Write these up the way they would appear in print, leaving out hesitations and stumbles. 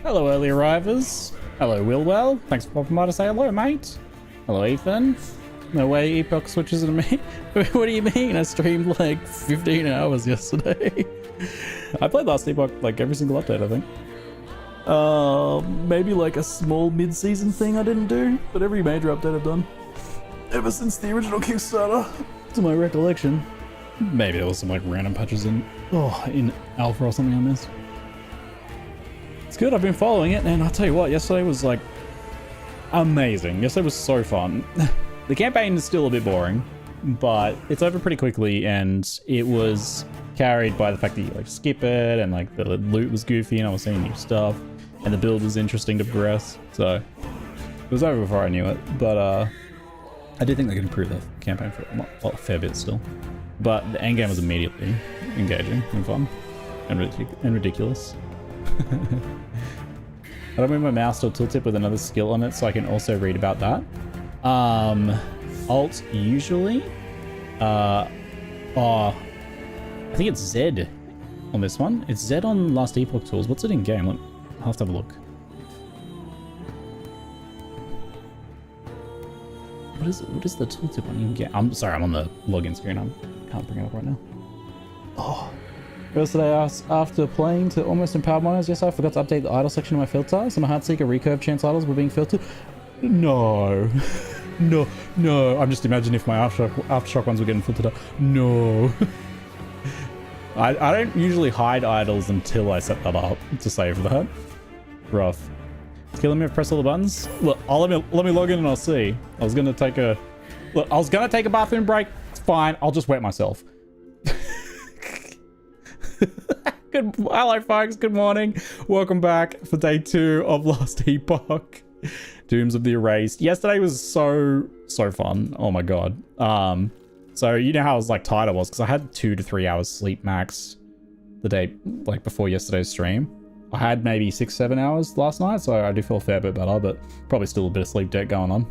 Hello, early arrivers. Hello, Willwell. Thanks for popping by to say hello, mate. Hello, Ethan. No way Epoch switches to me. What do you mean? I streamed like 15 hours yesterday. I played last Epoch like every single update, I think. Maybe like a small mid-season thing I didn't do, but every major update I've done ever since the original Kickstarter, to my recollection. Maybe there was some like random patches in alpha or something I missed. It's good, I've been following it, and I'll tell you what, yesterday was like amazing. Yesterday was so fun. The campaign is still a bit boring, but it's over pretty quickly, and it was carried by the fact that you like skip it, and like the loot was goofy, and I was seeing new stuff, and the build was interesting to progress. So it was over before I knew it, but I do think they could improve the campaign for a fair bit still. But the endgame was immediately engaging and fun and ridiculous. I don't move my mouse or tooltip with another skill on it, so I can also read about that. Alt usually. I think it's Z on this one. It's Z on last Epoch tools. What's it in game? I'll have to have a look. What is the tooltip on in game? I'm sorry, I'm on the login screen. I can't bring it up right now. Oh. Yesterday, after playing to almost empowered miners, yes, I forgot to update the idle section of my filter. So my Heartseeker recurve chance idles were being filtered. No. No. I'm just imagining if my aftershock ones were getting filtered up. No. I don't usually hide idles until I set that up to save that. Rough. It's killing me if I press all the buttons. Look, let me log in and I'll see. I was gonna take a bathroom break. It's fine. I'll just wet myself. Hello folks, good morning. Welcome back for day 2 of Lost Epoch. Dooms of the Erased. Yesterday was so fun. Oh my god. So you know how I was like tired I was because I had 2 to 3 hours sleep max the day like before yesterday's stream. I had maybe 6-7 hours last night, so I do feel a fair bit better, but probably still a bit of sleep debt going on.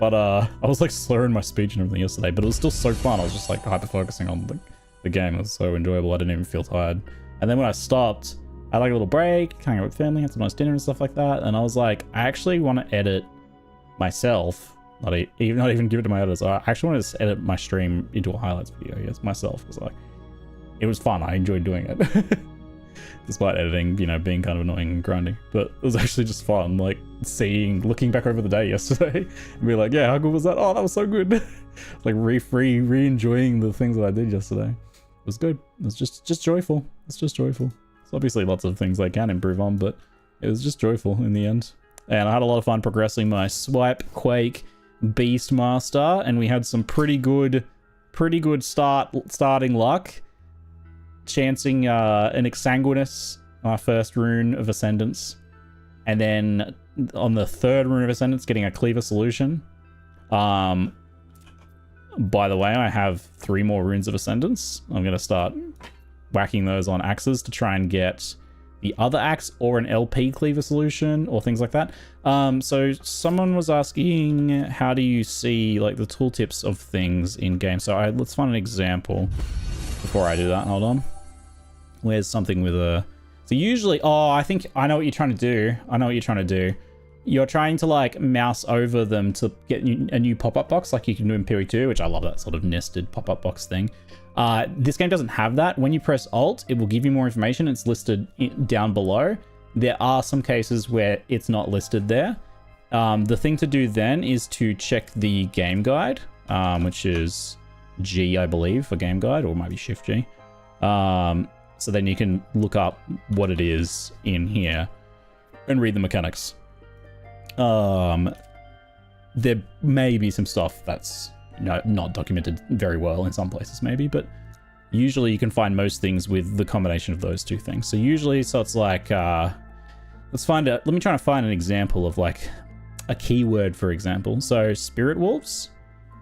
But I was like slurring my speech and everything yesterday, but it was still so fun. I was just like hyper focusing on the game. It was so enjoyable. I didn't even feel tired. And then when I stopped, I had like a little break, hang out with family, had some nice dinner and stuff like that. And I was like, I actually want to edit myself, not even give it to my editors. I actually want to edit my stream into a highlights video. Yes, myself. It was fun. I enjoyed doing it. Despite editing, being kind of annoying and grinding. But it was actually just fun, like looking back over the day yesterday and be like, yeah, how good was that? Oh, that was so good. Like re-enjoying the things that I did yesterday. It was good. It was just joyful. It's just joyful. There's obviously lots of things I can improve on, but it was just joyful in the end. And I had a lot of fun progressing my Swipe, Quake, Beastmaster, and we had some pretty good starting luck. Chancing an Exsanguinous on our first rune of Ascendance, and then on the 3rd rune of Ascendance getting a Cleaver Solution. By the way, I have 3 more runes of Ascendance. I'm going to start whacking those on axes to try and get the other axe or an LP Cleaver Solution or things like that. So someone was asking, how do you see like the tooltips of things in game? So let's find an example before I do that. Hold on. Where's something with a... So usually... Oh, I think I know what you're trying to do. You're trying to like mouse over them to get a new pop-up box like you can do in PoE2, which I love that sort of nested pop-up box thing. This game doesn't have that. When you press Alt, it will give you more information. It's listed down below. There are some cases where it's not listed there. The thing to do then is to check the game guide, which is G, I believe, for game guide, or it might be Shift G. So then you can look up what it is in here and read the mechanics. There may be some stuff that's not documented very well in some places maybe, but usually you can find most things with the combination of those 2 things. So usually, so it's like, let me try to find an example of like a keyword, for example. So Spirit Wolves.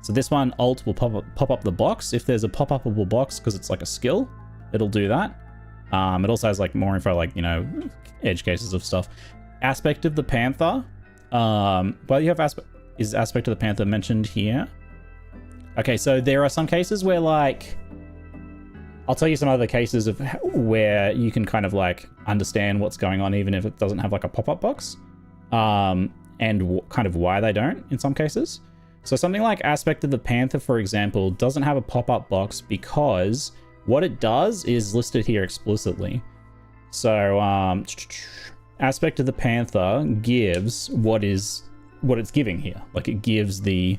So this one, Alt will pop up the box. If there's a pop-upable box, because it's like a skill, it'll do that. It also has like more info, like, edge cases of stuff. Aspect of the Panther. Well, you have aspect of the Panther mentioned here. Okay, so there are some cases where like I'll tell you some other cases of where you can kind of like understand what's going on, even if it doesn't have like a pop-up box, and kind of why they don't in some cases. So something like Aspect of the Panther, for example, doesn't have a pop-up box because what it does is listed here explicitly. So Aspect of the Panther gives what it's giving here. Like it gives the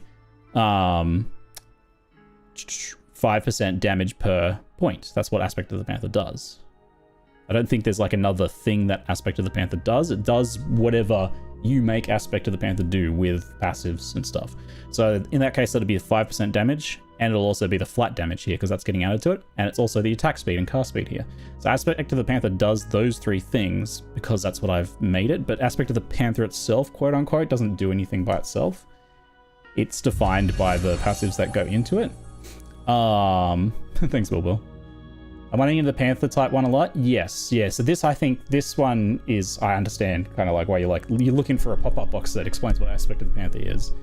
5% damage per point. That's what Aspect of the Panther does. I don't think there's like another thing that Aspect of the Panther does. It does whatever you make Aspect of the Panther do with passives and stuff. So in that case, that'll be a 5% damage, and it'll also be the flat damage here because that's getting added to it, and it's also the attack speed and cast speed here. So Aspect of the Panther does those three things because that's what I've made it, but Aspect of the Panther itself, quote unquote, doesn't do anything by itself. It's defined by the passives that go into it. Thanks, Wilbur. Am I running into the Panther type one a lot? Yes, yeah. So this, I think, this one is, I understand kind of like why you're looking for a pop-up box that explains what Aspect of the Panther is.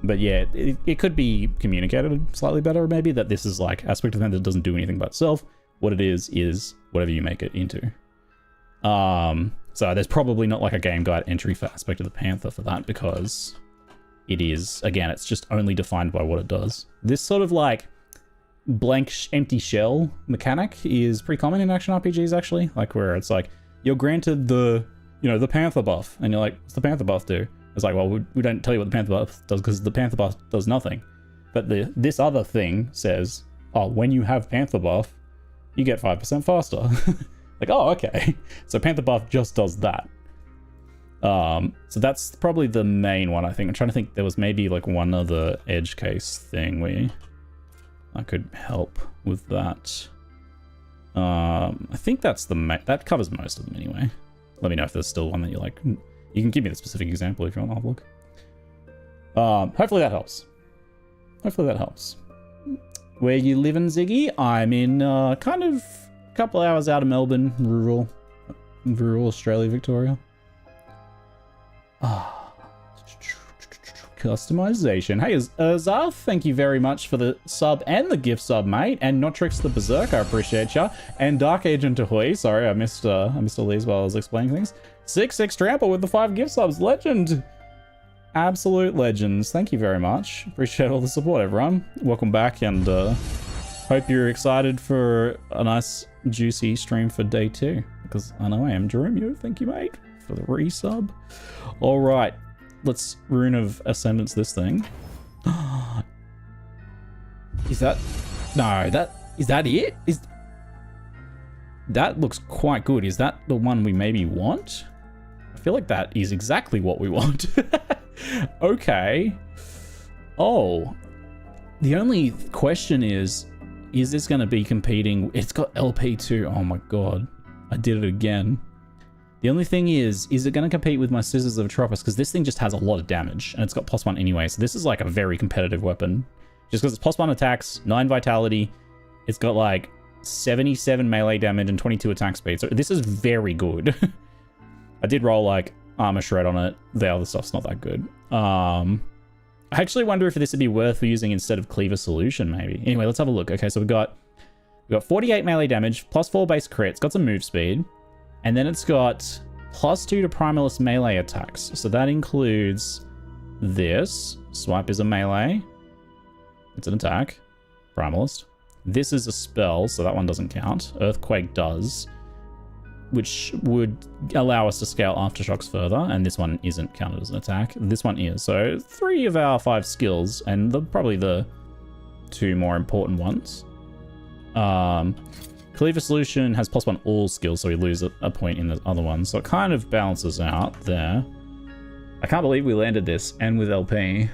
But yeah, it could be communicated slightly better, maybe, that this is like Aspect of the Panther doesn't do anything by itself. What it is whatever you make it into. So there's probably not like a game guide entry for Aspect of the Panther for that, because it is, again, it's just only defined by what it does. This sort of like blank empty shell mechanic is pretty common in action RPGs, actually, like where it's like you're granted the the Panther buff, and you're like, what's the Panther buff do? It's like, well, we don't tell you what the Panther buff does because the Panther buff does nothing, but this other thing says, oh, when you have Panther buff you get 5% faster. Like, oh, okay. So Panther buff just does that. So that's probably the main one, I think. I'm trying to think, there was maybe like one other edge case thing where I could help with that. I think that's that covers most of them anyway. Let me know if there's still one that you like. You can give me the specific example if you want to have a look. Hopefully that helps. Hopefully that helps. Where you live in, Ziggy? I'm in kind of a couple hours out of Melbourne, rural Australia, Victoria. Customization. Hey, Zarth, thank you very much for the sub and the gift sub, mate. And Notrix the Berserk, I appreciate ya. And Dark Agent Ahoy, sorry, I missed all these while I was explaining things. 6 Trample with the 5 gift subs, legend. Absolute legends. Thank you very much. Appreciate all the support, everyone. Welcome back, and hope you're excited for a nice, juicy stream for day 2. Because I know I am. Jerome, thank you, mate, for the resub. All right, let's Rune of Ascendance this thing. Is that... No, is that it? That looks quite good. Is that the one we maybe want? I feel like that is exactly what we want. Okay. Oh. The only question is this going to be competing? It's got LP too. Oh my god. I did it again. The only thing is it going to compete with my Scissors of Atropos? Because this thing just has a lot of damage, and it's got +1 anyway, so this is like a very competitive weapon. Just because it's +1 attacks, 9 vitality, it's got like 77 melee damage and 22 attack speed, so this is very good. I did roll like Armor Shred on it. The other stuff's not that good. I actually wonder if this would be worth using instead of Cleaver Solution, maybe. Anyway, let's have a look. Okay, so we've got 48 melee damage, +4 base crit, it's got some move speed, and then it's got +2 to Primalist melee attacks. So that includes this. Swipe is a melee. It's an attack. Primalist. This is a spell, so that one doesn't count. Earthquake does, which would allow us to scale Aftershocks further, and this one isn't counted as an attack. This one is. So 3 of our 5 skills, and probably the 2 more important ones. Cleaver Solution has +1 all skills, so we lose a point in the other one. So it kind of balances out there. I can't believe we landed this, and with LP.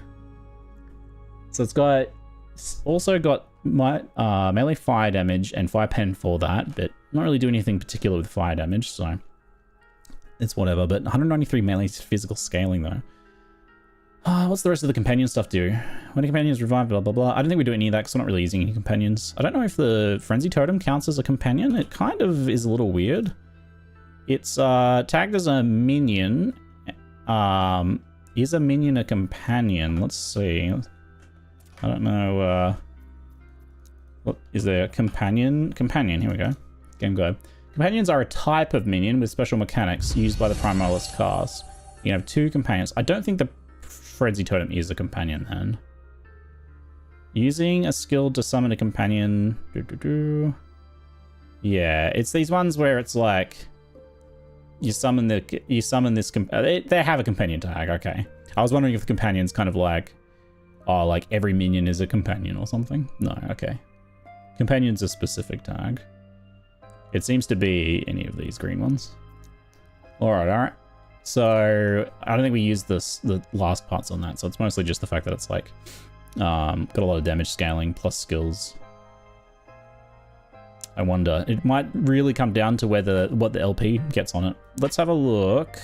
So it's also got my melee fire damage and fire pen for that, but not really doing anything particular with fire damage, so it's whatever. But 193 melee physical scaling though. What's the rest of the companion stuff do? When a companion is revived, blah blah blah. I don't think we're doing any of that because we're not really using any companions. I don't know if the Frenzy Totem counts as a companion. It kind of is a little weird. It's tagged as a minion. Is a minion a companion? Let's see. I don't know. What is there? Companion? Companion, here we go. Game Globe. Companions are a type of minion with special mechanics used by the Primalist cast. You have 2 companions. I don't think the Frenzy Totem is a companion then. Using a skill to summon a companion. Yeah, it's these ones where it's like you summon this. They have a companion tag. Okay, I was wondering if the companion's kind of like, oh, like every minion is a companion or something. No, okay. Companion's a specific tag. It seems to be any of these green ones. All right. So I don't think we used the last parts on that. So it's mostly just the fact that it's like got a lot of damage scaling plus skills. I wonder. It might really come down to what the LP gets on it. Let's have a look.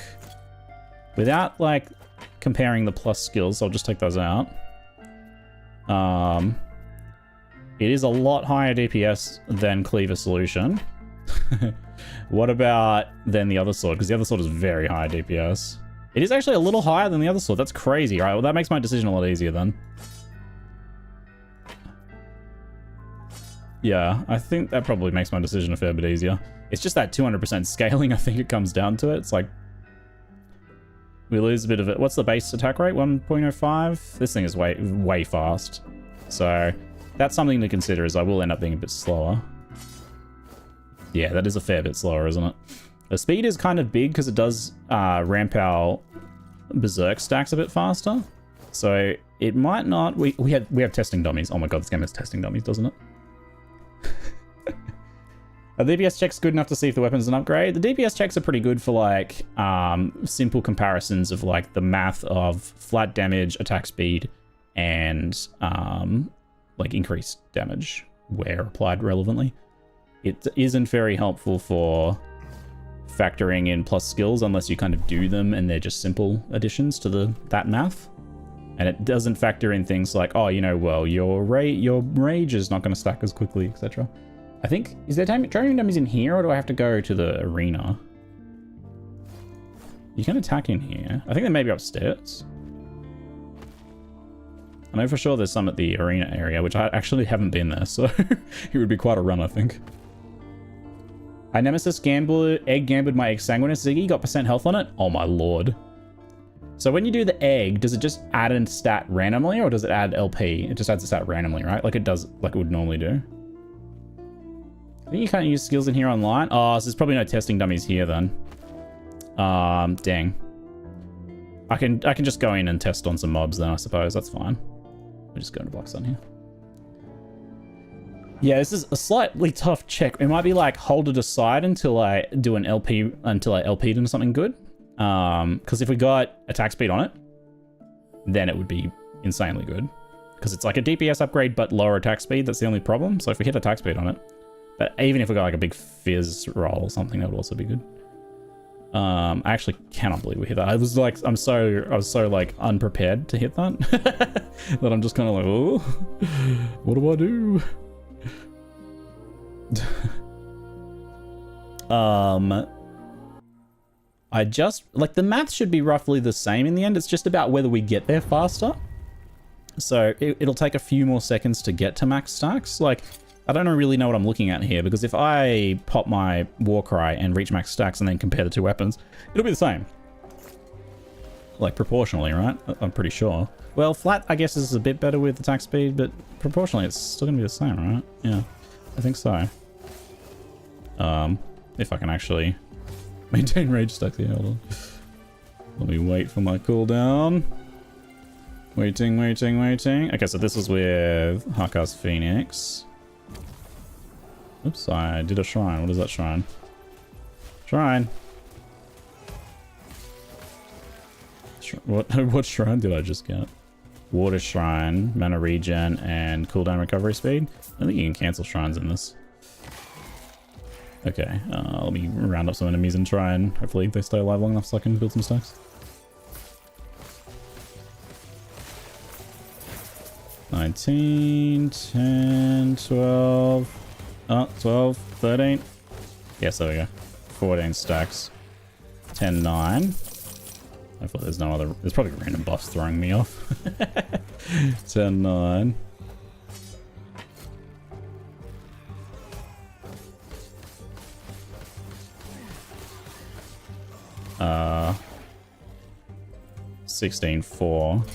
Without like comparing the plus skills, I'll just take those out. It is a lot higher DPS than Cleaver Solution. What about then the other sword? Because the other sword is very high DPS. It is actually a little higher than the other sword. That's crazy. All right, well, that makes my decision a lot easier then. Yeah, I think that probably makes my decision a fair bit easier. It's just that 200% scaling, I think it comes down to it. It's like, we lose a bit of it. What's the base attack rate? 1.05? This thing is way fast. So that's something to consider, is I will end up being a bit slower. Yeah, that is a fair bit slower, isn't it? The speed is kind of big because it does ramp our Berserk stacks a bit faster. So it might not... We have testing dummies. Oh my god, this game has testing dummies, doesn't it? Are the DPS checks good enough to see if the weapon's an upgrade? The DPS checks are pretty good for like simple comparisons of like the math of flat damage, attack speed, and like increased damage where applied relevantly. It isn't very helpful for factoring in plus skills unless you kind of do them and they're just simple additions to that math. And it doesn't factor in things like, oh, you know, well, your rage is not going to stack as quickly, etc. I think, is there training dummies in here, or do I have to go to the arena? You can attack in here. I think they may be upstairs. I know for sure there's some at the arena area, which I actually haven't been there, so it would be quite a run, I think. I Nemesis egg gambled my Exsanguinous Ziggy, got % health on it. Oh my lord. So when you do the egg, does it just add a stat randomly, or does it add LP? It just adds a stat randomly, right? Like it does, like it would normally do. I think you can't use skills in here online. Oh, so there's probably no testing dummies here then. Dang. I can just go in and test on some mobs then, I suppose. That's fine. We'll just go into Block Sun here. Yeah, this is a slightly tough check. It might be like hold it aside until I do an LP, until I LP'd into something good. Because if we got attack speed on it, then it would be insanely good. Because it's like a DPS upgrade, but lower attack speed. That's the only problem. So if we hit attack speed on it, but even if we got like a big fizz roll or something, that would also be good. I actually cannot believe we hit that. I was so like unprepared to hit that that I'm just kind of like, oh, what do I do? I just like the math should be roughly the same in the end. It's just about whether we get there faster. So it'll take a few more seconds to get to max stacks. Like, I don't really know what I'm looking at here, because if I pop my Warcry and reach max stacks and then compare the two weapons, it'll be the same. Like, proportionally, right? I'm pretty sure. Well, flat, I guess, is a bit better with attack speed, but proportionally, it's still gonna be the same, right? Yeah, I think so. If I can actually maintain rage stacks here, hold on. Let me wait for my cooldown. Waiting. Okay, so this is with Hakar's Phoenix. Oops, I did a shrine. What is that shrine? Shrine. What shrine did I just get? Water shrine, mana regen, and cooldown recovery speed. I think you can cancel shrines in this. Okay, let me round up some enemies and try and hopefully they stay alive long enough so I can build some stacks. $19, $10, $12. Oh, 12, 13. Yes, there we go. 14 stacks. 10, 9. Hopefully there's no other... There's probably random buffs throwing me off. 10, 9. 16.4.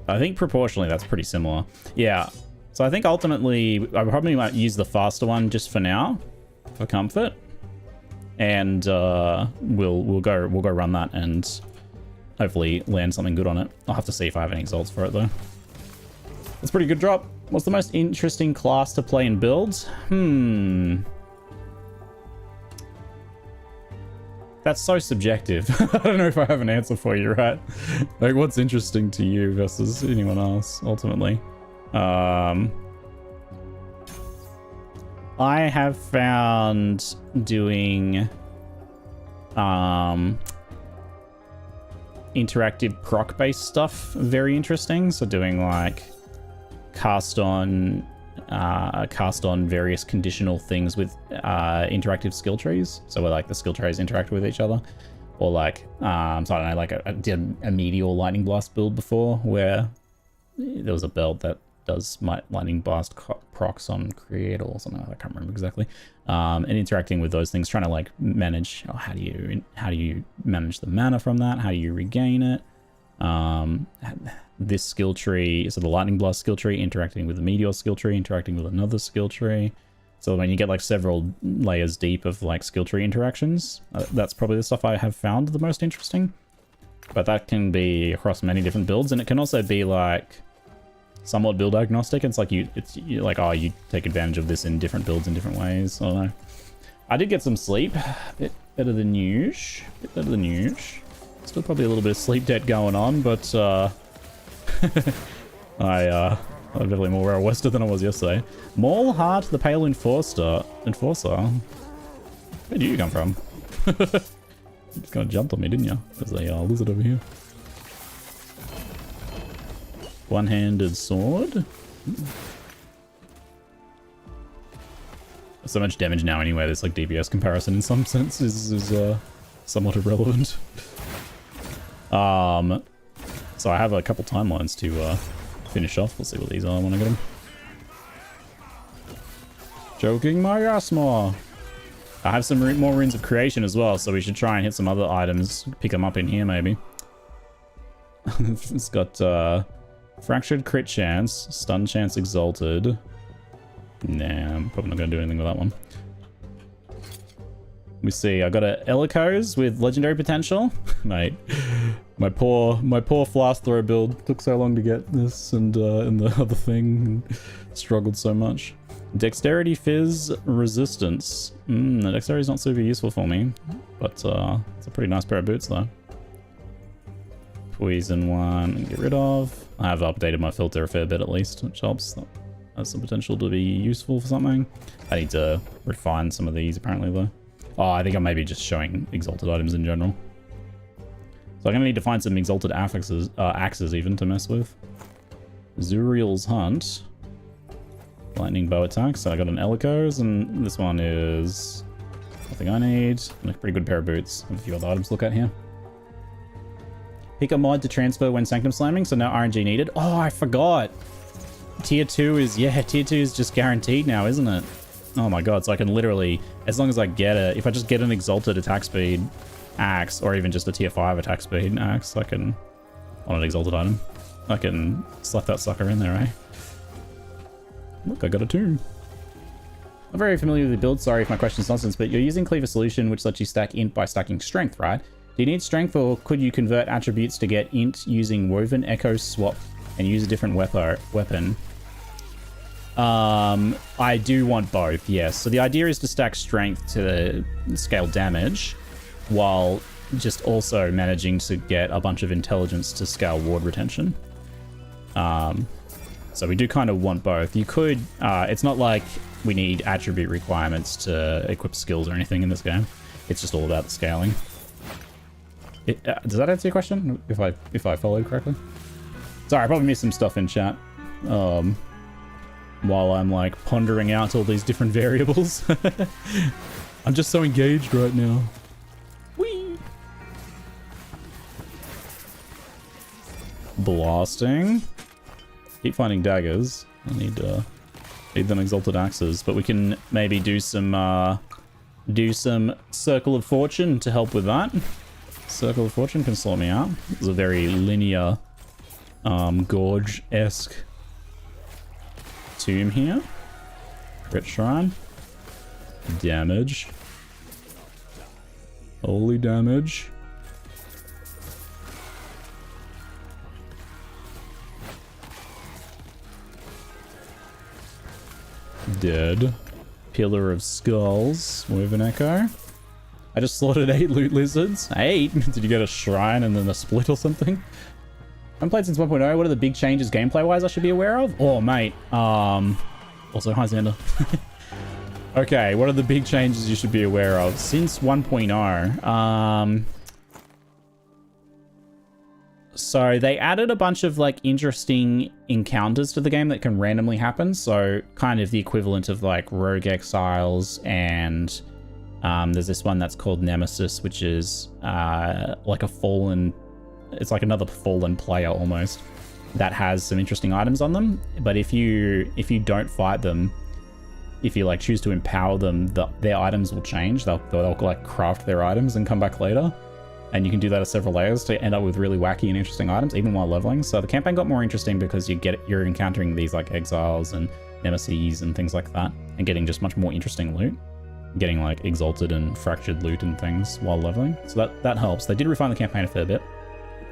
I think proportionally that's pretty similar. Yeah. So I think ultimately I probably might use the faster one just for now, for comfort, and we'll go run that and hopefully land something good on it. I'll have to see if I have any exalts for it though. It's a pretty good drop. What's the most interesting class to play in builds? That's so subjective. I don't know if I have an answer for you, right? Like, what's interesting to you versus anyone else, ultimately? I have found doing interactive proc-based stuff very interesting. So doing like cast on various conditional things with interactive skill trees. So where like the skill trees interact with each other, or like so I don't know, like I did a meteor lightning blast build before where there was a build that does lightning blast procs on create or something. I can't remember exactly. And interacting with those things, trying to like manage how do you manage the mana from that? How do you regain it? This skill tree, so the lightning blast skill tree interacting with the meteor skill tree, interacting with another skill tree. So when you get like several layers deep of like skill tree interactions, that's probably the stuff I have found the most interesting. But that can be across many different builds, and it can also be like somewhat build agnostic. It's like you like, oh, you take advantage of this in different builds in different ways. I don't know. I did get some sleep, a bit better than usual. Still probably a little bit of sleep debt going on, but I'm definitely more well-rested than I was yesterday. Maul Heart, the Pale Enforcer. Where do you come from? You just kind of jumped on me, didn't you? There's a lizard over here. One-handed sword. So much damage now anyway, this like DPS comparison in some sense is somewhat irrelevant. So I have a couple timelines to finish off. We'll see what these are when I get them. Joking my ass more. I have some more runes of creation as well, so we should try and hit some other items. Pick them up in here maybe. It's got fractured crit chance, stun chance exalted. Nah, I'm probably not going to do anything with that one. We see, I got a Elikos with legendary potential. Mate, my poor flask throw build took so long to get this and the other thing, and struggled so much. Dexterity fizz resistance. The dexterity is not super useful for me, but it's a pretty nice pair of boots though. Poison one and get rid of. I have updated my filter a fair bit at least, which helps. That has some potential to be useful for something. I need to refine some of these apparently though. Oh, I think I may be just showing exalted items in general. So I'm going to need to find some exalted axes even to mess with. Zuriel's Hunt. Lightning bow attack. So I got an Elikos, and this one is nothing I need. And a pretty good pair of boots. I have a few other items to look at here. Pick a mod to transfer when Sanctum slamming, so no RNG needed. Oh, I forgot. Tier 2 is, yeah, Tier 2 is just guaranteed now, isn't it? Oh my god, so I can literally, as long as I get it, if I just get an exalted attack speed axe, or even just a tier 5 attack speed axe, I can, on an exalted item, I can slap that sucker in there, eh? Look, I got a tomb. I'm very familiar with the build, sorry if my question's nonsense, but you're using Cleaver Solution, which lets you stack int by stacking strength, right? Do you need strength, or could you convert attributes to get int using Woven Echo Swap and use a different weapon? I do want both, yes. So the idea is to stack strength to scale damage, while just also managing to get a bunch of intelligence to scale ward retention. So we do kind of want both. You could, it's not like we need attribute requirements to equip skills or anything in this game. It's just all about the scaling. Does that answer your question? If I followed correctly? Sorry, I probably missed some stuff in chat. While I'm like pondering out all these different variables. I'm just so engaged right now. Whee! Blasting. Keep finding daggers. I need them exalted axes, but we can maybe do some Circle of Fortune to help with that. Circle of Fortune can sort me out. It's a very linear, gorge-esque tomb here. Crit Shrine. Damage. Holy damage. Dead. Pillar of Skulls. Woven Echo. I just slaughtered 8 loot lizards. 8? Did you get a shrine and then a split or something? I haven't played since 1.0. What are the big changes gameplay-wise I should be aware of? Oh, mate. Also, hi, Xander. Okay, what are the big changes you should be aware of since 1.0? So they added a bunch of like interesting encounters to the game that can randomly happen. So kind of the equivalent of like rogue exiles, and there's this one that's called Nemesis, which is like a fallen, it's like another fallen player almost, that has some interesting items on them. But if you don't fight them, if you like choose to empower them, their items will change. They'll like craft their items and come back later. And you can do that at several layers to end up with really wacky and interesting items, even while leveling. So the campaign got more interesting because you're encountering these like exiles and nemesis and things like that, and getting just much more interesting loot. Getting like exalted and fractured loot and things while leveling. So that helps. They did refine the campaign a fair bit.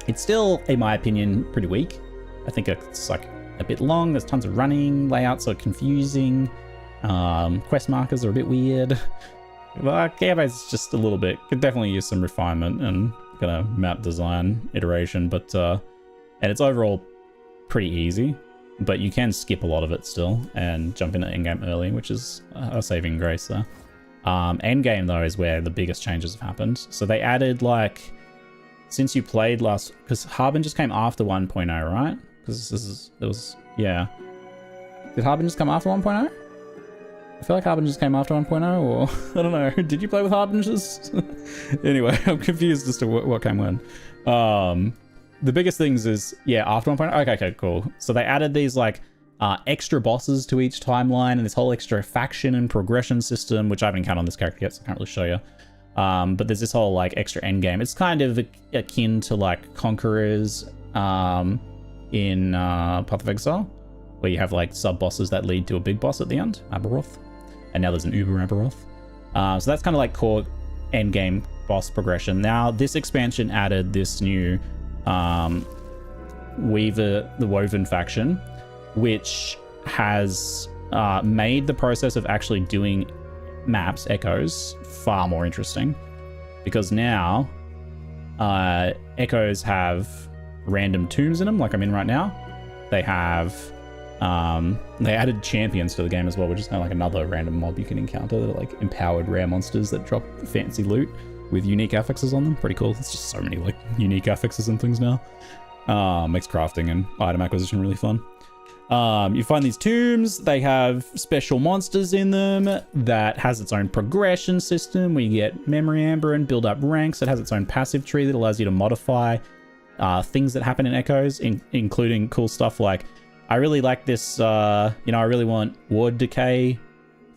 It's still, in my opinion, pretty weak. I think it's like a bit long. There's tons of running. Layouts are confusing. Quest markers are a bit weird. Well, campaign's just a little bit. Could definitely use some refinement and kind of map design iteration, but and it's overall pretty easy. But you can skip a lot of it still and jump into endgame early, which is a saving grace there. Endgame though is where the biggest changes have happened. So they added like, since you played last, because Harbin just came after 1.0, right? Because yeah. Did Harbin just come after 1.0? I feel like Harbingers came after 1.0, or I don't know. Did you play with Harbingers? Anyway, I'm confused as to what came when. The biggest things is, yeah, after 1.0. Okay, cool. So they added these like extra bosses to each timeline, and this whole extra faction and progression system, which I haven't encountered on this character yet, so I can't really show you. But there's this whole like extra end game. It's kind of akin to like Conquerors in Path of Exile, where you have like sub bosses that lead to a big boss at the end, Aberoth. And now there's an Uber Aberoth. So that's kind of like core endgame boss progression. Now this expansion added this new the Woven faction, which has made the process of actually doing maps, echoes, far more interesting. Because now echoes have random tombs in them, like I'm in right now. They have they added champions to the game as well, which is kind of like another random mob you can encounter that are like empowered rare monsters that drop fancy loot with unique affixes on them. Pretty cool. It's just so many like unique affixes and things now. Makes crafting and item acquisition really fun. You find these tombs. They have special monsters in them that has its own progression system where you get memory amber and build up ranks. It has its own passive tree that allows you to modify things that happen in echoes, including cool stuff like, I really like this, I really want ward decay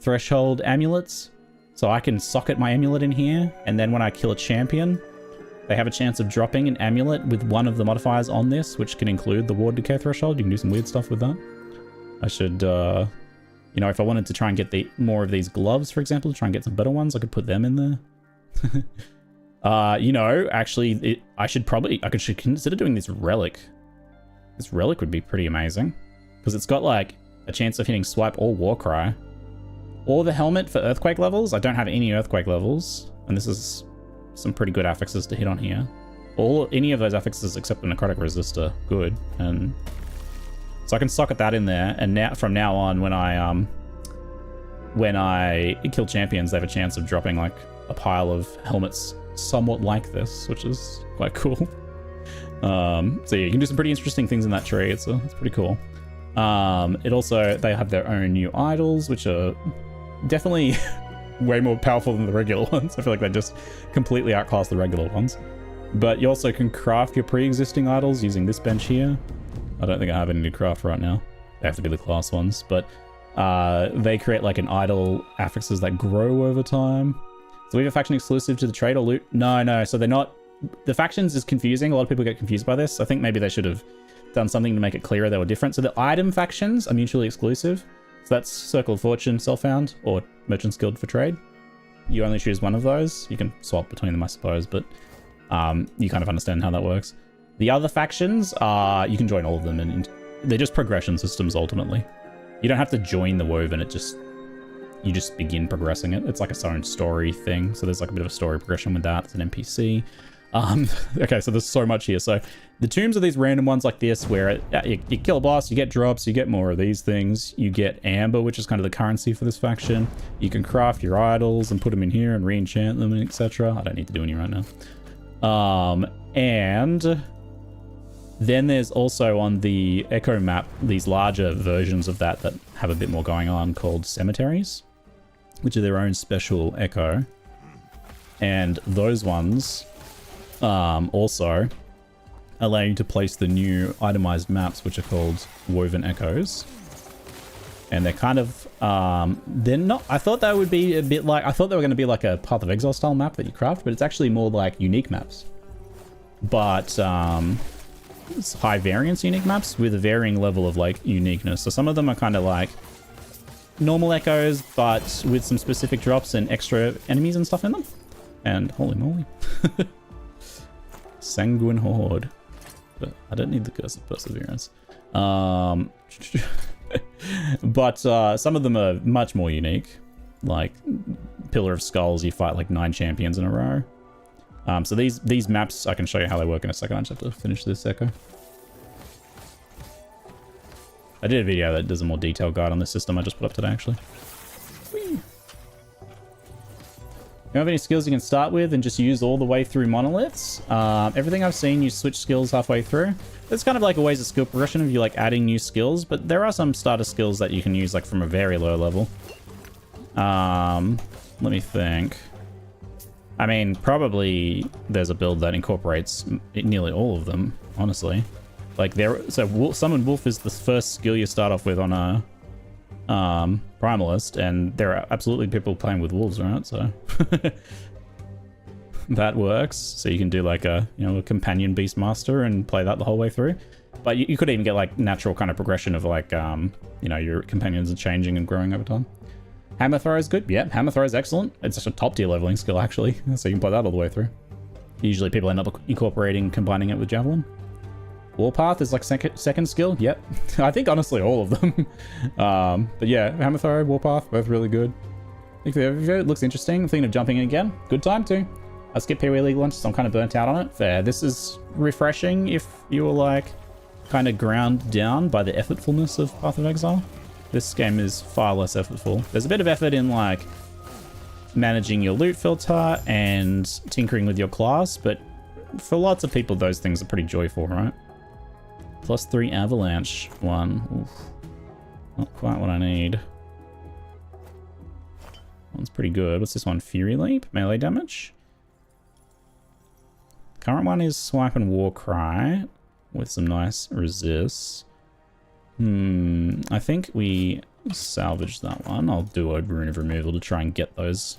threshold amulets. So I can socket my amulet in here, and then when I kill a champion, they have a chance of dropping an amulet with one of the modifiers on this, which can include the ward decay threshold. You can do some weird stuff with that. I should, if I wanted to try and get more of these gloves, for example, to try and get some better ones, I could put them in there. Actually, I should consider doing this relic. This relic would be pretty amazing, because it's got like a chance of hitting swipe or warcry, or the helmet for earthquake levels. I don't have any earthquake levels, and this is some pretty good affixes to hit on here. Any of those affixes except the necrotic resistor, good. And so I can socket that in there, and now from now on, when I kill champions, they have a chance of dropping like a pile of helmets somewhat like this, which is quite cool. So yeah, you can do some pretty interesting things in that tree. It's pretty cool. They have their own new idols, which are definitely way more powerful than the regular ones. I feel like they just completely outclass the regular ones. But you also can craft your pre-existing idols using this bench here. I don't think I have any to craft right now. They have to be the class ones, but they create like an idol affixes that grow over time. So we have a faction exclusive to the trade or loot. No, so they're not the factions is confusing. A lot of people get confused by this. I think maybe they should have done something to make it clearer they were different. So the item factions are mutually exclusive. So that's Circle of Fortune, Self-Found, or Merchant's Guild for Trade. You only choose one of those. You can swap between them, I suppose, but you kind of understand how that works. The other factions are, you can join all of them, and they're just progression systems ultimately. You don't have to join the Woven, you just begin progressing it. It's like its own story thing. So there's like a bit of a story progression with that. It's an NPC. Okay, so there's so much here. So the tombs are these random ones like this where you kill a boss, you get drops, you get more of these things. You get amber, which is kind of the currency for this faction. You can craft your idols and put them in here and re-enchant them, and etc. I don't need to do any right now. And then there's also on the Echo map these larger versions of that have a bit more going on called cemeteries, which are their own special Echo. And those ones also allow you to place the new itemized maps, which are called Woven Echoes. And they're kind of, they're not, I thought they would be a bit like, I thought they were going to be like a Path of Exile style map that you craft, but it's actually more like unique maps. But, it's high variance unique maps with a varying level of like uniqueness. So some of them are kind of like normal echoes, but with some specific drops and extra enemies and stuff in them. And holy moly. Sanguine Horde. But I don't need the Curse of Perseverance. But some of them are much more unique. Like Pillar of Skulls, you fight like 9 champions in a row. So these maps, I can show you how they work in a second. I just have to finish this echo. I did a video that does a more detailed guide on this system I just put up today, actually. Whee! You have any skills you can start with and just use all the way through monoliths? Everything I've seen, you switch skills halfway through. It's kind of like a ways of skill progression of you like adding new skills, but there are some starter skills that you can use like from a very low level. Let me think. I mean, probably there's a build that incorporates nearly all of them, honestly. Like Summon Wolf is the first skill you start off with on a Primalist, and there are absolutely people playing with wolves, right? So that works. So you can do like a companion Beastmaster and play that the whole way through. But you could even get like natural kind of progression of like your companions are changing and growing over time. Hammer Throw is good. Yeah, Hammer Throw is excellent. It's just a top tier leveling skill actually, so you can play that all the way through. Usually people end up combining it with Javelin. Warpath is like second skill. Yep. I think honestly all of them. But yeah, Hammer Throw, Warpath, both really good. I think the overview looks interesting. I'm thinking of jumping in again. Good time too. I skipped PoE League lunch, so I'm kind of burnt out on it. Fair. This is refreshing if you were like kind of ground down by the effortfulness of Path of Exile. This game is far less effortful. There's a bit of effort in like managing your loot filter and tinkering with your class, but for lots of people those things are pretty joyful, right? +3 avalanche one. Oof. Not quite what I need. One's pretty good. What's this one? Fury Leap? Melee damage? Current one is Swipe and Warcry with some nice resists. I think we salvage that one. I'll do a Rune of Removal to try and get those.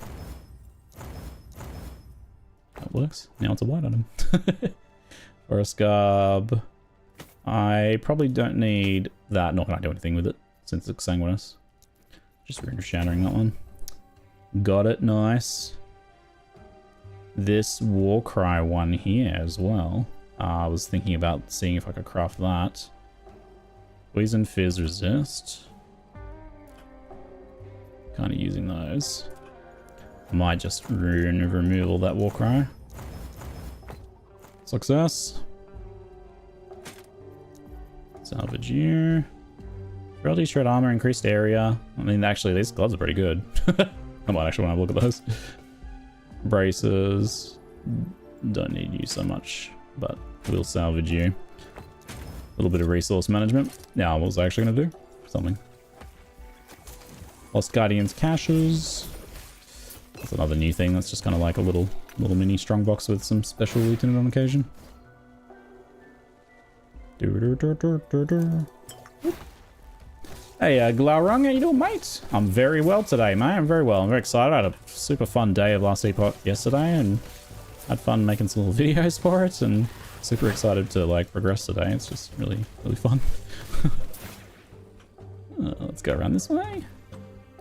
That works. Now it's a white item. Forest Garb. I probably don't need that, nor can I do anything with it, since it's Exsanguinous. Just Rune of Shattering that one. Got it, nice. This Warcry one here as well. I was thinking about seeing if I could craft that. Poison, Fizz, Resist. Kind of using those. Might just Rune of Removal that Warcry. Success. Salvage you. Frailty, Shred Armor, increased area. I mean, actually, these gloves are pretty good. I might actually want to look at those. Braces. Don't need you so much, but we'll salvage you. A little bit of resource management. Now, what was I actually going to do? Something. Lost Guardians caches. That's another new thing. That's just kind of like a little mini strongbox with some special loot in it on occasion. Hey, Glaurung, how you doing, mate? I'm very well today, mate. I'm very well. I'm very excited. I had a super fun day of Last Epoch yesterday, and had fun making some little videos for it, and super excited to like progress today. It's just really fun. Let's go around this way.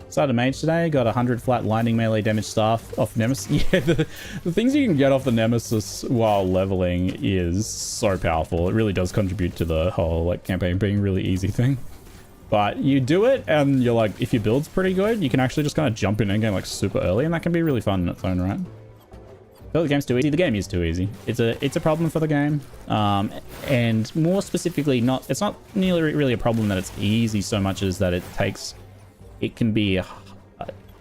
Started mage today, got 100 flat lightning melee damage staff off Nemesis. Yeah, the things you can get off the Nemesis while leveling is so powerful. It really does contribute to the whole like campaign being really easy thing. But you do it and you're like, if your build's pretty good, you can actually just kind of jump in endgame like super early, and that can be really fun in its own right. But the game's too easy. The game is too easy. It's a problem for the game. And more specifically, it's not nearly really a problem that it's easy so much as that it can be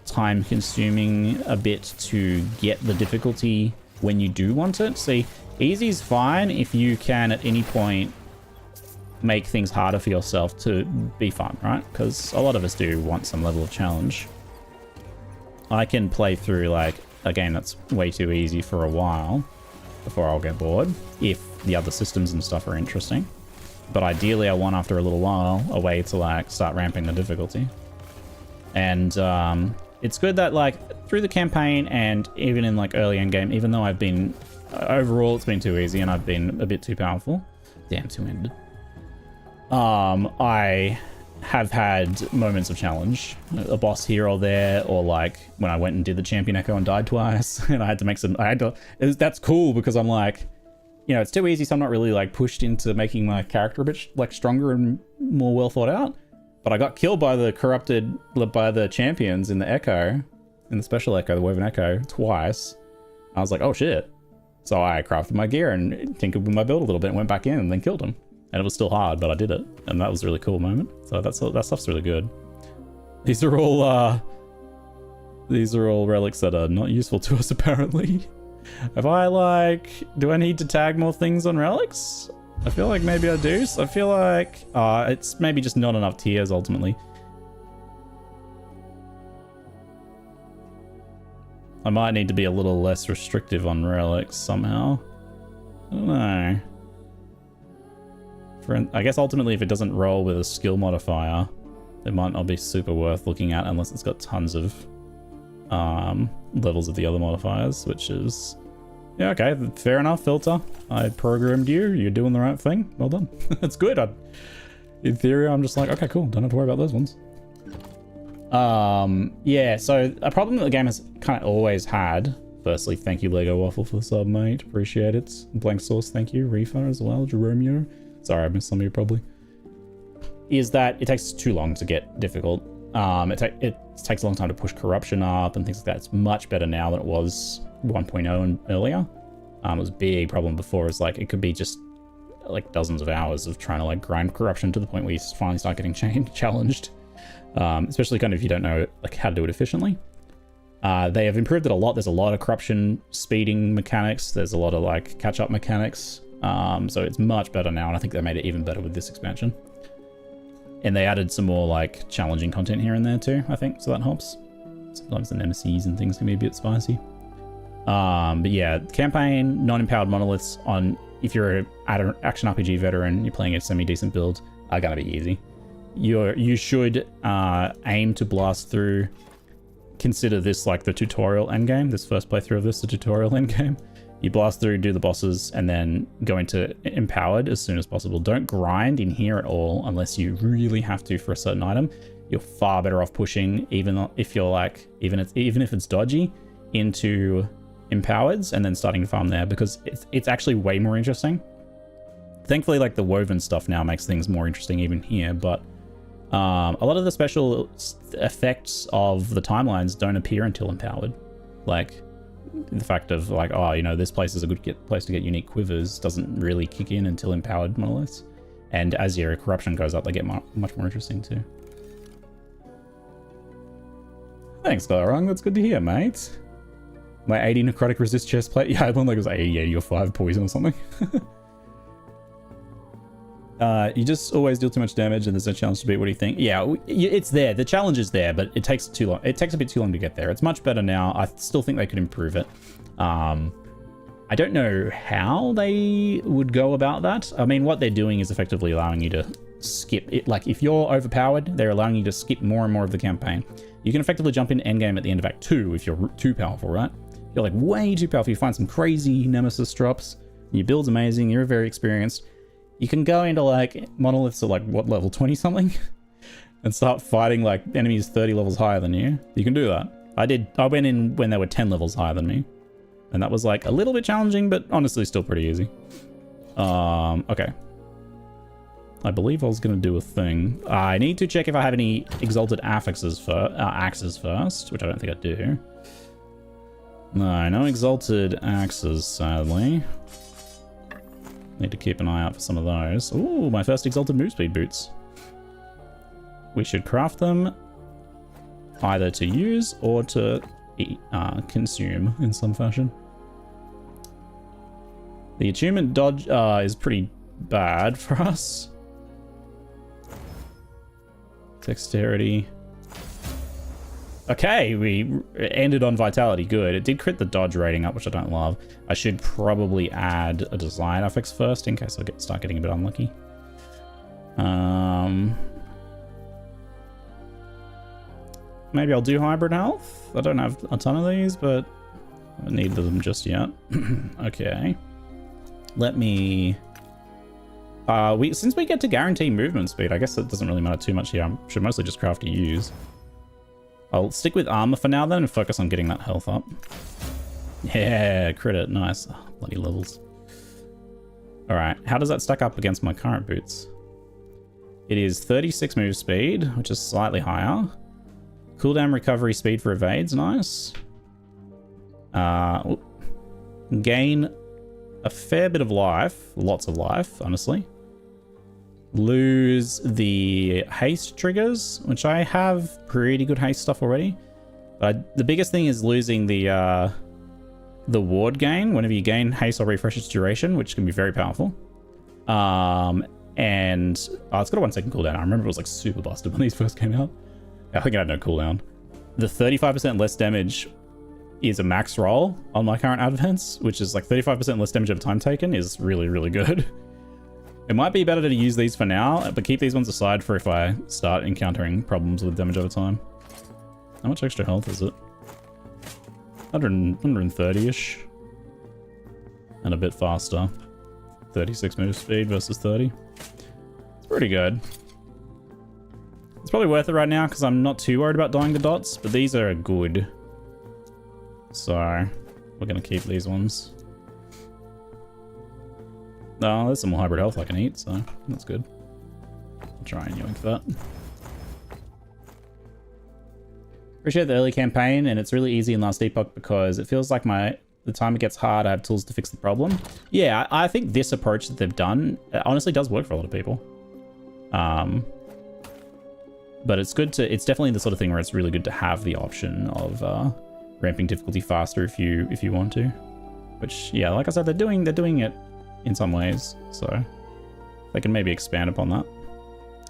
time consuming a bit to get the difficulty when you do want it. See, easy is fine if you can at any point make things harder for yourself to be fun, right? Because a lot of us do want some level of challenge. I can play through like a game that's way too easy for a while before I'll get bored if the other systems and stuff are interesting. But ideally I want, after a little while, a way to like start ramping the difficulty. And it's good that like through the campaign and even in like early endgame, even though I've been overall it's been too easy and I've been a bit too powerful. Damn, two-ended. I have had moments of challenge, a boss here or there, or like when I went and did the champion echo and died twice, and I had to make some. That's cool because I'm like, you know, it's too easy, so I'm not really like pushed into making my character a bit like stronger and more well thought out. But I got killed by the champions in the echo, in the special echo, the woven echo, twice. I was like, oh shit. So I crafted my gear and tinkered with my build a little bit and went back in and then killed him. And it was still hard, but I did it. And that was a really cool moment. So that stuff's really good. These are all relics that are not useful to us apparently. Have I like, do I need to tag more things on relics? I feel like maybe I do. So I feel like it's maybe just not enough tiers ultimately. I might need to be a little less restrictive on relics somehow. I don't know. I guess ultimately if it doesn't roll with a skill modifier, it might not be super worth looking at unless it's got tons of levels of the other modifiers, which is... Yeah, okay, fair enough, filter. I programmed you. You're doing the right thing. Well done. That's good. In theory, I'm just like, okay, cool. Don't have to worry about those ones. Yeah, so a problem that the game has kind of always had. Firstly, thank you, Lego Waffle, for the sub, mate. Appreciate it. Blank Source, thank you. Reefer as well. Jeromeo. Sorry, I missed some of you probably. Is that it takes too long to get difficult. It takes a long time to push corruption up and things like that. It's much better now than it was 1.0 and earlier. It was a big problem before. It's like it could be just like dozens of hours of trying to like grind corruption to the point where you finally start getting challenged. Especially kind of if you don't know like how to do it efficiently. They have improved it a lot. There's a lot of corruption speeding mechanics. There's a lot of like catch-up mechanics. So it's much better now, and I think they made it even better with this expansion. And they added some more like challenging content here and there too, I think, so that helps. Sometimes the Nemesis and things can be a bit spicy. But yeah, campaign, non-empowered monoliths on, if you're an action RPG veteran, you're playing a semi-decent build, are gonna be easy. You should aim to blast through, consider this like the tutorial endgame, this first playthrough of this, the tutorial endgame. You blast through, do the bosses, and then go into empowered as soon as possible. Don't grind in here at all unless you really have to for a certain item. You're far better off pushing, even if you're like, even if it's dodgy, into empowereds and then starting to farm there, because it's actually way more interesting. Thankfully, like the woven stuff now makes things more interesting even here, but a lot of the special effects of the timelines don't appear until empowered. Like the fact of like, oh, you know, this place is a good place to get unique quivers doesn't really kick in until empowered monoliths. And as your corruption goes up, they get much more interesting too. Thanks, Garang. That's good to hear, mate. My 80 necrotic resist chest plate. Yeah, I one like it was 80 or 5 poison or something. You just always deal too much damage and there's no challenge to beat. What do you think? Yeah, it's there. The challenge is there, but it takes too long. It takes a bit too long to get there. It's much better now. I still think they could improve it. I don't know how they would go about that. I mean, what they're doing is effectively allowing you to skip it. Like if you're overpowered, they're allowing you to skip more and more of the campaign. You can effectively jump in endgame at the end of Act 2 if you're too powerful, right? You're like way too powerful. You find some crazy Nemesis drops. Your build's amazing. You're very experienced. You can go into like monoliths at like what level, 20 something, and start fighting like enemies 30 levels higher than you. You can do that. I went in when they were 10 levels higher than me, and that was like a little bit challenging, but honestly still pretty easy. Okay. I believe I was going to do a thing. I need to check if I have any exalted axes first, which I don't think I do. No exalted axes, sadly. Need to keep an eye out for some of those. Ooh, my first exalted move speed boots. We should craft them either to use or to consume in some fashion. The attunement dodge is pretty bad for us. Dexterity. Okay, we ended on vitality. Good. It did crit the dodge rating up, which I don't love. I should probably add a design affix first in case I start getting a bit unlucky. Maybe I'll do hybrid health. I don't have a ton of these, but I don't need them just yet. Okay. Let me... since we get to guarantee movement speed, I guess it doesn't really matter too much here. I should mostly just craft to use. I'll stick with armor for now then and focus on getting that health up. Yeah, crit it. Nice. Oh, bloody levels. Alright, how does that stack up against my current boots? It is 36 move speed, which is slightly higher. Cooldown recovery speed for evades, nice. Gain a fair bit of life, lots of life, honestly. Lose the haste triggers, which I have pretty good haste stuff already. But the biggest thing is losing the ward gain. Whenever you gain haste or refresh its duration, which can be very powerful. And it's got a 1 second cooldown. I remember it was like super busted when these first came out. I think it had no cooldown. The 35% less damage is a max roll on my current advance, which is like 35% less damage over time taken is really, really good. It might be better to use these for now, but keep these ones aside for if I start encountering problems with damage over time. How much extra health is it? 130-ish. And a bit faster. 36 move speed versus 30. It's pretty good. It's probably worth it right now because I'm not too worried about dying to dots, but these are good. So, we're going to keep these ones. Oh, there's some more hybrid health I can eat, so that's good. I'll try and yoink that. Appreciate the early campaign, and it's really easy in Last Epoch because it feels like the time it gets hard, I have tools to fix the problem. Yeah, I think this approach that they've done honestly does work for a lot of people. But it's good to, it's definitely the sort of thing where it's really good to have the option of ramping difficulty faster if you want to. Which, yeah, like I said, they're doing it in some ways, so they can maybe expand upon that.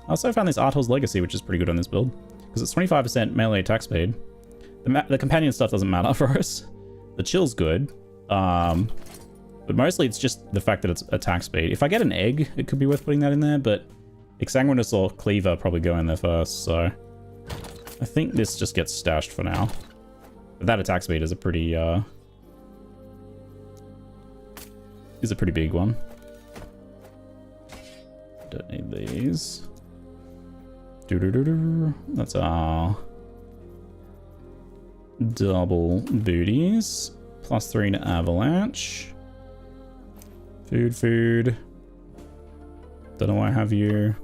I also found this Artor's Legacy, which is pretty good on this build, because it's 25% melee attack speed. The companion stuff doesn't matter for us. The chill's good, but mostly it's just the fact that it's attack speed. If I get an egg, it could be worth putting that in there, but Exsanguinous or Cleaver probably go in there first, so I think this just gets stashed for now. But that attack speed is a pretty big one. Don't need these. That's our double booties. +3 to avalanche. Food. Don't know why I have you.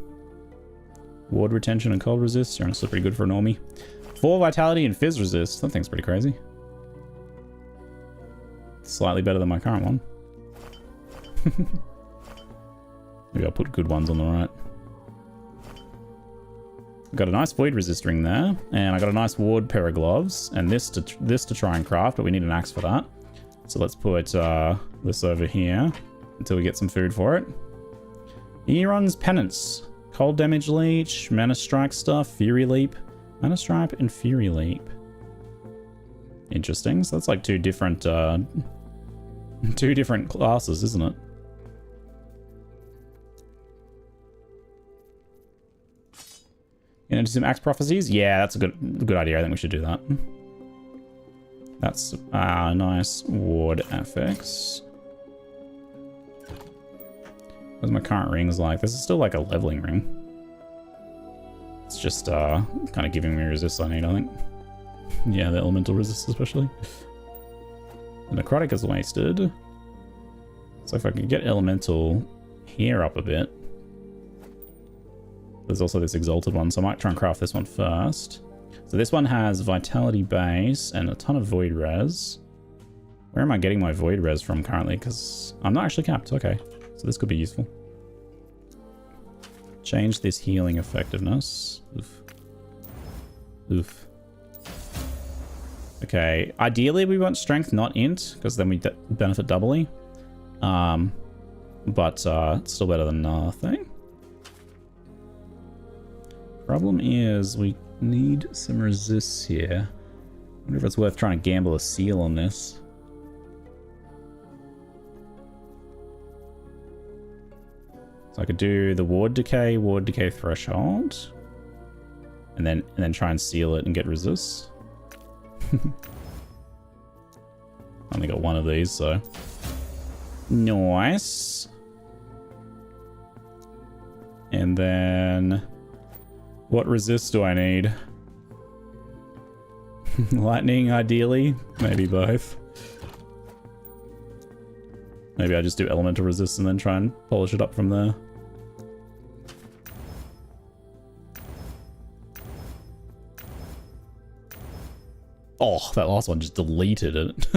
Ward retention and cold resist. You're honestly pretty good for a normie. 4 vitality and fizz resist. That thing's pretty crazy. Slightly better than my current one. Maybe I'll put good ones on the right. Got a nice void resist ring there, and I got a nice ward pair of gloves, and this to try and craft, but we need an axe for that. So let's put this over here until we get some food for it. Euron's Penance, cold damage leech, mana strike stuff, fury leap, mana stripe, and fury leap. Interesting. So that's like two different classes, isn't it? Into some axe prophecies? Yeah, that's a good idea. I think we should do that. That's nice ward affix. What's my current rings like? This is still like a leveling ring. It's just kind of giving me resist I need, I think. Yeah, the elemental resist especially. The necrotic is wasted. So if I could get elemental here up a bit. There's also this exalted one, so I might try and craft this one first. So this one has vitality base and a ton of void res. Where am I getting my void res from currently? Because I'm not actually capped. Okay, so this could be useful. Change this healing effectiveness. Oof. Oof. Okay, ideally we want strength, not int, because then we benefit doubly. But it's still better than nothing. Problem is we need some resists here. I wonder if it's worth trying to gamble a seal on this. So I could do the ward decay threshold, and then try and seal it and get resists. Only got one of these, so nice. And then what resist do I need? Lightning, ideally. Maybe both. Maybe I just do elemental resist and then try and polish it up from there. Oh, that last one just deleted it.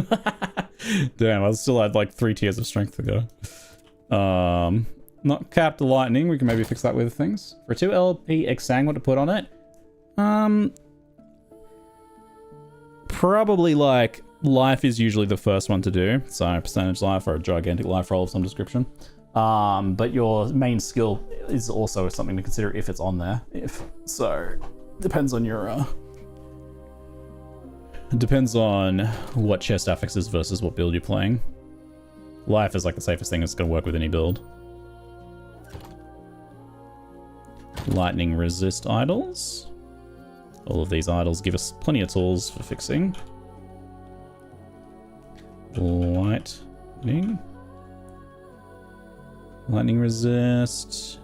Damn, I still had like 3 tiers of strength to go. Not capped lightning. We can maybe fix that with things. For 2 LP Exsanguinous to put on it. Probably like life is usually the first one to do. So percentage life or a gigantic life roll of some description. But your main skill is also something to consider if it's on there. So depends on your depends on what chest affixes versus what build you're playing. Life is like the safest thing that's going to work with any build. Lightning resist idols. All of these idols give us plenty of tools for fixing. Lightning. Lightning resist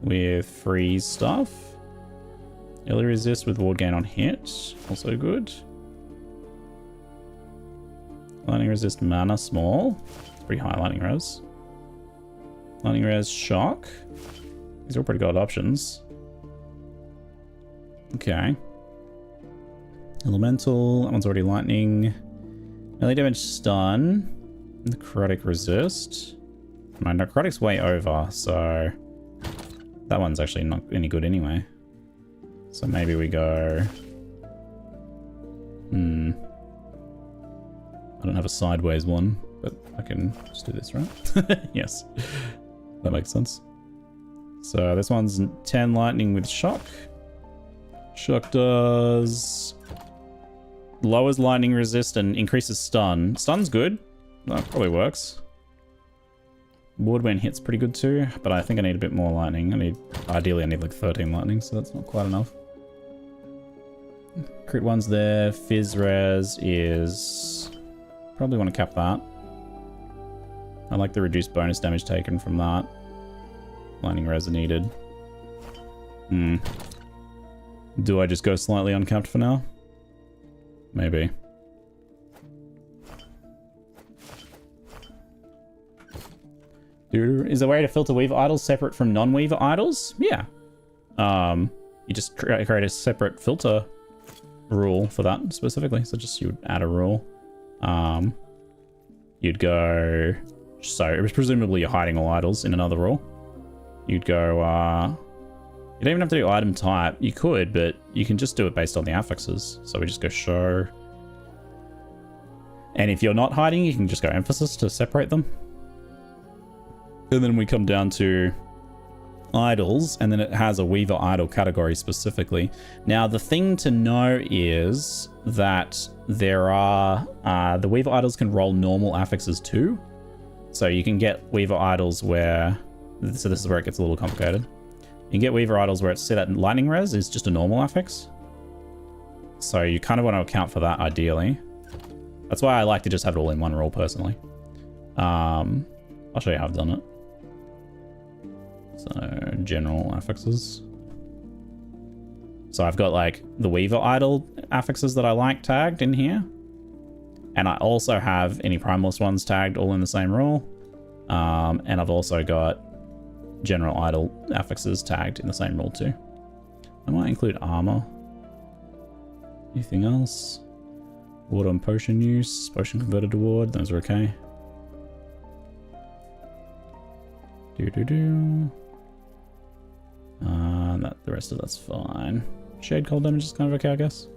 with freeze stuff. Early resist with ward gain on hit. Also good. Lightning resist mana small. Pretty high lightning res. Lightning res shock. These are all pretty good options. Okay. Elemental. That one's already lightning. Melee damage stun. Necrotic resist. My necrotic's way over, so that one's actually not any good anyway. So maybe we go... I don't have a sideways one, but I can just do this, right? Yes. That makes sense. So this one's 10 lightning with shock. Shock does... lowers lightning resist and increases stun. Stun's good. That probably works. Ward when hits pretty good too, but I think I need a bit more lightning. Ideally I need like 13 lightning, so that's not quite enough. Crit one's there. Fizz res is... probably want to cap that. I like the reduced bonus damage taken from that. Lightning res are needed. Do I just go slightly uncapped for now? Maybe. Is there a way to filter Weaver idols separate from non-Weaver idols? Yeah. You just create a separate filter rule for that specifically. So just you would add a rule. You'd go... so it was presumably you're hiding all idols in another rule. You'd go... you don't even have to do item type. You could, but you can just do it based on the affixes. So we just go show. And if you're not hiding, you can just go emphasis to separate them. And then we come down to idols, and then it has a Weaver idol category specifically. Now, the thing to know is that there are... the Weaver idols can roll normal affixes too. So you can get Weaver idols where... so this is where it gets a little complicated. You can get Weaver idols where it's say that lightning res is just a normal affix. So you kind of want to account for that ideally. That's why I like to just have it all in one rule, personally. I'll show you how I've done it. So, general affixes. So I've got like the Weaver idle affixes that I like tagged in here. And I also have any primalist ones tagged all in the same rule. And I've also got general idle affixes tagged in the same rule too. I might include armor. Anything else? Water and potion use. Potion converted to ward. Those are okay. The rest of that's fine. Shade cold damage is kind of okay, I guess.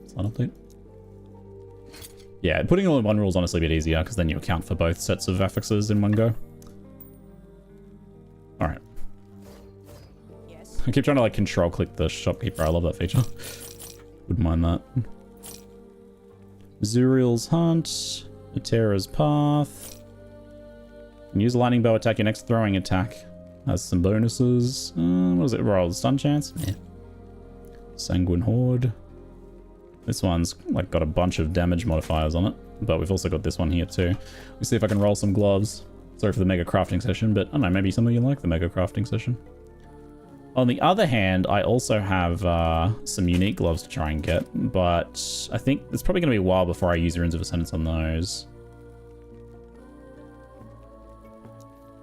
Slide update. Yeah, putting it all in one rule is honestly a bit easier because then you account for both sets of affixes in one go. Alright. Yes. I keep trying to like control click the shopkeeper. I love that feature. Wouldn't mind that. Zuriel's Hunt. Atera's Path. And use a lightning bow attack your next throwing attack. Has some bonuses. What does it roll? Stun chance? Yeah. Sanguine Horde. This one's like got a bunch of damage modifiers on it, but we've also got this one here too. Let's see if I can roll some gloves. Sorry for the mega crafting session, but I don't know, maybe some of you like the mega crafting session. On the other hand, I also have some unique gloves to try and get, but I think it's probably going to be a while before I use Runes of Ascendance on those.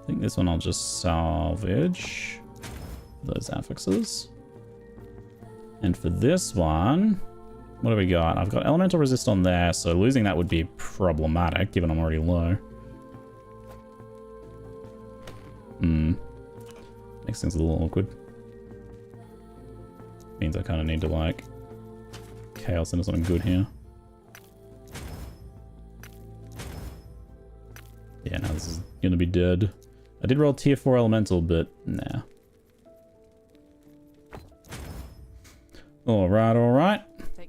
I think this one I'll just salvage those affixes. And for this one, what do we got? I've got elemental resist on there, so losing that would be problematic given I'm already low. Makes things a little awkward. Means I kind of need to like chaos into something good here. Yeah, no, this is gonna be dead. I did roll tier 4 elemental, but nah. Alright, alright.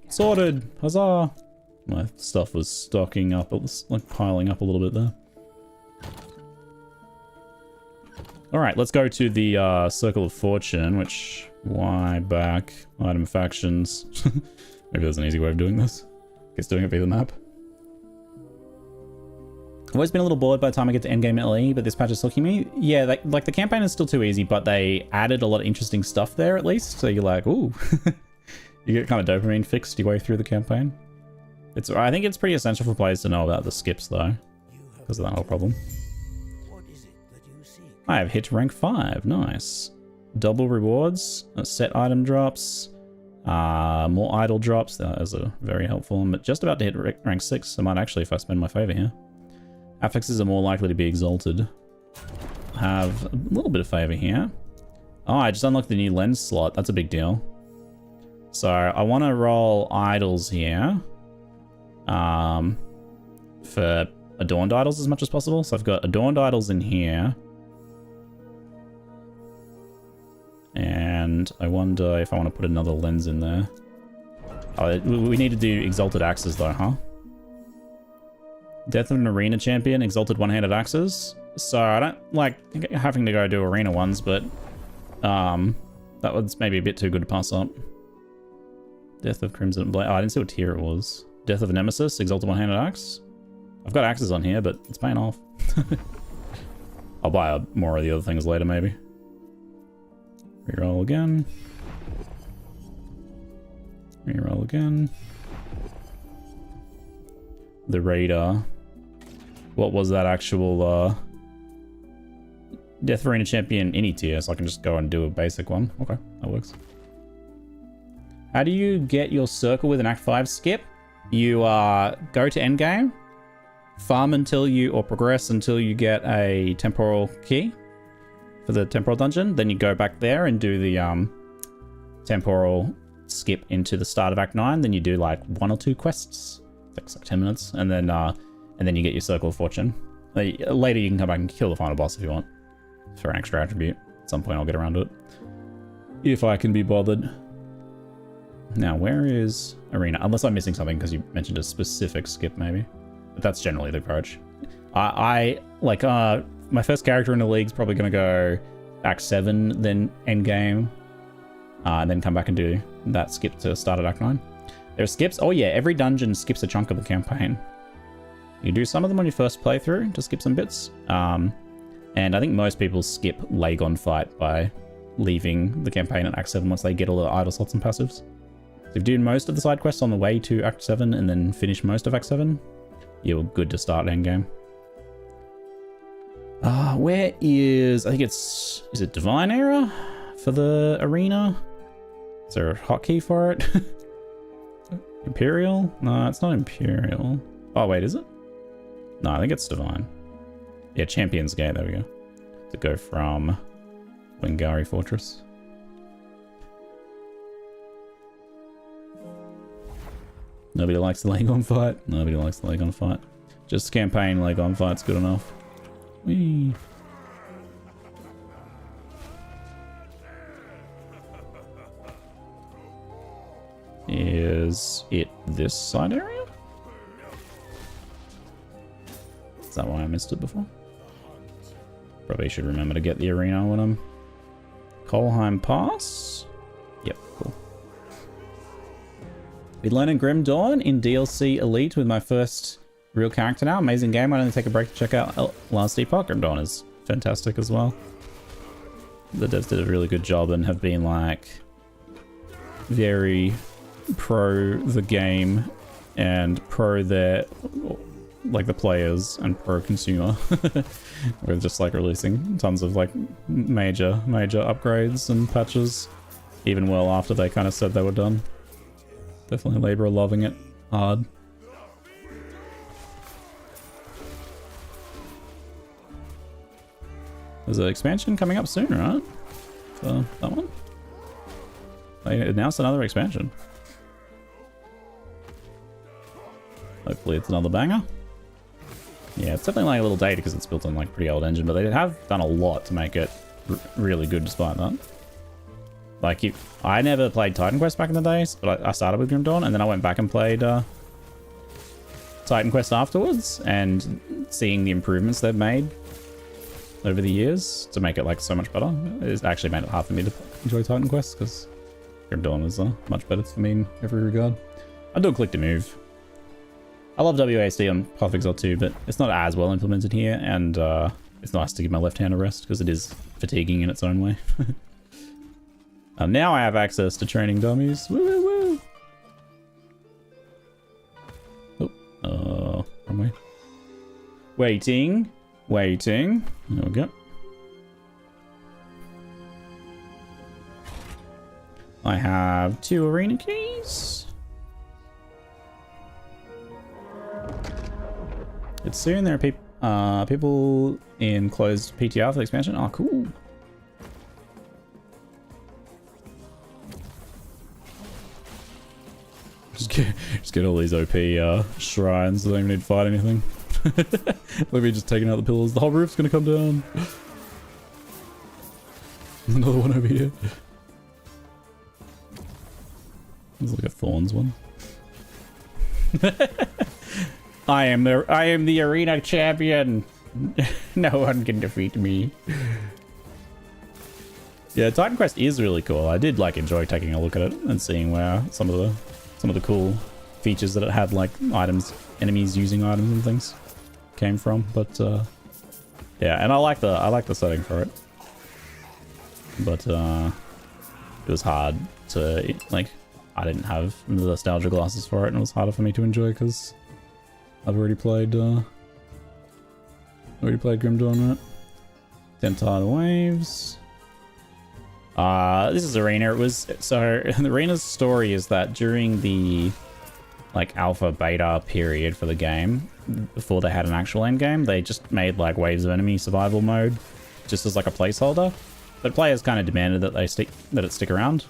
Sorted! Huzzah! My stuff was stocking up, it was like piling up a little bit there. Alright, let's go to the Circle of Fortune, which... Why back? Item factions. Maybe there's an easy way of doing this. Guess doing it via the map. I've always been a little bored by the time I get to Endgame LE, but this patch is hooking me. Yeah, like the campaign is still too easy, but they added a lot of interesting stuff there at least. So you're like, ooh. You get kind of dopamine fixed your way through the campaign. I think it's pretty essential for players to know about the skips though, because of that whole problem. What is it that you seek? I have hit rank 5, nice. Double rewards, set item drops, more idle drops, those are very helpful. I'm just about to hit rank 6, so I might actually if I spend my favor here. Affixes are more likely to be exalted. Have a little bit of favor here. Oh, I just unlocked the new lens slot, that's a big deal. So I want to roll idols here for adorned idols as much as possible. So I've got adorned idols in here. And I wonder if I want to put another lens in there. Oh, we need to do exalted axes though, huh? Death of an arena champion, exalted one-handed axes. So I don't like having to go do arena ones, but that was maybe a bit too good to pass up. Death of Crimson Blade. Oh, I didn't see what tier it was. Death of Nemesis, exalted one-handed axe. I've got axes on here, but it's paying off. I'll buy more of the other things later, maybe. Reroll again. Reroll again. The Raider. What was that actual Death Arena Champion any tier, so I can just go and do a basic one. Okay, that works. How do you get your circle with an Act 5 skip? You go to endgame, farm until you, or progress until you get a temporal key for the temporal dungeon. Then you go back there and do the temporal skip into the start of Act 9. Then you do like 1 or 2 quests. It takes like 10 minutes, and then you get your Circle of Fortune. Later you can come back and kill the final boss if you want for an extra attribute. At some point I'll get around to it, if I can be bothered. Now, where is Arena? Unless I'm missing something because you mentioned a specific skip, maybe. But that's generally the approach. I like, my first character in the league's probably going to go Act 7, then Endgame, and then come back and do that skip to start at Act 9. There are skips. Oh yeah, every dungeon skips a chunk of the campaign. You do some of them on your first playthrough to skip some bits. And I think most people skip Lagon fight by leaving the campaign at Act 7 once they get all the idle slots and passives. So if you do most of the side quests on the way to Act 7 and then finish most of Act 7, you're good to start endgame. Where is... I think it's... Is it Divine Era for the arena? Is there a hotkey for it? Imperial? No, it's not Imperial. Oh, wait, is it? No, I think it's Divine. Yeah, Champion's Gate, there we go. To go from Wingari Fortress. Nobody likes the Lagon fight. Nobody likes the Lagon fight. Just campaign Lagon fight's good enough. Whee. Is it this side area? Is that why I missed it before? Probably should remember to get the arena when I'm... Kolheim Pass? Yep, cool. Been learning Grim Dawn in DLC Elite with my first real character now. Amazing game. Why don't you take a break to check out Last Epoch? Grim Dawn is fantastic as well. The devs did a really good job and have been like very pro the game and pro their like the players and pro consumer. We're just like releasing tons of like major upgrades and patches even well after they kind of said they were done. Definitely Labor loving it hard. There's an expansion coming up soon, right? For that one? They announced another expansion. Hopefully it's another banger. Yeah, it's definitely like a little dated because it's built on like pretty old engine, but they have done a lot to make it really good despite that. Like, I never played Titan Quest back in the days, but I started with Grim Dawn, and then I went back and played Titan Quest afterwards, and seeing the improvements they've made over the years to make it like so much better, it's actually made it hard for me to enjoy Titan Quest, because Grim Dawn is much better for me in every regard. I do click to move. I love WASD on Path of Exile 2, but it's not as well implemented here, and it's nice to give my left hand a rest, because it is fatiguing in its own way. Now I have access to training dummies. Woo woo woo! Oh, wrong way. Waiting. There we go. I have 2 arena keys. It's soon. There are people in closed PTR for the expansion. Oh, cool. Just get all these OP shrines so they don't even need to fight anything. Look at me just taking out the pillars. The whole roof's gonna come down. Another one over here. There's like a thorns one. I am the arena champion. No one can defeat me. Yeah, Titan Quest is really cool. I did like enjoy taking a look at it and seeing where some of the cool features that it had, like items, enemies using items and things, came from. But yeah, and I like the setting for it. But it was hard to like. I didn't have the nostalgia glasses for it, and it was harder for me to enjoy because I've already played Grim Dawn, right? 10 tidal waves. This is Arena. It was so the Arena's story is that during the like alpha beta period for the game, before they had an actual end game, they just made like waves of enemy survival mode just as like a placeholder. But players kind of demanded that it stick around.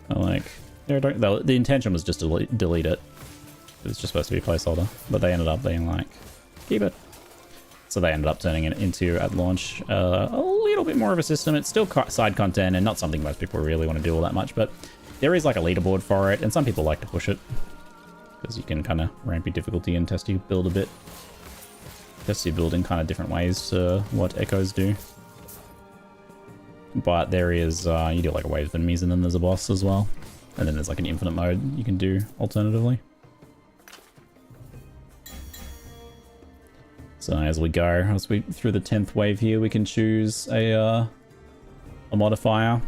Like the intention was just to delete it. It was just supposed to be a placeholder, but they ended up being like, keep it. So they ended up turning it into, at launch, a little bit more of a system. It's still side content and not something most people really want to do all that much, but there is like a leaderboard for it, and some people like to push it because you can kind of ramp your difficulty and test your build a bit. Test your build in kind of different ways to what echoes do. But there is, you do like a wave of enemies and then there's a boss as well. And then there's like an infinite mode you can do alternatively. So as we go, through the 10th wave here, we can choose a modifier,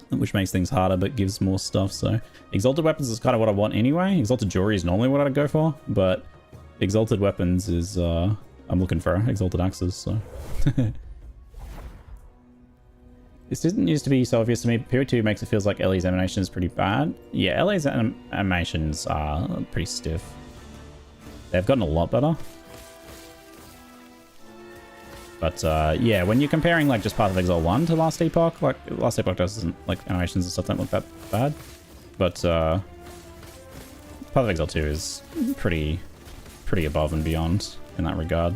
which makes things harder but gives more stuff. So exalted weapons is kind of what I want anyway. Exalted jewelry is normally what I'd go for, but exalted weapons is I'm looking for exalted axes. So this didn't used to be so obvious to me. Period 2 makes it feels like Ellie's animation is pretty bad. Yeah, Ellie's animations are pretty stiff. They've gotten a lot better. But yeah, when you're comparing like just Path of Exile 1 to Last Epoch, like Last Epoch doesn't, like animations and stuff don't look that bad. But Path of Exile 2 is pretty above and beyond in that regard.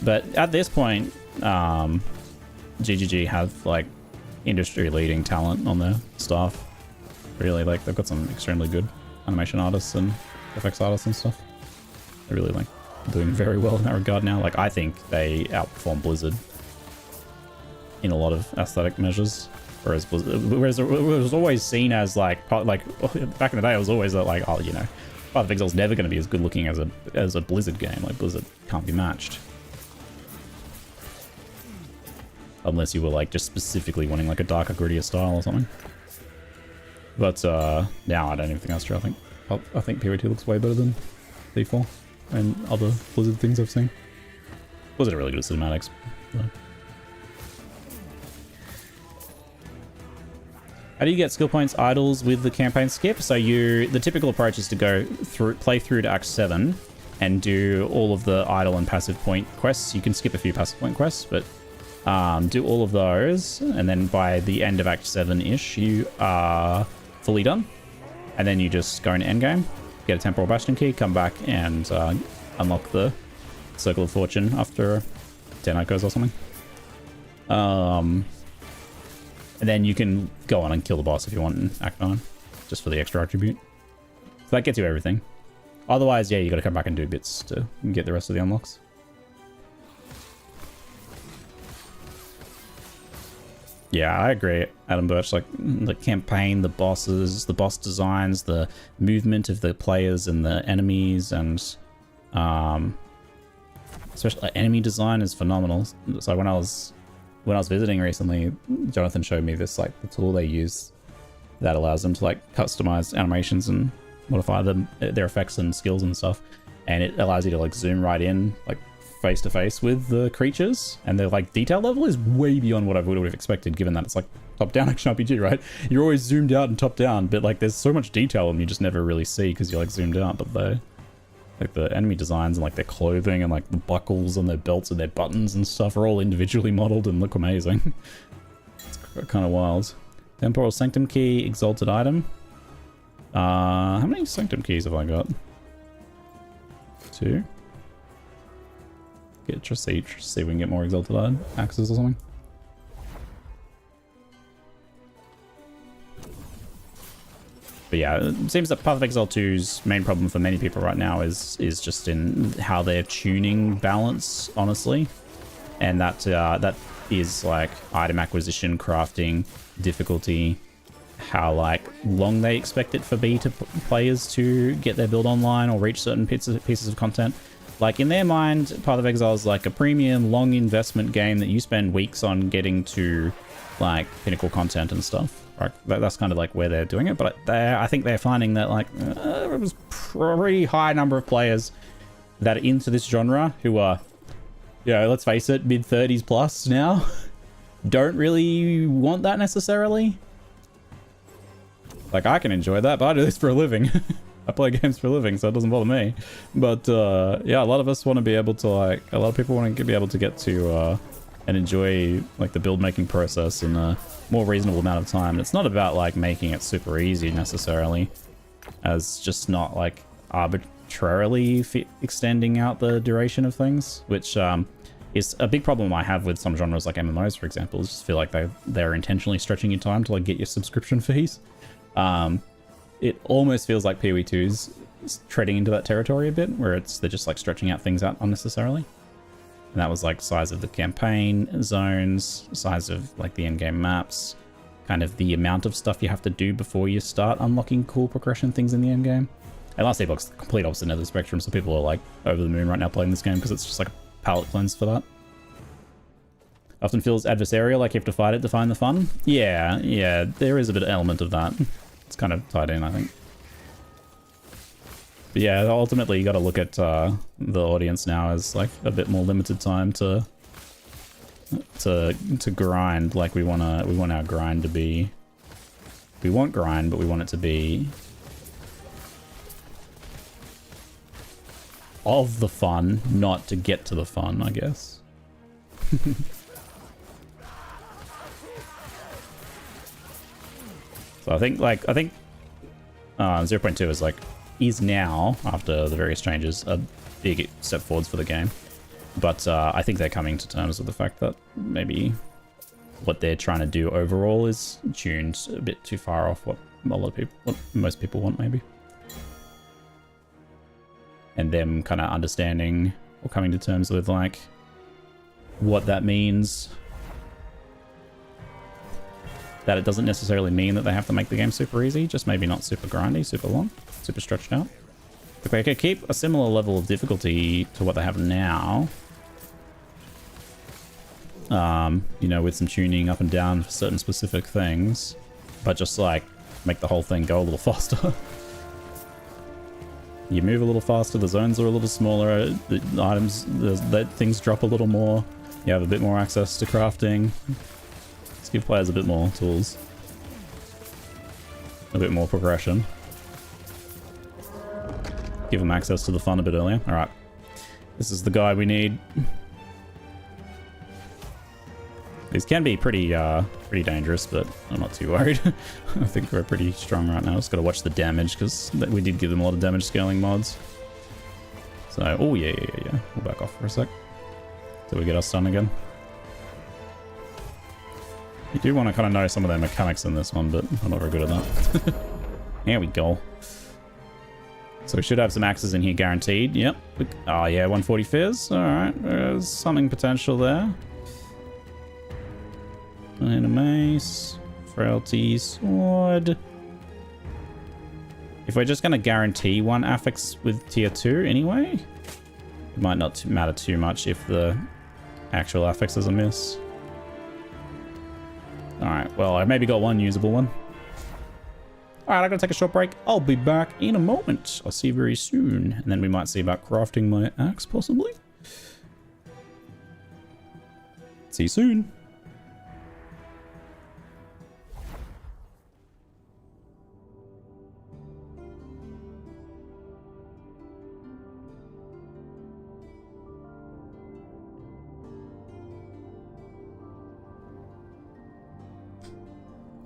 But at this point, GGG have like industry-leading talent on their staff. Really, like they've got some extremely good animation artists and effects artists and stuff. They're really like doing very well in that regard now. Like I think they outperform Blizzard in a lot of aesthetic measures. Whereas it was always seen as like back in the day, it was always like, oh, you know, Path of Exile's never going to be as good looking as a Blizzard game. Like Blizzard can't be matched. Unless you were like just specifically wanting like a darker, grittier style or something. But now I don't even think that's true. I think PoE2 looks way better than D4 and other Blizzard things I've seen. Blizzard are really good at cinematics. So. How do you get skill points idols with the campaign skip? So the typical approach is to play through to Act 7 and do all of the idle and passive point quests. You can skip a few passive point quests, but do all of those, and then by the end of Act 7-ish, you are fully done. And then you just go into Endgame, get a Temporal Bastion key, come back and unlock the Circle of Fortune after 10 echoes or something. And then you can go on and kill the boss if you want in Act 9, just for the extra attribute. So that gets you everything. Otherwise, yeah, you gotta come back and do bits to get the rest of the unlocks. Yeah, I agree, Adam Birch. Like the campaign, the bosses, the boss designs, the movement of the players and the enemies, and especially enemy design is phenomenal. So when I was visiting recently, Jonathan showed me this like the tool they use that allows them to like customize animations and modify their effects and skills and stuff, and it allows you to like zoom right in like face to face with the creatures, and their like detail level is way beyond what I would have expected, given that it's like top-down action RPG, right? You're always zoomed out and top-down, but like there's so much detail and you just never really see because you're like zoomed out. But the enemy designs and like their clothing and like the buckles on their belts and their buttons and stuff are all individually modeled and look amazing. It's kind of wild. Temporal Sanctum Key, Exalted Item. How many Sanctum Keys have I got? 2. Just see if we can get more Exalted Axes or something. But yeah, it seems that Path of Exile 2's main problem for many people right now is just in how they're tuning balance, honestly. And that is like item acquisition, crafting, difficulty, how like long they expect it for beta players to get their build online or reach certain pieces of content. Like in their mind, Path of Exile is like a premium, long investment game that you spend weeks on getting to like pinnacle content and stuff. Right? That's kind of like where they're doing it. But I think they're finding that like there was a pretty high number of players that are into this genre who are, you know, let's face it, mid-30s plus now, don't really want that necessarily. Like I can enjoy that, but I do this for a living. I play games for a living, so it doesn't bother me. But yeah, a lot of us want to be able to like, a lot of people want to be able to get to and enjoy like the build making process in a more reasonable amount of time. And it's not about like making it super easy necessarily, as just not like arbitrarily extending out the duration of things, which is a big problem I have with some genres like MMOs, for example. Is just feel like they're intentionally stretching your time to like get your subscription fees. It almost feels like PoE2's treading into that territory a bit, where they're just like stretching out things out unnecessarily. And that was like size of the campaign zones, size of like the endgame maps, kind of the amount of stuff you have to do before you start unlocking cool progression things in the end game. And Last Epoch's the complete opposite end of the spectrum, so people are like over the moon right now playing this game because it's just like a palate cleanse for that. Often feels adversarial, like you have to fight it to find the fun. Yeah, there is a bit of element of that. It's kind of tied in, I think. But yeah, ultimately you got to look at the audience now as like a bit more limited time to grind. Like we want our grind to be. We want grind, but we want it to be of the fun, not to get to the fun, I guess. So I think 0.2 is now, after the various changes, a big step forwards for the game. But I think they're coming to terms with the fact that maybe what they're trying to do overall is tuned a bit too far off what most people want, maybe. And them kind of understanding or coming to terms with like what that means. That it doesn't necessarily mean that they have to make the game super easy, just maybe not super grindy, super long, super stretched out. If they could keep a similar level of difficulty to what they have now, you know, with some tuning up and down for certain specific things, but just like make the whole thing go a little faster. You move a little faster, the zones are a little smaller, the items, things drop a little more, you have a bit more access to crafting. Just give players a bit more tools. A bit more progression. Give them access to the fun a bit earlier. Alright. This is the guy we need. These can be pretty dangerous, but I'm not too worried. I think we're pretty strong right now. Just gotta watch the damage, because we did give them a lot of damage scaling mods. So, oh yeah. We'll back off for a sec. Till we get us stun again. You do want to kind of know some of their mechanics in this one, but I'm not very good at that. There we go. So we should have some axes in here guaranteed. Yep. Oh yeah, 140 fizz. Alright, there's something potential there. And a mace. Frailty sword. If we're just going to guarantee one affix with tier 2 anyway, it might not matter too much if the actual affixes are miss. Alright, well, I maybe got one usable one. Alright, I'm going to take a short break. I'll be back in a moment. I'll see you very soon. And then we might see about crafting my axe, possibly. See you soon.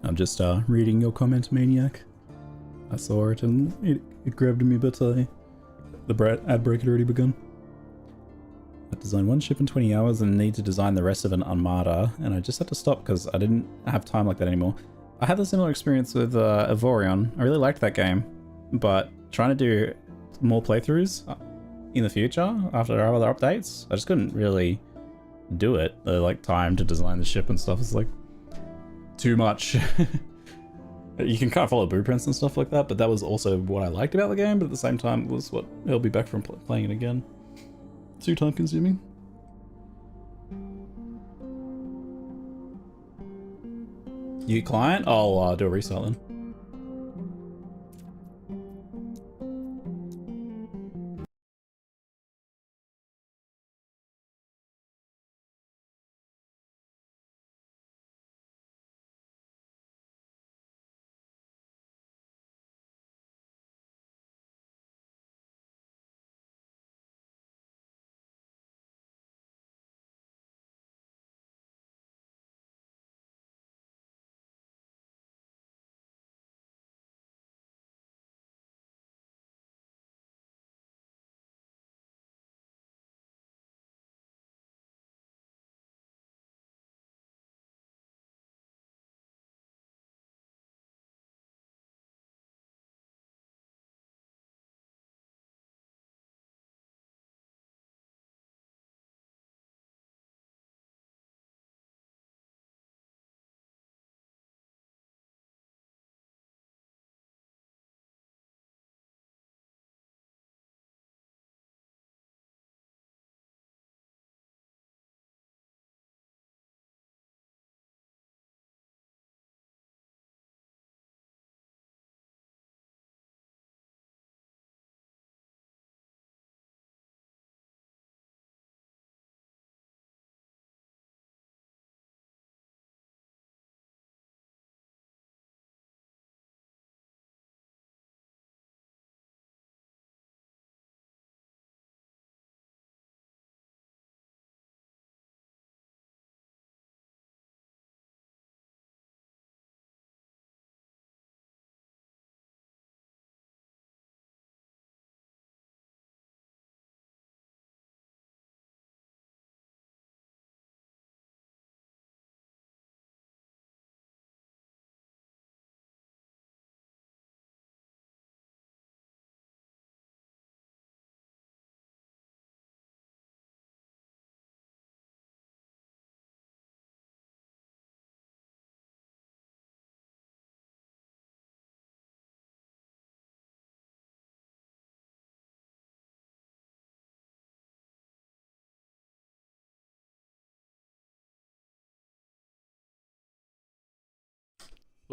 I'm just reading your comment, Maniac. I saw it and it grabbed me, but the ad break had already begun. I designed one ship in 20 hours and need to design the rest of an armada, and I just had to stop because I didn't have time like that anymore. I had a similar experience with Evorion. I really liked that game, but trying to do more playthroughs in the future after our other updates, I just couldn't really do it. The like time to design the ship and stuff is like too much. You can kind of follow blueprints and stuff like that, but that was also what I liked about the game, but at the same time it was what held me back from playing it again. Too time consuming. You client? I'll do a restart then.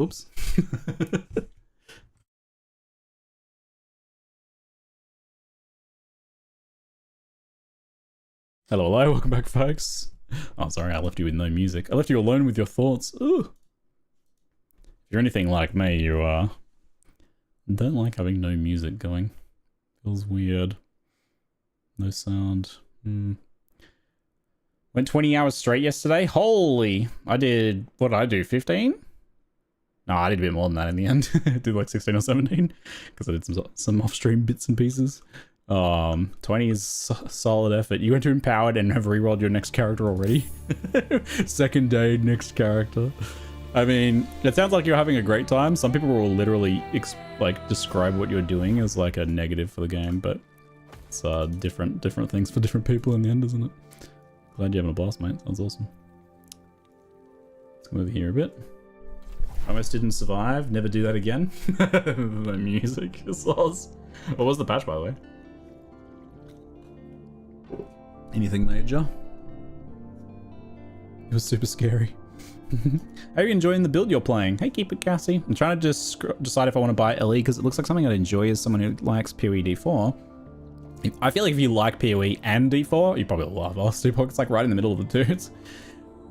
Oops. Hello, hello, welcome back, folks. Oh, sorry, I left you with no music. I left you alone with your thoughts. Ooh. If you're anything like me, you don't like having no music going. Feels weird. No sound. Went 20 hours straight yesterday. Holy! I did, what did I do, 15? No, I did a bit more than that in the end. I did like 16 or 17 because I did some off-stream bits and pieces. 20 is solid effort. You went to Empowered and have rerolled your next character already. Second day, next character. I mean, it sounds like you're having a great time. Some people will literally describe what you're doing as like a negative for the game, but it's different things for different people in the end, isn't it? Glad you're having a blast, mate. Sounds awesome. Let's come over here a bit. Almost didn't survive. Never do that again. No music. What was the patch, by the way? Anything major? It was super scary. Are you enjoying the build you're playing? Hey, keep it Cassie. I'm trying to just decide if I want to buy LE because it looks like something I'd enjoy as someone who likes PoE D4. I feel like if you like PoE and D4, you probably love Lost Epoch. It's like right in the middle of the two.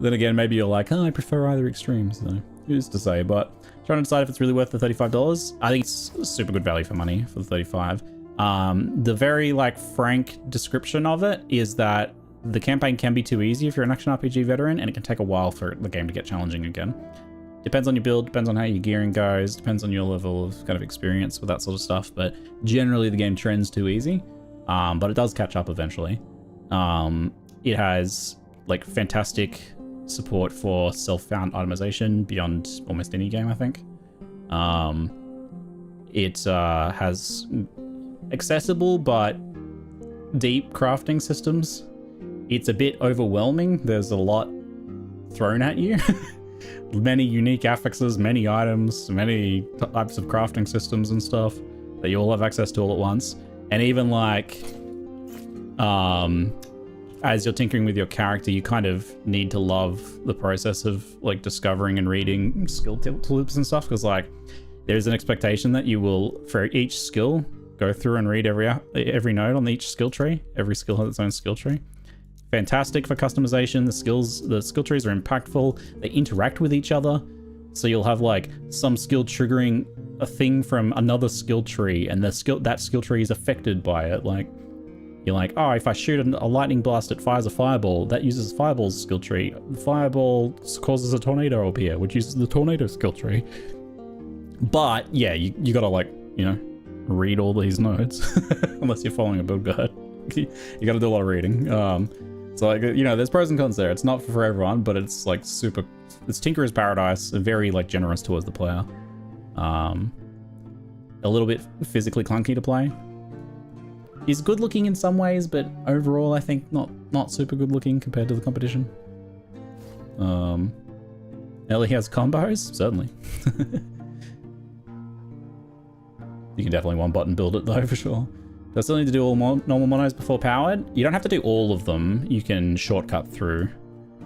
Then again, maybe you're like, oh, I prefer either extreme. So who's to say? But trying to decide if it's really worth the $35. I think it's super good value for money for the $35. The very frank description of it is that the campaign can be too easy if you're an action RPG veteran, and it can take a while for the game to get challenging again. Depends on your build, depends on how your gearing goes, depends on your level of kind of experience with that sort of stuff, but generally the game trends too easy, but it does catch up eventually. It has fantastic support for self-found itemization beyond almost any game, I think. It has accessible but deep crafting systems. It's a bit overwhelming. There's a lot thrown at you. Many unique affixes, many items, many types of crafting systems and stuff that you all have access to all at once. And even as you're tinkering with your character, you kind of need to love the process of discovering and reading skill loops and stuff, because there's an expectation that you will, for each skill, go through and read every node on each skill tree. Every skill has its own skill tree. Fantastic for customization. The skill trees are impactful. They interact with each other. So you'll have some skill triggering a thing from another skill tree, and that skill tree is affected by it. You're like, oh, if I shoot a lightning blast, it fires a fireball. That uses Fireball's skill tree. The fireball causes a tornado up here, which uses the tornado skill tree. But yeah, you gotta read all these nodes unless you're following a build guide. You gotta do a lot of reading. So there's pros and cons there. It's not for everyone, but it's super. It's Tinkerer's Paradise, very generous towards the player. A little bit physically clunky to play. He's good looking in some ways, but overall I think not super good looking compared to the competition. Ellie has combos? Certainly. You can definitely one button build it though, for sure. Do I still need to do all normal monos before powered? You don't have to do all of them. You can shortcut through.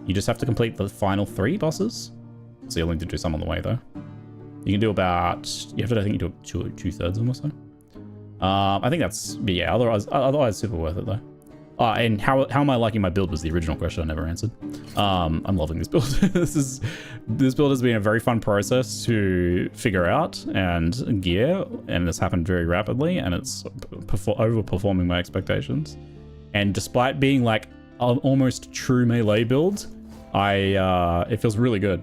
You just have to complete the final 3 bosses. So you'll need to do some on the way though. You can do about, you have to, I think you do 2/3 of them or so. I think that's, but yeah, otherwise super worth it though. And how am I liking my build was the original question I never answered. I'm loving this build. This build has been a very fun process to figure out and gear, and it's happened very rapidly, and it's overperforming my expectations. And despite being an almost true melee build, it feels really good,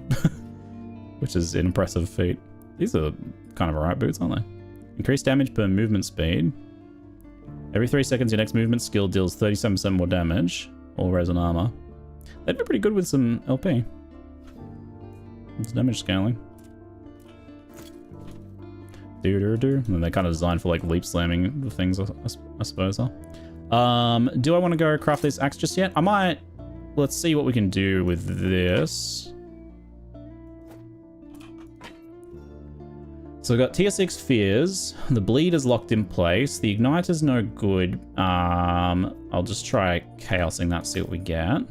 which is an impressive feat. These are kind of alright boots, aren't they? Increased damage per movement speed. Every 3 seconds, your next movement skill deals 37% more damage. All resin armor. That'd be pretty good with some LP. It's damage scaling. And they're kind of designed for leap slamming the things, I suppose. Do I want to go craft this axe just yet? I might. Let's see what we can do with this. So we've got tier 6 fears. The bleed is locked in place. The igniter's no good. I'll just try chaosing that, see what we get.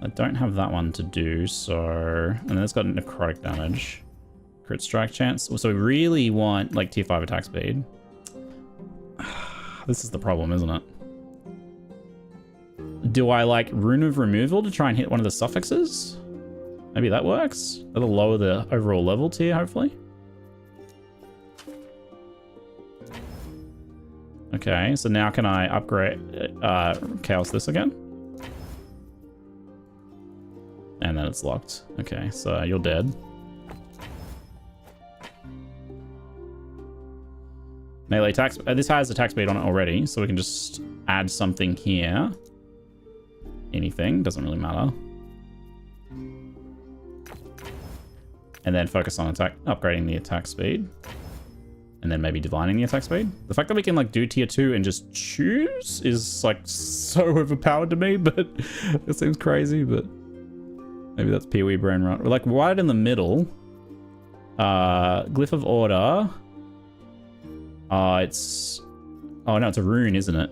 I don't have that one to do, so... And then it's got necrotic damage. Crit strike chance. So we really want, like, tier 5 attack speed. This is the problem, isn't it? Do I, like, Rune of Removal to try and hit one of the suffixes? Maybe that works? That'll lower the overall level tier, hopefully. Okay, so now can I upgrade Chaos this again? And then it's locked. Okay, so you're dead. Melee attack. This has attack speed on it already, so we can just add something here. Anything, doesn't really matter. And then focus on attack, upgrading the attack speed. And then maybe divining the attack speed. The fact that we can like do tier 2 and just choose is like so overpowered to me, but it seems crazy, but maybe that's Pee-wee brain rot. We're like right in the middle. Glyph of Order. It's... Oh no, it's a rune, isn't it?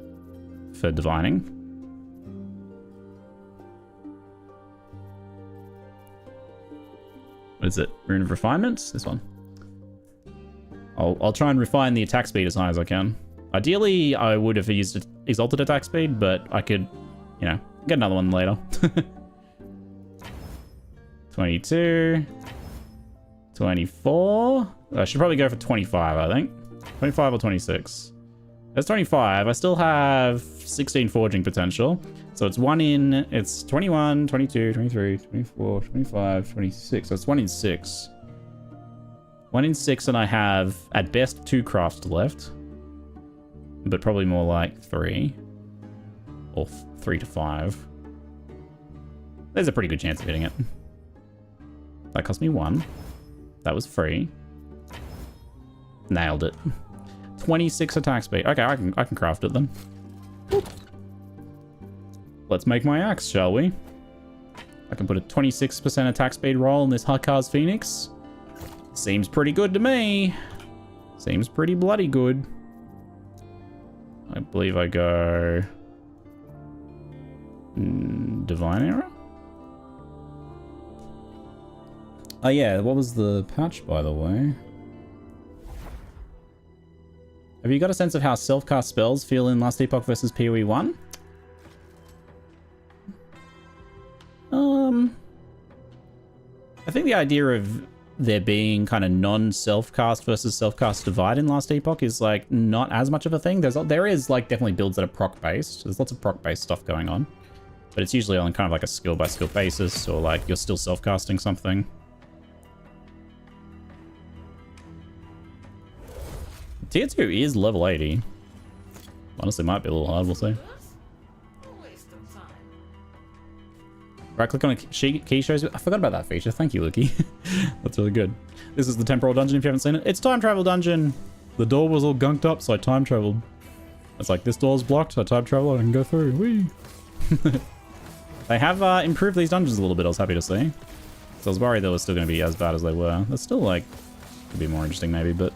For divining. What is it? Rune of Refinement? This one. I'll try and refine the attack speed as high as I can. Ideally, I would have used Exalted attack speed, but I could, you know, get another one later. 22. 24. I should probably go for 25, I think. 25 or 26. That's 25. I still have 16 forging potential. So it's 1 in... It's 21, 22, 23, 24, 25, 26. So it's 1 in 6. 1 in 6, and I have, at best, 2 crafts left. But probably more like 3. Or 3 to 5. There's a pretty good chance of hitting it. That cost me 1. That was free. Nailed it. 26 attack speed. Okay, I can craft it then. Let's make my axe, shall we? I can put a 26% attack speed roll in this Hakar's Phoenix. Seems pretty good to me. Seems pretty bloody good. I believe I go... Divine Arrow? Oh yeah, what was the patch, by the way? Have you got a sense of how self-cast spells feel in Last Epoch versus PoE 1? I think the idea of there being kind of non-self-cast versus self-cast divide in Last Epoch is like not as much of a thing. There is like definitely builds that are proc-based. There's lots of proc-based stuff going on. But it's usually on kind of like a skill-by-skill basis, or like you're still self-casting something. Tier 2 is level 80. Honestly, might be a little hard, we'll see. Right click on a key shows you. I forgot about that feature. Thank you, Luki. That's really good. This is the temporal dungeon if you haven't seen it. It's time travel dungeon. The door was all gunked up, so I time traveled. It's like, this door's blocked, I time travel, I can go through. Whee! They have improved these dungeons a little bit, I was happy to see. So I was worried they were still going to be as bad as they were. They're still like, could be more interesting maybe, but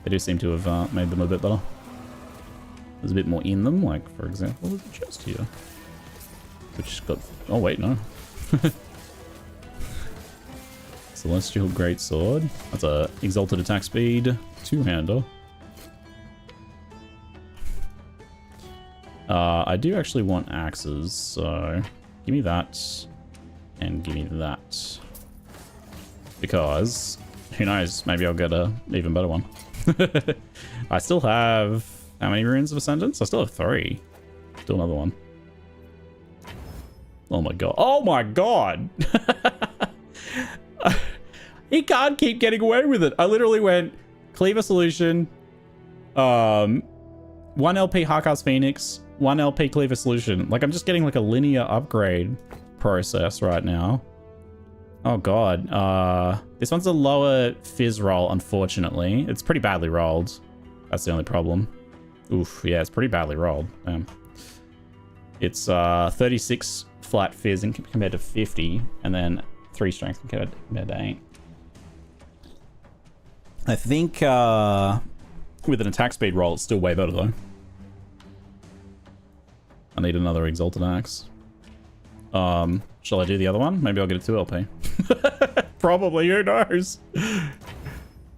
they do seem to have made them a bit better. There's a bit more in them, like for example, there's a chest here. Which got... Oh wait, no. Celestial Greatsword. That's a exalted attack speed 2-hander. I do actually want axes, so give me that and give me that. Because who knows, maybe I'll get a even better one. I still have how many runes of ascendance? I still have 3. Still another one. Oh my god. Oh my god! He can't keep getting away with it. I literally went Cleaver Solution, 1 LP Hakar's Phoenix, 1 LP Cleaver Solution. Like, I'm just getting like a linear upgrade process right now. Oh god. This one's a lower fizz roll, unfortunately. It's pretty badly rolled. That's the only problem. Oof, yeah, it's pretty badly rolled. Damn. It's 36 flat fizz compared to 50, and then 3 strength compared to 8. I think with an attack speed roll, it's still way better though. I need another exalted axe. Shall I do the other one? Maybe I'll get a 2 LP. Probably, who knows?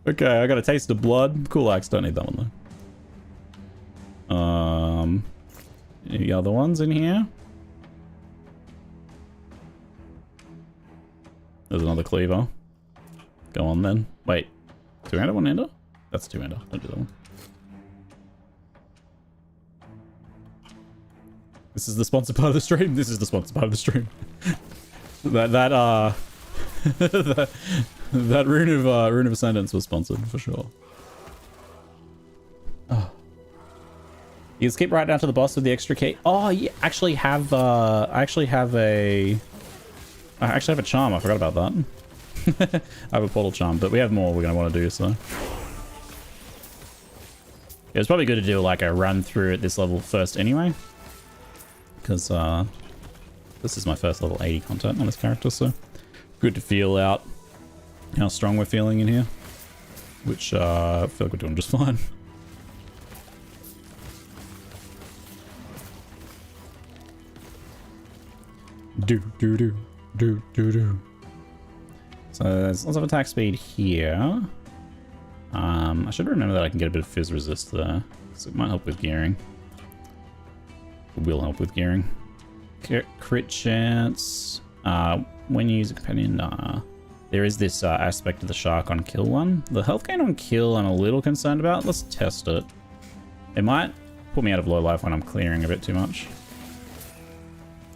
Okay, I got a taste of blood. Cool axe, don't need that one though. Any other ones in here? There's another cleaver. Go on then. Wait, 2-hander, 1-hander? That's 2-hander, don't do that one. This is the sponsored part of the stream. This is the sponsored part of the stream. that rune of ascendance was sponsored for sure. Oh. You just keep right down to the boss with the extra key. Oh, yeah, I actually have a charm. I forgot about that. I have a portal charm, but we have more we're gonna want to do, so. Yeah, it's probably good to do like a run through at this level first anyway. Because this is my first level 80 content on this character, so good to feel out how strong we're feeling in here, which I feel like we're doing just fine. Do. So there's lots of attack speed here. I should remember that I can get a bit of fizz resist there, so it might help with gearing. It will help with gearing. Crit chance. When you use a companion, there is this aspect of the shark on kill one. The health gain on kill I'm a little concerned about. Let's test it. It might put me out of low life when I'm clearing a bit too much.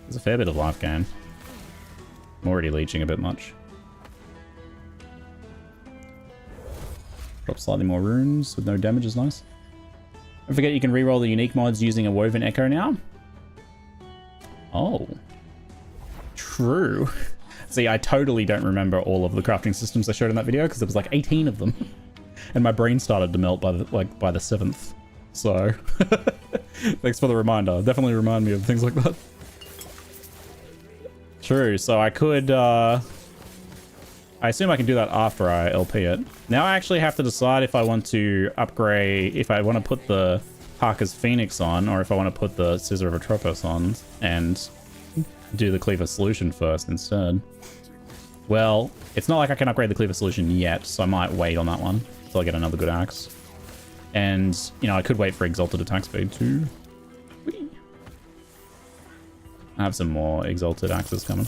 There's a fair bit of life gain. I'm already leeching a bit much. Drop slightly more runes with no damage is nice. Don't forget you can reroll the unique mods using a woven echo now. Oh. True. See, I totally don't remember all of the crafting systems I showed in that video because there was like 18 of them. And my brain started to melt by the 7th. So, thanks for the reminder. Definitely remind me of things like that. True, so I could, I assume I can do that after I LP it. Now I actually have to decide if I want to upgrade, if I want to put the Parker's Phoenix on, or if I want to put the Scissor of Atropos on, and do the Cleaver Solution first instead. Well, it's not like I can upgrade the Cleaver Solution yet, so I might wait on that one until I get another good axe. And, you know, I could wait for Exalted Attack Speed too. Whee! I have some more Exalted Axes coming.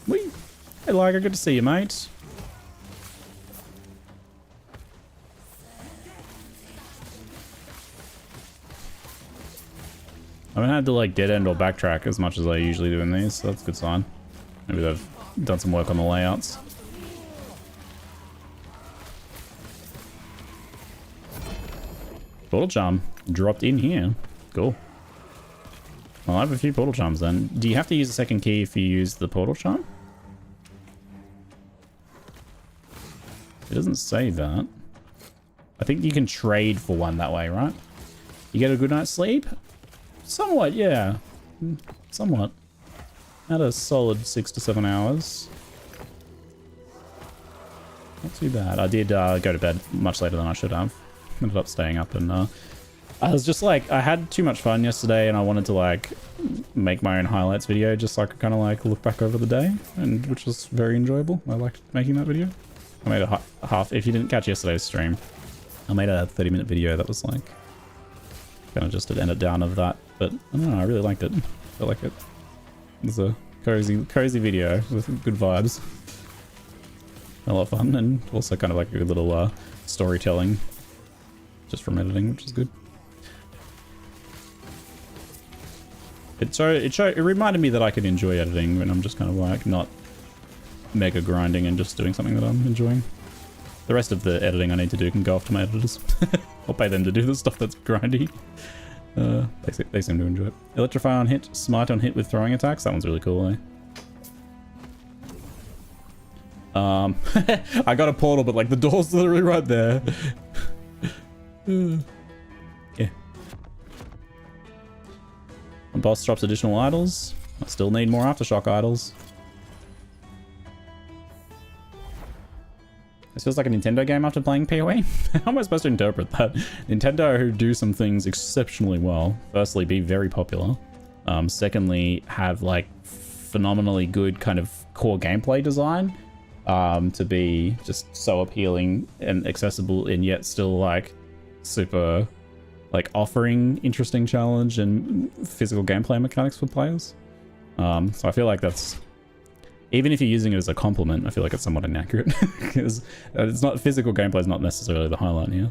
Whee! Hey Liger, good to see you, mate. I haven't had to like dead end or backtrack as much as I usually do in these, so that's a good sign. Maybe they've done some work on the layouts. Portal charm dropped in here. Cool. Well, I have a few portal charms then. Do you have to use a second key if you use the portal charm? It doesn't say that. I think you can trade for one that way, right? You get a good night's sleep? Somewhat, yeah. Somewhat. Had a solid 6 to 7 hours. Not too bad. I did go to bed much later than I should have. Ended up staying up and I was just like, I had too much fun yesterday and I wanted to like make my own highlights video just so I could kind of like look back over the day, and which was very enjoyable. I liked making that video. I made a half, if you didn't catch yesterday's stream, I made a 30-minute video that was like kind of just an edit down of that, but I don't know, I really liked it. I like it. It was a cozy video with good vibes. A lot of fun, and also kind of like a good little storytelling just from editing, which is good. It reminded me that I could enjoy editing when I'm just kind of like not mega grinding and just doing something that I'm enjoying. The rest of the editing I need to do can go off to my editors. I'll pay them to do the stuff that's grindy. They seem to enjoy it. Electrify on hit, smite on hit with throwing attacks. That one's really cool, eh? I got a portal, but like the door's literally right there. Yeah. When boss drops additional idols, I still need more aftershock idols. This feels like a Nintendo game after playing PoE. How am I supposed to interpret that? Nintendo, who do some things exceptionally well. Firstly, be very popular. Secondly, have like phenomenally good kind of core gameplay design. To be just so appealing and accessible, and yet still like super like offering interesting challenge and physical gameplay mechanics for players. So I feel like that's, even if you're using it as a compliment, I feel like it's somewhat inaccurate because it's not, physical gameplay is not necessarily the highlight here.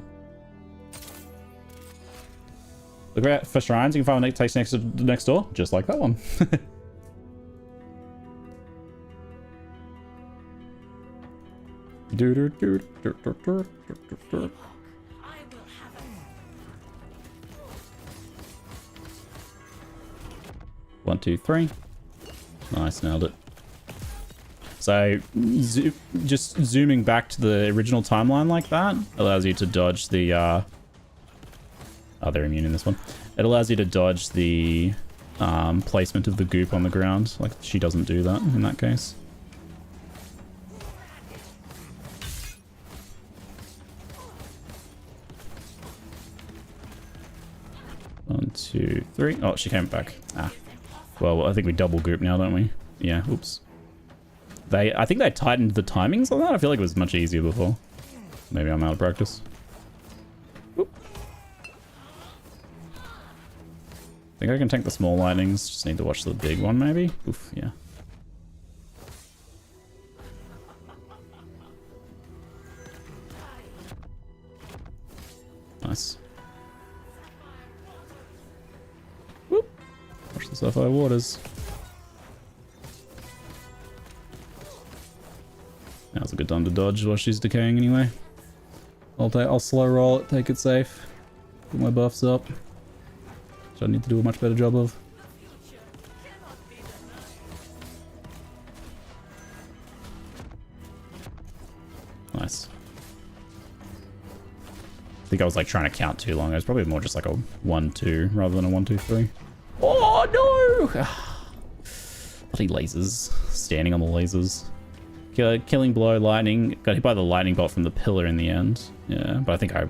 Look out for shrines. You can find takes next door, just like that one. One, two, three. Nice, nailed it. So, just zooming back to the original timeline like that allows you to dodge the, oh, they're immune in this one. It allows you to dodge the placement of the goop on the ground. Like, she doesn't do that in that case. One, two, three. Oh, she came back. Ah. Well, I think we double goop now, don't we? Yeah, oops. I think they tightened the timings on that. I feel like it was much easier before. Maybe I'm out of practice. Oop. Think I can tank the small lightnings. Just need to watch the big one, maybe? Oof, yeah. Nice. Whoop. Watch the sapphire waters. Now's a good time to dodge while she's decaying anyway. I'll slow roll it, take it safe. Put my buffs up. Which I need to do a much better job of. Nice. I think I was like trying to count too long. It was probably more just like a 1-2 rather than a 1-2-3. Oh no! Bloody lasers. Standing on the lasers. Killing blow, lightning. Got hit by the lightning bolt from the pillar in the end. Yeah, but I think it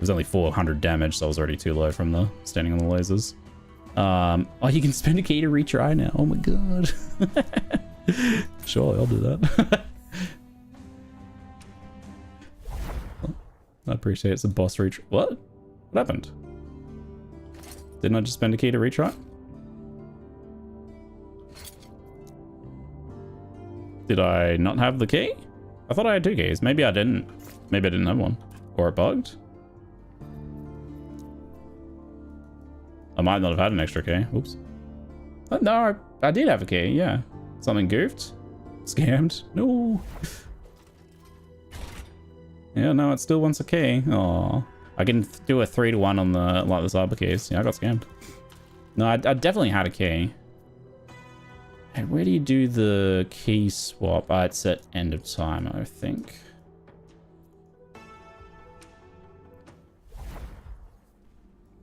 was only 400 damage, so I was already too low from the standing on the lasers. Oh, you can spend a key to retry now. Oh my god. Sure, I'll do that. I appreciate it's a boss retry. What? What happened? Didn't I just spend a key to retry? Did I not have the key? I thought I had 2 keys. Maybe I didn't. Maybe I didn't have one. Or it bugged. I might not have had an extra key. Oops. Oh, no, I did have a key, yeah. Something goofed. Scammed. No. Yeah, no, it still wants a key. Oh, I can do a 3-to-1 on the like the cyber keys. Yeah, I got scammed. No, I definitely had a key. And where do you do the key swap? It's at end of time, I think.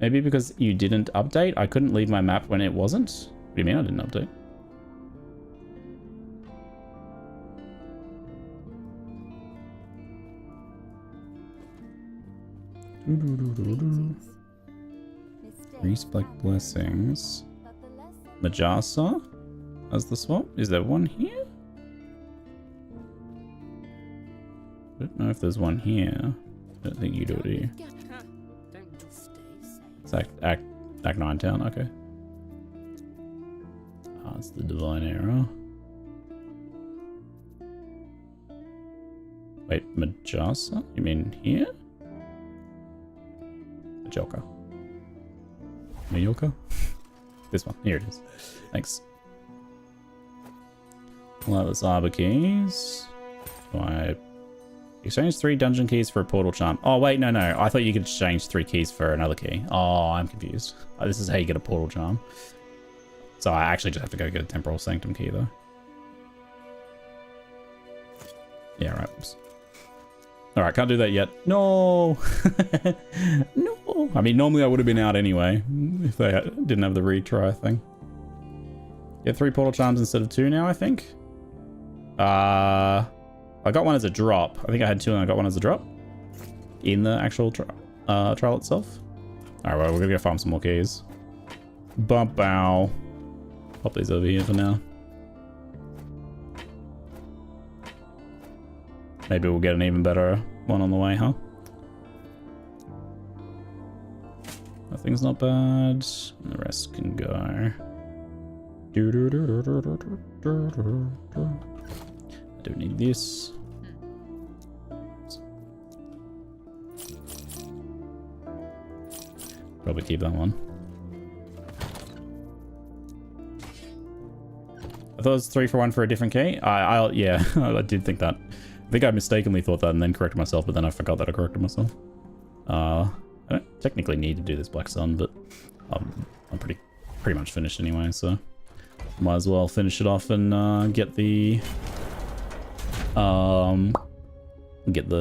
Maybe because you didn't update? I couldn't leave my map when it wasn't? What do you mean I didn't update? Respect blessings. Majasa? As the swap? Is there one here? I don't know if there's one here. I don't think you do it here. It's Act 9 town, okay. Ah, it's the divine arrow. Wait, Majasa? You mean here? Majorca. Majorca? This one. Here it is. Thanks. Well, the cyber keys. Do I exchange 3 dungeon keys for a portal charm? Oh, wait, no. I thought you could exchange 3 keys for another key. Oh, I'm confused. Oh, this is how you get a portal charm. So I actually just have to go get a temporal sanctum key, though. Yeah, right. Oops. Alright, can't do that yet. No! No! I mean, normally I would have been out anyway, if they didn't have the retry thing. Get 3 portal charms instead of 2 now, I think. I I got one as a drop. I think I had 2 and I got one as a drop. In the actual trial itself. Alright, well, we're gonna go farm some more keys. Bump bow. Pop these over here for now. Maybe we'll get an even better one on the way, huh? Nothing's not bad. The rest can go. I don't need this. Probably keep that one. I thought it was 3 for 1 for a different key. Yeah, I did think that. I think I mistakenly thought that and then corrected myself, but then I forgot that I corrected myself. I don't technically need to do this Black Sun, but I'm pretty much finished anyway, so might as well finish it off and get the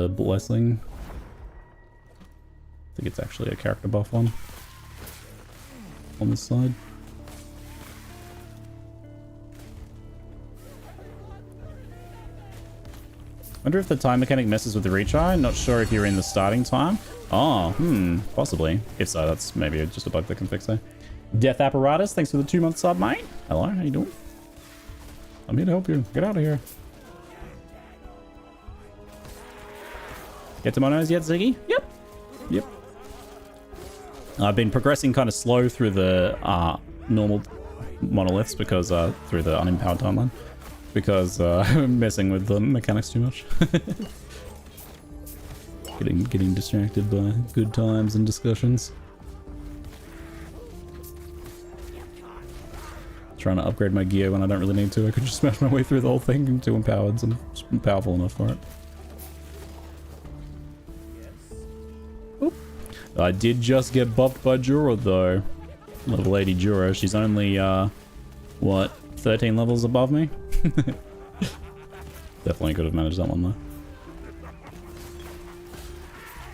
blessing. I think it's actually a character buff one on this side. Wonder if the time mechanic messes with the retry. Not sure if you're in the starting time. Oh, possibly. If so, that's maybe just a bug that can fix it. Death Apparatus, thanks for the 2-month sub, mate. Hello, how you doing? I'm here to help you. Get out of here. Get to monos yet, Ziggy? Yep. I've been progressing kind of slow through the normal monoliths because through the unempowered timeline. Because I'm messing with the mechanics too much. getting distracted by good times and discussions. Trying to upgrade my gear when I don't really need to. I could just smash my way through the whole thing until empowered, so I'm powerful enough for it. Oop. I did just get buffed by Jura though. Little lady Jura. She's only what, 13 levels above me? Definitely could have managed that one though.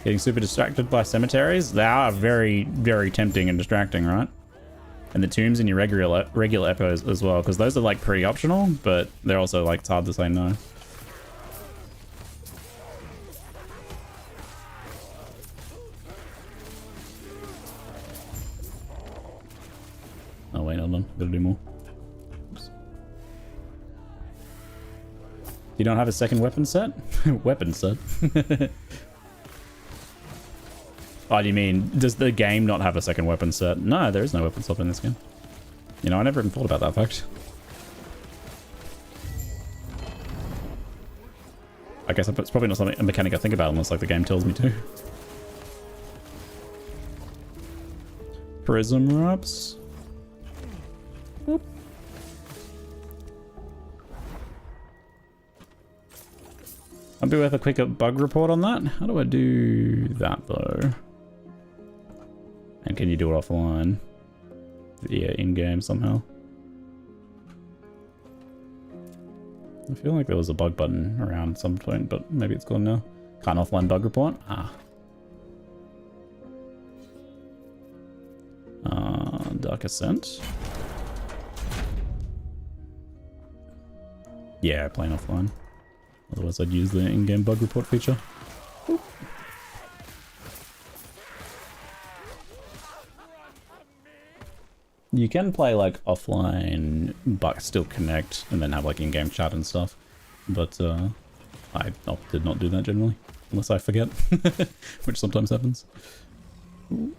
Getting super distracted by cemeteries? They are very, very tempting and distracting, right? And the tombs in your regular epos as well, because those are like pretty optional, but they're also like, it's hard to say no. Oh wait, hold on, gotta do more. Oops. You don't have a second weapon set? Weapon set? Oh, do you mean, does the game not have a second weapon set? No, there is no weapon swap in this game. You know, I never even thought about that fact. I guess it's probably not something, a mechanic I think about unless like the game tells me to. Prism wraps. Whoop. I'll be worth a quick bug report on that. How do I do that though? And can you do it offline? Yeah, in-game somehow. I feel like there was a bug button around some point, but maybe it's gone now. Can't offline bug report? Dark Ascent. Yeah, playing offline. Otherwise I'd use the in-game bug report feature. Oop. You can play like offline but still connect and then have like in-game chat and stuff. But I opted not do that generally. Unless I forget. Which sometimes happens. Ooh.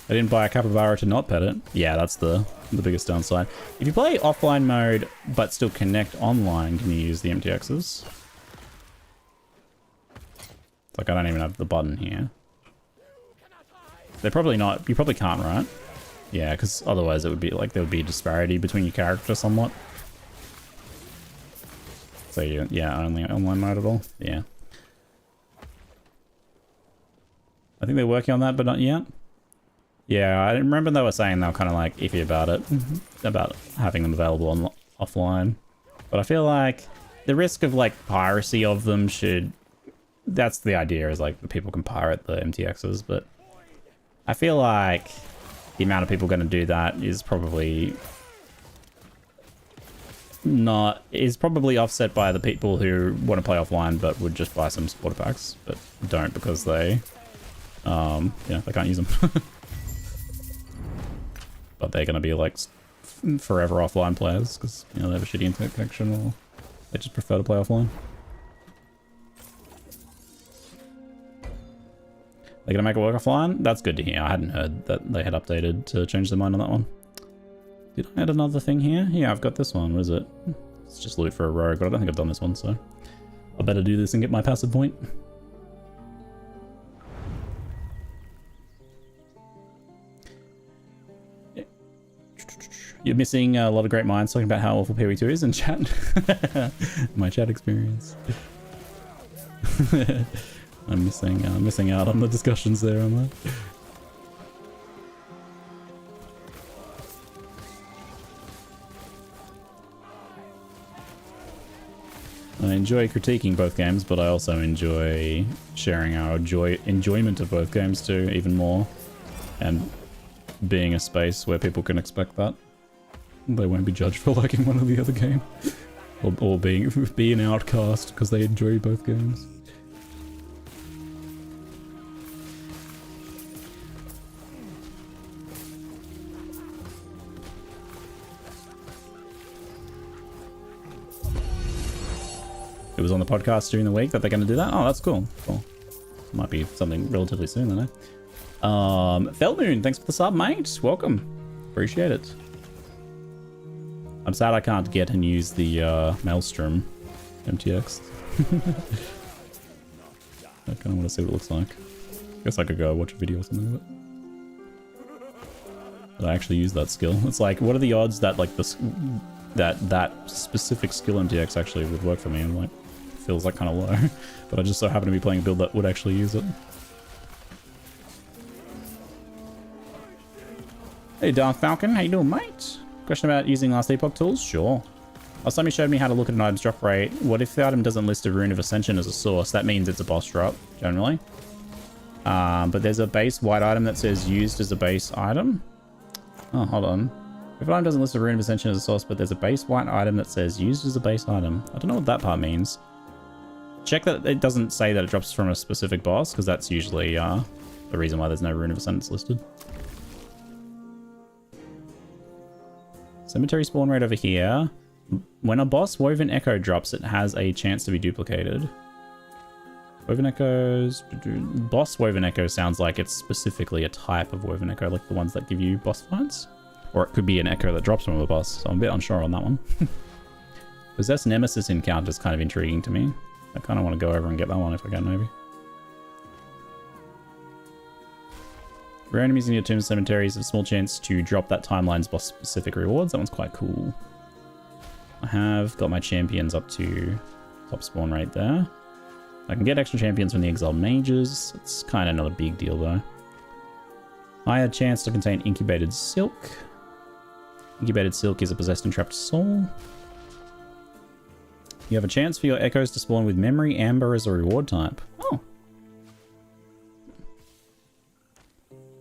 I didn't buy a capybara to not pet it. Yeah, that's the biggest downside. If you play offline mode but still connect online, can you use the MTXs? It's like I don't even have the button here. They're probably not. You probably can't, right? Yeah, because otherwise it would be like there would be a disparity between your character somewhat. So yeah, only online mode at all. Yeah. I think they're working on that, but not yet. Yeah, I remember they were saying they were kind of like iffy about it, about having them available on offline. But I feel like the risk of like piracy of them should, that's the idea, is like the people can pirate the MTXs, but I feel like the amount of people going to do that is probably offset by the people who want to play offline but would just buy some supporter packs, but don't because they, yeah, they can't use them. But they're going to be like forever offline players because, you know, they have a shitty internet connection or they just prefer to play offline. They're gonna make it work offline? That's good to hear. I hadn't heard that they had updated to change their mind on that one. Did I add another thing here? Yeah, I've got this one. What is it? It's just loot for a rogue, but I don't think I've done this one, so I better do this and get my passive point. You're missing a lot of great minds talking about how awful PoE2 is in chat. My chat experience. I'm missing out on the discussions there, am I? I enjoy critiquing both games, but I also enjoy sharing our enjoyment of both games too, even more, and being a space where people can expect that. They won't be judged for liking one or the other game, or be an outcast because they enjoy both games. It was on the podcast during the week that they're going to do that. Oh, that's cool. Cool. Might be something relatively soon, then, eh? Felmoon, thanks for the sub, mate. Welcome. Appreciate it. I'm sad I can't get and use the Maelstrom MTX. I kind of want to see what it looks like. Guess I could go watch a video or something of it. But I actually use that skill. It's like, what are the odds that like this that specific skill MTX actually would work for me? And like, feels like kind of low. But I just so happen to be playing a build that would actually use it. Hey Dark Falcon, how you doing, mate? Question about using last Epoch tools? Sure. Last time you showed me how to look at an item's drop rate. What if the item doesn't list a Rune of Ascension as a source? That means it's a boss drop, generally. But there's a base white item that says used as a base item. Oh, hold on. If an item doesn't list a Rune of Ascension as a source, but there's a base white item that says used as a base item. I don't know what that part means. Check that it doesn't say that it drops from a specific boss, because that's usually the reason why there's no Rune of Ascendance listed. Cemetery spawn rate over here. When a boss Woven Echo drops, it has a chance to be duplicated. Woven Echoes... Boss Woven Echo sounds like it's specifically a type of Woven Echo, like the ones that give you boss fights. Or it could be an echo that drops from a boss, so I'm a bit unsure on that one. Possessed Nemesis encounter is kind of intriguing to me. I kind of want to go over and get that one if I can, maybe. Rare enemies in your tombs and cemeteries have a small chance to drop that timeline's boss specific rewards. That one's quite cool. I have got my champions up to top spawn rate there. I can get extra champions from the exiled mages. It's kind of not a big deal though. Higher chance to contain incubated silk. Incubated silk is a possessed and trapped soul. You have a chance for your echoes to spawn with memory amber as a reward type. Oh.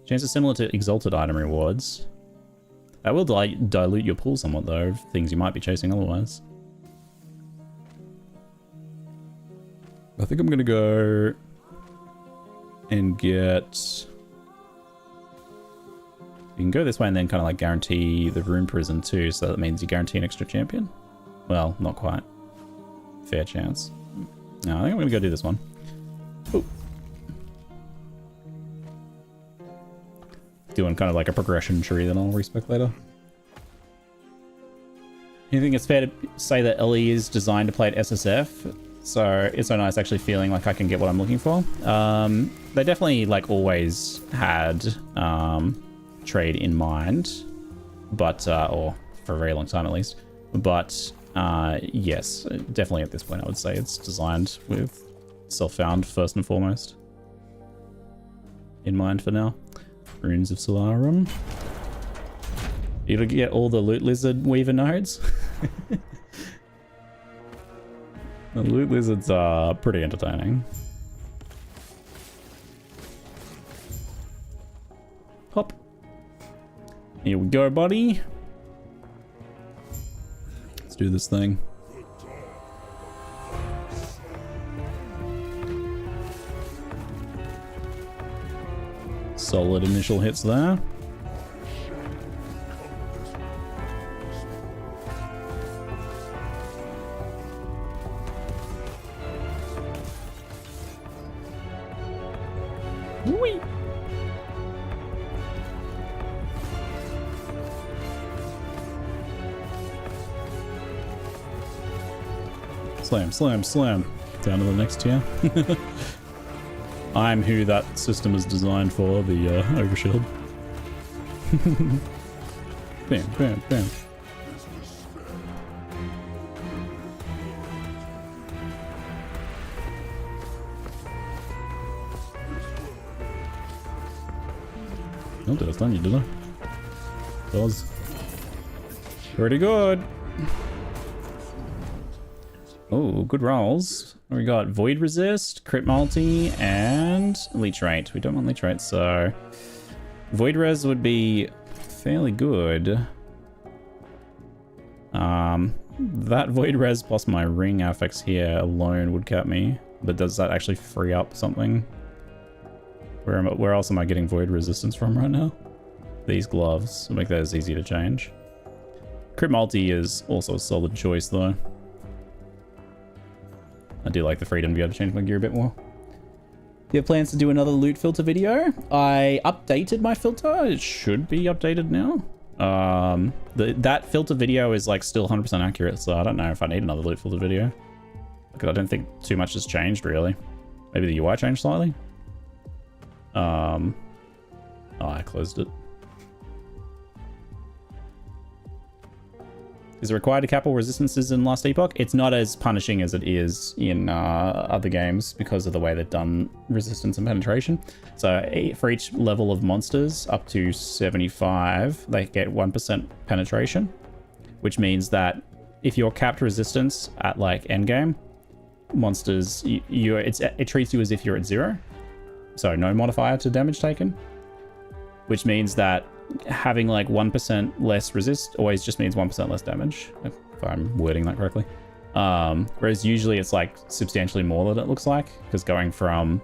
Chances similar to exalted item rewards. That will dilute your pool somewhat though, of things you might be chasing otherwise. I think I'm gonna go and get... You can go this way and then kind of like guarantee the Rune Prison too, so that means you guarantee an extra champion. Well, not quite. Fair chance. No, I think I'm gonna go do this one. Ooh. Doing kind of like a progression tree that I'll respec later. You think it's fair to say that LE is designed to play at SSF? So it's so nice actually feeling like I can get what I'm looking for. They definitely like always had trade in mind, but or for a very long time at least. But yes, definitely at this point I would say it's designed with self-found first and foremost in mind for now. Runes of Solarum. You to get all the Loot Lizard Weaver nodes. The Loot Lizards are pretty entertaining. Here we go, buddy. Let's do this thing. Solid initial hits there. Whee! Slam, slam, slam. Down to the next tier. I'm who that system is designed for, the overshield. Bam, bam, bam. Oh, did I stun you, did I? Was. Pretty good. Oh, good rolls. We got Void Resist, Crit Multi, and Leech Rate. We don't want Leech Rate, so... Void Res would be fairly good. That Void Res plus my Ring affix here alone would cap me. But does that actually free up something? Where else am I getting Void Resistance from right now? These gloves will make those easy to change. Crit Multi is also a solid choice, though. I do like the freedom to be able to change my gear a bit more. Do you have plans to do another loot filter video? I updated my filter. It should be updated now. That filter video is like still 100% accurate, so I don't know if I need another loot filter video. Because I don't think too much has changed, really. Maybe the UI changed slightly. Oh, I closed it. Is it required to cap all resistances in Last Epoch? It's not as punishing as it is in other games because of the way they've done resistance and penetration. So for each level of monsters up to 75, they get 1% penetration, which means that if you're capped resistance at like endgame, monsters, it treats you as if you're at 0. So no modifier to damage taken, which means that having like 1% less resist always just means 1% less damage, if I'm wording that correctly. Whereas usually it's like substantially more than it looks like, because going from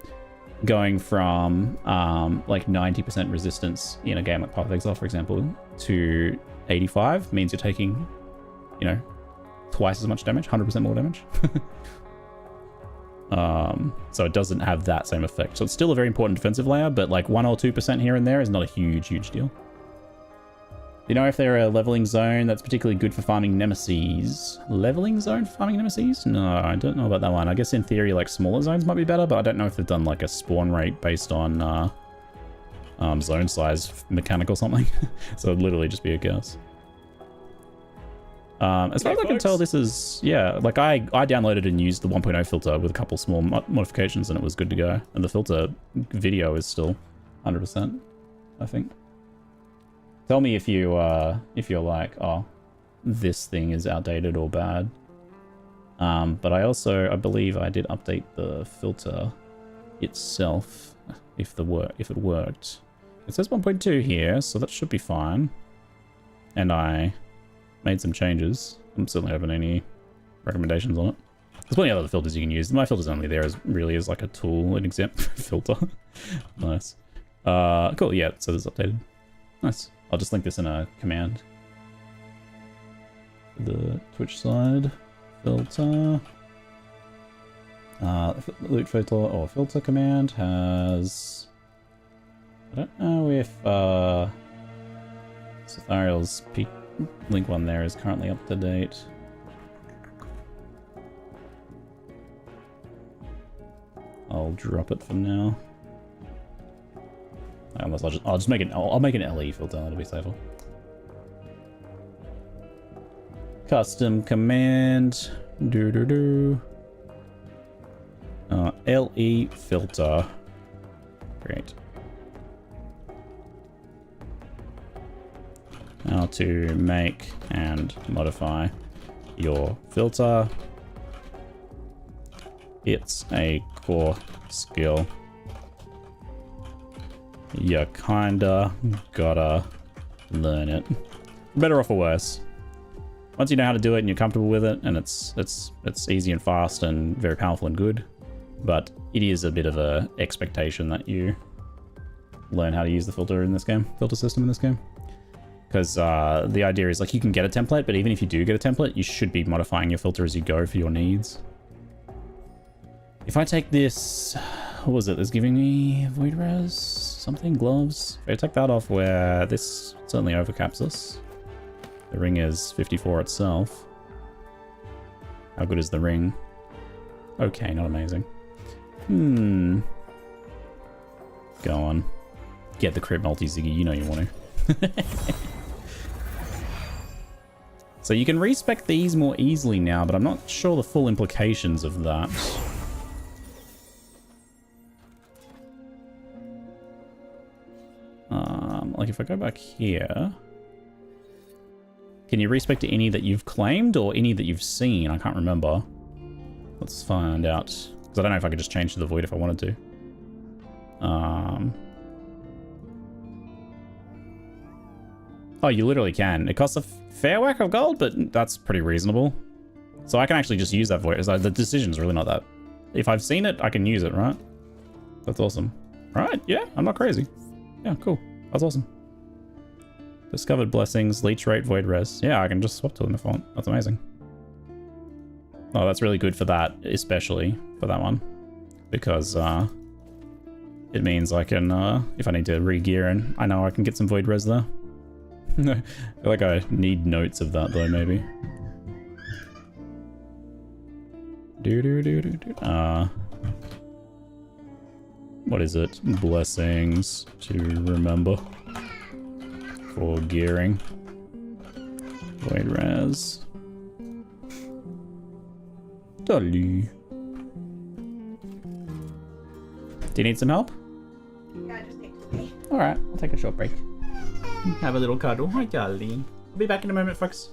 like 90% resistance in a game like Path of Exile, for example, to 85 means you're taking, you know, twice as much damage, 100% more damage. So it doesn't have that same effect. So it's still a very important defensive layer, but like 1 or 2% here and there is not a huge deal. Do you know if they're a leveling zone that's particularly good for farming Nemesis? Leveling zone for farming Nemesis? No, I don't know about that one. I guess in theory, like smaller zones might be better, but I don't know if they've done like a spawn rate based on zone size mechanic or something. So it'd literally just be a guess. As far as I can tell, this is, yeah, like I downloaded and used the 1.0 filter with a couple small modifications and it was good to go. And the filter video is still 100%, I think. Tell me if you're like, oh, this thing is outdated or bad. But I believe I did update the filter itself, if it worked. It says 1.2 here, so that should be fine. And I made some changes. I'm certainly having any recommendations on it. There's plenty of other filters you can use. My filter's only there as really as like a tool, an example filter. Nice. Cool, yeah, so it's updated. Nice. I'll just link this in a command. The Twitch side. Filter. Loot filter or filter command has... I don't know if Cethariel's link one there is currently up to date. I'll drop it for now. Unless I'll just make it. I'll make an LE filter. That'll be safer. Custom command. LE filter. Great. How to make and modify your filter. It's a core skill. You kinda gotta learn it. Better off or worse. Once you know how to do it and you're comfortable with it, and it's easy and fast and very powerful and good, but it is a bit of a expectation that you learn how to use the filter system in this game. Because the idea is, like, you can get a template, but even if you do get a template, you should be modifying your filter as you go for your needs. If I take this, what was it? It's giving me void res, something, gloves. If I take that off, where this certainly overcaps us. The ring is 54 itself. How good is the ring? Okay, not amazing. Go on. Get the crit multi, Ziggy. You know you want to. So you can respec these more easily now, but I'm not sure the full implications of that. Like if I go back here, can you respec to any that you've claimed or any that you've seen? I can't remember. Let's find out. Because I don't know if I could just change to the void if I wanted to. Oh, you literally can. It costs a fair whack of gold, but that's pretty reasonable. So I can actually just use that void. The decision's really not that. If I've seen it, I can use it, right? That's awesome. Right, yeah, I'm not crazy. Yeah, cool. That's awesome. Discovered blessings, leech rate, void res. Yeah, I can just swap to them if I want. That's amazing. Oh, that's really good for that, especially for that one. Because it means I can, if I need to re-gear in, I know I can get some void res there. I feel like I need notes of that though, maybe. What is it? Blessings to remember for gearing. Void res. Dolly. Do you need some help? Yeah, just take it away. Alright, I'll take a short break. Have a little cuddle. Hi, darling. I'll be back in a moment, folks.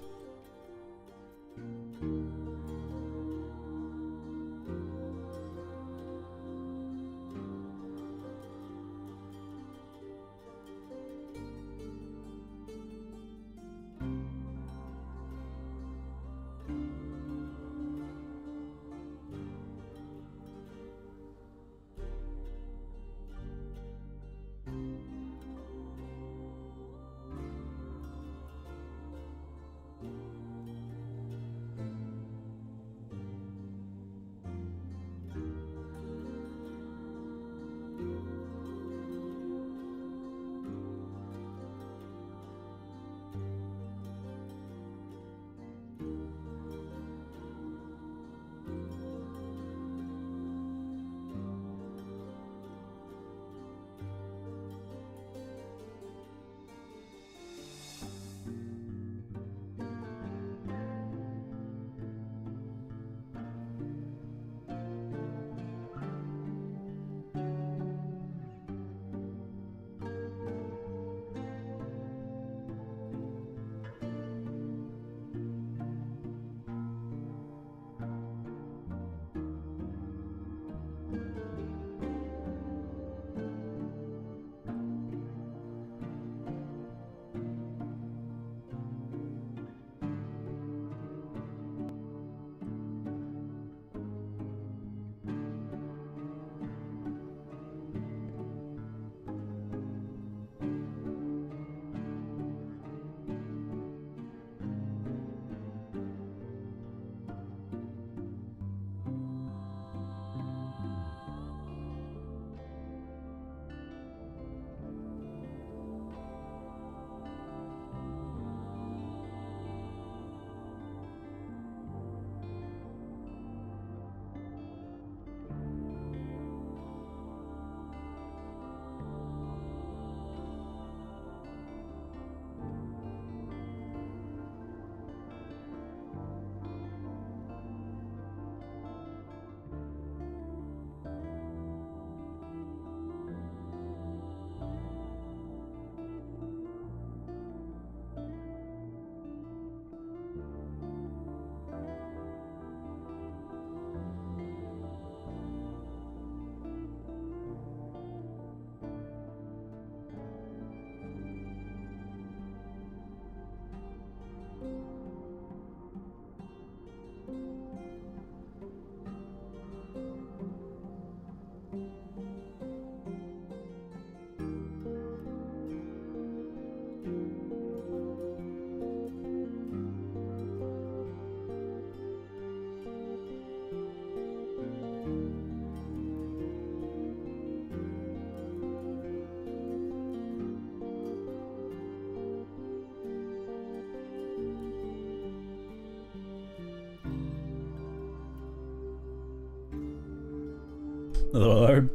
Hello.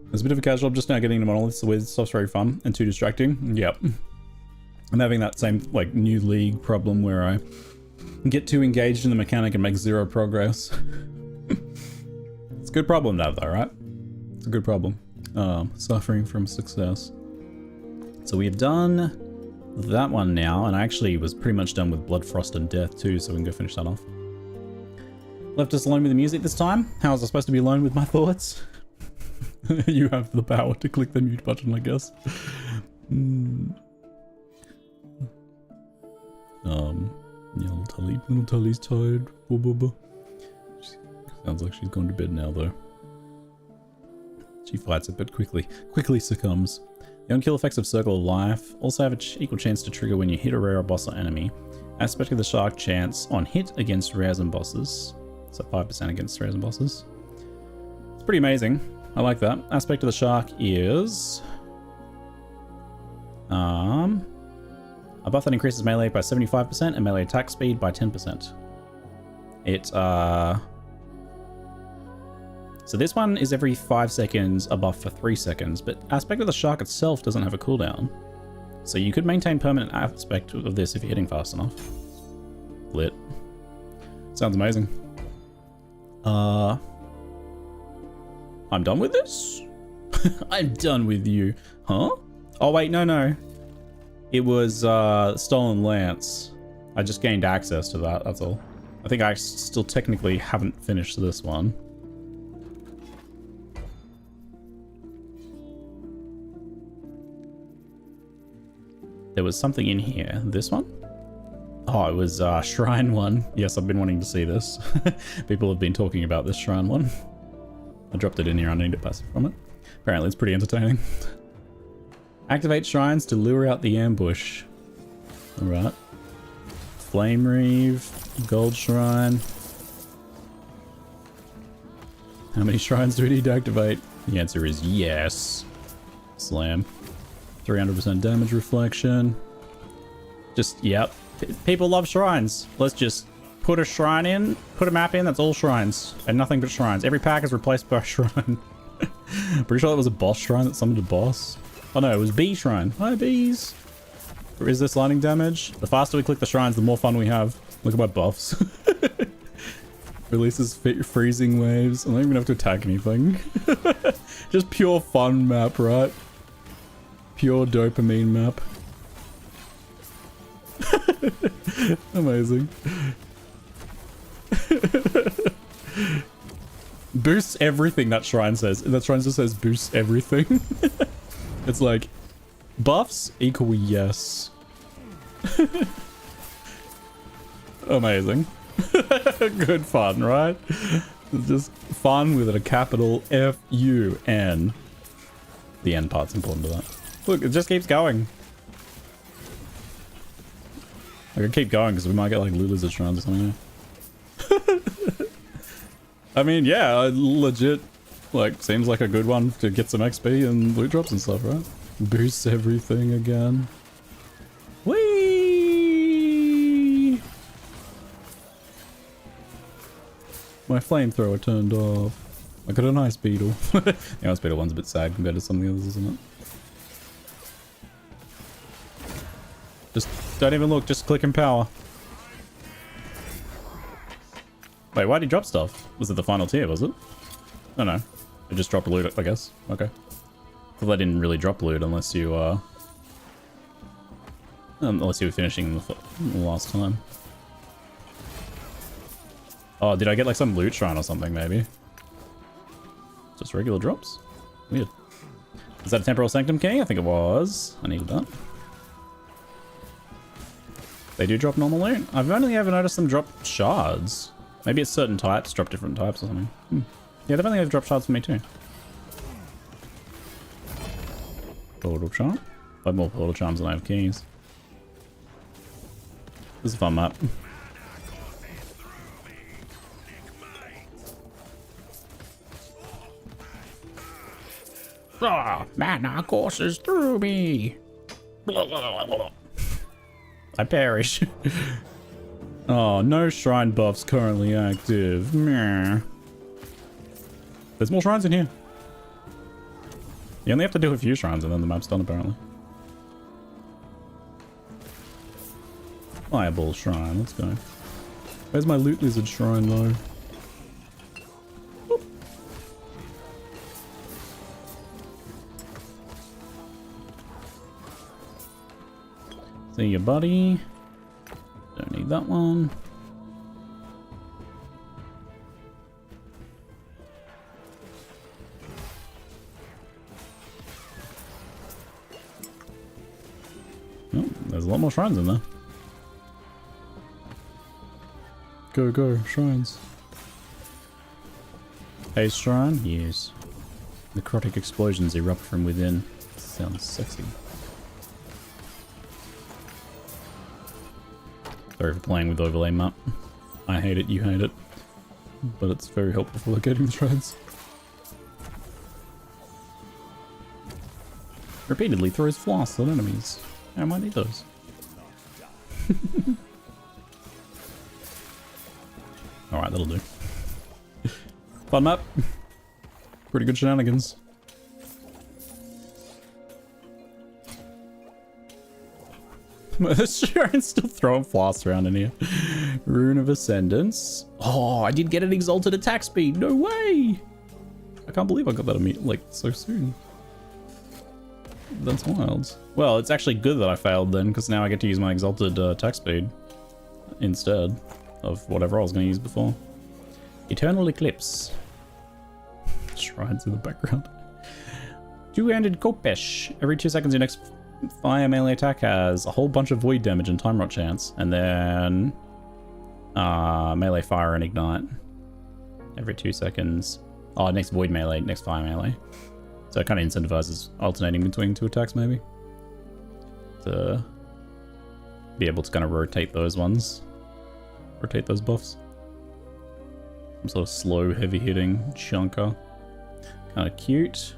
There's a bit of a casual. I'm just now getting into monoliths. The weird stuff's very fun and too distracting. Yep. I'm having that same, like, new league problem where I get too engaged in the mechanic and make zero progress. It's a good problem to have though, right? It's a good problem. Suffering from success. So we have done that one now, and I actually was pretty much done with Blood, Frost, and Death too, so we can go finish that off. Left us alone with the music this time. How was I supposed to be alone with my thoughts? You have the power to click the mute button, I guess. Yeah, little Tully's tired. Sounds like she's gone to bed now, though. She fights it, but quickly succumbs. The on-kill effects of Circle of Life also have an equal chance to trigger when you hit a rare boss or enemy. Aspect of the Shark chance on hit against rares and bosses. So 5% against rares and bosses. It's pretty amazing. I like that. Aspect of the Shark is... a buff that increases melee by 75% and melee attack speed by 10%. So this one is every 5 seconds, a buff for 3 seconds, but Aspect of the Shark itself doesn't have a cooldown. So you could maintain permanent aspect of this if you're hitting fast enough. Lit. Sounds amazing. I'm done with this? I'm done with you. Huh? Oh wait, no. It was Stolen Lance. I just gained access to that, that's all. I think I still technically haven't finished this one. There was something in here. This one? Oh, it was Shrine one. Yes, I've been wanting to see this. People have been talking about this Shrine one. I dropped it in here, I need a passive from it. Apparently it's pretty entertaining. Activate shrines to lure out the ambush. Alright. Flame Reeve, Gold Shrine. How many shrines do we need to activate? The answer is yes. Slam. 300% damage reflection. Just, yep. People love shrines. Let's just put a shrine in, put a map in, that's all shrines. And nothing but shrines. Every pack is replaced by a shrine. Pretty sure that was a boss shrine that summoned a boss. Oh no, it was bee shrine. Hi bees. Resist lightning damage. The faster we click the shrines, the more fun we have. Look at my buffs. Releases freezing waves. I don't even have to attack anything. Just pure fun map, right? Pure dopamine map. Amazing. Boosts everything, that shrine says. That shrine just says boosts everything. It's like, buffs equal yes. Amazing. Good fun, right? It's just fun with a capital F-U-N. The end part's important to that. Look, it just keeps going. I can keep going because we might get like loot lizard shrines or something. I mean, yeah, legit. Like, seems like a good one to get some XP and loot drops and stuff, right? Boosts everything again. Whee! My flamethrower turned off. I got an ice beetle. The ice beetle one's a bit sad compared to some of the others, isn't it? Just don't even look, just click and power. Wait, why'd he drop stuff? Was it the final tier, was it? Oh no. It just dropped loot, I guess. Okay. Well, that didn't really drop loot unless you, unless you were finishing the last time. Oh, did I get like some loot shrine or something, maybe? Just regular drops? Weird. Is that a Temporal Sanctum key? I think it was. I needed that. They do drop normal loot? I've only ever noticed them drop shards. Maybe it's certain types drop different types or something. Yeah, they've only ever dropped shards for me too. Portal charm. I have more portal charms than I have keys. This is a fun map. Ah, mana courses through me. I perish. Oh, no shrine buffs currently active. Meh. There's more shrines in here. You only have to do a few shrines and then the map's done, apparently. Fireball shrine, let's go. Where's my loot lizard shrine, though? Whoop. See you, buddy. Don't need that one. Oh, there's a lot more shrines in there. Go, go, shrines. Haze shrine? Yes. Necrotic explosions erupt from within. Sounds sexy. Sorry for playing with overlay map. I hate it, you hate it. But it's very helpful for locating the shrines. Repeatedly throws flasks at enemies. I might need those. Alright, that'll do. Fun map. Pretty good shenanigans. Sharon's still throwing flasks around in here. Rune of Ascendance. Oh, I did get an exalted attack speed. No way! I can't believe I got that like so soon. That's wild. Well, it's actually good that I failed then, because now I get to use my exalted attack speed instead of whatever I was going to use before. Eternal Eclipse. Shrines in the background. Two-handed Kopesh. Every 2 seconds, your next fire melee attack has a whole bunch of void damage and time rot chance, and then melee fire and ignite. Every 2 seconds. Oh, next void melee, next fire melee. So it kind of incentivizes alternating between 2 attacks, maybe. To be able to kind of rotate those ones. Rotate those buffs. Some sort of slow, heavy-hitting chunker. Kind of cute.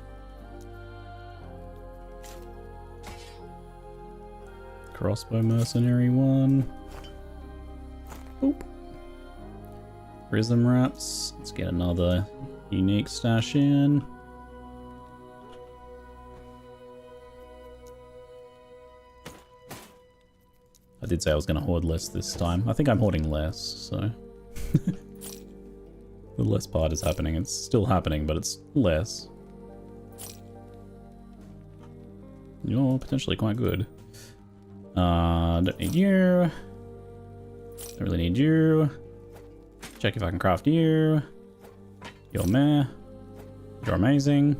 Crossbow mercenary one. Boop. Prism rats. Let's get another unique stash in. I did say I was going to hoard less this time. I think I'm hoarding less, so... The less part is happening. It's still happening, but it's less. You're potentially quite good. Don't need you. Don't really need you. Check if I can craft you. You're meh. You're amazing.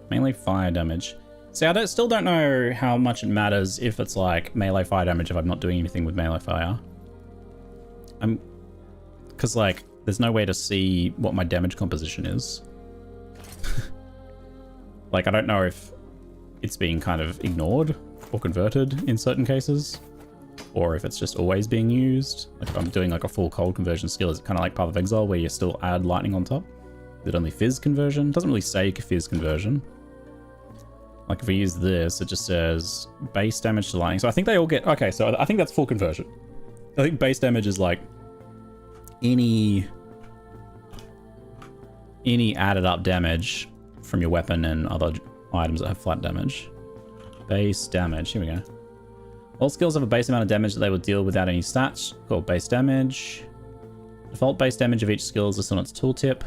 Mainly fire damage. See, I still don't know how much it matters if it's like melee fire damage if I'm not doing anything with melee fire. Because like, there's no way to see what my damage composition is. Like, I don't know if it's being kind of ignored or converted in certain cases, or if it's just always being used. Like if I'm doing like a full cold conversion skill, is it kind of like Path of Exile where you still add lightning on top? Is it only fizz conversion? It doesn't really say fizz conversion. Like if we use this, it just says base damage to lightning. So I think they all get, okay, so I think that's full conversion. I think base damage is like any added up damage from your weapon and other items that have flat damage. Base damage, here we go. All skills have a base amount of damage that they will deal without any stats, called base damage. Default base damage of each skill is listed on its tooltip.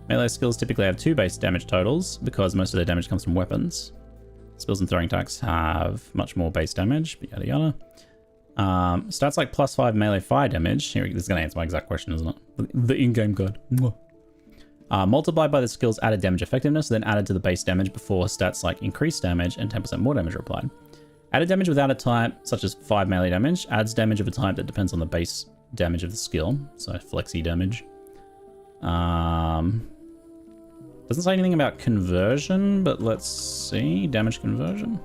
Melee skills typically have 2 base damage totals because most of their damage comes from weapons. Spells and throwing attacks have much more base damage, but yada yada. Stats like +5 melee fire damage. Here, this is going to answer my exact question, isn't it? The in-game guide. Multiplied by the skill's added damage effectiveness, then added to the base damage before stats like increased damage and 10% more damage are applied. Added damage without a type, such as 5 melee damage, adds damage of a type that depends on the base damage of the skill, so flexi damage. Doesn't say anything about conversion, but let's see. Damage conversion.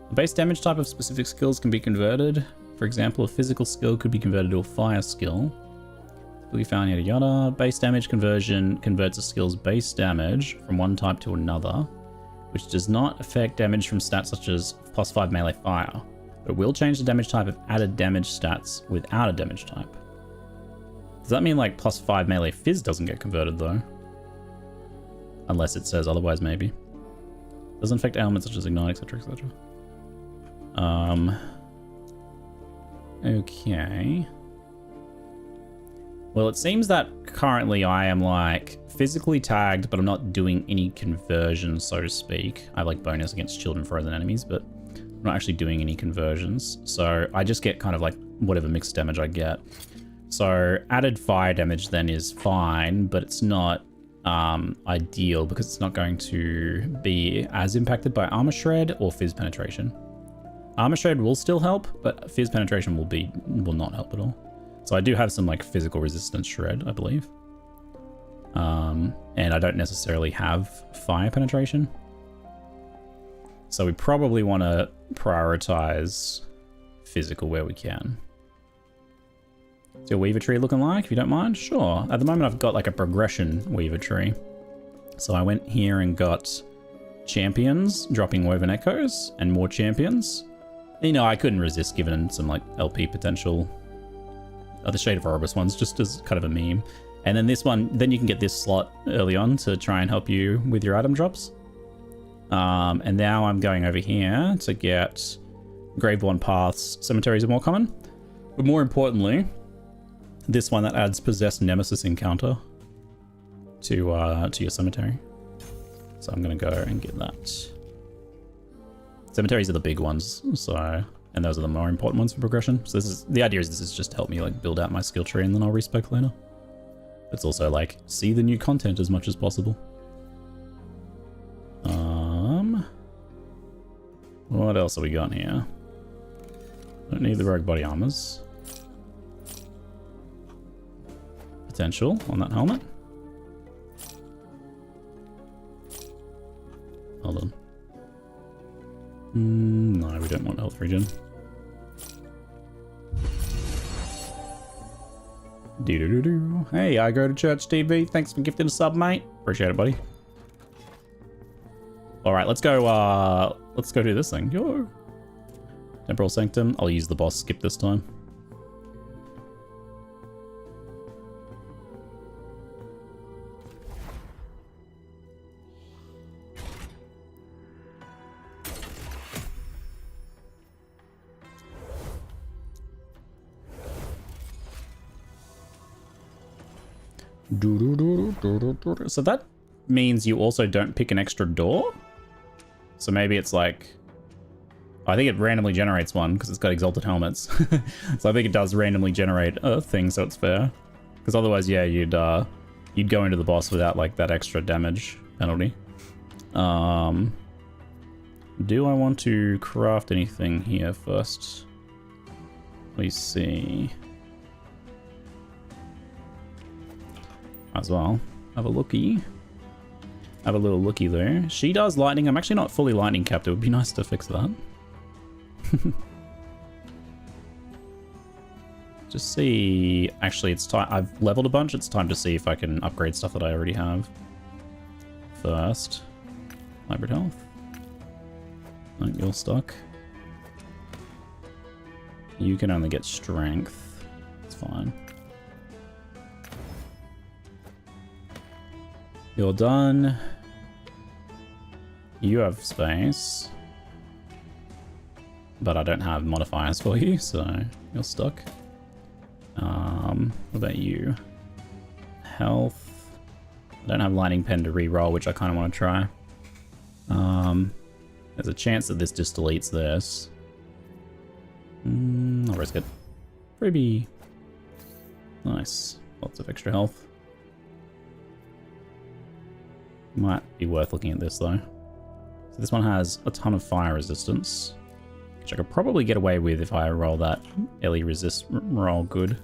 The base damage type of specific skills can be converted. For example, a physical skill could be converted to a fire skill. We found yada yada. Base damage conversion converts a skill's base damage from one type to another, which does not affect damage from stats such as +5 melee fire, but will change the damage type of added damage stats without a damage type. Does that mean like +5 melee fizz doesn't get converted though? Unless it says otherwise, maybe. Doesn't affect elements such as ignite, etc, etc. Okay. Well, it seems that currently I am like physically tagged, but I'm not doing any conversions, so to speak. I have like bonus against children, frozen enemies, but I'm not actually doing any conversions. So I just get kind of like whatever mixed damage I get. So added fire damage then is fine, but it's not ideal because it's not going to be as impacted by armor shred or fizz penetration. Armor shred will still help, but fizz penetration will not help at all. So I do have some like physical resistance shred, I believe. And I don't necessarily have fire penetration. So we probably want to prioritize physical where we can. What's your weaver tree looking like, if you don't mind? Sure. At the moment I've got like a progression weaver tree. So I went here and got champions, dropping woven echoes, and more champions. You know, I couldn't resist giving some like LP potential. The Shade of Oribus ones, just as kind of a meme. And then this one, then you can get this slot early on to try and help you with your item drops. And now I'm going over here to get Graveborn Paths. Cemeteries are more common. But more importantly, this one that adds Possessed Nemesis encounter to your cemetery. So I'm going to go and get that. Cemeteries are the big ones, so... And those are the more important ones for progression. So this is the idea is this is just to help me like build out my skill tree and then I'll respec later. It's also like see the new content as much as possible. What else have we got here? Don't need the rogue body armors. Potential on that helmet. Hold on. No, we don't want health regen. Doo-doo-doo-doo. Hey, I go to church TV. Thanks for gifting a sub, mate. Appreciate it, buddy. All right, let's go do this thing. Yo. Temporal Sanctum. I'll use the boss skip this time. So that means you also don't pick an extra door? So maybe it's like... I think it randomly generates one because it's got exalted helmets. So I think it does randomly generate a thing, so it's fair. Because otherwise, yeah, you'd go into the boss without like that extra damage penalty. Do I want to craft anything here first? Let me see. As well. Have a looky. Have a little looky there. She does lightning. I'm actually not fully lightning capped. It would be nice to fix that. Just see. Actually, it's time. I've leveled a bunch. It's time to see if I can upgrade stuff that I already have. First. Hybrid health. No, you're stuck. You can only get strength. It's fine. You're done. You have space. But I don't have modifiers for you, so you're stuck. What about you? Health. I don't have Lightning Pen to reroll, which I kind of want to try. There's a chance that this just deletes this. I'll risk it. Freebie. Nice. Lots of extra health. Might be worth looking at this though. So this one has a ton of fire resistance, which I could probably get away with if I roll that LE resist roll good.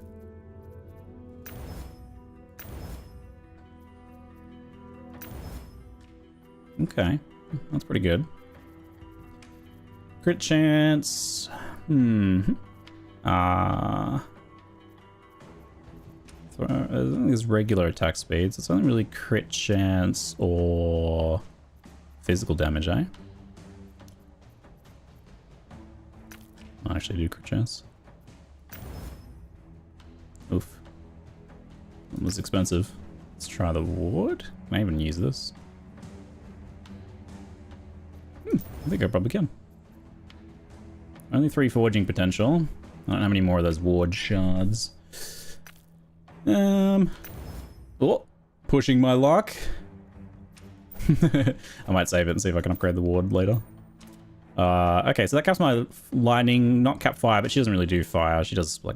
Okay, that's pretty good. Crit chance. I think it's regular attack speeds. It's only really crit chance or physical damage, eh? I actually do crit chance. Oof. That was expensive. Let's try the wood. Can I even use this? I think I probably can. Only 3 forging potential. I don't know how many more of those ward shards. Oh, pushing my luck. I might save it and see if I can upgrade the ward later. Okay, so that caps my lightning, not cap fire, but she doesn't really do fire. She does like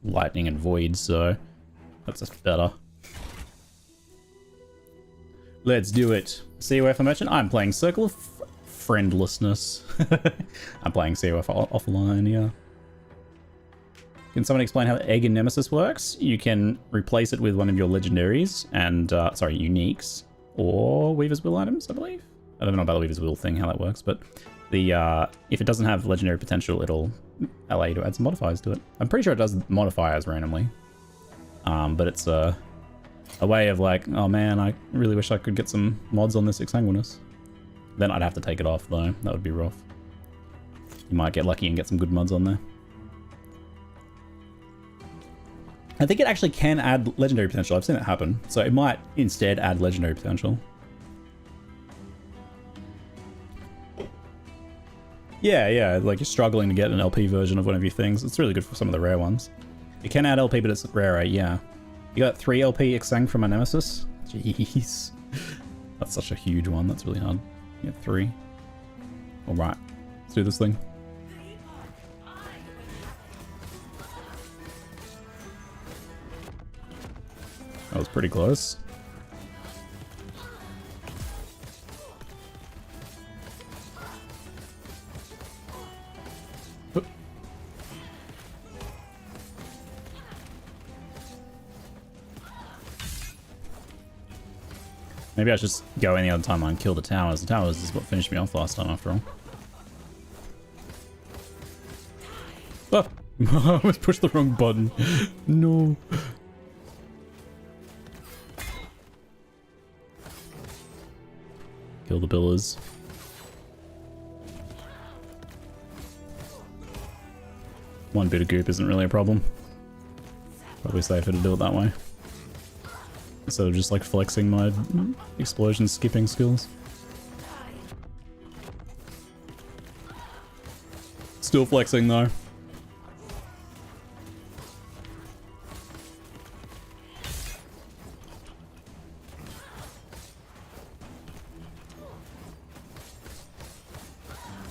lightning and void, so that's just better. Let's do it. COF I mentioned. I'm playing Circle of Friendlessness. I'm playing COF offline, yeah. Can someone explain how Egg in Nemesis works? You can replace it with one of your legendaries and, sorry, uniques or Weaver's Will items, I believe. I don't know about the Weaver's Will thing, how that works, but the if it doesn't have legendary potential, it'll allow you to add some modifiers to it. I'm pretty sure it does modifiers randomly. But it's a way of like, oh man, I really wish I could get some mods on this Exsanguinous. Then I'd have to take it off though. That would be rough. You might get lucky and get some good mods on there. I think it actually can add legendary potential. I've seen it happen. So it might instead add legendary potential. Yeah, like you're struggling to get an LP version of one of your things. It's really good for some of the rare ones. It can add LP, but it's rarer, yeah. You got 3 LP Exsang from my Nemesis? Jeez. That's such a huge one. That's really hard. Yeah, 3. Alright. Let's do this thing. That was pretty close. Oop. Maybe I should just go any other time and kill the towers. The towers is what finished me off last time after all. Oh! I almost pushed the wrong button. No. Kill the pillars. One bit of goop isn't really a problem. Probably safer to do it that way. Instead of just like flexing my explosion skipping skills. Still flexing though.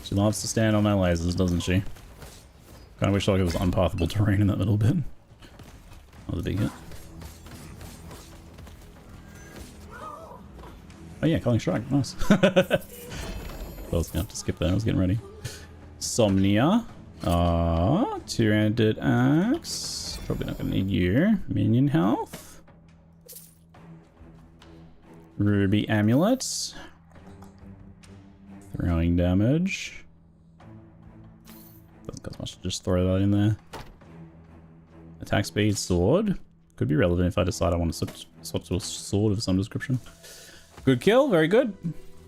She loves to stand on my lasers, doesn't she? Kinda wish like it was unpathable terrain in that little bit. That was a big hit. Oh yeah, Culling Strike, nice. I was gonna have to skip that, I was getting ready. Somnia. Two-handed axe. Probably not gonna need you. Minion health. Ruby amulet. Throwing damage. Doesn't cost much to just throw that in there. Attack speed, sword. Could be relevant if I decide I want to switch to a sword of some description. Good kill, very good.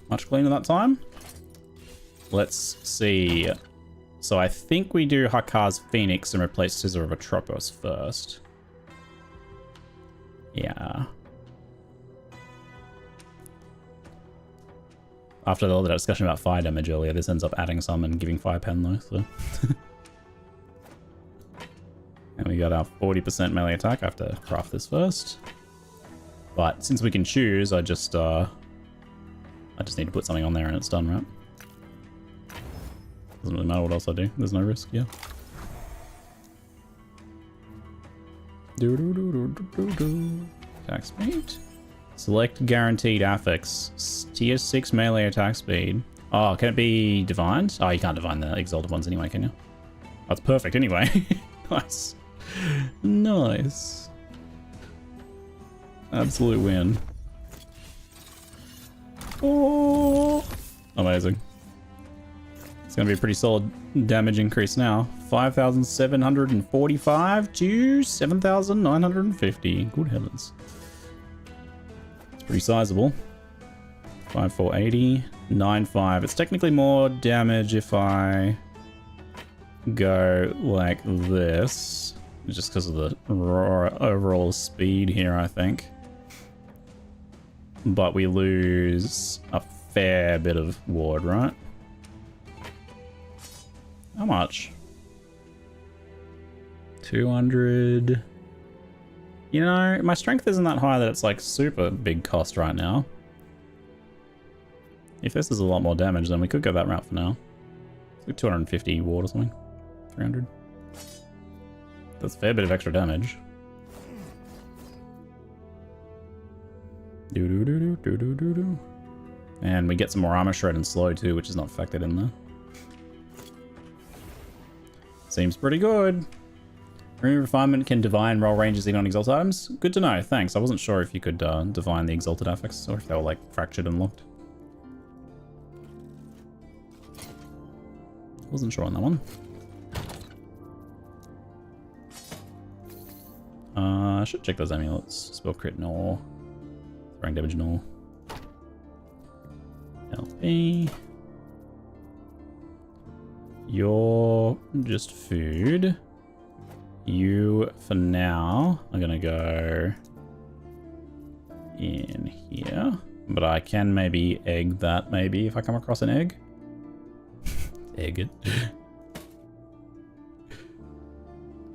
Much cleaner that time. Let's see. So I think we do Hakar's Phoenix and replace Scissor of Atropos first. Yeah. After all the discussion about fire damage earlier, this ends up adding some and giving fire pen though, so. And we got our 40% melee attack. I have to craft this first. But since we can choose, I just need to put something on there and it's done, right? Doesn't really matter what else I do. There's no risk, yeah. Attack speed. Select guaranteed affix. Tier 6 melee attack speed. Oh, can it be divined? Oh, you can't divine the exalted ones anyway, can you? That's perfect anyway. Nice. Nice. Absolute win. Oh, amazing. It's going to be a pretty solid damage increase now. 5,745 to 7,950. Good heavens. It's pretty sizable. 5,480. 9,5. It's technically more damage if I go like this. Just because of the overall speed here, I think. But we lose a fair bit of ward, right? How much? 200. You know, my strength isn't that high that it's like super big cost right now. If this is a lot more damage, then we could go that route for now. It's like 250 ward or something. 300. That's a fair bit of extra damage. Do. And we get some more armor shred and slow too, which is not factored in there. Seems pretty good. Rune Refinement can divine roll ranges in on exalted items. Good to know, thanks. I wasn't sure if you could divine the exalted affix or if they were like fractured and locked. Wasn't sure on that one. I should check those amulets. Spell crit no. Throwing damage no. LP. You're just food. You, for now, are gonna go in here. But I can maybe egg that, maybe, if I come across an egg. Egg it.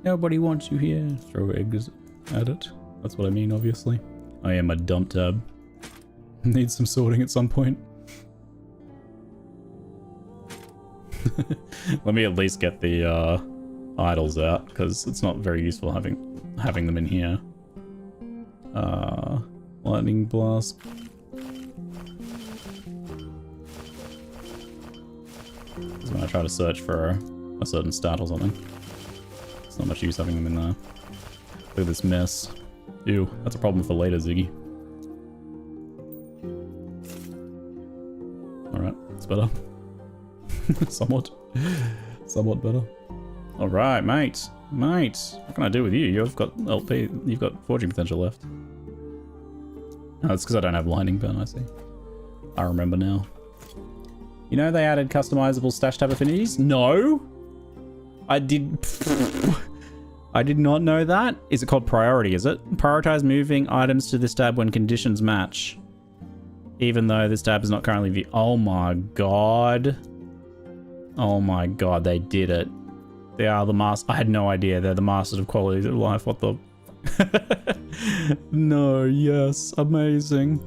Nobody wants you here. Throw eggs at it. That's what I mean, obviously. I am a dump tab. Needs some sorting at some point. Let me at least get the idols out, because it's not very useful having them in here. Lightning blast. Because when I try to search for a certain stat or something, it's not much use having them in there. Look at this mess. Ew, that's a problem for later, Ziggy. Alright, it's better. Somewhat better. Alright, mate. Mate, what can I do with you? You've got LP, you've got forging potential left. Oh, it's because I don't have lightning burn, I see. I remember now. You know they added customizable stash tab affinities? No! I did not know that. Is it called priority, is it? Prioritize moving items to this tab when conditions match. Even though this tab is not currently viewed. Oh my god. Oh my god, they did it. They are the I had no idea. They're the masters of quality of life. What the... No, yes. Amazing.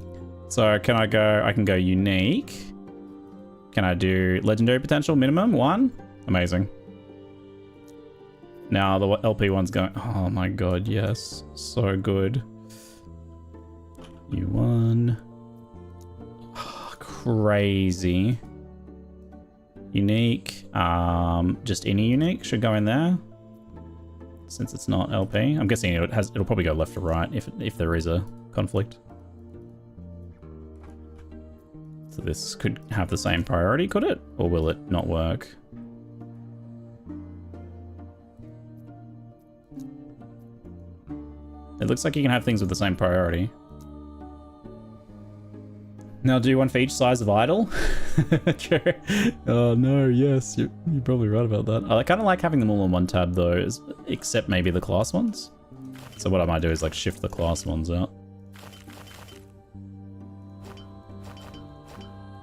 So, can I go... I can go unique. Can I do legendary potential minimum? 1? Amazing. Now the LP one's going... Oh my god, yes. So good. U1. Oh, crazy. Unique. Just any unique should go in there. Since it's not LP. I'm guessing it'll probably go left to right if there is a conflict. So this could have the same priority, could it? Or will it not work? It looks like you can have things with the same priority. Now do one for each size of idol. True. Oh no, yes, you're probably right about that. I kind of like having them all on one tab though, except maybe the class ones. So what I might do is like shift the class ones out.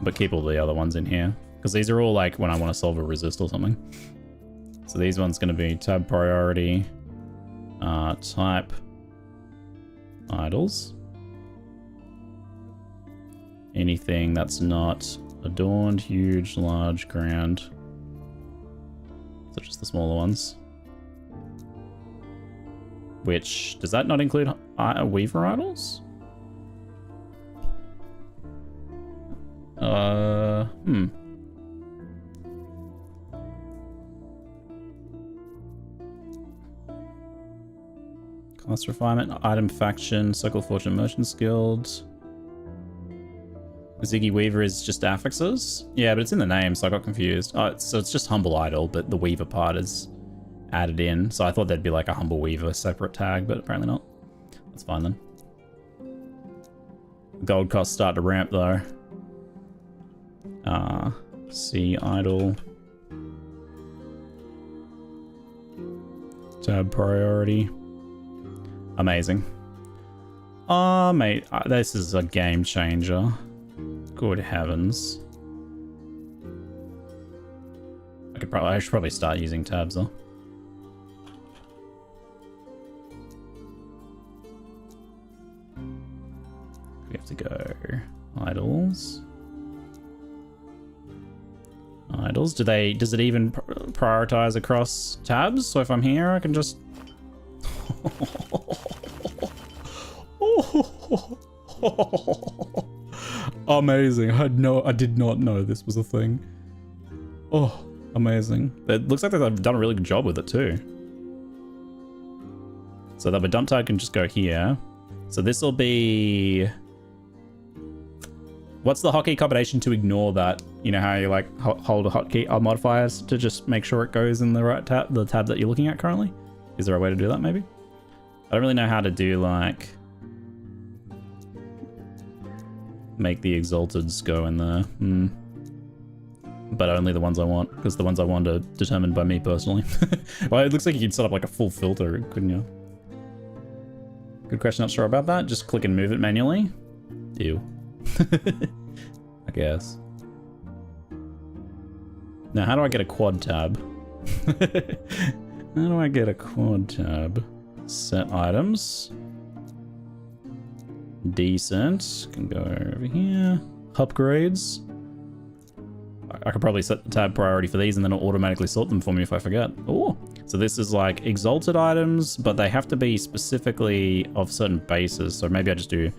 But keep all the other ones in here. Because these are all like when I want to solve a resist or something. So these ones going to be tab priority, type, idols. Anything that's not adorned, huge, large, grand. So just the smaller ones. Which, does that not include Weaver idols? Class refinement, item faction, Circle Fortune Merchants Guild. Ziggy Weaver is just affixes? Yeah, but it's in the name, so I got confused. Oh, so it's just Humble Idol, but the Weaver part is added in. So I thought there'd be like a Humble Weaver separate tag, but apparently not. That's fine then. Gold costs start to ramp though. See idol. Tab priority. Amazing. Oh, mate, this is a game changer. Good heavens. I should probably start using tabs though. We have to go idles. Idles. Does it even prioritize across tabs? So if I'm here, I can just. Amazing. I did not know this was a thing. Oh, amazing. It looks like they've done a really good job with it too. So that the dump tag can just go here. So this will be... What's the hotkey combination to ignore that? You know how you like hold a hotkey modifiers to just make sure it goes in the right tab, the tab that you're looking at currently? Is there a way to do that maybe? I don't really know how to do like... Make the exalteds go in there. But only the ones I want, because the ones I want are determined by me personally. Well, it looks like you could set up like a full filter, couldn't you? Good question, not sure about that. Just click and move it manually. Ew. I guess. Now, how do I get a quad tab? How do I get a quad tab? Set items. Decent. Can go over here. Upgrades. I could probably set the tab priority for these and then it'll automatically sort them for me if I forget. Oh, so this is like exalted items, but they have to be specifically of certain bases. So maybe I just do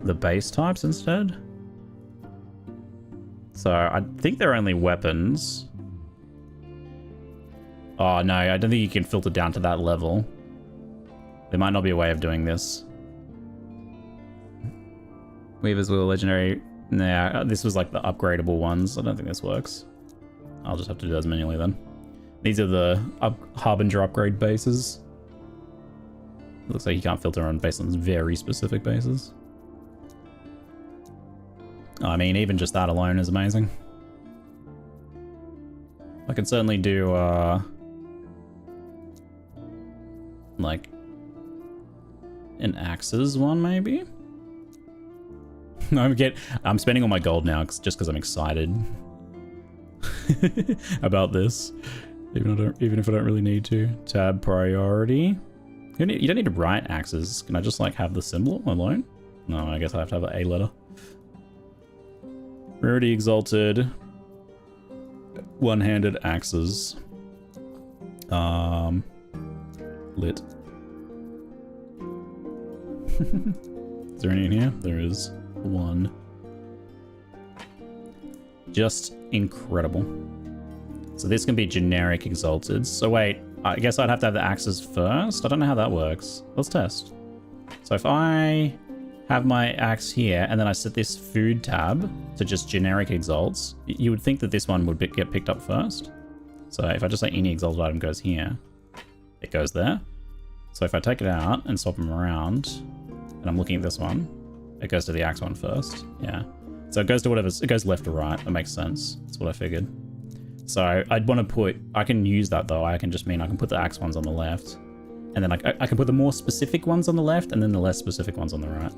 the base types instead. So I think they're only weapons. Oh no, I don't think you can filter down to that level. There might not be a way of doing this. Weaver's Will Legendary. Nah, this was like the upgradable ones. I don't think this works. I'll just have to do those manually then. These are the Harbinger upgrade bases. It looks like you can't filter on based on very specific bases. I mean, even just that alone is amazing. I can certainly do, like, an Axes one, maybe? I'm spending all my gold now just because I'm excited about this. Even if I don't really need to. Tab priority. You don't need to write Axes. Can I just like have the symbol alone? No, I guess I have to have an A letter. Rarity exalted. One-handed Axes. Lit. Is there any in here? There is. One. Just incredible. So this can be generic exalted. So wait, I guess I'd have to have the axes first. I don't know how that works. Let's test. So if I have my axe here and then I set this food tab to just generic exalts, you would think that this one would get picked up first. So if I just say any exalted item goes here, it goes there. So if I take it out and swap them around and I'm looking at this one, it goes to the axe one first. Yeah. So it goes to it goes left to right. That makes sense. That's what I figured. So I'd want to I can use that though. I can put the axe ones on the left. And then I can put the more specific ones on the left and then the less specific ones on the right.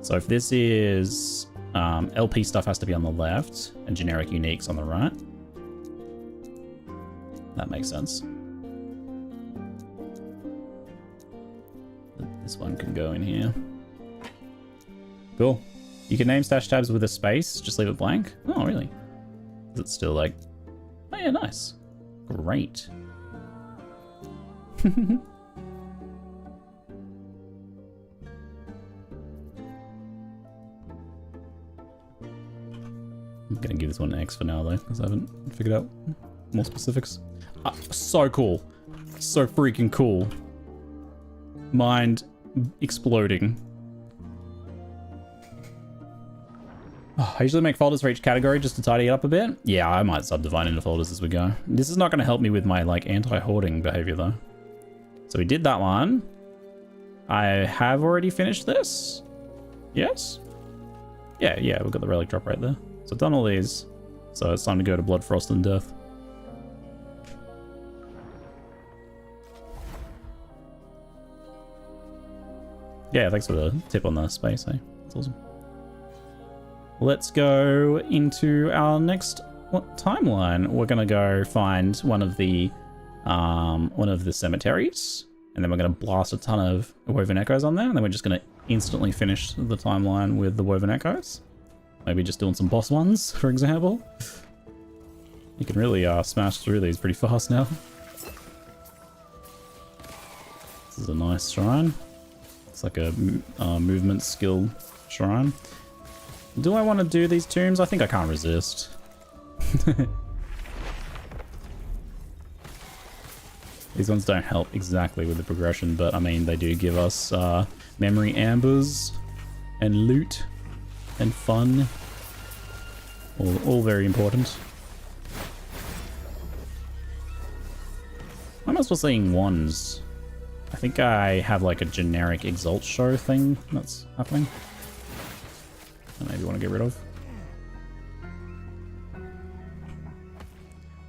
So if this is, LP stuff has to be on the left and generic uniques on the right. That makes sense. This one can go in here. Cool. You can name stash tabs with a space, just leave it blank. Oh, really? Is it still like... Oh yeah, nice. Great. I'm gonna give this one an X for now though, because I haven't figured out more specifics. So cool. So freaking cool. Mind exploding. Oh, I usually make folders for each category just to tidy it up a bit. Yeah, I might subdivide into folders as we go. This is not going to help me with my like anti-hoarding behavior though. So we did that one. I have already finished this. Yes? Yeah, we've got the relic drop right there. So I've done all these. So it's time to go to Blood, Frost, and Death. Yeah, thanks for the tip on the space, eh? That's awesome. Let's go into our next what timeline, we're gonna go find one of the cemeteries, and then we're gonna blast a ton of Woven Echoes on there, and then we're just gonna instantly finish the timeline with the Woven Echoes. Maybe just doing some boss ones, for example. You can really smash through these pretty fast now. This is a nice shrine. It's like a movement skill shrine. Do I want to do these tombs? I think I can't resist. These ones don't help exactly with the progression, but I mean, they do give us memory ambers and loot and fun. All very important. Why am I still seeing wands? I think I have like a generic Exalt show thing that's happening. I maybe want to get rid of.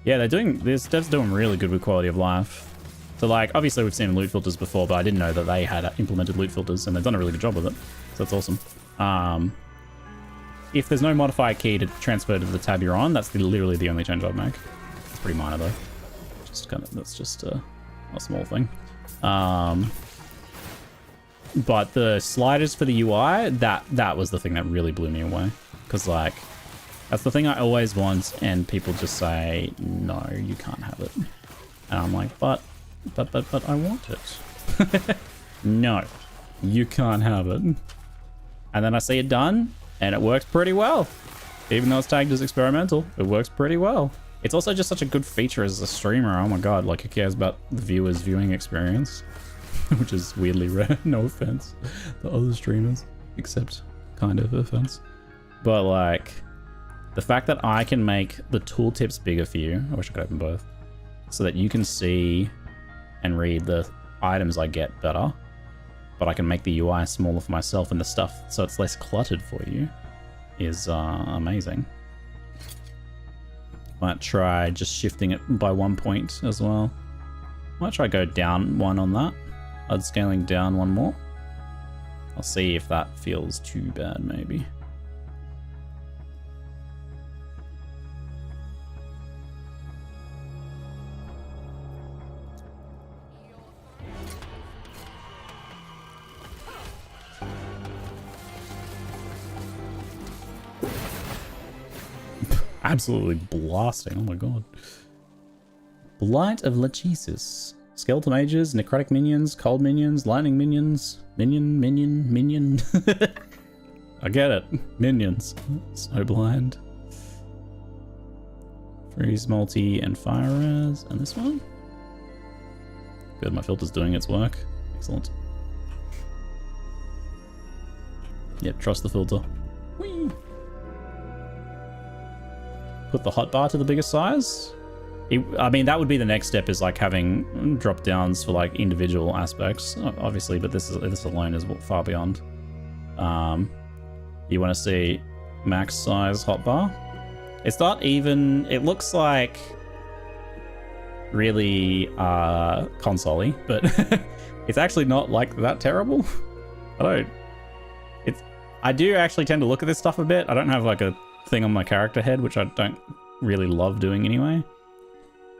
Yeah, they're doing this. Dev's doing really good with quality of life. So like, obviously we've seen loot filters before, but I didn't know that they had implemented loot filters, and they've done a really good job with it. So that's awesome. If there's no modifier key to transfer to the tab you're on, that's literally the only change I'd make. It's pretty minor though. That's just a small thing. But the sliders for the UI, that was the thing that really blew me away. Because like, that's the thing I always want, and people just say, no, you can't have it. And I'm like, but I want it. No, you can't have it. And then I see it done, and it works pretty well. Even though it's tagged as experimental, it works pretty well. It's also just such a good feature as a streamer. Oh my god, like, who cares about the viewer's viewing experience? Which is weirdly rare, no offense to other streamers, except kind of offense. But like, the fact that I can make the tooltips bigger for you, I wish I could open both, so that you can see and read the items I get better, but I can make the UI smaller for myself and the stuff so it's less cluttered for you, is amazing. Might try just shifting it by 1 point as well. Might try go down 1 on that. I'd scaling down 1 more. I'll see if that feels too bad, maybe. Absolutely blasting, oh my god. Blight of Lachesis. Skeletal mages, necrotic minions, cold minions, lightning minions. Minion. I get it. Minions. So blind. Freeze, multi, and fire res. And this one? Good, my filter's doing its work. Excellent. Yep, trust the filter. Whee! Put the hotbar to the biggest size. I mean, that would be the next step, is like having drop downs for like individual aspects, obviously, but this alone is far beyond. You want to see max size hotbar. It's not even, it looks like really console-y, but it's actually not like that terrible. I do actually tend to look at this stuff a bit. I don't have like a thing on my character head, which I don't really love doing anyway.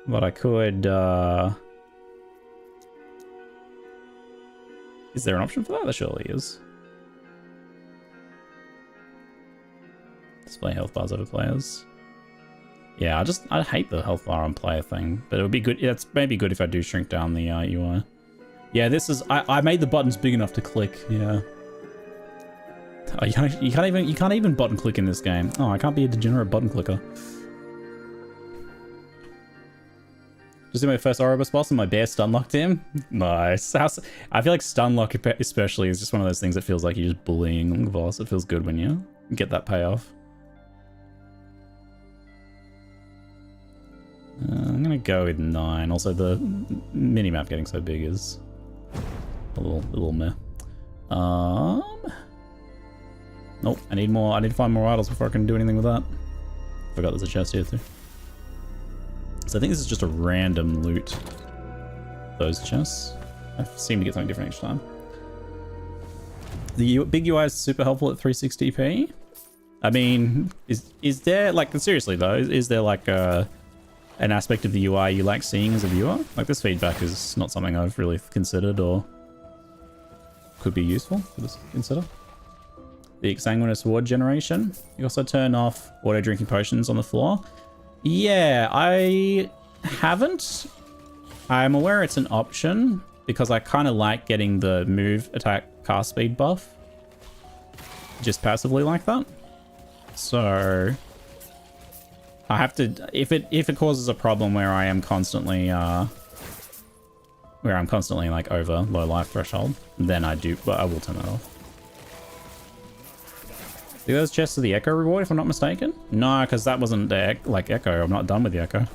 But I could, is there an option for that? There surely is. Display health bars over players. Yeah, I hate the health bar on player thing, but it would be good. It's maybe good if I do shrink down the UI. Yeah, this is, I made the buttons big enough to click, yeah. Oh, you can't even button click in this game. Oh, I can't be a degenerate button clicker. Just in my first Oribus boss and my bear stunlocked him. Nice. I feel like stunlock especially is just one of those things that feels like you're just bullying the boss. It feels good when you get that payoff. I'm gonna go with 9. Also, the minimap getting so big is a little meh. Nope, I need more. I need to find more idols before I can do anything with that. Forgot there's a chest here too. So I think this is just a random loot. Those chests. I seem to get something different each time. The big UI is super helpful at 360p. I mean, is there, like, seriously though, is there like an aspect of the UI you like seeing as a viewer? Like, this feedback is not something I've really considered or could be useful for this to consider. The Exsanguinous ward generation. You also turn off auto drinking potions on the floor. Yeah, I haven't. I'm aware it's an option because I kind of like getting the move, attack, cast speed buff just passively like that. So I have to, if it causes a problem where I am constantly like over low life threshold, then I will turn that off. Do those chests are the Echo reward, if I'm not mistaken? No, because that wasn't the like Echo. I'm not done with the Echo.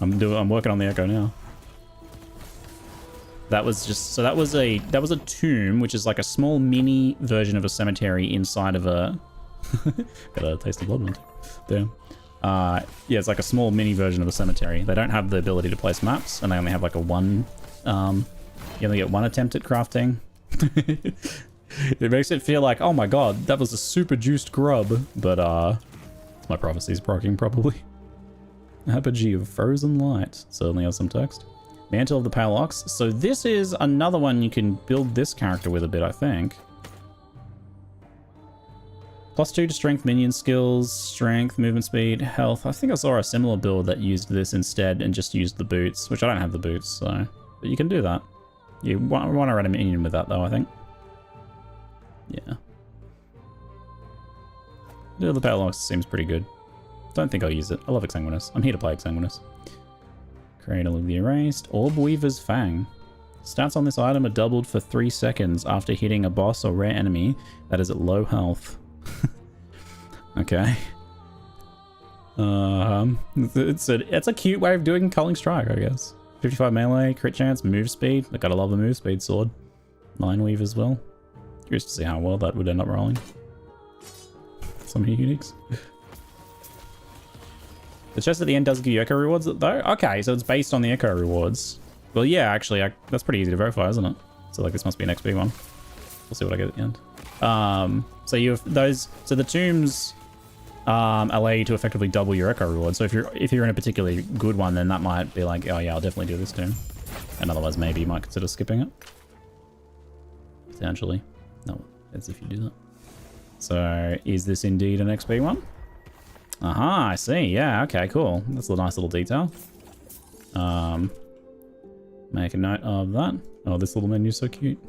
I'm working on the Echo now. That was just, so that was a tomb, which is like a small mini version of a cemetery inside of a got a taste of blood one. Damn. Yeah, it's like a small mini version of a cemetery. They don't have the ability to place maps, and they only have like a one you only get one attempt at crafting. It makes it feel like, oh my god, that was a super juiced grub, but my prophecy's proccing probably. Apogee of Frozen Light. Certainly has some text. Mantle of the Pale Ox. So this is another one you can build this character with a bit, I think. +2 to strength, minion skills, strength, movement speed, health. I think I saw a similar build that used this instead and just used the boots, which I don't have the boots, so... But you can do that. You want to run a minion with that, though, I think. Yeah. The Pale Ox seems pretty good. Don't think I'll use it. I love Exsanguinous. I'm here to play Exsanguinous. Cradle of the Erased. Orb Weaver's Fang. Stats on this item are doubled for 3 seconds after hitting a boss or rare enemy that is at low health. Okay. It's a cute way of doing Culling Strike, I guess. 55 melee, crit chance, move speed. I gotta love the move speed sword. 9 weave as well. Curious to see how well that would end up rolling. So many uniques. The chest at the end does give you Echo rewards, though? Okay, so it's based on the Echo rewards. Well, yeah, actually, that's pretty easy to verify, isn't it? So, like, this must be an XP one. We'll see what I get at the end. So you have those. So the tombs allow you to effectively double your Echo reward. So if you're in a particularly good one, then that might be like, oh yeah, I'll definitely do this tomb. And otherwise, maybe you might consider skipping it. Potentially. No, that's if you do that. So is this indeed an XP one? Aha, I see. Yeah, okay, cool. That's a nice little detail. Make a note of that. Oh, this little menu's so cute.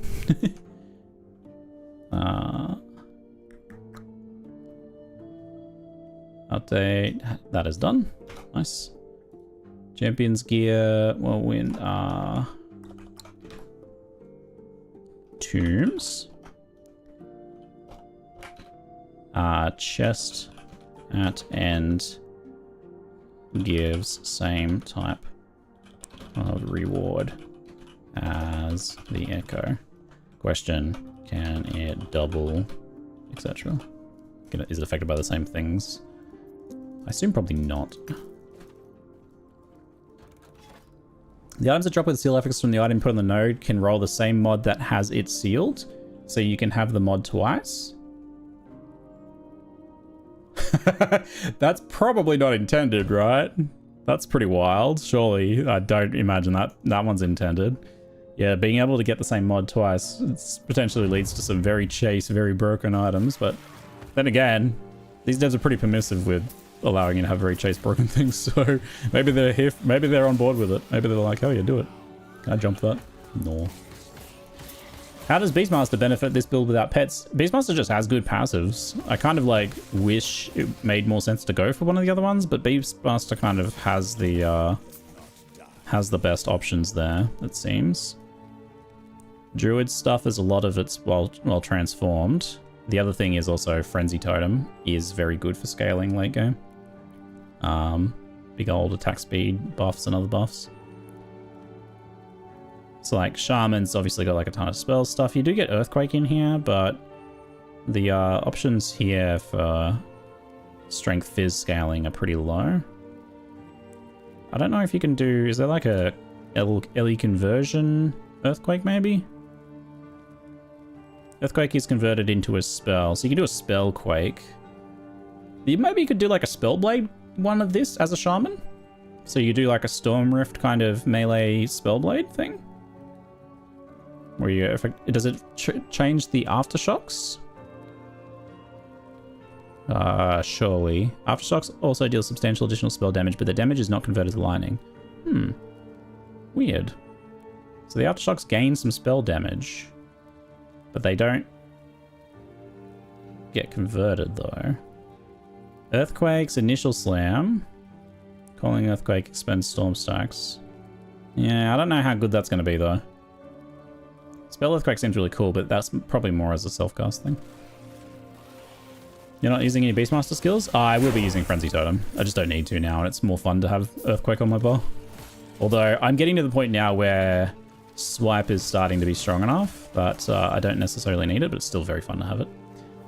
Update. That is done. Nice. Champions gear. Whirlwind. Tombs. Chest at end gives same type of reward as the Echo. Question, can it double, etc.? Is it affected by the same things? I assume probably not. The items that drop with seal effects from the item put on the node can roll the same mod that has it sealed, so you can have the mod twice. That's probably not intended, right? That's pretty wild. Surely, I don't imagine that one's intended. Yeah, being able to get the same mod twice potentially leads to some very chase, very broken items, but then again, these devs are pretty permissive with allowing you to have very chase broken things, so maybe they're here, maybe they're on board with it. Maybe they're like, oh yeah, do it. Can I jump that? No. How does Beastmaster benefit this build without pets? Beastmaster just has good passives. I kind of like wish it made more sense to go for one of the other ones, but Beastmaster kind of has the best options there, it seems. Druid stuff is a lot of it's well transformed. The other thing is also Frenzy Totem is very good for scaling late game. Big old attack speed buffs and other buffs. So like Shaman's obviously got like a ton of spell stuff. You do get Earthquake in here, but the options here for Strength Fizz scaling are pretty low. I don't know if you can do, is there like a LE conversion Earthquake maybe? Earthquake is converted into a spell, so you can do a Spell Quake. Maybe you could do like a Spellblade one of this as a shaman. So you do like a Storm Rift kind of melee Spellblade thing. Where you, does it change the aftershocks? Surely. Aftershocks also deal substantial additional spell damage, but the damage is not converted to lightning. Weird. So the aftershocks gain some spell damage, but they don't get converted though. Earthquake's initial slam. Calling Earthquake expends storm stacks. Yeah, I don't know how good that's going to be though. Spell Earthquake seems really cool, but that's probably more as a self-cast thing. You're not using any Beastmaster skills? I will be using Frenzy Totem. I just don't need to now, and it's more fun to have Earthquake on my bar. Although, I'm getting to the point now where Swipe is starting to be strong enough, but I don't necessarily need it, but it's still very fun to have it.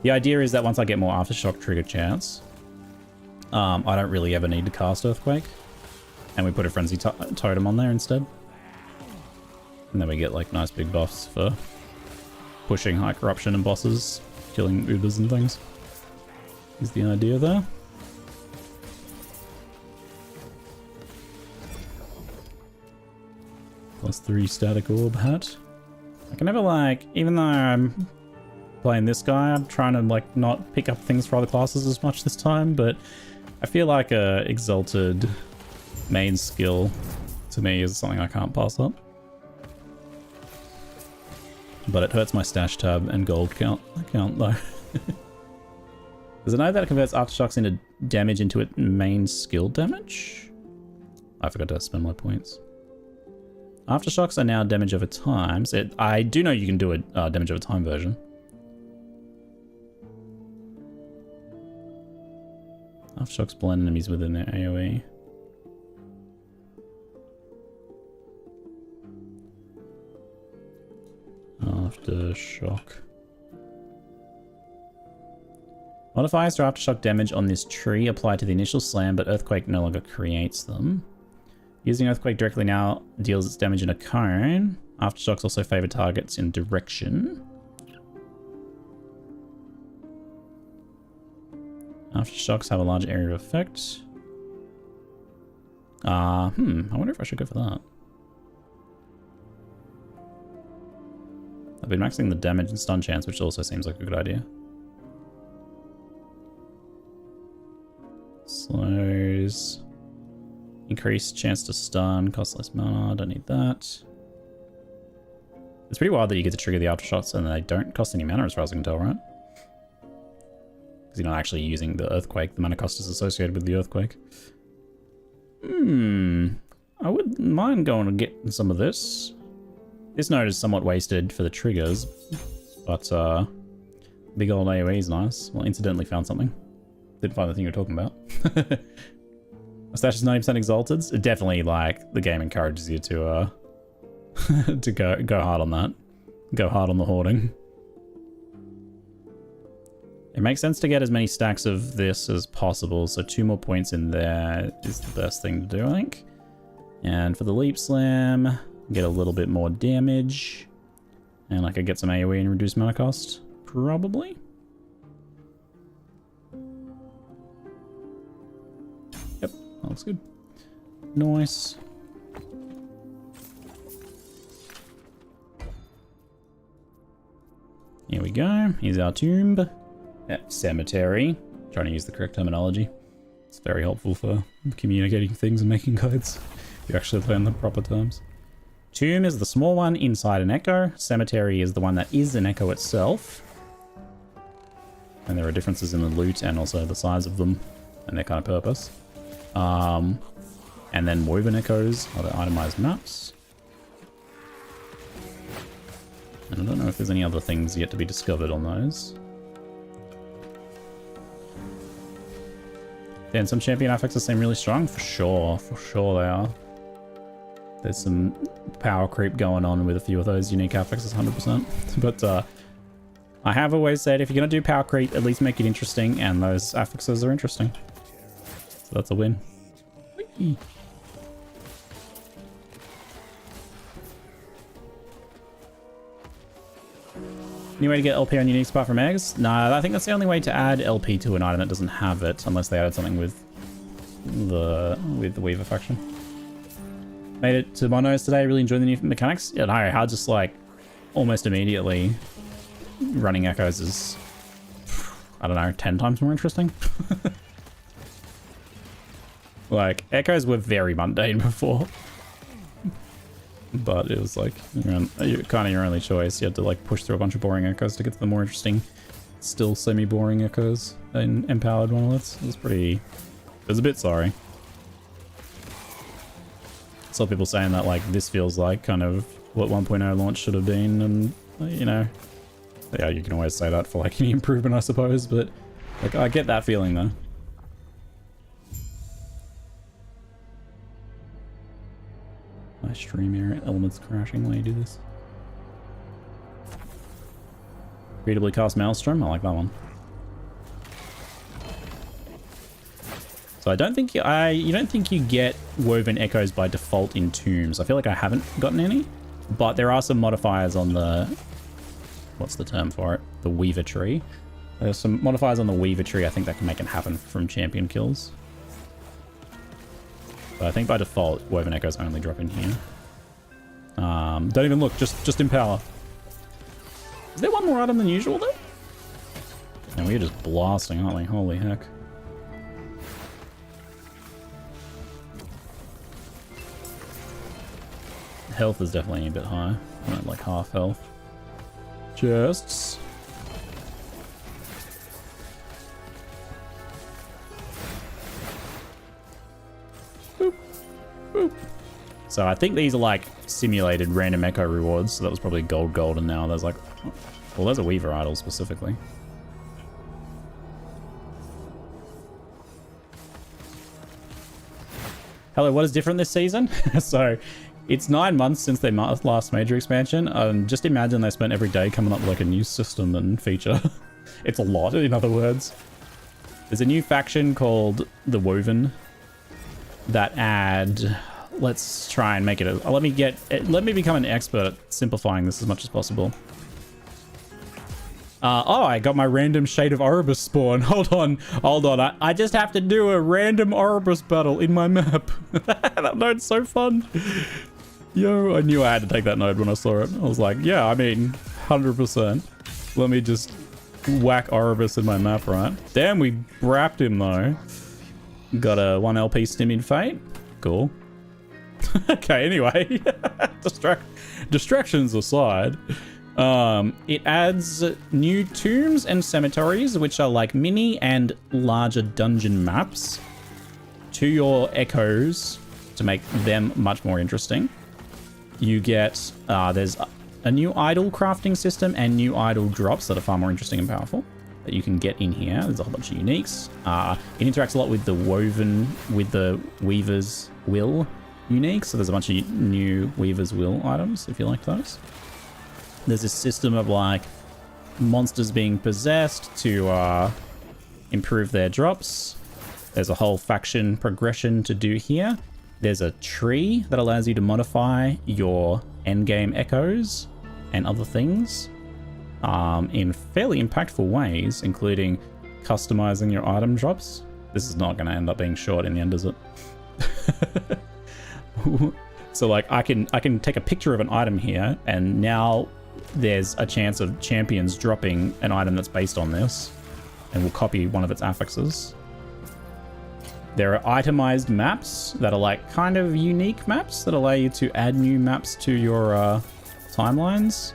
The idea is that once I get more Aftershock trigger chance, I don't really ever need to cast Earthquake. And we put a Frenzy Totem on there instead. And then we get like nice big buffs for pushing high corruption and bosses, killing Ubers and things. Is the idea there. +3 static orb hat. I can never like, even though I'm playing this guy, I'm trying to like not pick up things for other classes as much this time, but I feel like a exalted main skill to me is something I can't pass up. But it hurts my stash tab and gold count though. Does it know that it converts aftershocks into damage into its main skill damage? I forgot to spend my points. Aftershocks are now damage over time. So I do know you can do a damage over time version. Aftershocks blend enemies within their AoE. Aftershock. Modifiers to aftershock damage on this tree apply to the initial slam, but Earthquake no longer creates them. Using Earthquake directly now deals its damage in a cone. Aftershocks also favor targets in direction. Aftershocks have a large area of effect. I wonder if I should go for that. I've been maxing the damage and stun chance, which also seems like a good idea. Slows. Increased chance to stun, costs less mana, don't need that. It's pretty wild that you get to trigger the aftershocks and they don't cost any mana as far as I can tell, right? Because you're not actually using the Earthquake, the mana cost is associated with the Earthquake. I wouldn't mind going and getting some of this. This node is somewhat wasted for the triggers, but big old AoE is nice. Well, incidentally found something. Didn't find the thing you were talking about. My stash is 90% exalted. It definitely, like, the game encourages you to to go hard on that. Go hard on the hoarding. It makes sense to get as many stacks of this as possible, so 2 more points in there is the best thing to do, I think. And for the Leap Slam, get a little bit more damage. And I could get some AoE and reduce mana cost, probably. Yep, that looks good. Nice. Here we go. Here's our tomb. Cemetery. Trying to use the correct terminology. It's very helpful for communicating things and making guides. You actually learn the proper terms. Tomb is the small one inside an echo. Cemetery is the one that is an echo itself. And there are differences in the loot and also the size of them and their kind of purpose. And then woven echoes are the itemized maps. And I don't know if there's any other things yet to be discovered on those. Then some champion affixes seem really strong. For sure they are. There's some power creep going on with a few of those unique affixes, 100%. But I have always said if you're going to do power creep, at least make it interesting, and those affixes are interesting. So that's a win. Whee! Any way to get LP on uniques apart from eggs? No, I think that's the only way to add LP to an item that doesn't have it, unless they added something with the Weaver faction. Made it to Monos today, really enjoyed the new mechanics. Yeah, no, I just like almost immediately running echoes is, I don't know, 10 times more interesting. Like, echoes were very mundane before. But it was like, kind of your only choice. You had to like push through a bunch of boring echoes to get to the more interesting, still semi-boring echoes in empowered monoliths. It was a bit sorry. Saw people saying that like this feels like kind of what 1.0 launch should have been, and you know, yeah, you can always say that for like any improvement, I suppose, but like I get that feeling though. My stream area elements crashing while you do this. Creatively cast Maelstrom, I like that one. So I don't think you don't think you get woven echoes by default in tombs. I feel like I haven't gotten any, but there are some modifiers on the, what's the term for it? The Weaver tree. There's some modifiers on the Weaver tree I think that can make it happen from champion kills. But I think by default, woven echoes only drop in here. Don't even look, just empower. Is there one more item than usual though? And we're just blasting, aren't we? Holy heck. Health is definitely a bit high. I'm at like half health. Chests. Boop. Boop. So I think these are like simulated random echo rewards. So that was probably gold, and now there's like, well, there's a Weaver idol specifically. Hello, what is different this season? So it's 9 months since their last major expansion. Just imagine they spent every day coming up with like a new system and feature. It's a lot, in other words. There's a new faction called the Woven that add... Let's try and make it a... Let me become an expert at simplifying this as much as possible. Oh, I got my random Shade of Oribus spawn. Hold on. I just have to do a random Oribus battle in my map. That node's so fun. Yo, I knew I had to take that node when I saw it. I was like, yeah, I mean, 100%. Let me just whack Oribus in my map, right? Damn, we wrapped him though. Got a 1 LP Stimid Fate. Cool. Okay, anyway. Distractions aside. It adds new tombs and cemeteries, which are like mini and larger dungeon maps, to your echoes to make them much more interesting. You get, there's a new idol crafting system and new idol drops that are far more interesting and powerful that you can get in here. There's a whole bunch of uniques. It interacts a lot with the Woven, with the Weaver's Will unique. So there's a bunch of new Weaver's Will items if you like those. There's this system of like monsters being possessed to improve their drops. There's a whole faction progression to do here. There's a tree that allows you to modify your endgame echoes and other things in fairly impactful ways, including customizing your item drops. This is not going to end up being short in the end, is it? So like I can take a picture of an item here, and now there's a chance of champions dropping an item that's based on this, and we'll copy one of its affixes. There are itemized maps that are like kind of unique maps that allow you to add new maps to your timelines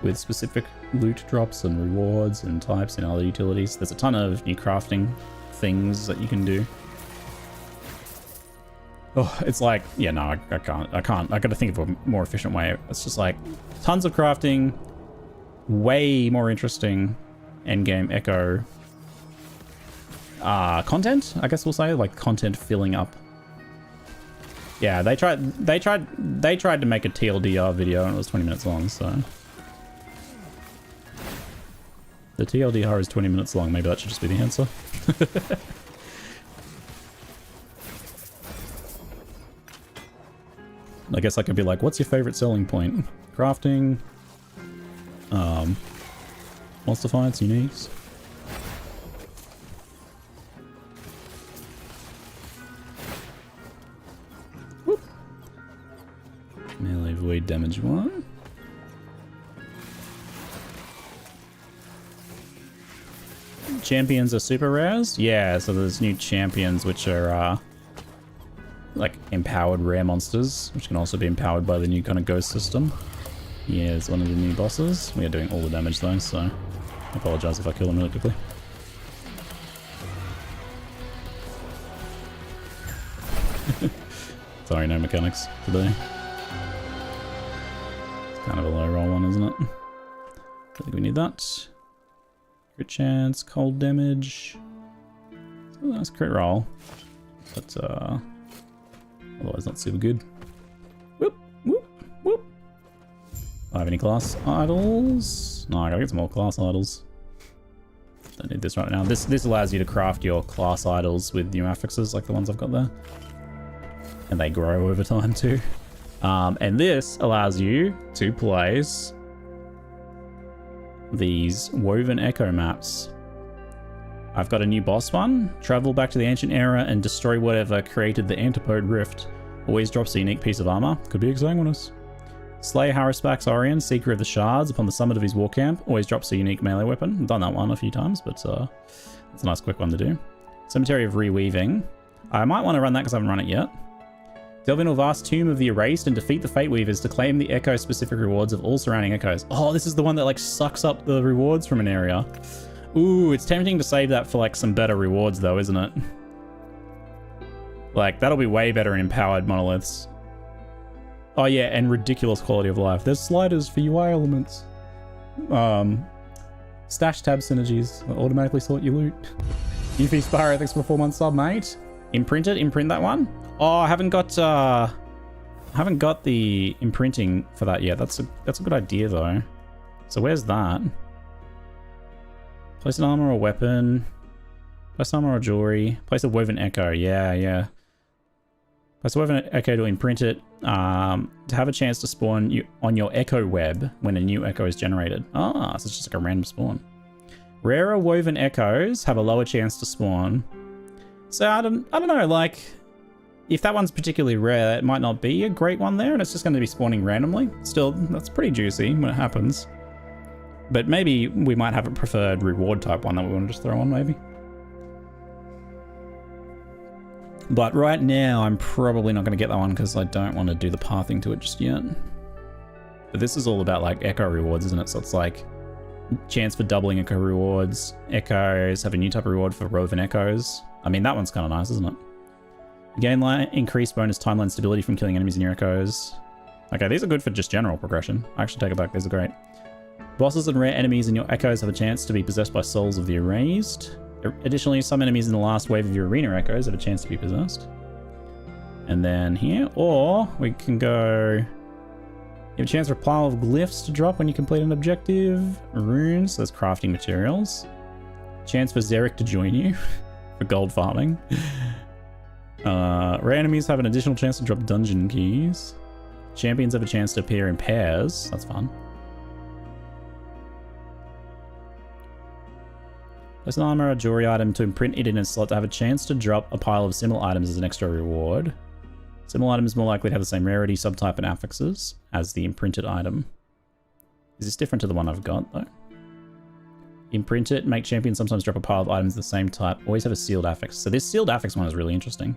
with specific loot drops and rewards and types and other utilities. There's a ton of new crafting things that you can do. Oh, it's like, yeah, no, I can't. I gotta think of a more efficient way. It's just like tons of crafting, way more interesting endgame echo content, I guess we'll say, like content filling up. Yeah, they tried to make a TLDR video and it was 20 minutes long, so the TLDR is 20 minutes long. Maybe that should just be the answer. I guess I could be like, what's your favorite selling point? Crafting, monster fights, uniques. Whoop. Melee void damage 1. Champions are super rares? Yeah, so there's new champions which are like empowered rare monsters, which can also be empowered by the new kind of ghost system. Yeah, it's one of the new bosses. We are doing all the damage though, so I apologize if I kill them really quickly. Sorry, no mechanics today. It's kind of a low roll one, isn't it? I think we need that. Crit chance, cold damage. Oh, nice crit roll. But otherwise not super good. Whoop, whoop, whoop. Do I have any class idols? No, I gotta get some more class idols. Don't need this right now. This allows you to craft your class idols with new affixes like the ones I've got there. And they grow over time too. And this allows you to place these woven echo maps. I've got a new boss one. Travel back to the ancient era and destroy whatever created the antipode rift. Always drops a unique piece of armor. Could be Exsanguinous. Slay Harrispax Orion, Seeker of the Shards, upon the summit of his war camp. Always drops a unique melee weapon. I've done that one a few times, but it's a nice quick one to do. Cemetery of Reweaving. I might want to run that because I haven't run it yet. Delve into a vast tomb of the erased and defeat the Fate Weavers to claim the echo-specific rewards of all surrounding echoes. Oh, this is the one that like sucks up the rewards from an area. Ooh, it's tempting to save that for like some better rewards though, isn't it? Like, that'll be way better in empowered monoliths. Oh yeah, and ridiculous quality of life. There's sliders for UI elements. Stash tab synergies that automatically sort your loot. Yuffie Sparrow, thanks for 4 months sub, mate. Imprint that one. Oh, I haven't got the imprinting for that yet. That's a good idea though. So where's that? Place an armor or weapon. Place armor or jewelry. Place a woven echo. Yeah. Place a woven echo to imprint it. To have a chance to spawn you on your echo web when a new echo is generated. Ah, so it's just like a random spawn. Rarer woven echoes have a lower chance to spawn. So I don't know, like, if that one's particularly rare, it might not be a great one there, and it's just going to be spawning randomly. Still, that's pretty juicy when it happens. But maybe we might have a preferred reward type one that we want to just throw on, maybe. But right now, I'm probably not going to get that one because I don't want to do the pathing to it just yet. But this is all about, like, echo rewards, isn't it? So it's like chance for doubling echo rewards. Echoes have a new type of reward for woven echoes. I mean, that one's kind of nice, isn't it? Gain increased bonus timeline stability from killing enemies in your echoes. Okay, these are good for just general progression. I actually take it back, these are great. Bosses and rare enemies in your echoes have a chance to be possessed by souls of the erased. Additionally, some enemies in the last wave of your arena echoes have a chance to be possessed. And then here, or we can go... You have a chance for a pile of glyphs to drop when you complete an objective. Runes, so that's crafting materials. Chance for Xeric to join you for gold farming. Rare enemies have an additional chance to drop dungeon keys. Champions have a chance to appear in pairs. That's fun. Place an armor or jewelry item to imprint it in a slot to have a chance to drop a pile of similar items as an extra reward. Similar items more likely to have the same rarity, subtype, and affixes as the imprinted item. Is this different to the one I've got, though? Imprint it, make champions sometimes drop a pile of items of the same type. Always have a sealed affix. So this sealed affix one is really interesting.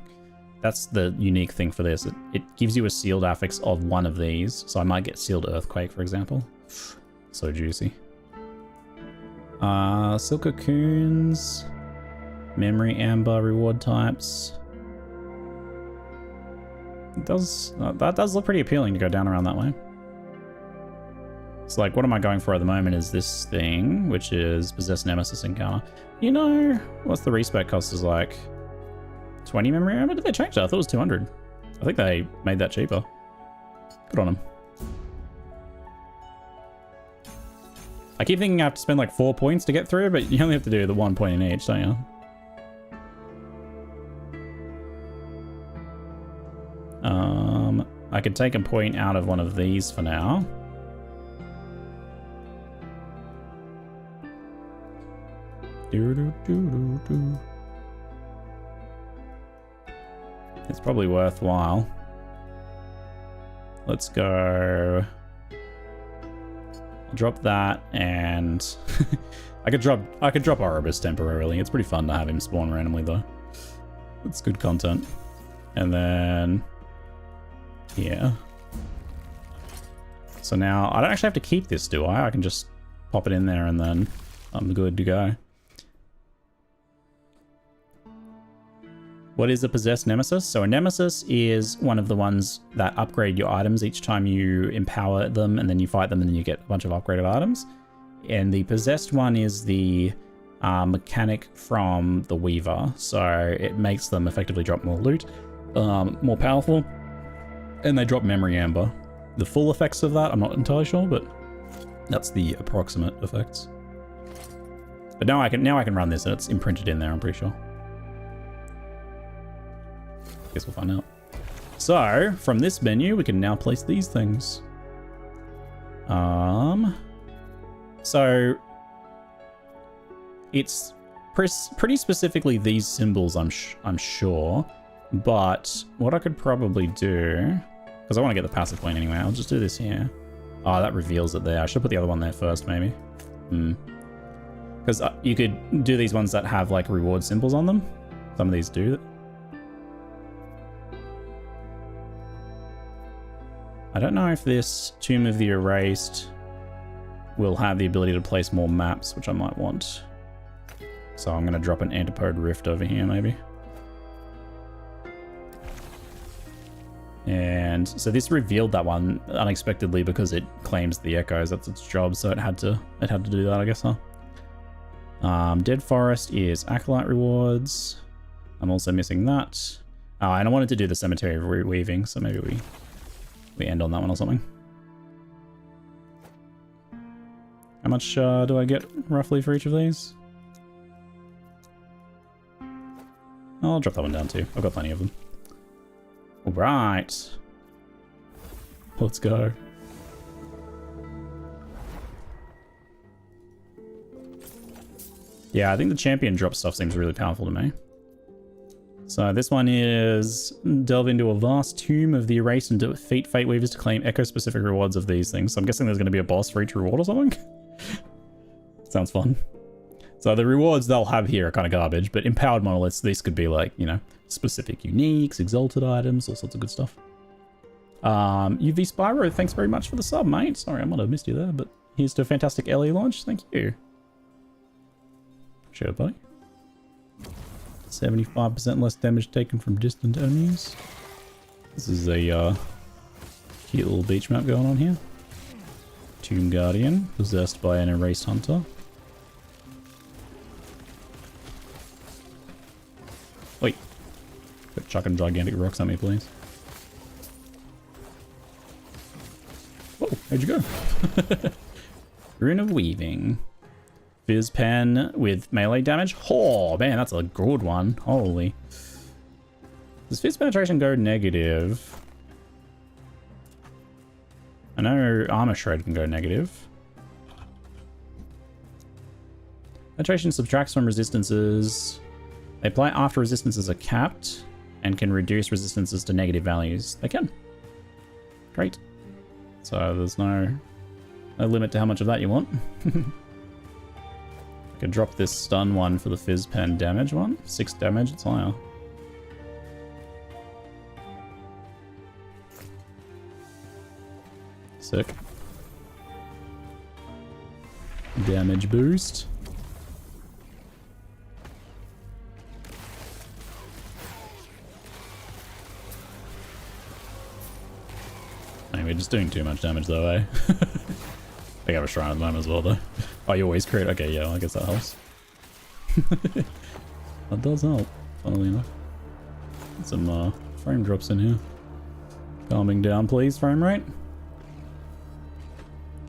That's the unique thing for this. It gives you a sealed affix of one of these. So I might get sealed earthquake, for example. So juicy. Silk cocoons. Memory amber reward types. It does, that does look pretty appealing to go down around that way. So like, what am I going for at the moment is this thing, which is Possessed Nemesis Encounter. You know, what's the respec cost is like 20 memory amber? Did they change that? I thought it was 200. I think they made that cheaper. Good on them. I keep thinking I have to spend like 4 points to get through, but you only have to do the 1 point in each, don't you? I could take a point out of one of these for now. Do-do-do-do-do. It's probably worthwhile. Let's go. I'll drop that, and I could drop Oribus temporarily. It's pretty fun to have him spawn randomly though. It's good content. And then yeah. So now I don't actually have to keep this, do I? I can just pop it in there and then I'm good to go. What is a possessed Nemesis? So a Nemesis is one of the ones that upgrade your items each time you empower them, and then you fight them and then you get a bunch of upgraded items. And the possessed one is the mechanic from the Weaver. So it makes them effectively drop more loot, more powerful, and they drop memory amber. The full effects of that, I'm not entirely sure, but that's the approximate effects. But now I can run this and it's imprinted in there, I'm pretty sure. Guess we'll find out. So, from this menu, we can now place these things. So it's pretty specifically these symbols, I'm sure. But what I could probably do, because I want to get the passive point anyway, I'll just do this here. Oh, that reveals it there. I should put the other one there first, maybe. Because you could do these ones that have like reward symbols on them. Some of these do. I don't know if this Tomb of the Erased will have the ability to place more maps, which I might want. So I'm going to drop an Antipode Rift over here, maybe. And so this revealed that one unexpectedly because it claims the echoes. That's its job, so it had to do that, I guess, huh? Dead Forest is Acolyte rewards. I'm also missing that. And I wanted to do the Cemetery of Reweaving, so maybe we end on that one or something. How much do I get roughly for each of these? I'll drop that one down too. I've got plenty of them. All right. Let's go. Yeah, I think the champion drop stuff seems really powerful to me. So this one is delve into a vast tomb of the erased and defeat Fate Weavers to claim echo-specific rewards of these things. So I'm guessing there's going to be a boss for each reward or something. Sounds fun. So the rewards they'll have here are kind of garbage, but empowered monoliths, these could be like, you know, specific uniques, exalted items, all sorts of good stuff. UV Spyro, thanks very much for the sub, mate. Sorry, I might have missed you there, but here's to a fantastic LE launch. Thank you. Sure, buddy. 75% less damage taken from distant enemies. This is a cute little beach map going on here. Tomb Guardian, possessed by an erased hunter. Wait. Quit chucking gigantic rocks at me, please. Whoa, where'd you go? Rune of Weaving. Fizz Pen with melee damage. Oh, man, that's a good one. Holy. Does Fizz Penetration go negative? I know Armor Shred can go negative. Penetration subtracts from resistances. They apply after resistances are capped and can reduce resistances to negative values. They can. Great. So there's no limit to how much of that you want. I could drop this stun one for the Fizz Pen damage one. 6 damage, it's higher. Sick. Damage boost. We're just doing too much damage though, eh? I have a shrine at the moment as well though. Oh, you always crit? Okay, yeah, I guess that helps. That does help, funnily enough. Get some frame drops in here. Calming down, please, frame rate.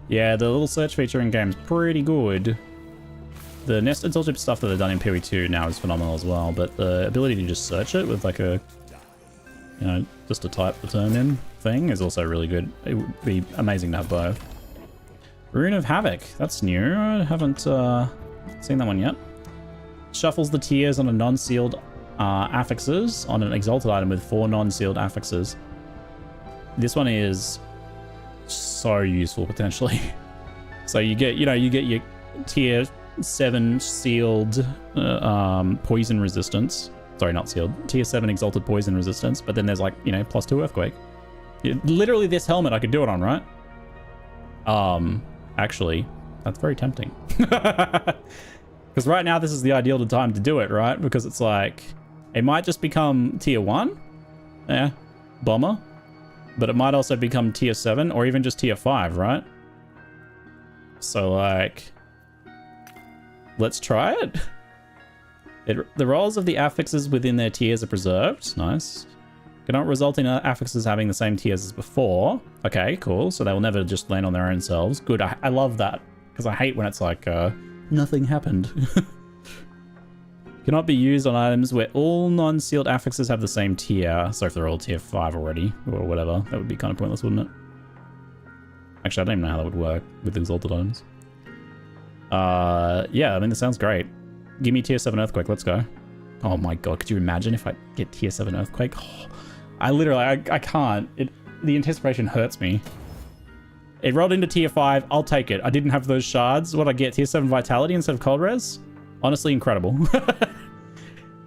Yeah, the little search feature in game's pretty good. The nested tooltip stuff that they've done in PoE2 now is phenomenal as well, but the ability to just search it with like a, you know, just to type the term in thing is also really good. It would be amazing to have both. Rune of Havoc, that's new. I haven't seen that one yet. shuffles the tiers on a non-sealed affixes on an exalted item with 4 non-sealed affixes. This one is so useful potentially. So you get, you know, you get your tier 7 sealed poison resistance. Sorry, not sealed. Tier 7 exalted poison resistance, but then there's like, you know, +2 earthquake. Literally this helmet I could do it on, right? Actually, that's very tempting. Because right now this is the ideal time to do it, right? Because it's like, it might just become tier 1. Yeah, bomber. But it might also become tier 7 or even just tier 5, right? So like, let's try it. The rolls of the affixes within their tiers are preserved. Nice. Cannot result in affixes having the same tiers as before. Okay, cool. So they will never just land on their own selves. Good. I love that. Because I hate when it's like, nothing happened. Cannot be used on items where all non-sealed affixes have the same tier. So if they're all tier 5 already, or whatever, that would be kind of pointless, wouldn't it? Actually, I don't even know how that would work with exalted items. Yeah, I mean, this sounds great. Give me tier 7 earthquake, let's go. Oh my god, could you imagine if I get tier 7 earthquake? Oh, I literally, I can't. The anticipation hurts me. It rolled into tier 5, I'll take it. I didn't have those shards. What'd I get? Tier 7 vitality instead of cold res? Honestly, incredible.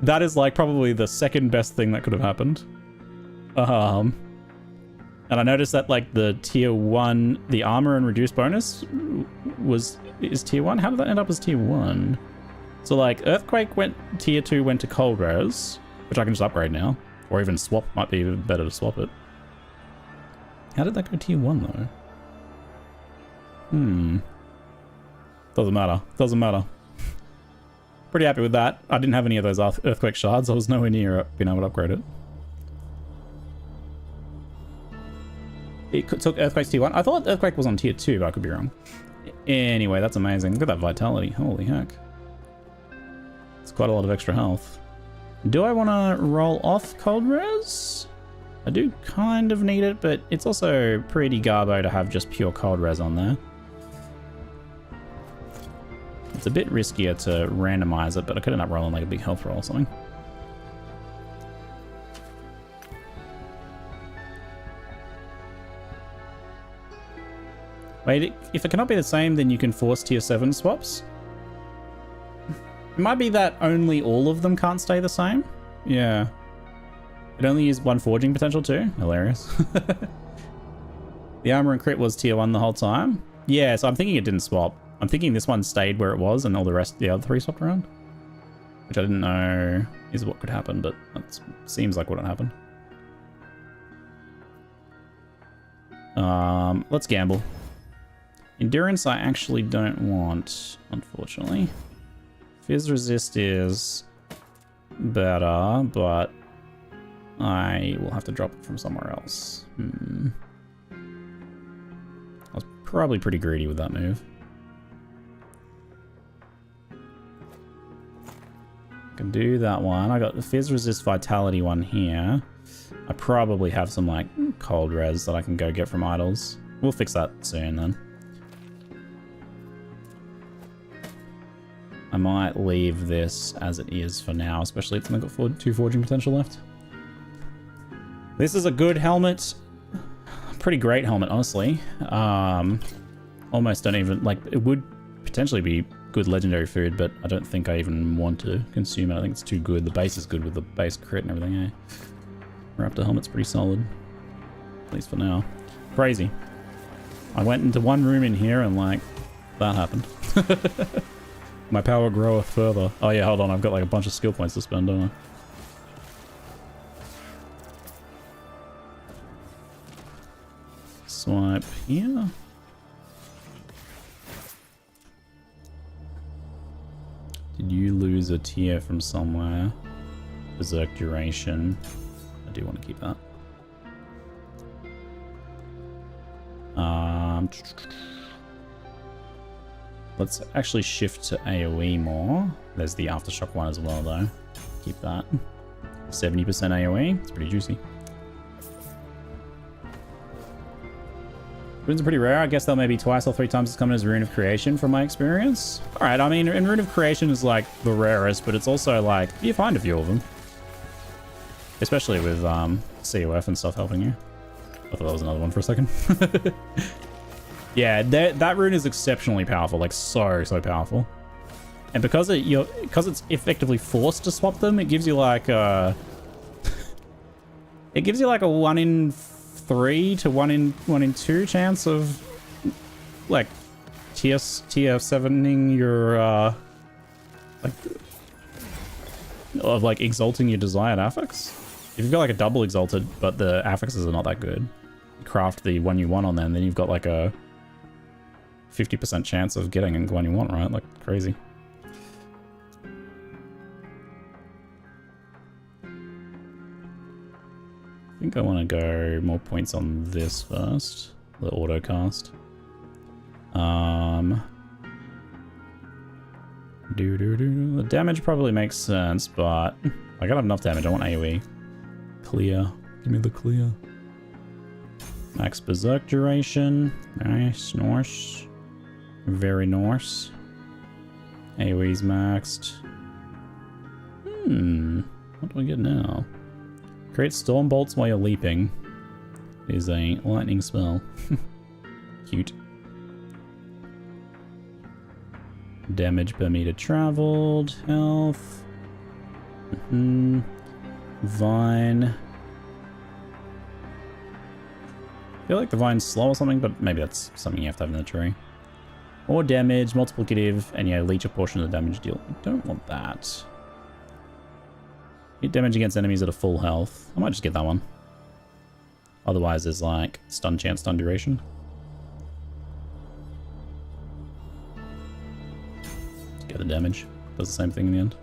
That is like probably the second best thing that could have happened. And I noticed that like the tier 1, the armor and reduced bonus is tier 1. How did that end up as tier 1? So like earthquake went tier 2, went to cold res, which I can just upgrade now, or even swap. Might be even better to swap it. How did that go tier 1 though? Doesn't matter. Doesn't matter. Pretty happy with that. I didn't have any of those earthquake shards. I was nowhere near being able to upgrade it. It took earthquake's tier 1. I thought earthquake was on tier 2, but I could be wrong. Anyway, that's amazing. Look at that vitality. Holy heck. It's quite a lot of extra health. Do I want to roll off cold res? I do kind of need it, but it's also pretty garbo to have just pure cold res on there. It's a bit riskier to randomize it, but I could end up rolling like a big health roll or something. Wait, if it cannot be the same, then you can force tier 7 swaps? It might be that only all of them can't stay the same. Yeah. It only used 1 forging potential too. Hilarious. The armor and crit was tier 1 the whole time. Yeah, so I'm thinking it didn't swap. I'm thinking this one stayed where it was and all the rest, the other 3 swapped around. Which I didn't know is what could happen, but that seems like what happened. Let's gamble. Endurance I actually don't want, unfortunately. Fizz resist is better, but I will have to drop it from somewhere else. I was probably pretty greedy with that move. Can do that one. I got the Fizz resist vitality one here. I probably have some like cold res that I can go get from idols. We'll fix that soon then. I might leave this as it is for now, especially it's only got 2 forging potential left. This is a good helmet. Pretty great helmet, honestly. Almost don't even, like, it would potentially be good legendary food, but I don't think I even want to consume it. I think it's too good. The base is good with the base crit and everything, eh? Raptor helmet's pretty solid. At least for now. Crazy. I went into one room in here and, like, that happened. My power groweth further. Oh yeah, hold on. I've got like a bunch of skill points to spend, don't I? Swipe here. Did you lose a tier from somewhere? Berserk duration. I do want to keep that. Let's actually shift to AoE more. There's the Aftershock one as well, though. Keep that. 70% AoE. It's pretty juicy. Runes are pretty rare. I guess they'll maybe twice or 3 times as common as Rune of Creation from my experience. Alright, I mean, and Rune of Creation is like the rarest, but it's also like, you find a few of them. Especially with COF and stuff helping you. I thought that was another one for a second. Yeah, that rune is exceptionally powerful, like so powerful. And because it's effectively forced to swap them, it gives you like a it gives you like a 1 in 3 to 1 in 2 chance of like TF7ing your like exalting your desired affix. If you've got like a double exalted, but the affixes are not that good, you craft the one you want on them, then you've got like a 50% chance of getting the one you want, right? Like crazy. I think I want to go more points on this first, the auto cast. The damage probably makes sense, but I got enough damage. I want AoE. Clear. Give me the clear. Max berserk duration. Nice. Nice. Very nice. AoE's maxed. What do we get now? Create storm bolts while you're leaping. Is a lightning spell. Cute. Damage per meter traveled. Health. Vine. I feel like the vine's slow or something, but maybe that's something you have to have in the tree. Or damage, multiplicative, and yeah, leech a portion of the damage deal. I don't want that. Hit damage against enemies at a full health. I might just get that one. Otherwise, there's like stun chance, stun duration. Just get the damage. Does the same thing in the end.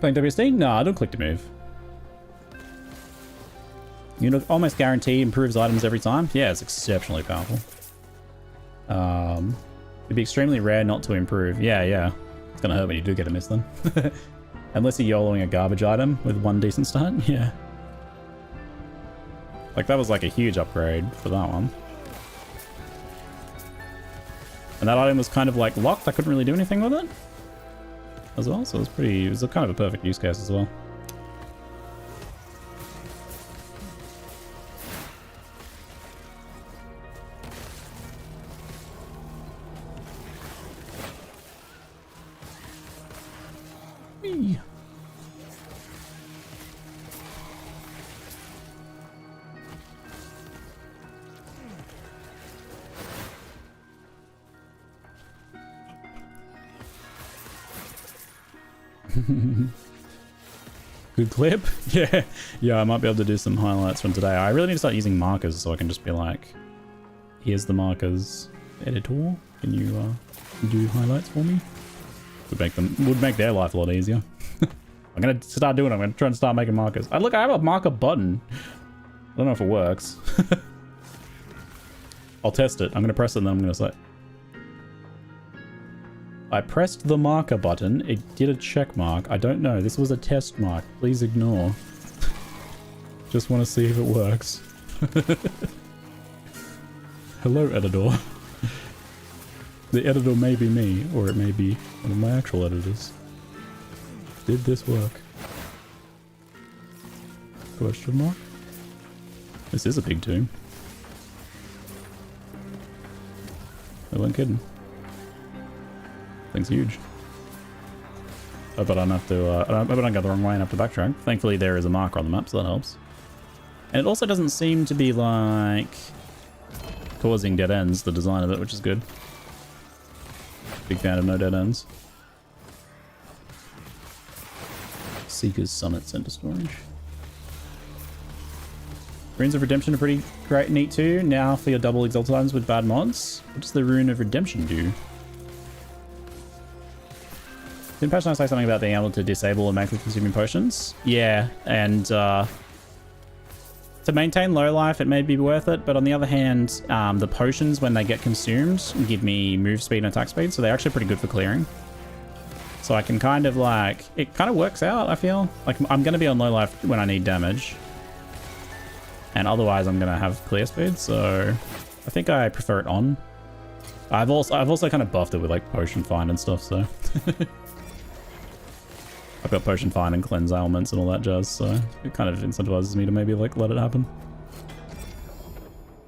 Playing WSD? Nah, don't click to move. You know, almost guaranteed improves items every time. Yeah, it's exceptionally powerful. It'd be extremely rare not to improve. Yeah. It's gonna hurt when you do get a miss then. Unless you're YOLOing a garbage item with 1 decent start, yeah. Like that was like a huge upgrade for that one. And that item was kind of like locked. I couldn't really do anything with it as well, so it was a kind of a perfect use case as well. Good clip. Yeah, I might be able to do some highlights from today. I really need to start using markers so I can just be like, here's the markers editor. Can you do highlights for me? Would make their life a lot easier. I'm gonna start doing it. I'm gonna try and start making markers. Look, I have a marker button. I don't know if it works. I'll test it. I'm gonna press it and then I'm gonna say, I pressed the marker button. It did a check mark. I don't know. This was a test mark. Please ignore. Just want to see if it works. Hello, editor. The editor may be me, or it may be one of my actual editors. Did this work? Question mark? This is a big tomb. I wasn't kidding. Thing's huge. I bet I don't have to, I bet I don't go the wrong way and have to backtrack. Thankfully there is a marker on the map, so that helps. And it also doesn't seem to be like causing dead ends, the design of it, which is good. Big fan of no dead ends. Seeker's Summit Center Storage. Runes of Redemption are pretty great, neat too. Now for your double exalted items with bad mods. What does the Rune of Redemption do? Didn't Patch Notes say something about being able to disable automatically consuming potions? Yeah, and to maintain low life, it may be worth it, but on the other hand, the potions, when they get consumed, give me move speed and attack speed, so they're actually pretty good for clearing. So I can kind of like, it kind of works out, I feel. Like, I'm going to be on low life when I need damage. And otherwise I'm gonna have clear speed, so I think I prefer it on. I've also kind of buffed it with like potion find and stuff, so I've got potion find and cleanse ailments and all that jazz, so it kind of incentivizes me to maybe like let it happen.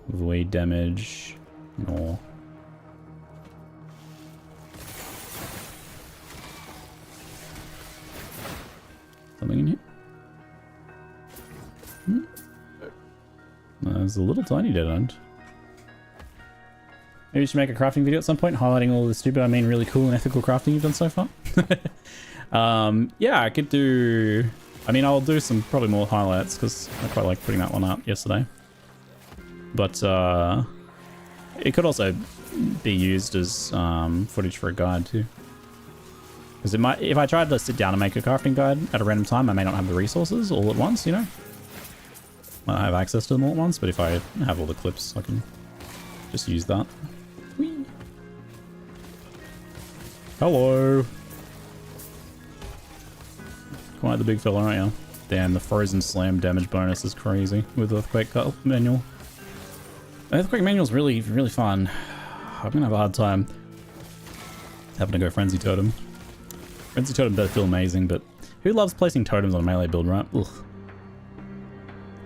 Void damage. No. Something in here? There's a little tiny dead end. Maybe we should make a crafting video at some point highlighting all the stupid, I mean really cool and ethical crafting you've done so far. Yeah, I could do... I mean, I'll do some probably more highlights because I quite like putting that one out yesterday. But it could also be used as footage for a guide too. Because it might, if I tried to sit down and make a crafting guide at a random time, I may not have the resources all at once, you know? I have access to them all at once, but if I have all the clips, I can just use that. Whee. Hello. Quite the big fella, aren't you? Damn, the frozen slam damage bonus is crazy with Earthquake Manual. Earthquake Manual's really, really fun. I'm gonna have a hard time having to go Frenzy Totem. Frenzy Totem does feel amazing, but who loves placing totems on a melee build, right? Ugh.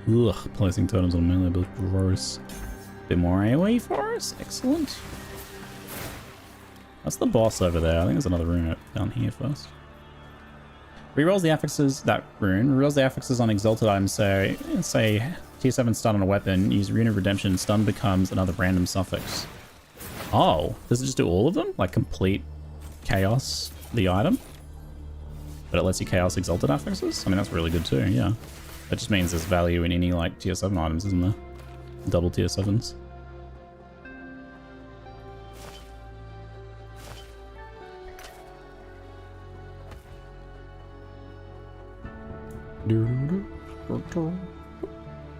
Ugh, placing totems on a melee build, gross. Bit more AoE for us, excellent. That's the boss over there. I think there's another rune down here first. Rerolls the affixes, that rune, rerolls the affixes on exalted items, so say tier 7 stun on a weapon, use Rune of Redemption, stun becomes another random suffix. Oh, does it just do all of them? Like complete chaos, the item? But it lets you chaos exalted affixes? I mean, that's really good too, yeah. That just means there's value in any like tier 7 items, isn't there? Double tier 7s.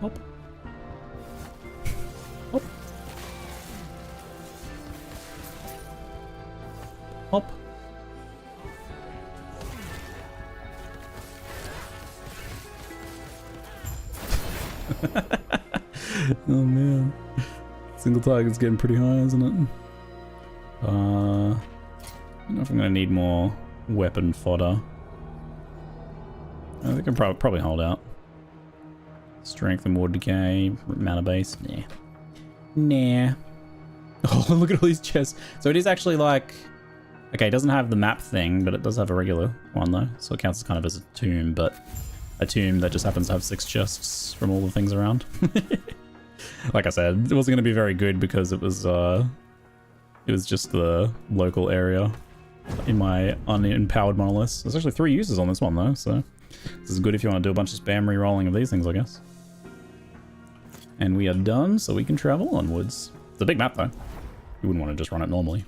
Hop. Hop. Hop. Oh man. Single target's getting pretty high, isn't it? I don't know if I'm gonna need more weapon fodder. I think I can probably hold out. Strength and ward decay, mana base, nah. Nah. Oh, look at all these chests. So it is actually like... Okay, it doesn't have the map thing, but it does have a regular one though. So it counts as kind of as a tomb, but a tomb that just happens to have 6 chests from all the things around. Like I said, it wasn't going to be very good because it was just the local area in my unempowered monoliths. There's actually 3 users on this one though, so this is good if you want to do a bunch of spam re-rolling of these things, I guess. And we are done, so we can travel onwards. It's a big map though. You wouldn't want to just run it normally.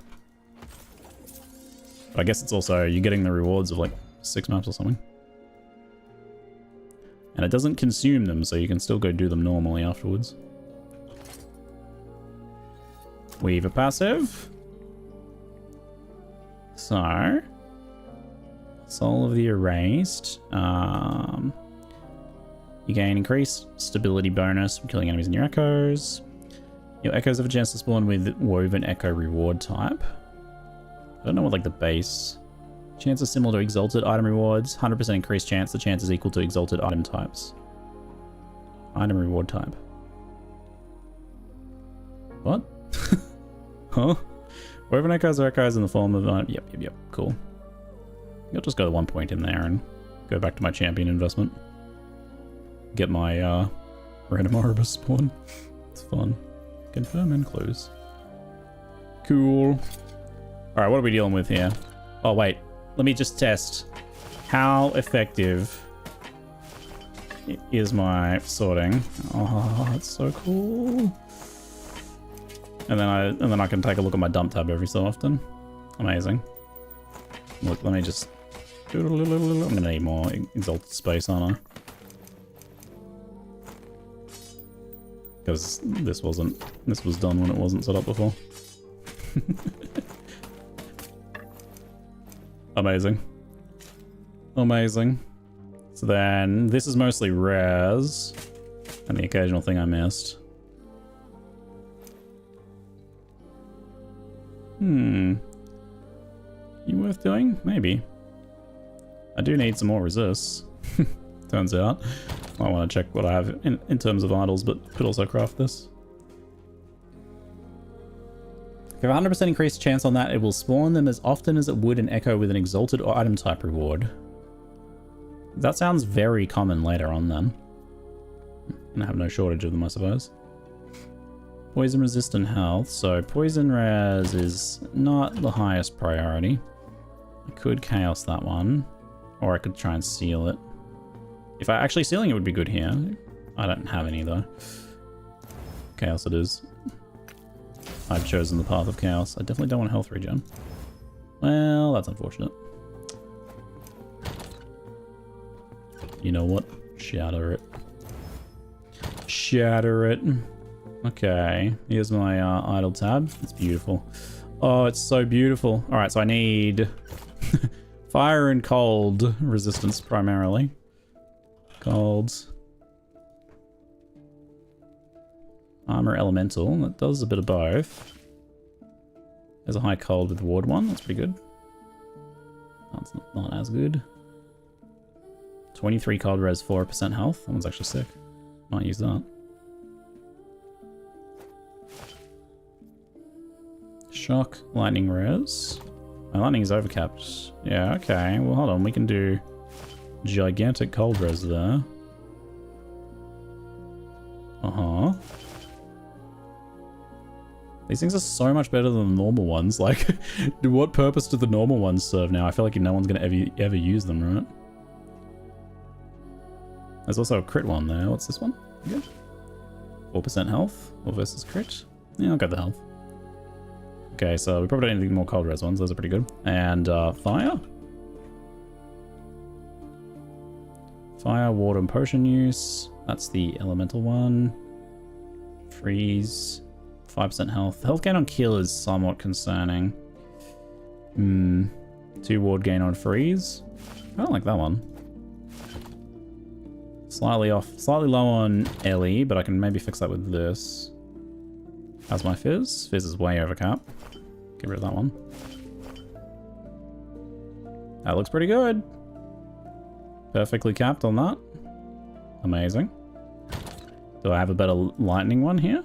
But I guess it's also, you're getting the rewards of like 6 maps or something. And it doesn't consume them, so you can still go do them normally afterwards. Weave a passive. So, Soul of the Erased. You gain increased stability bonus from killing enemies in your echoes. Your echoes have a chance to spawn with Woven Echo reward type. I don't know what like the base. Chances similar to exalted item rewards. 100% increased chance. The chance is equal to exalted item types. Item reward type. What? Huh? Woven echoes are echoes in the form of... Yep. Cool. I'll just go 1 point in there and go back to my champion investment. Get my random Oribus spawn. It's fun. Confirm and close. Cool. Alright, what are we dealing with here? Oh, wait. Let me just test. How effective is my sorting? Oh, that's so cool. And then I can take a look at my dump tab every so often. Amazing. Look, let me just... I'm gonna need more exalted space, aren't I? Because this was done when it wasn't set up before. Amazing. Amazing. So then, this is mostly rares. And the occasional thing I missed. You worth doing? Maybe. I do need some more resists. Turns out. I want to check what I have in terms of idols, but could also craft this. If you have a 100% increased chance on that, it will spawn them as often as it would an echo with an exalted or item type reward. That sounds very common later on then. And I have no shortage of them, I suppose. Poison resistant health, so poison res is not the highest priority. I could chaos that one, or I could try and seal it. If I actually sealing it would be good here. I don't have any though. Chaos it is. I've chosen the path of chaos. I definitely don't want health regen. Well, that's unfortunate. You know what? Shatter it. Shatter it. Okay, here's my idle tab. It's beautiful. Oh, it's so beautiful. All right, so I need fire and cold resistance primarily. Cold. Armor elemental. That does a bit of both. There's a high cold with ward one. That's pretty good. That's not as good. 23 cold res, 4% health. That one's actually sick. Might use that. Shock, lightning res. My lightning is overcapped. Yeah, okay. Well, hold on. We can do gigantic cold res there. Uh-huh. These things are so much better than the normal ones. Like, what purpose do the normal ones serve now? I feel like no one's going to ever use them, right? There's also a crit one there. What's this one? Good. 4% health or versus crit? Yeah, I'll go the health. Okay, so we probably don't need any more cold res ones. Those are pretty good. And fire. Fire, water, and potion use. That's the elemental one. Freeze. 5% health. Health gain on kill is somewhat concerning. 2 ward gain on freeze. I don't like that one. Slightly off, slightly low on Ellie, but I can maybe fix that with this. How's my fizz? Fizz is way over cap. Get rid of that one. That looks pretty good. Perfectly capped on that. Amazing. Do I have a better lightning one here?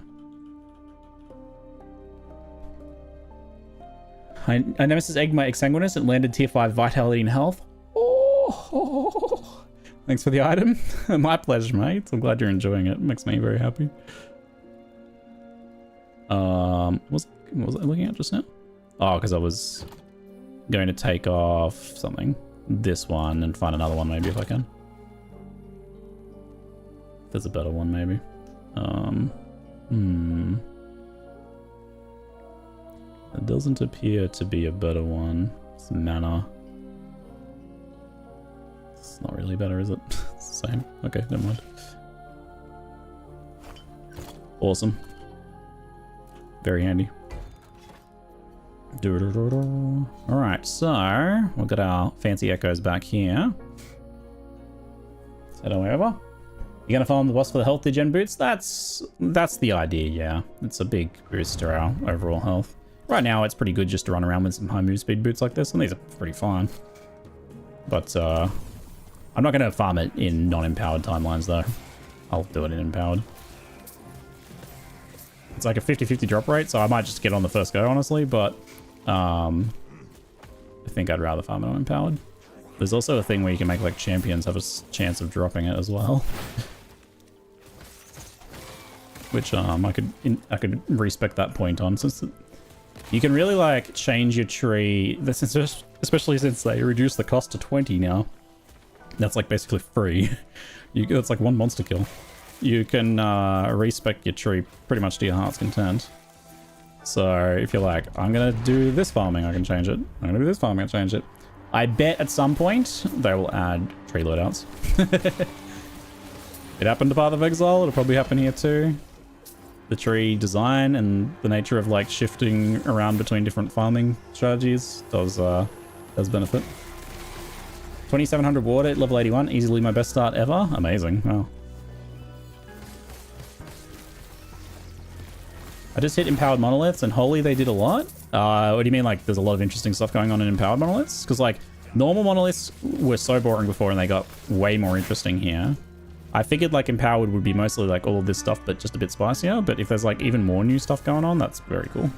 I Nemesis egged my Exsanguinous and landed tier 5 vitality and health. Oh, thanks for the item. My pleasure, mate. I'm glad you're enjoying it. It makes me very happy. What was I looking at just now? Oh, because I was going to take off something. This one and find another one maybe if I can. There's a better one maybe. It doesn't appear to be a better one. It's mana. It's not really better, is it? It's the same. Okay, never mind. Awesome. Very handy. Alright, so we've got our fancy echoes back here. Let's head on over. You're gonna farm the boss for the health degen boots? That's the idea, yeah. It's a big boost to our overall health. Right now, it's pretty good just to run around with some high move speed boots like this, and these are pretty fine. But I'm not gonna farm it in non-empowered timelines though. I'll do it in empowered. It's like a 50-50 drop rate, so I might just get on the first go, honestly, but I think I'd rather farm it on empowered. There's also a thing where you can make like champions have a chance of dropping it as well. Which I could respec that point on, since you can really like change your tree, especially since they reduce the cost to 20 now. That's like basically free. That's like one monster kill. You can respec your tree pretty much to your heart's content. So if you're like, I'm gonna do this farming, I can change it. I'm gonna do this farming, I can change it. I bet at some point they will add tree loadouts. It happened to Path of Exile, it'll probably happen here too. The tree design and the nature of like shifting around between different farming strategies does benefit. 2700 water at level 81, easily my best start ever. Amazing. Wow. I just hit empowered monoliths, and holy, they did a lot. What do you mean, like, there's a lot of interesting stuff going on in empowered monoliths? Because, like, normal monoliths were so boring before, and they got way more interesting here. I figured, like, empowered would be mostly, like, all of this stuff, but just a bit spicier. But if there's, like, even more new stuff going on, that's very cool.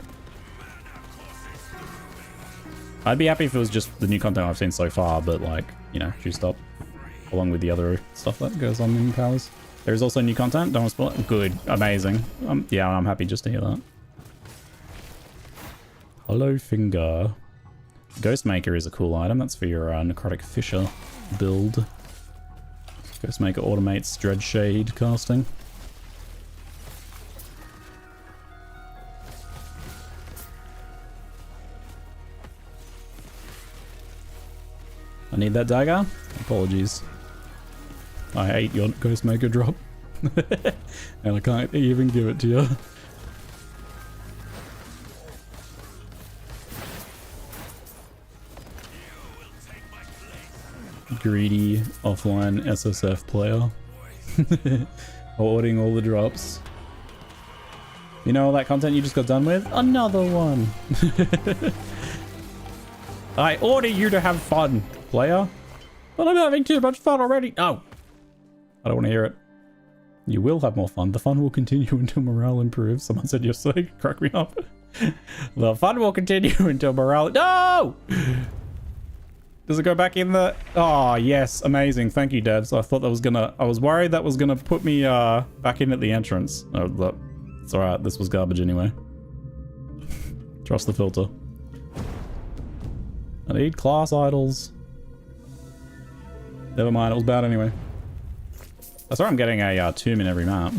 I'd be happy if it was just the new content I've seen so far, but, like, you know, juiced up. Along with the other stuff that goes on in Powers. There's also new content. Don't want to spoil it. Good. Amazing. Yeah, I'm happy just to hear that. Hollow Finger. Ghostmaker is a cool item. That's for your Necrotic Fisher build. Ghostmaker automates Dread Shade casting. I need that dagger. Apologies. I hate your Ghostmaker drop. And I can't even give it to you. Greedy offline SSF player. Hoarding all the drops. You know all that content you just got done with? Another one! I order you to have fun, player. But I'm having too much fun already. No! I don't want to hear it. You will have more fun. The fun will continue until morale improves. Someone said you're so crack me up. The fun will continue until morale... No! Does it go back in the... Oh, yes. Amazing. Thank you, devs. I thought that was gonna... I was worried that was gonna put me back in at the entrance. Oh, look. It's alright. This was garbage anyway. Trust the filter. I need class idols. Never mind. It was bad anyway. That's why I'm getting a tomb in every map.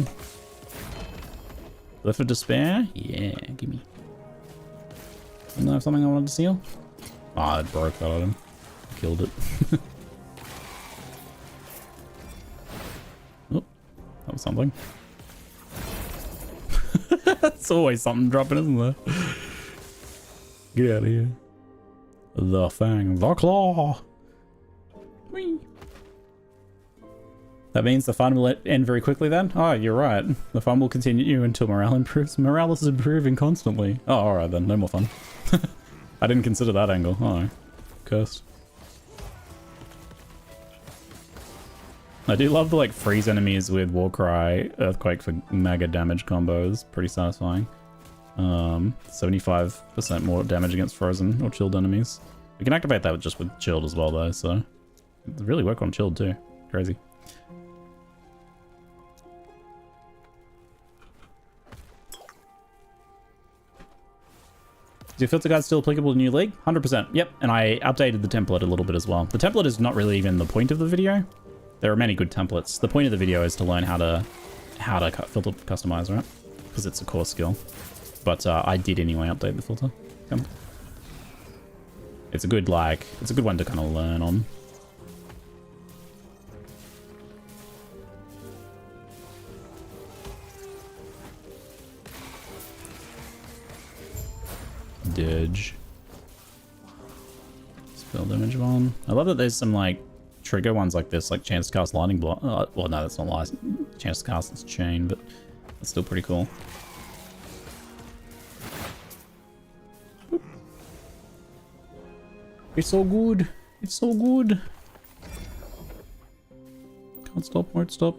Lift of Despair? Yeah, gimme. Isn't that something I wanted to seal? Ah, it broke that item. Killed it. Oh, that was something. That's always something dropping, isn't there? Get out of here. The Fang, the Claw. Whee. That means the fun will end very quickly then? Oh, you're right. The fun will continue until morale improves. Morale is improving constantly. Oh, alright then. No more fun. I didn't consider that angle. Oh, cursed. I do love the, like, freeze enemies with Warcry, Earthquake for mega damage combos. Pretty satisfying. 75% more damage against frozen or chilled enemies. We can activate that just with chilled as well though, so... It really work on chilled too. Crazy. Is your filter guide still applicable to New League? 100%. Yep, and I updated the template a little bit as well. The template is not really even the point of the video. There are many good templates. The point of the video is to learn how to filter customize, right? Because it's a core skill. But I did anyway update the filter. Come. It's a good one to kind of learn on. Dirge. Spell damage one. I love that there's some like trigger ones like this, like chance to cast lightning block. Well, no, that's not chance to cast its chain, but that's still pretty cool. It's so good. It's so good. Can't stop, won't stop.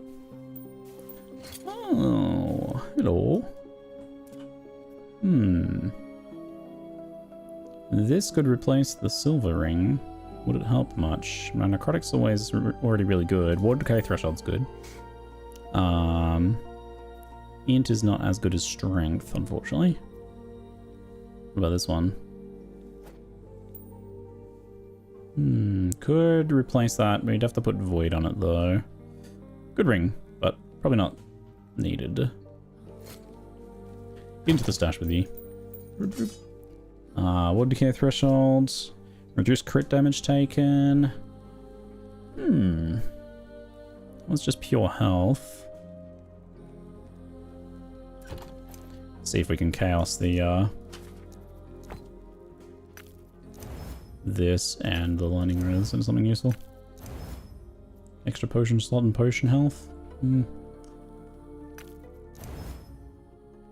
Oh, hello. This could replace the silver ring. Would it help much? My necrotic's always already really good. Ward decay threshold's good. Int is not as good as strength, unfortunately. What about this one? Could replace that. We'd have to put void on it though. Good ring, but probably not needed. Into the stash with you. Ward decay thresholds. Reduce crit damage taken. That's just pure health. See if we can chaos the this and the learning res into something useful. Extra potion slot and potion health.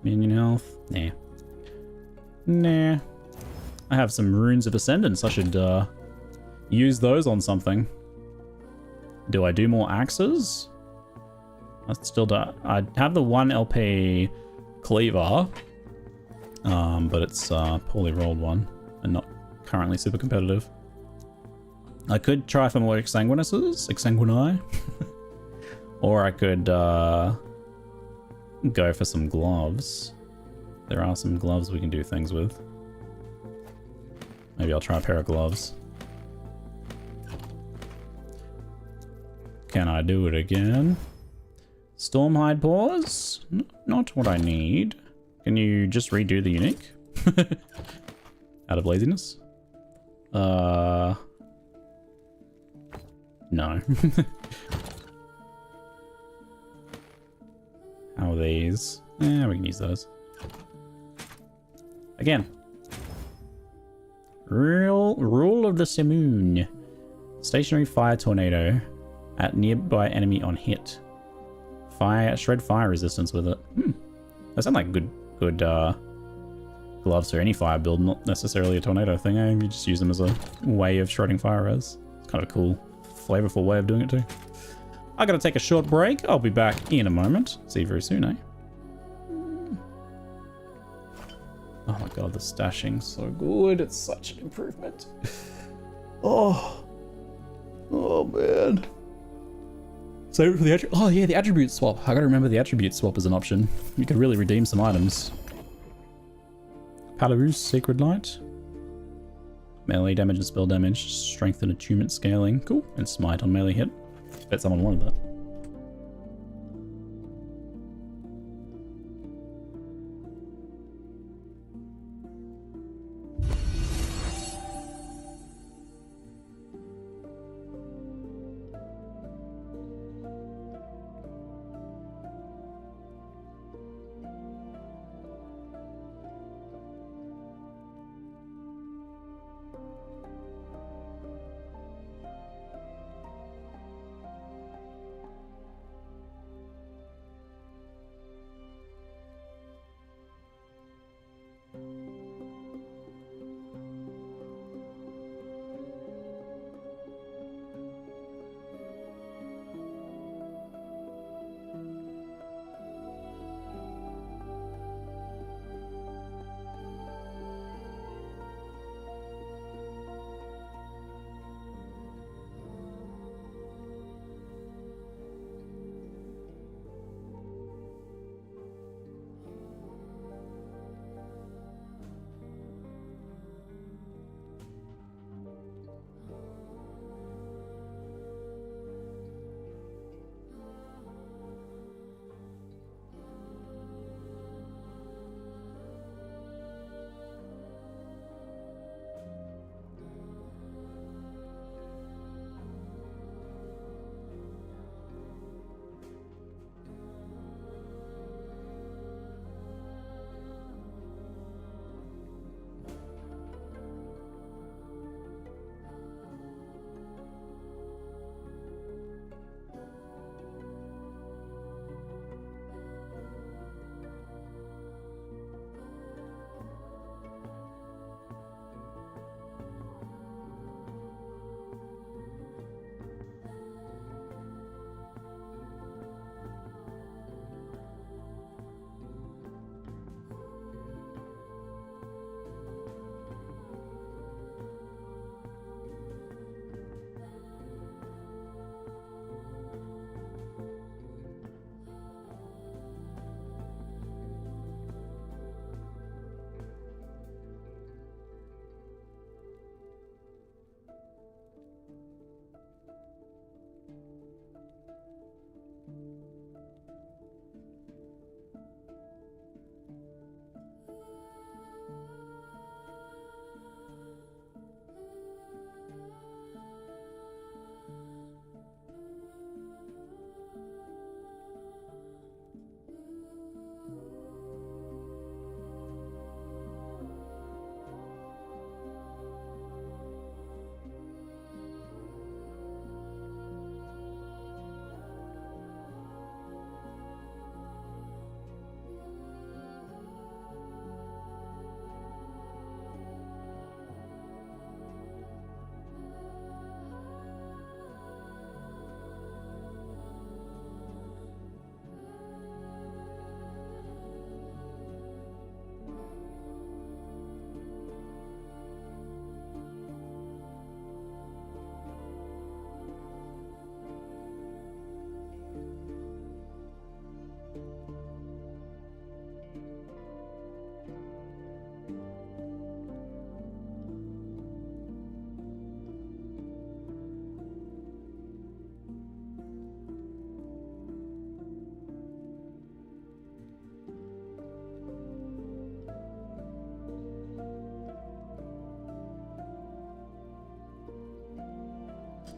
Minion health? Nah. Nah. I have some Runes of Ascendance. I should use those on something. Do I do more axes? I still do. I have the 1 LP cleaver, but it's a poorly rolled one and not currently super competitive. I could try for more Exsanguinous, or I could go for some gloves. There are some gloves we can do things with. Maybe I'll try a pair of gloves. Can I do it again? Stormhide paws? Not what I need. Can you just redo the unique? Out of laziness? No. How are these? Yeah, we can use those. Again. Rule of the Simoon. Stationary fire tornado at nearby enemy on hit. Shred fire resistance with it. That sound like good gloves for any fire build, not necessarily a tornado thing. You just use them as a way of shredding fire res. It's kind of a cool, flavorful way of doing it too. I gotta take a short break. I'll be back in a moment. See you very soon, eh? Oh my god, the stashing's so good. It's such an improvement. Oh man. Save it for the attribute. Oh yeah, the attribute swap. I gotta remember the attribute swap as an option. You could really redeem some items. Palarus, Sacred Light. Melee damage and spell damage. Strength and attunement scaling. Cool. And smite on melee hit. Bet someone wanted that.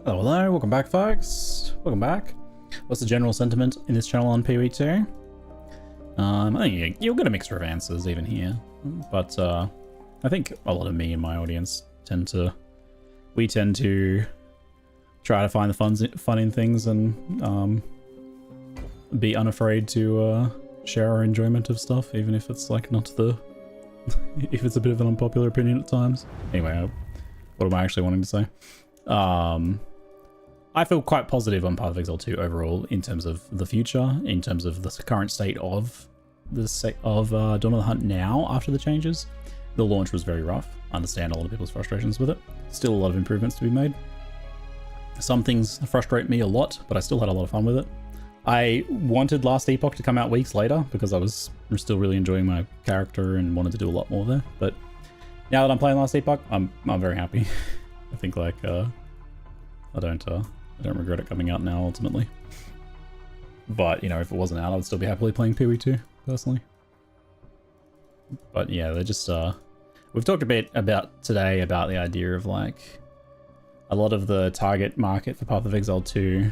Hello, hello, welcome back, folks. Welcome back. What's the general sentiment in this channel on PoE2? I think you'll get a mixture of answers even here, but I think a lot of me and my audience tend to try to find the fun in things and be unafraid to share our enjoyment of stuff, even if it's like not the if it's a bit of an unpopular opinion at times. Anyway, what am I actually wanting to say? I feel quite positive on Path of Exile 2 overall in terms of the future, in terms of the current state of Dawn of the Hunt now after the changes. The launch was very rough. I understand a lot of people's frustrations with it. Still a lot of improvements to be made. Some things frustrate me a lot, but I still had a lot of fun with it. I wanted Last Epoch to come out weeks later because I was still really enjoying my character and wanted to do a lot more there. But now that I'm playing Last Epoch, I'm very happy. I think like I don't regret it coming out now ultimately. But you know, if it wasn't out, I would still be happily playing PoE2 personally. But yeah, they're just we've talked a bit about today about the idea of like a lot of the target market for Path of Exile 2,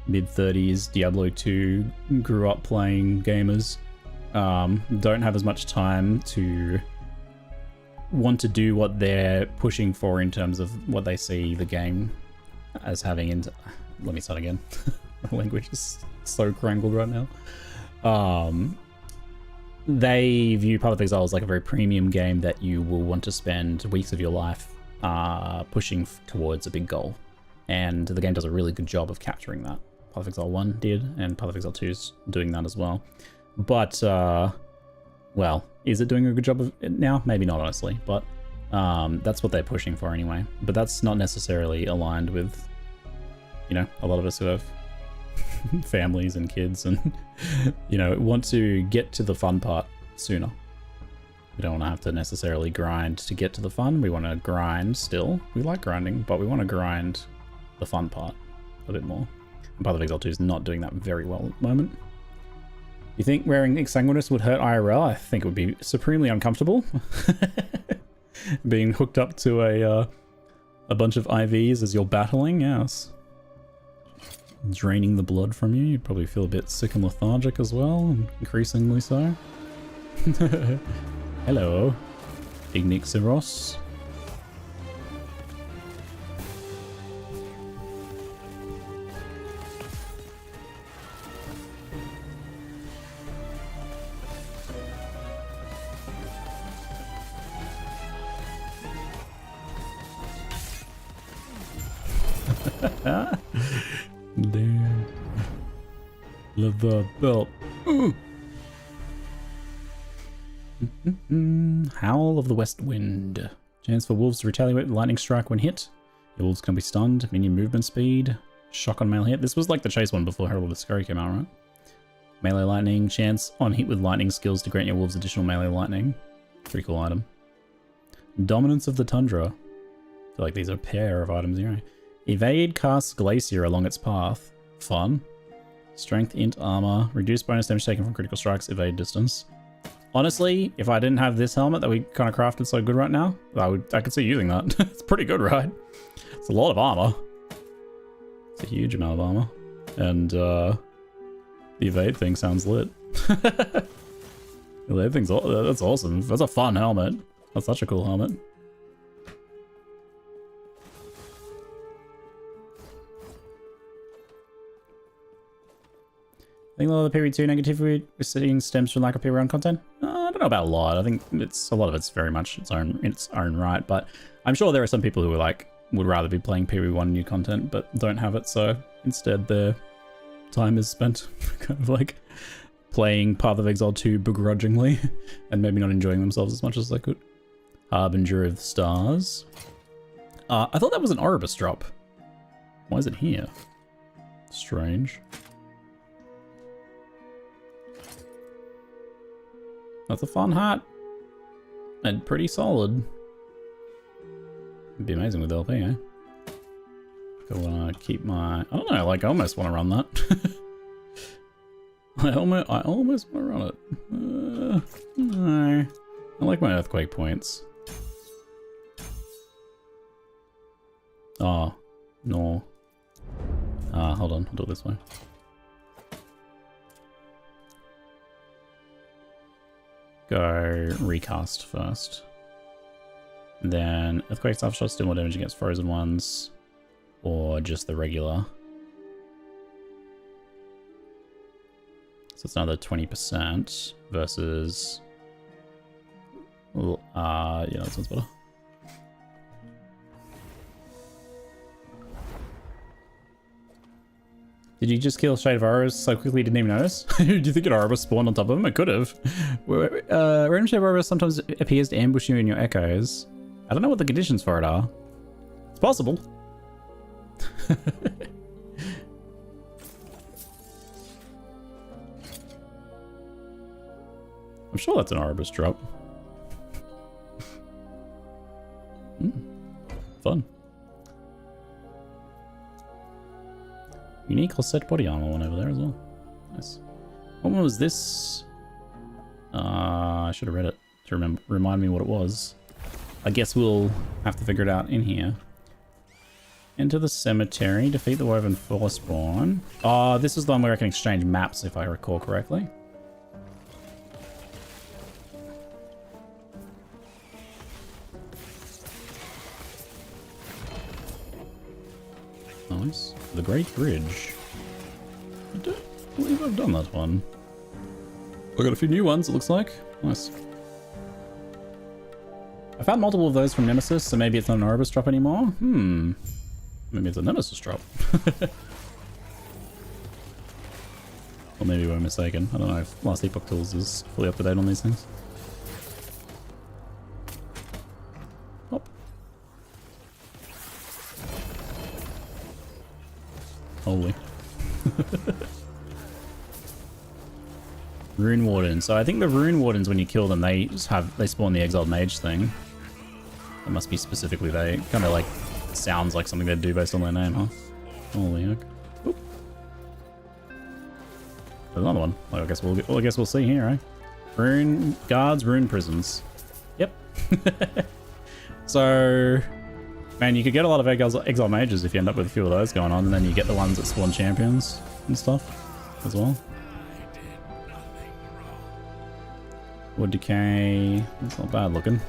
mid-30s, Diablo 2, grew up playing gamers, don't have as much time to want to do what they're pushing for in terms of what they see the game as having into... Let me start again. My language is so crangled right now. They view Path of Exile as like a very premium game that you will want to spend weeks of your life pushing towards a big goal. And the game does a really good job of capturing that. Path of Exile 1 did, and Path of Exile 2 is doing that as well. But, well, is it doing a good job of it now? Maybe not, honestly, but that's what they're pushing for anyway. But that's not necessarily aligned with, you know, a lot of us who have families and kids and, you know, want to get to the fun part sooner. We don't want to have to necessarily grind to get to the fun. We want to grind still. We like grinding, but we want to grind the fun part a bit more. And Path of Exile 2 is not doing that very well at the moment. You think wearing Exsanguinous would hurt IRL? I think it would be supremely uncomfortable. Being hooked up to a bunch of IVs as you're battling, yes. Draining the blood from you, you'd probably feel a bit sick and lethargic as well, and increasingly so. Hello, Ignixiros. Damn. Love the belt. Howl of the West Wind. Chance for wolves to retaliate with lightning strike when hit. Your wolves can be stunned. Minion movement speed. Shock on melee hit. This was like the chase one before Herald of the Scurry came out, right? Melee lightning. Chance on hit with lightning skills to grant your wolves additional melee lightning. Pretty cool item. Dominance of the Tundra. I feel like these are a pair of items here. Evade casts Glacier along its path. Fun. Strength, int, armor. Reduce bonus damage taken from critical strikes. Evade distance. Honestly, if I didn't have this helmet that we kind of crafted so good right now, I could see using that. It's pretty good, right? It's a lot of armor. It's a huge amount of armor. And the evade thing sounds lit. The evade thing's that's awesome. That's a fun helmet. That's such a cool helmet. I think a lot of the PoE2 negativity we're seeing stems from lack of PoE1 content. I don't know about a lot. I think a lot of it's very much its own right, but I'm sure there are some people who are like would rather be playing PoE1 new content but don't have it, so instead their time is spent kind of like playing Path of Exile 2 begrudgingly and maybe not enjoying themselves as much as they could. Harbinger of the Stars. I thought that was an Oribus drop. Why is it here? Strange. That's a fun hat. And pretty solid. It'd be amazing with LP, eh? I want to keep my... I don't know, like I almost want to run that. I almost want to run it. No. I like my Earthquake points. Oh. nor... hold on, I'll do it this way. Go recast first. Then Earthquake's aftershocks do more damage against frozen ones. Or just the regular. So it's another 20% versus... yeah, that sounds better. Did you just kill Shade of Horrors so quickly you didn't even notice? Do you think an Ouroboros spawned on top of him? It could have. Random Shade of Ouroboros sometimes appears to ambush you in your echoes. I don't know what the conditions for it are. It's possible. I'm sure that's an Ouroboros drop. Fun. Unique or set body armor one over there as well. Nice. What one was this? I should have read it to remind me what it was. I guess we'll have to figure it out in here. Enter the cemetery, defeat the woven forspawn. Oh, this is the one where I can exchange maps if I recall correctly. Nice. The Great Bridge. I don't believe I've done that one. I got a few new ones, it looks like. Nice. I found multiple of those from Nemesis, so maybe it's not an Ouroboros drop anymore. Maybe it's a Nemesis drop. Or maybe we're mistaken. I don't know if Last Epoch Tools is fully up to date on these things. Hop. Holy. Rune Warden. So I think the Rune Wardens, when you kill them, they spawn the Exiled Mage thing. It must be specifically they. Kind of like sounds like something they'd do based on their name, huh? Holy heck. Oop. There's another one. Well, I guess we'll see here, eh? Rune guards, rune prisons. Yep. So, man, you could get a lot of exile mages if you end up with a few of those going on, and then you get the ones that spawn champions and stuff as well. Wood decay. That's not bad looking.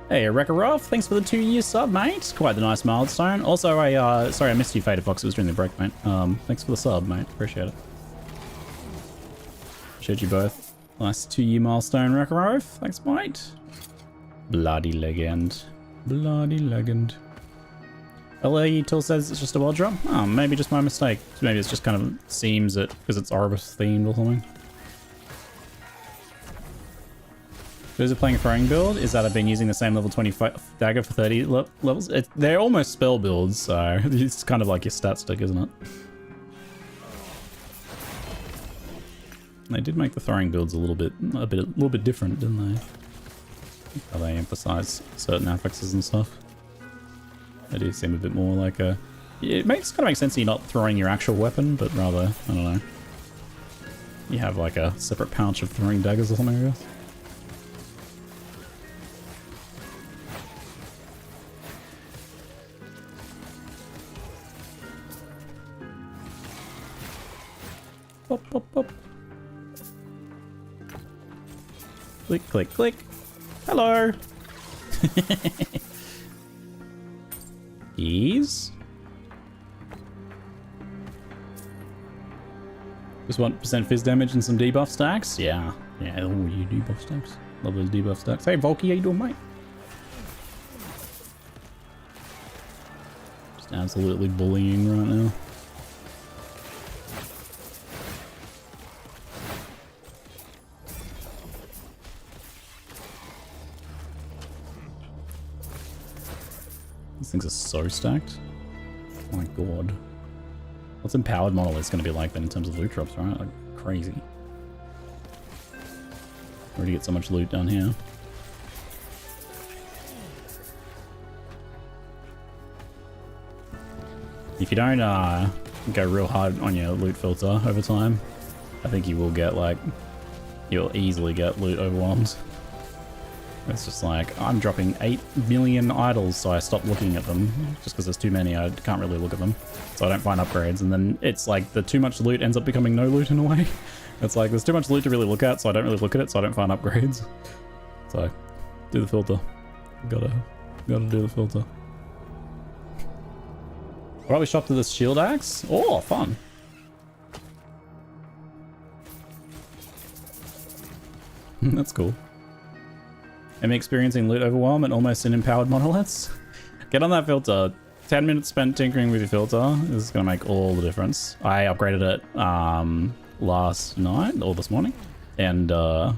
Hey, Rekarov, thanks for the 2-year sub, mate. Quite the nice milestone. Also, sorry I missed you, Faded Fox. It was during the break, mate. Thanks for the sub, mate. Appreciate it. Appreciate you both. Nice 2-year milestone, Rekarov. Thanks, mate. Bloody legend. Bloody legend. LA Tool says it's just a wild drop. Oh, maybe just my mistake. Maybe it's just kind of seems it because it's Ouroboros themed or something. Those are playing a throwing build. Is that I've been using the same level 25 dagger for 30 levels? They're almost spell builds, so it's kind of like your stat stick, isn't it? They did make the throwing builds a little bit different, didn't they? How they emphasize certain affixes and stuff. They do seem a bit more like a... It kind of makes sense that you're not throwing your actual weapon, but rather, I don't know. You have like a separate pouch of throwing daggers or something, I guess. Pop, pop, pop. Click, click, click. Hello! Keys? Just 1% fizz damage and some debuff stacks? Yeah. Yeah, oh, you debuff stacks. Love those debuff stacks. Hey, Volky, how you doing, mate? Just absolutely bullying right now. These things are so stacked. Oh my god. What's Empowered Monolith going to be like then in terms of loot drops, right? Like, crazy. Already get so much loot down here. If you don't go real hard on your loot filter over time, I think you will get like you'll easily get loot overwhelmed. It's just like, I'm dropping 8 million idols, so I stop looking at them. Just because there's too many, I can't really look at them. So I don't find upgrades, and then it's like the too much loot ends up becoming no loot in a way. It's like, there's too much loot to really look at, so I don't really look at it, so I don't find upgrades. So, do the filter. Gotta do the filter. Probably shop to this shield axe. Oh, fun. That's cool. Am experiencing loot overwhelm and almost in empowered monoliths? Get on that filter. 10 minutes spent tinkering with your filter. This is going to make all the difference. I upgraded it last night or this morning, and I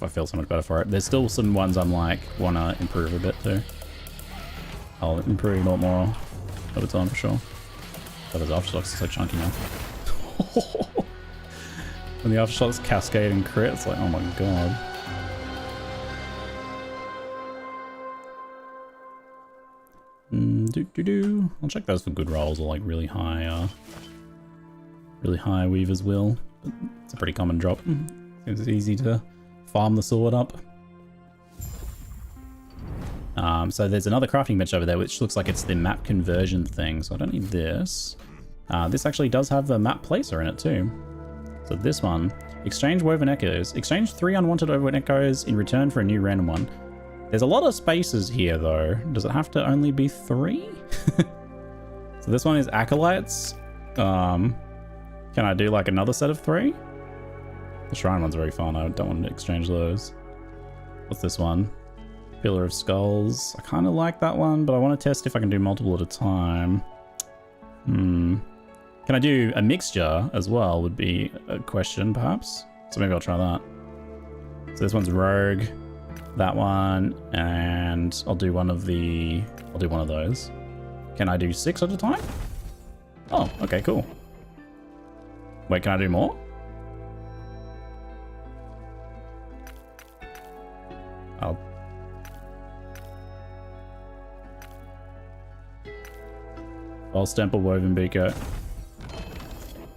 feel so much better for it. There's still some ones I'm like, want to improve a bit too. I'll improve a lot more over time for sure. But his aftershocks are so chunky now. When the aftershocks cascade and crit, it's like, oh my god. I'll check those for good rolls or like really high Weaver's Will. It's a pretty common drop. It's easy to farm the sword up. So there's another crafting bench over there, which looks like it's the map conversion thing. So I don't need this. This actually does have a map placer in it too. So this one, exchange woven echoes. Exchange 3 unwanted woven echoes in return for a new random one. There's a lot of spaces here though. Does it have to only be 3? So this one is acolytes. Can I do like another set of 3? The shrine one's very fun. I don't want to exchange those. What's this one? Pillar of Skulls. I kind of like that one, but I want to test if I can do multiple at a time. Can I do a mixture as well would be a question perhaps. So maybe I'll try that. So this one's Rogue. That one, and I'll do one of those. Can I do 6 at a time? Oh, okay, cool. Wait, can I do more? I'll Stemple Woven Beaker.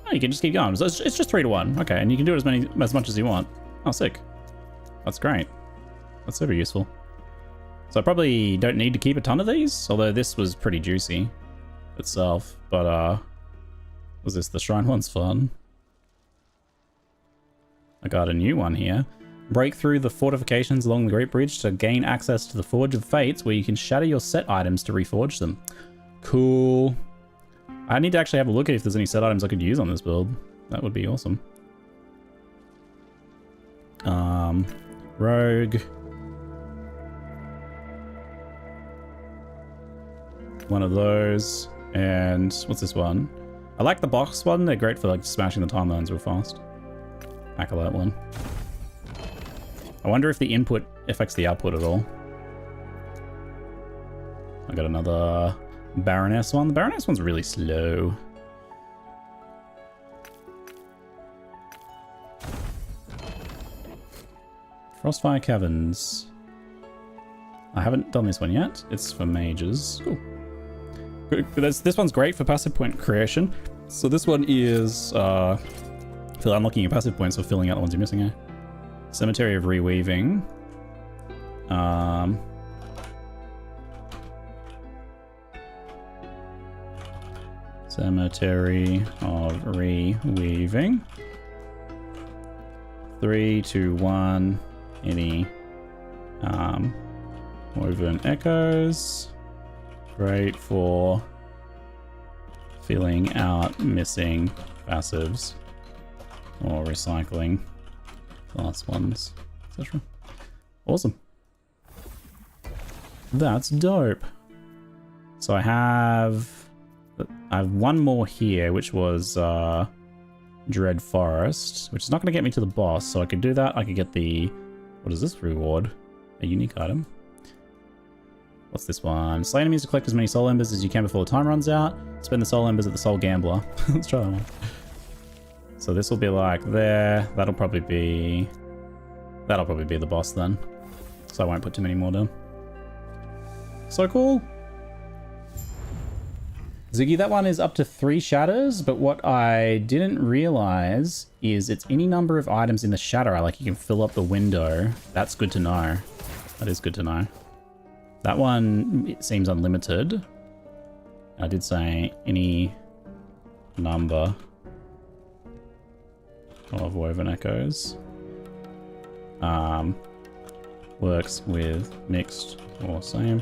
Oh, you can just keep going. So it's just 3 to 1. Okay, and you can do it as much as you want. Oh, sick. That's great. That's super useful. So I probably don't need to keep a ton of these, although this was pretty juicy itself. But was this the shrine one's fun? I got a new one here. Break through the fortifications along the Great Bridge to gain access to the Forge of Fates, where you can shatter your set items to reforge them. Cool. I need to actually have a look at if there's any set items I could use on this build. That would be awesome. Rogue. One of those. And what's this one? I like the box one. They're great for like smashing the timelines real fast. Acolyte one. I wonder if the input affects the output at all. I got another Baroness one. The Baroness one's really slow. Frostfire Caverns. I haven't done this one yet. It's for mages. Cool. This one's great for passive point creation. So this one is for unlocking your passive points or filling out the ones you're missing. Cemetery of Reweaving. Cemetery of Reweaving. 3, 2, 1. Any woven echoes. Great for filling out missing passives or recycling last ones, etc. Awesome. That's dope. So I have one more here, which was Dread Forest, which is not going to get me to the boss. So I could do that. I could get the, what is this reward? A unique item. What's this one? Slay enemies to collect as many soul embers as you can before the time runs out. Spend the soul embers at the soul gambler. Let's try that one. So this will be like there. That'll probably be the boss then. So I won't put too many more down. So cool. Ziggy, that one is up to 3 shatters, but what I didn't realize is it's any number of items in the shatter. Like you can fill up the window. That's good to know. That is good to know. That one, it seems unlimited. I did say any number of woven echoes. Works with mixed or same.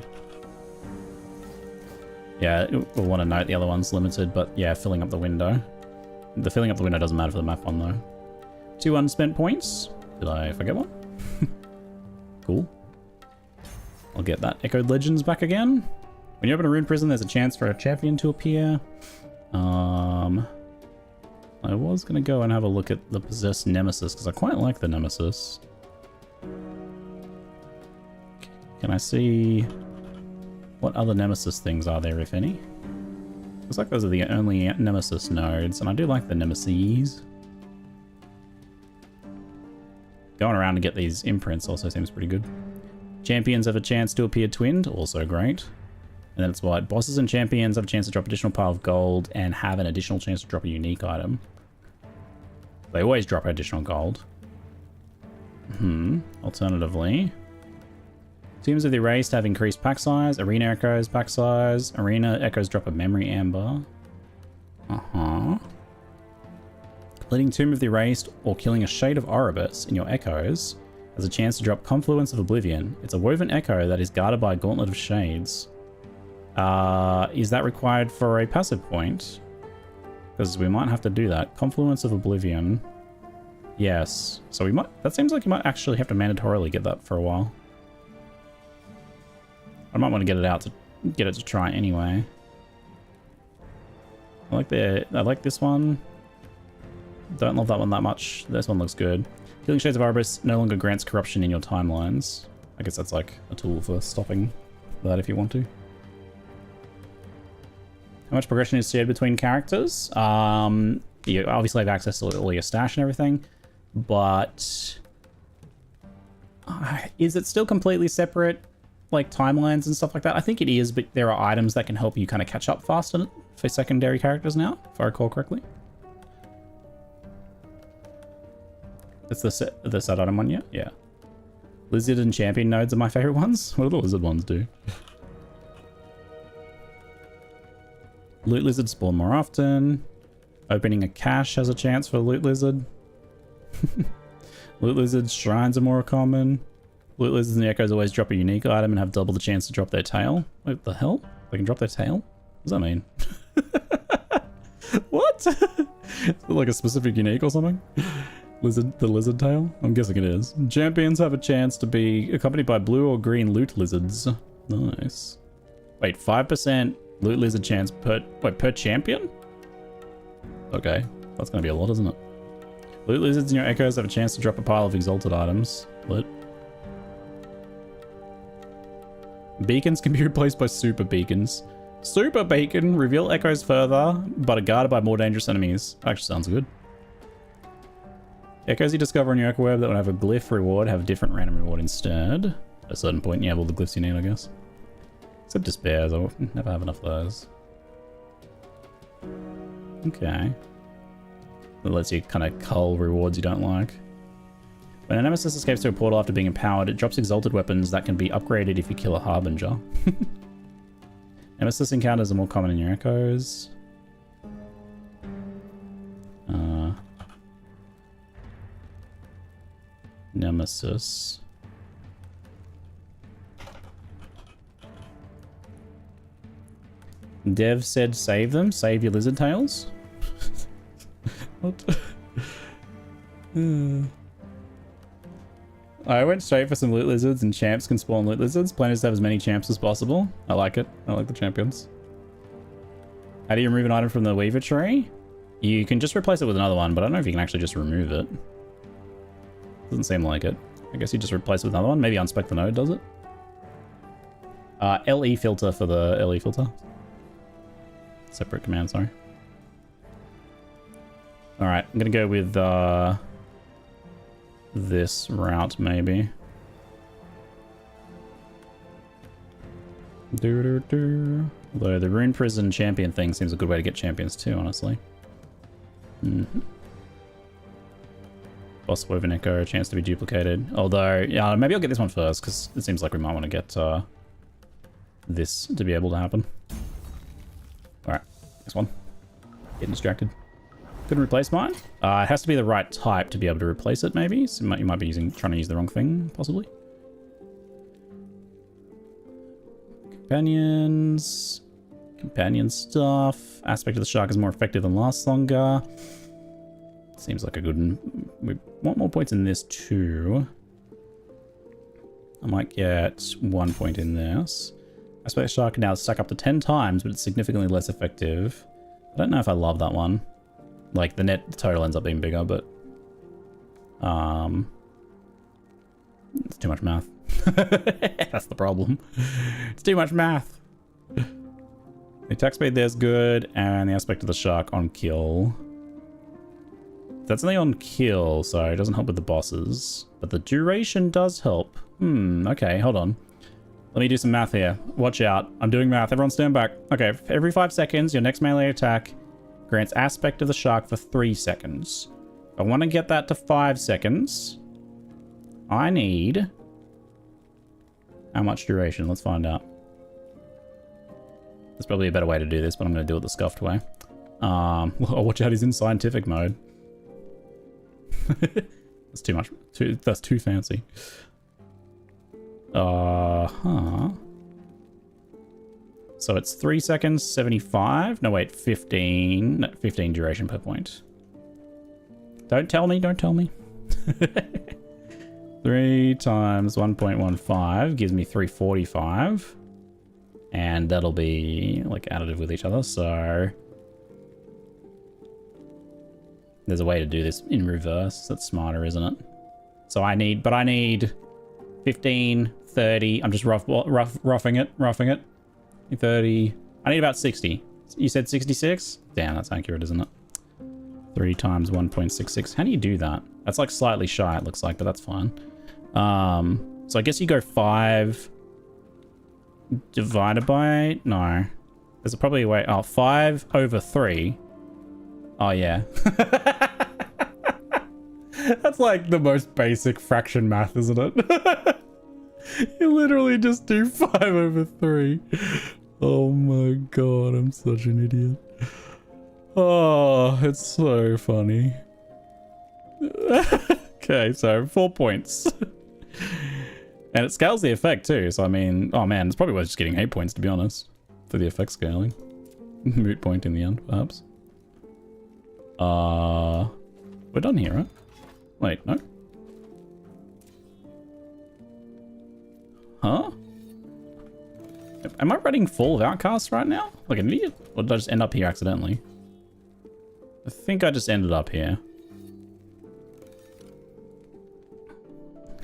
Yeah, we'll want to note the other one's limited, but yeah, filling up the window. The filling up the window doesn't matter for the map one though. 2 unspent points. Did I forget one? Cool. I'll get that Echoed Legends back again. When you open a rune prison, there's a chance for a champion to appear. I was going to go and have a look at the possessed Nemesis, because I quite like the Nemesis. Can I see what other Nemesis things are there, if any? Looks like those are the only Nemesis nodes, and I do like the Nemesis. Going around to get these imprints also seems pretty good. Champions have a chance to appear twinned, also great. And then it's what? Bosses and champions have a chance to drop additional pile of gold and have an additional chance to drop a unique item. They always drop additional gold. Alternatively, Tombs of the Erased have increased pack size. Arena Echoes pack size. Arena Echoes drop a memory amber. Completing Tomb of the Erased or killing a Shade of Oribus in your Echoes has a chance to drop Confluence of Oblivion. It's a woven echo that is guarded by a Gauntlet of Shades. Is that required for a passive point? Because we might have to do that. Confluence of Oblivion. Yes. So we might... That seems like you might actually have to mandatorily get that for a while. I might want to get it out to get it to try anyway. I like this one. Don't love that one that much. This one looks good. Killing Shades of Oribus no longer grants corruption in your timelines. I guess that's like a tool for stopping that if you want to. How much progression is shared between characters? You obviously have access to all your stash and everything, but is it still completely separate, like timelines and stuff like that? I think it is, but there are items that can help you kind of catch up faster for secondary characters now, if I recall correctly. It's the set item one, yeah? Yeah. Lizard and champion nodes are my favorite ones. What do the lizard ones do? Loot lizards spawn more often. Opening a cache has a chance for loot lizard. Loot lizards shrines are more common. Loot lizards and the echoes always drop a unique item and have double the chance to drop their tail. What the hell? They can drop their tail? What does that mean? What? Is it like a specific unique or something? The lizard tail? I'm guessing it is. Champions have a chance to be accompanied by blue or green loot lizards. Nice. Wait, 5% loot lizard chance per champion? Okay, that's gonna be a lot, isn't it? Loot lizards in your echoes have a chance to drop a pile of exalted items. Lit. Beacons can be replaced by super beacons. Super beacon, reveal echoes further, but are guarded by more dangerous enemies. Actually sounds good. Echoes you discover in your echo web that would have a glyph reward have a different random reward instead. At a certain point, you have all the glyphs you need, I guess. Except despairs, I'll never have enough of those. Okay. That lets you kind of cull rewards you don't like. When a Nemesis escapes through a portal after being empowered, it drops exalted weapons that can be upgraded if you kill a Harbinger. Nemesis encounters are more common in your echoes. Nemesis. Dev said save them. Save your lizard tails. What? I went straight for some loot lizards, and champs can spawn loot lizards. Plan is to have as many champs as possible. I like it. I like the champions. How do you remove an item from the Weaver tree? You can just replace it with another one, but I don't know if you can actually just remove it. Doesn't seem like it. I guess you just replace it with another one. Maybe unspec the node does it. LE filter for the LE filter. Separate command, sorry. Alright, I'm gonna go with this route, maybe. Although the Rune Prison champion thing seems a good way to get champions too, honestly. Boss Woven Echo, chance to be duplicated. Although, yeah, maybe I'll get this one first, because it seems like we might want to get this to be able to happen. Alright, next one. Getting distracted. Couldn't replace mine? It has to be the right type to be able to replace it, maybe. So you might be trying to use the wrong thing, possibly. Companions. Companion stuff. Aspect of the shark is more effective and lasts longer. Seems like a good one. We want more points in this too. I might get 1 point in this. Aspect of the shark can now stack up to 10 times, but it's significantly less effective. I don't know if I love that one. Like, the total ends up being bigger, but... it's too much math. That's the problem. It's too much math. The attack speed there's good, and the aspect of the shark on kill. That's only on kill, so it doesn't help with the bosses. But the duration does help. Okay, hold on. Let me do some math here. Watch out. I'm doing math. Everyone stand back. Okay, every 5 seconds, your next melee attack grants aspect of the shark for 3 seconds. If I want to get that to 5 seconds, I need... How much duration? Let's find out. There's probably a better way to do this, but I'm going to do it the scuffed way. Oh, watch out, he's in scientific mode. That's too much. That's too fancy. So it's 3 seconds, 75. No, wait, 15. No, 15 duration per point. Don't tell me, don't tell me. 3 times 1.15 gives me 345. And that'll be like additive with each other, so there's a way to do this in reverse. That's smarter, isn't it? So I need 15, 30. I'm just roughing it. 30. I need about 60. You said 66? Damn, that's accurate, isn't it? 3 times 1.66. How do you do that? That's like slightly shy, it looks like, but that's fine. So I guess you go 5 divided by... No. There's probably a way... Oh, 5 over 3. Oh, yeah. That's like the most basic fraction math, isn't it? You literally just do 5 over 3. Oh my god, I'm such an idiot. Oh, it's so funny. Okay, so 4 points. And it scales the effect too, so I mean... Oh man, it's probably worth just getting 8 points, to be honest. For the effect scaling. Moot point in the end, perhaps. We're done here, right? Wait, no? Huh? Am I running full of outcasts right now? Like an idiot? Or did I just end up here accidentally? I think I just ended up here.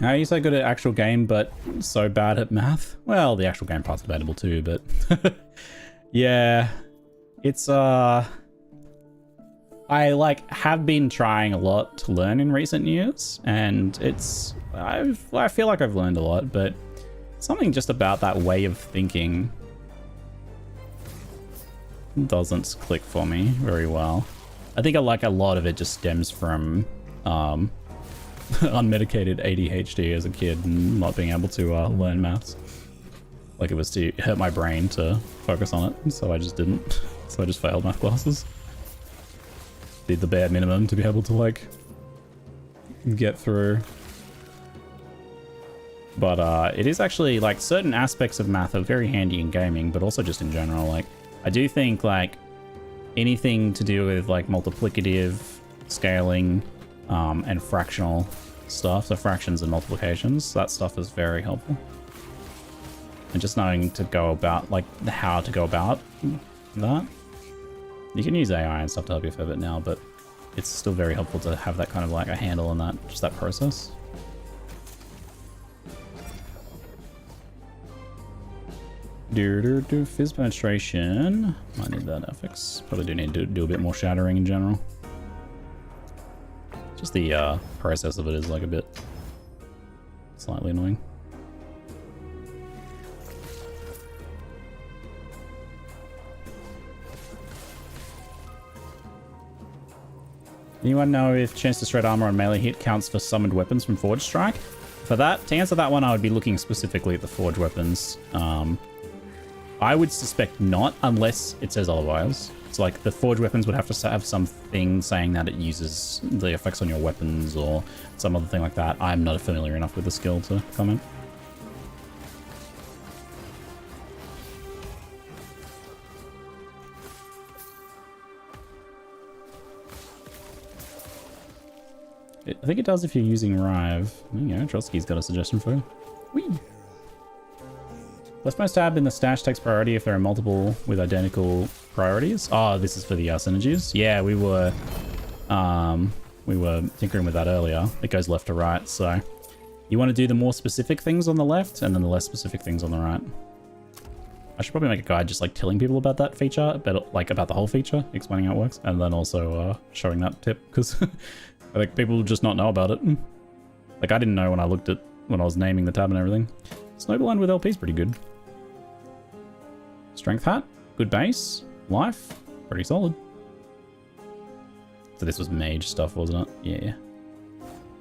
How are you so good at actual game, but so bad at math? Well, the actual game part's debatable too, but... yeah. It's, I, like, have been trying a lot to learn in recent years, and it's... I feel like I've learned a lot, but something just about that way of thinking doesn't click for me very well. I think like a lot of it just stems from unmedicated ADHD as a kid and not being able to learn maths. Like it was to hurt my brain to focus on it, so I just didn't. So I just failed math classes. Did the bare minimum to be able to like get through. But it is actually like certain aspects of math are very handy in gaming, but also just in general. Like I do think like anything to do with like multiplicative, scaling, and fractional stuff, so fractions and multiplications, that stuff is very helpful. And just knowing to go about, like, how to go about that. You can use AI and stuff to help you a fair bit now, but it's still very helpful to have that kind of like a handle on that, just that process. Fizz penetration. I need that affix. Probably do need to do a bit more shattering in general. Just the process of it is like a bit slightly annoying. Anyone know if chance to shred armor on melee hit counts for summoned weapons from Forge Strike? For that, to answer that one, I would be looking specifically at the Forge weapons. I would suspect not, unless it says otherwise. It's like the Forge weapons would have to have something saying that it uses the effects on your weapons or some other thing like that. I'm not familiar enough with the skill to comment. I think it does if you're using Rive. There you go, Trotsky's got a suggestion for you. Whee! Leftmost tab in the stash takes priority if there are multiple with identical priorities. Oh, this is for the synergies. Yeah, we were tinkering with that earlier. It goes left to right, so you want to do the more specific things on the left and then the less specific things on the right. I should probably make a guide just like telling people about that feature, but like about the whole feature, explaining how it works, and then also showing that tip because I think people will just not know about it. Like I didn't know when I was naming the tab and everything. Snowblind with LP is pretty good. Strength hat, good base, life, pretty solid. So this was mage stuff, wasn't it? Yeah.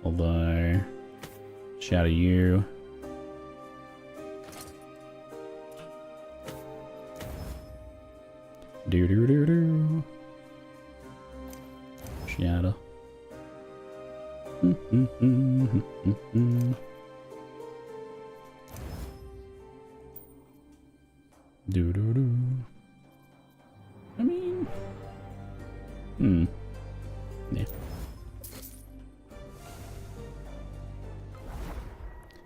Although, shout to you. Do do do do. Shadow. Do do do. I mean, yeah.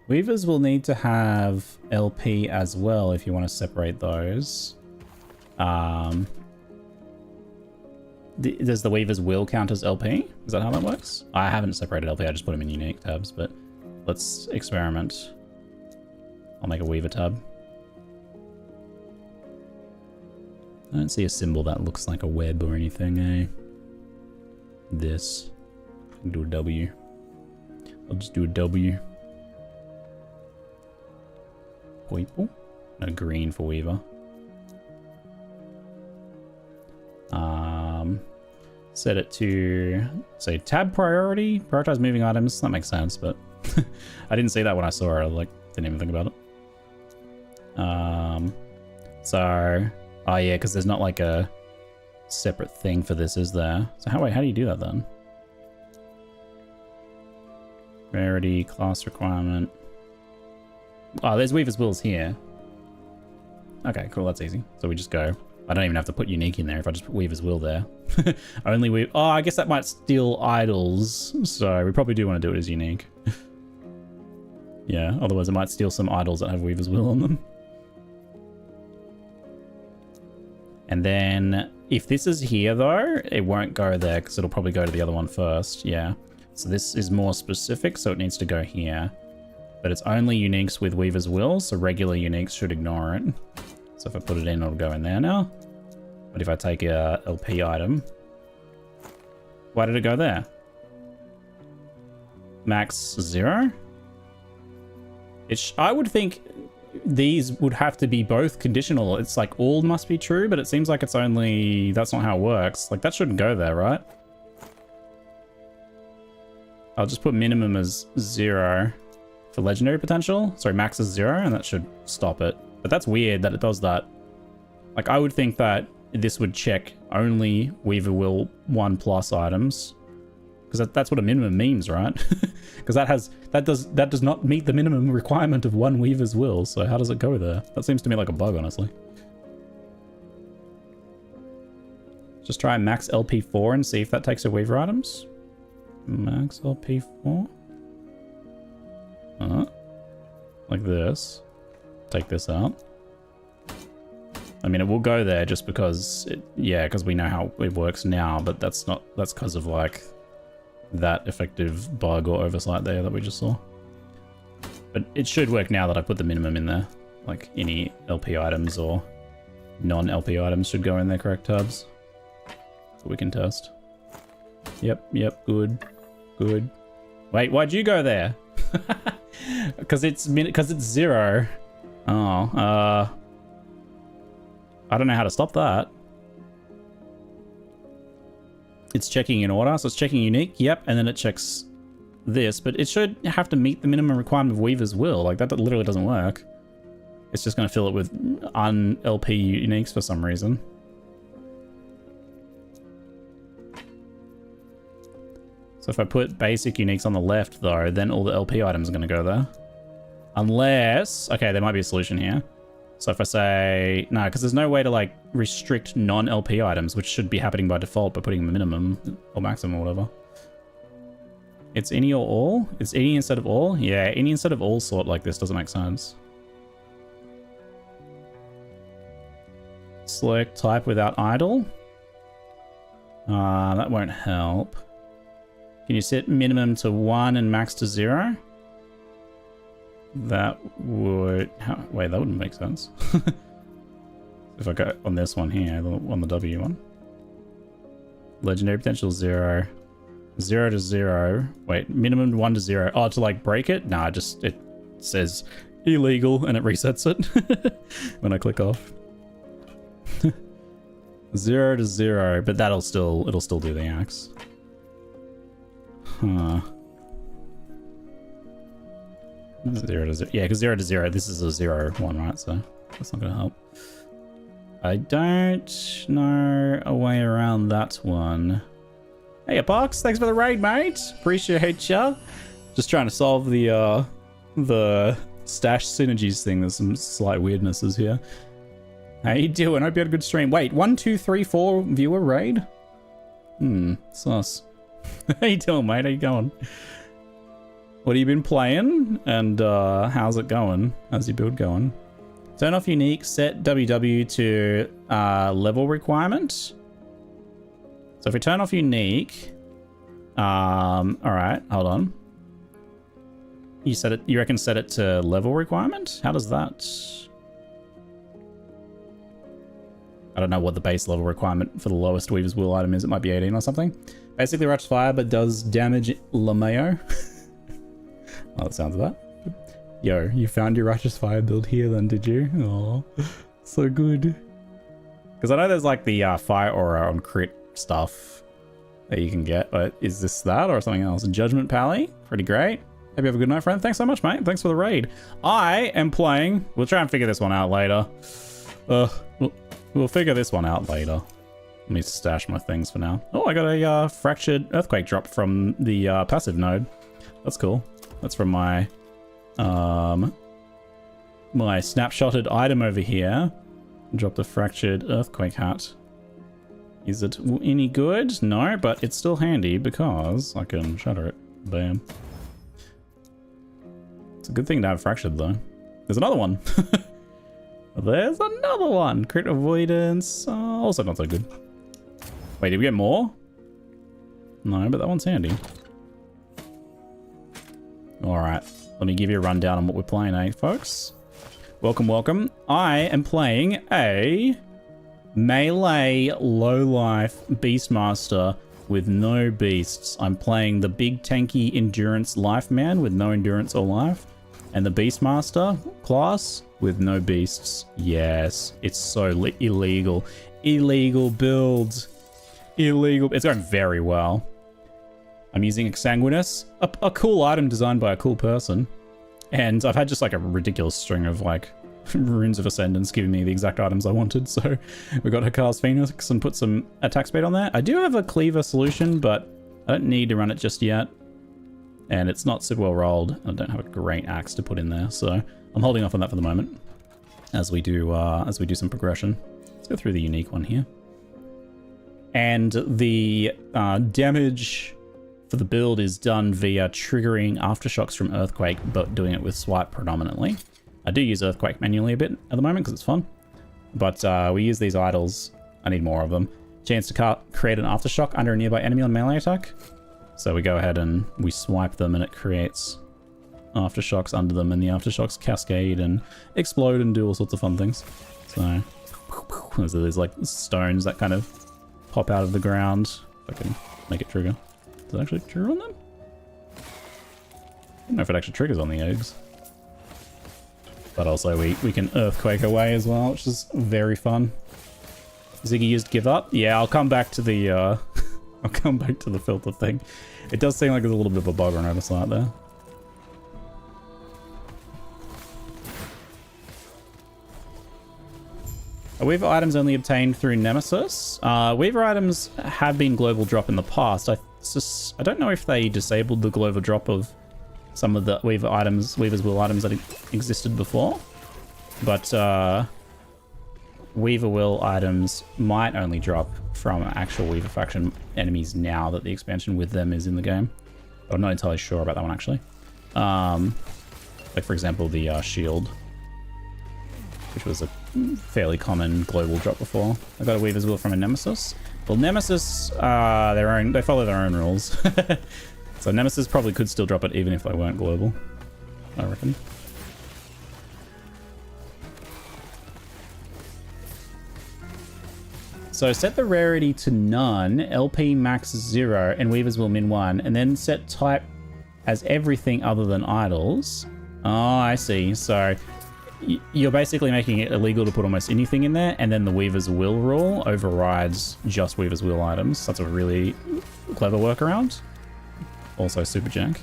Weavers will need to have LP as well if you want to separate those. Does the Weaver's will count as LP? Is that how that works? I haven't separated LP, I just put them in unique tabs, but let's experiment. I'll make a Weaver tab. I don't see a symbol that looks like a web or anything, eh? This. I can do a W. I'll just do a W. Purple? No, green for Weaver. Set it to, say, tab priority. Prioritize moving items. That makes sense, but I didn't see that when I saw it. I like, didn't even think about it. So, oh yeah, because there's not like a separate thing for this, is there? So how do you do that then? Rarity, class requirement. Oh, there's Weaver's Wills here. Okay, cool, that's easy. So we just go. I don't even have to put unique in there if I just put Weaver's Will there. Only we. Oh, I guess that might steal idols. So we probably do want to do it as unique. Yeah, otherwise it might steal some idols that have Weaver's Will on them. And then if this is here though, it won't go there because it'll probably go to the other one first. Yeah. So this is more specific, so it needs to go here. But it's only uniques with Weaver's Will, so regular uniques should ignore it. So if I put it in, it'll go in there now. But if I take a LP item, why did it go there? Max 0? I would think these would have to be both conditional. It's like all must be true, but it seems like it's only, that's not how it works. Like that shouldn't go there, right? I'll just put minimum as 0 for legendary potential. Sorry, max is 0, and that should stop it. But that's weird that it does that. Like I would think that this would check only Weaver Will 1+ items, because that's what a minimum means, right? Because that does not meet the minimum requirement of 1 Weaver's Will. So how does it go there? That seems to me like a bug, honestly. Just try max LP4 and see if that takes a Weaver items. Max LP4. Like this. Take this out. I mean, it will go there just because, because we know how it works now, but that's because of like that effective bug or oversight there that we just saw. But it should work now that I put the minimum in there. Like any LP items or non-LP items should go in their correct tabs. So we can test. Yep, good. Wait, why'd you go there? Because it's 0. Oh, I don't know how to stop that. It's checking in order, so it's checking unique, yep, and then it checks this, but it should have to meet the minimum requirement of Weaver's Will. Like, that literally doesn't work. It's just going to fill it with un-LP uniques for some reason. So if I put basic uniques on the left, though, then all the LP items are going to go there. Unless... Okay, there might be a solution here. So if I say... No, because there's no way to, like, restrict non-LP items, which should be happening by default by putting a minimum or maximum or whatever. It's any or all? It's any instead of all? Yeah, any instead of all sort like this doesn't make sense. Select type without idle. That won't help. Can you set minimum to 1 and max to 0? That would... Wait, that wouldn't make sense. If I go on this one here, on the W one. Legendary potential 0. 0 to 0. Wait, minimum 1 to 0. Oh, to like break it? Nah, just it says illegal and it resets it when I click off. 0 to 0, but it'll still do the axe. Huh. 0 to 0. Yeah, because 0 to 0, this is a 0 one, right? So that's not gonna help. I don't know a way around that one. Hey, Epoch, thanks for the raid, mate. Appreciate ya. Just trying to solve the stash synergies thing. There's some slight weirdnesses here. How you doing? Hope you had a good stream. Wait, 1, 2, 3, 4 viewer raid? Sus. How you doing, mate? How you going? What have you been playing? And how's it going? How's your build going? Turn off unique, set WW to level requirement. So if we turn off unique, alright, hold on. You reckon set it to level requirement? How does that? I don't know what the base level requirement for the lowest Weaver's Will item is. It might be 18 or something. Basically Righteous Fire, but does damage Lameo. Oh, that sounds of that. Yo, you found your Righteous Fire build here then, did you? Oh, so good. Because I know there's like the Fire Aura on crit stuff that you can get, but is this that or something else? Judgment Pally, pretty great. Hope you have a good night, friend. Thanks so much, mate. Thanks for the raid. I am playing... We'll try and figure this one out later. We'll figure this one out later. Let me stash my things for now. Oh, I got a Fractured Earthquake drop from the passive node. That's cool. That's from my my snapshotted item over here. Dropped a Fractured Earthquake hat. Is it any good? No, but it's still handy because I can shatter it. Bam. It's a good thing to have Fractured though. There's another one. There's another one. Crit avoidance. Also not so good. Wait, did we get more? No, but that one's handy. Alright, let me give you a rundown on what we're playing, eh, folks? Welcome, welcome. I am playing a melee low-life Beastmaster with no beasts. I'm playing the big tanky endurance life man with no endurance or life. And the Beastmaster class with no beasts. Yes, it's so illegal. Illegal builds. Illegal. It's going very well. I'm using Exsanguinous, a cool item designed by a cool person. And I've had just like a ridiculous string of like Runes of Ascendance giving me the exact items I wanted. So we got Hakar's Phoenix and put some attack speed on there. I do have a Cleaver solution, but I don't need to run it just yet. And it's not super well rolled. I don't have a great axe to put in there, so I'm holding off on that for the moment as we do some progression. Let's go through the unique one here. And the damage for the build is done via triggering aftershocks from Earthquake, but doing it with swipe predominantly. I do use Earthquake manually a bit at the moment because it's fun, but we use these idols. I need more of them. Chance to create an aftershock under a nearby enemy on melee attack. So we go ahead and we swipe them and it creates aftershocks under them, and the aftershocks cascade and explode and do all sorts of fun things. So there's like stones that kind of pop out of the ground. If I can make it trigger. Does it actually trigger on them? I don't know if it actually triggers on the eggs. But also we can Earthquake away as well, which is very fun. Ziggy used Give Up. Yeah, I'll come back to the I'll come back to the filter thing. It does seem like there's a little bit of a bug on oversight there. Are Weaver items only obtained through Nemesis? Weaver items have been global drop in the past. I don't know if they disabled the global drop of some of the Weaver items, Weaver's Will items that existed before. But Weaver Will items might only drop from actual Weaver faction enemies now that the expansion with them is in the game. I'm not entirely sure about that one actually. Like for example, the shield, which was a fairly common global drop before. I got a Weaver's Will from a Nemesis. Well, Nemesis, they follow their own rules. So Nemesis probably could still drop it even if they weren't global, I reckon. So set the rarity to none, LP max 0, and Weaver's Will min 1, and then set type as everything other than idols. Oh, I see. So you're basically making it illegal to put almost anything in there, and then the Weaver's Will rule overrides just Weaver's Will items. That's a really clever workaround. Also super jank.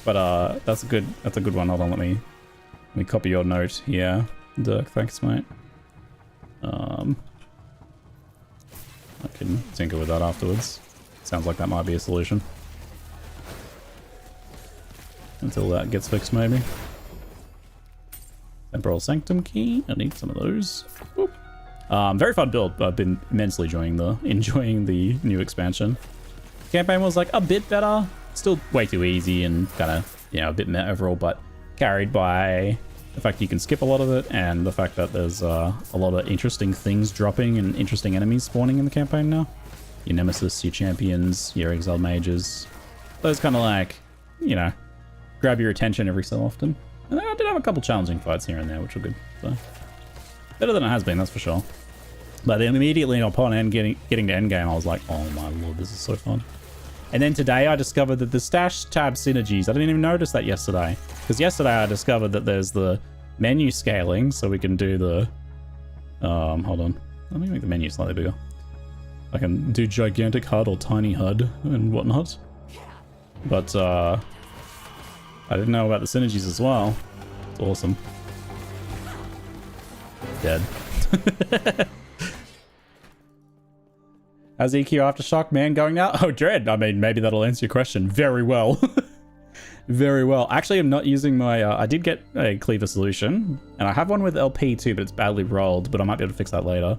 But that's a good one. Hold on, let me copy your note here, Dirk. Thanks, mate. I can tinker with that afterwards. Sounds like that might be a solution. Until that gets fixed, maybe. Temporal Sanctum key. I need some of those. Whoop. Very fun build. I've been immensely enjoying the new expansion. Campaign was like a bit better. Still way too easy and kind of, you know, a bit meh overall, but carried by the fact you can skip a lot of it and the fact that there's a lot of interesting things dropping and interesting enemies spawning in the campaign now. Your Nemesis, your champions, your exiled mages. Those kind of like, you know, grab your attention every so often. And I did have a couple challenging fights here and there, which were good. So better than it has been, that's for sure. But then immediately upon getting to endgame, I was like, oh my lord, this is so fun. And then today I discovered that the stash tab synergies, I didn't even notice that yesterday. Because yesterday I discovered that there's the menu scaling, so we can do the, hold on. Let me make the menu slightly bigger. I can do gigantic HUD or tiny HUD and whatnot. But, I didn't know about the synergies as well. It's awesome. Dead. How's EQ Aftershock man going now? Oh, Dread. I mean, maybe that'll answer your question. Very well. Very well. Actually, I'm not using my... I did get a Cleaver solution, and I have one with LP too, but it's badly rolled, but I might be able to fix that later.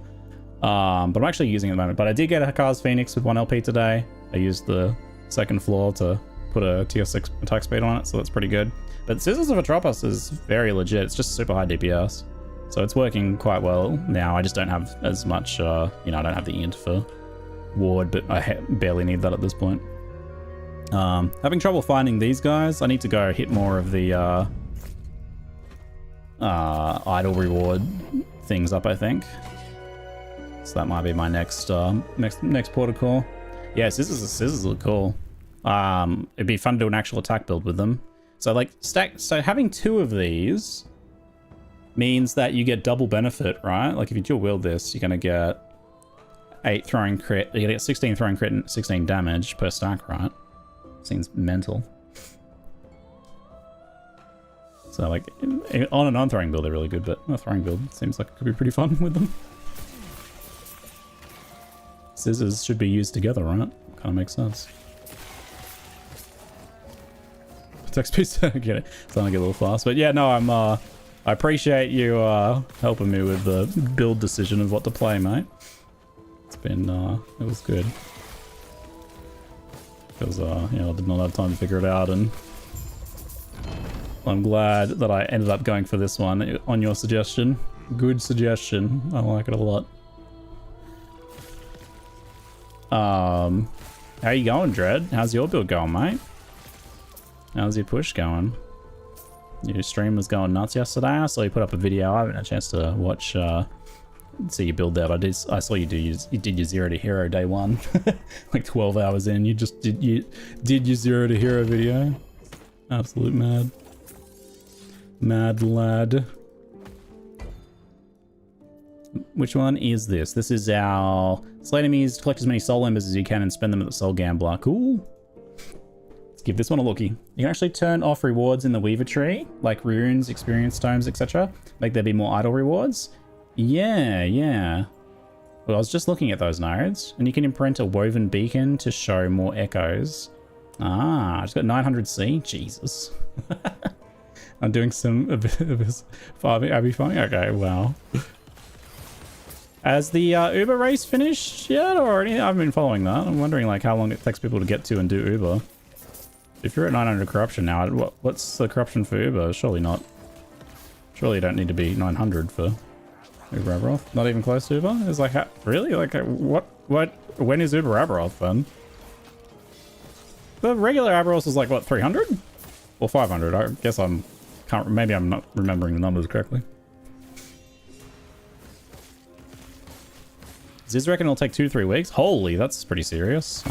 But I'm actually using it at the moment. But I did get a Hakar's Phoenix with 1 LP today. I used the second floor to put a tier 6 attack speed on it, so that's pretty good. But Scissors of Atropos is very legit. It's just super high DPS. So it's working quite well now. I just don't have as much, you know, I don't have the int for ward, but I barely need that at this point. Having trouble finding these guys. I need to go hit more of the idle reward things up, I think. So that might be my next next port of call. Yeah, scissors look cool. It'd be fun to do an actual attack build with them. So like so having 2 of these means that you get double benefit, right? Like if you dual wield this, you're gonna get 8 throwing crit, you're gonna get 16 throwing crit and 16 damage per stack, right? Seems mental. So like on and on throwing build they're really good, but a throwing build seems like it could be pretty fun with them. Scissors should be used together, right? Kind of makes sense. Text piece, I get it. It's only get a little fast, but yeah, no, I appreciate you helping me with the build decision of what to play, mate. It's been it was good because you know, I did not have time to figure it out, and I'm glad that I ended up going for this one on your suggestion. Good suggestion. I like it a lot. How you going, Dread? How's your build going, mate? How's your push going? Your stream was going nuts yesterday. I saw you put up a video. I haven't had a chance to watch, see you build that. I saw you did your 0 to hero day 1. Like 12 hours in, you just did your 0 to hero video. Absolute mad lad. Which one is this? This is our slay enemies, collect as many soul embers as you can and spend them at the soul gambler. Cool. Let's give this one a lookie. You can actually turn off rewards in the Weaver tree, like runes, experience tomes, etc. Make there be more idle rewards. Yeah. Well, I was just looking at those nodes, and you can imprint a woven beacon to show more echoes. Ah, I just got 900C. Jesus. I'm doing a bit of his farming, Abby farming. Okay, wow. Has the Uber race finished yet or anything? I haven't been following that. I'm wondering like how long it takes people to get to and do Uber. If you're at 900 corruption now, what's the corruption for Uber? Surely not. Surely you don't need to be 900 for Uber Aberoth. Not even close to Uber? It's like, really? Like, when is Uber Aberoth then? The regular Aberoth is like, what, 300? Or 500? I guess maybe I'm not remembering the numbers correctly. Ziz reckon it'll take 2 to 3 weeks? Holy, that's pretty serious.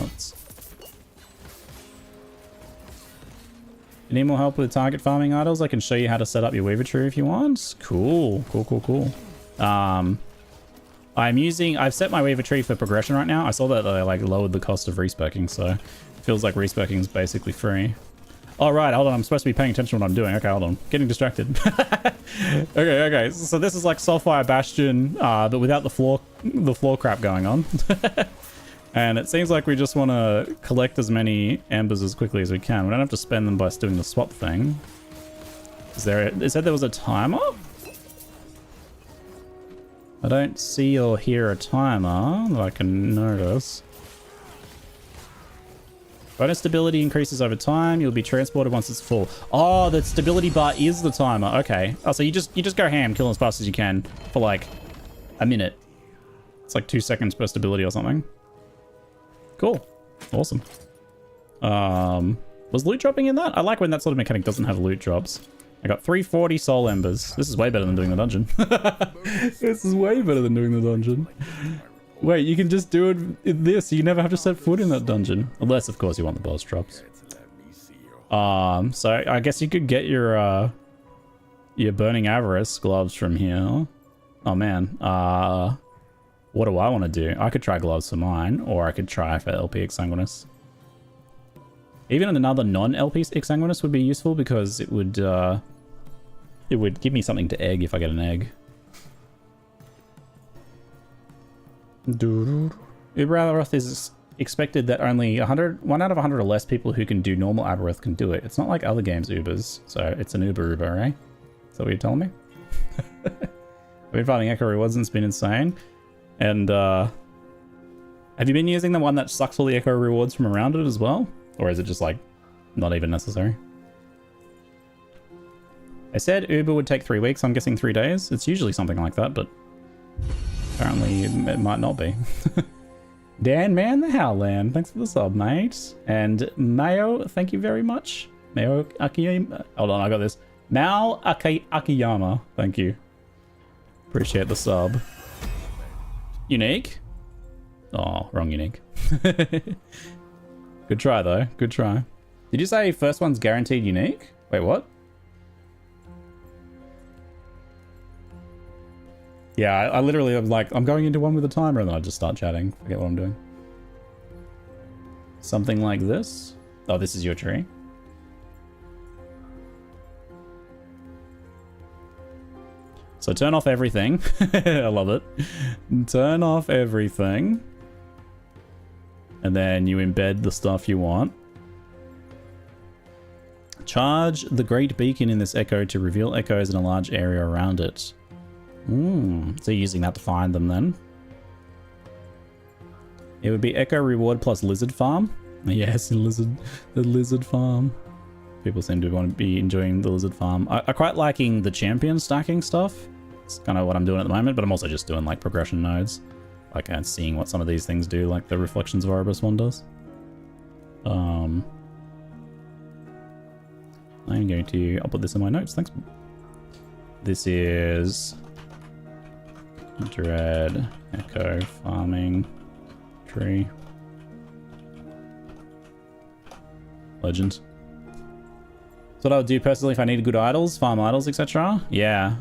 You need more help with target farming idols? I can show you how to set up your Weaver tree if you want. Cool. I've set my Weaver tree for progression right now. I saw that they like lowered the cost of respecking, so it feels like respecking is basically free. All right, hold on. I'm supposed to be paying attention to what I'm doing. Okay, hold on. Getting distracted. Okay. So this is like Soulfire Bastion, but without the floor crap going on. And it seems like we just want to collect as many embers as quickly as we can. We don't have to spend them by doing the swap thing. It said there was a timer? I don't see or hear a timer that I can notice. Bonus stability increases over time. You'll be transported once it's full. Oh, the stability bar is the timer. Okay. Oh, so you just go ham, kill as fast as you can for like a minute. It's like 2 seconds per stability or something. Cool. Awesome. Was loot dropping in that? I like when that sort of mechanic doesn't have loot drops. I got 340 soul embers. This is way better than doing the dungeon. This is way better than doing the dungeon. Wait, you can just do it this. You never have to set foot in that dungeon. Unless, of course, you want the boss drops. So I guess you could get your Burning Avarice gloves from here. Oh, man. What do I want to do? I could try gloves for mine, or I could try for LP Exsanguinous. Even another non-LP Exsanguinous would be useful because it would give me something to egg if I get an egg. Uber Aberoth is expected that only 1 out of 100 or less people who can do normal Aberoth can do it. It's not like other games Ubers, so it's an Uber, eh? Is that what you're telling me? I've been finding Echo Rewards and it's been insane. And have you been using the one that sucks all the Echo Rewards from around it as well? Or is it just like not even necessary? I said Uber would take 3 weeks. I'm guessing 3 days. It's usually something like that, but apparently it might not be. Dan Man the Howland, thanks for the sub, mate. And Mayo, thank you very much. Mayo Akiyama. Hold on, I got this. Mao Akiyama, thank you. Appreciate the sub. Unique? Oh, wrong unique. Good try though, good try. Did you say first one's guaranteed unique? Wait, what? Yeah, I literally am like, I'm going into one with a timer and then I just start chatting. Forget what I'm doing. Something like this. Oh, this is your tree. So turn off everything. I love it. Turn off everything. And then you embed the stuff you want. Charge the great beacon in this echo to reveal echoes in a large area around it. So you're using that to find them then. It would be echo reward plus lizard farm. Yes, the lizard farm. People seem to want to be enjoying the lizard farm. I quite liking the champion stacking stuff. It's kind of what I'm doing at the moment, but I'm also just doing like progression nodes. Like seeing what some of these things do, like the Reflections of Erebus one does. I'm going to, I'll put this in my notes, thanks. This is Dread Echo Farming Tree. Legend. That's what I would do personally if I needed good idols, farm idols, etc. Yeah.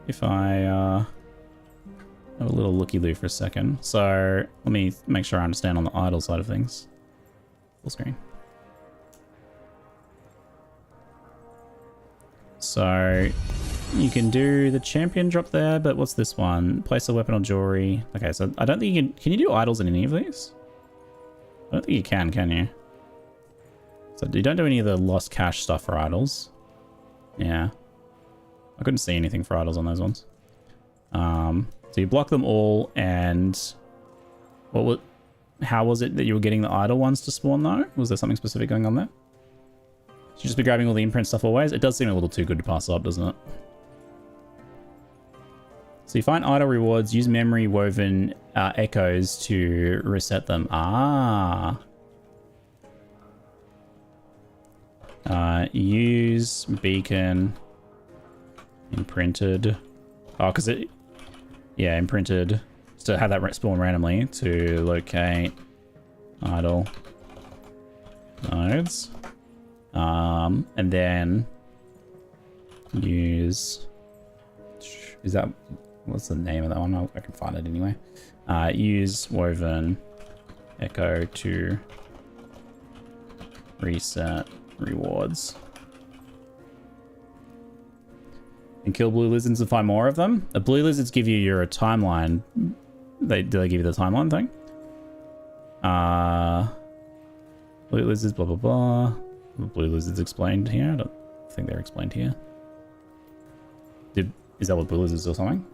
If I little looky-loo for a second. So let me make sure I understand on the idle side of things. Full screen. So you can do the champion drop there, but what's this one? Place a weapon or jewelry. Okay, so I don't think you can you do idols in any of these? I don't think you can you? So you don't do any of the lost cash stuff for idols. Yeah. I couldn't see anything for idols on those ones. So you block them all, and how was it that you were getting the idle ones to spawn though? Was there something specific going on there? Should you just be grabbing all the imprint stuff always? It does seem a little too good to pass up, doesn't it? So you find idle rewards, use memory woven echoes to reset them. Ah. Use beacon imprinted. Oh, because it... Yeah, imprinted. Just to have that spawn randomly to locate idle nodes. And then use... Is that... What's the name of that one? I can find it anyway. Use woven echo to reset rewards. And kill blue lizards and find more of them. The blue lizards give you your timeline. Do they give you the timeline thing? Blue lizards, blah blah blah. Blue lizards explained here. I don't think they're explained here. Is that what blue lizards or something?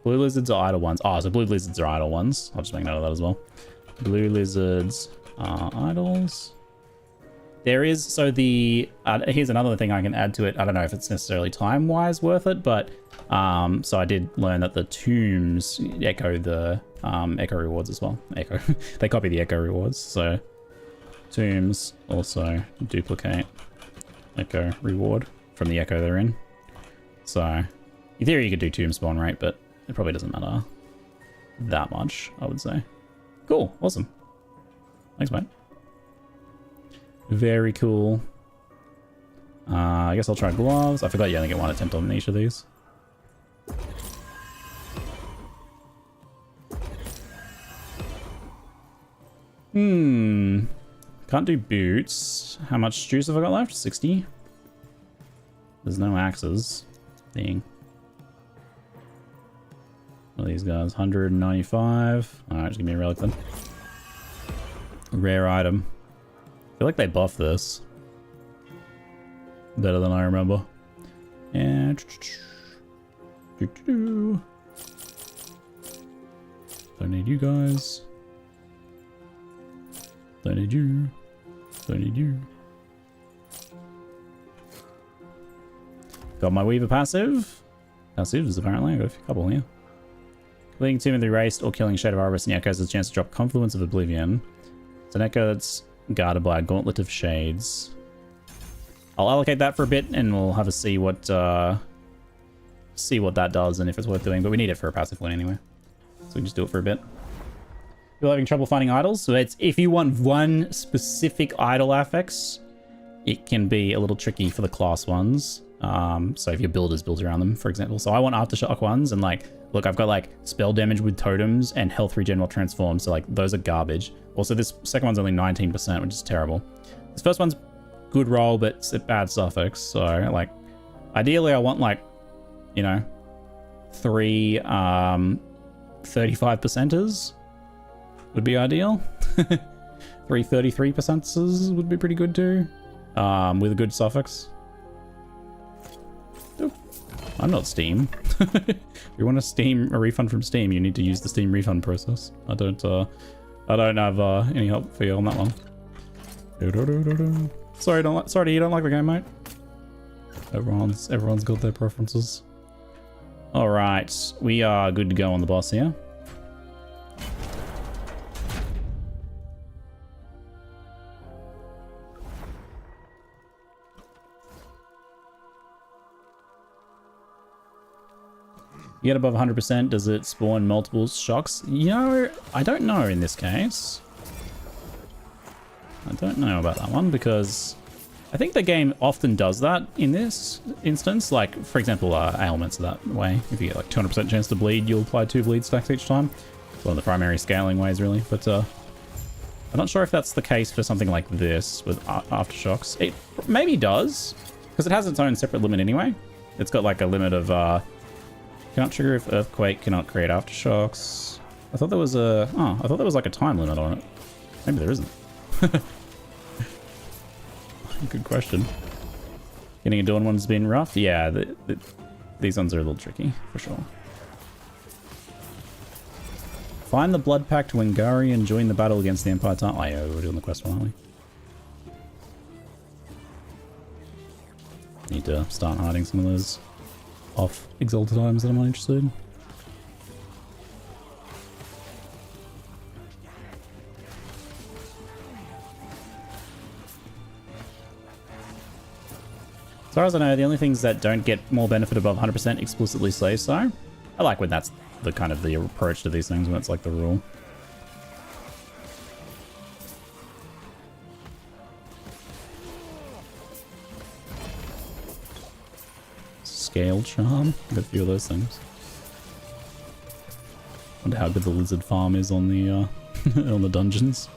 Blue lizards are idle ones. Oh, so blue lizards are idle ones. I'll just make note of that as well. Blue lizards are idols. There is, so the, here's another thing I can add to it. I don't know if it's necessarily time-wise worth it, but, so I did learn that the tombs echo the, echo rewards as well. Echo. They copy the echo rewards, so tombs also duplicate echo reward from the echo they're in. So, in theory you could do tomb spawn rate, but it probably doesn't matter that much, I would say. Cool, awesome. Thanks, mate. Very cool. I guess I'll try gloves. I forgot you only get one attempt on each of these. Can't do boots. How much juice have I got left? 60? There's no axes. Thing. What are these guys? 195. Alright, just give me a relic then. Rare item. I feel like they buffed this better than I remember. And don't need you guys. Don't need you. Don't need you. Got my Weaver passive. Passives apparently. I got a couple here. Completing Tomb of the Erased or killing Shade of Arbus and Echo has a chance to drop Confluence of Oblivion. It's an Echo that's guarded by a Gauntlet of Shades. I'll allocate that for a bit and we'll have a see what that does and if it's worth doing, but we need it for a passive one anyway. So we can just do it for a bit. You're having trouble finding idols? So it's if you want one specific idol affix, it can be a little tricky for the class ones. So if your build is built around them, for example. So I want Aftershock ones and like, look, I've got like spell damage with totems and health regen while transformed. So like those are garbage. Also, this second one's only 19%, which is terrible. This first one's good roll, but it's a bad suffix. So like, ideally I want like, you know, 3 35%ers would be ideal. 3 33%ers would be pretty good too, with a good suffix. I'm not Steam. If you want a refund from Steam, you need to use the Steam refund process. I don't have any help for you on that one. Sorry, you don't like the game, mate. Everyone's got their preferences. All right, we are good to go on the boss here. You get above 100%, does it spawn multiple shocks? You know, I don't know in this case. I don't know about that one because I think the game often does that in this instance. Like, for example, ailments that way. If you get like 200% chance to bleed, you'll apply 2 bleed stacks each time. It's one of the primary scaling ways, really. But I'm not sure if that's the case for something like this with aftershocks. It maybe does, because it has its own separate limit anyway. It's got like a limit of cannot trigger if earthquake, cannot create aftershocks. I thought there was a I thought there was like a time limit on it. Maybe there isn't. Good question. Getting a dawn one's been rough. Yeah, these ones are a little tricky for sure. Find the blood pact Wengari and join the battle against the Empire Titan. Oh yeah, we're doing the quest one, aren't we? Need to start hiding some of those off exalted items that I'm not interested in. As far as I know, the only things that don't get more benefit above 100% explicitly say so. I like when that's the kind of the approach to these things, when it's like the rule. Scale charm. Got a few of those things. Wonder how good the lizard farm is on the on the dungeons.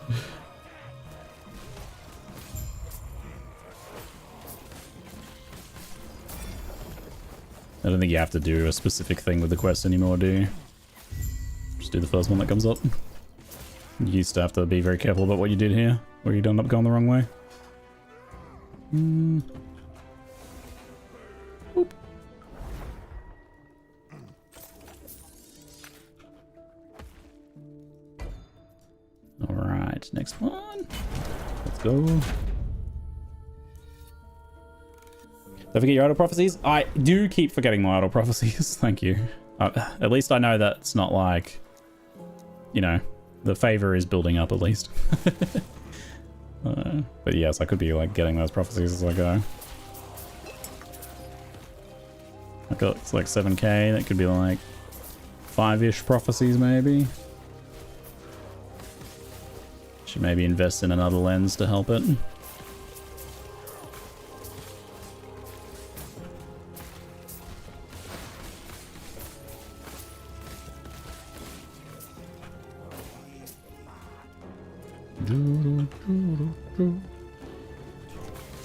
I don't think you have to do a specific thing with the quest anymore, do you? Just do the first one that comes up. You used to have to be very careful about what you did here, or you'd end up going the wrong way. Oop. Alright, next one. Let's go. Don't forget your auto prophecies. I do keep forgetting my auto prophecies. Thank you. At least I know that it's not like, you know, the favor is building up at least. But yes, I could be like getting those prophecies as I go. I got it's like 7k. That could be like 5-ish prophecies maybe. Should maybe invest in another lens to help it.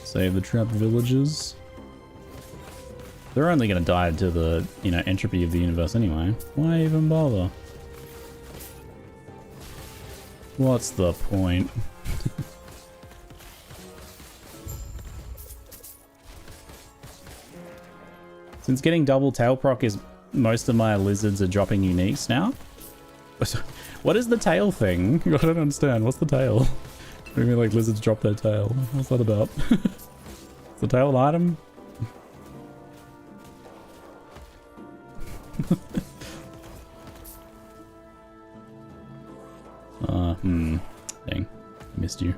Save the trapped villages. They're only going to die to the, you know, entropy of the universe anyway. Why even bother? What's the point? Since getting double tail proc is most of my lizards are dropping uniques now. What is the tail thing? I don't understand. What's the tail? Maybe like lizards drop their tail. What's that about? Is the tail an item? Dang. I missed you.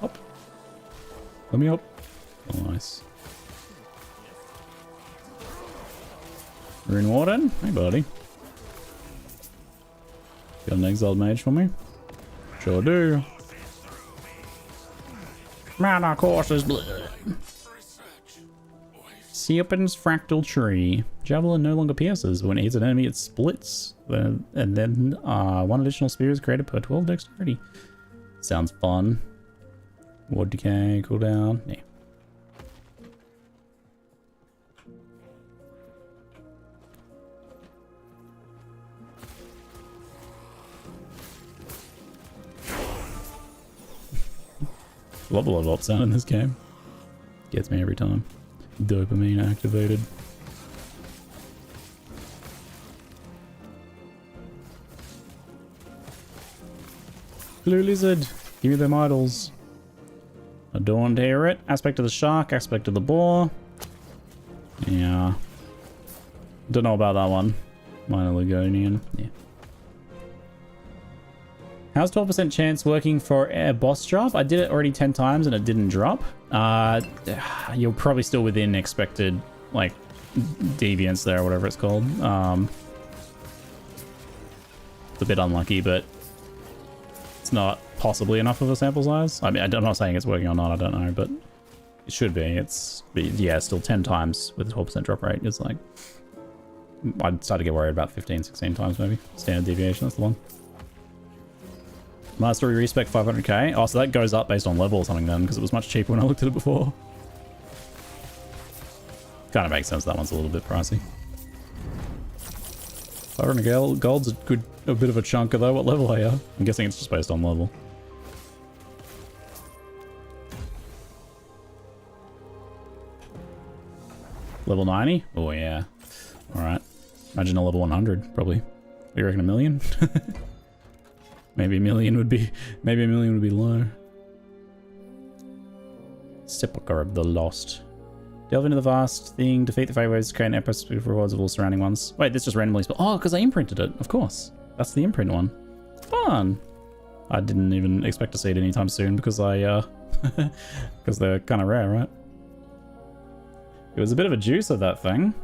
Up. Let me up. Oh, nice. Rune Warden? Hey, buddy. Got an exiled mage for me? Sure do. Mana courses blood. Serpent's fractal tree. Javelin no longer pierces. When it hits an enemy, it splits. And then one additional spear is created per 12 dexterity. Sounds fun. Ward decay, cooldown. Yeah. Love the level up sound in this game. Gets me every time. Dopamine activated. Blue lizard, give me them idols. Adorned Aerate, aspect of the shark, aspect of the boar. Yeah. Don't know about that one. Minor Ligonian. Yeah. How's 12% chance working for a boss drop? I did it already 10 times and it didn't drop. You're probably still within expected, like, deviance there, or whatever it's called. It's a bit unlucky, but it's not possibly enough of a sample size. I mean, I'm not saying it's working or not, I don't know, but it should be. Yeah, still 10 times with a 12% drop rate is like, I'd start to get worried about 15, 16 times maybe. Standard deviation, that's the one. Mastery respec 500k. Oh, so that goes up based on level or something then, because it was much cheaper when I looked at it before. Kind of makes sense, that one's a little bit pricey. 500 gold's a bit of a chunker though. What level are you? I'm guessing it's just based on level. Level 90? Oh yeah. Alright. Imagine a level 100, probably. You reckon a million? Maybe a million would be low. Sepulchre of the Lost. Delve into the vast thing, defeat the fey waves, create an epic with rewards of all surrounding ones. Wait, this just randomly spelled. Oh, because I imprinted it, of course. That's the imprint one. Fun! I didn't even expect to see it anytime soon because because they're kind of rare, right? It was a bit of a juice of that thing.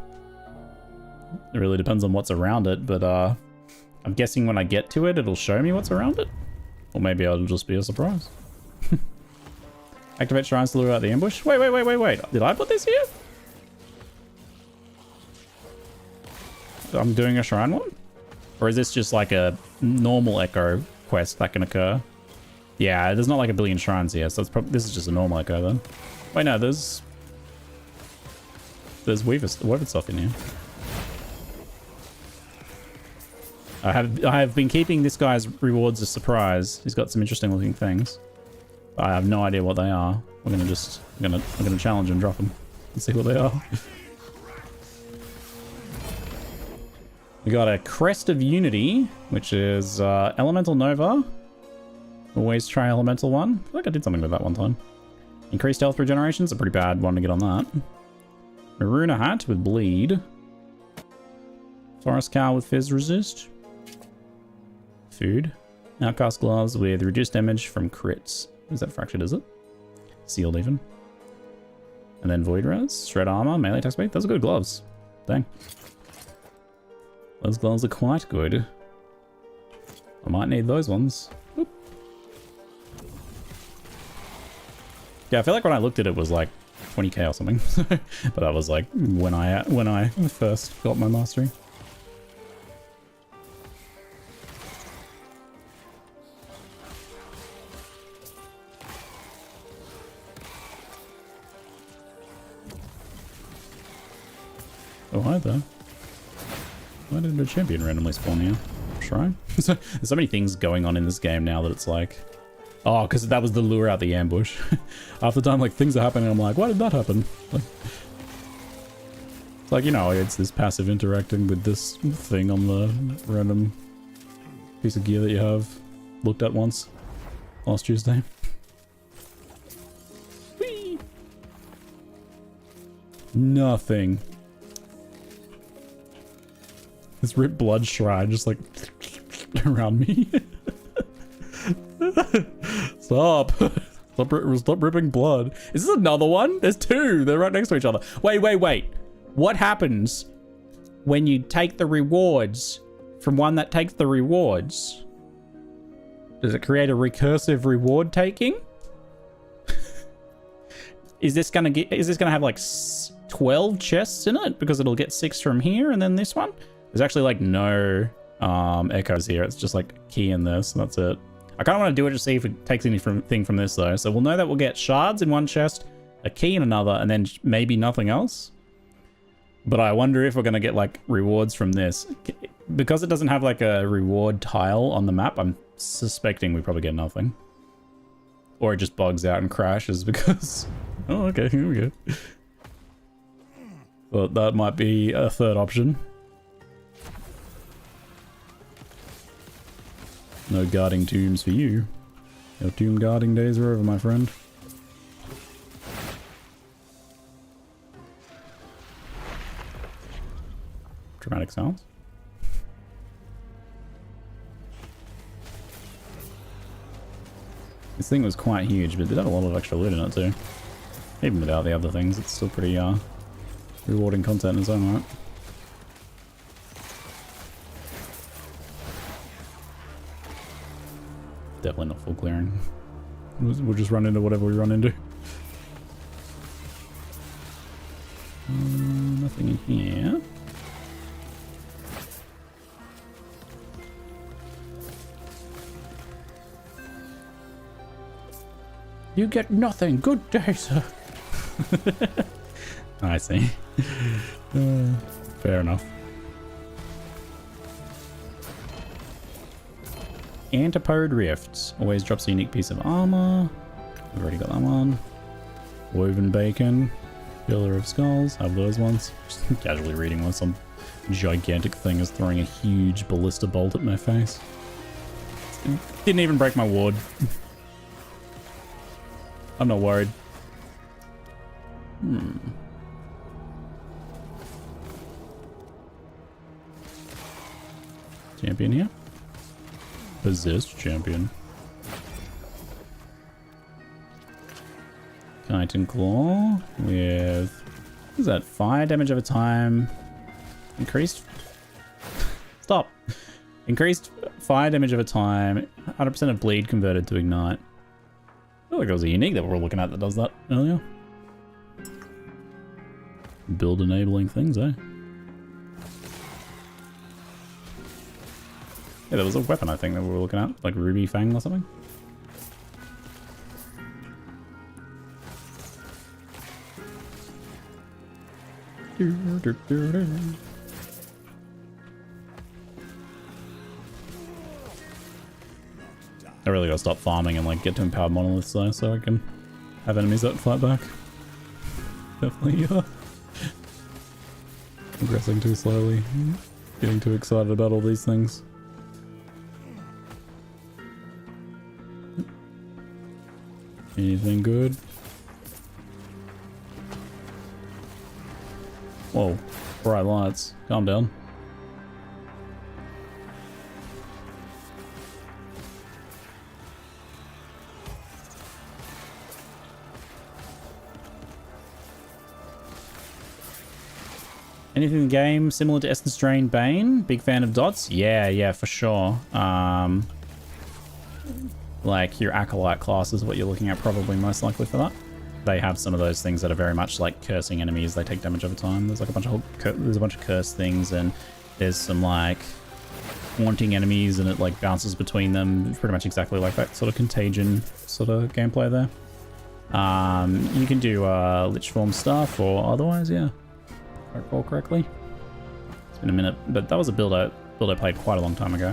It really depends on what's around it, but I'm guessing when I get to it, it'll show me what's around it. Or maybe it'll just be a surprise. Activate shrines to lure out the ambush. Wait. Did I put this here? I'm doing a shrine one? Or is this just like a normal echo quest that can occur? Yeah, there's not like a billion shrines here, so this is just a normal echo then. Wait, no, there's weaver stuff in here. I have been keeping this guy's rewards a surprise. He's got some interesting looking things. I have no idea what they are. I'm gonna challenge and drop them and see what they are. We got a Crest of Unity, which is Elemental Nova. Always try Elemental one. I feel like I did something with that one time. Increased health regeneration. It's a pretty bad one to get on that. Maruna Hat with Bleed. Forest Cow with Fizz Resist. Food. Outcast Gloves with reduced damage from crits. Is that fractured, is it? Sealed even. And then Void Res, Shred Armor, Melee Attack Speed. Those are good gloves. Dang. Those gloves are quite good. I might need those ones. Oop. Yeah, I feel like when I looked at it, it was like 20k or something. But that was like when I first got my mastery. Oh, hi there. Why did a champion randomly spawn here? Shrine? There's so many things going on in this game now that it's like... Oh, because that was the lure out the ambush. Half the time, like, things are happening, I'm like, why did that happen? Like, it's like, you know, it's this passive interacting with this thing on the random piece of gear that you have looked at once last Tuesday. Whee! Nothing. This ripped blood shrine just like around me. Stop. Stop ripping blood. Is this another one? There's two. They're right next to each other. Wait. What happens when you take the rewards from one that takes the rewards? Does it create a recursive reward taking? Is this gonna have like 12 chests in it? Because it'll get 6 from here and then this one? There's actually like no echoes here. It's just like key in this, and that's it. I kind of want to do it to see if it takes anything from this though. So we'll know that we'll get shards in one chest, a key in another, and then maybe nothing else. But I wonder if we're going to get like rewards from this. Because it doesn't have like a reward tile on the map, I'm suspecting we probably get nothing. Or it just bugs out and crashes because... Oh, okay, here we go. But that might be a third option. No guarding tombs for you. Your tomb guarding days are over, my friend. Dramatic sounds. This thing was quite huge, but it did have a lot of extra loot in it too. Even without the other things, it's still pretty rewarding content in its own right. Definitely not full clearing. We'll just run into whatever we run into. Nothing in here. You get nothing. Good day, sir. I see. Fair enough. Antipode Rifts. Always drops a unique piece of armor. We've already got that one. Woven Bacon. Pillar of Skulls. Have those ones. Just casually reading one. Some gigantic thing is throwing a huge ballista bolt at my face. Didn't even break my ward. I'm not worried. Champion here. Possessed champion. Titan Claw with, what is that? Fire damage over time. Increased. Stop. Increased fire damage over time. 100% of bleed converted to ignite. I feel like it was a unique that we were looking at that does that earlier. Build enabling things, eh? Yeah, there was a weapon I think that we were looking at, like Ruby Fang or something. I really gotta stop farming and like get to empowered monoliths though, so I can have enemies that fight back. Definitely progressing too slowly. Getting too excited about all these things. Anything good? Whoa, bright lights. Calm down. Anything in the game similar to Essence Drain Bane? Big fan of dots? Yeah, for sure. Like your Acolyte class is what you're looking at probably most likely for that. They have some of those things that are very much like cursing enemies. They take damage over time. There's like a bunch of curse things, and there's some like haunting enemies, and it like bounces between them. Pretty much exactly like that sort of contagion sort of gameplay there. You can do Lich Form stuff or otherwise, yeah. If I recall correctly. It's been a minute, but that was a build I played quite a long time ago.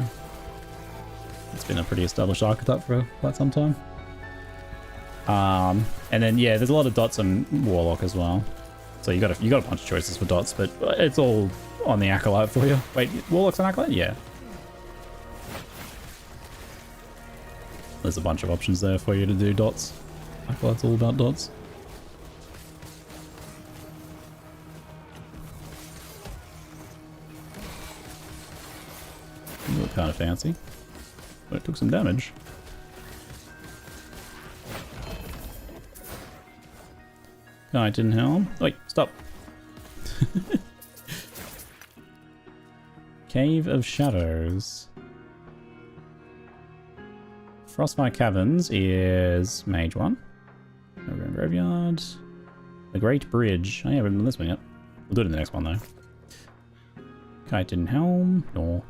It's been a pretty established archetype for quite some time. And then yeah, there's a lot of dots on Warlock as well. So you got a bunch of choices for dots, but it's all on the Acolyte for you. Wait, Warlock's an Acolyte? Yeah. There's a bunch of options there for you to do dots. Acolyte's all about dots. You look kind of fancy. But it took some damage. Titan Helm. Wait, stop. Cave of Shadows. Frostfire Caverns is Mage 1. Overgrown Graveyard. The Great Bridge. Oh yeah, we haven't done this one yet. We'll do it in the next one though. Titan Helm. No.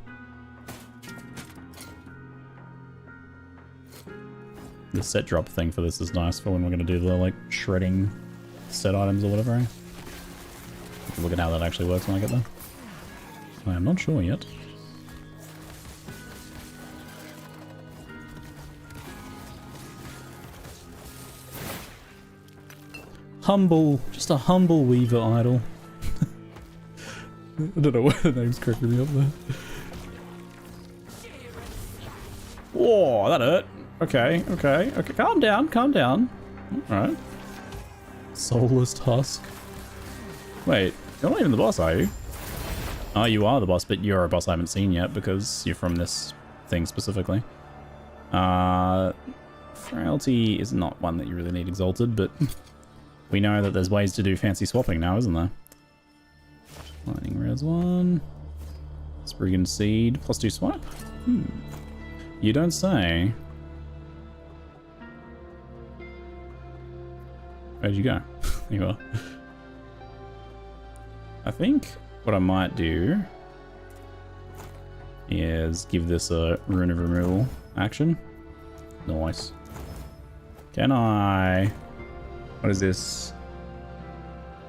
The set drop thing for this is nice for when we're going to do the like shredding set items or whatever. Eh? Look at how that actually works when I get there. I am not sure yet. Humble, just a humble weaver idol. I don't know why the name's cracking me up there. Whoa, that hurt. Okay. Calm down. Alright. Soulless Husk. Wait, you're not even the boss, are you? Oh, you are the boss, but you're a boss I haven't seen yet because you're from this thing specifically. Frailty is not one that you really need exalted, but we know that there's ways to do fancy swapping now, isn't there? Lightning Res 1. Spriggan Seed, +2 swipe? You don't say. Where'd you go? There you are. I think what I might do is give this a rune of removal action. Nice. Can I... What is this?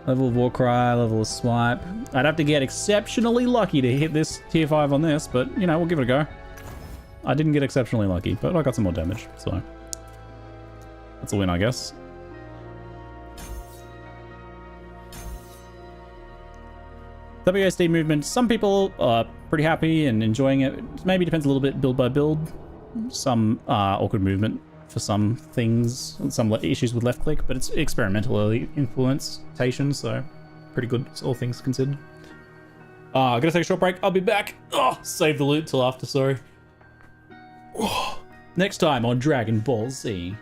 Level of Warcry, level of Swipe. I'd have to get exceptionally lucky to hit this tier 5 on this, but, you know, we'll give it a go. I didn't get exceptionally lucky, but I got some more damage, so... That's a win, I guess. WSD movement. Some people are pretty happy and enjoying it. Maybe depends a little bit build by build. Some awkward movement for some things, some issues with left click, but it's experimental implementation, so pretty good, all things considered. Gonna take a short break. I'll be back. Oh, save the loot till after, sorry. Oh, next time on Dragon Ball Z.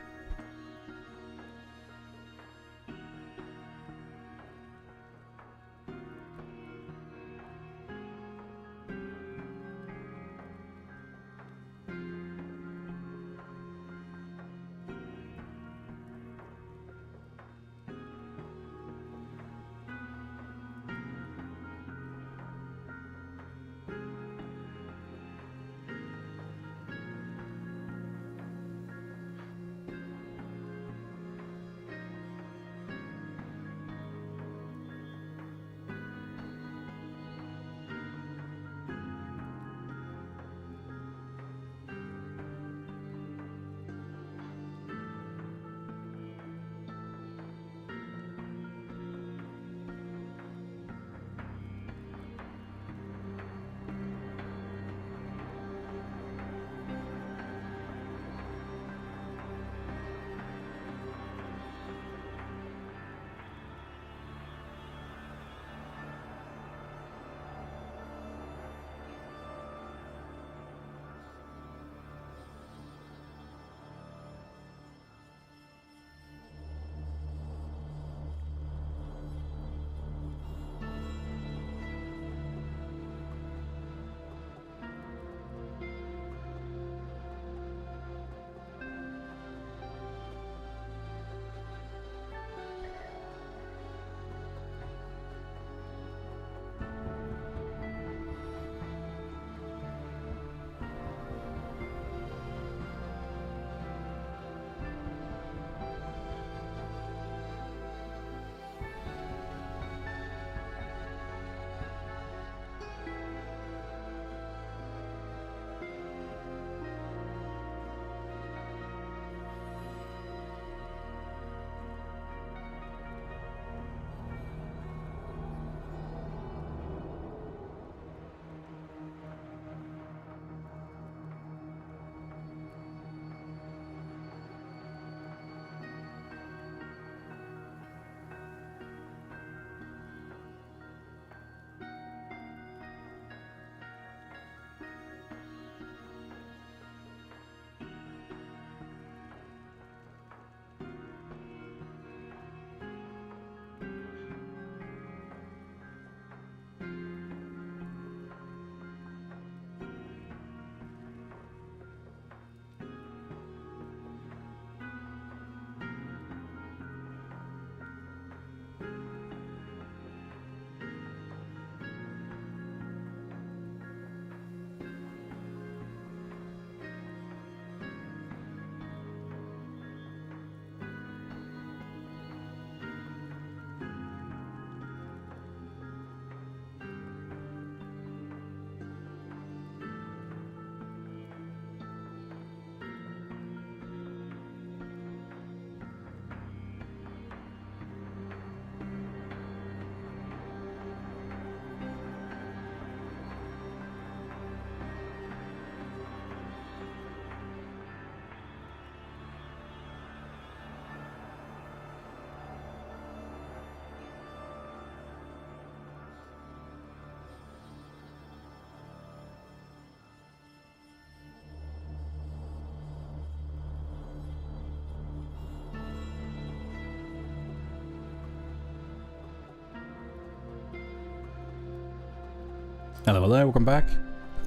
Hello, hello, welcome back.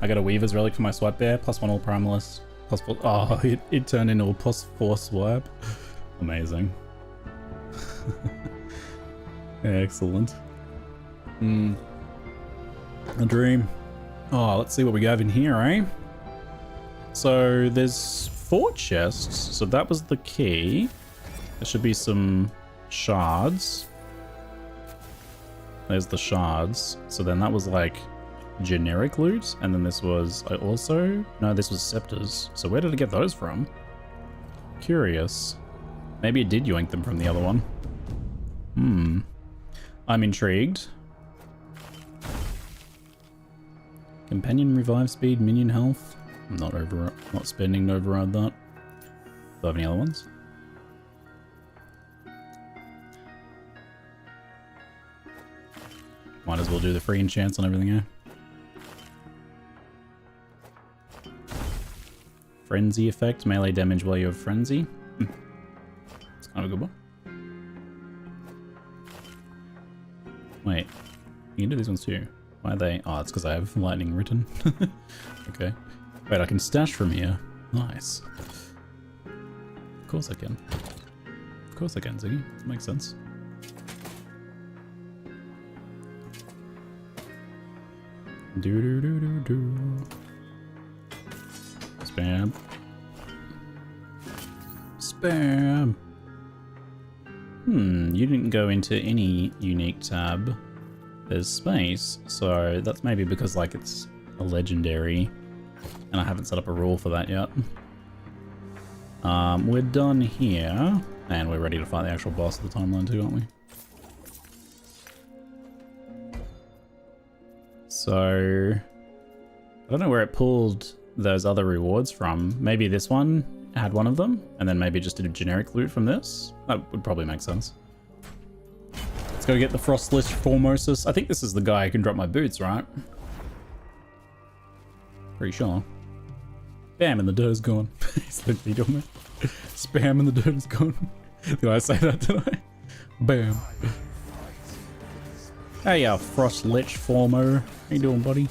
I got a Weaver's Relic for my swipe bear, +1 all primalist, +4. Oh, it turned into a +4 swipe. Amazing. Excellent. A dream. Oh, let's see what we have in here, eh? So there's 4 chests. So that was the key. There should be some shards. There's the shards. So then that was like generic loot. And then this was no, this was scepters. So where did I get those from? Curious. Maybe it did yoink them from the other one. I'm intrigued. Companion revive speed, minion health. I'm not spending to override that. Do I have any other ones? Might as well do the free enchants on everything, eh? Frenzy effect, melee damage while you have frenzy. It's kind of a good one. Wait, you can do these ones too. Why are they? Oh, it's because I have lightning written. Okay. Wait, I can stash from here. Nice. Of course I can. Of course I can, Ziggy. That makes sense. Do. Spam. Spam. You didn't go into any unique tab. There's space, so that's maybe because like it's a legendary and I haven't set up a rule for that yet. We're done here and we're ready to fight the actual boss of the timeline too, aren't we? So I don't know where it pulled those other rewards from. Maybe this one had one of them and then maybe just did a generic loot from this. That would probably make sense. Let's go get the Frostlich Formosus. I think this is the guy who can drop my boots, right? Pretty sure. Bam, and the dirt is gone. He's literally doing it. Spam and the dirt is gone. Did I say that, did I? Bam. Hey, Frostlich Formo. How you doing, buddy?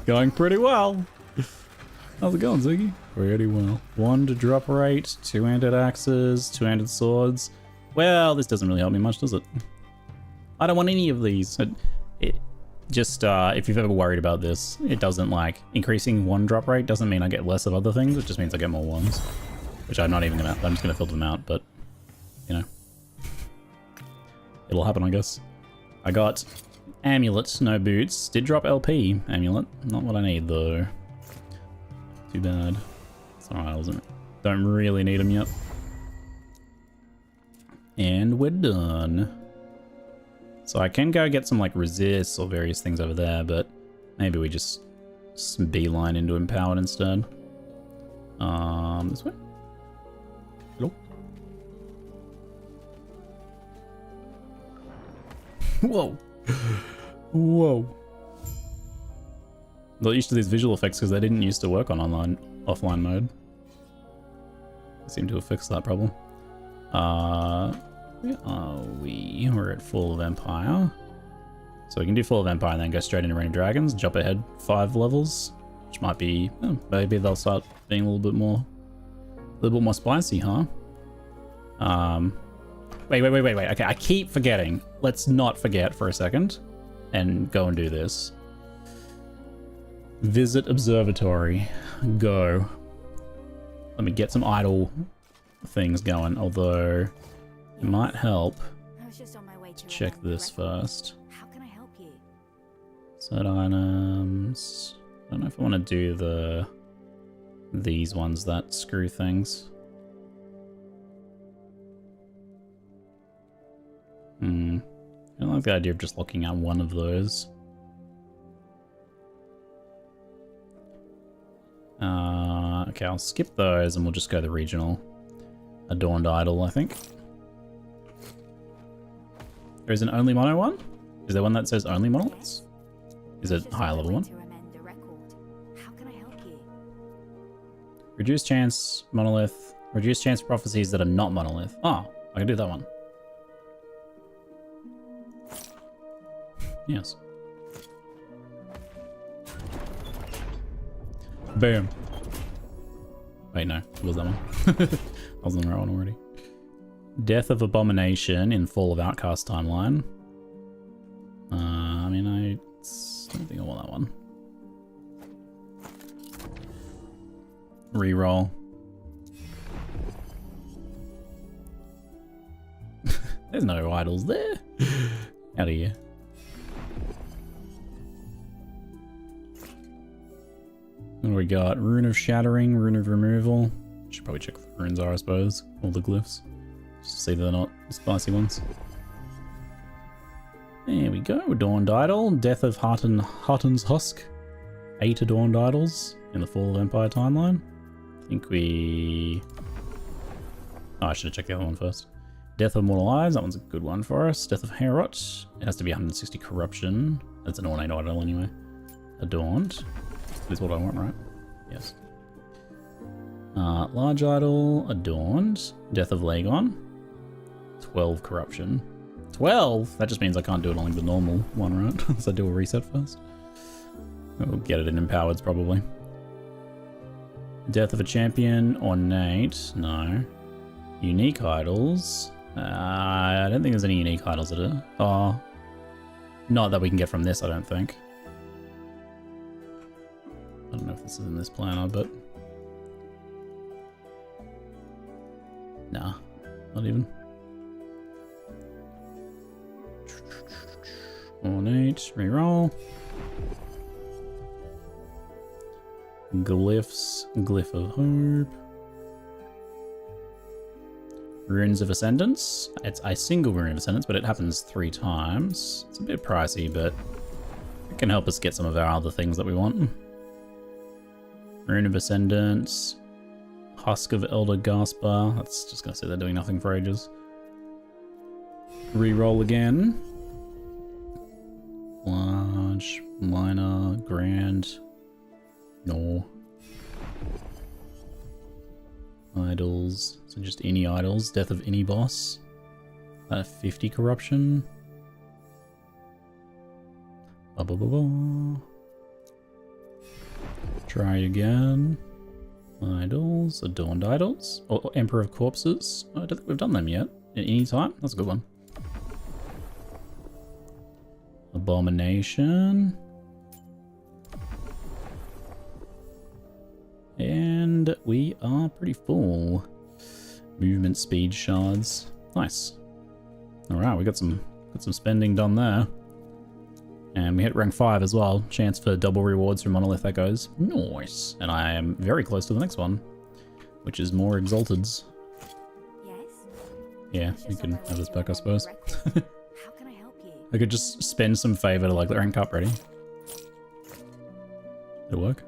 Going pretty well. How's it going, Ziggy? Pretty well. 1 to drop rate, 2-handed axes, 2-handed swords. Well, this doesn't really help me much, does it? I don't want any of these. It just, if you've ever worried about this, it doesn't like, increasing 1 drop rate doesn't mean I get less of other things, it just means I get more ones. Which I'm not even gonna, I'm just gonna filter them out, but, you know. It'll happen, I guess. I got amulet, no boots. Did drop LP amulet. Not what I need, though. Too bad. It's alright, don't really need them yet. And we're done. So I can go get some like resists or various things over there, but maybe we just beeline into empowered instead. This way? Hello? Whoa. Whoa. Not used to these visual effects because they didn't used to work on offline mode. I seem to have fixed that problem. Where are we? We're at full of Empire. So we can do full of Empire and then go straight into Reign of Dragons, jump ahead 5 levels, which might be, maybe they'll start being a little bit more spicy, huh? Wait. Okay, I keep forgetting. Let's not forget for a second and go and do this. Visit Observatory. Go. Let me get some idle things going, although it might help to check this first. How can I help you? Set items. I don't know if I want to do these ones that screw things. I don't like the idea of just looking at one of those. Okay, I'll skip those and we'll just go the regional. Adorned Idol, I think. There is an only mono one? Is there one that says only monoliths? Is it higher level one? How can I help you? Reduced chance monolith. Reduced chance prophecies that are not monolith. Oh, I can do that one. Yes. Boom. Wait, no. It was that one. I was on the right one already. Death of Abomination in Fall of Outcast timeline. I mean, I don't think I want that one. Reroll. There's no idols there. Out of here. What do we got? Rune of Shattering, Rune of Removal. Should probably check what the runes are, I suppose. All the glyphs. Just to see that they're not spicy ones. There we go. Adorned Idol. Death of Harton's Husk. 8 Adorned Idols in the Fall of Empire timeline. I think we... Oh, I should have checked the other one first. Death of Mortal Eyes. That one's a good one for us. Death of Herot. It has to be 160 Corruption. That's an ornate idol anyway. Adorned. That's what I want, right? Yes. Large Idol. Adorned. Death of Lagon. 12 Corruption. 12? That just means I can't do it on like the normal one, right? So I do a reset first. We'll get it in Empowered probably. Death of a Champion. Ornate. No. Unique Idols. I don't think there's any unique idols that are... Oh. Not that we can get from this, I don't think. I don't know if this is in this planner, but... Nah. Not even. Ornate. Reroll. Glyphs. Glyph of Hope. Runes of Ascendance. It's a single Rune of Ascendance, but it happens 3 times. It's a bit pricey, but it can help us get some of our other things that we want. Rune of Ascendance. Husk of Elder Gasper. That's just gonna say they're doing nothing for ages. Reroll again. Large, minor, grand. No. Idols. So just any idols. Death of any boss. 50 Corruption. Ba -ba -ba -ba. Try again. Idols. Adorned Idols. Or Emperor of Corpses. Oh, I don't think we've done them yet. At any time. That's a good one. Abomination. And we are pretty full. Movement speed shards. Nice. Alright, we got some spending done there. And we hit rank 5 as well. Chance for double rewards from Monolith Echoes. Nice. And I am very close to the next one, which is more Exalteds. Yes? Yeah, you can have this back, I suppose. How can I help you? I could just spend some favor to like rank up. Ready? Did it work?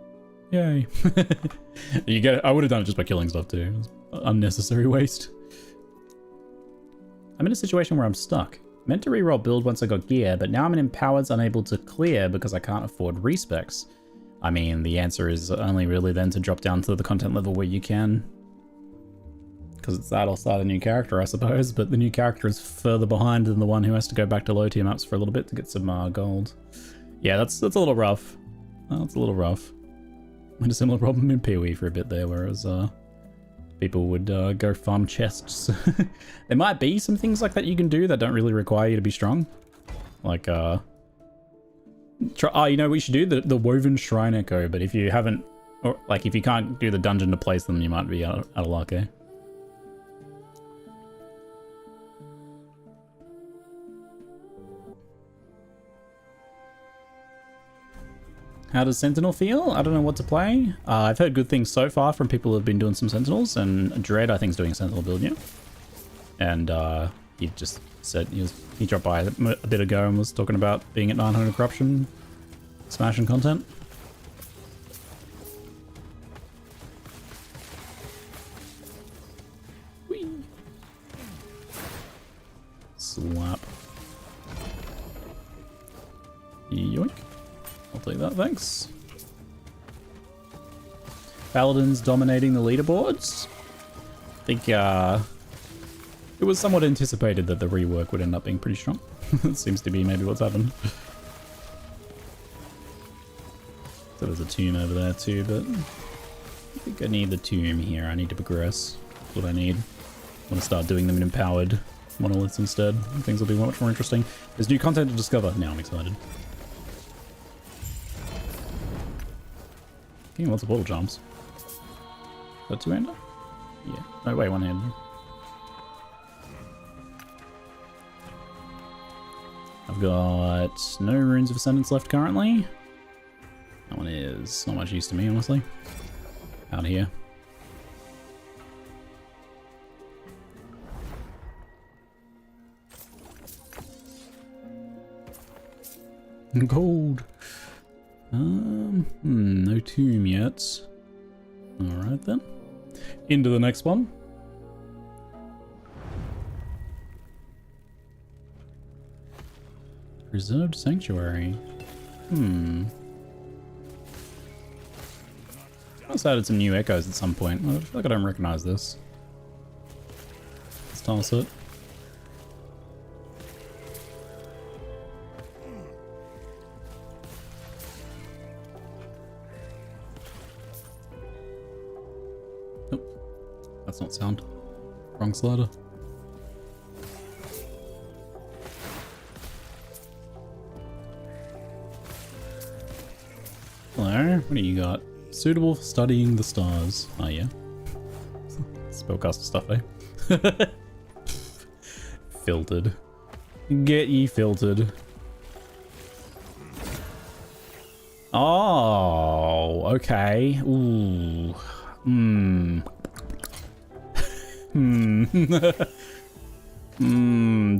Yay. You get. I would have done it just by killing stuff too. It was unnecessary waste. I'm in a situation where I'm stuck. Meant to reroll build once I got gear, but now I'm in Empowered's unable to clear because I can't afford respecs. I mean, the answer is only really then to drop down to the content level where you can. Because it's that or start a new character, I suppose, but the new character is further behind than the one who has to go back to low tier maps for a little bit to get some gold. Yeah, that's a little rough. That's a little rough. I had a similar problem in PoE for a bit there, whereas people would go farm chests. There might be some things like that you can do that don't really require you to be strong. Like, you know what you should do? The Woven Shrine Echo, but if you haven't, or like if you can't do the dungeon to place them, you might be out of luck, eh? How does Sentinel feel? I don't know what to play. I've heard good things so far from people who have been doing some Sentinels, and Dread I think is doing a Sentinel build now. And he just said he dropped by a bit ago and was talking about being at 900 corruption, smashing content. Whee. Slap. Yoink. I'll take that, thanks. Paladins dominating the leaderboards. I think it was somewhat anticipated that the rework would end up being pretty strong. It seems to be maybe what's happened. So there's a tomb over there too, but think I need the tomb here. I need to progress. That's what I need. I want to start doing them in empowered monoliths instead. Things will be much more interesting. There's new content to discover. Now I'm excited. Getting lots of portal jumps. Is that two-hander? Yeah. No, wait, one-hander. I've got no runes of ascendance left currently. That one is not much use to me, honestly. Out here. Gold. No tomb yet. Alright then. Into the next one. Preserved Sanctuary. I must have added some new echoes at some point. I feel like I don't recognize this. Let's toss it. Nope. That's not sound. Wrong slider. Hello, what do you got? Suitable for studying the stars. Oh yeah. Spellcaster stuff, eh? Filtered. Get ye filtered. Oh, okay. Ooh.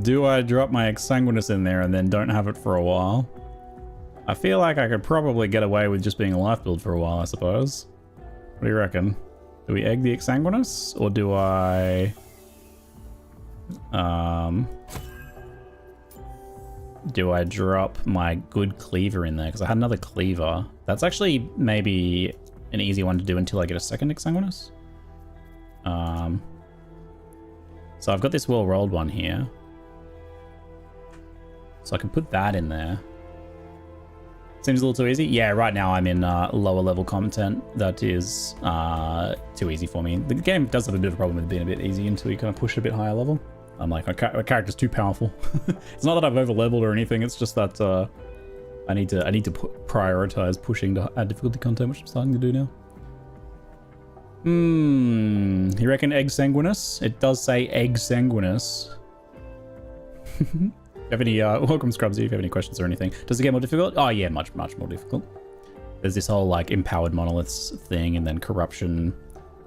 Do I drop my Exsanguinous in there and then don't have it for a while? I feel like I could probably get away with just being a life build for a while, I suppose. What do you reckon? Do we egg the Exsanguinous? Or do I... do I drop my good cleaver in there? Because I had another cleaver. That's actually maybe an easy one to do until I get a second Exsanguinous. So I've got this well-rolled one here. So I can put that in there. Seems a little too easy. Yeah, right now I'm in lower level content. That is too easy for me. The game does have a bit of a problem with being a bit easy until you kind of push it a bit higher level. I'm like, my character's too powerful. It's not that I've over leveled or anything. It's just that I need to prioritize pushing to add difficulty content, which I'm starting to do now. You reckon Exsanguinous? It does say Exsanguinous. Have any welcome Scrubsy if you have any questions or anything. Does it get more difficult? Oh yeah, much more difficult. There's this whole like empowered monoliths thing and then corruption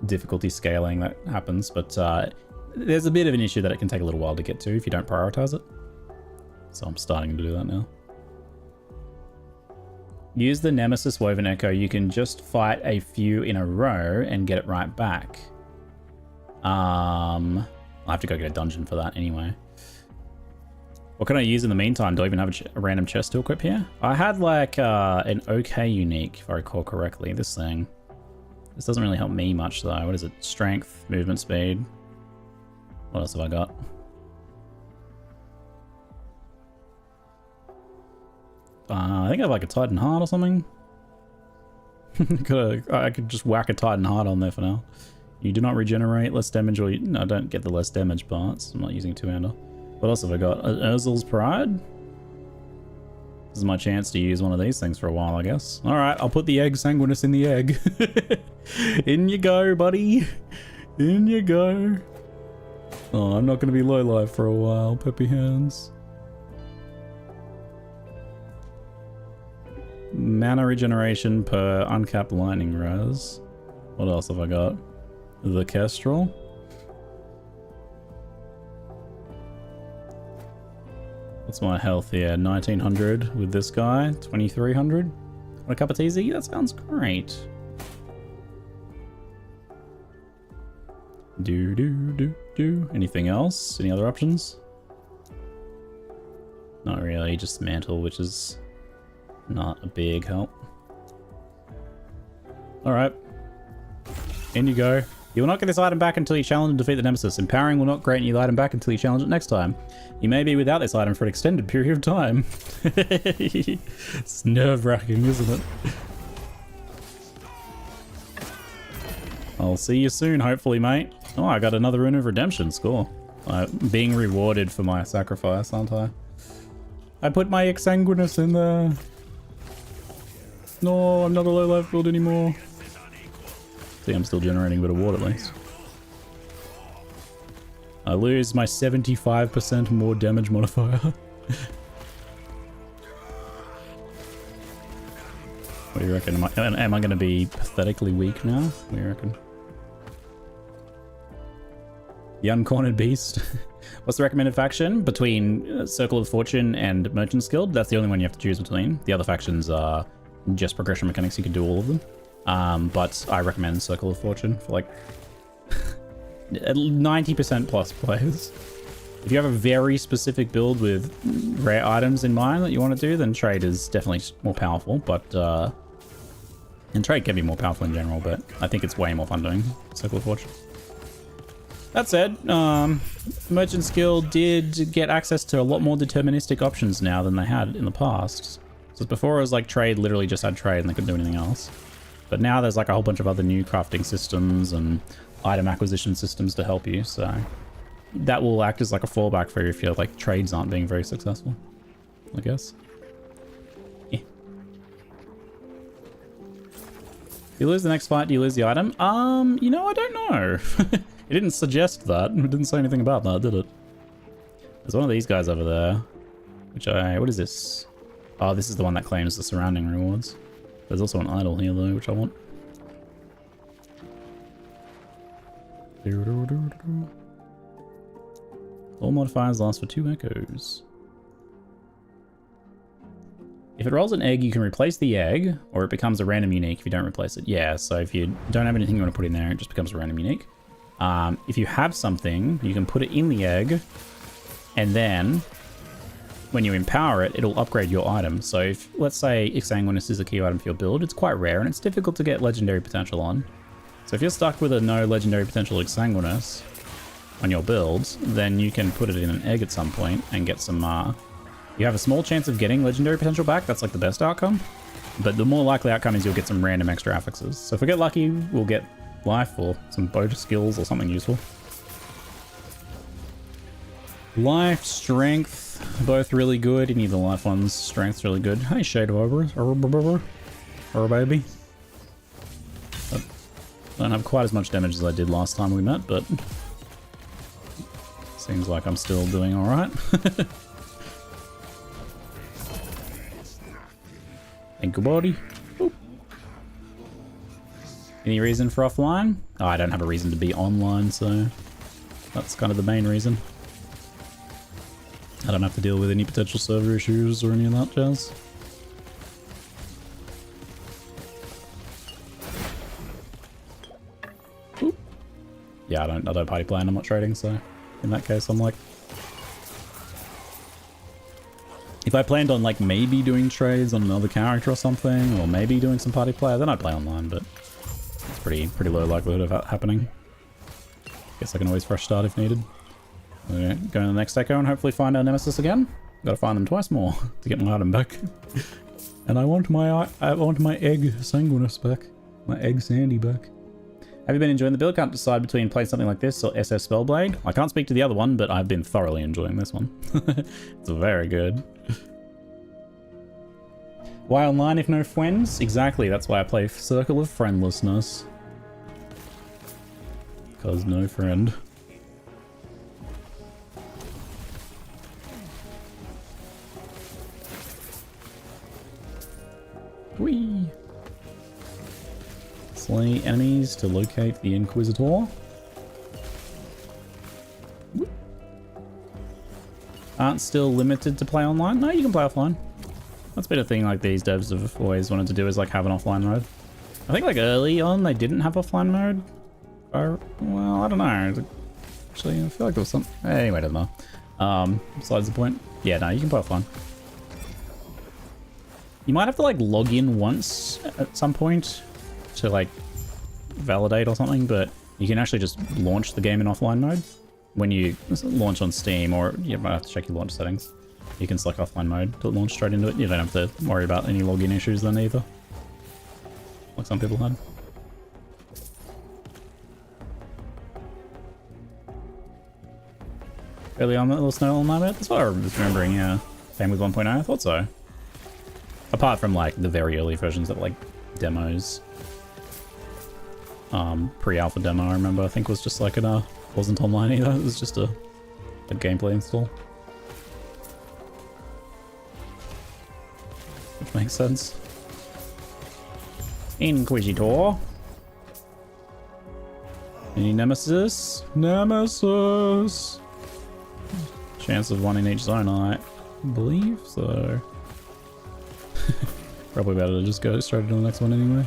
difficulty scaling that happens, but there's a bit of an issue that it can take a little while to get to if you don't prioritize it. So I'm starting to do that now. Use the Nemesis Woven Echo. You can just fight a few in a row and get it right back. I'll have to go get a dungeon for that anyway. What can I use in the meantime? Do I even have a random chest to equip here? I had like an okay unique, if I recall correctly. This thing. This doesn't really help me much though. What is it? Strength, movement speed. What else have I got? I think I have like a Titan Heart or something. I could just whack a Titan Heart on there for now. You do not regenerate, less damage, or no, I don't get the less damage parts. I'm not using a two-hander. What else have I got? Urzel's Pride? This is my chance to use one of these things for a while, I guess. Alright, I'll put the Exsanguinous in the egg. In you go, buddy. In you go. Oh, I'm not going to be low life for a while, peppy hands. Mana regeneration per uncapped lightning res. What else have I got? The Kestrel. What's my health here? 1900 with this guy. 2300. Want a cup of tea? That sounds great. Do. Anything else? Any other options? Not really, just mantle, which is not a big help. Alright. In you go. You will not get this item back until you challenge and defeat the Nemesis. Empowering will not grant you the item back until you challenge it next time. You may be without this item for an extended period of time. It's nerve-wracking, isn't it? I'll see you soon, hopefully, mate. Oh, I got another Rune of Redemption. Score. Being rewarded for my sacrifice, aren't I? I put my Exsanguinous in there. No, I'm not a low life build anymore. See, I'm still generating a bit of water at least. I lose my 75% more damage modifier. What do you reckon? Am I going to be pathetically weak now? What do you reckon? The Uncornered Beast. What's the recommended faction? Between Circle of Fortune and Merchant's Guild? That's the only one you have to choose between. The other factions are just progression mechanics. You can do all of them. But I recommend Circle of Fortune for like 90% plus players. If you have a very specific build with rare items in mind that you want to do, then trade is definitely more powerful. But and trade can be more powerful in general, but I think it's way more fun doing Circle of Fortune. That said, Merchant's Guild did get access to a lot more deterministic options now than they had in the past. So before it was like trade literally just had trade and they couldn't do anything else. But now there's like a whole bunch of other new crafting systems and item acquisition systems to help you, so that will act as like a fallback for you if your like trades aren't being very successful, I guess. Yeah. If you lose the next fight, do you lose the item? You know, I don't know. It didn't suggest that. It didn't say anything about that, did it? There's one of these guys over there, which what is this? Oh, this is the one that claims the surrounding rewards. There's also an idol here though, which I want. All modifiers last for 2 echoes. If it rolls an egg, you can replace the egg, or it becomes a random unique if you don't replace it. Yeah, so if you don't have anything you want to put in there, it just becomes a random unique. If you have something, you can put it in the egg, and then when you empower it, it'll upgrade your item. So if, let's say, Exsanguinous is a key item for your build, it's quite rare, and it's difficult to get legendary potential on. So if you're stuck with a no legendary potential Exsanguinous on your builds, then you can put it in an egg at some point and get some, you have a small chance of getting legendary potential back. That's like the best outcome. But the more likely outcome is you'll get some random extra affixes. So if we get lucky, we'll get life or some bow skills or something useful. Life, strength, both really good. Any of the life ones, strength's really good. Hey, Shade of or baby. I don't have quite as much damage as I did last time we met, but seems like I'm still doing alright. Thank you, buddy. Oop. Any reason for offline? Oh, I don't have a reason to be online, so that's kind of the main reason. I don't have to deal with any potential server issues or any of that jazz. Oop. Yeah, I don't party plan, I'm not trading, so in that case I'm like, if I planned on like maybe doing trades on another character or something, or maybe doing some party player, then I'd play online, but it's pretty low likelihood of that happening. Guess I can always fresh start if needed. Okay, go to the next echo and hopefully find our Nemesis again. Gotta find them twice more to get my item back. And I want my egg Sanguinous back. My egg Sandy back. Have you been enjoying the build? Can't decide between playing something like this or SS Spellblade. I can't speak to the other one, but I've been thoroughly enjoying this one. It's very good. Why online if no friends? Exactly, that's why I play Circle of Friendlessness. Because no friend. Whee! Slay enemies to locate the Inquisitor. Whoop. Aren't still limited to play online? No, you can play offline. That's been a thing like these devs have always wanted to do, is like have an offline mode. I think like early on they didn't have offline mode. Or, well, I don't know. Actually, I feel like there was some... Anyway, doesn't matter. Besides the point. Yeah, no, you can play offline. You might have to like log in once at some point to like validate or something, but you can actually just launch the game in offline mode when you launch on Steam, or you might have to check your launch settings. You can select offline mode to launch straight into it. You don't have to worry about any login issues then either, like some people had. early on, little snow on that. That's what I was remembering. Yeah, same with 1.0. I thought so. Apart from like the very early versions that like demos, pre-alpha demo. I remember. I think was just like it wasn't online either. It was just a gameplay install, which makes sense. Inquisitor. Any Nemesis? Nemesis! Chance of one in each zone, I believe so. Probably better to just go straight to the next one anyway.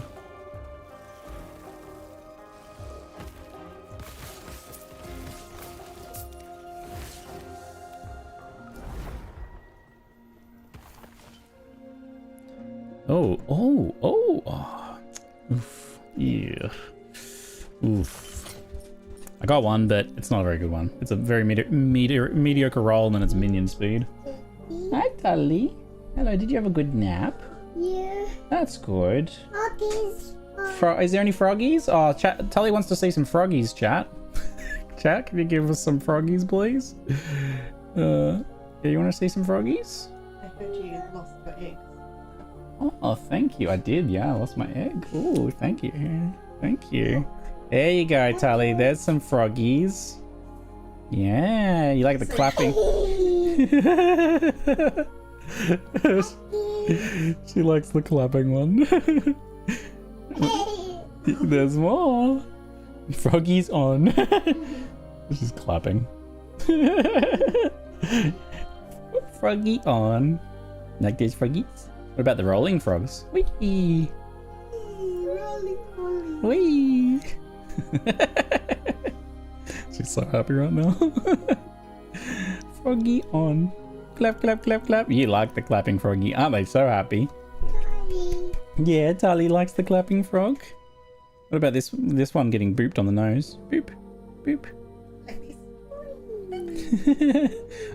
Oh. Oof. Yeah. Oof. I got one, but it's not a very good one. It's a very mediocre roll, and then it's minion speed. Hi, Tully. Hello, did you have a good nap? Yeah. That's good. Froggies. Is there any froggies? Oh, chat. Tully wants to see some froggies, chat. Chat, can you give us some froggies, please? Yeah, you want to see some froggies? I heard you lost your eggs. Oh, thank you. I did, yeah. I lost my egg. Ooh, thank you. Thank you. There you go, Tully. There's some froggies. Yeah, you like the clapping? She likes the clapping one. There's more. Froggies on. She's clapping. Froggy on. Like those froggies? What about the rolling frogs? Wee! Rolling. Wee! She's so happy right now. Froggy on. Clap, clap, clap, clap. You like the clapping froggy. Aren't they so happy? Yeah, Tully likes the clapping frog. What about this one getting booped on the nose? Boop, boop.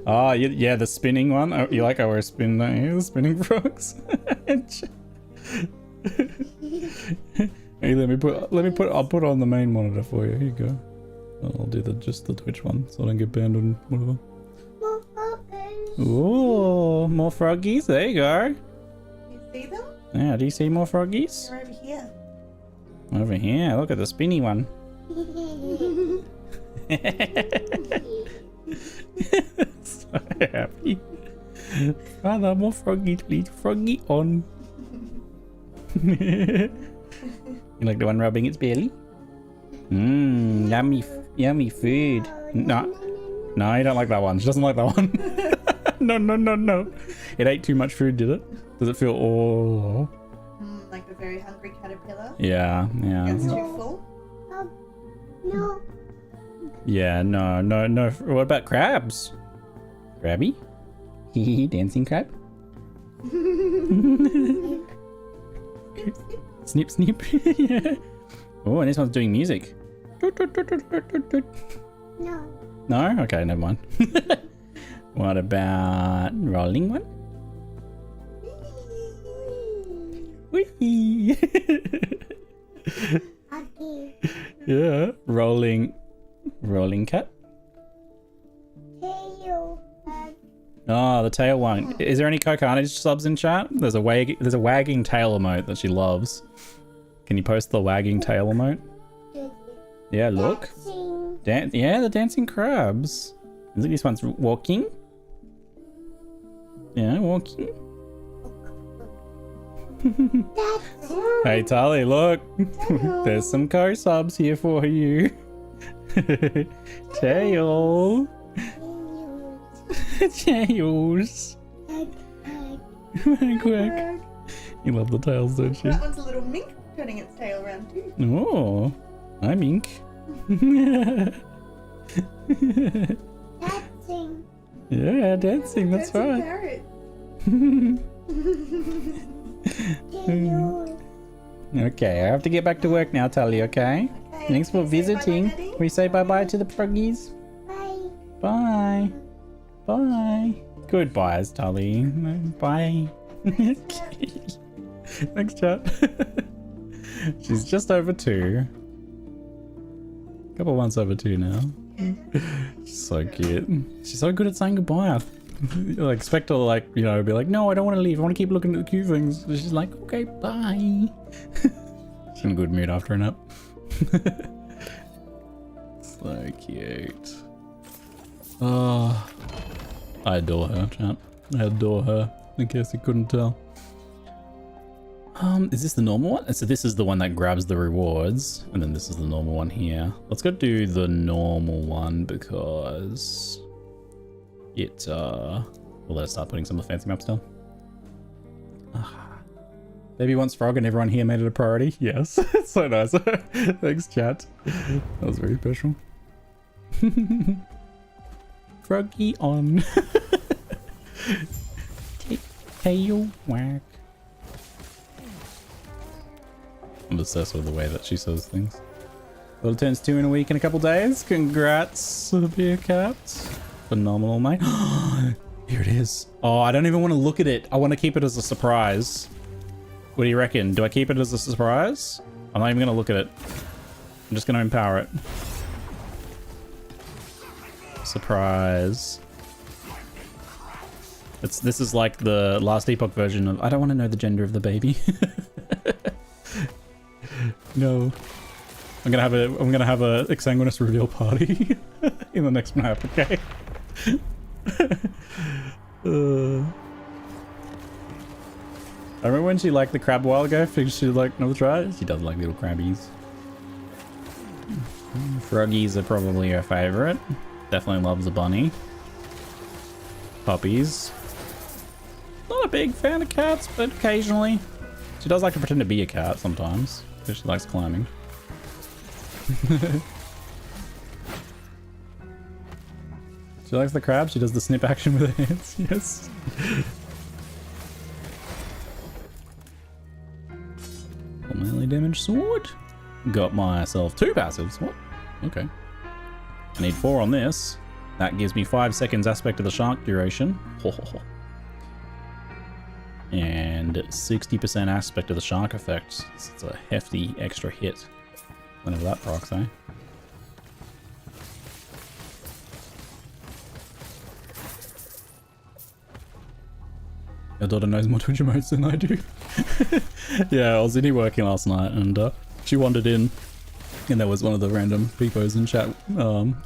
Oh, yeah, the spinning one. Oh, you like how we're spinning, don't you? The spinning frogs. Hey, I'll put it on the main monitor for you. Here you go. I'll do just the Twitch one, so I don't get banned on whatever. Ooh, more froggies. There you go. You see them? Yeah, do you see more froggies? They're over here. Over here, look at the spinny one. So happy. Father, more froggies, please. Froggy on. You like the one rubbing its belly? Mmm, yummy food. No, you don't like that one. She doesn't like that one. No. It ate too much food, did it? Does it feel Like a very hungry caterpillar. Yeah. It's too full. No. Yeah, no. What about crabs? Crabby? Dancing crab? Snip, snip. Yeah. Oh, and this one's doing music. No. No? Okay, never mind. What about rolling one? Whee! Yeah, rolling cat. Oh, the tail one. Is there any Cocarnage subs in chat? There's a wagging tail emote that she loves. Can you post the wagging tail emote? Yeah, look. Yeah, the dancing crabs. Look, this one's walking. Yeah, walking. Hey, Tully, look. There's some co-subs here for you. Tail. Tails. Quack. You love the tails, don't you? That one's a little mink turning its tail around too. Oh, hi, Mink. Dancing. Yeah, dancing, that's Dancing right. Parrot. Okay, I have to get back to work now, Tully, okay? Thanks for visiting. Bye-bye, Daddy. We say bye-bye to the froggies. Bye. Bye. Goodbyes, Tully. Bye. Thanks, chat. She's just over 2. Couple months over 2 now. She's so cute. She's so good at saying goodbye. I expect her to, like, you know, be like, no, I don't want to leave. I want to keep looking at the cute things. She's like, okay, bye. She's in a good mood after a nap. So cute. Oh, I adore her, chat. I adore her, in case you couldn't tell. Is this the normal one? So this is the one that grabs the rewards, and then this is the normal one here. Let's go do the normal one because it will let us start putting some of the fancy maps down. Baby wants frog and everyone here made it a priority. Yes, it's so nice. Thanks, chat. That was very special. Froggy on. Tail whack. I'm obsessed with the way that she says things. Well, it turns 2 in a week in a couple days. Congrats, beer cat. Phenomenal, mate. Here it is. Oh, I don't even want to look at it. I want to keep it as a surprise. What do you reckon? Do I keep it as a surprise? I'm not even going to look at it. I'm just going to empower it. Surprise. This is like the last Epoch version of I don't want to know the gender of the baby. No. I'm gonna have a Exsanguinous reveal party in the next map, okay? I remember when she liked the crab a while ago, figured she'd like another try. She does like little crabbies. Froggies are probably her favorite. Definitely loves a bunny. Puppies. Not a big fan of cats, but occasionally. She does like to pretend to be a cat sometimes, because she likes climbing. She likes the crab, she does the snip action with her hands, yes. Melee damage sword. Got myself 2 passives. What? Okay. I need 4 on this. That gives me 5 seconds aspect of the shark duration. And 60% aspect of the shark effect. It's a hefty extra hit. Whenever that procs, eh? Your daughter knows more Twitch emotes than I do. Yeah, I was in here working last night and she wandered in and there was one of the random peepos in chat.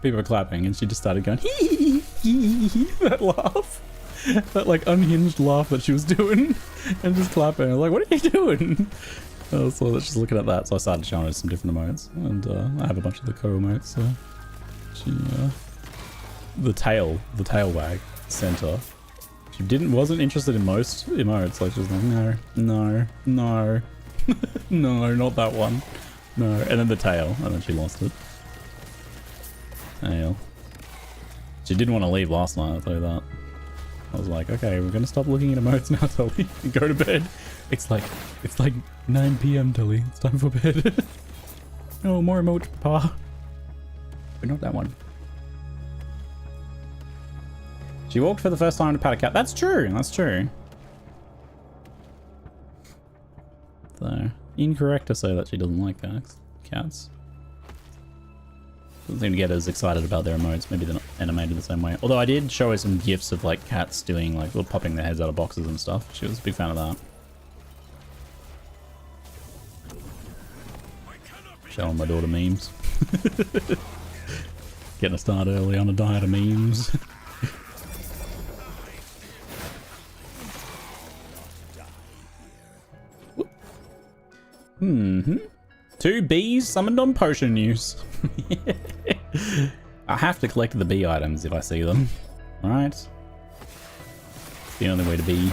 People were clapping and she just started going hee hee hee. That laugh. That like unhinged laugh that she was doing and just clapping. I was like, what are you doing? So let's just looking at that. So I started showing her some different emotes and I have a bunch of the co-emotes. So she, the tail wag center. She wasn't interested in most emotes. Like she was like, no, no, no, not that one. No, and then the tail, and then she lost it. Tail. She didn't want to leave last night, I'll tell you that. I was like, okay, we're gonna stop looking at emotes now, Tully, and go to bed. It's like 9 PM, Tully. It's time for bed. No more emotes, pa. But not that one. She walked for the first time to pat a cat. That's true. That's true. So, incorrect to say that she doesn't like cats. Doesn't seem to get as excited about their emotes. Maybe they're not animated the same way. Although I did show her some gifs of like cats doing like popping their heads out of boxes and stuff. She was a big fan of that. Showing my daughter memes. Getting a start early on a diet of memes. Mm-hmm. 2 bees summoned on potion news. I have to collect the bee items if I see them. Alright. The only way to be.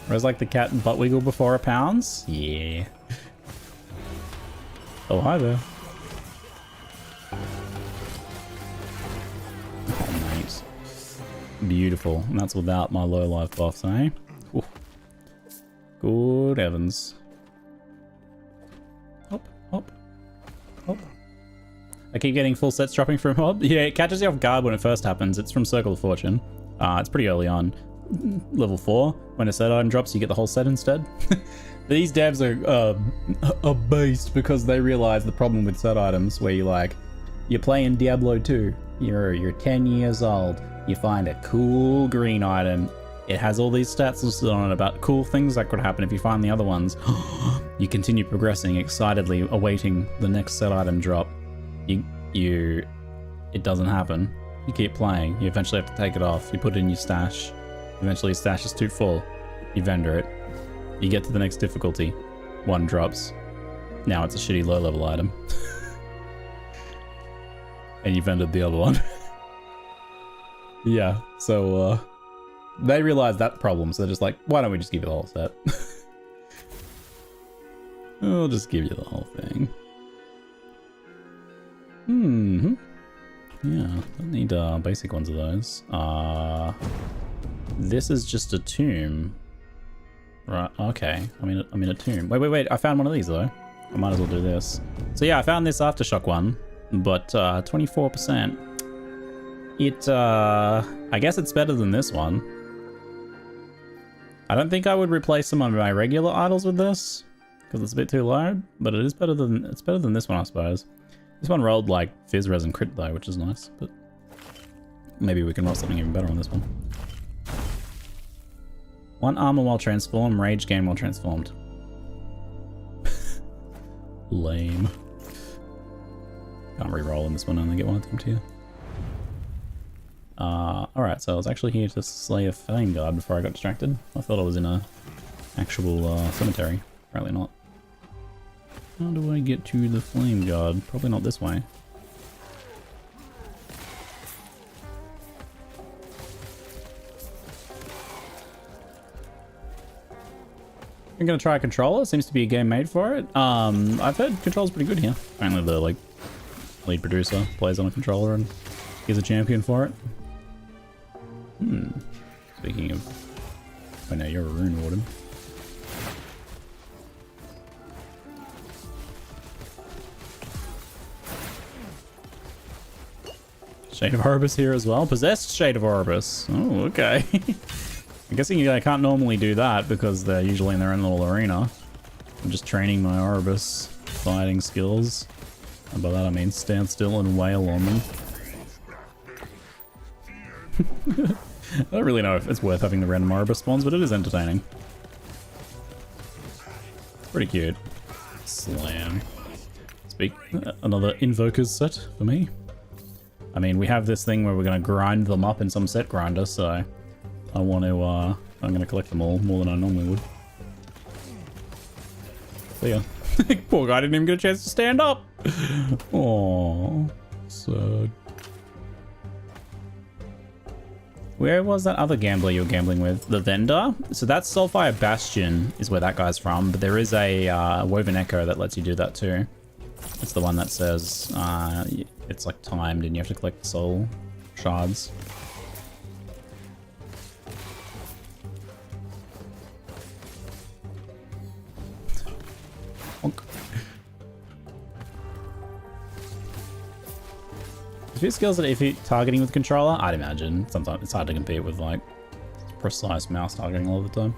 Whereas like the cat butt wiggle before it pounds? Yeah. Oh, hi there. Oh, mate. Beautiful. And that's without my low life buffs, eh? Ooh. Good heavens. Hop, hop, hop. I keep getting full sets dropping from Hob. Yeah, it catches you off guard when it first happens. It's from Circle of Fortune. It's pretty early on. Level 4. When a set item drops, you get the whole set instead. These devs are a beast because they realize the problem with set items where you like You're playing Diablo 2. You're 10 years old. You find a cool green item. It has all these stats listed on it about cool things that could happen if you find the other ones. You continue progressing, excitedly awaiting the next set item drop. It doesn't happen. You keep playing. You eventually have to take it off. You put it in your stash. Eventually your stash is too full. You vendor it. You get to the next difficulty. One drops. Now it's a shitty low level item. And you vendored the other one. Yeah, so they realized that problem, so they're just like, why don't we just give you the whole set? We'll just give you the whole thing. Yeah, don't need basic ones of those. This is just a tomb. Right, okay. I'm in a tomb. Wait, I found one of these though. I might as well do this. So yeah, I found this aftershock one, but 24%. I guess it's better than this one. I don't think I would replace some of my regular idols with this, because it's a bit too low, but it's better than this one, I suppose. This one rolled like Fizz Res and Crit though, which is nice, but maybe we can roll something even better on this one. 1 armor while transformed, rage gain while transformed. Lame. Can't re-roll in this one, only get one attempt here. Alright, so I was actually here to slay a flame guard before I got distracted. I thought I was in a actual cemetery. Apparently not. How do I get to the flame guard? Probably not this way. I'm gonna try a controller. Seems to be a game made for it. I've heard control's pretty good here. Apparently the like lead producer plays on a controller and is a champion for it. Speaking of, oh no, you're a rune warden. Shade of Horibus here as well. Possessed Shade of Horibus. Oh, okay. I'm guessing I can't normally do that because they're usually in their own little arena. I'm just training my Horibus fighting skills. And by that I mean stand still and wail on them. I don't really know if it's worth having the random Horibus spawns, but it is entertaining. It's pretty cute. Slam. Another Invokers set for me. I mean, we have this thing where we're going to grind them up in some set grinder, so I want to, I'm going to collect them all more than I normally would. See ya. Poor guy didn't even get a chance to stand up. Aww. Sad. Where was that other gambler you were gambling with? The vendor? So that's Soulfire Bastion is where that guy's from, but there is a Woven Echo that lets you do that too. It's the one that says it's like timed and you have to collect soul shards. A few skills that if you're targeting with controller, I'd imagine sometimes it's hard to compete with like precise mouse targeting all the time.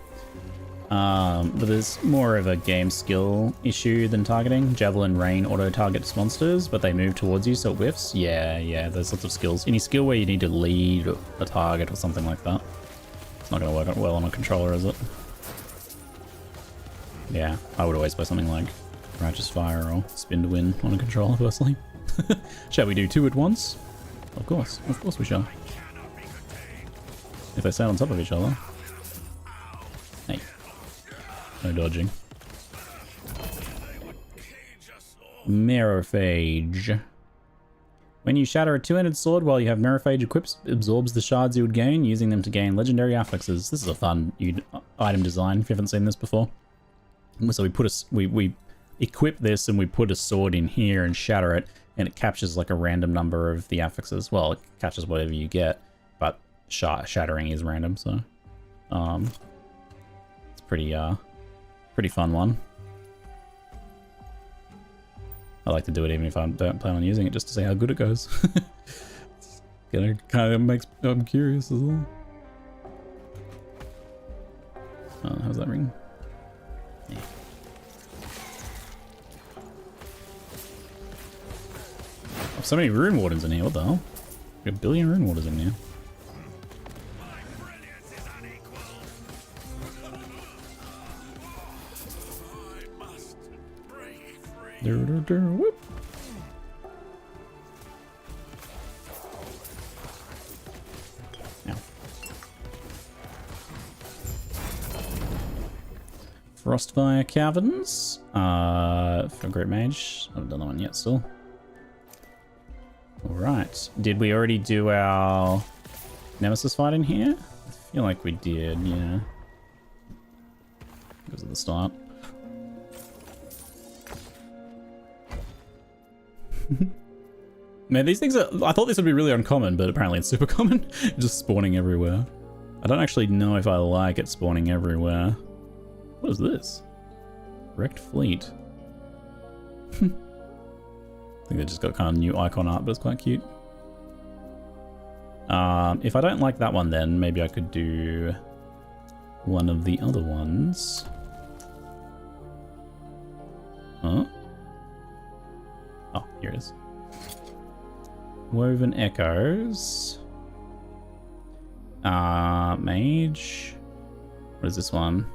But there's more of a game skill issue than targeting. Javelin Rain auto targets monsters, but they move towards you so it whiffs. Yeah, there's lots of skills. Any skill where you need to lead a target or something like that. It's not going to work well on a controller, is it? Yeah, I would always play something like Righteous Fire or Spin to Win on a controller, personally. Shall we do two at once? Of course we shall. If they stay on top of each other. Hey. No dodging. Mirrorphage. When you shatter a two-handed sword while you have Mirrorphage equipped, absorbs the shards you would gain, using them to gain legendary affixes. This is a fun item design if you haven't seen this before. So we equip this and we put a sword in here and shatter it, and it captures like a random number of the affixes. Well, it captures whatever you get, but shattering is random, so it's pretty fun one. I like to do it even if I don't plan on using it, just to see how good it goes. It kind of makes I'm curious as well. Oh, how's that ring? Yeah. so many rune wardens in here. What the hell? We have a billion rune wardens in here. Whoop. Yeah. Frostfire Caverns. For Great Mage. I haven't done that one yet still. Alright. Did we already do our Nemesis fight in here? I feel like we did, yeah. Because of the start. Man, these things are... I thought this would be really uncommon, but apparently it's super common. Just spawning everywhere. I don't actually know if I like it spawning everywhere. What is this? Wrecked Fleet. I think they just got kind of new icon art, but it's quite cute. If I don't like that one, then maybe I could do one of the other ones. Huh? Oh, here it is. Woven Echoes. Mage. What is this one?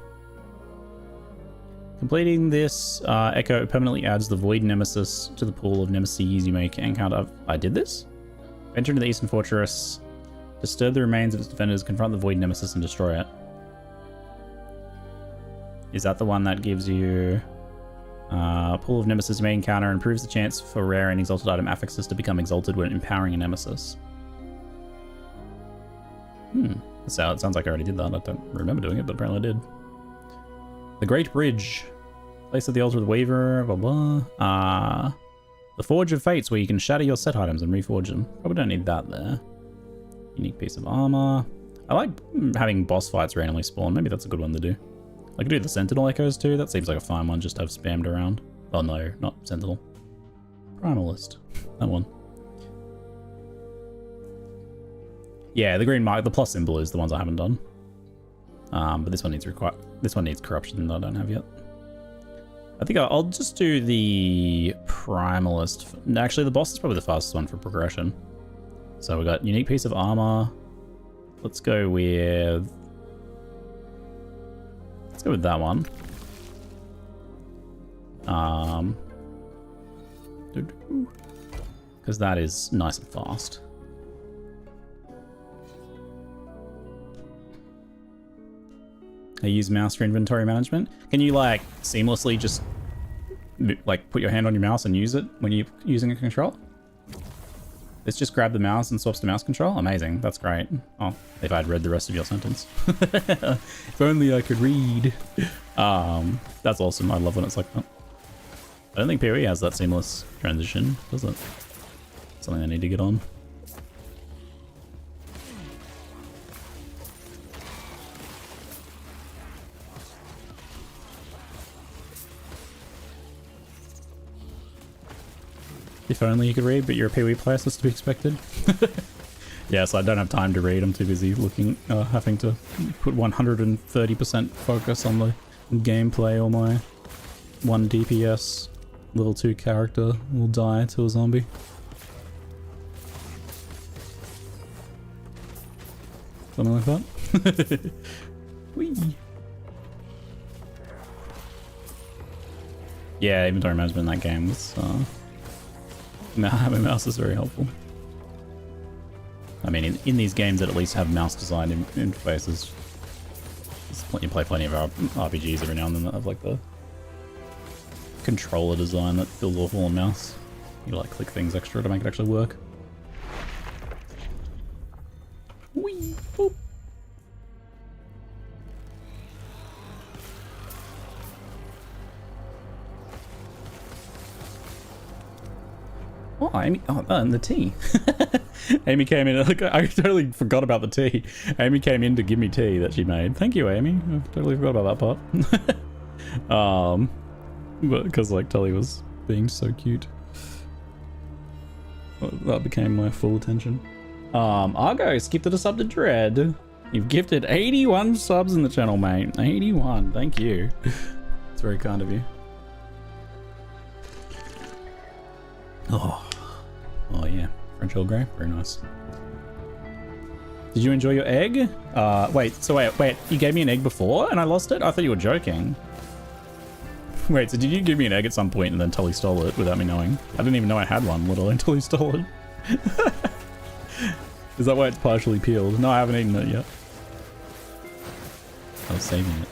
Completing this echo permanently adds the Void Nemesis to the pool of nemesis you may encounter. I did this? Enter into the Eastern Fortress. Disturb the remains of its defenders, confront the Void Nemesis, and destroy it. Is that the one that gives you pool of nemesis you may encounter and improves the chance for rare and exalted item affixes to become exalted when empowering a nemesis? So it sounds like I already did that. I don't remember doing it, but apparently I did. The Great Bridge. Place of the altar of the Waver, blah blah. The Forge of Fates, where you can shatter your set items and reforge them. Probably don't need that there. Unique piece of armor. I like having boss fights randomly spawn. Maybe that's a good one to do. I could do the Sentinel Echoes too. That seems like a fine one just to have spammed around. Oh no, not Sentinel. Primalist. That one. Yeah, the green mark, the plus symbol is the ones I haven't done. But this one needs corruption that I don't have yet. I think I'll just do the Primalist. Actually, the boss is probably the fastest one for progression. So we got unique piece of armor. Let's go with that one. Because that is nice and fast. I use mouse for inventory management. Can you like seamlessly just like put your hand on your mouse and use it when you're using a control? Let's just grab the mouse and swaps to mouse control. Amazing, that's great. Oh, if I'd read the rest of your sentence. If only I could read. That's awesome. I love when it's like that. I don't think PoE has that seamless transition, does it? Something I need to get on. If only you could read, but you're a PoE player, so it's to be expected. Yeah, so I don't have time to read. I'm too busy looking, having to put 130% focus on the gameplay, or my 1 DPS level 2 character will die to a zombie. Something like that. Whee! Yeah, inventory management in that game was... having a mouse is very helpful. I mean, in these games that at least have mouse design interfaces, you play plenty of RPGs every now and then that have like the controller design that feels awful on mouse. You like click things extra to make it actually work. Whee! Boop. Oh, Amy, and the tea. Amy came in, look, I totally forgot about the tea. Amy came in to give me tea that she made. Thank you, Amy. I totally forgot about that part. But because like Tully was being so cute. That became my full attention. Argo, skipped it a sub to Dread. You've gifted 81 subs in the channel, mate. 81, thank you. It's very kind of you. Oh French Earl Grey. Very nice. Did you enjoy your egg? Wait, you gave me an egg before and I lost it? I thought you were joking. Wait, so did you give me an egg at some point and then Tully stole it without me knowing? I didn't even know I had one, let alone Tully stole it. Is that why it's partially peeled? No, I haven't eaten it yet. I was saving it.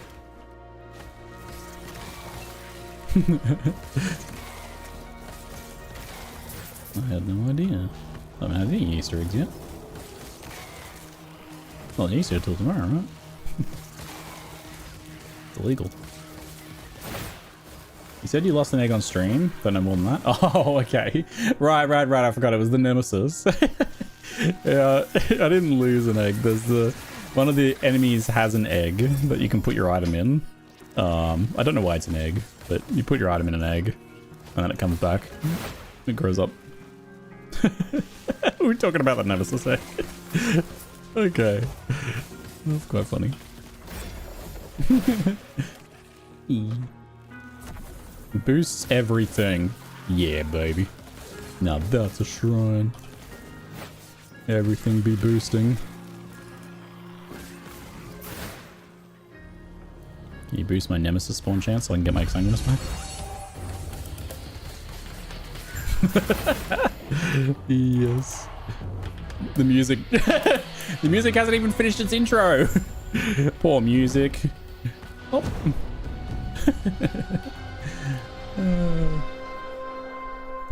I had no idea. I haven't had any Easter eggs yet. Well, Easter till tomorrow, right? It's illegal. You said you lost an egg on stream, but no more than that. Oh, okay. Right. I forgot it was the Nemesis. Yeah, I didn't lose an egg. There's one of the enemies has an egg that you can put your item in. I don't know why it's an egg, but you put your item in an egg, and then it comes back. It grows up. We're talking about the Nemesis egg. Okay. That's quite funny. Boosts everything. Yeah, baby. Now that's a shrine. Everything be boosting. Can you boost my Nemesis spawn chance so I can get my Exsanguinous back? Yes. The music. The music hasn't even finished its intro. Poor music. Oh.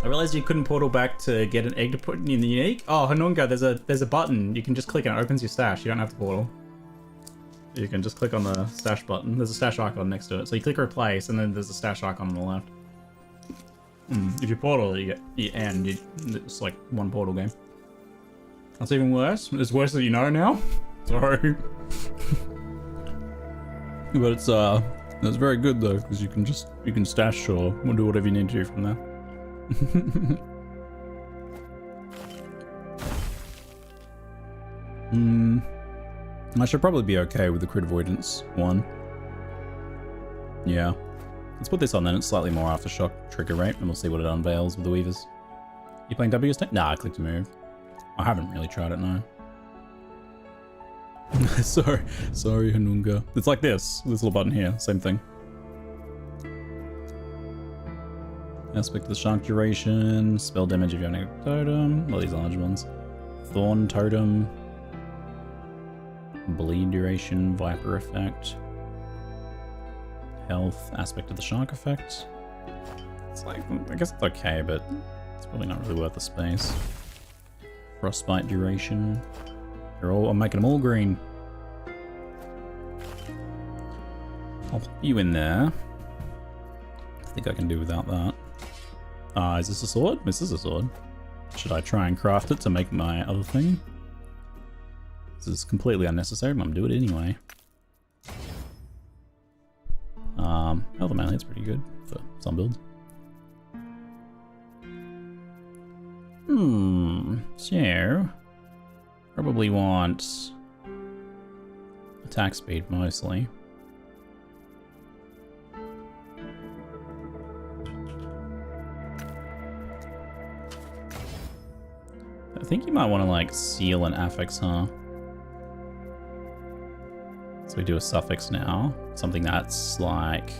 I realized you couldn't portal back to get an egg to put in the unique. Oh, Hanunga, there's a button. You can just click and it opens your stash. You don't have to portal. You can just click on the stash button. There's a stash icon next to it. So you click replace and then there's a stash icon on the left. If you portal, you end. It's like one portal game. That's even worse. It's worse that you know now. Sorry. But it's very good though, because you can stash or do whatever you need to do from there. I should probably be okay with the crit avoidance one. Yeah. Let's put this on then. It's slightly more aftershock trigger rate, and we'll see what it unveils with the weavers. You playing W stick? Nah, I click to move. I haven't really tried it, no. Sorry, Hanunga. It's like this little button here, same thing. Aspect of the shark duration, spell damage if you have a totem, well these large ones. Thorn totem, bleed duration, viper effect, health, aspect of the shark effect. It's like, I guess it's okay, but it's probably not really worth the space. Frostbite duration. I'm making them all green. I'll put you in there. I think I can do without that. Is this a sword? This is a sword. Should I try and craft it to make my other thing? This is completely unnecessary, but I'm gonna do it anyway. Other melee, it's pretty good for some builds. So probably want attack speed mostly. I think you might want to like seal an affix, huh? So we do a suffix now. Something that's like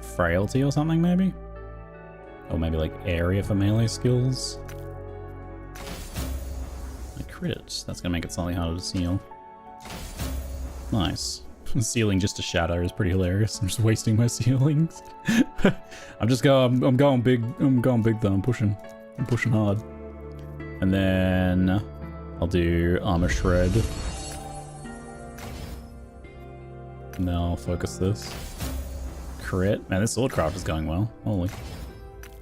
frailty or something maybe? Or maybe like area for melee skills. A crit. That's gonna make it slightly harder to seal. Nice. Sealing just a shadow is pretty hilarious. I'm just wasting my ceilings. I'm going big. I'm going big though. I'm pushing hard. And then I'll do armor shred. And then I'll focus this. Crit. Man, this sword craft is going well. Holy. Can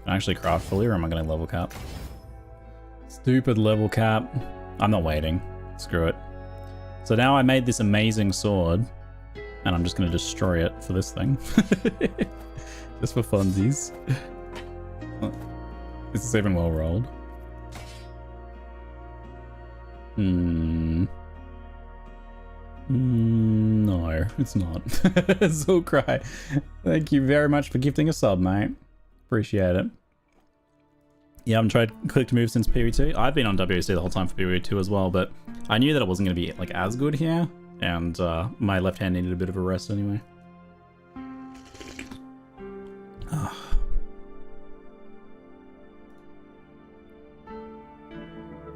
I actually craft fully, or am I going to level cap? Stupid level cap. I'm not waiting. Screw it. So now I made this amazing sword, and I'm just going to destroy it for this thing. Just for funsies. This is even well rolled. No, it's not. Zulcry, thank you very much for gifting a sub, mate. Appreciate it. Yeah, I'm trying to click to move since PvE2. I've been on WC the whole time for PvE2 as well, but I knew that it wasn't going to be like as good here, and my left hand needed a bit of a rest anyway.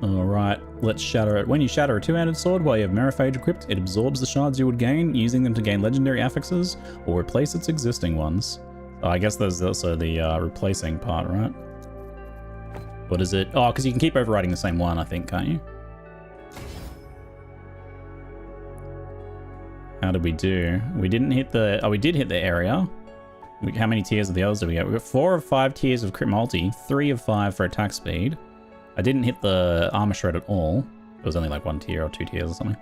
Alright, let's shatter it. When you shatter a two-handed sword while you have Merophage equipped, it absorbs the shards you would gain, using them to gain legendary affixes or replace its existing ones. Oh, I guess there's also the replacing part, right? What is it? Oh, because you can keep overriding the same one, I think, can't you? How did we do? We didn't hit the... Oh, we did hit the area. How many tiers of the others did we get? We got 4 of 5 tiers of crit multi, 3 of 5 for attack speed. I didn't hit the armor shred at all. It was only like 1 tier or 2 tiers or something.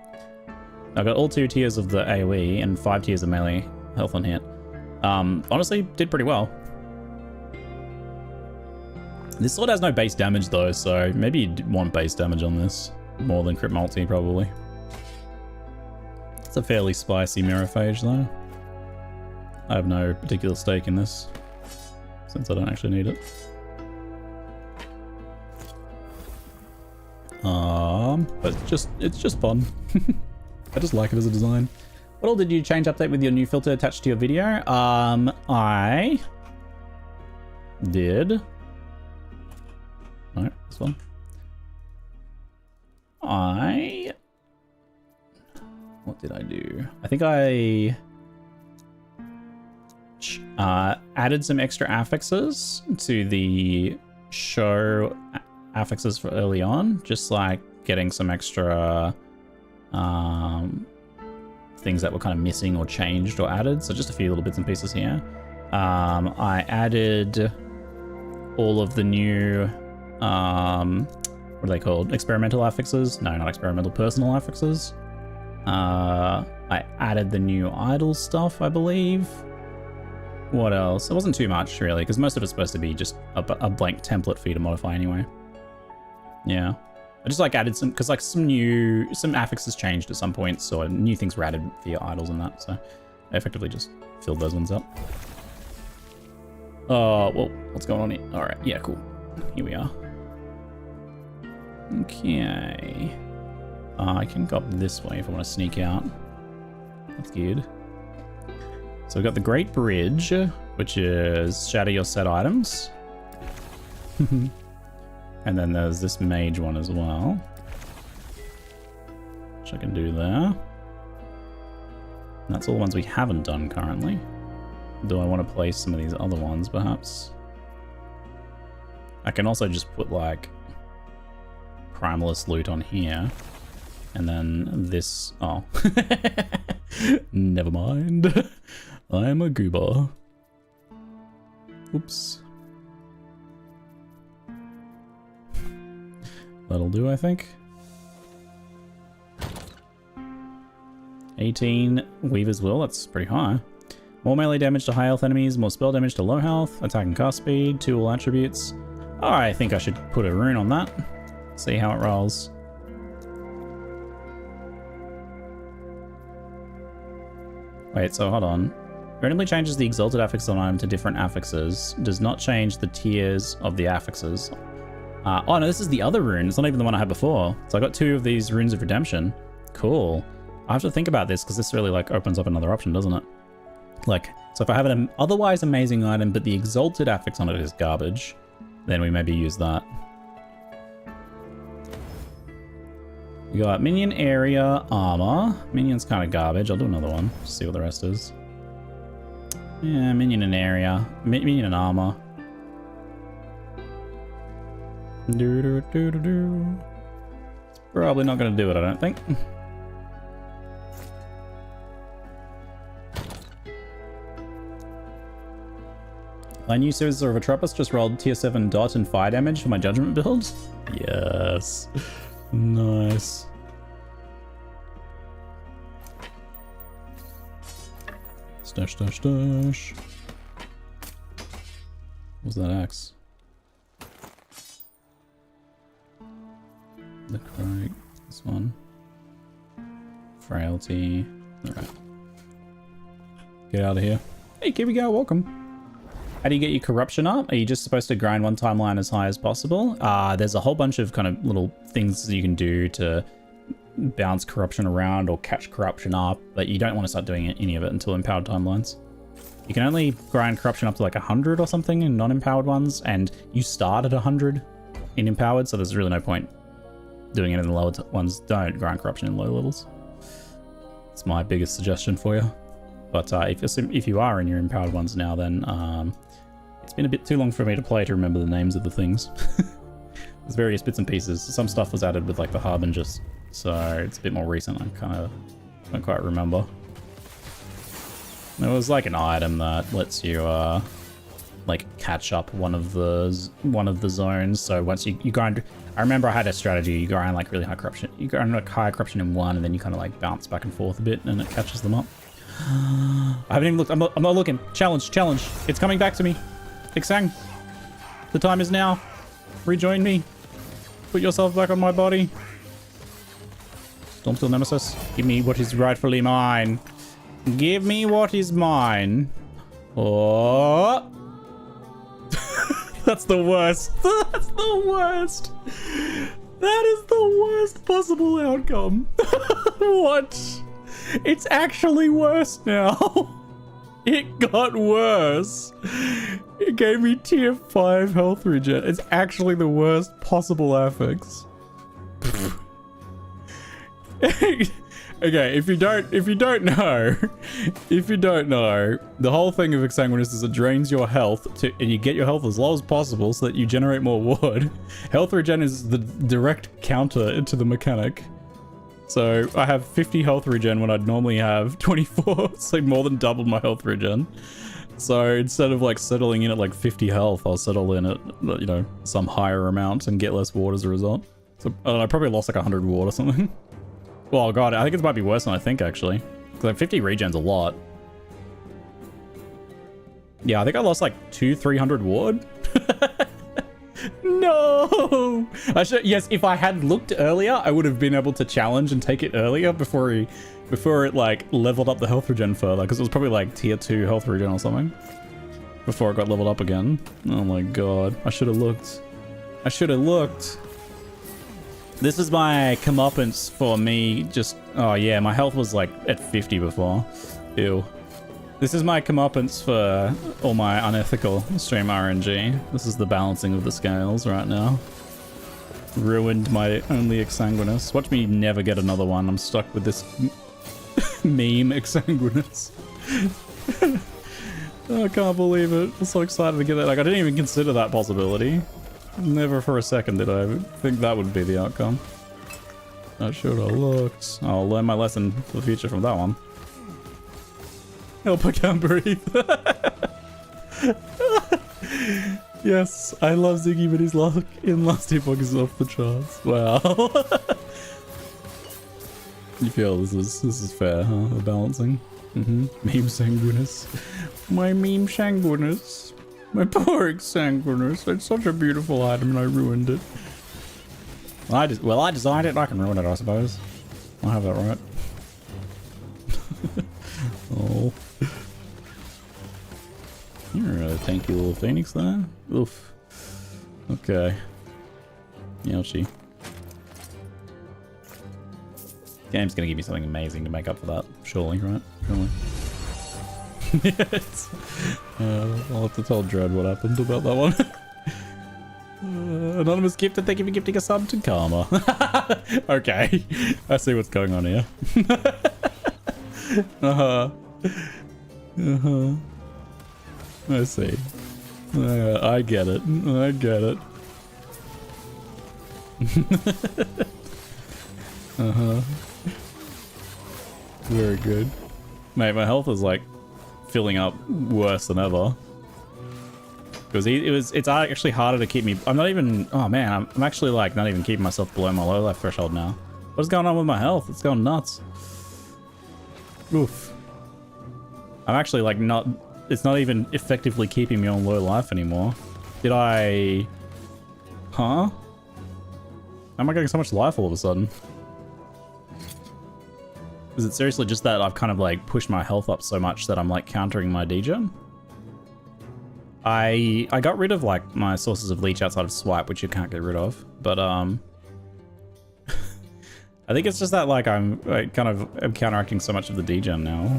I got all 2 tiers of the AoE and 5 tiers of melee health on hit. Honestly, did pretty well. This sword has no base damage though, so maybe you'd want base damage on this. More than crit multi, probably. It's a fairly spicy Merophage though. I have no particular stake in this, since I don't actually need it. But it's just fun. I just like it as a design. What all did you change update with your new filter attached to your video? I did. No, this one. What did I do? I think I added some extra affixes to the show affixes for early on, just like getting some extra things that were kind of missing or changed or added. So just a few little bits and pieces here. I added all of the new what are they called? Experimental affixes? No, not experimental, personal affixes. I added the new idol stuff, I believe. What else? It wasn't too much, really, because most of it's supposed to be just a blank template for you to modify anyway. Yeah. I just like added some, because like some affixes changed at some point, so new things were added for your idols and that, so I effectively just filled those ones up. Oh, well, what's going on here? Alright, yeah, cool. Here we are. Okay. I can go up this way if I want to sneak out. That's good. So we've got the Great Bridge, which is shatter your set items. And then there's this mage one as well, which I can do there. And that's all the ones we haven't done currently. Do I want to place some of these other ones, perhaps? I can also just put, like, Primalist loot on here. And then this... Oh. Never mind. I'm a goober. Oops. That'll do, I think. 18 Weaver's Will, that's pretty high. More melee damage to high health enemies, more spell damage to low health, attack and cast speed, 2 all attributes. Oh, I think I should put a rune on that. See how it rolls. Wait, so hold on. Randomly changes the exalted affix on item to different affixes. Does not change the tiers of the affixes. Oh no, this is the other rune. It's not even the one I had before. So I got 2 of these runes of redemption. Cool. I have to think about this because this really like opens up another option, doesn't it? Like, so if I have an otherwise amazing item, but the exalted affix on it is garbage, then we maybe use that. We got minion area armor. Minion's kind of garbage. I'll do another one. See what the rest is. Yeah, minion and area. Minion and armor. It's probably not going to do it, I don't think. My new series of Atropos just rolled tier 7 dot and fire damage for my judgment build. Yes. Nice. Stash, stash, stash. What's that axe? The crate. This one. Frailty. Alright. Get out of here. Hey, here we go. Welcome. How do you get your corruption up? Are you just supposed to grind one timeline as high as possible? There's a whole bunch of kind of little things you can do to bounce corruption around or catch corruption up, but you don't want to start doing any of it until empowered timelines. You can only grind corruption up to like 100 or something in non-empowered ones, and you start at 100 in empowered, so there's really no point doing it in the lower ones. Don't grind corruption in low levels. It's my biggest suggestion for you. But if you are in your empowered ones now, then it's been a bit too long for me to play to remember the names of the things. There's various bits and pieces. Some stuff was added with like the harbingers, so it's a bit more recent. I kind of don't quite remember. There was like an item that lets you like catch up one of the zones. So once you grind, I remember I had a strategy. You grind like really high corruption. You grind like high corruption in one, and then you kind of like bounce back and forth a bit, and it catches them up. I haven't even looked. I'm not looking. Challenge. It's coming back to me. Exsang. The time is now. Rejoin me. Put yourself back on my body. Stormsteel Nemesis. Give me what is rightfully mine. Give me what is mine. Oh. That's the worst. That's the worst. That is the worst possible outcome. What? It's actually worse now. It got worse. It gave me tier 5 health regen. It's actually the worst possible affix. Okay, if you don't know, the whole thing of Exsanguinous is it drains your health and you get your health as low as possible so that you generate more wood. Health regen is the direct counter to the mechanic. So I have 50 health regen when I'd normally have 24, so more than doubled my health regen. So instead of like settling in at like 50 health, I'll settle in at, you know, some higher amount and get less ward as a result. So I probably lost like 100 ward or something. Well, God, I think it might be worse than I think actually. Because like 50 regen's a lot. Yeah, I think I lost like 200-300 ward. No! Yes, if I had looked earlier, I would have been able to challenge and take it earlier before it like leveled up the health regen further, because it was probably like tier 2 health regen or something before it got leveled up again. Oh my God, I should have looked. I should have looked. This is my comeuppance for me. Just, oh yeah, my health was like at 50 before. Ew. This is my comeuppance for all my unethical stream RNG. This is the balancing of the scales right now. Ruined my only Exsanguinous. Watch me never get another one. I'm stuck with this meme Exsanguinous. Oh, I can't believe it. I'm so excited to get that. Like, I didn't even consider that possibility. Never for a second did I think that would be the outcome. I should have looked. I'll learn my lesson for the future from that one. Help, I can't breathe. Yes, I love Ziggy, but his luck in last Epoch is off the charts. Wow. You feel this is fair, huh? The balancing. Meme Sanguinous. My meme Sanguinous. My poor Exsanguinous. It's such a beautiful item and I ruined it. I designed it and I can ruin it, I suppose. I have that right. Oh. You're a tanky little phoenix there. Oof. Okay. Ouchie. Game's gonna give me something amazing to make up for that. Surely, right? Surely. Yes. I'll have to tell Dread what happened about that one. Anonymous gifted, thank you for gifting a sub to Karma. Okay. I see what's going on here. I see. I get it. I get it. Very good. Mate, my health is like filling up worse than ever. Because it's actually harder to keep me. I'm not even. Oh man, I'm actually like not even keeping myself below my low life threshold now. What's going on with my health? It's going nuts. Oof. I'm actually like not. It's not even effectively keeping me on low life anymore. Did I? Huh? How am I getting so much life all of a sudden? Is it seriously just that I've kind of like pushed my health up so much that I'm like countering my degen? I got rid of like my sources of leech outside of swipe, which you can't get rid of. But I think it's just that like I'm counteracting so much of the degen now.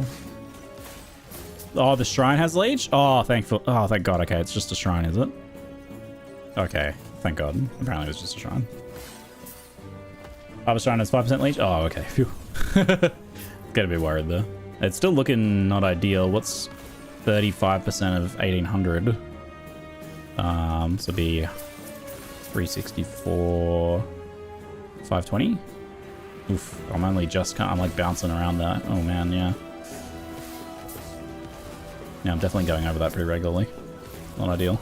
Oh, the shrine has leech? Oh, thank God. Okay, it's just a shrine, is it? Okay, thank God. Apparently it was just a shrine. Harvest shrine has 5% leech? Oh, okay. Phew. Get a bit worried there. It's still looking not ideal. What's 35% of 1800? So be 364, 520. Oof, I'm like bouncing around that. Oh man, yeah. Yeah, I'm definitely going over that pretty regularly. Not ideal.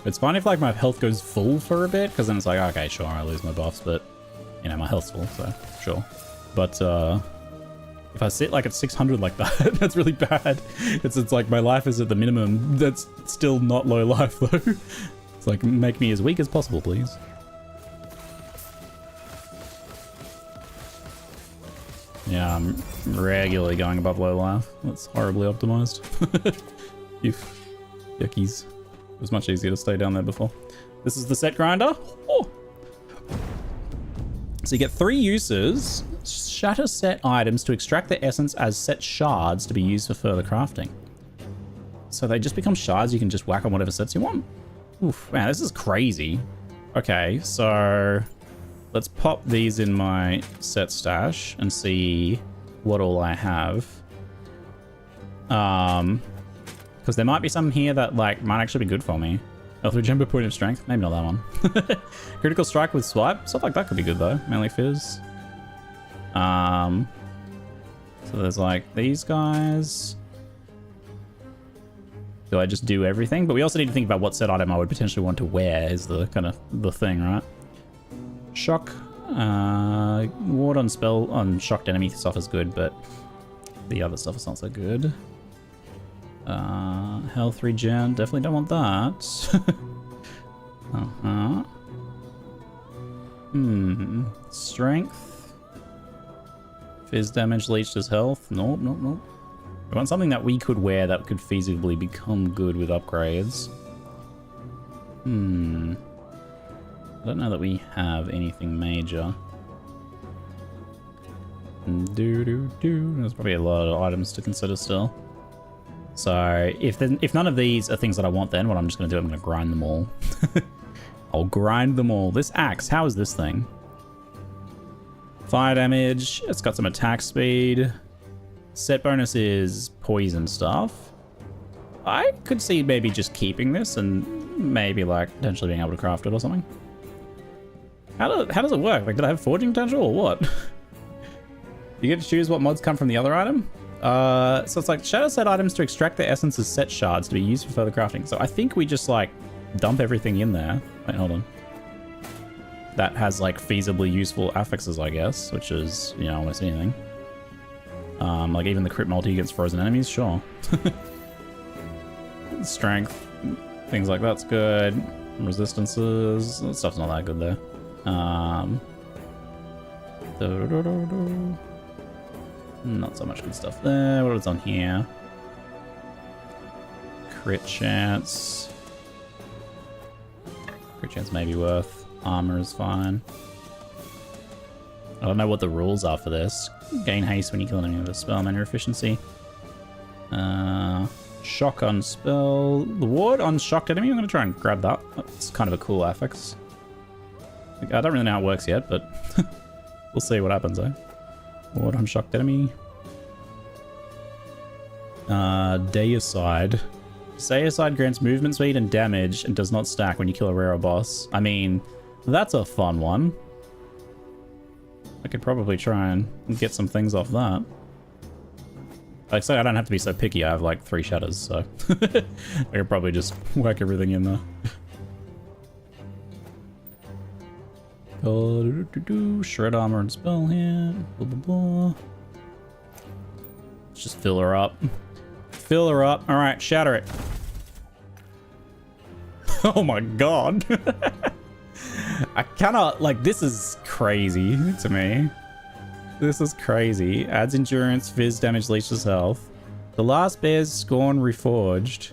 It's fine if like my health goes full for a bit, because then it's like, okay, sure, I lose my buffs, but you know, my health's full, so sure. But if I sit like at 600 like that, that's really bad. It's like my life is at the minimum. That's still not low life though. It's like, make me as weak as possible, please. Yeah, I'm regularly going above low life. That's horribly optimized. Yuckies. It was much easier to stay down there before. This is the set grinder. Oh. So you get 3 uses. Shatter set items to extract their essence as set shards to be used for further crafting. So they just become shards you can just whack on whatever sets you want. Oof, man, this is crazy. Okay, so let's pop these in my set stash and see what all I have. Because there might be some here that like might actually be good for me. Health regen point of strength, maybe not that one. Critical strike with swipe, stuff like that could be good though. Melee fizz. So there's like these guys. Do I just do everything? But we also need to think about what set item I would potentially want to wear is the kind of the thing, right? Shock. Ward on spell on shocked enemy stuff is good, but the other stuff is not so good. Health regen, definitely don't want that. Strength. Fizz damage, leech does health. Nope. We want something that we could wear that could feasibly become good with upgrades. I don't know that we have anything major. There's probably a lot of items to consider still. So if none of these are things that I want, then what I'm just going to do, I'm going to grind them all. I'll grind them all. This axe, how is this thing? Fire damage. It's got some attack speed. Set bonus is poison stuff. I could see maybe just keeping this and maybe like potentially being able to craft it or something. How does it work? Like, did I have forging potential or what? You get to choose what mods come from the other item. So it's like shadow set items to extract their essence as set shards to be used for further crafting. So I think we just like dump everything in there. Wait, hold on. That has like feasibly useful affixes, I guess, which is, you know, almost anything. Like even the crit multi against frozen enemies, sure. Strength, things like that's good. Resistances, that stuff's not that good there. Not so much good stuff there. What is on here? Crit chance. Crit chance may be worth. Armor is fine. I don't know what the rules are for this. Gain haste when you kill an enemy with a spell, mana efficiency. Shock on spell. The ward on shocked enemy, I'm going to try and grab that. That's kind of a cool affix. I don't really know how it works yet, but we'll see what happens, eh? Ward on shocked enemy. Deicide. Deicide grants movement speed and damage and does not stack when you kill a rare boss. I mean, that's a fun one. I could probably try and get some things off that. Like I say, I don't have to be so picky. I have like 3 shatters, so I could probably just whack everything in there. Shred armor and spell here. Blah, blah, blah. Let's just fill her up. Fill her up. All right, shatter it. Oh my god. I cannot, like, this is crazy to me. This is crazy. Adds endurance, fizz damage, leeches health. The last bear's scorn reforged.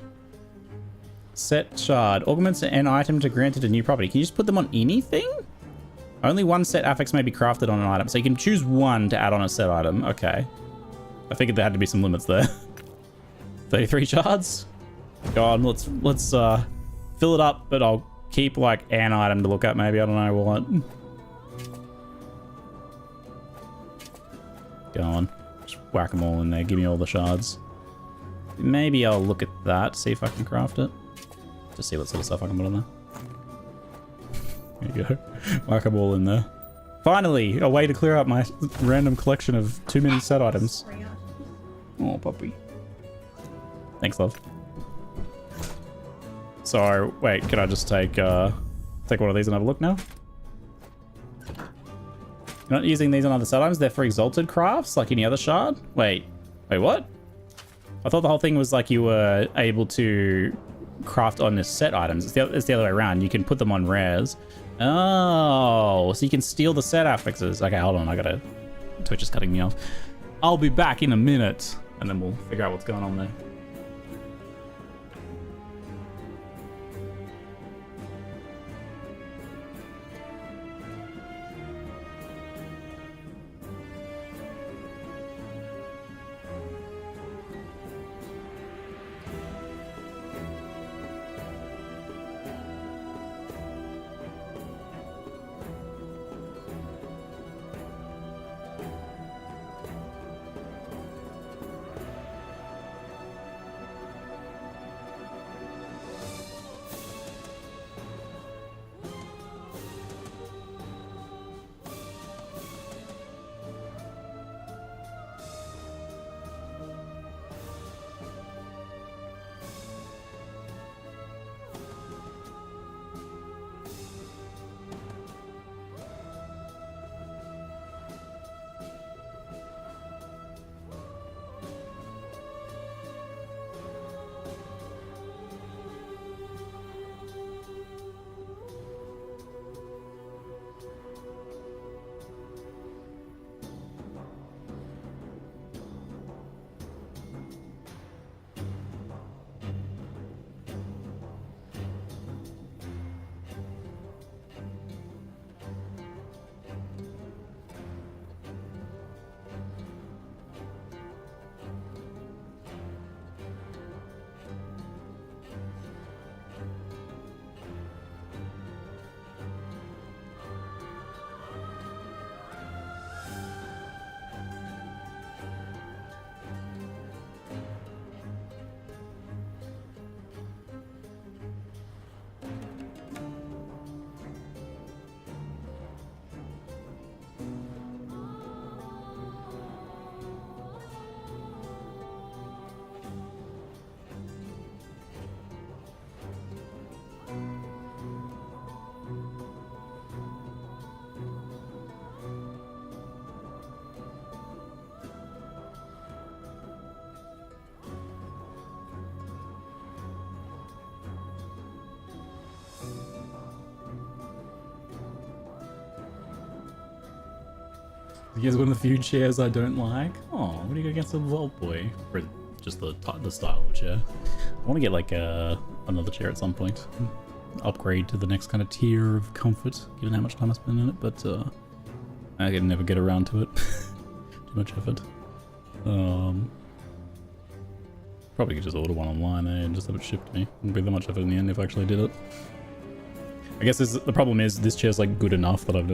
Set shard. Augments an item to grant it a new property. Can you just put them on anything? Only one set affix may be crafted on an item. So you can choose one to add on a set item. Okay. I figured there had to be some limits there. 33 shards. Go on, let's fill it up, but I'll keep like an item to look at maybe. I don't know what. Go on. Just whack them all in there. Give me all the shards. Maybe I'll look at that, see if I can craft it. Just see what sort of stuff I can put in there. There you go. Whack them all in there. Finally, a way to clear up my random collection of too many set items. Oh, puppy. Thanks, love. So, wait, can I just take one of these and have a look now? You're not using these on other set items? They're for exalted crafts, like any other shard? Wait, what? I thought the whole thing was like you were able to craft on the set items. It's the other way around. You can put them on rares. Oh, so you can steal the set affixes. Okay, hold on. Twitch is cutting me off. I'll be back in a minute, and then we'll figure out what's going on there. Here's one of the few chairs I don't like. Oh, what do you got against the Vault Boy? Or just the style of chair? I want to get like another chair at some point. Upgrade to the next kind of tier of comfort, given how much time I spend in it, but I can never get around to it. Too much effort. Probably could just order one online and just have it shipped to me. Wouldn't be that much effort in the end if I actually did it. I guess the problem is this chair's like good enough that I've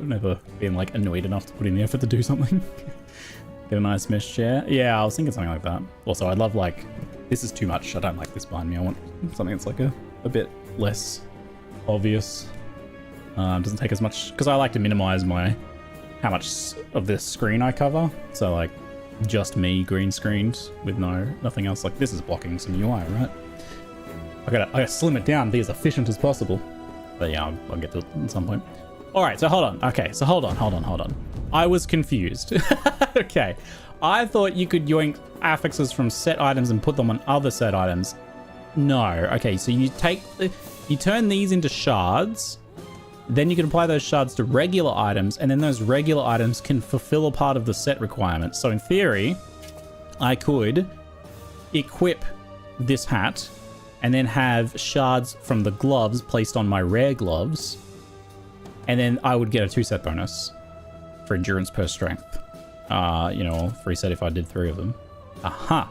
never been like annoyed enough to put in the effort to do something. Get a nice mesh chair. Yeah, I was thinking something like that. Also, I'd love like, this is too much. I don't like this behind me. I want something that's like a bit less obvious. Doesn't take as much, because I like to minimize how much of this screen I cover. So like just me green screened with nothing else. Like this is blocking some UI, right? I gotta slim it down, be as efficient as possible. But yeah, I'll get to it at some point. All right, so hold on. Okay, so hold on. I was confused. Okay, I thought you could yoink affixes from set items and put them on other set items. No. Okay, so you turn these into shards, then you can apply those shards to regular items, and then those regular items can fulfill a part of the set requirement. So in theory, I could equip this hat and then have shards from the gloves placed on my rare gloves, and then I would get a 2-set bonus for endurance per strength. You know, free set if I did 3 of them. Aha!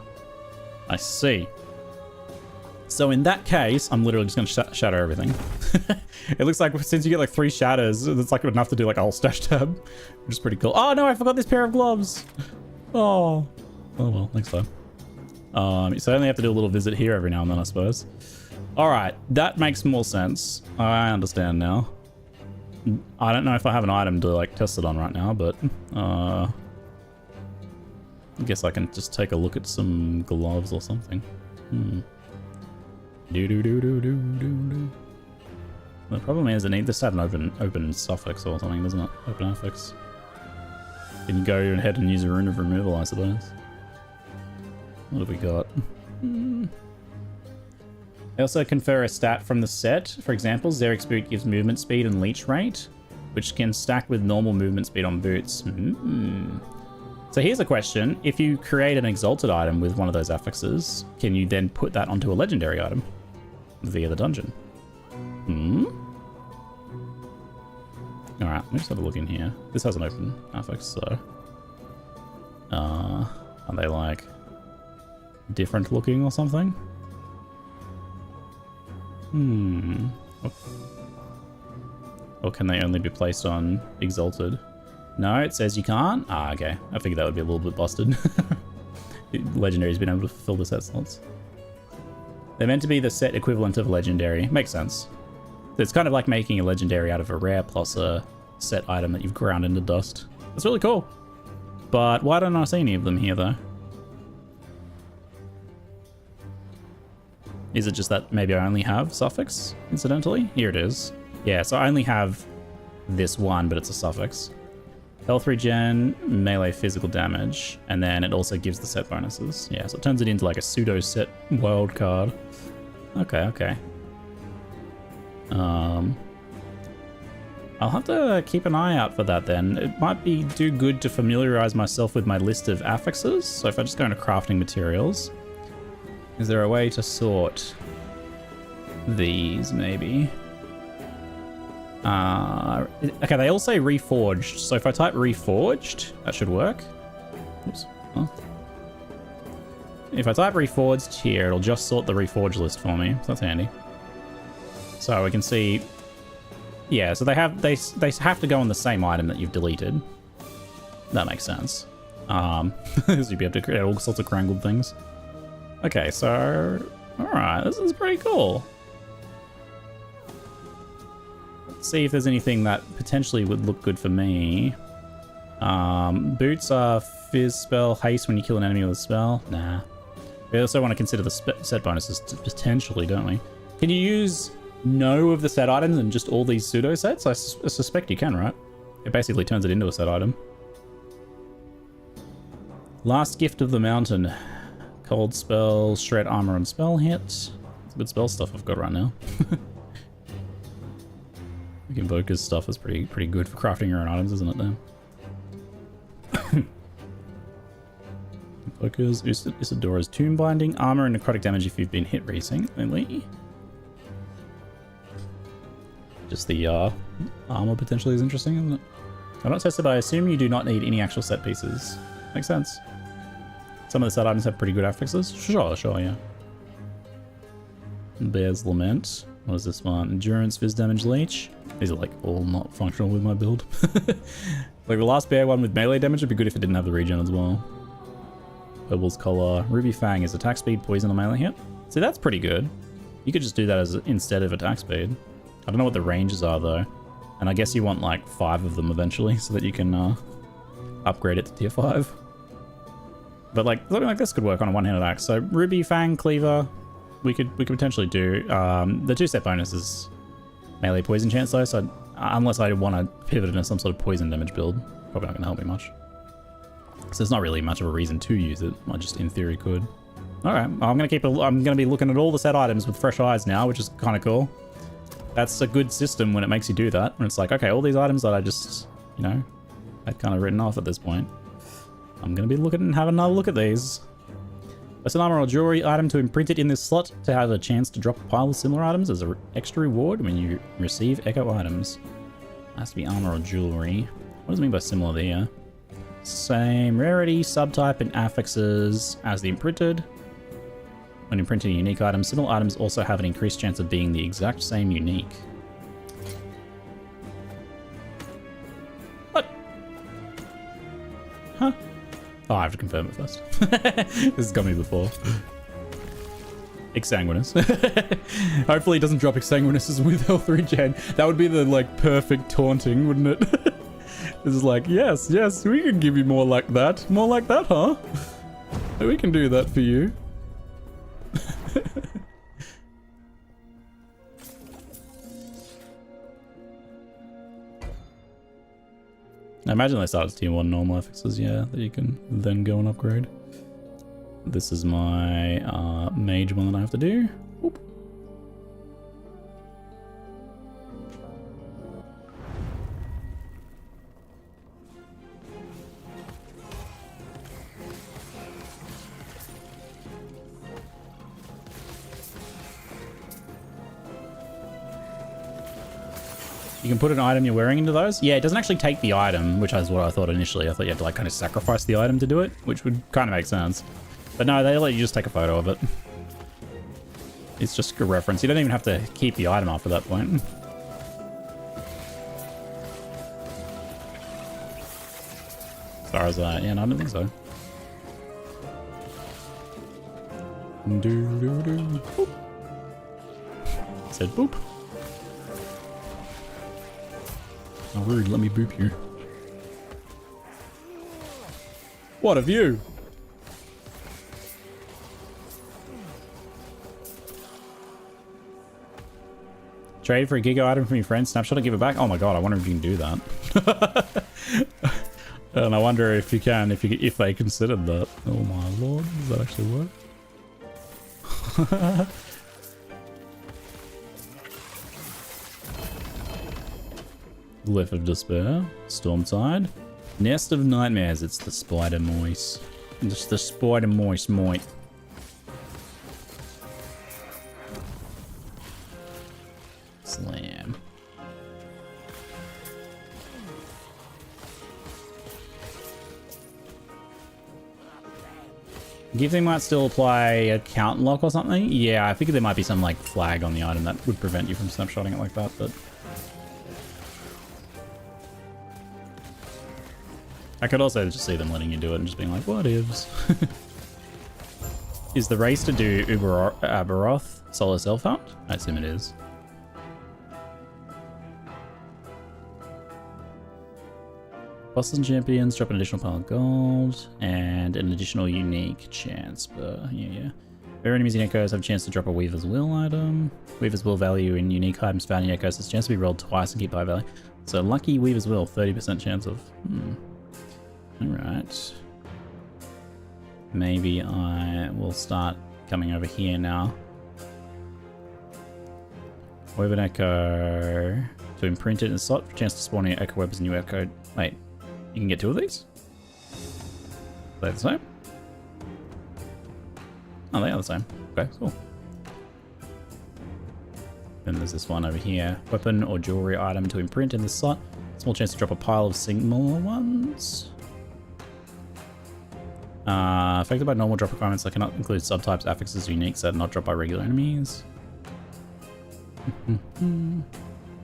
I see. So in that case, I'm literally just going to shatter everything. It looks like since you get like 3 shatters, it's like enough to do like a whole stash tab, which is pretty cool. Oh no, I forgot this pair of gloves. Oh well, next time. So I only have to do a little visit here every now and then, I suppose. All right, that makes more sense. I understand now. I don't know if I have an item to like test it on right now, but I guess I can just take a look at some gloves or something. The problem is it needs this to have an open suffix or something, doesn't it? Open affix. You can go ahead and use a rune of removal, I suppose. What have we got? They also confer a stat from the set. For example, Xeric's boot gives movement speed and leech rate, which can stack with normal movement speed on boots. So here's a question. If you create an exalted item with one of those affixes, can you then put that onto a legendary item via the dungeon? Alright, let me just have a look in here. This has an open affix, so... are they like different looking or something? Or can they only be placed on exalted? No, it says you can't. Ah, okay. I figured that would be a little bit busted. Legendary's been able to fulfill the set slots. They're meant to be the set equivalent of a legendary. Makes sense. It's kind of like making a legendary out of a rare plus a set item that you've ground into dust. That's really cool. But why don't I see any of them here, though? Is it just that maybe I only have suffix, incidentally? Here it is. Yeah, so I only have this one, but it's a suffix. Health regen, melee physical damage, and then it also gives the set bonuses. Yeah, so it turns it into like a pseudo set wild card. Okay. I'll have to keep an eye out for that then. It might do good to familiarize myself with my list of affixes. So if I just go into crafting materials, is there a way to sort these maybe? Okay, they all say reforged, so if I type reforged, that should work. Oops. Huh? If I type reforged here, it'll just sort the reforged list for me, so that's handy. So we can see, yeah, so they have to go on the same item that you've deleted. That makes sense. So you'd be able to create all sorts of crangled things. Okay, so, alright, this is pretty cool. See if there's anything that potentially would look good for me. Boots are fizz spell, haste when you kill an enemy with a spell. Nah. We also want to consider the set bonuses potentially, don't we? Can you use no of the set items and just all these pseudo sets? I suspect you can, right? It basically turns it into a set item. Last gift of the mountain. Cold spell, shred armor and spell hit. It's good spell stuff I've got right now. Invoker's stuff is pretty good for crafting your own items, isn't it, then? Invokers, Isadora's Tomb Binding, armor and necrotic damage if you've been hit recently. Just the armor potentially is interesting, isn't it? I'm not tested, but I assume you do not need any actual set pieces. Makes sense. Some of the set items have pretty good affixes. Sure, yeah. Bear's Lament. What is this one? Endurance, Fizz damage, Leech. These are like all not functional with my build. Like the last bear one with melee damage would be good if it didn't have the regen as well. Purple's Collar. Ruby Fang is attack speed, poison, or melee hit. See, that's pretty good. You could just do that as instead of attack speed. I don't know what the ranges are though. And I guess you want like 5 of them eventually so that you can upgrade it to tier 5. But like something like this could work on a one-handed axe. So Ruby Fang, Cleaver, we could potentially do. The 2-set bonus is melee poison chance though, so unless I want to pivot into some sort of poison damage build, probably not going to help me much. So it's not really much of a reason to use it. I just in theory could. All right, I'm going to be looking at all the set items with fresh eyes now, which is kind of cool. That's a good system when it makes you do that. When it's like, okay, all these items that I just, you know, I'd kind of written off at this point. I'm going to be looking and have another look at these. It's an armor or jewelry item to imprint it in this slot to have a chance to drop a pile of similar items as an extra reward when you receive echo items. Has to be armor or jewelry. What does it mean by similar there? Same rarity, subtype, and affixes as the imprinted. When imprinting a unique item, similar items also have an increased chance of being the exact same unique. What? Huh? Oh, I have to confirm it first. This has got me before. Exsanguinous. Hopefully it doesn't drop Exsanguinous with health regen. That would be the, like, perfect taunting, wouldn't it? It's like, yes, yes, we can give you more like that. More like that, huh? We can do that for you. I imagine they start as tier 1 normal affixes, yeah, that you can then go and upgrade. This is my mage one that I have to do. Whoop. You can put an item you're wearing into those. Yeah, it doesn't actually take the item, which is what I thought initially. I thought you had to like kind of sacrifice the item to do it, which would kind of make sense. But no, they let you just take a photo of it. It's just a reference. You don't even have to keep the item after that point. As far as yeah, no, I don't think so. Boop. I said boop. Oh, rude, let me boop you. What a view! Trade for a Giga item from your friend, snapshot and give it back? Oh my god, I wonder if you can do that. And I wonder if you can, if they considered that. Oh my lord, does that actually work? Glyph of Despair, Stormtide, Nest of Nightmares, it's the Spider Moist. Just the Spider Moist Moit. Slam. Gifting might still apply a count lock or something? Yeah, I figured there might be some like flag on the item that would prevent you from snapshotting it like that, but... I could also just see them letting you do it and just being like, what ifs? Is the race to do Aberoth solo self-found? I assume it is. Bosses and champions drop an additional pile of gold and an additional unique chance. But yeah. Their enemies in Echoes have a chance to drop a Weaver's Will item. Weaver's Will value in unique items found in Echoes has a chance to be rolled twice and keep high value. So lucky Weaver's Will, 30% chance of... Alright. Maybe I will start coming over here now. Weave an Echo to imprint it in a slot for a chance to spawn your Echo Web as a new Echo. Wait, you can get 2 of these? Are they the same? Oh, they are the same. Okay, cool. Then there's this one over here. Weapon or jewelry item to imprint in this slot. Small chance to drop a pile of similar ones. Affected by normal drop requirements that cannot include subtypes, affixes, uniques that are not dropped by regular enemies.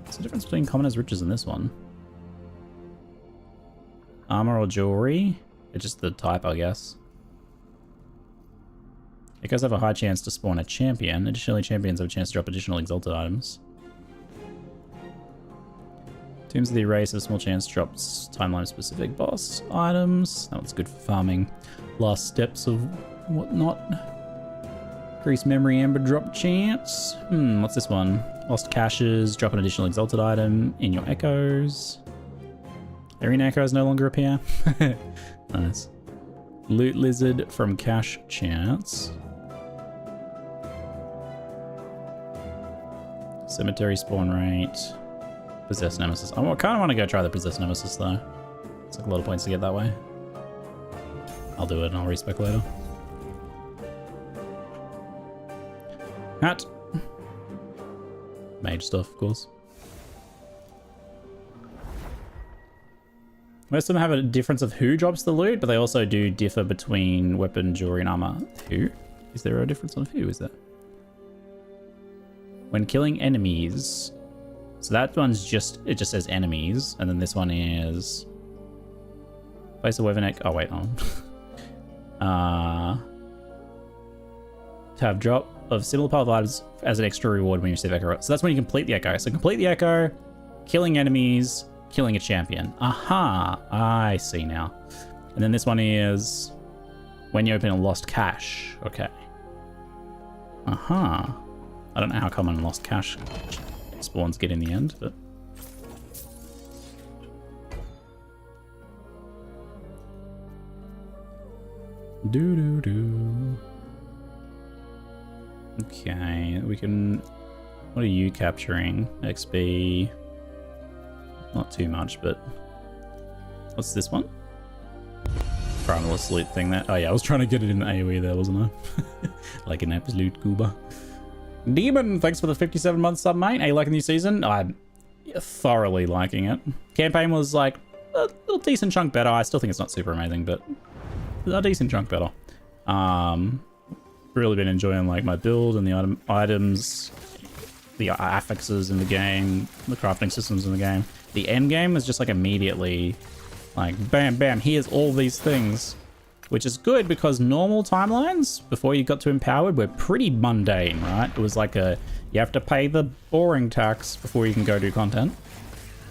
What's the difference between common as riches and this one? Armor or jewelry? It's just the type, I guess. It does have a high chance to spawn a champion. Additionally, champions have a chance to drop additional exalted items. Tombs of the Erase have a small chance drops timeline-specific boss items. That one's good for farming. Last steps of whatnot. Increased memory amber drop chance. What's this one? Lost caches, drop an additional exalted item in your echoes. Arena echoes no longer appear. Nice. Loot lizard from cache chance. Cemetery spawn rate. Possess Nemesis. I kind of want to go try the Possess Nemesis though. It's like a lot of points to get that way. I'll do it and I'll respec later. Hat. Mage stuff, of course. Most of them have a difference of who drops the loot, but they also do differ between weapon, jewelry, and armor. Who? Is there a difference on who, is there? When killing enemies. So that one's just, it just says enemies, and then this one is... Place a weapon egg. Oh, wait, on. To have drop of similar power items as an extra reward when you receive Echo. So that's when you complete the Echo. So complete the Echo, killing enemies, killing a champion. Aha, I see now. And then this one is when you open a lost cache. Okay. Aha. I don't know how common lost cache spawns get in the end, but... Doo-doo-doo. Okay, we can... What are you capturing? XP... Not too much, but... What's this one? Primalist loot thing there. Oh yeah, I was trying to get it in the AoE there, wasn't I? Like an absolute goober. Demon, thanks for the 57-month sub, mate. Are you liking the new season? I'm thoroughly liking it. Campaign was like a little decent chunk better. I still think it's not super amazing, but a decent chunk better. Really been enjoying like my build and the items, the affixes in the game, the crafting systems in the game. The end game is just like immediately like bam, bam, here's all these things. Which is good because normal timelines before you got to Empowered were pretty mundane, right? It was like you have to pay the boring tax before you can go do content.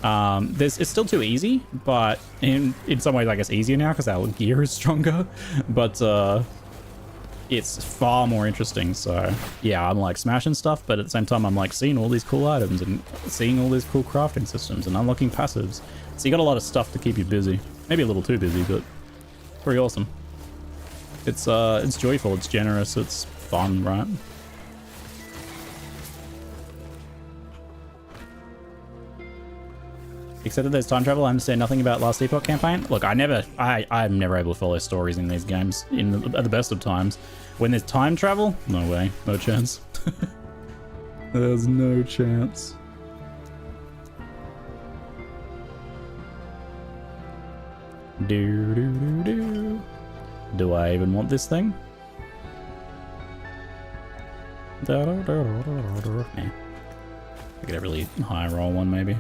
It's still too easy, but in some ways I guess easier now because our gear is stronger. But it's far more interesting. So yeah, I'm like smashing stuff, but at the same time I'm like seeing all these cool items and seeing all these cool crafting systems and unlocking passives. So you got a lot of stuff to keep you busy. Maybe a little too busy, but pretty awesome. It's joyful, it's generous, it's fun, right? Except that there's time travel, I understand nothing about last Epoch campaign. Look, I'm never able to follow stories in these games at the best of times. When there's time travel, no way, no chance. There's no chance. Do. Do I even want this thing? Nah. I get a really high roll one, maybe.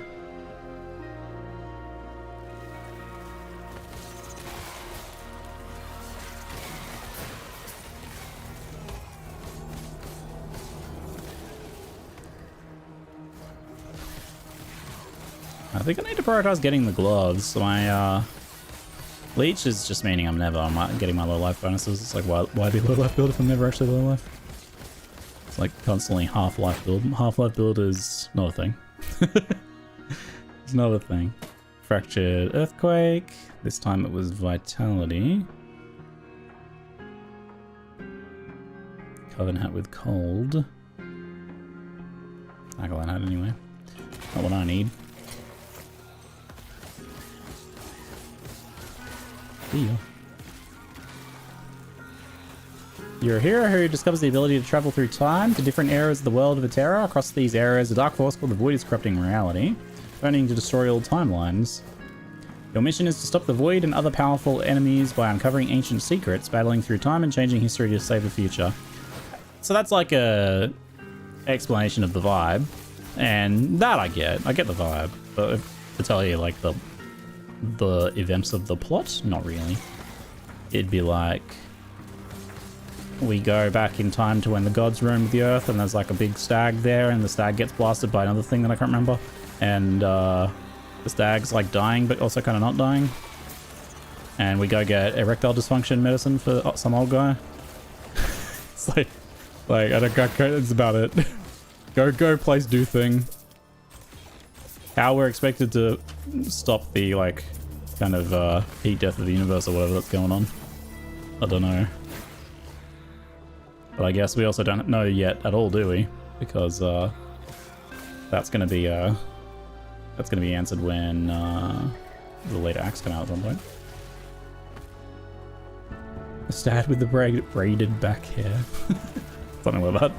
I think I need to prioritize getting the gloves. My Leech is just meaning I'm getting my low life bonuses. It's like, why be low life build if I'm never actually low life? It's like constantly half life build. Half life build is not a thing. It's not a thing. Fractured Earthquake. This time it was Vitality. Coven Hat with Cold. Acolyte Hat anyway. Not what I need. You're a hero who discovers the ability to travel through time to different eras of the world of Eterra. Across these eras, a dark force called the Void is corrupting reality, threatening to destroy all timelines. Your mission is to stop the Void and other powerful enemies by uncovering ancient secrets, battling through time and changing history to save the future. So that's like a explanation of the vibe, and that I get the vibe, but to tell you like the events of the plot, not really. It'd be like we go back in time to when the gods roamed the earth and there's like a big stag there and the stag gets blasted by another thing that I can't remember, and the stag's like dying but also kind of not dying, and we go get erectile dysfunction medicine for some old guy. It's like I don't got, it's about it. go place do thing. How we're expected to stop the, like, kind of heat death of the universe or whatever that's going on. I don't know. But I guess we also don't know yet at all, do we? Because That's gonna be answered when the later acts come out at some point. Stat with the braided back hair. Something like that.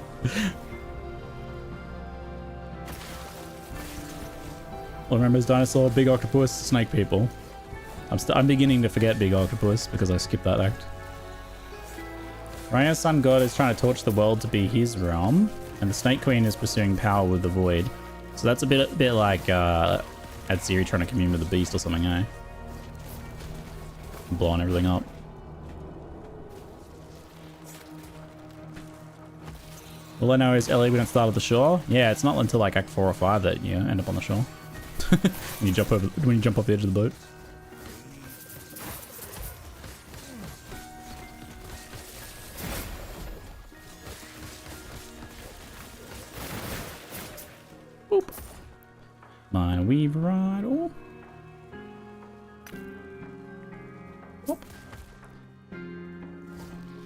All remembers dinosaur, big octopus, snake people. I'm beginning to forget big octopus because I skipped that act. Rhino's sun god is trying to torch the world to be his realm, and the snake queen is pursuing power with the void. So that's a bit like Adsiri trying to commune with the beast or something, eh? Blowing everything up. All I know is Ellie, we don't start at the shore. Yeah, it's not until like Act 4 or 5 that you end up on the shore. when you jump off the edge of the boat. Boop. Mine weave rider. Boop.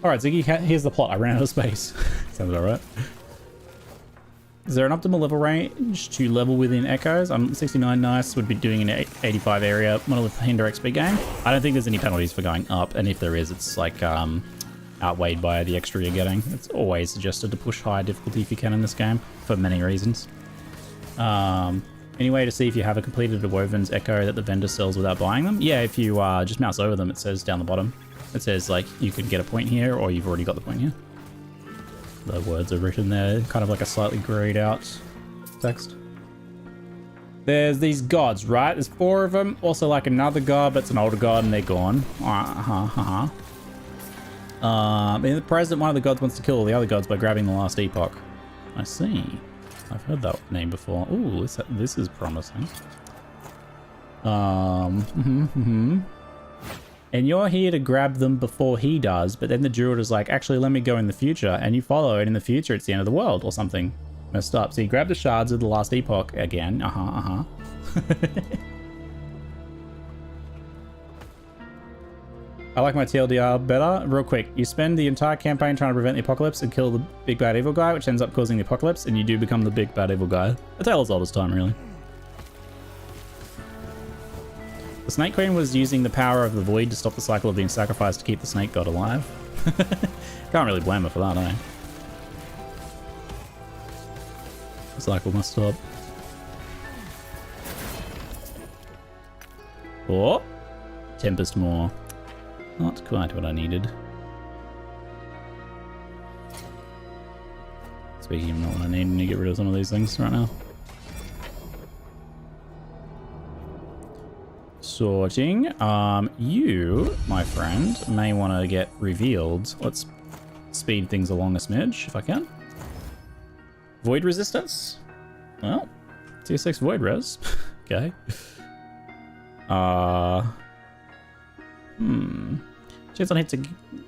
Alright, Ziggy, here's the plot. I ran out of space. Sounds about right. Is there an optimal level range to level within echoes? I'm 69 nice, would be doing an 85 area Monolith Hinder XP game. I don't think there's any penalties for going up, and if there is, it's like outweighed by the extra you're getting. It's always suggested to push high difficulty if you can in this game, for many reasons. Any way to see if you have a completed Woven's Echo that the vendor sells without buying them? Yeah, if you just mouse over them, it says down the bottom. It says like you could get a point here, or you've already got the point here. The words are written there, kind of like a slightly grayed out text. There's these gods, right? There's 4 of them. Also like another god, but it's an older god and they're gone. In the present, one of the gods wants to kill all the other gods by grabbing the last epoch. I see. I've heard that name before. Ooh, this is promising. And you're here to grab them before he does, but then the druid is like, actually, let me go in the future, and you follow it in the future, it's the end of the world, or something messed up. So you grab the shards of the last epoch again. I like my TLDR better. Real quick, you spend the entire campaign trying to prevent the apocalypse and kill the big bad evil guy, which ends up causing the apocalypse, and you do become the big bad evil guy. A tale as old as time, really. The Snake Queen was using the power of the void to stop the cycle of being sacrificed to keep the snake god alive. Can't really blame her for that, eh? The cycle must stop. Oh! Tempest Maw. Not quite what I needed. Speaking of not what I need to get rid of some of these things right now. Sorting. You, my friend, may want to get revealed. Let's speed things along a smidge, if I can. Void resistance? Well, tier 6 void res. Okay. Chance on hit to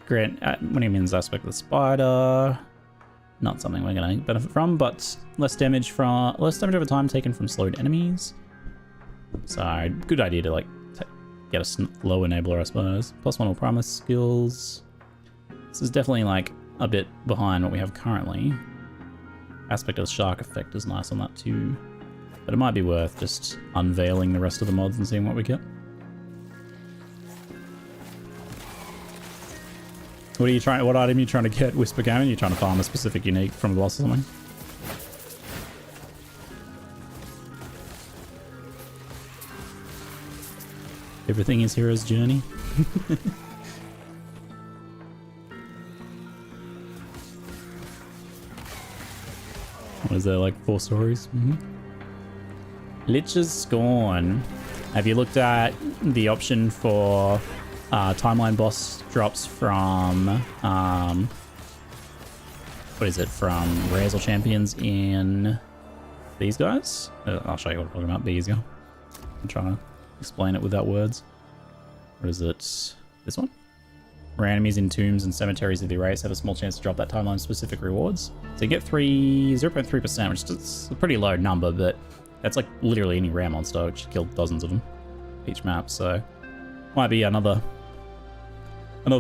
grant Miniman's aspect of the spider. Not something we're going to benefit from, but less damage over time taken from slowed enemies. So, good idea to like get a slow enabler, I suppose. +1 all promise skills. This is definitely like a bit behind what we have currently. Aspect of the shark effect is nice on that too. But it might be worth just unveiling the rest of the mods and seeing what we get. What item are you trying to get, Whisper Gaming? You're trying to farm a specific unique from a boss or something? Everything is Hero's Journey. What is there, like 4 stories? Lich's Scorn. Have you looked at the option for timeline boss drops from what is it, from Rares or Champions in these guys? I'll show you what I'm talking about. These guys. I'm trying to explain it without words. What is it? This one? Where enemies in tombs and cemeteries of the erase have a small chance to drop that timeline specific rewards. So you get 0.3%, which is a pretty low number, but that's like literally any rare monster, which killed dozens of them each map. So might be another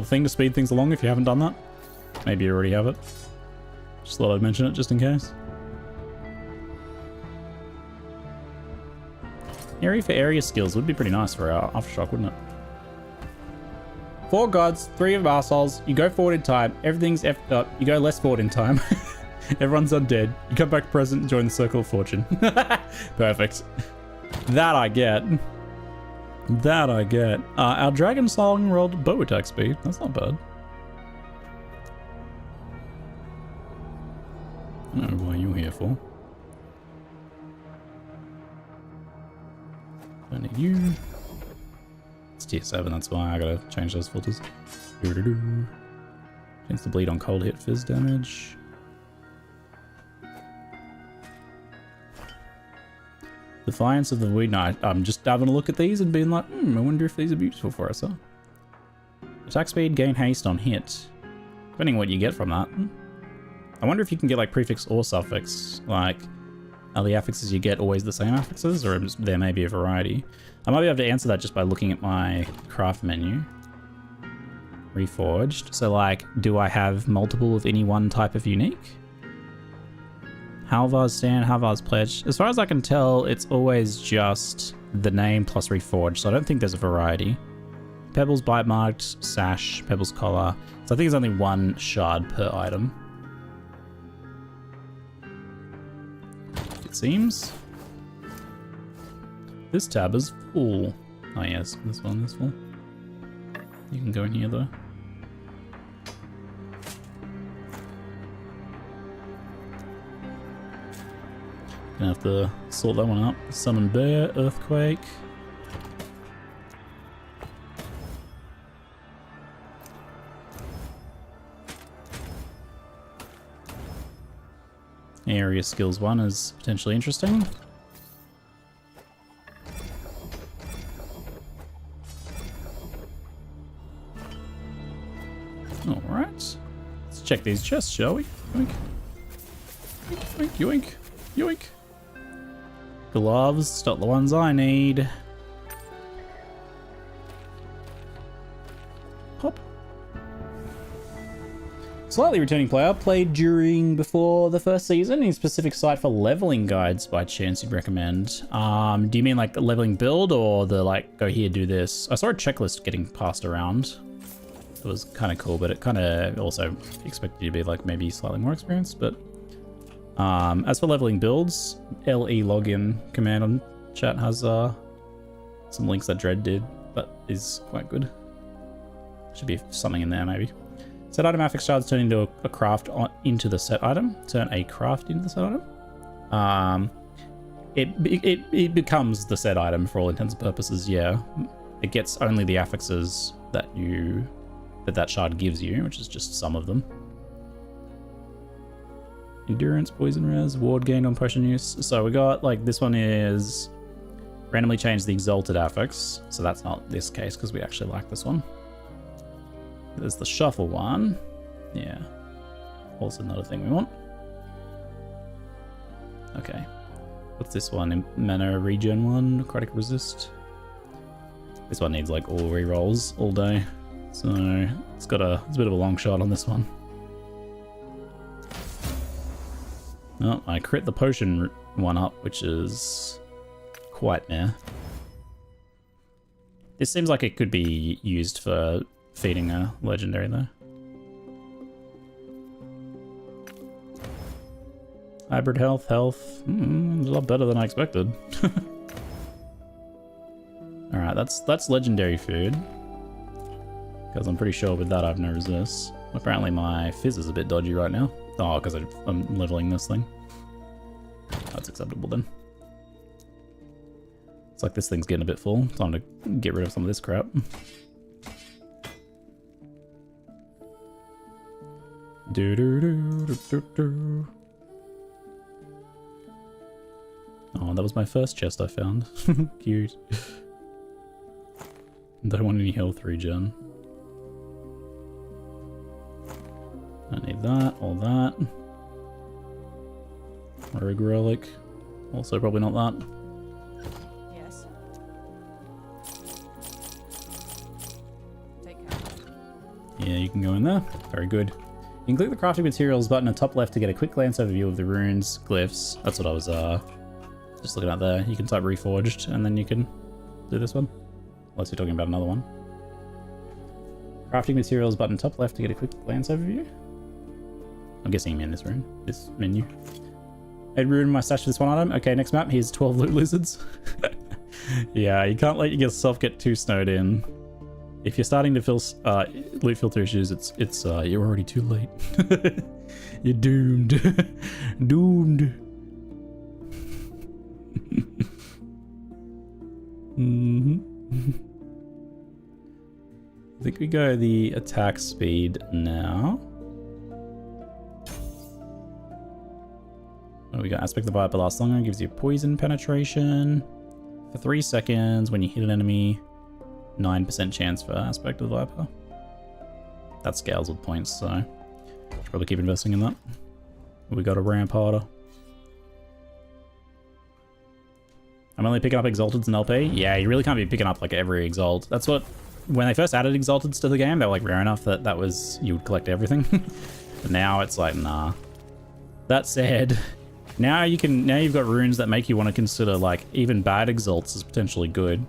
thing to speed things along if you haven't done that. Maybe you already have it. Just thought I'd mention it just in case. Area for area skills would be pretty nice for our Aftershock, wouldn't it? 4 gods, 3 of assholes. You go forward in time. Everything's effed up. You go less forward in time. Everyone's undead. You come back present and join the circle of fortune. Perfect. That I get. That I get. Our dragon song rolled bow attack speed. That's not bad. I don't know what you're here for. Don't need you. It's tier 7, that's why I gotta change those filters. Change the bleed on cold hit fizz damage. Defiance of the Weed Knight. I'm just having a look at these and being like, I wonder if these are useful for us, huh? Attack speed, gain haste on hit. Depending on what you get from that. I wonder if you can get like prefix or suffix. Like, are the affixes you get always the same affixes, or there may be a variety? I might be able to answer that just by looking at my craft menu. Reforged. So like, do I have multiple of any one type of unique? Halvar's Stand, Halvar's Pledge. As far as I can tell, it's always just the name plus Reforged, so I don't think there's a variety. Pebbles Bite Marked, Sash, Pebbles Collar. So I think there's only 1 shard per item. It seems. This tab is full. Oh yes, this one is full. You can go in here though. Gonna have to sort that one up. Summon Bear, Earthquake. Area skills 1 is potentially interesting. Alright. Let's check these chests, shall we? Yoink. Yoink, yoink, yoink. Gloves, not the ones I need. Hop. Slightly returning player, played before the first season. Any specific site for leveling guides by chance you'd recommend? Do you mean like the leveling build or the like, go here, do this? I saw a checklist getting passed around. It was kind of cool, but it kind of also expected you to be like maybe slightly more experienced, but as for leveling builds, LE login command on chat has some links that Dread did, but is quite good. Should be something in there maybe. Set item affix shards turn into a craft into the set item. Turn a craft into the set item. It becomes the set item for all intents and purposes. Yeah, it gets only the affixes that that shard gives you, which is just some of them. Endurance, poison res, ward gained on potion use. So we got like this one is randomly change the exalted affix. So that's not this case because we actually like this one. There's the shuffle one. Yeah. Also not a thing we want. Okay. What's this one? Mana regen one, necrotic resist. This one needs like all rerolls all day. So it's got it's a bit of a long shot on this one. Oh, I crit the potion one up, which is quite meh. This seems like it could be used for feeding a legendary though. Hybrid health. A lot better than I expected. Alright, that's legendary food. Because I'm pretty sure with that I have no resist. Apparently my fizz is a bit dodgy right now. Oh, because I'm leveling this thing. That's acceptable then. It's like this thing's getting a bit full. Time to get rid of some of this crap. Oh, that was my first chest I found. Cute. Don't want any health regen. I need that, all that. Rogue relic. Also probably not that. Yes. Take care. Yeah, you can go in there. Very good. You can click the crafting materials button at top left to get a quick glance overview of the runes, glyphs. That's what I was Just looking at there, you can type reforged and then you can do this one. Unless you're talking about another one. Crafting materials button top left to get a quick glance overview. I'm guessing you mean this room, this menu. I'd ruined my stash for this one item. Okay, next map, here's 12 loot lizards. Yeah, you can't let yourself get too snowed in. If you're starting to feel loot filter issues, it's you're already too late. You're doomed. Doomed. I think we go the attack speed now. What do we got? Aspect the Viper lasts longer, gives you poison penetration. For 3 seconds, when you hit an enemy, 9% chance for Aspect of the Viper. That scales with points, so should probably keep investing in that. We got to ramp harder. I'm only picking up Exalteds and LP. Yeah, you really can't be picking up like every Exalt. That's what, when they first added Exalteds to the game, they were like rare enough that that was, you would collect everything. But now it's like, nah. That said, now you've got runes that make you want to consider like even bad Exalts as potentially good.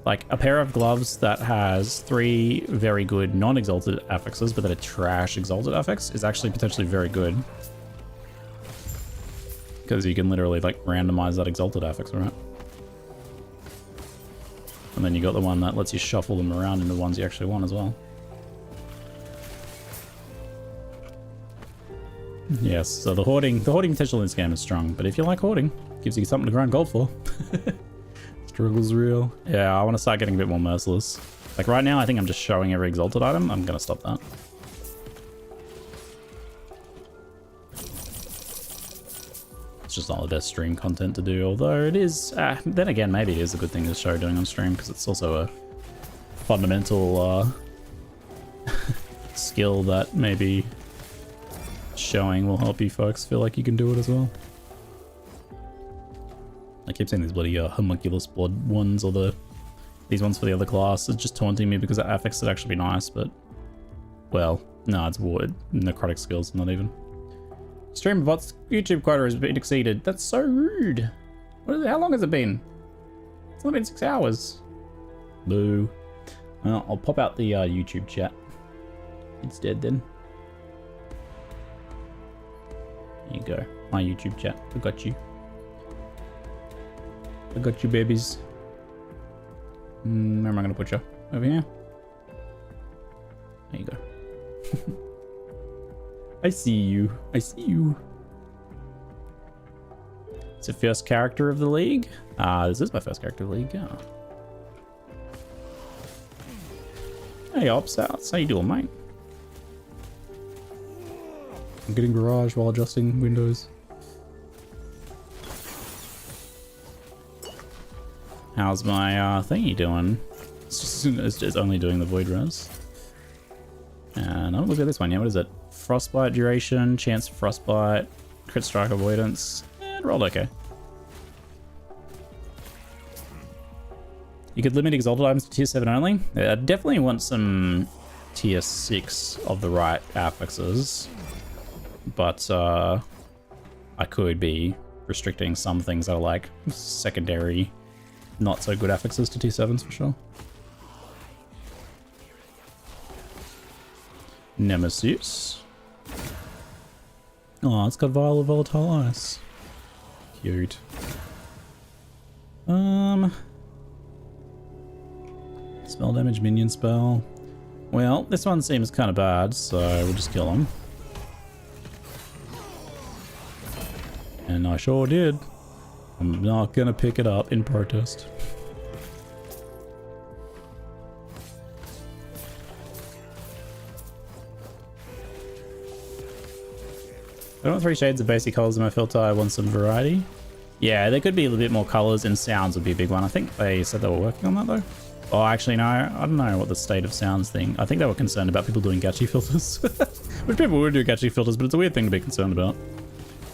Like a pair of gloves that has 3 very good non-exalted affixes, but that are trash exalted affix is actually potentially very good. Because you can literally like randomize that exalted affix, right? And then you got the one that lets you shuffle them around into ones you actually want as well. Yes, so the hoarding potential in this game is strong, but if you like hoarding, it gives you something to grind gold for. Struggle's real. Yeah, I want to start getting a bit more merciless. Like right now, I think I'm just showing every exalted item. I'm going to stop that. It's just not the best stream content to do, although it is, then again, maybe it is a good thing to show doing on stream because it's also a fundamental skill that maybe showing will help you folks feel like you can do it as well. I keep saying these bloody homunculus blood ones or these ones for the other class. It's just taunting me because the affix would actually be nice, but well, no, it's ward. Necrotic skills, not even. Stream bots YouTube quota has been exceeded. That's so rude. How long has it been? It's only been 6 hours. Boo. Well, I'll pop out the YouTube chat instead then. There you go. My YouTube chat. I got you. I got you, babies. Where am I going to put you? Over here? There you go. I see you. I see you. It's the first character of the league. This is my first character of the league, yeah. Hey, Ops Outs. How you doing, mate? I'm getting barrage while adjusting windows. How's my thingy doing? It's just only doing the void res. And I'll look at this one. Yeah, what is it? Frostbite duration, chance of frostbite, crit strike avoidance, and rolled okay. You could limit exalted items to tier 7 only. I definitely want some tier 6 of the right affixes, but I could be restricting some things that are like secondary, not so good affixes to tier 7s for sure. Nemesis. Oh, it's got Vial of Volatile Ice. Cute. Spell damage minion spell. Well, this one seems kind of bad, so we'll just kill him. And I sure did. I'm not gonna pick it up in protest. I don't want 3 shades of basic colors in my filter. I want some variety. Yeah, there could be a little bit more colors, and sounds would be a big one. I think they said they were working on that though. Oh, actually, no. I don't know what the state of sounds thing. I think they were concerned about people doing gachi filters. Which people would do gachi filters, but it's a weird thing to be concerned about.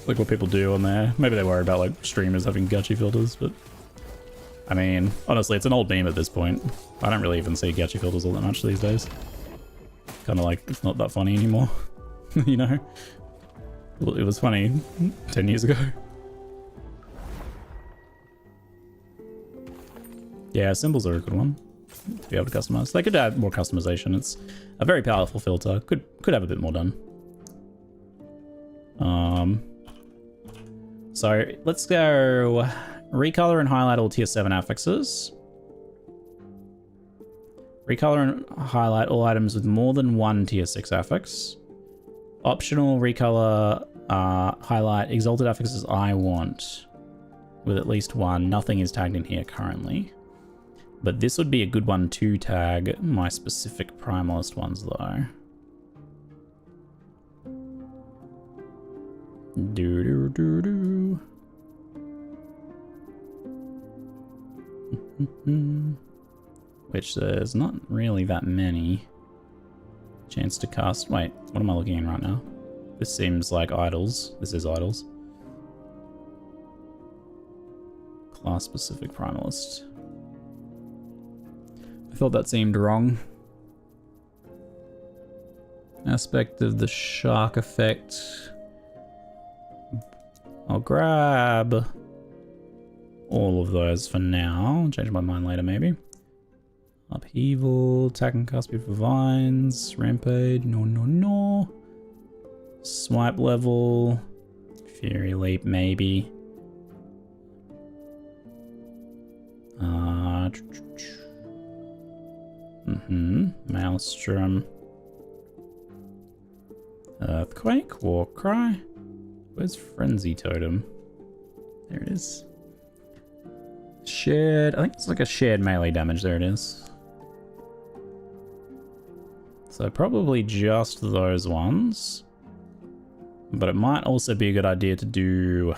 Like what people do on there. Maybe they worry about like streamers having gachi filters, but I mean, honestly, it's an old meme at this point. I don't really even see gachi filters all that much these days. Kind of like, it's not that funny anymore. You know? Well, it was funny 10 years ago. Yeah, symbols are a good one to be able to customize. They could add more customization. It's a very powerful filter. Could have a bit more done. So let's go recolor and highlight all tier 7 affixes. Recolor and highlight all items with more than one tier 6 affix. Optional recolor, highlight exalted affixes I want with at least one. Nothing is tagged in here currently. But this would be a good one to tag my specific primalist ones though. Which there's not really that many. Chance to cast. Wait, what am I looking in right now? This seems like idols. This is idols. Class specific primalist. I thought that seemed wrong. Aspect of the shark effect. I'll grab all of those for now. Change my mind later, maybe. Upheaval, attack and cast speed for vines, rampage, no. Swipe level, fury leap, maybe. Maelstrom. Earthquake, war cry. Where's Frenzy Totem? There it is. Shared, I think it's like a shared melee damage, there it is. So probably just those ones. But it might also be a good idea to do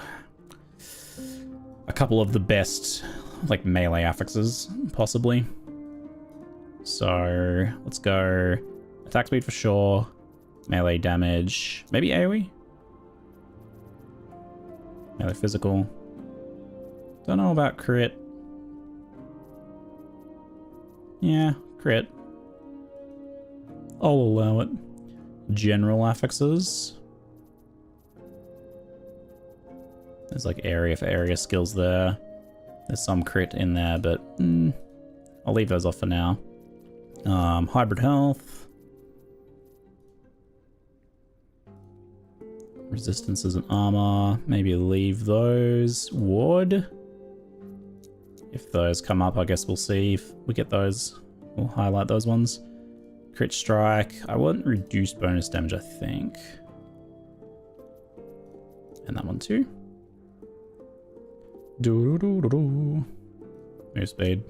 a couple of the best like melee affixes, possibly. So let's go attack speed for sure, melee damage, maybe AoE? Melee physical. Don't know about crit. Yeah, crit. I'll allow it. General affixes. There's like area for area skills there. There's some crit in there, but I'll leave those off for now. Hybrid health. Resistances and armor. Maybe leave those. Ward. If those come up, I guess we'll see if we get those. We'll highlight those ones. Crit strike. I want reduced bonus damage, I think. And that one too. Move speed.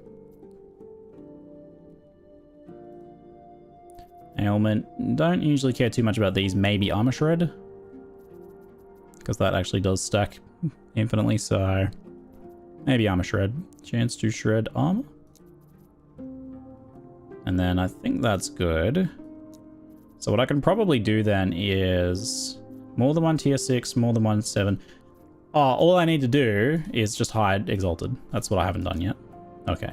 Ailment. Don't usually care too much about these. Maybe armor shred, because that actually does stack infinitely, so maybe armor shred. Chance to shred armor. And then I think that's good. So what I can probably do then is more than one tier 6, more than one 7. Oh, all I need to do is just hide Exalted. That's what I haven't done yet. Okay.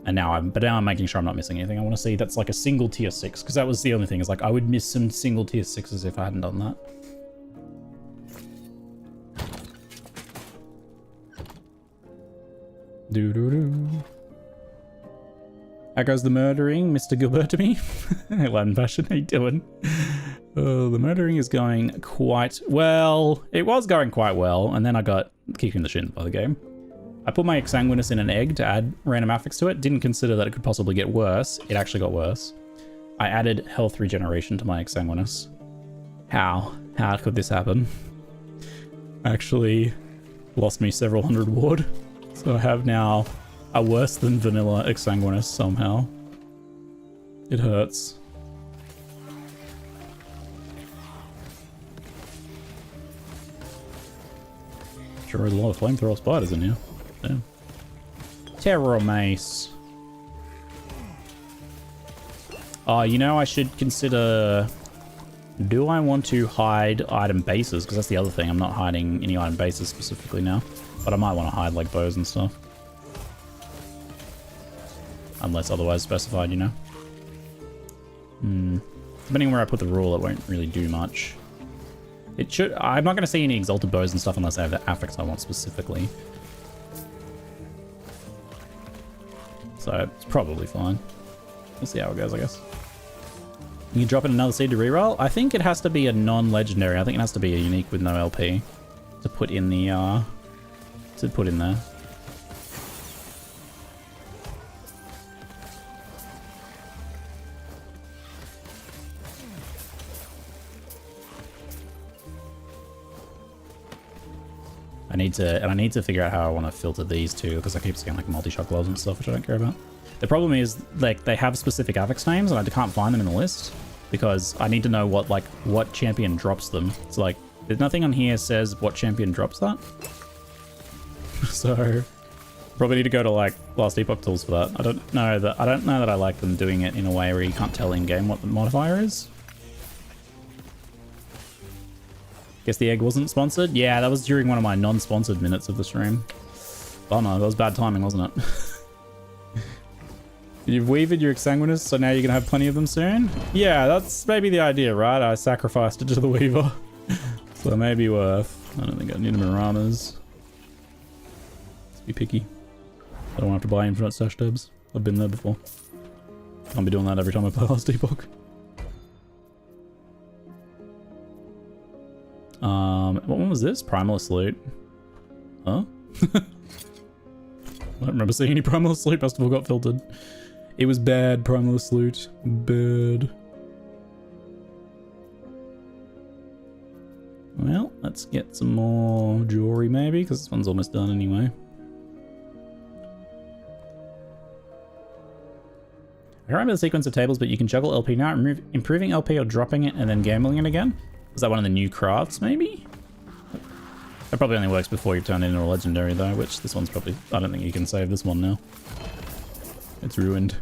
And now I'm making sure I'm not missing anything. I want to see that's like a single tier 6, because that was the only thing. Is like I would miss some single tier 6s if I hadn't done that. How goes the murdering, Mr. Gilbert to me? Latin fashion, how you doing? The murdering is going quite well. It was going quite well, and then I got kicked in the shin by the game. I put my Exsanguinous in an egg to add random affix to it. Didn't consider that it could possibly get worse. It actually got worse. I added health regeneration to my Exsanguinous. How? How could this happen? Actually lost me several hundred ward. So I have now a worse than vanilla Exsanguinous somehow. It hurts. Sure is a lot of flamethrower spiders in here. Damn. Terror mace. Oh, you know, I should consider... Do I want to hide item bases? Because that's the other thing. I'm not hiding any item bases specifically now. But I might want to hide, like, bows and stuff. Unless otherwise specified, you know? Depending on where I put the rule, it won't really do much. It should... I'm not going to see any exalted bows and stuff unless I have the affix I want specifically. So it's probably fine. We'll see how it goes, I guess. You can drop in another seed to reroll. I think it has to be a non-legendary. I think it has to be a unique with no LP to put in the there. I need to figure out how I want to filter these two, because I keep seeing like multi-shot gloves and stuff, which I don't care about. The problem is, like, they have specific Avex names and I can't find them in the list because I need to know what champion drops them. It's like, there's nothing on here says what champion drops that. So probably need to go to like Last Epoch tools for that. I don't know that I like them doing it in a way where you can't tell in game what the modifier is. Guess the egg wasn't sponsored? Yeah, that was during one of my non-sponsored minutes of the stream. Oh no, that was bad timing, wasn't it? You've weaved your Exsanguinous, so now you're gonna have plenty of them soon? Yeah, that's maybe the idea, right? I sacrificed it to the Weaver. So it may be worth. I don't think I need Miramas. Let's be picky. I don't have to buy infinite stash tabs. I've been there before. Can't be doing that every time I play Last Epoch. What one was this? Primalist loot. Huh? I don't remember seeing any Primalist loot. Must have all got filtered. It was bad, Primalist loot. Bad. Well, let's get some more jewelry maybe, because this one's almost done anyway. I can't remember the sequence of tables, but you can juggle LP now, improving LP or dropping it and then gambling it again. Is that one of the new crafts, maybe? That probably only works before you turn it into a legendary, though, which this one's probably... I don't think you can save this one now. It's ruined.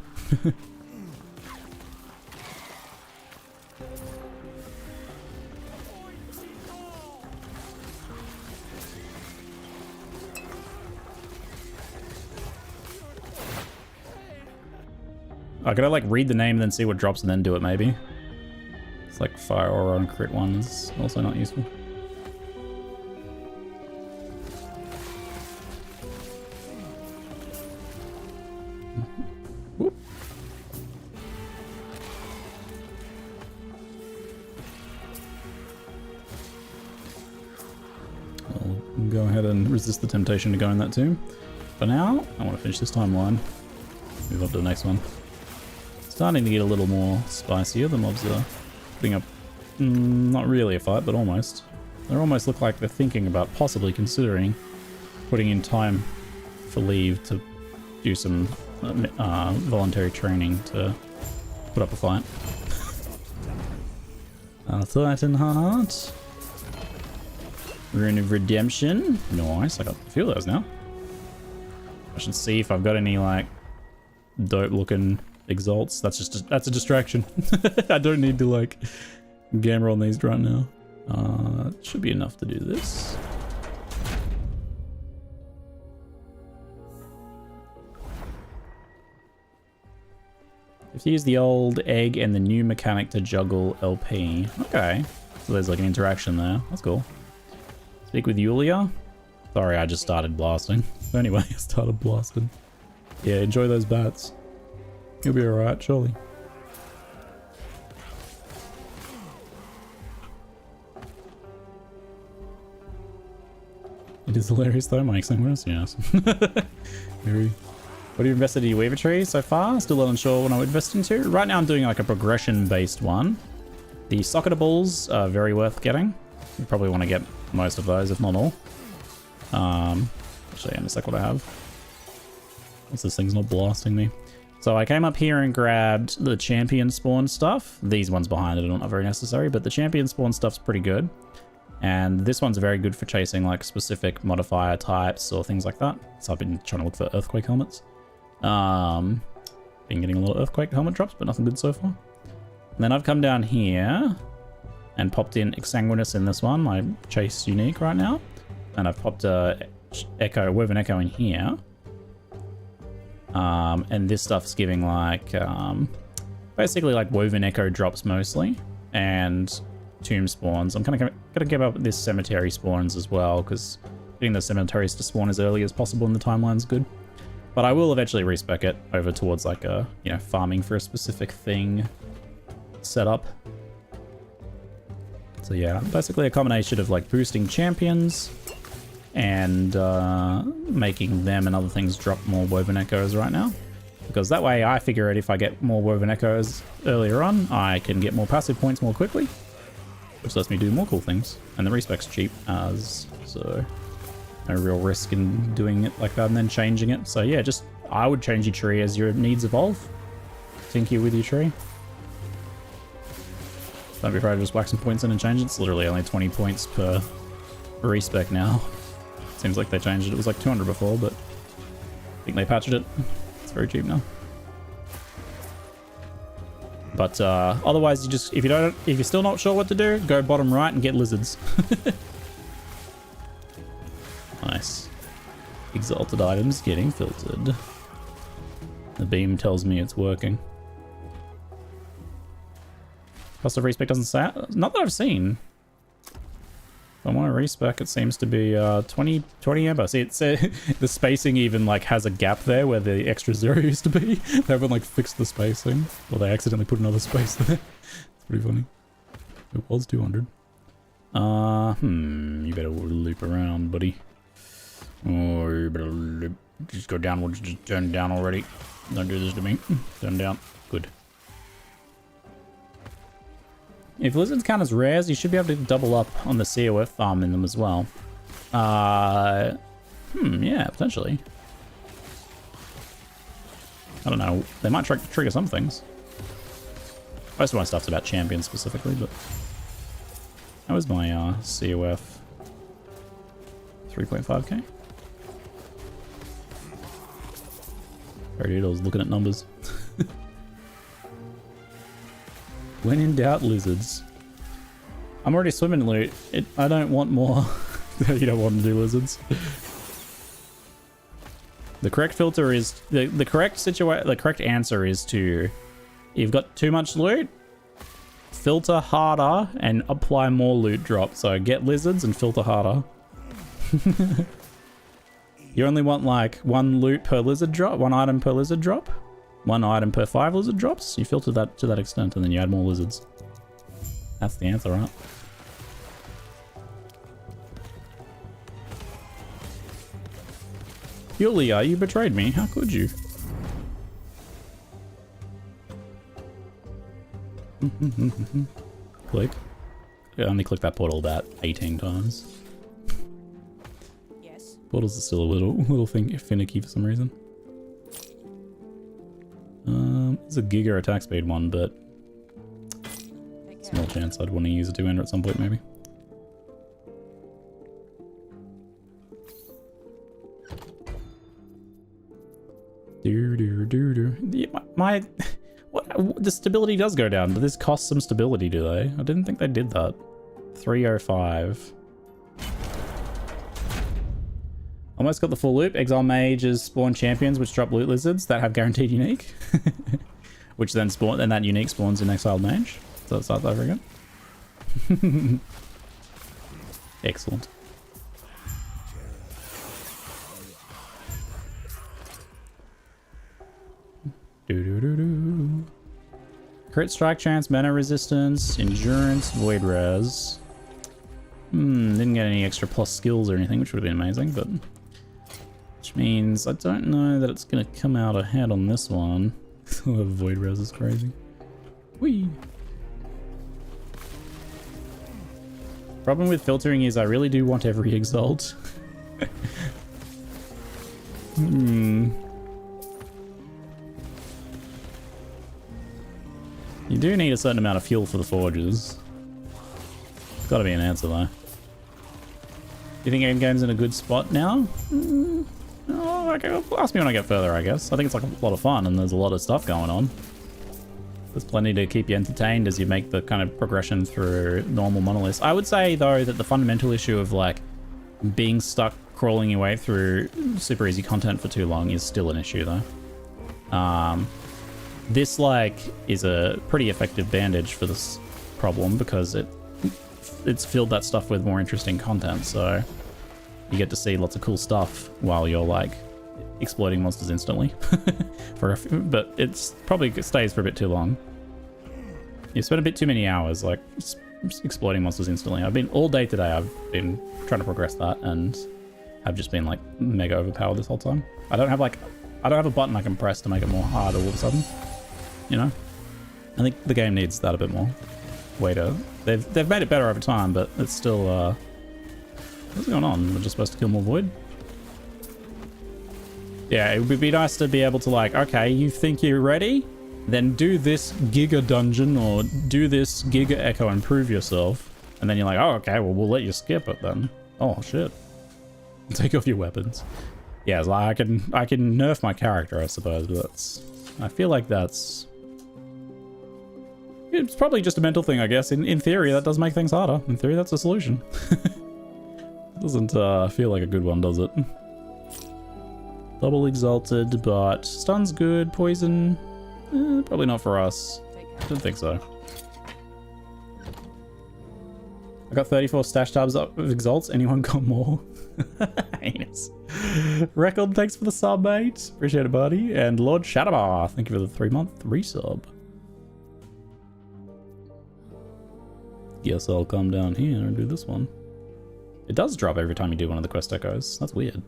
I gotta, like, read the name and then see what drops and then do it, maybe. It's like Fire Aura on crit one is also not useful. Whoop. I'll go ahead and resist the temptation to go in that too. For now, I want to finish this timeline. Move on to the next one. Starting to get a little more spicier. The mobs are putting up not really a fight, but almost. They almost look like they're thinking about possibly considering putting in time for leave to do some voluntary training to put up a fight. Titanheart. Rune of Redemption. Nice, I got a few of those now. I should see if I've got any like dope looking exalts. That's a distraction. I don't need to like gamble on these right now. It should be enough to do this. If you use the old egg and the new mechanic to juggle LP. Okay. So there's like an interaction there. That's cool. Speak with Yulia. Sorry, I just started blasting. Anyway, I started blasting. Yeah, enjoy those bats. You'll be alright, surely. It is hilarious though, my Exsanguinous, yes. Very. What have you invested in your Weaver tree so far? Still unsure what I would invest into. Right now I'm doing like a progression-based one. The Socketables are very worth getting. You probably want to get most of those, if not all. I'll show you in a sec what I have. Once this thing's not blasting me. So I came up here and grabbed the champion spawn stuff. These ones behind it are not very necessary, but the champion spawn stuff's pretty good. And this one's very good for chasing like specific modifier types or things like that. So I've been trying to look for earthquake helmets. Been getting a lot of earthquake helmet drops, but nothing good so far. And then I've come down here and popped in Exsanguinous in this one, my chase unique right now. And I've popped a Woven Echo in here. And this stuff's giving like, basically like Woven Echo drops mostly, and tomb spawns. I'm kind of gonna give up this cemetery spawns as well, because getting the cemeteries to spawn as early as possible in the timeline is good. But I will eventually respec it over towards like a, you know, farming for a specific thing setup. So yeah, basically a combination of like boosting champions and making them and other things drop more woven echoes right now. Because that way I figure out if I get more woven echoes earlier on, I can get more passive points more quickly, which lets me do more cool things. And the respec's cheap as, so no real risk in doing it like that and then changing it. So yeah, just, I would change your tree as your needs evolve. Tinker with your tree. Don't be afraid to just whack some points in and change it. It's literally only 20 points per respec now. Seems like they changed it. It was like 200 before, but I think they patched it. It's very cheap now. But otherwise, you just, if you're still not sure what to do, go bottom right and get lizards. Nice. Exalted items getting filtered. The beam tells me it's working. Cost of respec doesn't say, not that I've seen. If I want to respec, it seems to be 20 amber. See, it's the spacing even like has a gap there where the extra 0 used to be. They haven't like fixed the spacing, or they accidentally put another space there. It's pretty funny. It was 200. You better loop around, buddy. Oh, you better loop. Just go down. We'll just turn down already. Don't do this to me. Turn down. Good. If lizards count as rares, you should be able to double up on the COF farm in them as well. Yeah, potentially. I don't know. They might trigger some things. Most of my stuff's about champions specifically, but that was my COF 3.5k. Alright, I was looking at numbers. When in doubt, lizards. I'm already swimming loot. I don't want more. You don't want to do lizards. The correct filter is the correct answer is to, you've got too much loot, filter harder and apply more loot drop. So get lizards and filter harder. You only want like one loot per lizard drop, one item per lizard drop. One item per 5 lizard drops. You filter that to that extent and then you add more lizards. That's the answer, right? Yulia, you betrayed me. How could you? Click. I only clicked that portal about 18 times. Yes. Portals are still a little thing finicky for some reason. It's a giga attack speed one, but small chance I'd want to use a 2-ender at some point, maybe. Yeah, the stability does go down, but this costs some stability, do they? I didn't think they did that. 305. Almost got the full loop. Exile mages spawn champions which drop loot lizards that have guaranteed unique. Which then spawn, and that unique spawns in exiled mage. So let's start that over again. Excellent. Crit strike chance, mana resistance, endurance, void res. Didn't get any extra plus skills or anything, which would have been amazing, but which means I don't know that it's gonna come out ahead on this one. Void res is crazy. Whee! Problem with filtering is I really do want every exalt. You do need a certain amount of fuel for the forges. Gotta be an answer though. Do you think Endgame's in a good spot now? Oh, okay, ask me when I get further, I guess. I think it's like a lot of fun and there's a lot of stuff going on. There's plenty to keep you entertained as you make the kind of progression through normal monoliths. I would say though that the fundamental issue of like being stuck crawling your way through super easy content for too long is still an issue though. This like is a pretty effective bandage for this problem because it's filled that stuff with more interesting content, so you get to see lots of cool stuff while you're like exploiting monsters instantly. But it's probably stays for a bit too long. You spent a bit too many hours like exploiting monsters instantly. I've been all day today. I've been trying to progress that, and I've just been like mega overpowered this whole time. I don't have a button I can press to make it more hard all of a sudden. You know, I think the game needs that a bit more. They've made it better over time, but it's still what's going on? We're just supposed to kill more void? Yeah, it would be nice to be able to like, okay, you think you're ready? Then do this Giga dungeon or do this Giga Echo and prove yourself. And then you're like, oh, okay, well, we'll let you skip it then. Oh, shit. Take off your weapons. Yeah, it's like I can nerf my character, I suppose, but I feel like it's probably just a mental thing, I guess. In theory, that does make things harder. In theory, that's a solution. Doesn't feel like a good one, does it? Double exalted, but stun's good. Poison, probably not for us. Don't think so. I got 34 stash tabs up with exalts. Anyone got more? Heinous. Record, thanks for the sub, mate. Appreciate it, buddy. And Lord Shadowbar, thank you for the 3-month resub. Guess I'll come down here and do this one. It does drop every time you do one of the quest echoes. That's weird.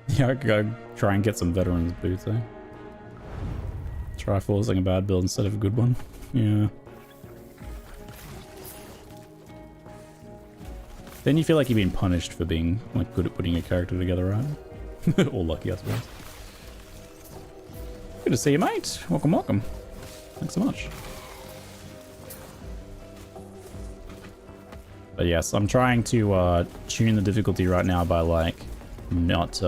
Yeah, I could go try and get some veterans boots, eh? Try forcing a bad build instead of a good one. Yeah. Then you feel like you've been punished for being like good at putting your character together, right? Or lucky, I suppose. Good to see you, mate. Welcome, welcome. Thanks so much. But yes, I'm trying to tune the difficulty right now by like not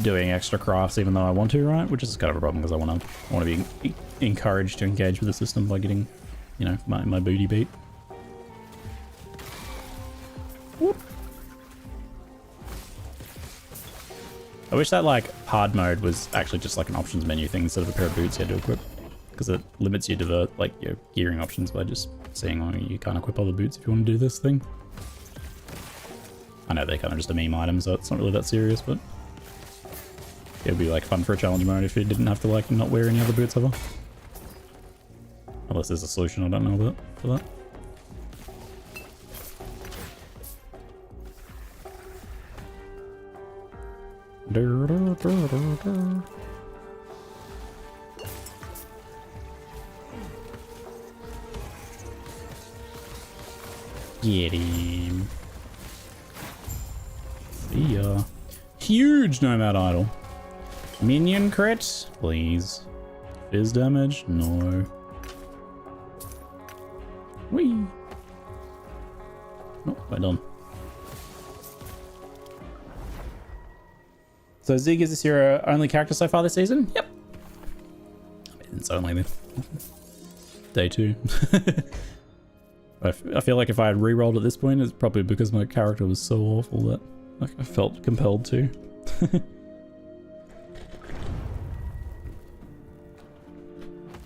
doing extra crafts even though I want to, right? Which is kind of a problem because I want to be encouraged to engage with the system by getting, you know, my booty beat. Whoop. I wish that like hard mode was actually just like an options menu thing instead of a pair of boots you had to equip, because it limits you to like your gearing options by just saying, oh, you can't equip other boots if you want to do this thing. I know they're kind of just a meme item, so it's not really that serious, but it would be like fun for a challenge mode if you didn't have to like not wear any other boots ever. Unless there's a solution I don't know about for that. Get him. See ya. Huge Nomad Idol. Minion crit, please. Fizz damage? No. Whee. Oh, we're done. So Zig, is this your only character so far this season? Yep. I mean, it's only day 2. I feel like if I had re-rolled at this point, it's probably because my character was so awful that like, I felt compelled to.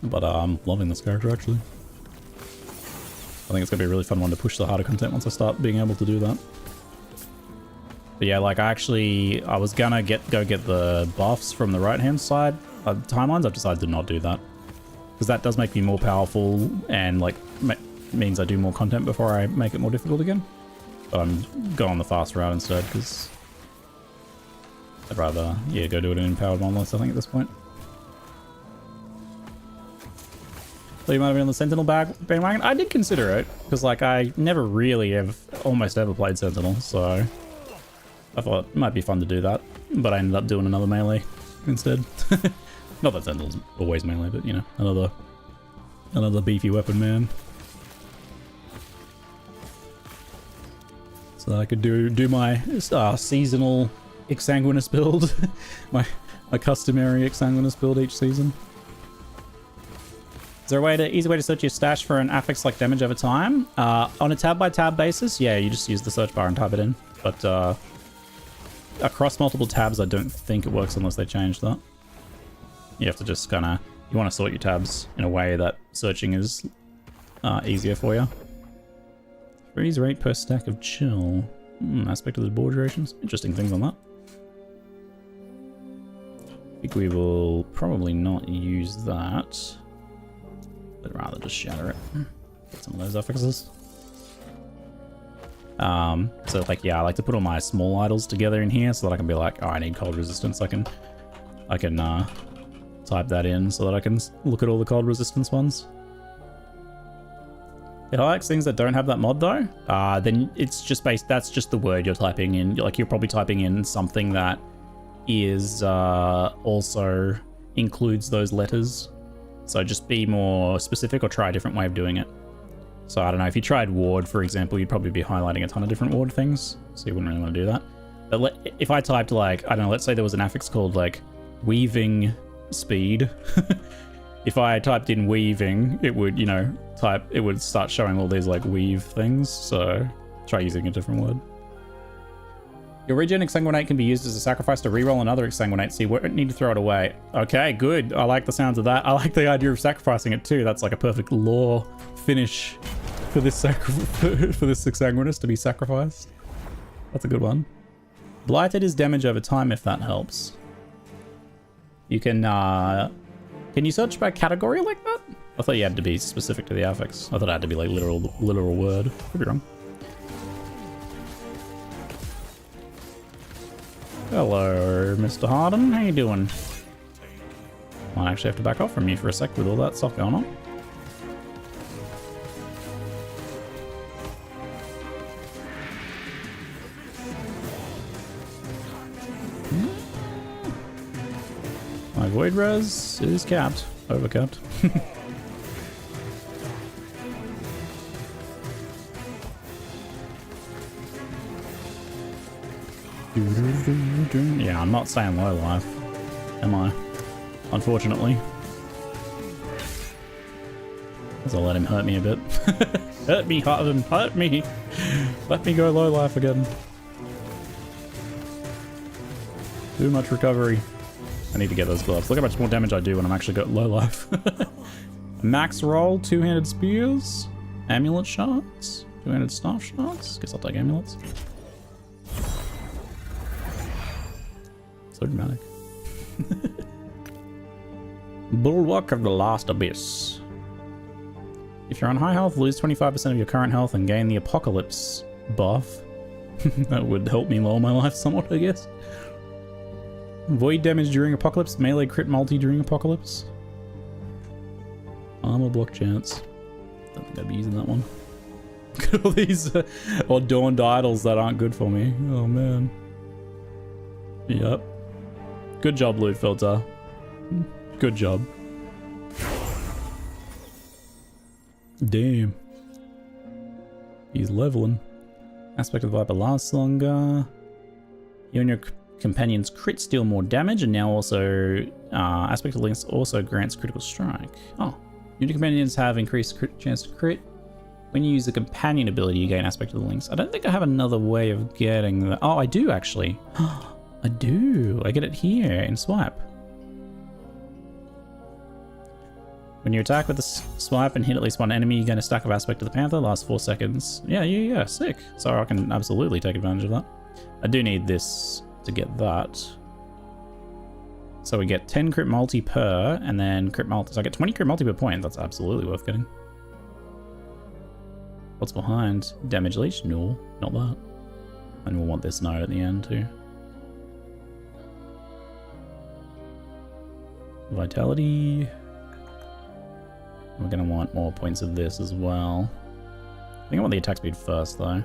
But I'm loving this character actually. I think it's gonna be a really fun one to push the harder content once I start being able to do that. But yeah, like I was gonna go get the buffs from the right hand side timelines. I've decided to not do that because that does make me more powerful and like means I do more content before I make it more difficult again. But I'm going the fast route instead because I'd rather go do it in Empowered Monolith I think at this point. So you might have been on the Sentinel bandwagon. I did consider it because like I never really have almost ever played Sentinel, so I thought it might be fun to do that, but I ended up doing another melee instead. Not that Sentinel's always melee, but you know, another beefy weapon man. So I could do my seasonal Exsanguinous build, my customary Exsanguinous build each season. Is there a easy way to search your stash for an affix like damage over time? On a tab by tab basis, yeah, you just use the search bar and type it in. But across multiple tabs, I don't think it works unless they change that. You have to just kind of, you want to sort your tabs in a way that searching is easier for you. Freeze rate per stack of chill. Aspect of the board durations. Interesting things on that. think we will probably not use that. But rather just shatter it. Get some of those affixes. So like, yeah, I like to put all my small idols together in here so that I can be like, oh, I need cold resistance. I can type that in so that I can look at all the cold resistance ones. It highlights things that don't have that mod though. Then it's just that's just the word you're typing in. Like you're probably typing in something that is also includes those letters. So just be more specific or try a different way of doing it. So I don't know, if you tried ward, for example, you'd probably be highlighting a ton of different ward things. So you wouldn't really want to do that. But if I typed like, I don't know, let's say there was an affix called like weaving speed. If I typed in weaving, it would, you know, it would start showing all these like weave things. So try using a different word. Your regen Exsanguinate can be used as a sacrifice to reroll another Exsanguinate, so you won't need to throw it away. Okay, good. I like the sounds of that. I like the idea of sacrificing it too. That's like a perfect lore finish for this for this Exsanguinous to be sacrificed. That's a good one. Blighted is damage over time if that helps. You can you search by category like that? I thought you had to be specific to the affix. I thought it had to be like literal word. Could be wrong. Hello, Mr. Harden. How you doing? Might actually have to back off from you for a sec with all that stuff going on. My void res is capped. Overcapped. Yeah, I'm not staying low life, am I? Unfortunately. Because I'll let him hurt me a bit. Hurt me, Harden, hurt me! Let me go low life again. Too much recovery. I need to get those gloves. Look how much more damage I do when I'm actually got low life. Max roll, two-handed spears, amulet shards, two-handed staff shards. Guess I'll take amulets. So dramatic. Bulwark of the Last Abyss. If you're on high health, lose 25% of your current health and gain the Apocalypse buff. That would help me lower my life somewhat, I guess. Void damage during Apocalypse, melee crit multi during Apocalypse. Armor block chance. Don't think I'd be using that one. Look at all these adorned idols that aren't good for me. Oh man. Yep. Good job, loot filter. Good job. Damn. He's leveling. Aspect of Viper lasts longer. You and your companions crit steal more damage, and now also Aspect of Links also grants critical strike. Oh. Your companions have increased chance to crit. When you use the companion ability, you gain Aspect of the Links. I don't think I have another way of getting that. Oh, I do actually. I do. I get it here in swipe. When you attack with the swipe and hit at least one enemy, you gain a stack of Aspect of the Panther. Lasts 4 seconds. Yeah. Sick. So I can absolutely take advantage of that. I do need this to get that. So we get 10 crit multi per, and then crit multi. So I get 20 crit multi per point. That's absolutely worth getting. What's behind? Damage leech? No, not that. And we'll want this node at the end too. Vitality. We're going to want more points of this as well. I think I want the attack speed first though.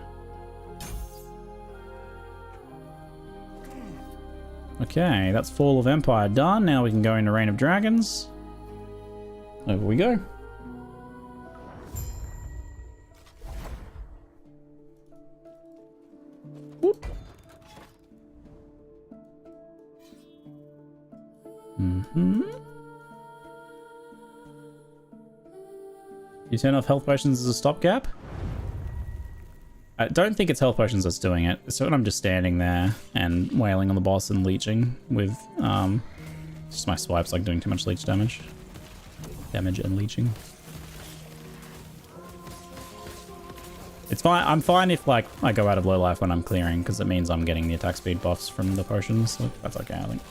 Okay, that's Fall of Empire done. Now we can go into Reign of Dragons. Over we go. Whoop. You turn off health potions as a stopgap? I don't think it's health potions that's doing it. So when I'm just standing there and wailing on the boss and leeching with just my swipes like doing too much leech damage. Damage and leeching. It's fine. I'm fine if like I go out of low life when I'm clearing, because it means I'm getting the attack speed buffs from the potions. So that's okay, I think.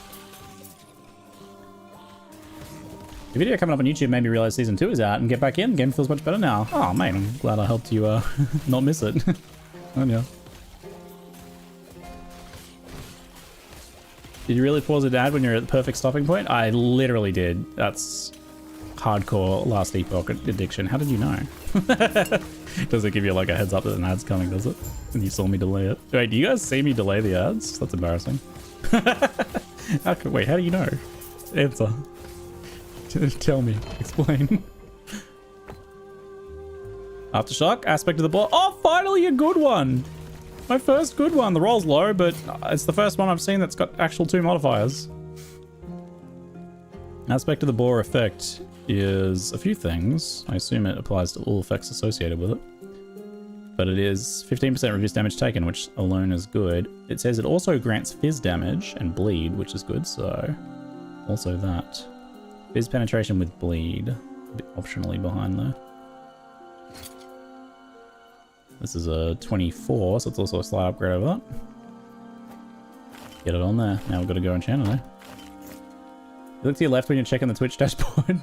The video coming up on YouTube made me realize season 2 is out and get back in. The game feels much better now. Oh, man, I'm glad I helped you not miss it. Oh, yeah. Did you really pause it ad when you're at the perfect stopping point? I literally did. That's hardcore Last Epoch addiction. How did you know? Does it give you like a heads up that an ad's coming, does it? And you saw me delay it. Wait, do you guys see me delay the ads? That's embarrassing. Wait, how do you know? Answer. Tell me. Explain. Aftershock, aspect of the ball. Oh, finally a good one! My first good one. The roll's low, but it's the first one I've seen that's got actual 2 modifiers. Aspect of the bore effect is a few things. I assume it applies to all effects associated with it. But it is 15% reduced damage taken, which alone is good. It says it also grants fizz damage and bleed, which is good, so also that. Fizz penetration with bleed, a bit optionally behind there. This is a 24, so it's also a slight upgrade over that. Get it on there. Now we've got to go enchant it, eh? You look to your left when you're checking the Twitch dashboard.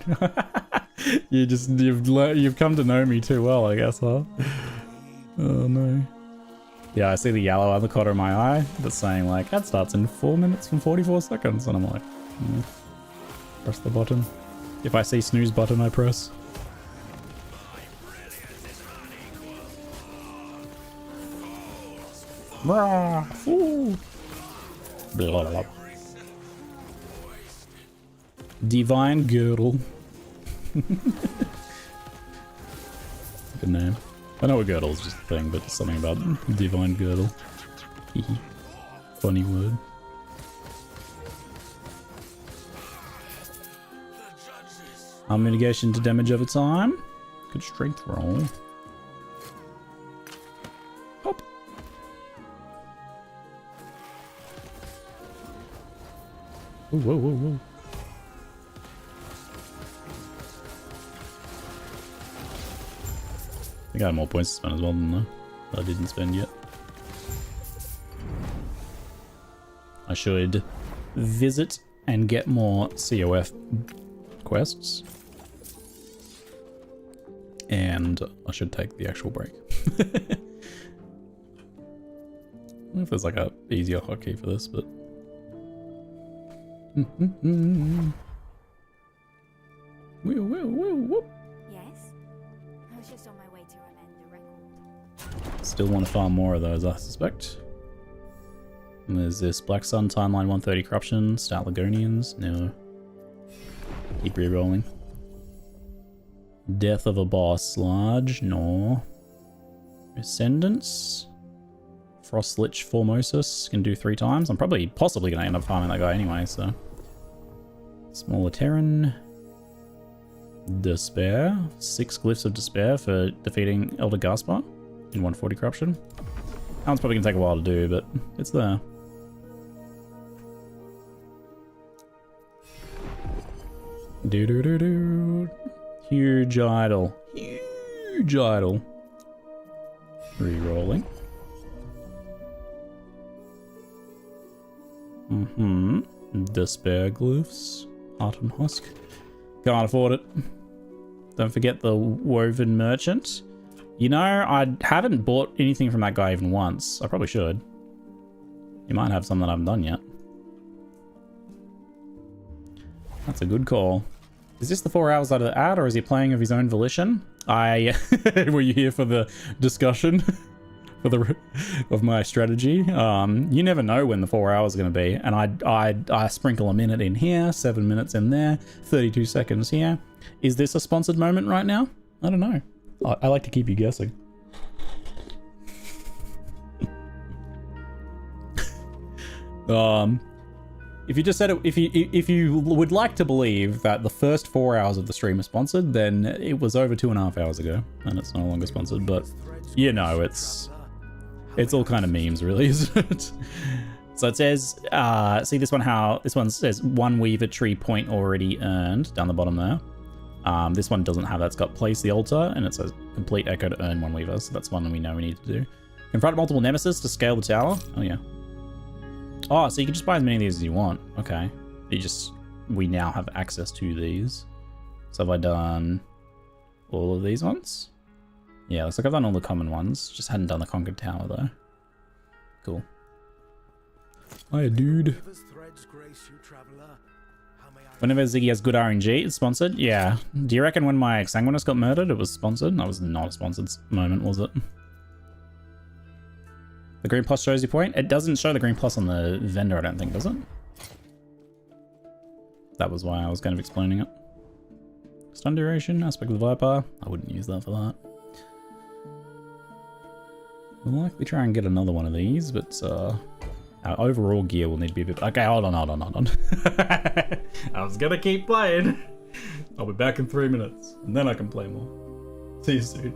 You've come to know me too well, I guess, huh? Oh no. Yeah, I see the yellow on the corner of my eye that's saying like, that starts in 4 minutes and 44 seconds. And I'm like, press the button. If I see snooze button, I press. Ooh. Blah, blah, blah. Divine Girdle. Good name. I know a girdle is just a thing, but something about Divine Girdle. Funny word. Harm mitigation to damage over time. Good strength roll. Hop. Whoa, whoa, whoa, whoa. I think I have more points to spend as well than that I didn't spend yet. I should visit and get more COF quests. And I should take the actual break. I don't know if there's like a easier hotkey for this, but... Whoop. Yes? I was just on my way to amend the record. Still want to farm more of those, I suspect. And there's this Black Sun, Timeline 130 Corruption, Stout Ligonians. No. Keep re-rolling. Death of a Boss, large. No. Ascendance. Frostlich Formosus can do 3 times. I'm possibly going to end up farming that guy anyway, so. Smaller Terran. Despair. 6 Glyphs of Despair for defeating Elder Gaspar in 140 Corruption. That one's probably going to take a while to do, but it's there. Do. Huge idol. Huge idol. Re-rolling. Despair Glyphs. Heart and Husk. Can't afford it. Don't forget the Woven Merchant. You know, I haven't bought anything from that guy even once. I probably should. You might have some that I haven't done yet. That's a good call. Is this the 4 hours out of the ad, or is he playing of his own volition? Were you here for the discussion of my strategy? You never know when the 4 hours are going to be, and I sprinkle a minute in here, 7 minutes in there, 32 seconds here. Is this a sponsored moment right now? I don't know. I like to keep you guessing. If you just said it, if you would like to believe that the first 4 hours of the stream is sponsored, then it was over 2.5 hours ago, and it's no longer sponsored. But you know, it's all kind of memes, really, isn't it? So it says, see this one says 1 Weaver Tree point already earned down the bottom there. This one doesn't have that. It's got place the altar, and it says complete echo to earn 1 Weaver. So that's one we know we need to do. Confront multiple Nemesis to scale the tower. Oh yeah. Oh, so you can just buy as many of these as you want. Okay. We now have access to these. So have I done all of these ones? Yeah, looks like I've done all the common ones. Just hadn't done the Conquered Tower though. Cool. Hiya, dude. Whenever Ziggy has good RNG, it's sponsored. Yeah. Do you reckon when my Exsanguinous got murdered, it was sponsored? That was not a sponsored moment, was it? The green plus shows your point. It doesn't show the green plus on the vendor, I don't think, does it? That was why I was kind of explaining it. Stun duration, aspect of the Viper. I wouldn't use that for that. We'll likely try and get another one of these, but our overall gear will need to be a bit... Okay, hold on. I was gonna keep playing. I'll be back in 3 minutes, and then I can play more. See you soon.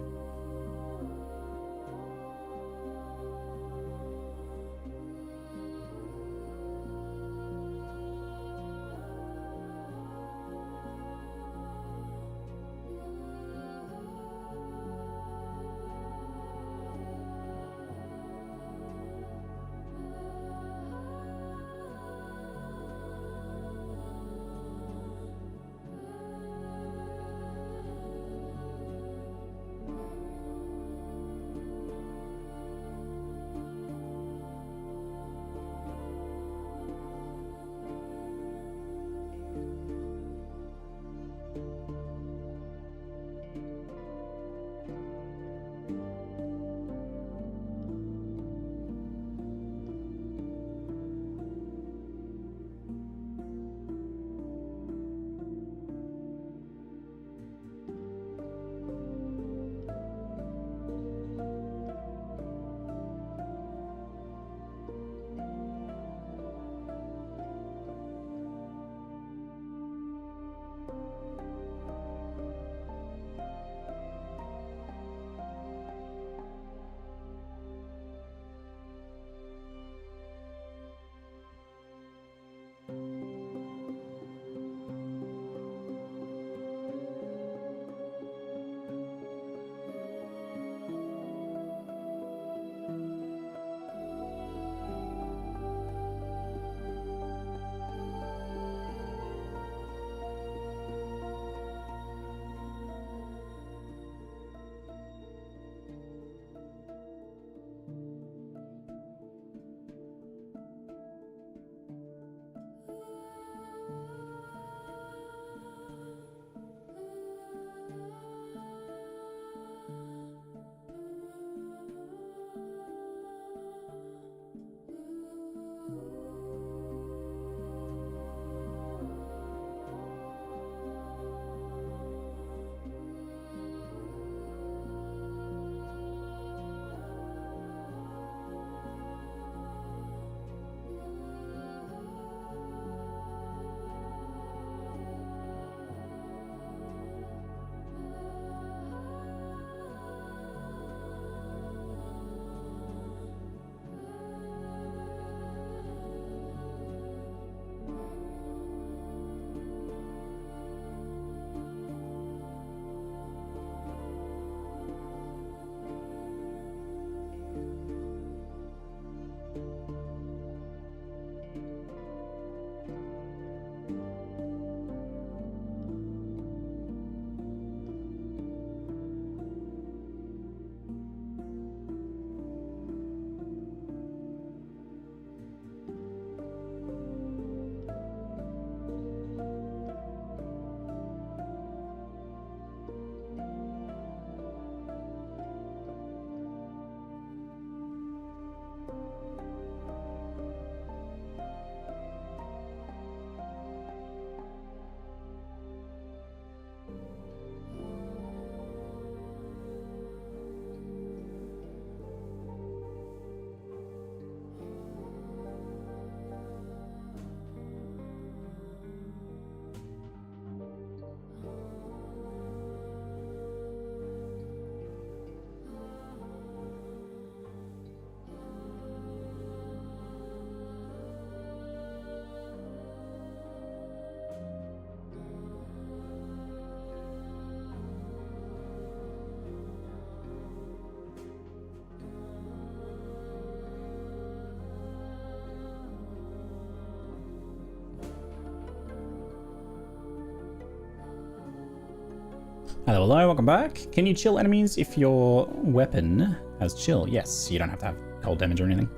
Hello, hello, welcome back. Can you chill enemies if your weapon has chill? Yes, you don't have to have cold damage or anything.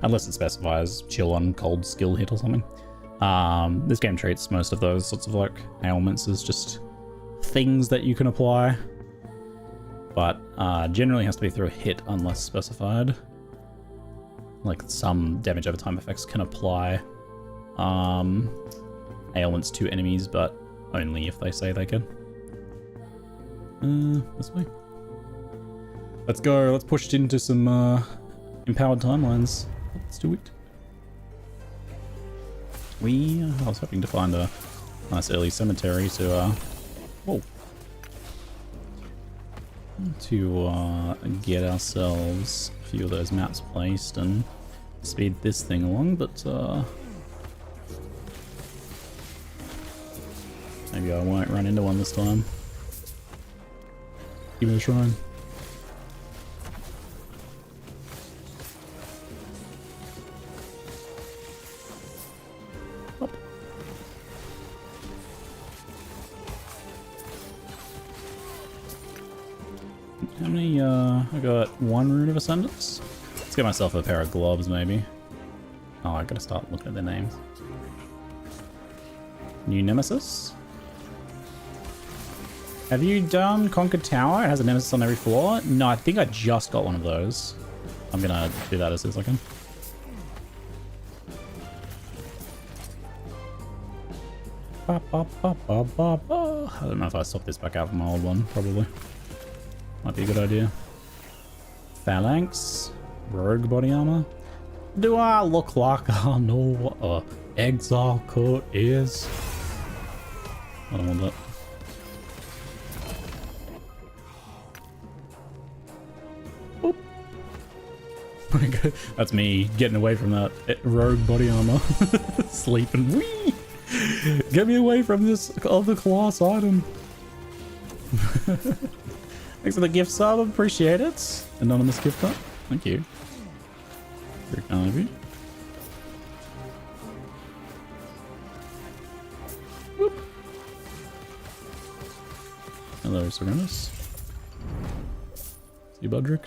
Unless it specifies chill on cold skill hit or something. This game treats most of those sorts of like ailments as just things that you can apply. But generally has to be through a hit unless specified. Like some damage over time effects can apply ailments to enemies, but only if they say they can. This way. Let's go. Let's push it into some empowered timelines. Let's do it. I was hoping to find a nice early cemetery to get ourselves a few of those maps placed and speed this thing along, but maybe I won't run into one this time. Give it a try. How many, I got one Rune of Ascendance? Let's get myself a pair of gloves, maybe. Oh, I gotta start looking at their names. New Nemesis? Have you done Conquered Tower? It has a Nemesis on every floor? No, I think I just got one of those. I'm gonna do that as soon as I can. I don't know if I swap this back out from my old one, probably. Might be a good idea. Phalanx. Rogue body armor. Do I look like I know what a exile cut is? I don't want that. Oop. That's me getting away from that rogue body armor. Sleeping. Whee! Get me away from this other class item. Thanks for the gift sub, appreciate it. Anonymous gift card, thank you. Very kind of you. Whoop. Hello, Exsanguinous. See you, Budrick.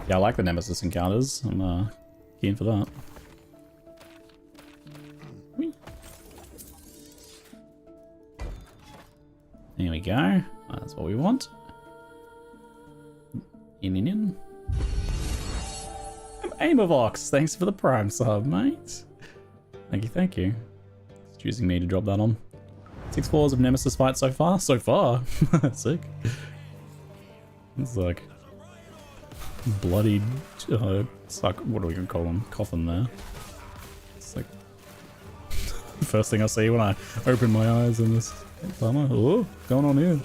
Yeah, I like the Nemesis encounters. I'm keen for that. Whee. There we go. That's what we want. In. Aimovox, thanks for the Prime sub, mate. Thank you. It's choosing me to drop that on. 6 floors of Nemesis fight so far? So far? Sick. It's like bloody what are we gonna call them? Coffin there. It's like first thing I see when I open my eyes in this summer. Oh, what's going on here?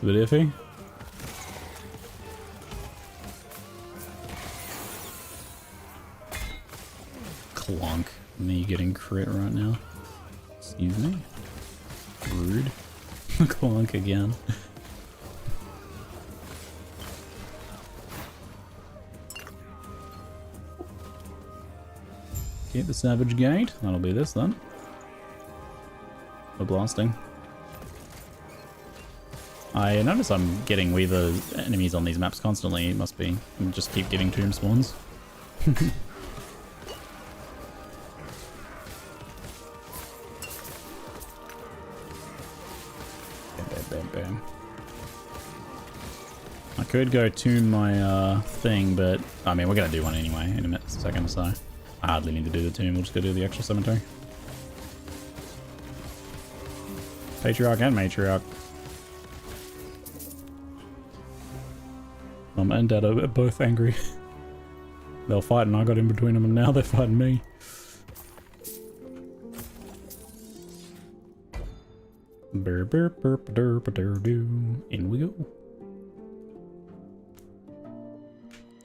A bit iffy. Clunk. Me getting crit right now. Excuse me. Rude. Clunk again. Get the Savage Gate. That'll be this then. For blasting. I notice I'm getting Weaver enemies on these maps constantly. It must be. I just keep getting tomb spawns. Bam, bam, bam, bam. I could go tune my thing, but I mean, we're gonna do one anyway in a second, so I hardly need to do the tomb. We'll just go do the extra cemetery. Patriarch and Matriarch. Mum and Dad are both angry. They were fighting, I got in between them, and now they're fighting me. In we go.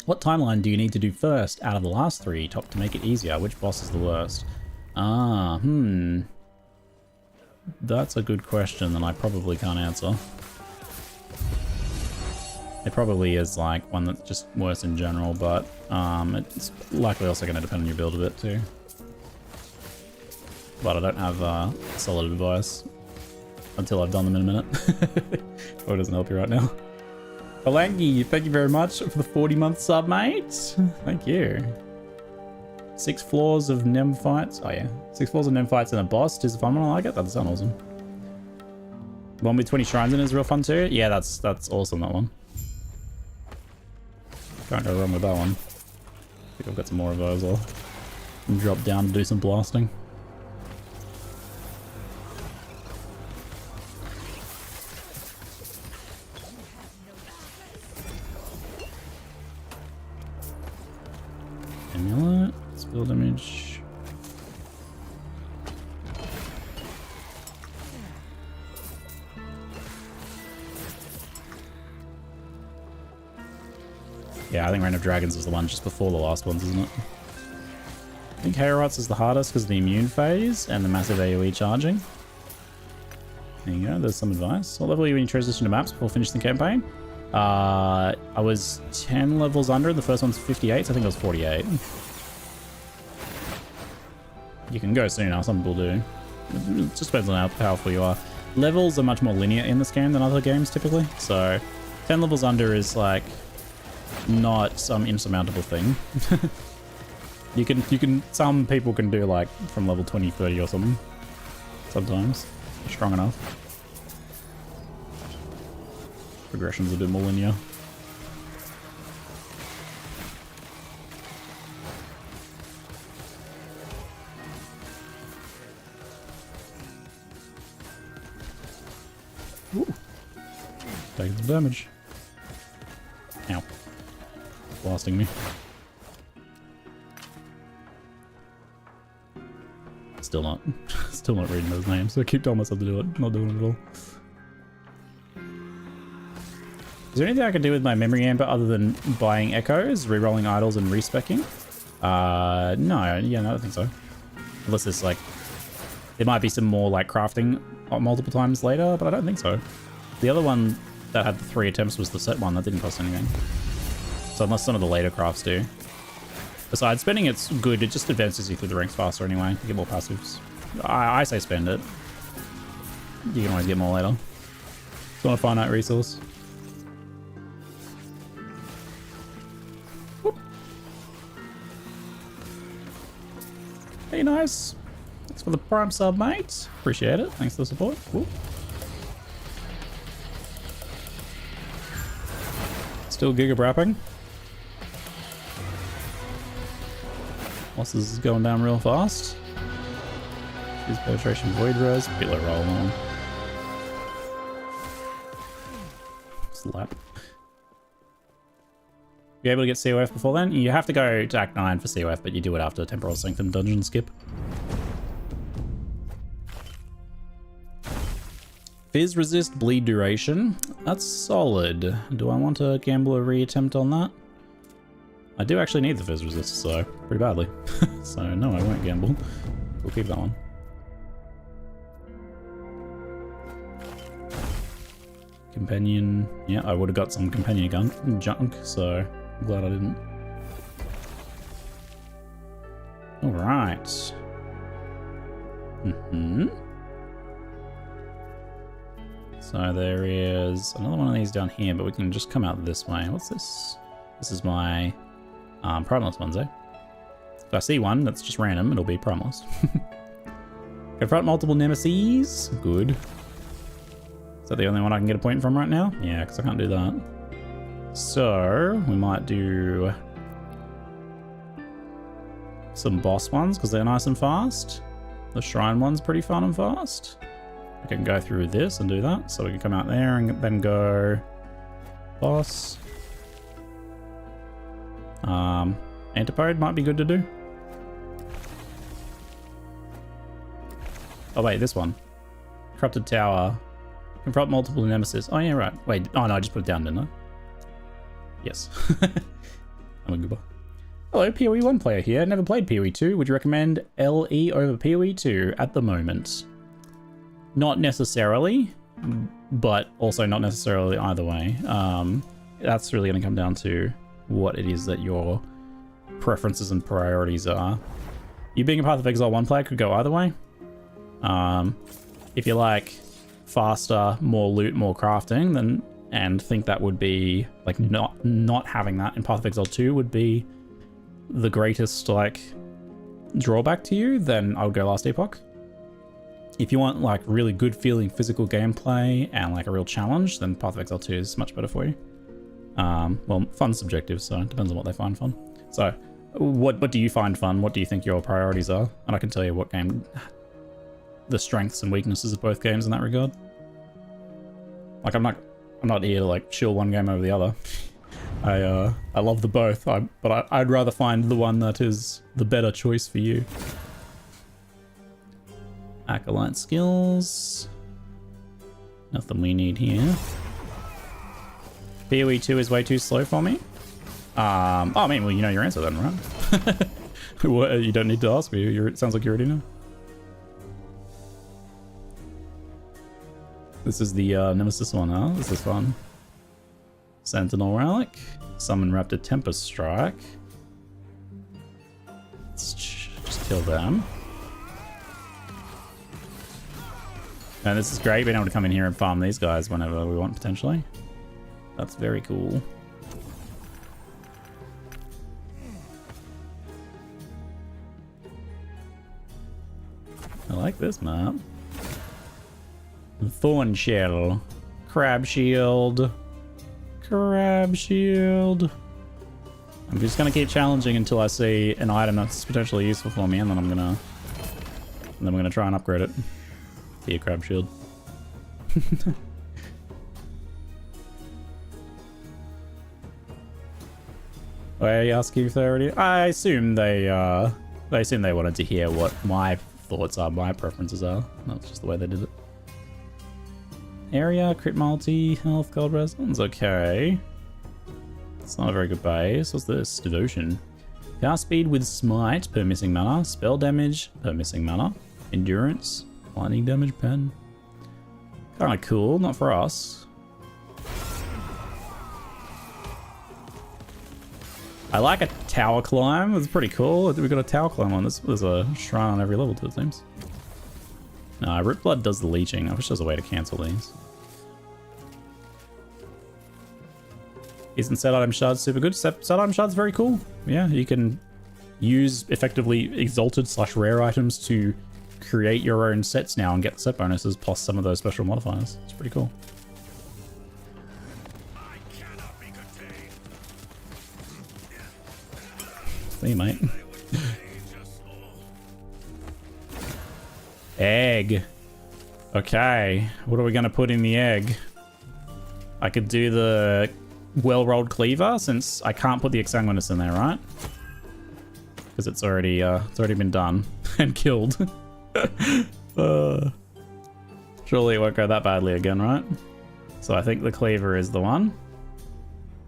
What timeline do you need to do first out of the last 3 top to make it easier? Which boss is the worst? That's a good question that I probably can't answer. It probably is like one that's just worse in general, but it's likely also going to depend on your build a bit too. but I don't have solid advice until I've done them in a minute. Oh, it doesn't help you right now. Olangi, thank you very much for the 40-month sub, mate. Thank you. 6 floors of Nem fights. Oh yeah, 6 floors of Nem fights and a boss is a fun one. I like it. That sounds awesome. One with 20 shrines in is real fun too. Yeah, that's awesome, that one. Can't go wrong with that one. I think I've got some more of those. I'll drop down to do some blasting. Amulet, spell damage. Yeah, I think Reign of Dragons is the one just before the last ones, isn't it? I think Hayrites is the hardest because of the immune phase and the massive AoE charging. There you go, there's some advice. What level are you when you transition to maps before finishing the campaign? I was 10 levels under, the first one's 58, so I think it was 48. You can go sooner, some people do. It just depends on how powerful you are. Levels are much more linear in this game than other games typically, so 10 levels under is like not some insurmountable thing. Some people can do like from level 20, 30 or something. Sometimes. Strong enough. Progression's a bit more linear. Ooh. Taking some damage. Ow. Blasting me. Still not reading those names, so I keep telling myself to do it. Not doing it at all. Is there anything I can do with my memory amber other than buying echoes, re-rolling idols, and respecking? No, yeah, no, I don't think so. Unless it's like, there might be some more like crafting multiple times later, but I don't think so. The other one that had the 3 attempts was the set one that didn't cost anything. So unless some of the later crafts do. Besides, spending it's good, it just advances you through the ranks faster anyway. You get more passives. I say spend it. You can always get more later. It's not a finite resource. Whoop. Hey, nice. Thanks for the prime sub, mate. Appreciate it. Thanks for the support. Whoop. Still giga brapping. This is going down real fast. Use penetration void res. Pillar roll on. Slap. You able to get COF before then? You have to go to Act 9 for COF, but you do it after Temporal Sanctum dungeon skip. Fizz resist bleed duration. That's solid. Do I want to gamble a reattempt on that? I do actually need the fizz resist, so pretty badly. So no, I won't gamble. We'll keep that one. Companion. Yeah, I would have got some companion junk, so I'm glad I didn't. Alright. So there is another one of these down here, but we can just come out this way. What's this? This is my Primalist ones, eh? If I see one that's just random, it'll be Primalist. Confront multiple Nemesis. Good. Is that the only one I can get a point from right now? Yeah, because I can't do that. So, we might do some boss ones, because they're nice and fast. The shrine one's pretty fun and fast. I can go through this and do that. So we can come out there and then go boss. Antipode might be good to do. Oh wait, this one. Corrupted Tower. Confront multiple Nemesis. Oh yeah, right. Wait, oh no, I just put it down, didn't I? Yes. I'm a goober. Hello, PoE 1 player here. Never played PoE 2. Would you recommend LE over PoE 2 at the moment? Not necessarily, but also not necessarily either way. That's really going to come down to what it is that your preferences and priorities are. You being a Path of Exile 1 player could go either way. If you like faster, more loot, more crafting, then and think that would be like not having that in Path of Exile 2 would be the greatest like drawback to you, then I would go Last Epoch. If you want like really good feeling physical gameplay and like a real challenge, then Path of Exile 2 is much better for you. Well, fun's subjective, so it depends on what they find fun. So what do you find fun? What do you think your priorities are? And I can tell you what game, the strengths and weaknesses of both games in that regard. Like I'm not here to like chill one game over the other. I love the both, but I'd rather find the one that is the better choice for you. Acolyte skills. Nothing we need here. PoE 2 is way too slow for me. Oh, I mean, well, you know your answer then, right? What, you don't need to ask me. It sounds like you already know. This is the Nemesis one, huh? This is fun. Sentinel Relic. Summon Raptor Tempest Strike. Let's just kill them. And this is great, being able to come in here and farm these guys whenever we want, potentially. That's very cool. I like this map. Thorn Shell. Crab Shield. Crab Shield. I'm just gonna keep challenging until I see an item that's potentially useful for me, and then I'm gonna try and upgrade it. Here, Crab Shield. I ask you if they already. I assume they wanted to hear what my thoughts are, my preferences are. That's just the way they did it. Area, crit multi, health, gold resonance. Okay. It's not a very good base. What's this? Devotion. Power speed with smite per missing mana. Spell damage per missing mana. Endurance. Lightning damage pen. Kinda cool, not for us. I like a tower climb. It's pretty cool. We got a tower climb on this. There's a shrine on every level, it seems. No, Root Blood does the leeching. I wish there was a way to cancel these. Isn't set item shards super good? Set item shards very cool. Yeah, you can use effectively exalted / rare items to create your own sets now and get set bonuses plus some of those special modifiers. It's pretty cool. See, mate. Egg. Okay, what are we going to put in the egg? I could do the well-rolled cleaver since I can't put the Exsanguinous in there, right? Because it's already been done and killed. Surely it won't go that badly again, right? So I think the cleaver is the one.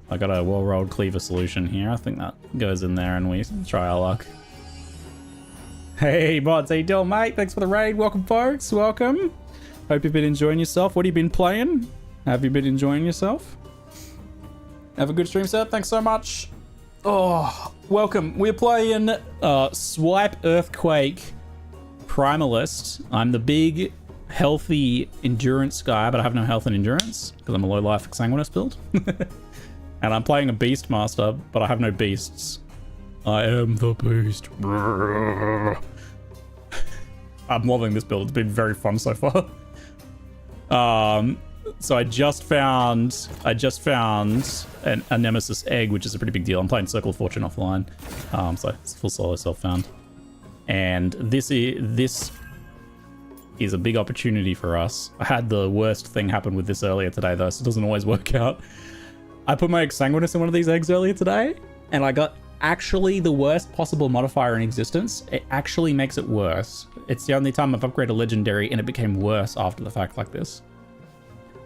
I got a well-rolled cleaver solution here. I think that goes in there and we try our luck. Hey mods, how you doing, mate? Thanks for the raid. Welcome, folks. Welcome. Hope you've been enjoying yourself. What have you been playing? Have you been enjoying yourself? Have a good stream, sir. Thanks so much. Oh, welcome. We're playing Swipe Earthquake Primalist. I'm the big, healthy endurance guy, but I have no health and endurance because I'm a low-life Exsanguinous build. And I'm playing a Beastmaster, but I have no beasts. I am the beast. I'm loving this build. It's been very fun so far. So I just found a Nemesis egg, which is a pretty big deal. I'm playing Circle of Fortune offline, so it's full solo self-found. And this is a big opportunity for us. I had the worst thing happen with this earlier today, though, so it doesn't always work out. I put my Exsanguinous in one of these eggs earlier today, and I got actually the worst possible modifier in existence. It actually makes it worse. It's the only time I've upgraded Legendary, and it became worse after the fact like this.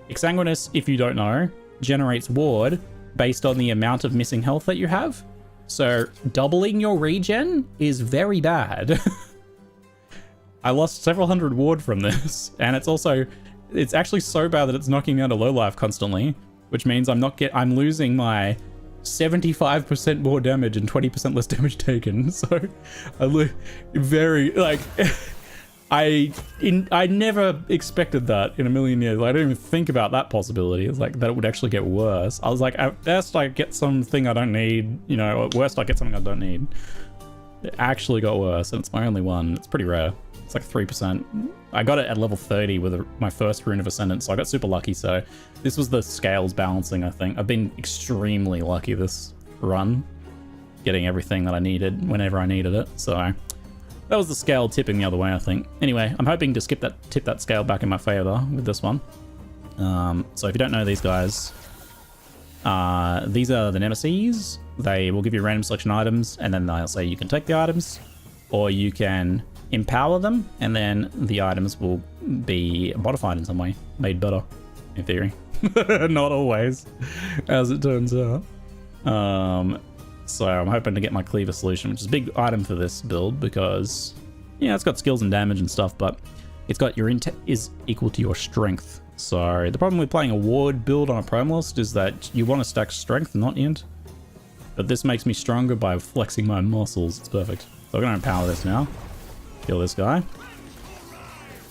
Exsanguinous, if you don't know, generates ward based on the amount of missing health that you have. So doubling your regen is very bad. I lost several hundred ward from this, and it's actually so bad that it's knocking me out of low life constantly, which means I'm losing my 75% more damage and 20% less damage taken. So I look very like I never expected that in a million years. I didn't even think about that possibility. It's like that it would actually get worse. I was like, at best I get something I don't need, you know, at worst I get something I don't need. It actually got worse, and it's my only one. It's pretty rare. It's like 3%. I got it at level 30 with my first Rune of Ascendance, so I got super lucky. So this was the scales balancing, I think. I've been extremely lucky this run, getting everything that I needed whenever I needed it. So that was the scale tipping the other way, I think. Anyway, I'm hoping to tip that scale back in my favor with this one. So if you don't know these guys, these are the Nemesis. They will give you random selection items, and then they'll say you can take the items, or you can empower them, and then the items will be modified in some way, made better, in theory. Not always, as it turns out. So I'm hoping to get my Cleaver Solution, which is a big item for this build because, yeah, it's got skills and damage and stuff, but it's got your int is equal to your strength. So the problem with playing a ward build on a prom list is that you want to stack strength, not int. But this makes me stronger by flexing my muscles. It's perfect. So we're going to empower this now. Kill this guy.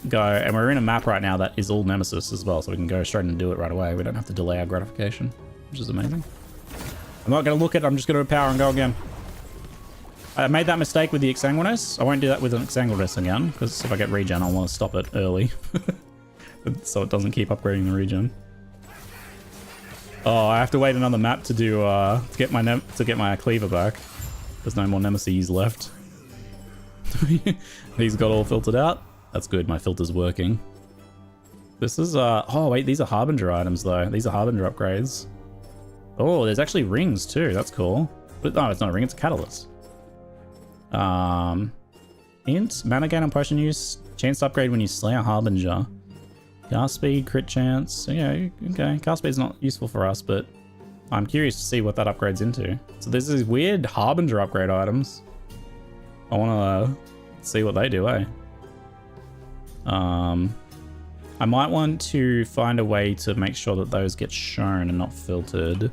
Go, and we're in a map right now that is all Nemesis as well, so we can go straight and do it right away. We don't have to delay our gratification, which is amazing. I'm not going to look at it, I'm just going to empower and go again. I made that mistake with the Exsanguinous. I won't do that with an Exsanguinous again, because if I get regen, I'll want to stop it early. So it doesn't keep upgrading the regen. Oh, I have to wait another map to do to get my cleaver back. There's no more Nemesis left. These got all filtered out. That's good, my filter's working. This is oh wait, these are Harbinger items though. These are Harbinger upgrades. Oh, there's actually rings too. That's cool. But no, it's not a ring, it's a catalyst. Int, mana gain on potion use, chance to upgrade when you slay a Harbinger. Cast speed, crit chance. Yeah, okay. Cast speed's not useful for us, but I'm curious to see what that upgrades into. So there's these weird Harbinger upgrade items. I want to see what they do, eh? I might want to find a way to make sure that those get shown and not filtered.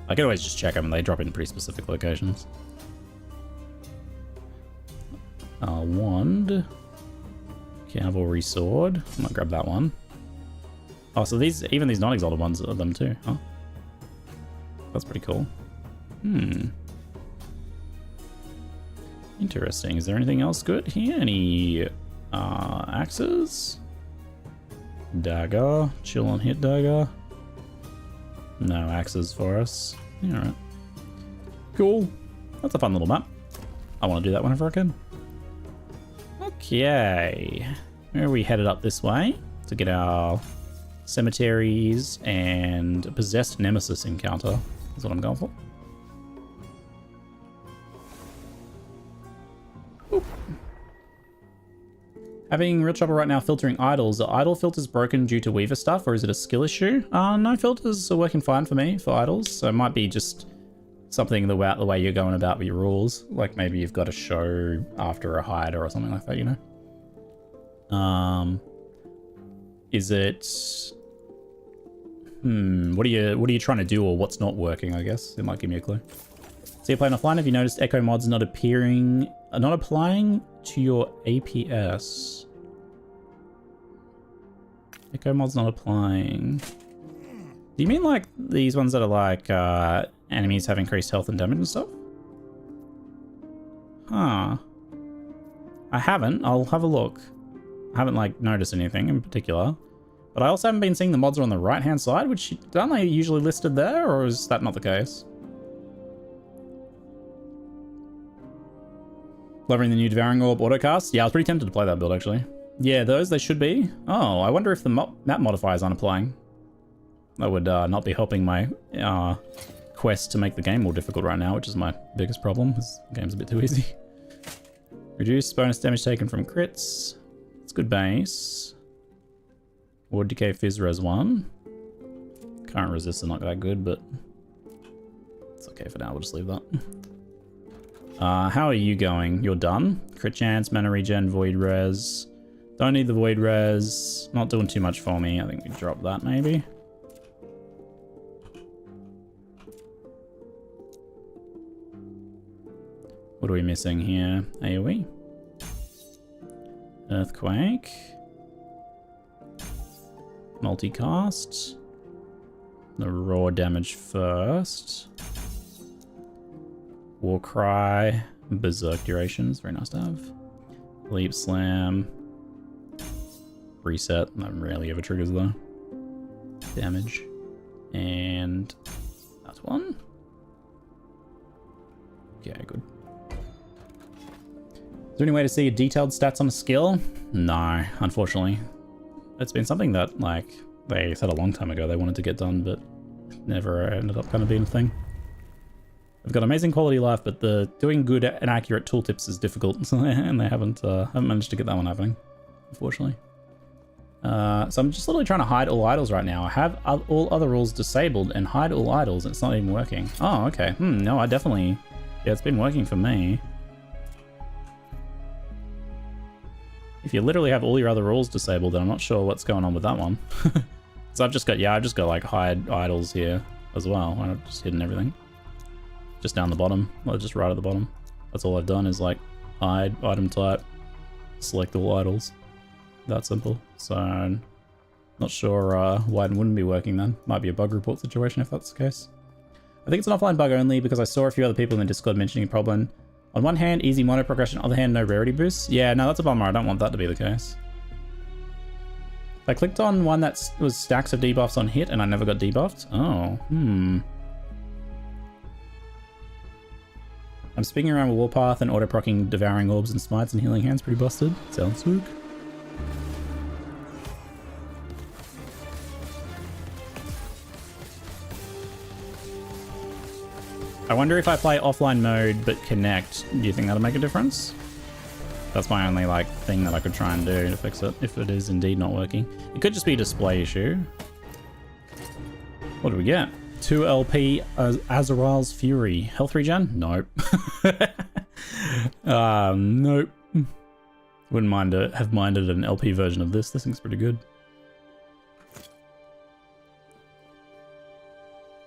I can always just check them, and they drop in pretty specific locations. Wand. Cavalry sword. I might grab that one. Oh, so even these non-exalted ones are them too, huh? That's pretty cool. Interesting. Is there anything else good here? Any axes? Dagger. Chill on hit dagger. No axes for us. Alright. Cool. That's a fun little map. I want to do that whenever I can. Okay. Where are we headed up this way to get our cemeteries and possessed Nemesis encounter? That's what I'm going for. Oop. Having real trouble right now filtering idols. Are idol filters broken due to Weaver stuff, or is it a skill issue? No, filters are working fine for me for idols, so it might be just something about the way you're going about with your rules. Like maybe you've got a show after a hider or something like that, you know? Is it... What are you trying to do, or what's not working, I guess? It might give me a clue. So you're playing offline. Have you noticed echo mods not applying to your APS? Echo mods not applying. Do you mean like these ones that are like enemies have increased health and damage and stuff? Huh. I haven't. I'll have a look. I haven't like noticed anything in particular. But I also haven't been seeing the mods are on the right-hand side, which aren't they usually listed there, or is that not the case? Loving the new Devouring Orb autocast. Yeah, I was pretty tempted to play that build, actually. Yeah, those, they should be. Oh, I wonder if the map modifiers aren't applying. That would not be helping my quest to make the game more difficult right now, which is my biggest problem. This game's a bit too easy. Reduce bonus damage taken from crits. It's good base. Ward Decay Fizz Res 1. Current resists are not that good, but it's okay for now. We'll just leave that. How are you going? You're done? Crit chance, mana regen, void res. Don't need the void res. Not doing too much for me. I think we drop that maybe. What are we missing here? AoE. Earthquake. Multicast. The raw damage first. Warcry. Berserk durations. Very nice to have. Leap Slam. Reset. That rarely ever triggers though. Damage. And that's one. Okay, good. Is there any way to see detailed stats on a skill? No, unfortunately. It's been something that, like, they said a long time ago they wanted to get done, but never ended up kind of being a thing. They've got amazing quality of life, but the doing good and accurate tooltips is difficult, and they haven't managed to get that one happening, unfortunately. So I'm just literally trying to hide all idols right now. I have all other rules disabled and hide all idols, and it's not even working. Oh, okay. No, I definitely... Yeah, it's been working for me. If you literally have all your other rules disabled, then I'm not sure what's going on with that one. So I've just got like hide idols here as well. I've just hidden everything. Just down the bottom, or just right at the bottom. That's all I've done is like hide, item type, select all idols. That simple. So not sure why it wouldn't be working then. Might be a bug report situation if that's the case. I think it's an offline bug only because I saw a few other people in the Discord mentioning a problem. On one hand, easy mono progression, on the other hand, no rarity boosts. Yeah, no, that's a bummer. I don't want that to be the case. I clicked on one that was stacks of debuffs on hit and I never got debuffed. Oh, I'm spinning around with Warpath and auto-procking Devouring Orbs and Smites and Healing Hands. Pretty busted. Sounds swook. I wonder if I play offline mode but connect, do you think that'll make a difference? That's my only like thing that I could try and do to fix it, if it is indeed not working. It could just be a display issue. What do we get? 2 LP Azrael's Fury. Health regen? Nope. Nope. Wouldn't mind have minded an LP version of this. This thing's pretty good.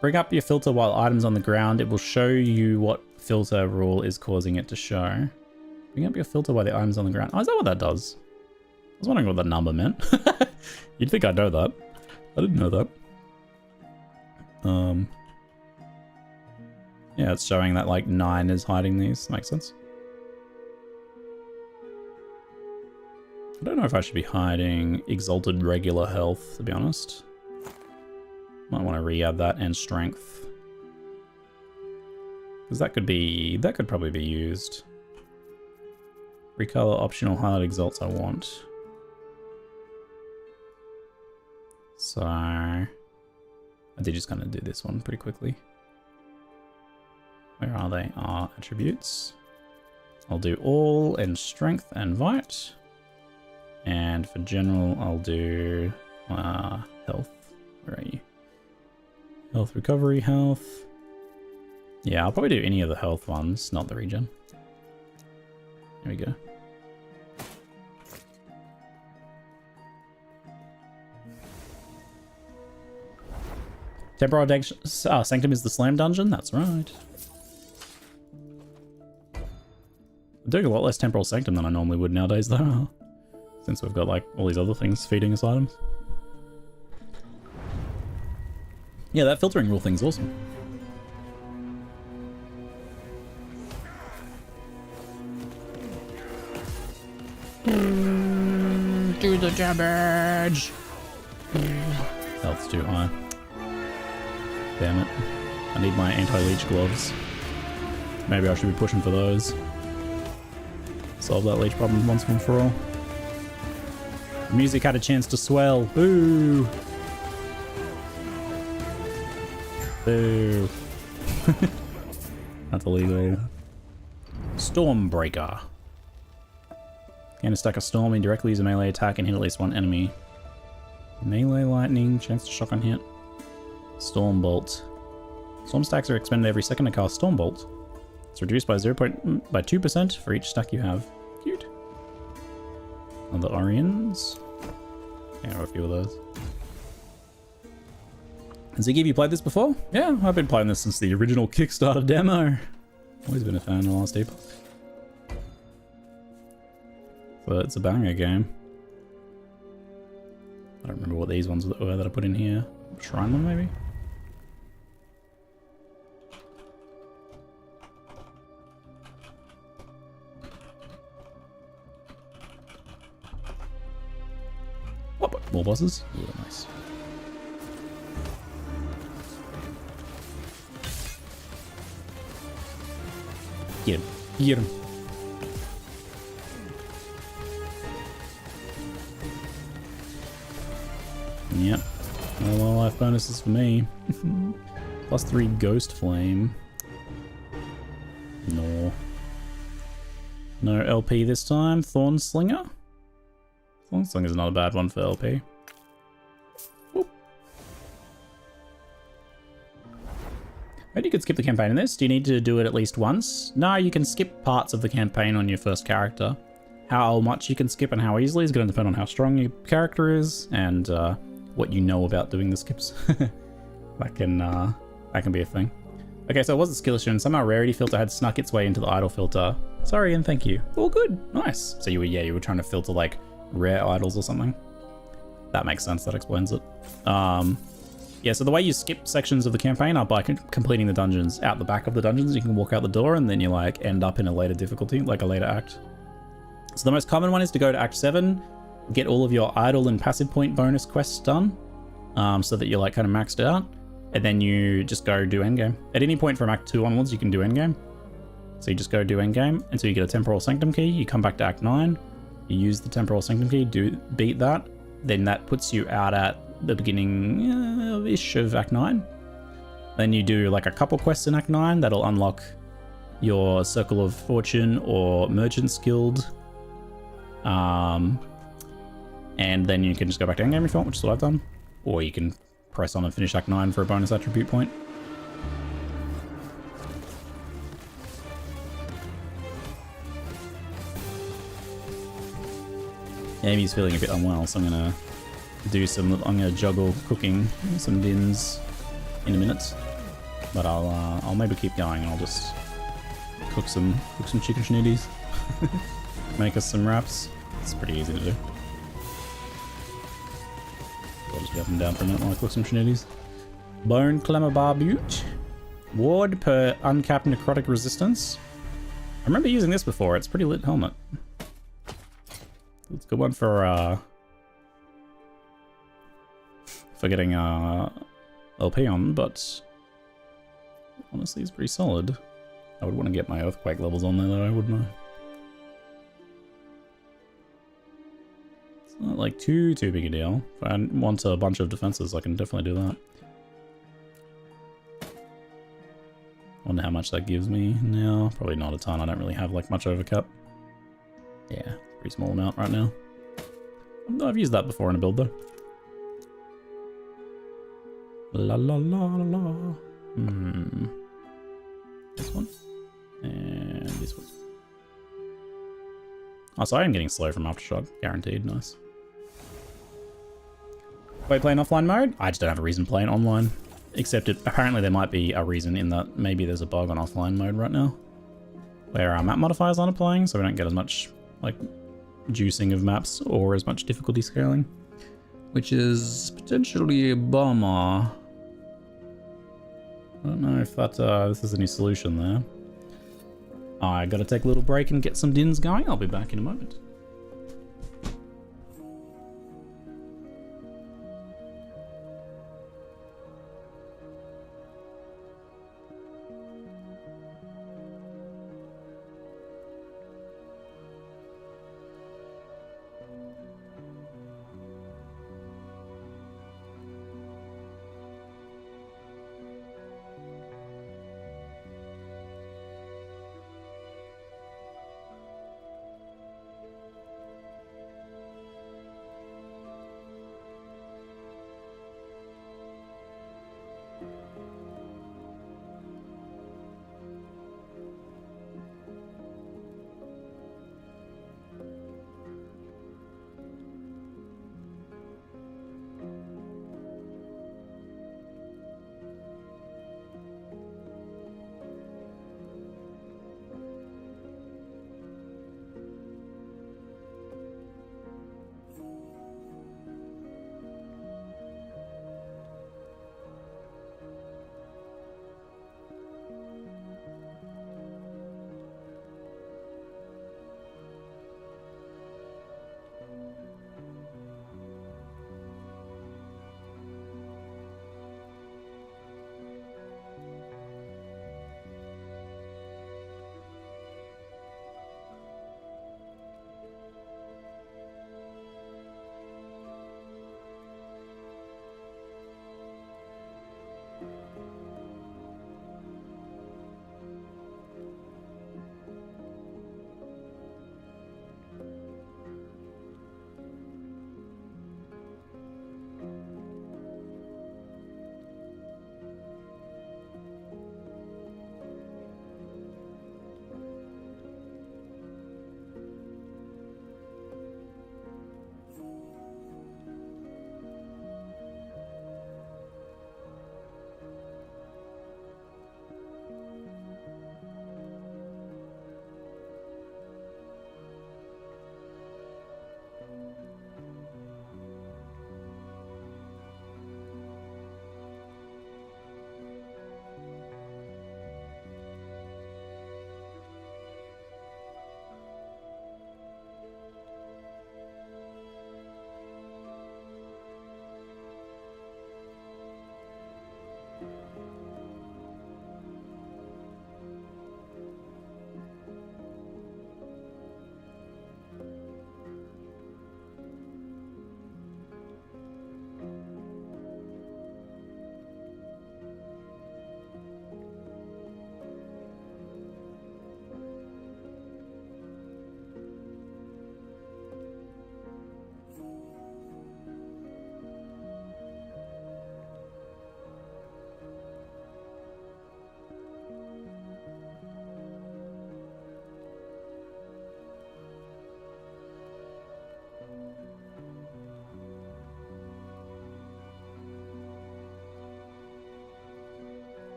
Bring up your filter while items on the ground. It will show you what filter rule is causing it to show. Bring up your filter while the item's on the ground. Oh, is that what that does? I was wondering what that number meant. You'd think I'd know that. I didn't know that. Yeah, it's showing that like 9 is hiding these. Makes sense. I don't know if I should be hiding Exalted regular health, to be honest. Might want to re-add that and strength. Because that could probably be used. Recolor optional highlight exalts I want. So I did just kind of do this one pretty quickly. Where are they? Attributes. I'll do all and strength and vite. And for general, I'll do health. Where are you? Health recovery, health. Yeah, I'll probably do any of the health ones, not the regen. There we go. Temporal Sanctum is the slam dungeon? That's right. I'm doing a lot less Temporal Sanctum than I normally would nowadays though. Since we've got like all these other things feeding us items. Yeah, that filtering rule thing's awesome. Do the damage! Health's too high. Damn it. I need my anti-leech gloves. Maybe I should be pushing for those. Solve that leech problem once and for all. The music had a chance to swell. Ooh! Boo. That's illegal. Stormbreaker. Can stack a storm and directly use a melee attack and hit at least one enemy. Melee lightning, chance to shock on hit. Storm bolt. Storm stacks are expended every second to cast Storm bolt. It's reduced by 2% for each stack you have. Cute. Other Orions. Yeah, I have a few of those. Ziggy, have you played this before? Yeah, I've been playing this since the original Kickstarter demo. Always been a fan of Last Epoch. So it's a banger game. I don't remember what these ones were that I put in here. Shrine one, maybe? What? More bosses? Yeah, nice. Get him. Get him. Yep. Well, life bonuses for me. +3 Ghost Flame. No. No LP this time. Thorn Slinger? Thorn Slinger's not a bad one for LP. Whoop. Maybe you could skip the campaign in this. Do you need to do it at least once? No, you can skip parts of the campaign on your first character. How much you can skip and how easily is going to depend on how strong your character is and what you know about doing the skips. that can be a thing. Okay, so it was a skill issue and somehow rarity filter had snuck its way into the idol filter. Sorry and thank you. All good. Nice. So you were trying to filter like rare idols or something. That makes sense. That explains it. Yeah, so the way you skip sections of the campaign are by completing the dungeons. Out the back of the dungeons, you can walk out the door and then you like end up in a later difficulty, like a later act. So the most common one is to go to Act 7, get all of your idle and passive point bonus quests done, so that you're like kind of maxed out, and then you just go do endgame. At any point from Act 2 onwards, you can do endgame. So you just go do endgame until you get a Temporal Sanctum key. You come back to Act 9, you use the Temporal Sanctum key, beat that, then that puts you out at the beginning-ish of Act 9. Then you do like a couple quests in Act 9 that'll unlock your Circle of Fortune or Merchant's Guild. And then you can just go back to endgame if you want, which is what I've done. Or you can press on and finish Act 9 for a bonus attribute point. Amy's feeling a bit unwell, so I'm gonna juggle cooking some bins in a minute. But I'll maybe keep going and I'll just cook some chicken schnitties. Make us some wraps. It's pretty easy to do. I'll just be up and down for a minute while I cook some schnitties. Bone Clemmer Barbute. Ward per uncapped necrotic resistance. I remember using this before. It's a pretty lit helmet. It's a good one for getting LP on, but honestly it's pretty solid. I would want to get my earthquake levels on there though, wouldn't I? It's not like too big a deal. If I want a bunch of defenses, I can definitely do that. Wonder how much that gives me now. Probably not a ton. I don't really have like much overcap. Yeah, pretty small amount right now. I've used that before in a build though. La la la la la. This one. And this one. Oh, so I am getting slow from Aftershock. Guaranteed. Nice. Wait, playing offline mode? I just don't have a reason to play it online. Except apparently there might be a reason in that maybe there's a bug on offline mode right now. Where our map modifiers aren't applying, so we don't get as much like juicing of maps or as much difficulty scaling. Which is potentially a bummer. I don't know if that this is a new solution there. I gotta take a little break and get some dins going. I'll be back in a moment.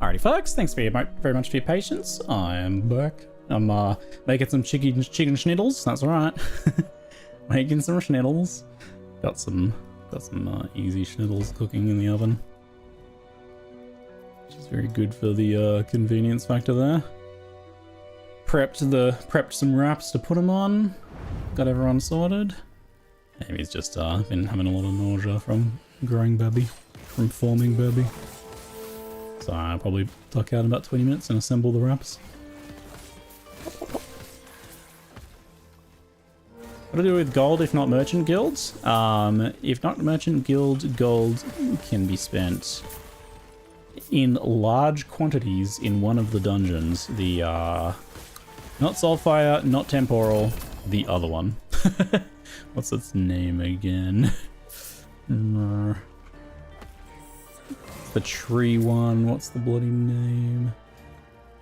Alrighty, folks. Thanks very much for your patience. I am back. I'm making some chicken schnittles. That's right. Making some schnittles. Got some easy schnittles cooking in the oven, which is very good for the convenience factor there. Prepped some wraps to put them on. Got everyone sorted. Amy's just been having a lot of nausea from growing baby, from forming baby. So I'll probably duck out in about 20 minutes and assemble the wraps. What to do with gold if not merchant guilds? If not merchant guild, gold can be spent in large quantities in one of the dungeons. The not Soulfire, not Temporal, the other one. What's its name again? The tree one. What's the bloody name?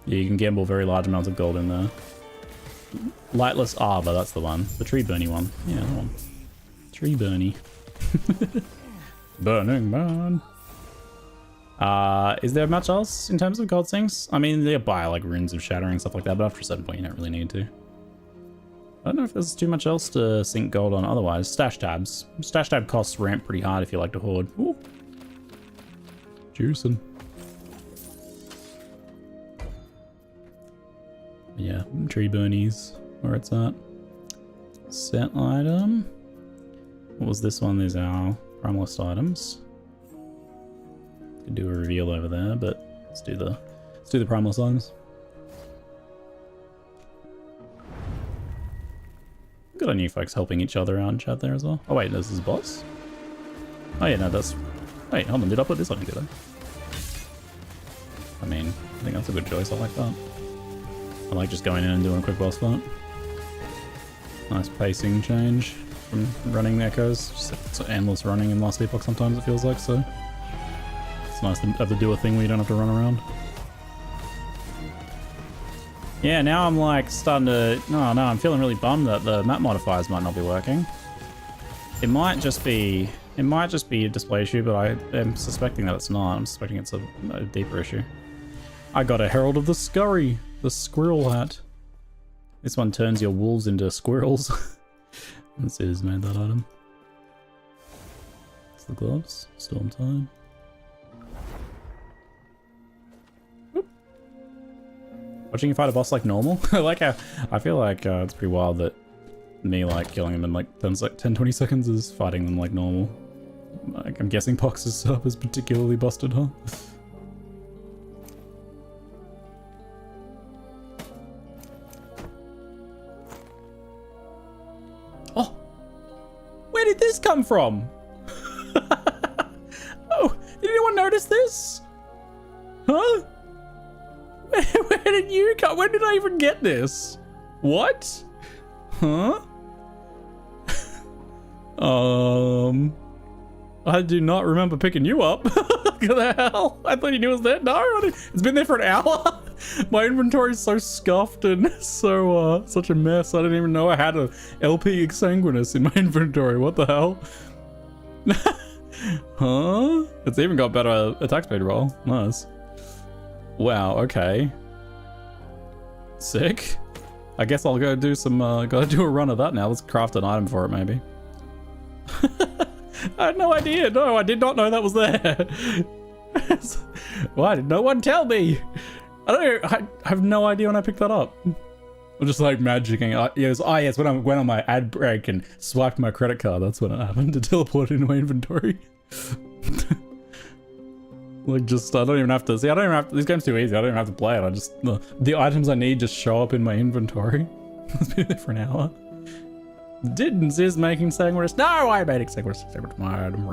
Yeah, you can gamble very large amounts of gold in there. Lightless Arbor, that's the one. The tree burny one. Yeah, that one. Tree burny. Burning man. Is there much else in terms of gold sinks? I mean, they buy like runes of shattering and stuff like that, but after a certain point you don't really need to. I don't know if there's too much else to sink gold on otherwise. Stash tabs. Stash tab costs ramp pretty hard if you like to hoard. Ooh. Juicing. Yeah, tree burnies, where it's at. Set item. What was this one? There's our primalist items. Could do a reveal over there, but let's do the primalist items. Got a new folks helping each other out in chat there as well. Oh wait, this is boss? Oh yeah, no, that's... Wait, hold on, did I put this on, did I? I mean, I think that's a good choice, I like that. I like just going in and doing a quick boss fight. Nice pacing change from running the echoes. Just endless running in Last Epoch sometimes it feels like, so... It's nice to have to do a thing where you don't have to run around. Yeah, now I'm like starting to... Oh no, I'm feeling really bummed that the map modifiers might not be working. It might just be a display issue, but I am suspecting that it's not. I'm suspecting it's a deeper issue. I got a Herald of the Scurry, the squirrel hat. This one turns your wolves into squirrels. Let's see who's made that item. It's the gloves, Storm Tide. Watching you fight a boss like normal? Like how I feel like it's pretty wild that me like killing them in like 10-20 seconds is fighting them like normal. Like, I'm guessing Pox's setup is particularly busted, huh? Oh! Where did this come from? Oh, did anyone notice this? Huh? Where did you come? When did I even get this? What? Huh? I do not remember picking you up. What the hell? I thought you knew it was there. No, it's been there for an hour. My inventory is so scuffed and so such a mess. I didn't even know I had a LP Exsanguinous in my inventory. What the hell? Huh? It's even got better attack speed roll. Nice. Wow, okay. Sick. I guess I'll go do some, gotta do a run of that now. Let's craft an item for it, maybe. I had no idea. No, I did not know that was there. Why did no one tell me? I have no idea when I picked that up. I'm just like magicking. Yes, when I went on my ad break and swiped my credit card, that's when it happened to teleport into my inventory. Like, just, I don't even have to, see, I don't even have to, this game's too easy, I don't even have to play it, I just, the items I need just show up in my inventory. It's been there for an hour. Did insist making Exsanguinous. No, I made Exsanguinous my item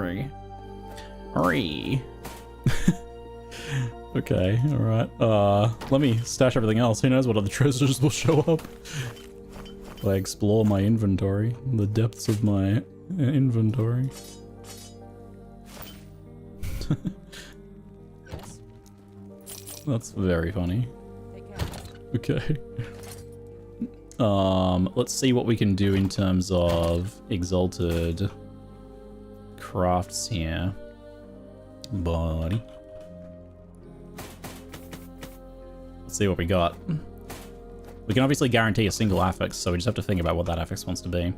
Okay, alright, let me stash everything else, who knows what other treasures will show up. If I explore my inventory, the depths of my inventory. That's very funny. Okay. Let's see what we can do in terms of exalted crafts here. Buddy. Let's see what we got. We can obviously guarantee a single affix, so we just have to think about what that affix wants to be.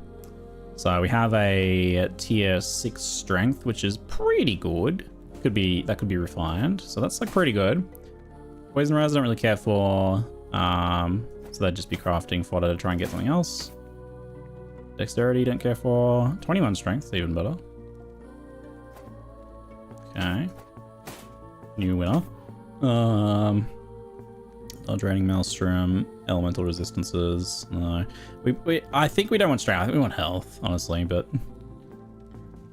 So we have a tier 6 strength, which is pretty good. That could be refined. So that's like pretty good. Poison Res I don't really care for. So that'd just be crafting fodder to try and get something else. Dexterity don't care for. 21 strength, even better. Okay. New winner. Draining Maelstrom, elemental resistances. No. I think we don't want strength. I think we want health, honestly, but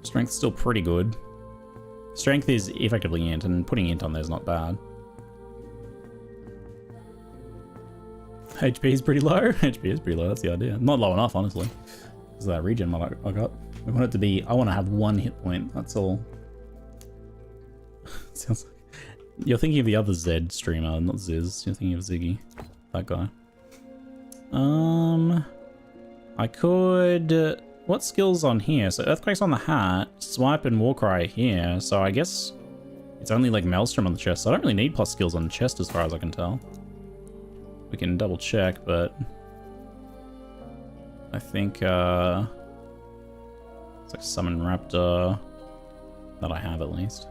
strength's still pretty good. Strength is effectively int, and putting int on there is not bad. HP is pretty low. HP is pretty low, that's the idea. Not low enough, honestly. Because of that regen mod I got. We want it to be, I want to have 1 hit point, that's all. Sounds like... You're thinking of the other Zed streamer, not Ziz. You're thinking of Ziggy. That guy. I could... What skills on here? So Earthquake's on the hat, Swipe and Warcry here, so I guess it's only like Maelstrom on the chest, so I don't really need plus skills on the chest as far as I can tell. We can double check, but I think it's like Summon Raptor that I have at least.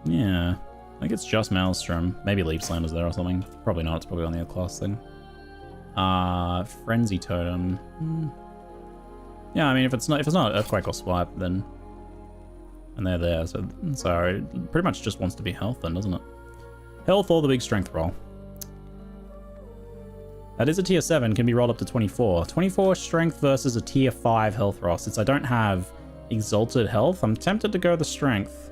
Yeah, I think it's just Maelstrom. Maybe Leaf Slammer's there or something. Probably not, it's probably on the other class thing. Frenzy Totem. Yeah, I mean, if it's not Earthquake or Swipe, then... And they're there, so it pretty much just wants to be health then, doesn't it? Health or the big strength roll. That is a tier 7, can be rolled up to 24. 24 strength versus a tier 5 health roll. Since I don't have exalted health, I'm tempted to go the strength.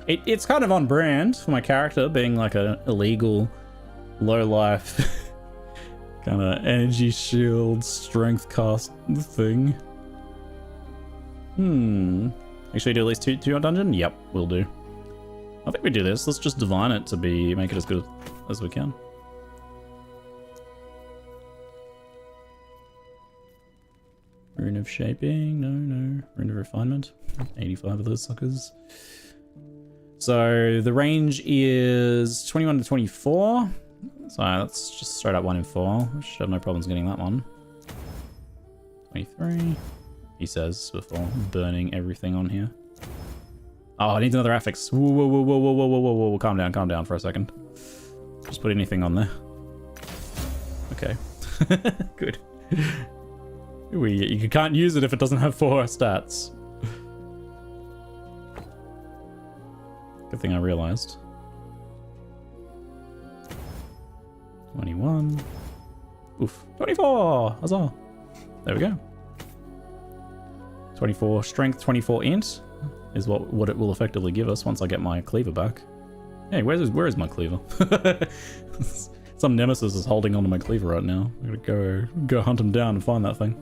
It's kind of on brand for my character, being like an illegal, low life, kind of energy shield, strength cast thing. Actually do at least two on dungeon? Yep, we'll do. I think we do this. Let's just divine it to make it as good as we can. Rune of Shaping, no. Rune of Refinement, 85 of those suckers. So the range is 21 to 24. So that's just straight up 1 in 4. I should have no problems getting that one. 23. He says before burning everything on here. Oh, I need another affix. Whoa. Calm down for a second. Just put anything on there. Okay. Good. You can't use it if it doesn't have 4 stats. Good thing I realized. 21. Oof. 24! Huzzah! There we go. 24 strength, 24 int is what it will effectively give us once I get my cleaver back. Hey, where is my cleaver? Some Nemesis is holding onto my cleaver right now. I'm gonna go hunt him down and find that thing.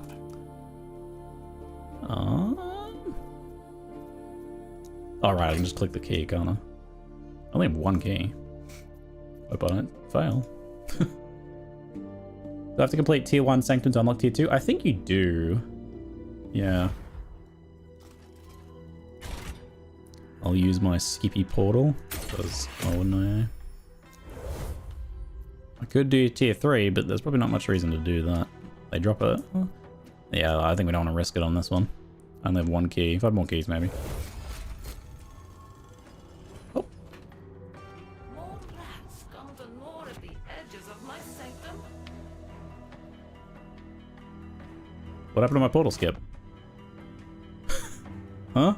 Alright, I can just click the key, can't I? I only have 1 key. Hope I don't fail. Do I have to complete tier 1 Sanctum to unlock tier 2? I think you do. Yeah. I'll use my Skippy portal, because why wouldn't I? I could do tier 3, but there's probably not much reason to do that. They drop it. Yeah, I think we don't want to risk it on this one. I only have 1 key. If I had more keys, maybe. Oh. More rats come to gnaw at the edges of my sanctum. What happened to my portal skip? Huh?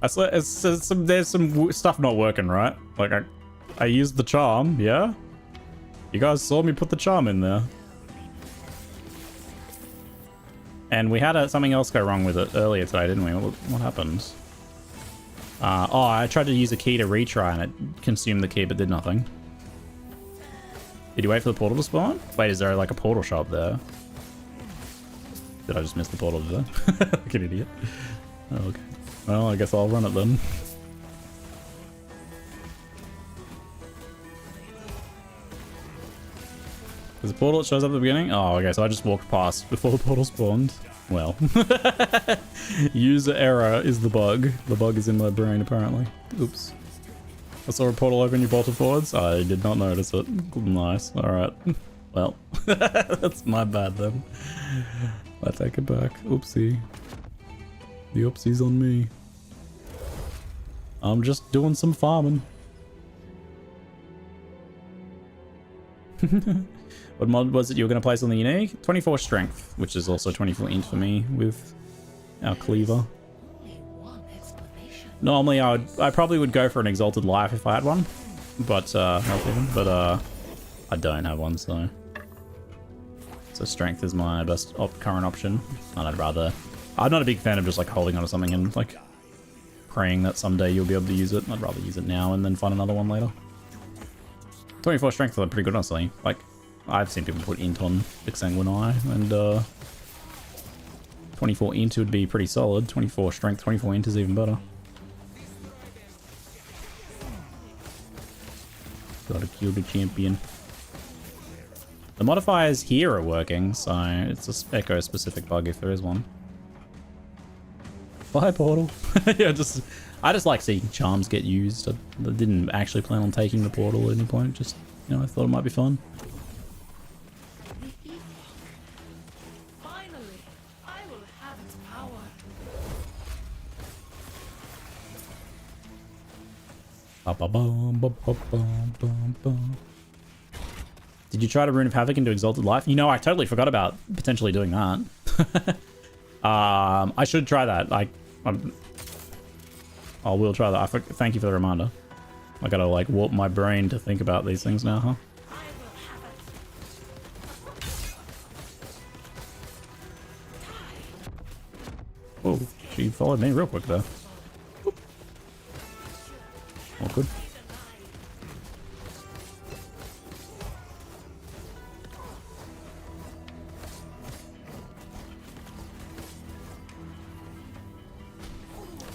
I swear, there's some stuff not working, right? Like, I used the charm, yeah? You guys saw me put the charm in there. And we had something else go wrong with it earlier today, didn't we? What happened? Oh, I tried to use a key to retry and it consumed the key but did nothing. Did you wait for the portal to spawn? Wait, is there like a portal shop there? Did I just miss the portal today? Like an idiot. Oh, okay. Well, I guess I'll run it then. There's a portal that shows up at the beginning? Oh, okay, so I just walked past before the portal spawned. Well. User error is the bug. The bug is in my brain, apparently. Oops. I saw a portal open, you bolted forwards. I did not notice it. Nice. Alright. Well, that's my bad then. I take it back. Oopsie. The oopsie's on me. I'm just doing some farming. What mod was it you were going to place on the unique? 24 strength, which is also 24 int for me with our cleaver. Normally I probably would go for an exalted life if I had one, but health even, but I don't have one, so strength is my best current option. And I'm not a big fan of just like holding onto something and like praying that someday you'll be able to use it. I'd rather use it now and then find another one later. 24 strength is pretty good, honestly. Like, I've seen people put int on Exsanguinous, and 24 int would be pretty solid. 24 strength, 24 int is even better. Gotta kill the champion. The modifiers here are working, so it's a Echo specific bug if there is one. Bye, portal. Yeah, I just like seeing charms get used. I didn't actually plan on taking the portal at any point. Just, you know, I thought it might be fun. Finally, I will have its power. Did you try to Rune of Havoc into Exalted Life? You know, I totally forgot about potentially doing that. I should try that. I will try that. Thank you for the reminder. I gotta like warp my brain to think about these things now, huh? Oh, she followed me real quick though. Awkward.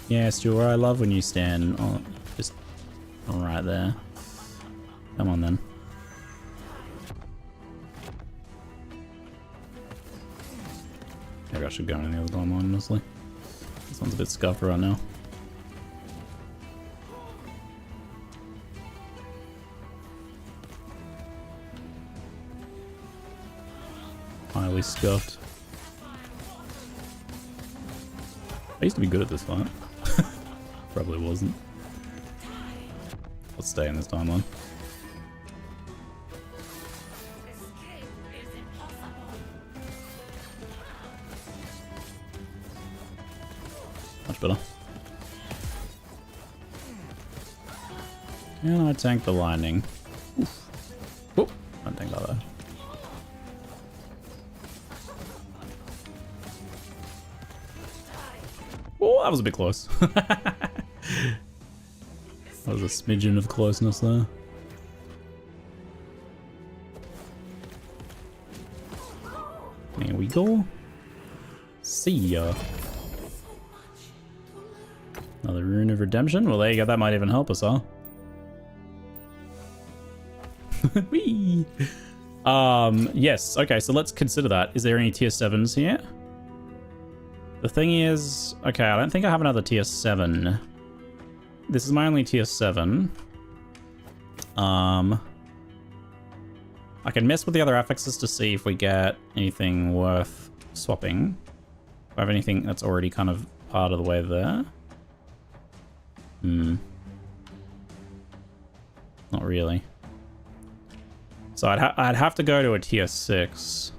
Yeah, Stuart, I love when you stand just right there. Come on then. Maybe I should go in the other timeline, honestly. This one's a bit scuffed right now. Highly scuffed. I used to be good at this fight. Probably wasn't. Let's stay in this timeline. Escape is impossible. Much better. Can I tank the lightning? Oof. Oh, don't tank that though. Oh, that was a bit close. That was a smidgen of closeness there. There we go. See ya. Another Rune of Redemption. Well, there you go. That might even help us, huh? Whee! Yes. Okay, so let's consider that. Is there any tier 7s here? The thing is... Okay, I don't think I have another tier 7. This is my only tier 7. I can mess with the other affixes to see if we get anything worth swapping. Do I have anything that's already kind of part of the way there? Not really. So I'd have to go to a tier 6.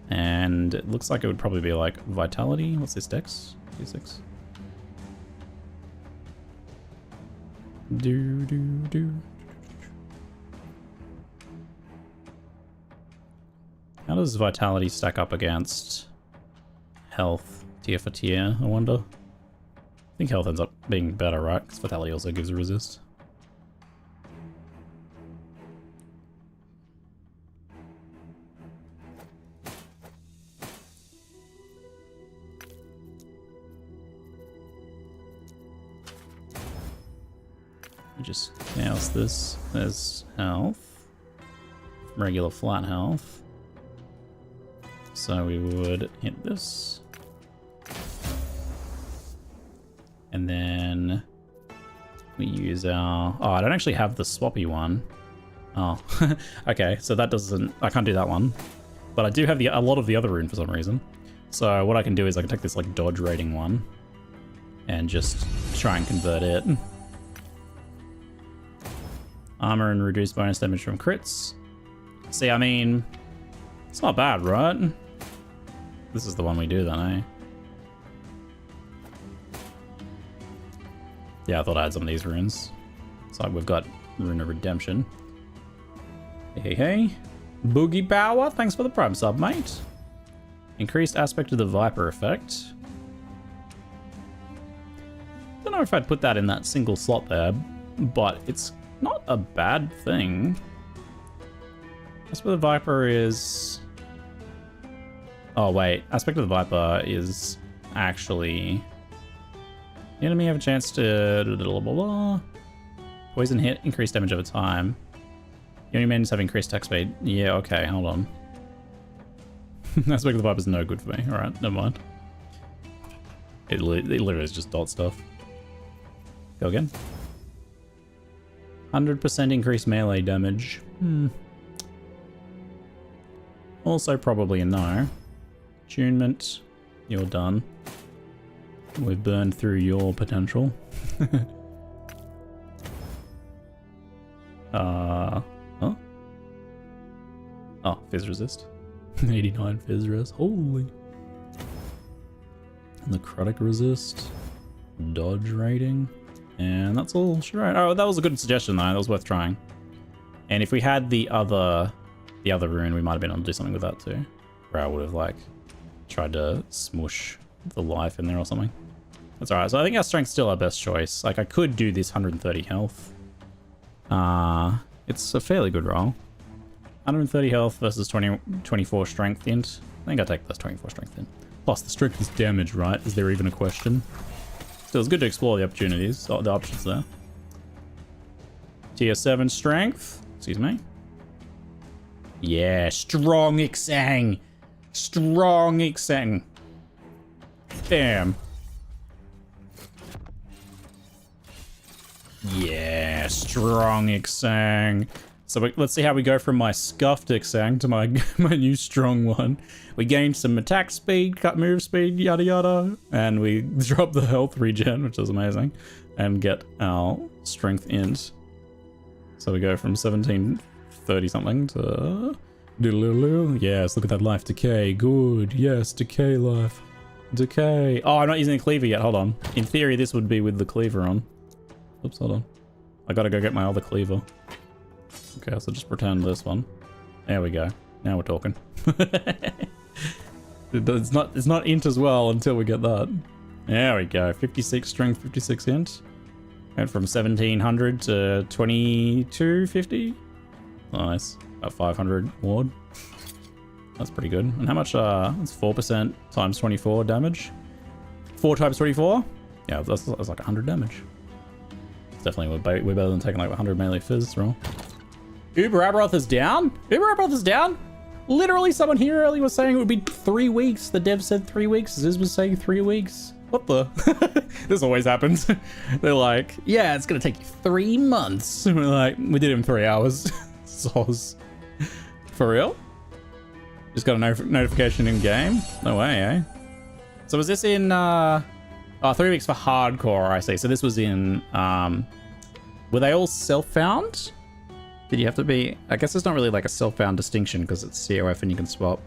And it looks like it would probably be like Vitality. What's this dex? Tier 6. How does Vitality stack up against health tier for tier, I wonder? I think health ends up being better, right? Because Vitality also gives a resist. Just chaos this. There's health. Regular flat health. So we would hit this. And then We use our... Oh, I don't actually have the swappy one. Oh, okay. So that doesn't... I can't do that one. But I do have a lot of the other rune for some reason. So what I can do is I can take this like dodge rating one and just try and convert it. Armor and reduced bonus damage from crits. See, I mean, it's not bad, right? This is the one we do then, eh? Yeah, I thought I had some of these runes. So we've got Rune of Redemption. Hey, hey. Boogie Power, thanks for the prime sub, mate. Increased aspect of the Viper effect. Don't know if I'd put that in that single slot there, but it's not a bad thing. Aspect of the Viper is... Oh, wait. Aspect of the Viper is actually... The enemy have a chance to... Blah, blah, blah. Poison hit, increased damage over time. The enemy minions have increased attack speed. Yeah, okay, hold on. Aspect of the Viper is no good for me. Alright, never mind. It literally is just dot stuff. Go again. 100% increased melee damage. Also probably a no. Attunement. You're done. We've burned through your potential. Huh? Oh, fizz resist. 89 fizz resist. Holy. Necrotic resist. Dodge rating. And that's all. Right. Oh, that was a good suggestion though. That was worth trying. And if we had the other rune, we might have been able to do something with that too. Where I would have like tried to smush the life in there or something. That's alright. So I think our strength's still our best choice. Like I could do this 130 health. It's a fairly good roll. 130 health versus 24 strength int. I think I'll take this 24 strength int. Plus the strength is damage, right? Is there even a question? Still, it's good to explore the opportunities, the options there. Tier 7 strength. Excuse me. Yeah, strong Exsang. Strong Exsang. Damn. Yeah, strong Exsang. So let's see how we go from my scuffed Exsang to my new strong one. We gained some attack speed, cut move speed, yada yada, and we drop the health regen, which is amazing, and get our strength int. So we go from 1730 something to... Yes, look at that life decay. Good. Yes, decay life. Decay. Oh, I'm not using the cleaver yet. Hold on. In theory, this would be with the cleaver on. Oops, hold on. I gotta go get my other cleaver. Okay, so just pretend this one. There we go. Now we're talking. It's not int as well until we get that. There we go. 56 strength, 56 int. Went from 1700 to 2250. Nice. About 500 ward. That's pretty good. And how much? That's 4% times 24 damage. 4 times 24? Yeah, that's like 100 damage. It's definitely way better than taking like 100 melee fizz roll. Uber Aberoth is down? Uber Aberoth is down? Literally someone here earlier was saying it would be 3 weeks. The dev said 3 weeks. Ziz was saying 3 weeks. What the? This always happens. They're like, yeah, it's gonna take you 3 months. And we're like, we did it in 3 hours. Soz. For real? Just got a notification in game? No way, eh? So was this in, 3 weeks for hardcore, I see. So this was in, were they all self-found? Did you have to be... I guess it's not really like a self-found distinction because it's COF and you can swap.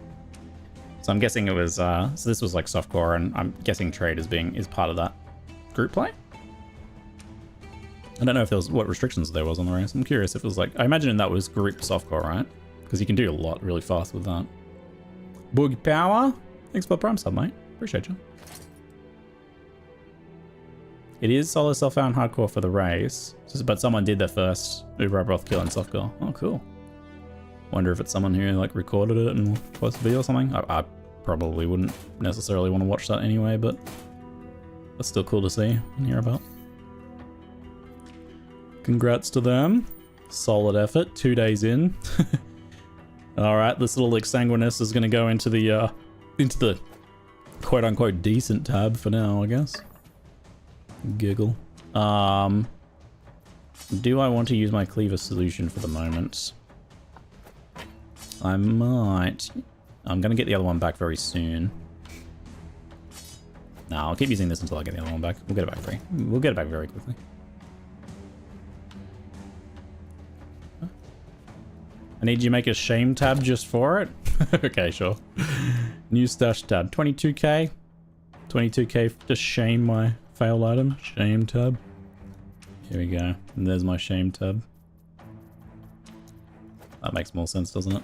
So I'm guessing it was... so this was like softcore, and I'm guessing trade is part of that group play? I don't know if there was what restrictions there was on the race. I'm curious if it was like... I imagine that was group softcore, right? Because you can do a lot really fast with that. Boogie Power. Thanks for the prime sub, mate. Appreciate you. It is solo self-found hardcore for the race, but someone did their first Uber Aberoth kill in softcore. Oh, cool. Wonder if it's someone who like recorded it and posted a video or something. I probably wouldn't necessarily want to watch that anyway, but that's still cool to see and hear about. Congrats to them. Solid effort. 2 days in. All right, this little Exsanguinous is going to go into the quote-unquote decent tab for now, I guess. Giggle. Do I want to use my cleaver solution for the moment? I might. I'm going to get the other one back very soon. No, I'll keep using this until I get the other one back. We'll get it back We'll get it back very quickly. I need you to make a shame tab just for it? Okay, sure. New stash tab. 22k. 22k to shame my failed item. Shame tab. Here we go. And there's my shame tab. That makes more sense, doesn't it?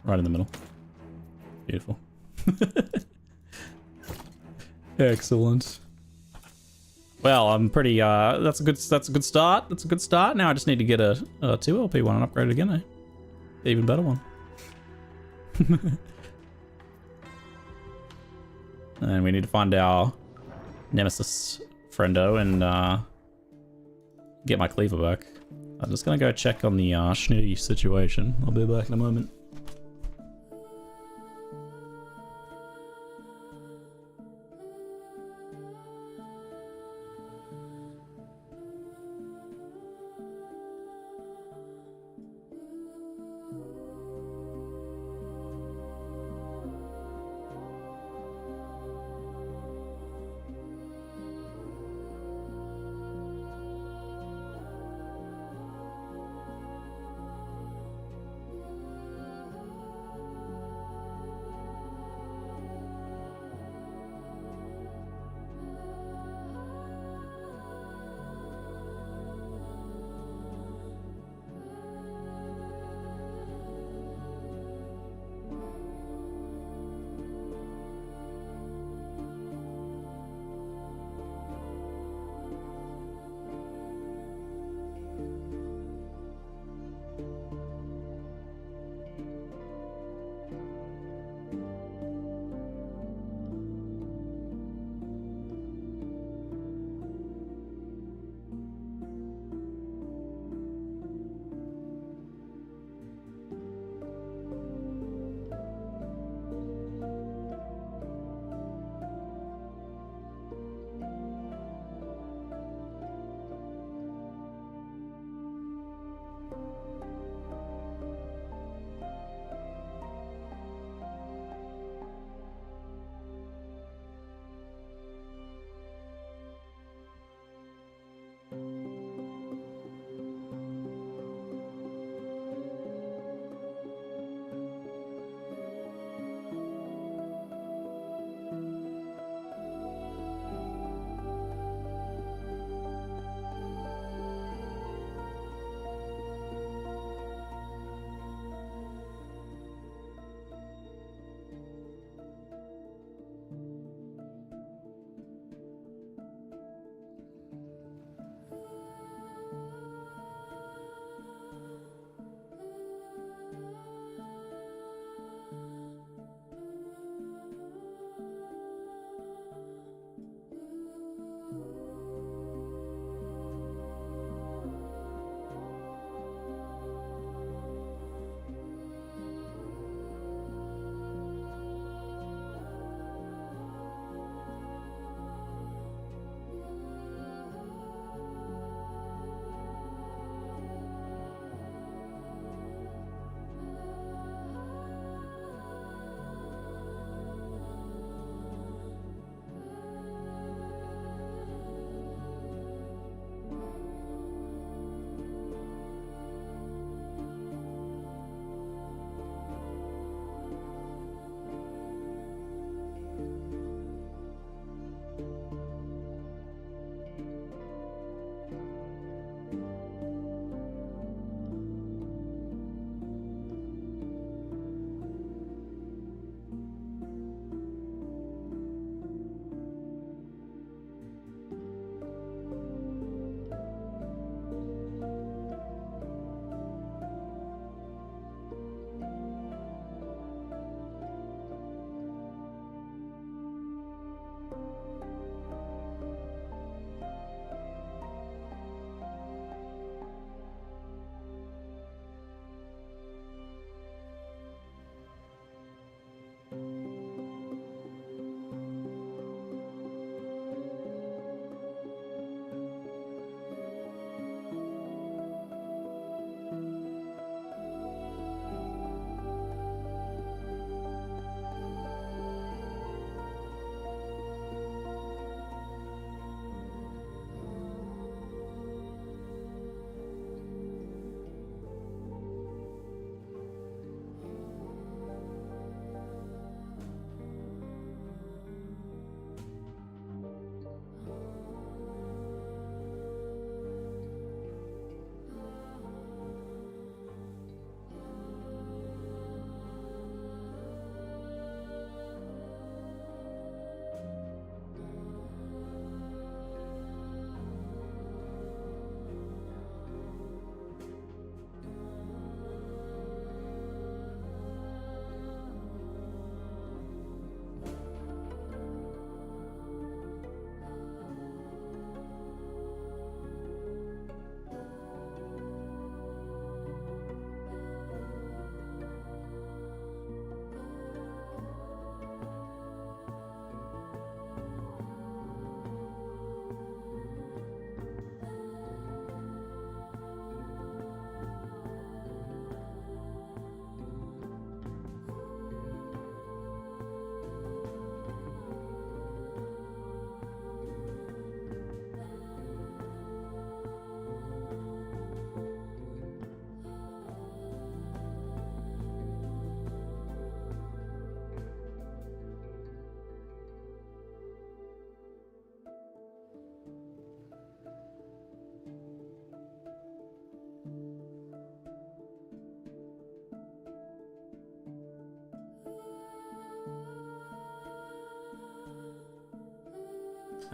Right in the middle. Beautiful. Excellent. Well, I'm pretty that's a good start. That's a good start. Now I just need to get a 2LP one and upgrade it again, eh? Even better one. And we need to find our Nemesis friendo and get my cleaver back. I'm just gonna go check on the Schnitty situation. I'll be back in a moment.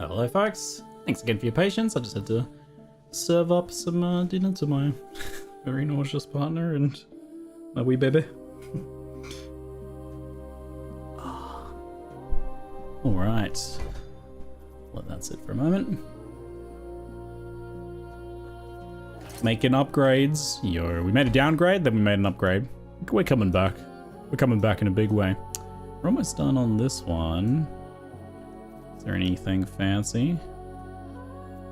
Hello, folks. Thanks again for your patience. I just had to serve up some dinner to my very nauseous partner and my wee baby. Alright. Let that sit for a moment. Making upgrades. Yo, we made a downgrade, then we made an upgrade. We're coming back. We're coming back in a big way. We're almost done on this one. Is there anything fancy?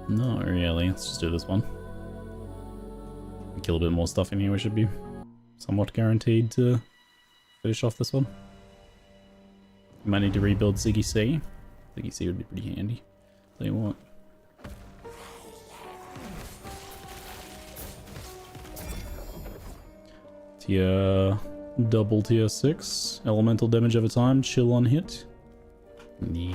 Not really. Let's just do this one. Kill a bit more stuff in here. We should be somewhat guaranteed to finish off this one. We might need to rebuild Ziggy C. Ziggy C would be pretty handy. Tell you what. Double tier 6. Elemental damage over time. Chill on hit. Yeah.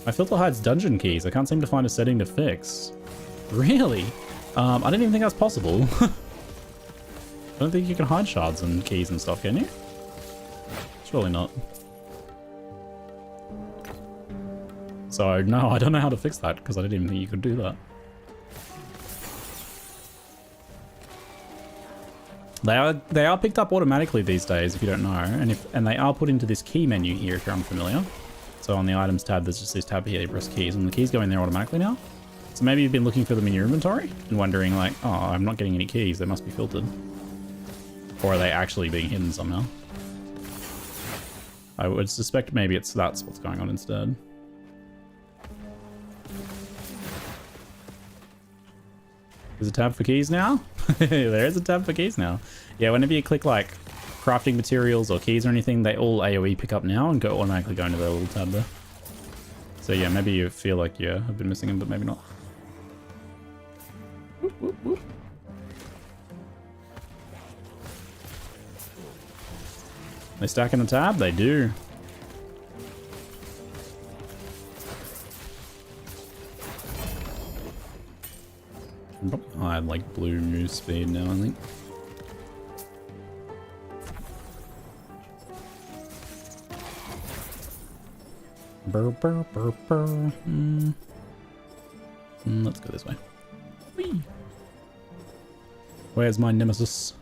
My filter hides dungeon keys. I can't seem to find a setting to fix. Really? I didn't even think that's possible. I don't think you can hide shards and keys and stuff, can you? Surely not. So, no, I don't know how to fix that, because I didn't even think you could do that. They are picked up automatically these days, if you don't know, and they are put into this key menu here, if you're unfamiliar. So on the items tab, there's just this tab here, press keys, and the keys go in there automatically now. So maybe you've been looking for them in your inventory and wondering like, oh, I'm not getting any keys, they must be filtered. Or are they actually being hidden somehow? I would suspect maybe that's what's going on instead. There's a tab for keys now? There is a tab for keys now. Yeah, whenever you click like crafting materials or keys or anything, they all AoE pick up now and go automatically go into their little tab there. So yeah, maybe you feel like you have been missing them, but maybe not. Whoop, whoop, whoop. They stack in the tab? They do. I had like blue move speed now, I think. Burr, burr, burr, burr. Let's go this way. Whee. Where's my Nemesis?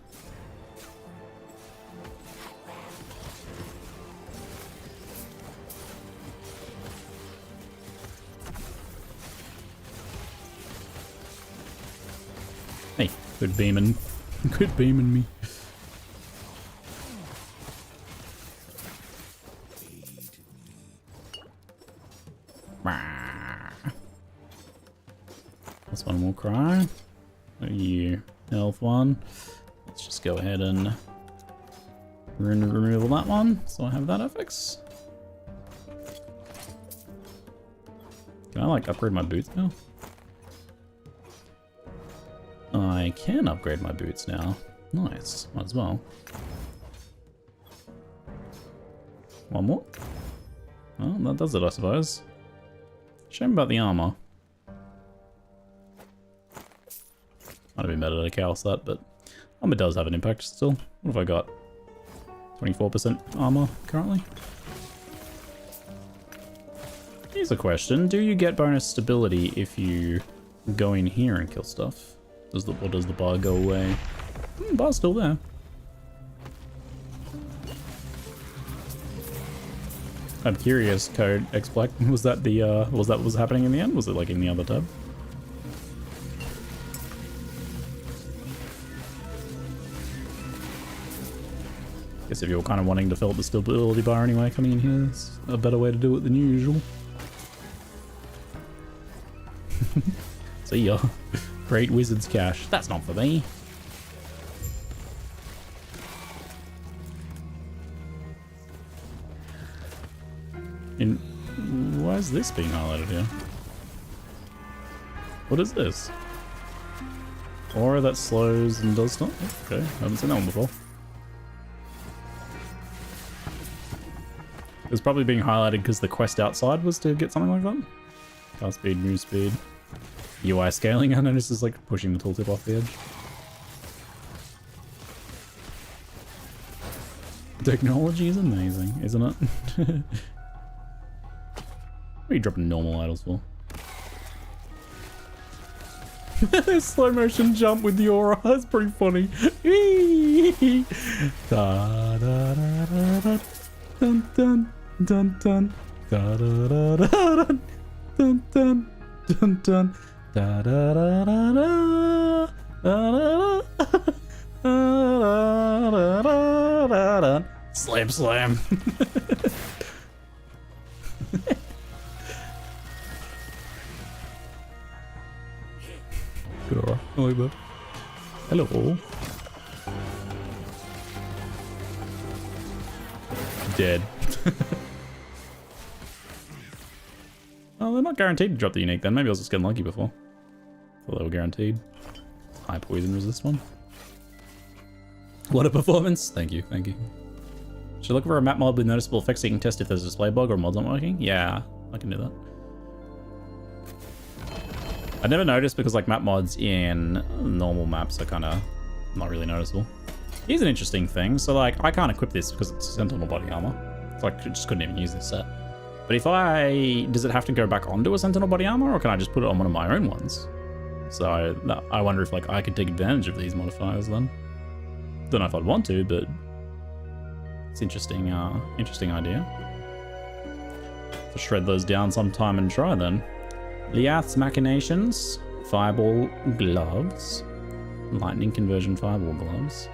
Hey, good beaming. Good beaming me. This one will cry. You health one. Let's just go ahead and remove that one, so I have that FX. Can I like upgrade my boots now? I can upgrade my boots now. Nice, might as well. One more. Well, that does it, I suppose. Shame about the armor. Might have been better to callus that, but armor does have an impact still. What have I got? 24% armor currently. Here's a question. Do you get bonus stability if you go in here and kill stuff? Or does the bar go away? Bar's still there. I'm curious, Code X Black. Was that what was happening in the end? Was it like in the other tab? Guess if you're kind of wanting to fill up the stability bar anyway, coming in here is a better way to do it than usual. See ya. Great Wizard's Cash. That's not for me. And why is this being highlighted here? What is this? Aura that slows and does stuff? Okay, I haven't seen that one before. It was probably being highlighted because the quest outside was to get something like that. Cast speed, move speed. UI scaling, I noticed, is like pushing the tooltip off the edge. Technology is amazing, isn't it? What are you dropping normal idols for? Slow motion jump with the aura. That's pretty funny. Da, da, da, da, da. Dun, dun, dun, dun. Da, da, da, da, dun. Dun, dun, dun, dun. Da, da, da, da, da. Da, da, da, da, da, da, da. Slam, slam. Good aura. I like that. Hello. Dead. Oh, they're not guaranteed to drop the unique then. Maybe I was just getting lucky before. Thought they were guaranteed. High poison resist one. What a performance. Thank you, thank you. Should I look for a map mod with noticeable effects so you can test if there's a display bug or mods not working? Yeah, I can do that. I never noticed because like map mods in normal maps are kind of not really noticeable. Here's an interesting thing. So like I can't equip this because it's Sentinel body armor. So I just couldn't even use this set. But if does it have to go back onto a Sentinel body armor or can I just put it on one of my own ones? So I wonder if like I could take advantage of these modifiers then. Don't know if I'd want to, but it's interesting, interesting idea. To shred those down sometime and try then. Liath's Machinations, Fireball Gloves, Lightning Conversion Fireball Gloves,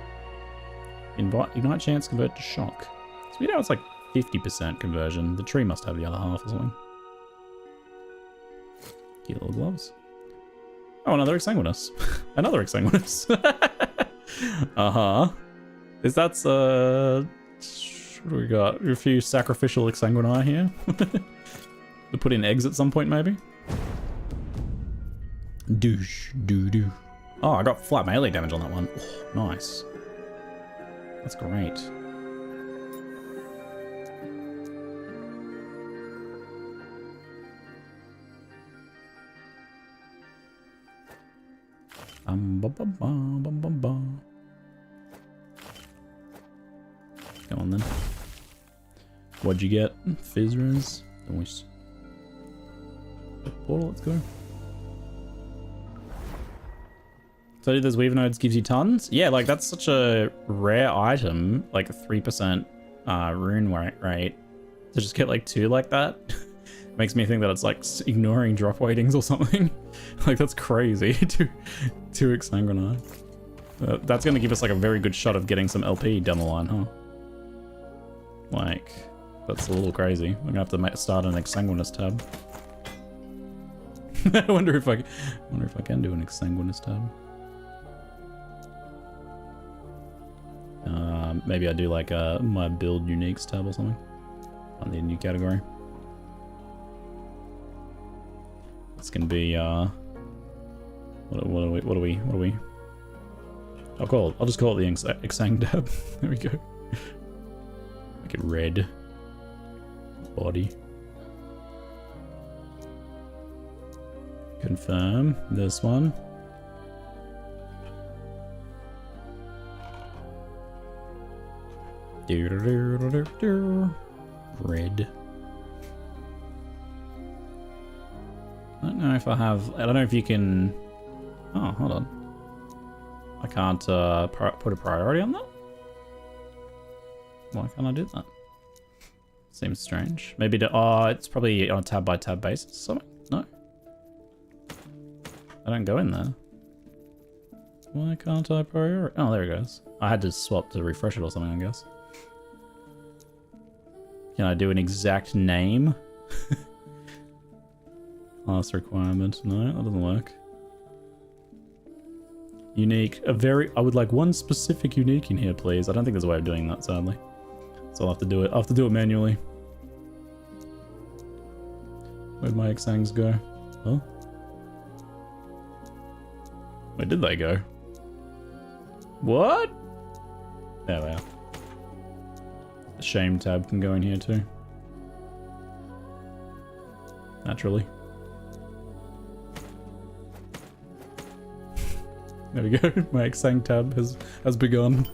Ignite Chance Convert to Shock. So we know it's like 50% conversion. The tree must have the other half or something. Heal Gloves. Oh, another Exsanguinous. Another Exsanguinous. Uh-huh. Is that, what do we got? A few sacrificial Exsanguini here. To put in eggs at some point, maybe? Douche, doo-doo. Oh, I got flat melee damage on that one. Oh, nice. That's great. Come on then. What'd you get? Fizzres. Nice. Portal, let's go. So those weaver nodes gives you tons? Yeah, like that's such a rare item, like a 3% rune rate. To just get like 2 like that makes me think that it's like ignoring drop weightings or something. Like that's crazy. two Exsanguinous. That's gonna give us like a very good shot of getting some LP down the line, huh? Like, that's a little crazy. I'm gonna have to start an Exsanguinous tab. I wonder if I can do an Exsanguinous tab. Maybe I do like my build uniques tab or something on the new category. This can be what are we? I'll just call it the Exsang tab. There we go. Make it red. Body. Confirm this one. Red. I don't know if I have. I don't know if you can. Oh, hold on. I can't put a priority on that. Why can't I do that? Seems strange. Maybe it's probably on a tab by tab basis or something. No. I don't go in there. Why can't I prioritize? Oh, there it goes. I had to swap to refresh it or something, I guess. Can I do an exact name? Last requirement. No, that doesn't work. Unique. I would like one specific unique in here, please. I don't think there's a way of doing that, sadly. So I'll have to do it. I'll have to do it manually. Where'd my Exsangs go? Oh. Where did they go? What? There they are. The shame tab can go in here too. Naturally. There we go. My Exsang tab has begun.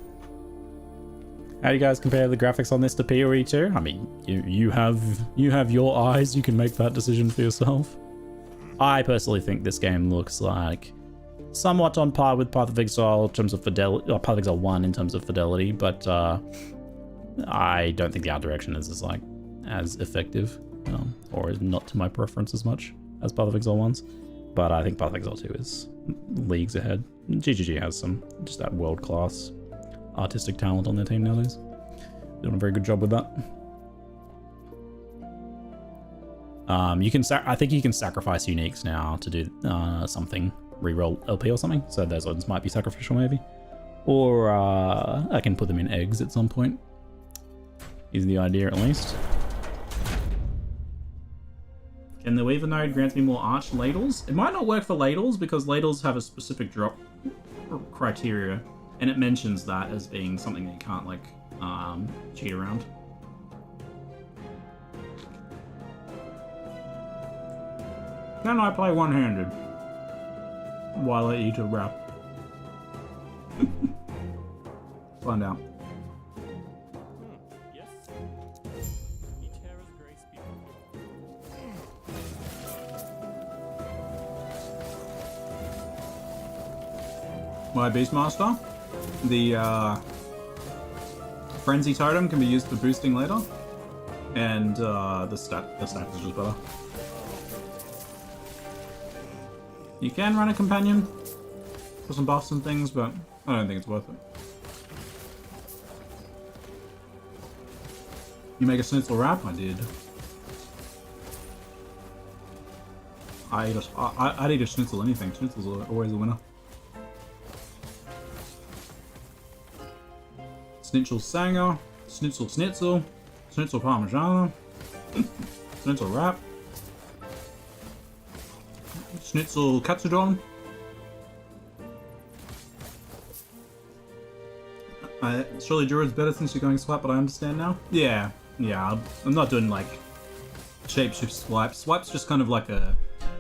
How do you guys compare the graphics on this to PoE 2? I mean, you have your eyes. You can make that decision for yourself. I personally think this game looks like somewhat on par with Path of Exile in terms of fidelity, or Path of Exile 1 in terms of fidelity, but I don't think the art direction is as effective, or is not to my preference as much as Path of Exile 1's. But I think Path of Exile 2 is leagues ahead. GGG has just that world-class artistic talent on their team nowadays. Doing a very good job with that. I think you can sacrifice uniques now to do something, reroll LP or something. So those ones might be sacrificial maybe, or I can put them in eggs at some point. Is the idea at least. Can the Weaver node grant me more arch ladles? It might not work for ladles because ladles have a specific drop criteria, and it mentions that as being something that you can't cheat around. Can I play one-handed while I eat a wrap? Find out. Yes. Each hair is grace My Beastmaster, the Frenzy Totem can be used for boosting later, and the stack is just better. You can run a companion for some buffs and things, but I don't think it's worth it. You make a schnitzel wrap? I did. I'd eat a schnitzel anything. Schnitzels are always a winner. Schnitzel Sanger, Schnitzel Schnitzel, Schnitzel Parmigiana, Schnitzel Wrap, Schnitzel Katsudon. Surely Druid's better since you're going swipe, but I understand now. Yeah, I'm not doing shapeshift swipes. Swipe's just kind of like a...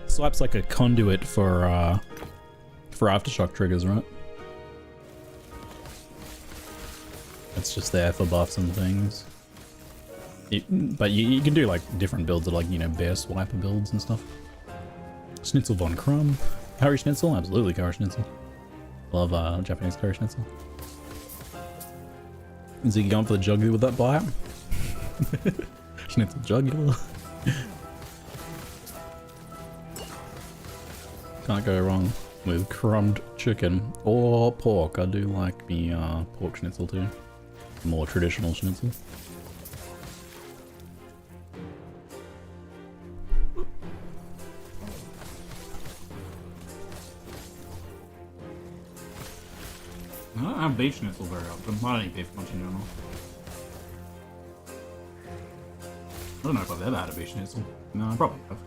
Swipe's like a conduit for aftershock triggers, right? It's just there for buffs and things. But you can do different builds of bear swiper builds and stuff. Schnitzel von Krumm. Curry Schnitzel? Absolutely curry Schnitzel. Love Japanese curry Schnitzel. Is he going for the jugular with that bite? Schnitzel jugular. Can't go wrong with crumbed chicken or pork. I do like me pork schnitzel too. More traditional schnitzel. I don't have beef schnitzel very often. I don't eat beef much in general. I don't know if I've ever had a beef schnitzel. No, I probably have.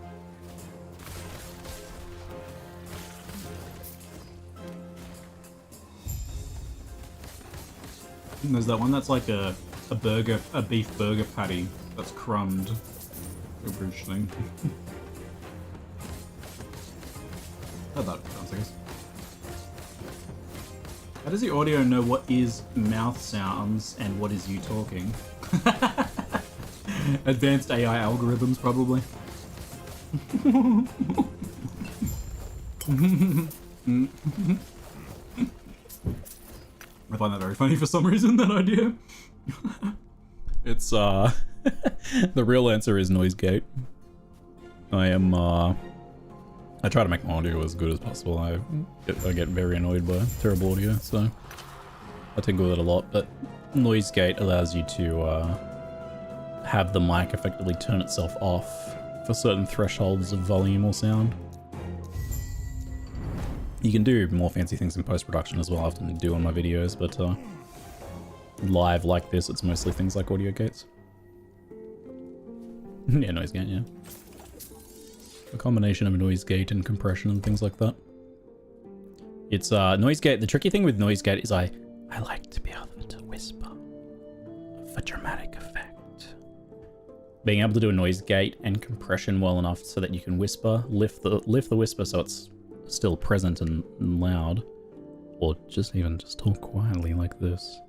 And there's that one that's like a beef burger patty that's crumbed. Super interesting. How that sounds, I guess. How does the audio know what is mouth sounds and what is you talking? Advanced AI algorithms, probably. I find that very funny for some reason, that idea. It's, the real answer is noise gate. I try to make my audio as good as possible. I get very annoyed by terrible audio, so I tingle with it a lot, but noise gate allows you to have the mic effectively turn itself off for certain thresholds of volume or sound. You can do more fancy things in post-production as well. I often do on my videos, but live like this, it's mostly things like audio gates. Yeah, noise gate, yeah. A combination of noise gate and compression and things like that. It's noise gate. The tricky thing with noise gate is I like to be able to whisper for dramatic effect. Being able to do a noise gate and compression well enough so that you can whisper, lift the whisper so it's still present and loud, or just talk quietly like this.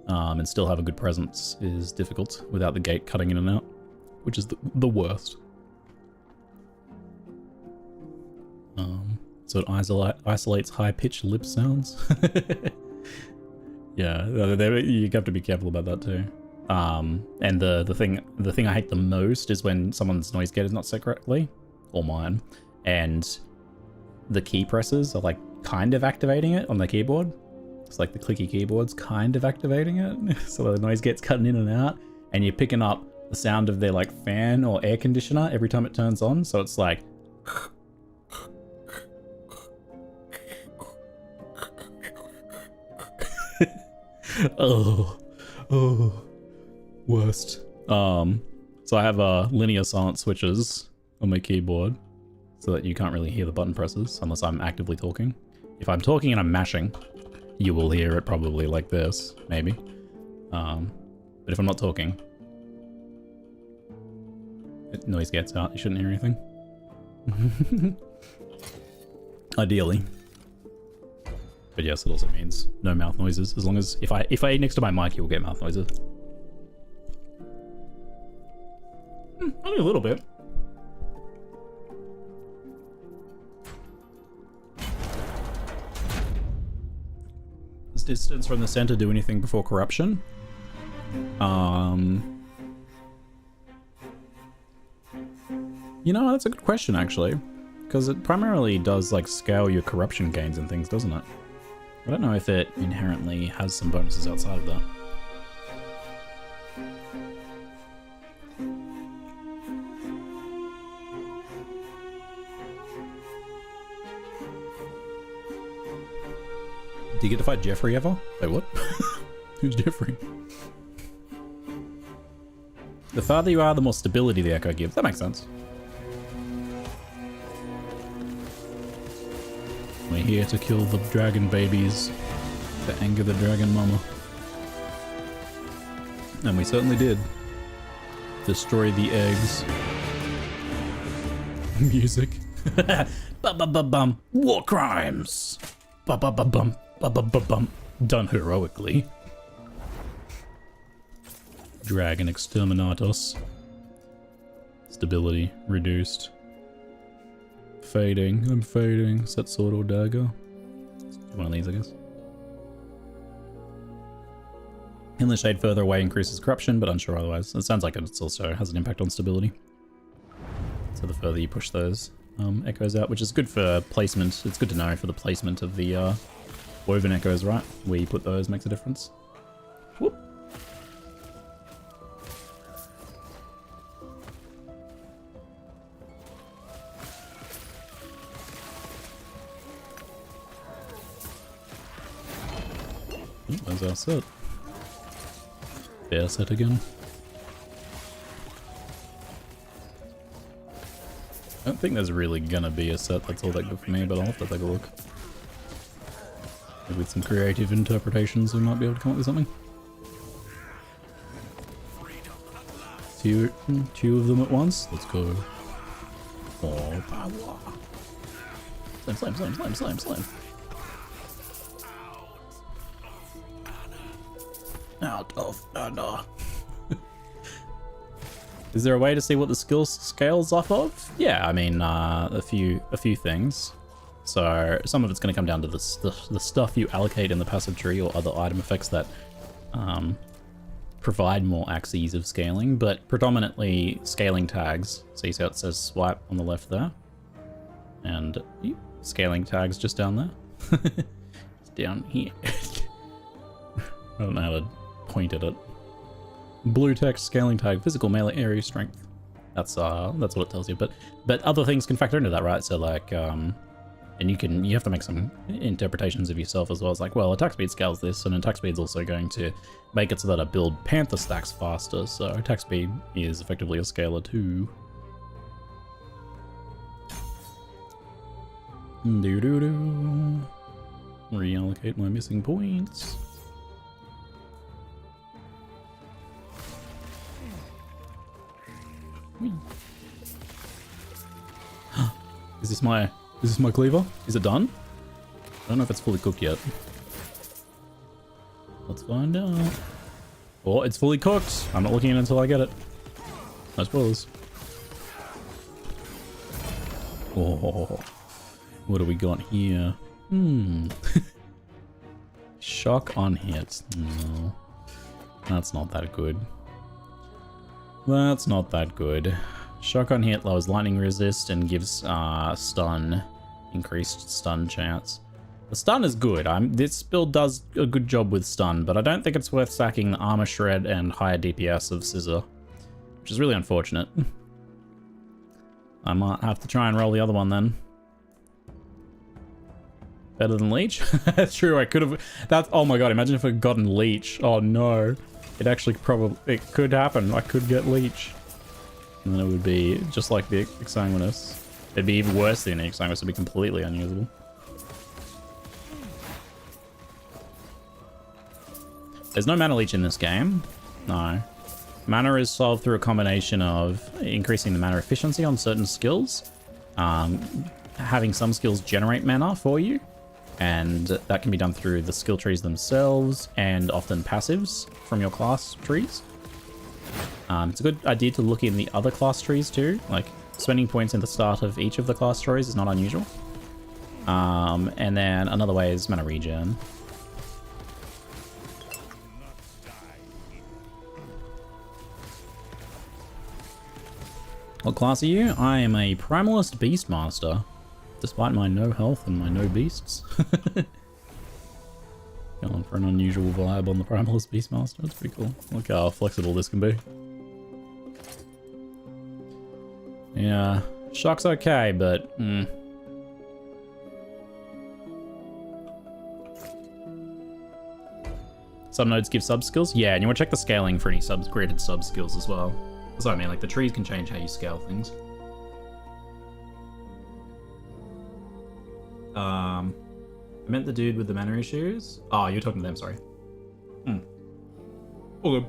and still have a good presence is difficult without the gate cutting in and out, which is the worst. So it isolates high-pitched lip sounds. Yeah, you have to be careful about that too. And the thing I hate the most is when someone's noise gate is not set correctly, or mine, and the key presses are like kind of activating it on the keyboard. It's like the clicky keyboard's kind of activating it, so the noise gets cutting in and out, and you're picking up the sound of their like fan or air conditioner every time it turns on. So it's like. oh, worst. So I have linear silent switches on my keyboard so that you can't really hear the button presses unless I'm actively talking. If I'm talking and I'm mashing, you will hear it probably like this, maybe. But if I'm not talking, noise gets out. You shouldn't hear anything. Ideally. But yes, it also means no mouth noises. As long as if I eat next to my mic, you will get mouth noises. Only a little bit. Does distance from the center do anything before corruption? You know, that's a good question actually, because it primarily does like scale your corruption gains and things, doesn't it? I don't know if it inherently has some bonuses outside of that. Do you get to fight Jeffrey ever? Wait, what? Who's Jeffrey? The farther you are, the more stability the echo gives. That makes sense. We're here to kill the dragon babies, to anger the dragon mama. And we certainly did. Destroy the eggs. Music. Ba-ba-ba-bum. War crimes. Ba-ba-ba-bum. Ba-ba-ba-bum. Done heroically. Dragon exterminatus. Stability reduced. Fading. I'm fading. Set sword or dagger. One of these, I guess. Endless shade further away increases corruption, but unsure otherwise. It sounds like it also has an impact on stability. So the further you push those echoes out, which is good for placement. It's good to know for the placement of the woven echoes, right? Where you put those makes a difference. Whoop. There's our set. Bear set again. I don't think there's really gonna be a set that's all that good for me, but I'll have to take a look. Maybe with some creative interpretations we might be able to come up with something. Two of them at once? Let's go. Oh, power. Slam, slam, slam, slam, slam, slam. Out of Anna. Is there a way to see what the skill scales off of? Yeah, I mean, a few things. So some of it's going to come down to the stuff you allocate in the passive tree or other item effects that provide more axes of scaling, but predominantly scaling tags. So you see how it says swipe on the left there, and scaling tags just down there. It's down here. I don't know how to point at it. Blue text, scaling tag, physical, melee, area, strength. That's what it tells you. But other things can factor into that, right? So like, and you have to make some interpretations of yourself as well. It's like, well, attack speed scales this, and attack speed's also going to make it so that I build panther stacks faster. So attack speed is effectively a scaler too. Doo-doo-doo. Reallocate my missing points. Is this my cleaver? Is it done? I don't know if it's fully cooked yet. Let's find out. Oh, it's fully cooked. I'm not looking at it until I get it. No spoilers. Oh, what do we got here? Shock on hit. No, that's not that good. That's not that good. Shock on hit lowers lightning resist and gives stun, increased stun chance. The stun is good. This build does a good job with stun, but I don't think it's worth sacking the armor shred and higher DPS of Scissor, which is really unfortunate. I might have to try and roll the other one then. Better than Leech? That's true, I could have... Oh my god, imagine if I'd gotten Leech. Oh no. It actually it could happen. I could get Leech. And then it would be just like the Exsanguinous. It'd be even worse than the Exsanguinous. It'd be completely unusable. There's no mana leech in this game. No. Mana is solved through a combination of increasing the mana efficiency on certain skills, having some skills generate mana for you, and that can be done through the skill trees themselves and often passives from your class trees. It's a good idea to look in the other class trees too, like spending points in the start of each of the class trees is not unusual. And then another way is mana regen. What class are you? I am a Primalist Beastmaster, despite my no health and my no beasts. Going for an unusual vibe on the Primalist Beastmaster, it's pretty cool. Look how flexible this can be. Yeah, Shock's okay, but... Some nodes give sub-skills? Yeah, and you want to check the scaling for any graded sub-skills as well. That's what I mean, like the trees can change how you scale things. I meant the dude with the mana issues. Oh, you're talking to them, sorry. All good.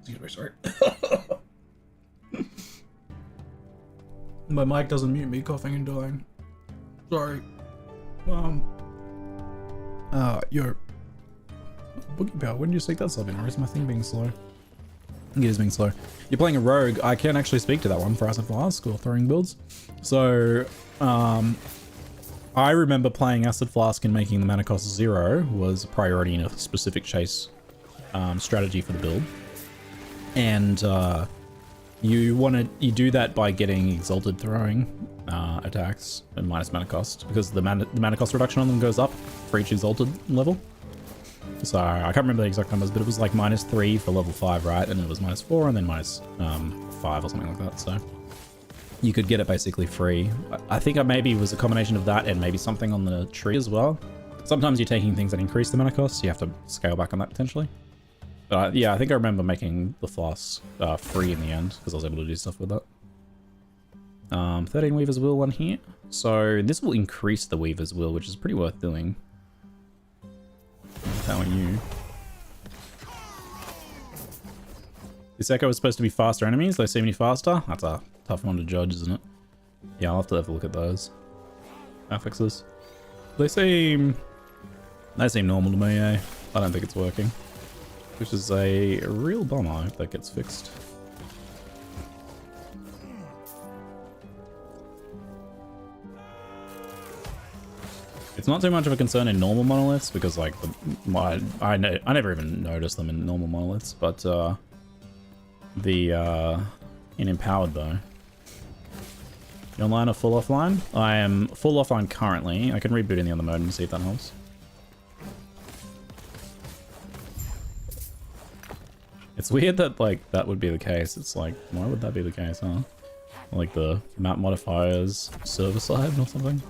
Excuse me, sorry. My mic doesn't mute me coughing and dying. Sorry. Yo. Boogie Power, when did you speak that sub in? Or is my thing being slow? I think it is being slow. You're playing a rogue. I can actually speak to that one for Acid Flask or throwing builds. So, I remember playing Acid Flask and making the mana cost 0 was a priority in a specific chase strategy for the build. And you do that by getting exalted throwing attacks and minus mana cost, because the mana cost reduction on them goes up for each exalted level. So I can't remember the exact numbers, but it was like -3 for level 5, right? And it was -4 and then -5 or something like that. So you could get it basically free. I think maybe it was a combination of that and maybe something on the tree as well. Sometimes you're taking things that increase the mana cost, so you have to scale back on that potentially. But yeah, I think I remember making the floss free in the end, because I was able to do stuff with that. 13 Weaver's Will one here. So this will increase the Weaver's Will, which is pretty worth doing. How are you? This Echo is supposed to be faster enemies. They seem any faster. That's a tough one to judge, isn't it? Yeah, I'll have to look at those affixes. They seem normal to me, eh? I don't think it's working. Which is a real bummer. I hope that gets fixed. It's not too much of a concern in normal monoliths because, like, I never even noticed them in normal monoliths, but in empowered though. You online or full offline? I am full offline currently. I can reboot in the other mode and see if that helps. It's weird that, like, that would be the case. It's like, why would that be the case, huh? Like the map modifiers server side or something?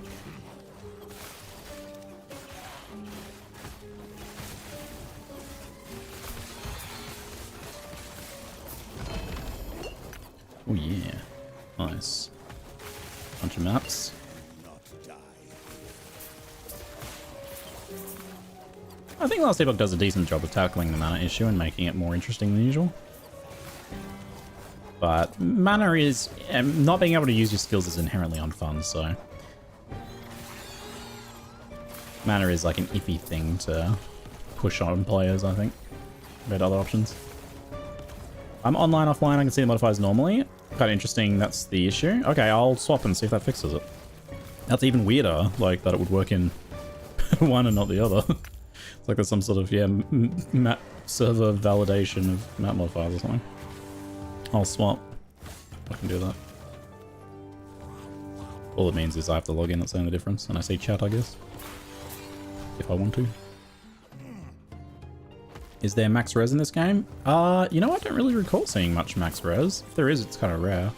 Oh yeah. Nice. Bunch of maps. I think Last Epoch does a decent job of tackling the mana issue and making it more interesting than usual. But mana is... not being able to use your skills is inherently unfun, so... Mana is like an iffy thing to push on players, I think, compared to other options. I'm online, offline, I can see the modifiers normally. Kind of interesting, that's the issue. Okay, I'll swap and see if that fixes it. That's even weirder, like, that it would work in one and not the other. It's like there's some sort of, yeah, map server validation of map modifiers or something. I'll swap. I can do that. All it means is I have to log in, that's the only difference. And I see chat, I guess. If I want to. Is there max res in this game? You know, I don't really recall seeing much max res. If there is, it's kind of rare.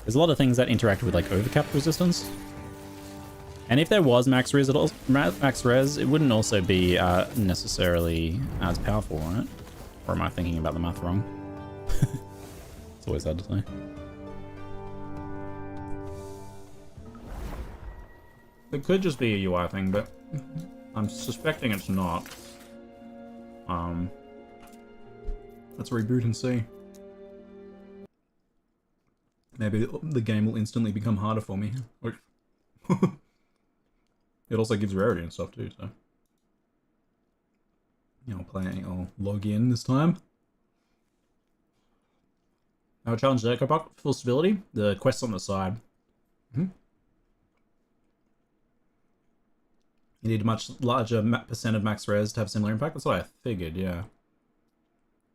There's a lot of things that interact with like overcap resistance. And if there was max res, it wouldn't also be necessarily as powerful, right? Or am I thinking about the math wrong? It's always hard to say. It could just be a UI thing, but I'm suspecting it's not. Let's reboot and see. Maybe the game will instantly become harder for me. It also gives rarity and stuff too, so. Yeah, I'll log in this time. I'll challenge the Epoch full stability. The quest's on the side. You need a much larger percent of max res to have similar impact. That's what I figured, yeah.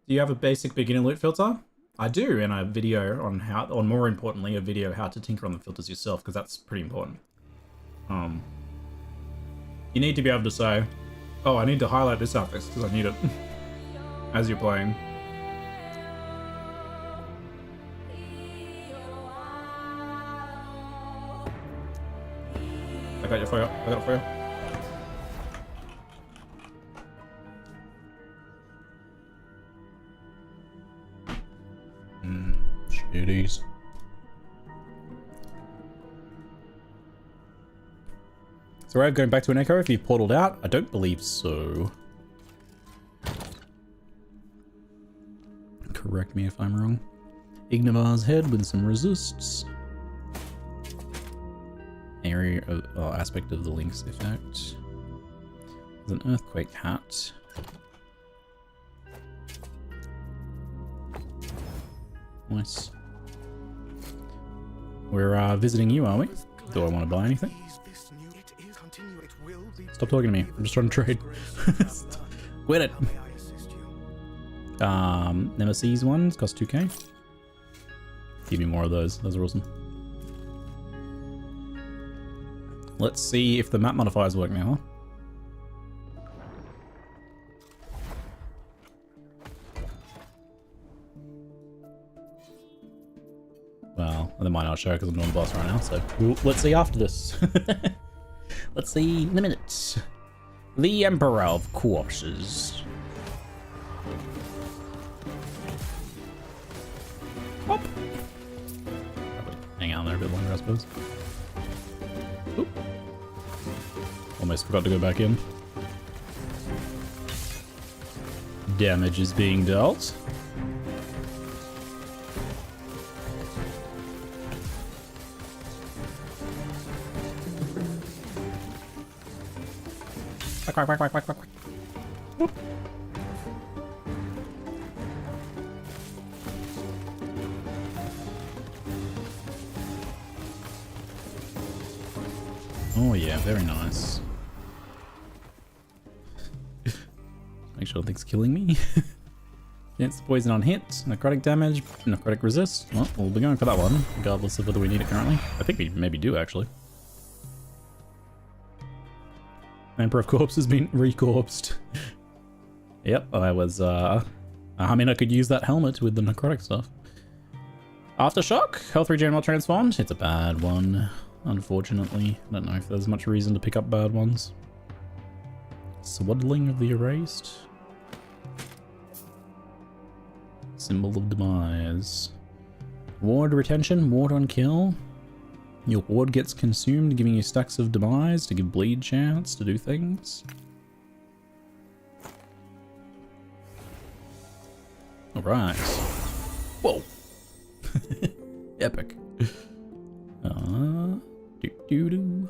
Do you have a basic beginner loot filter? I do, and a video on how, or more importantly, a video how to tinker on the filters yourself, because that's pretty important. You need to be able to say, oh, I need to highlight this affix because I need it as you're playing. I got your fire. I got it for you. Shitties. So we're going back to an echo if you've portaled out? I don't believe so. Correct me if I'm wrong. Ignivar's head with some resists. Area of, aspect of the Link's effect. There's an earthquake hat. Nice. We're visiting you, are we? Do I want to buy anything? Stop talking to me. I'm just trying to trade. Quit it. Nemesis ones cost 2k. Give me more of those. Those are awesome. Let's see if the map modifiers work now. Well, they might not show because I'm doing the boss right now, so let's see after this. Let's see in a minute. The Emperor of Corpses. Hop. Probably hang out there a bit longer, I suppose. Oop. Almost forgot to go back in. Damage is being dealt. Quack, quack, quack, quack, quack, quack. Whoop. Oh yeah, very nice. Make sure nothing's killing me. Against poison on hit, necrotic damage, necrotic resist. Well, we'll be going for that one, regardless of whether we need it currently. I think we maybe do, actually. Emperor of Corpse has been recorpsed. Yep, I was, I mean, I could use that helmet with the necrotic stuff. Aftershock, health regen while transformed. It's a bad one, unfortunately. I don't know if there's much reason to pick up bad ones. Swaddling of the Erased. Symbol of Demise. Ward retention, ward on kill. Your ward gets consumed, giving you stacks of demise to give bleed chance to do things. All right. Whoa. Epic. Do.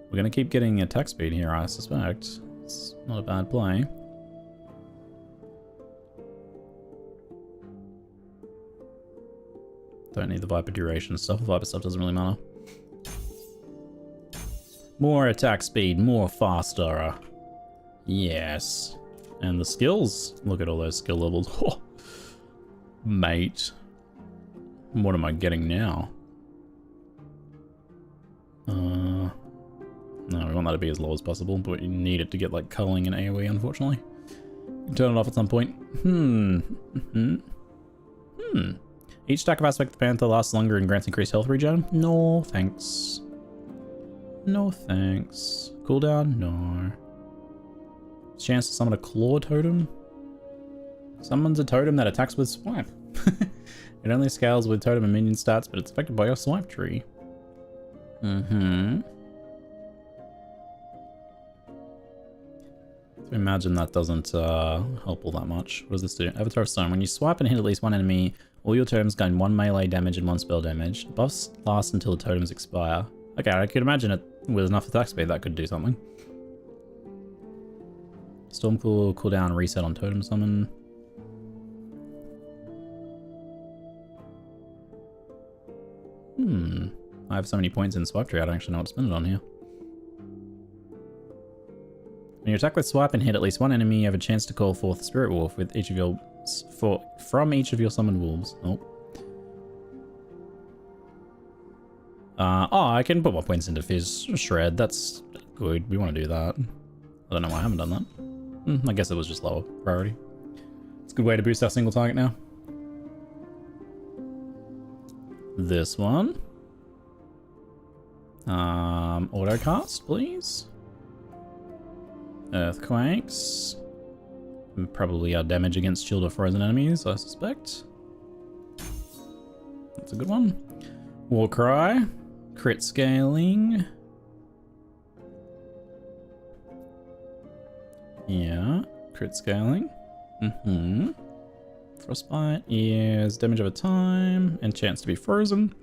We're gonna keep getting attack speed here, I suspect. It's not a bad play. Don't need the Viper duration stuff. The Viper stuff doesn't really matter. More attack speed, more faster. Yes. And the skills. Look at all those skill levels. Oh, mate. What am I getting now? No, we want that to be as low as possible, but you need it to get like culling and AoE, unfortunately. You can turn it off at some point. Each stack of Aspect of the Panther lasts longer and grants increased health regen? No, thanks. No, thanks. Cooldown? No. Chance to summon a claw totem? Summons a totem that attacks with swipe. It only scales with totem and minion stats, but it's affected by your swipe tree. So imagine that doesn't help all that much. What does this do? Avatar of Stone. When you swipe and hit at least one enemy, all your totems gain 1 melee damage and 1 spell damage. Buffs last until the totems expire. Okay, I could imagine it with enough attack speed that could do something. Stormclaw, cooldown, reset on totem summon. I have so many points in swipe tree, I don't actually know what to spend it on here. When you attack with swipe and hit at least one enemy, you have a chance to call forth Spirit Wolf with each of your from each of your summoned wolves. Oh. I can put more points into Fizz Shred. That's good. We want to do that. I don't know why I haven't done that. I guess it was just lower priority. It's a good way to boost our single target now. This one. Autocast, please. Earthquakes. And probably our damage against shield or frozen enemies, I suspect. That's a good one. Warcry. Crit scaling. Yeah, crit scaling. Frostbite is damage over time and chance to be frozen.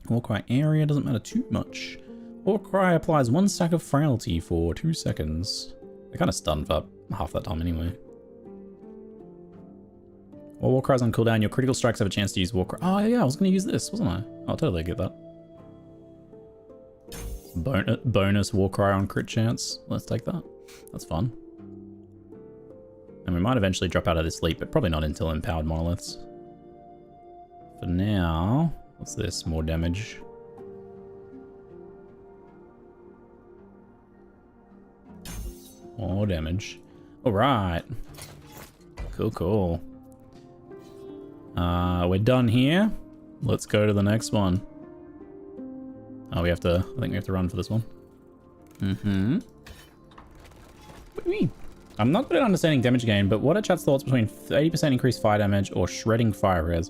Warcry area doesn't matter too much. Warcry applies 1 stack of frailty for 2 seconds. They're kind of stunned for half that time anyway. While Warcry's on cooldown, your critical strikes have a chance to use Warcry. Oh yeah, I was going to use this, wasn't I? I'll totally get that. Bonus Warcry on crit chance. Let's take that. That's fun. And we might eventually drop out of this leap, but probably not until Empowered Monoliths. For now, what's this? More damage. More damage. Alright. Cool. We're done here. Let's go to the next one. Oh, I think we have to run for this one. What do you mean? I'm not good at understanding damage gain, but what are chat's thoughts between 80% increased fire damage or shredding fire res?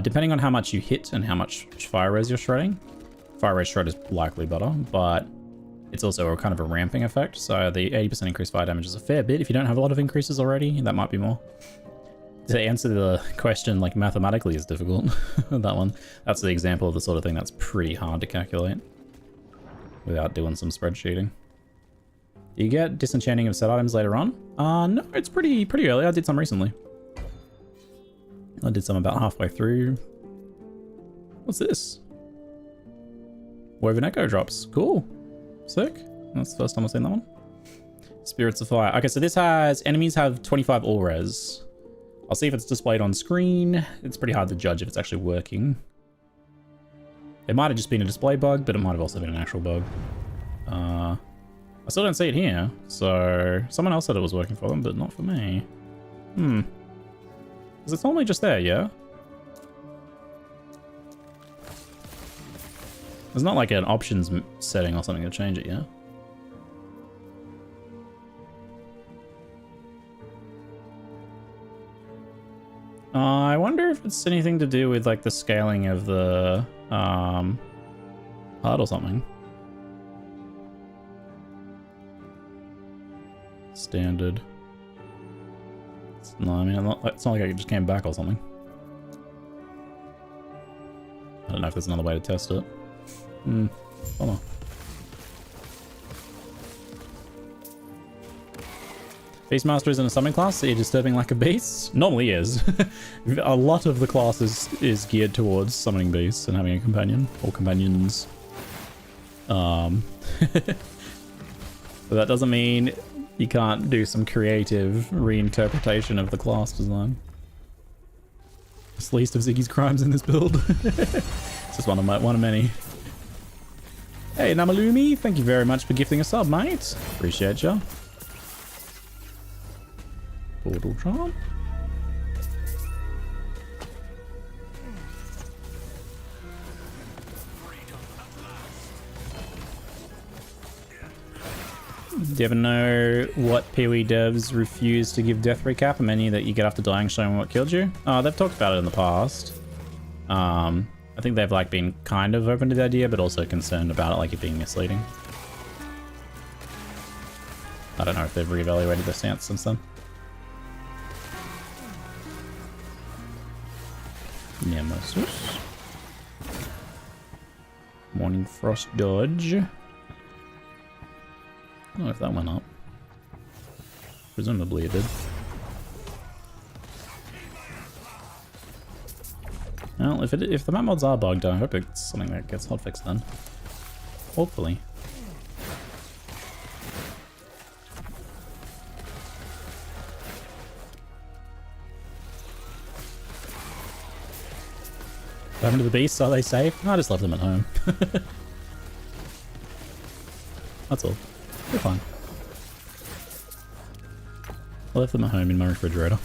Depending on how much you hit and how much fire res you're shredding. Fire res shred is likely better, but it's also a kind of a ramping effect. So the 80% increased fire damage is a fair bit. If you don't have a lot of increases already, that might be more. To answer the question, like, mathematically is difficult. That one. That's the example of the sort of thing that's pretty hard to calculate without doing some spreadsheeting. Do you get disenchanting of set items later on? No, it's pretty early. I did some recently. I did some about halfway through. What's this? Woven Echo drops. Cool. Sick. That's the first time I've seen that one. Spirits of Fire. Okay, so this has... Enemies have 25 all res. I'll see if it's displayed on screen. It's pretty hard to judge if it's actually working. It might have just been a display bug, but it might have also been an actual bug. I still don't see it here, so someone else said it was working for them, but not for me. Because it's normally just there, yeah? There's not like an options setting or something to change it, yeah? I wonder if it's anything to do with like the scaling of the HUD or something. standard. No, I mean, it's not like I just came back or something. I don't know if there's another way to test it. Hold on. Beastmaster isn't a summoning class, so you're disturbing like a beast? Normally is. A lot of the class is geared towards summoning beasts and having a companion, or companions. But that doesn't mean you can't do some creative reinterpretation of the class design. It's least of Ziggy's crimes in this build. It's just one of many. Hey, Namalumi, thank you very much for gifting a sub, mate. Appreciate ya. Portal charm. Do you ever know what PoE devs refuse to give death recap? A menu that you get after dying showing what killed you? Oh, they've talked about it in the past. I think they've like been kind of open to the idea, but also concerned about it like it being misleading. I don't know if they've reevaluated their stance since then. Nemesis. Morning Frost dodge. I don't know if that went up. Presumably it did. Well, if the map mods are bugged, I hope it's something that gets hotfixed then. Hopefully. What happened to the beasts? Are they safe? No, I just left them at home. That's all. They're fine. I left them at home in my refrigerator.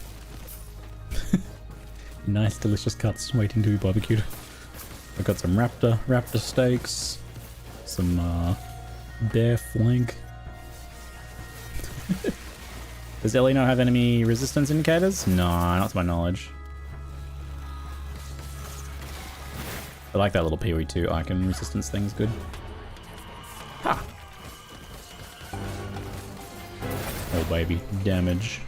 Nice, delicious cuts waiting to be barbecued. I've got some raptor steaks, some bear flank. Does Ellie not have enemy resistance indicators? No, not to my knowledge. I like that little PoE2 icon resistance thing, is good. Ha! Oh baby, damage.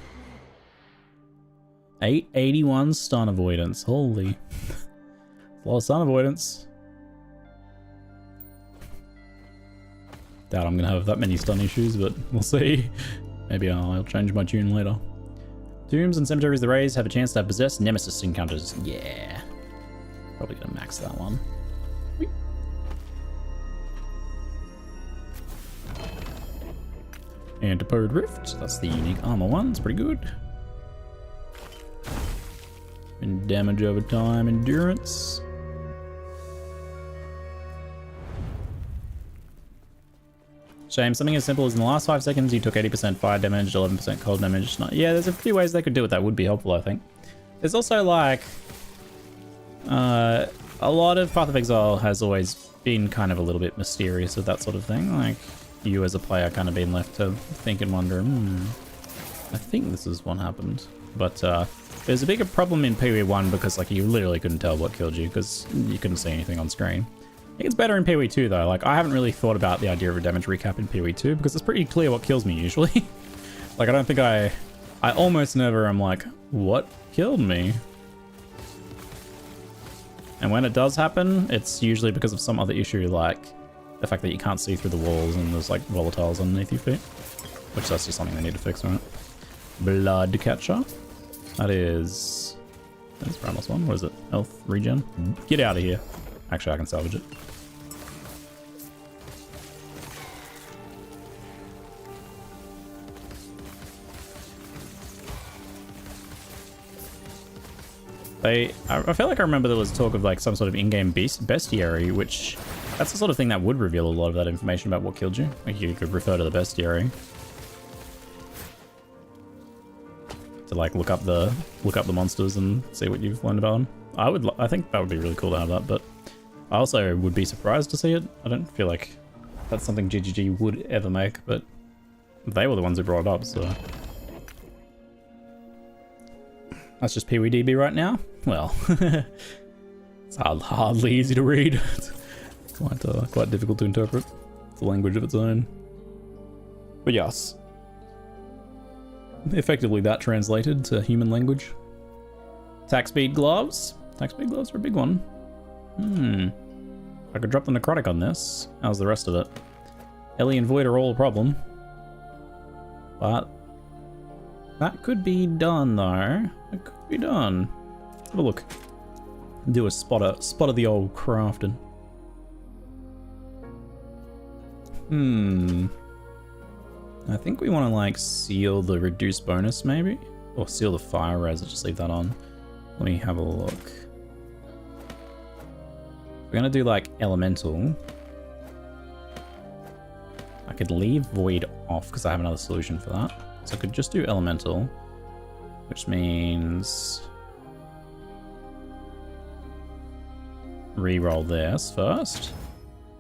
881 stun avoidance. Holy. A lot of stun avoidance. Doubt I'm gonna have that many stun issues, but we'll see. Maybe I'll change my tune later. Tombs and Cemeteries of the Rays have a chance to have possessed Nemesis encounters. Yeah. Probably gonna max that one. Whee. Antipode Rift. That's the unique armor one. It's pretty good. And damage over time, endurance. Shame, something as simple as in the last 5 seconds you took 80% fire damage, 11% cold damage. Yeah, there's a few ways they could do it that would be helpful, I think. There's also like... a lot of Path of Exile has always been kind of a little bit mysterious with that sort of thing. Like, you as a player kind of being left to think and wonder, I think this is what happened. But there's a bigger problem in PoE 1 because like you literally couldn't tell what killed you because you couldn't see anything on screen. I think it's better in PoE 2 though. Like I haven't really thought about the idea of a damage recap in PoE 2 because it's pretty clear what kills me usually. Like I don't think I almost never am like, what killed me? And when it does happen, it's usually because of some other issue like the fact that you can't see through the walls and there's like volatiles underneath your feet. Which that's just something they need to fix, right? Blood catcher. That is... That's Ramos one. What is it? Health regen? Get out of here. Actually, I can salvage it. I feel like I remember there was talk of like some sort of in-game bestiary, which that's the sort of thing that would reveal a lot of that information about what killed you. Like you could refer to the bestiary to like look up the monsters and see what you've learned about them. I think that would be really cool to have that, but I also would be surprised to see it. I don't feel like that's something GGG would ever make, but they were the ones who brought it up, so. That's just PWDB right now? Well, it's hardly easy to read. It's quite difficult to interpret. It's a language of its own. But yes. effectively that translated to human language. Attack speed gloves. Attack speed gloves are a big one. I could drop the necrotic on this. How's the rest of it? Ellie and Void are all a problem. But that could be done though. It could be done. Let's have a look. Do a spot of the old crafting. I think we want to like seal the reduced bonus maybe? Or seal the fire res, just leave that on. Let me have a look. We're gonna do like elemental. I could leave void off because I have another solution for that. So I could just do elemental, which means re-roll this first.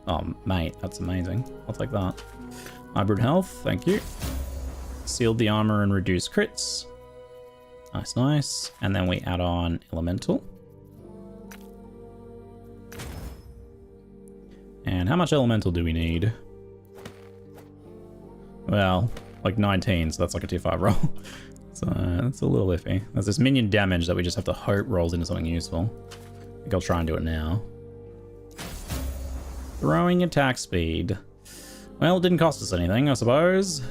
Oh mate, that's amazing. I'll take that. Hybrid health, thank you. Sealed the armor and reduced crits. Nice, nice. And then we add on elemental. And how much elemental do we need? Well, like 19, so that's like a tier 5 roll. So it's a little iffy. There's this minion damage that we just have to hope rolls into something useful. I think I'll try and do it now. Throwing attack speed. Well, it didn't cost us anything, I suppose.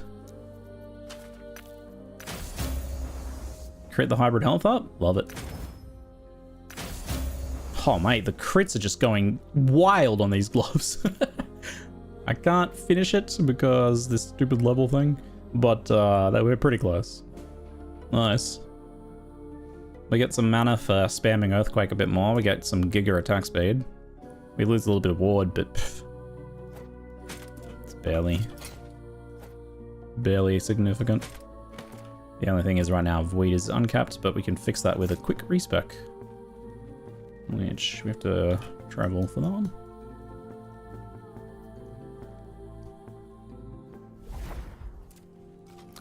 Crit the hybrid health up. Love it. Oh, mate, the crits are just going wild on these gloves. I can't finish it because this stupid level thing, but they were pretty close. Nice. We get some mana for spamming Earthquake a bit more. We get some Giga attack speed. We lose a little bit of ward, but pff, it's barely significant. The only thing is right now Void is uncapped, but we can fix that with a quick respec. Which we have to travel for that one.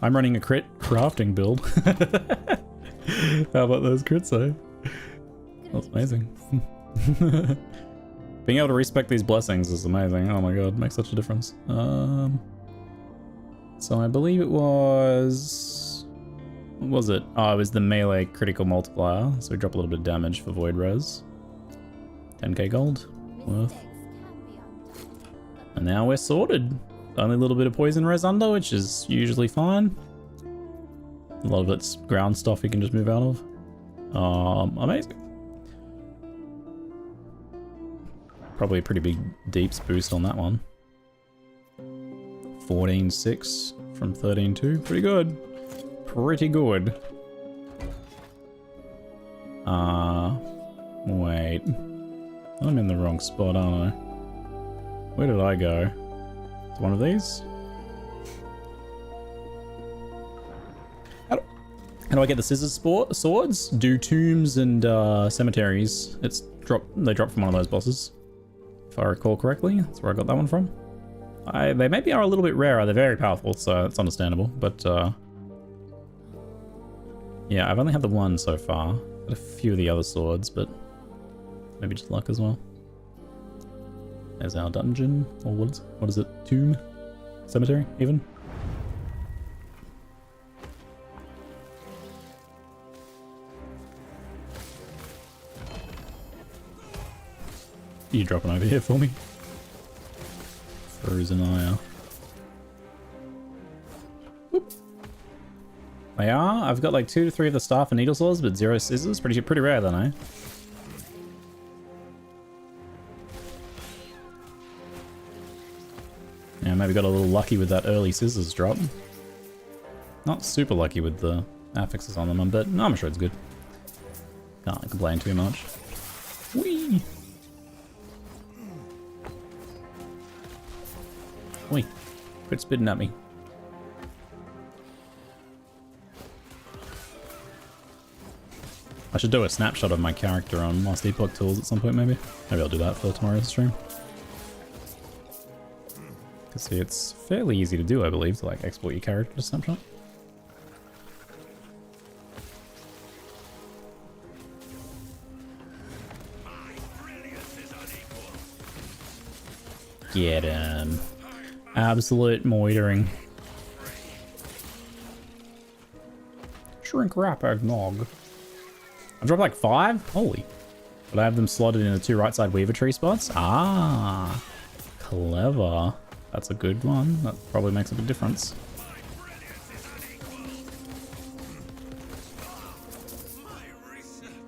I'm running a crit crafting build. How about those crits though? That's amazing. Being able to respec these blessings is amazing. Oh my god, it makes such a difference. So I believe it was... What was it? Oh, it was the melee critical multiplier. So we drop a little bit of damage for Void Res. 10k gold worth. And now we're sorted. Only a little bit of poison res under, which is usually fine. A lot of it's ground stuff you can just move out of. Amazing. Probably a pretty big deeps boost on that one. 14.6 from 13.2. Pretty good. Pretty good. Wait. I'm in the wrong spot, aren't I? Where did I go? It's one of these? How do I get the scissors swords? Do tombs and cemeteries. They drop from one of those bosses. If I recall correctly. That's where I got that one from. They maybe are a little bit rarer. They're very powerful, so it's understandable. But yeah, I've only had the one so far. Got a few of the other swords, but maybe just luck as well. There's our dungeon, or what is it? Tomb? Cemetery, even? You dropping over here for me? Frozen ire. Whoop. They are. I've got like 2 to 3 of the staff and needle saws, but 0 scissors. Pretty rare then, eh? Yeah, maybe got a little lucky with that early scissors drop. Not super lucky with the affixes on them, but no, I'm sure it's good. Can't complain too much. Whee! Whee! Quit spitting at me. I should do a snapshot of my character on Last Epoch tools at some point, maybe. Maybe I'll do that for tomorrow's stream. See, it's fairly easy to do, I believe, to like export your character to snapshot. Get him. Absolute moitering. Shrink wrap eggnog. I've dropped like 5? Holy. But I have them slotted in the 2 right side weaver tree spots? Ah. Clever. That's a good one. That probably makes a big difference.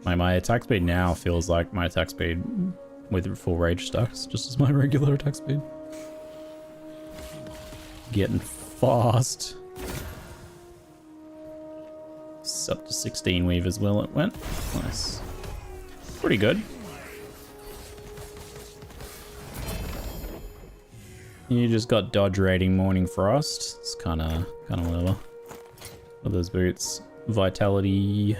My attack speed now feels like my attack speed with full rage stacks, just as my regular attack speed. Getting fast. It's up to 16 weavers well it went. Nice. Pretty good. You just got dodge rating Morning Frost. It's kinda whatever. What are those boots? Vitality.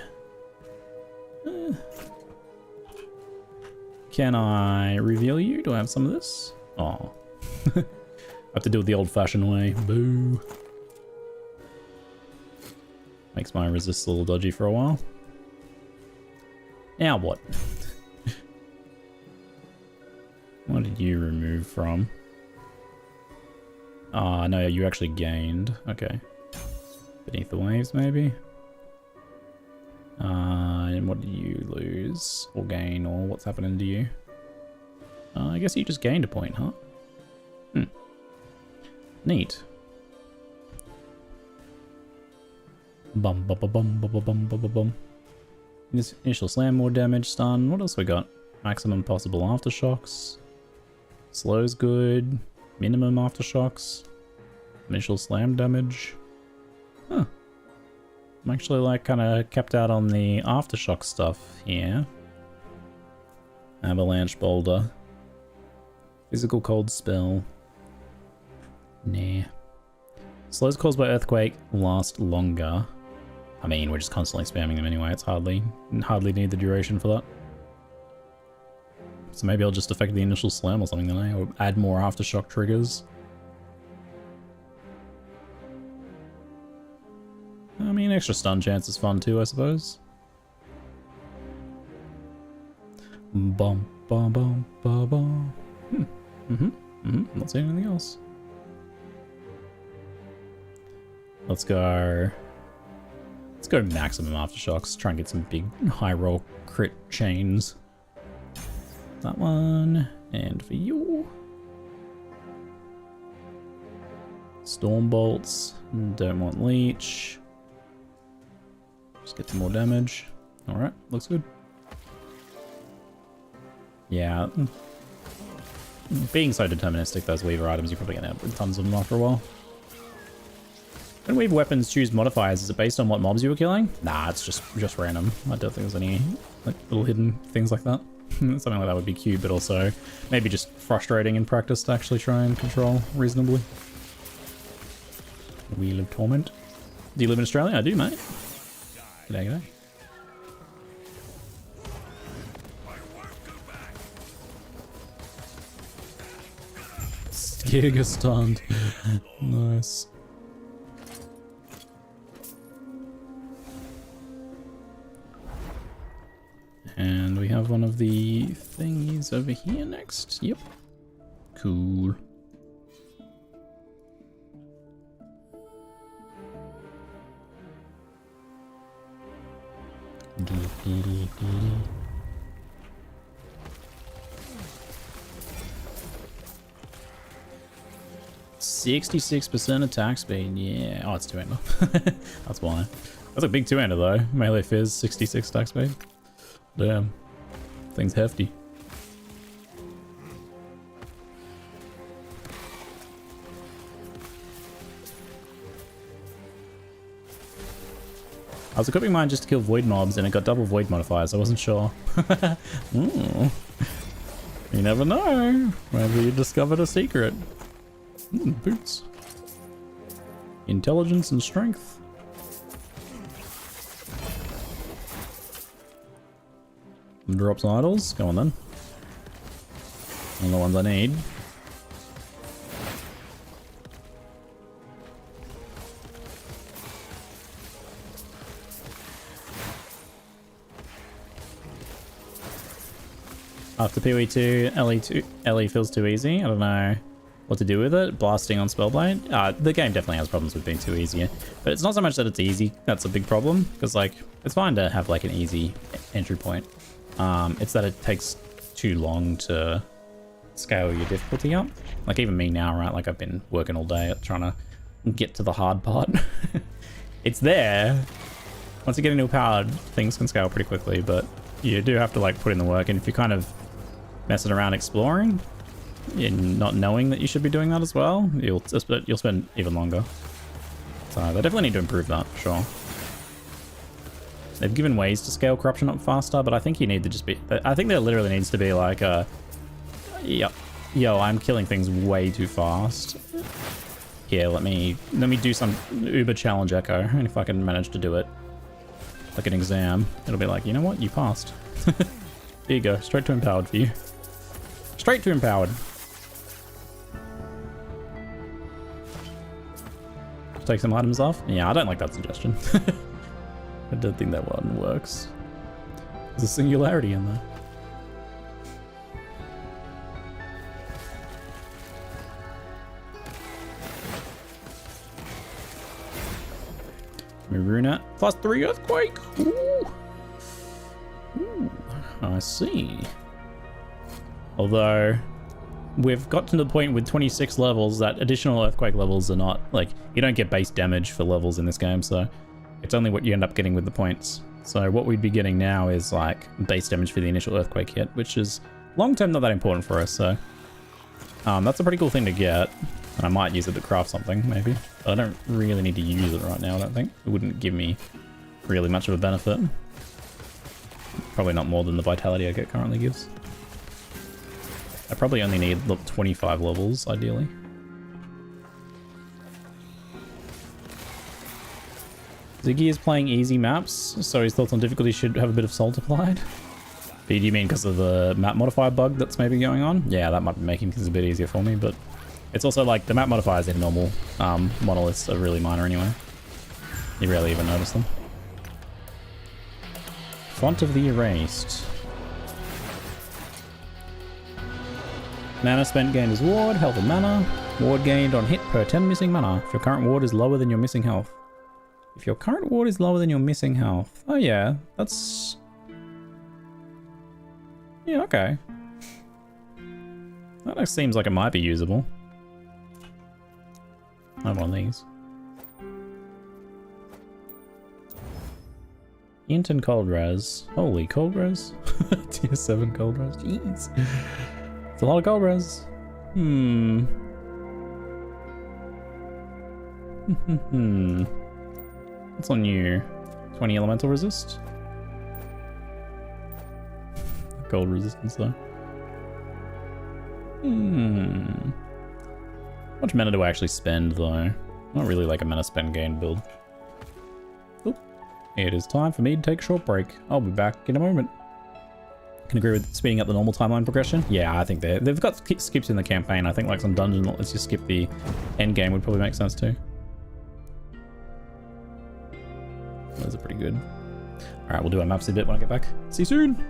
Can I reveal you? Do I have some of this? Oh. I have to do it the old-fashioned way. Boo. Makes my resist a little dodgy for a while. Now what? What did you remove from? Ah, no, you actually gained. Okay. Beneath the waves, maybe? And what did you lose? Or gain, or what's happening to you? I guess you just gained a point, huh? Hmm. Neat. Bum bum bum bum bum bum bum bum bum. Initial slam, more damage, stun. What else we got? Maximum possible aftershocks. Slow's good. Minimum aftershocks. Initial slam damage. Huh. I'm actually like kind of kept out on the aftershock stuff here. Avalanche boulder. Physical cold spell. Nah. Slows caused by earthquake last longer. I mean, we're just constantly spamming them anyway. It's hardly need the duration for that. So maybe I'll just affect the initial slam or something then, or add more aftershock triggers. I mean, extra stun chance is fun too, I suppose. Bum bum bum bum bum. Not saying anything else. Let's go maximum aftershocks. Try and get some big high roll crit chains. That one, and for you. Storm bolts. Don't want leech. Just get some more damage. Alright, looks good. Yeah. Being so deterministic, those weaver items, you're probably gonna have tons of them after a while. When weave weapons choose modifiers, is it based on what mobs you were killing? Nah, it's just random. I don't think there's any like little hidden things like that. Something like that would be cute, but also maybe just frustrating in practice to actually try and control reasonably. Wheel of Torment. Do you live in Australia? I do, mate. G'day, g'day. Giga stunned. Nice. And we have one of the thingies over here next. Yep. Cool. Dee. 66% attack speed, yeah. Oh, it's two-hander. That's why. That's a big two-hander though. Melee Fizz, 66 attack speed. Damn. Thing's hefty. I was equipping mine just to kill void mobs and it got double void modifiers. I wasn't sure. Ooh. You never know. Maybe you discovered a secret. Boots. Intelligence and strength. Drops and idols. Go on then. All the ones I need. After PoE2, LE2, LE feels too easy. I don't know. what to do with it. Blasting on Spellblade. The game definitely has problems with being too easy, but it's not so much that it's easy. That's a big problem, because like it's fine to have like an easy entry point. It's that it takes too long to scale your difficulty up. Like even me now, right? Like I've been working all day at trying to get to the hard part. It's there. Once you get into a powered, things can scale pretty quickly, but you do have to like put in the work. And if you're kind of messing around exploring and not knowing that you should be doing that as well, you'll spend even longer. So they definitely need to improve that, for sure. They've given ways to scale corruption up faster, but I think you need to just be... I think there literally needs to be like a... Yep. Yo, I'm killing things way too fast. Here, let me do some Uber challenge echo, and if I can manage to do it like an exam, it'll be like, you know what? You passed. There you go. Straight to empowered for you. Straight to empowered. Take some items off? Yeah, I don't like that suggestion. I don't think that one works. There's a singularity in there. Maruna +3 earthquake. Ooh. Ooh, I see. Although we've got to the point with 26 levels that additional earthquake levels are not like you don't get base damage for levels in this game, so it's only what you end up getting with the points. So what we'd be getting now is like base damage for the initial earthquake hit, which is long term not that important for us. So that's a pretty cool thing to get. And I might use it to craft something, maybe. But I don't really need to use it right now, I don't think. It wouldn't give me really much of a benefit. Probably not more than the vitality I get currently gives. I probably only need 25 levels, ideally. Ziggy is playing easy maps, so his thoughts on difficulty should have a bit of salt applied. But do you mean because of the map modifier bug that's maybe going on? Yeah, that might be making things a bit easier for me, but... It's also like the map modifiers in normal monoliths are really minor anyway. You rarely even notice them. Font of the Erased. Mana spent gained as ward, health and mana. Ward gained on hit per 10 missing mana. If your current ward is lower than your missing health. If your current ward is lower than your missing health. Oh yeah, that's... Yeah, okay. That seems like it might be usable. I have one of these. Int and cold res. Holy cold res. Tier 7 cold res. Jeez. It's a lot of cold res. What's on you? 20 elemental resist? Cold resistance though. How much mana do I actually spend, though? Not really like a mana spend gain build. Oop. It is time for me to take a short break. I'll be back in a moment. Can agree with speeding up the normal timeline progression. Yeah, I think they've got skips in the campaign. I think like some dungeon that lets you skip the end game would probably make sense too. Those are pretty good. Alright, we'll do our maps a bit when I get back. See you soon!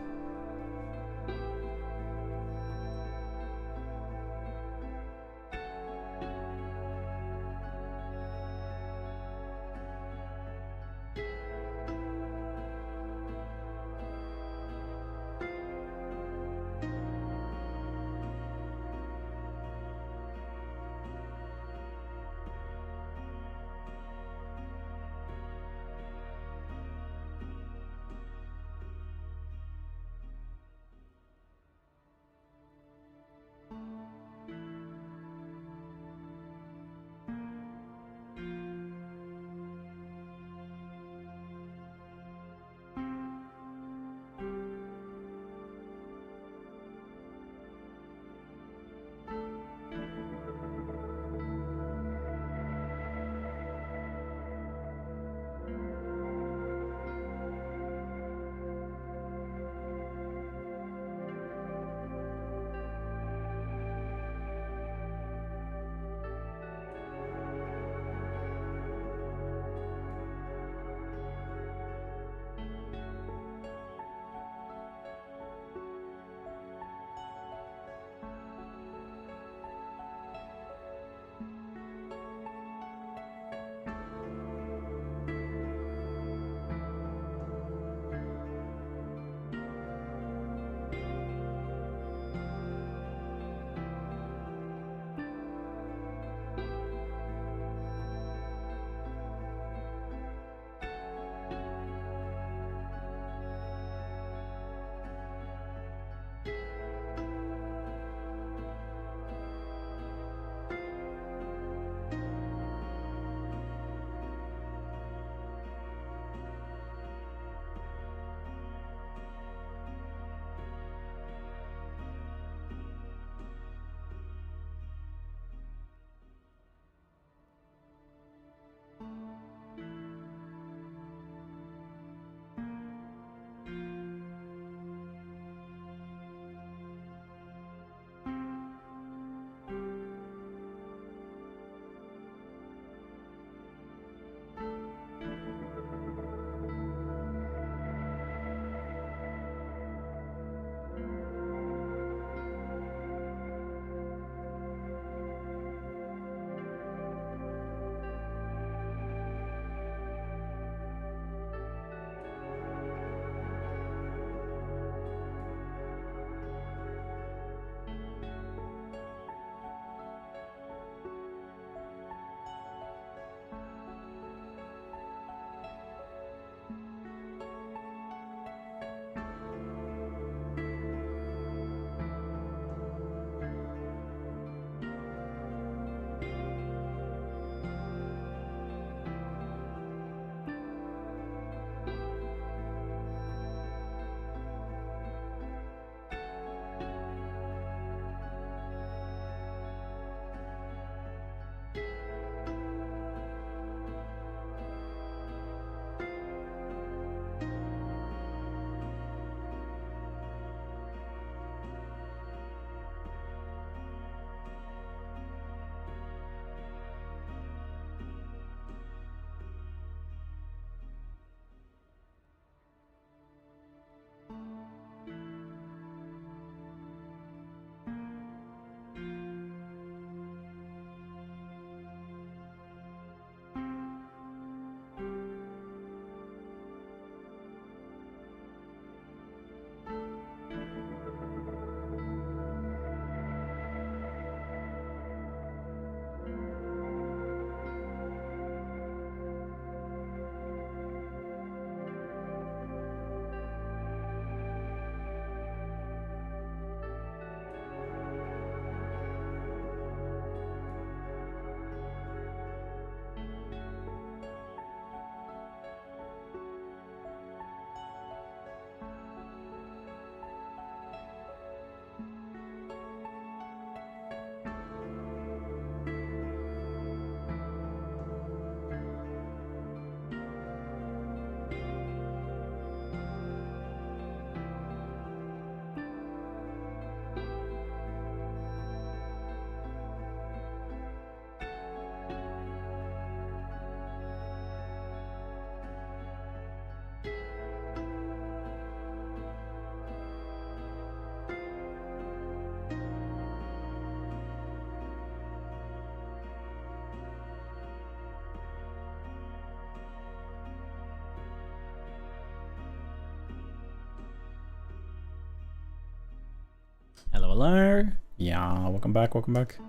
hello. Yeah, welcome back, welcome back.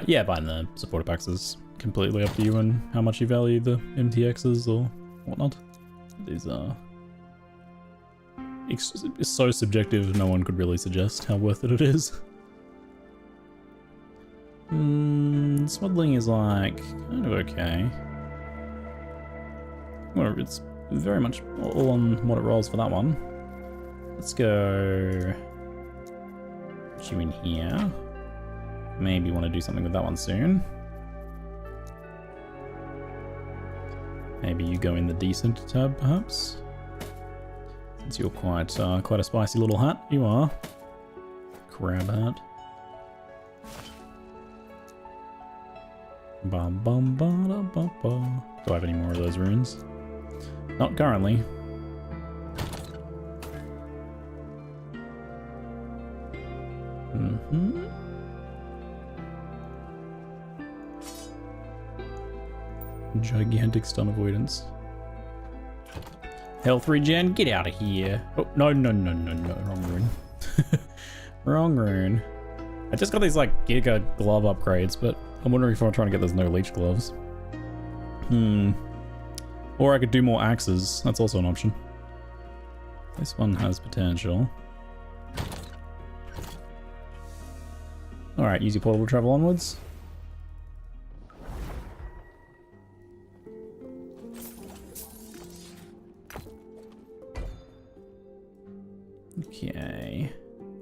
Yeah, buying the supporter packs is completely up to you and how much you value the MTXs or whatnot. These are... It's so subjective, no one could really suggest how worth it is. Smuggling is like, kind of okay. Well, it's very much all on what it rolls for that one. Let's go... Put you in here. Maybe want to do something with that one soon. Maybe you go in the decent tab, perhaps? Since you're quite a spicy little hat, you are. Crab hat. Bum bum ba da ba ba. Do I have any more of those runes? Not currently. Gigantic stun avoidance. Health regen, get out of here. Oh, no, wrong rune. Wrong rune. I just got these like Giga glove upgrades, but I'm wondering if I'm trying to get those no leech gloves. Or I could do more axes, that's also an option. This one has potential. Alright, use your portable travel onwards. Okay.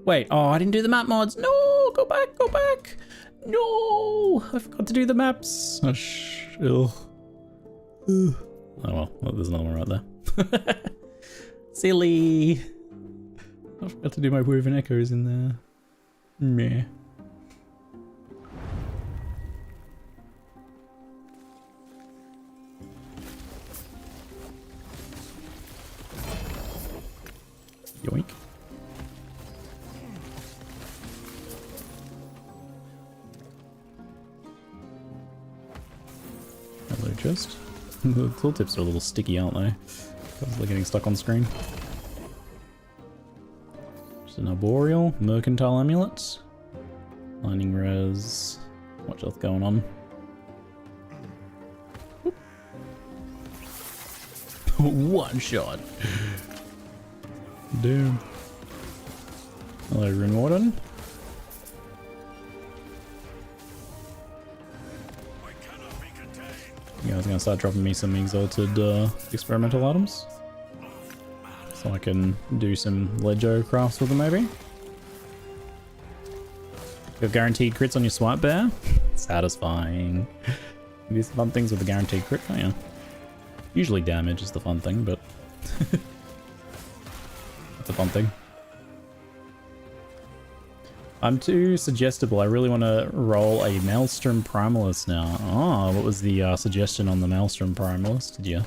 Wait, oh, I didn't do the map mods. No, go back, go back. No, I forgot to do the maps. Oh, oh well, there's another one right there. Silly. I forgot to do my woven echoes in there. Meh. Yoink. Hello, chest. The tooltips are a little sticky, aren't they? Because they're getting stuck on screen. Just an arboreal, mercantile amulets, lining res. Much else going on? One shot. Damn. Hello, Rune Warden. You guys gonna start dropping me some exalted experimental items? So I can do some Legio crafts with them, maybe? Got guaranteed crits on your swipe bear? Satisfying. You do some fun things with the guaranteed crit, can't you? Usually damage is the fun thing, but... That's a fun thing. I'm too suggestible. I really want to roll a Maelstrom Primalist now. Oh, what was the suggestion on the Maelstrom Primalist? Did you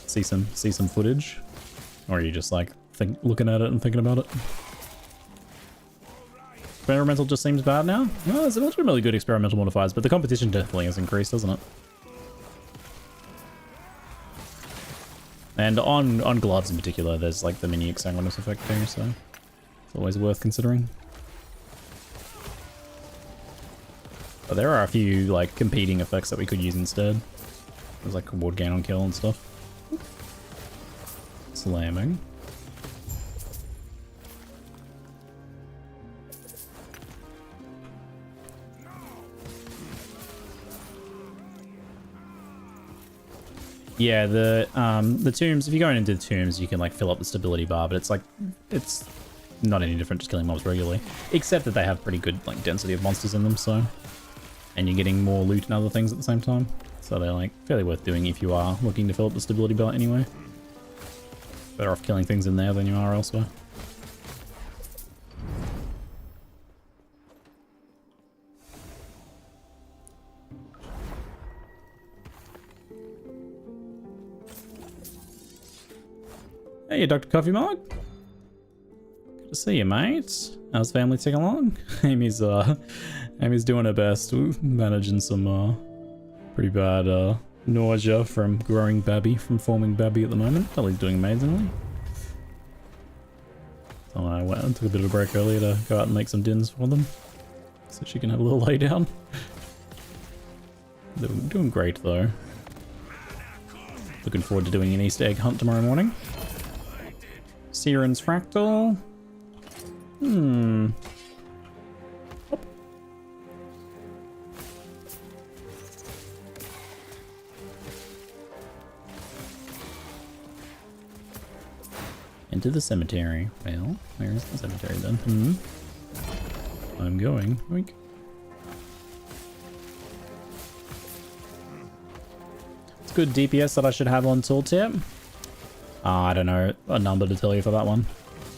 see some footage? Or are you just like looking at it and thinking about it? Experimental just seems bad now? No, there's a bunch of really good experimental modifiers, but the competition definitely has increased, doesn't it? And on gloves in particular, there's like the mini Exsanguinous effect too, so it's always worth considering. But there are a few like competing effects that we could use instead. There's like ward gain on kill and stuff. Slamming. Yeah, the tombs, if you go into the tombs, you can like fill up the stability bar, but it's not any different just killing mobs regularly. Except that they have pretty good like density of monsters in them, so. And you're getting more loot and other things at the same time. So they're like fairly worth doing if you are looking to fill up the stability bar anyway. Better off killing things in there than you are elsewhere. Hey, Dr. Coffee Mug. Good to see you, mate. How's family taking along? Amy's doing her best. Ooh, managing some pretty bad nausea from forming Babby at the moment. Ellie's doing amazingly. So I went and took a bit of a break earlier to go out and make some dinners for them. So she can have a little lay down. They're doing great though. Looking forward to doing an Easter egg hunt tomorrow morning. Siren's Fractal. Into the cemetery. Well, where is the cemetery then? I'm going. Oink. It's good DPS that I should have on tooltip. I don't know a number to tell you for that one.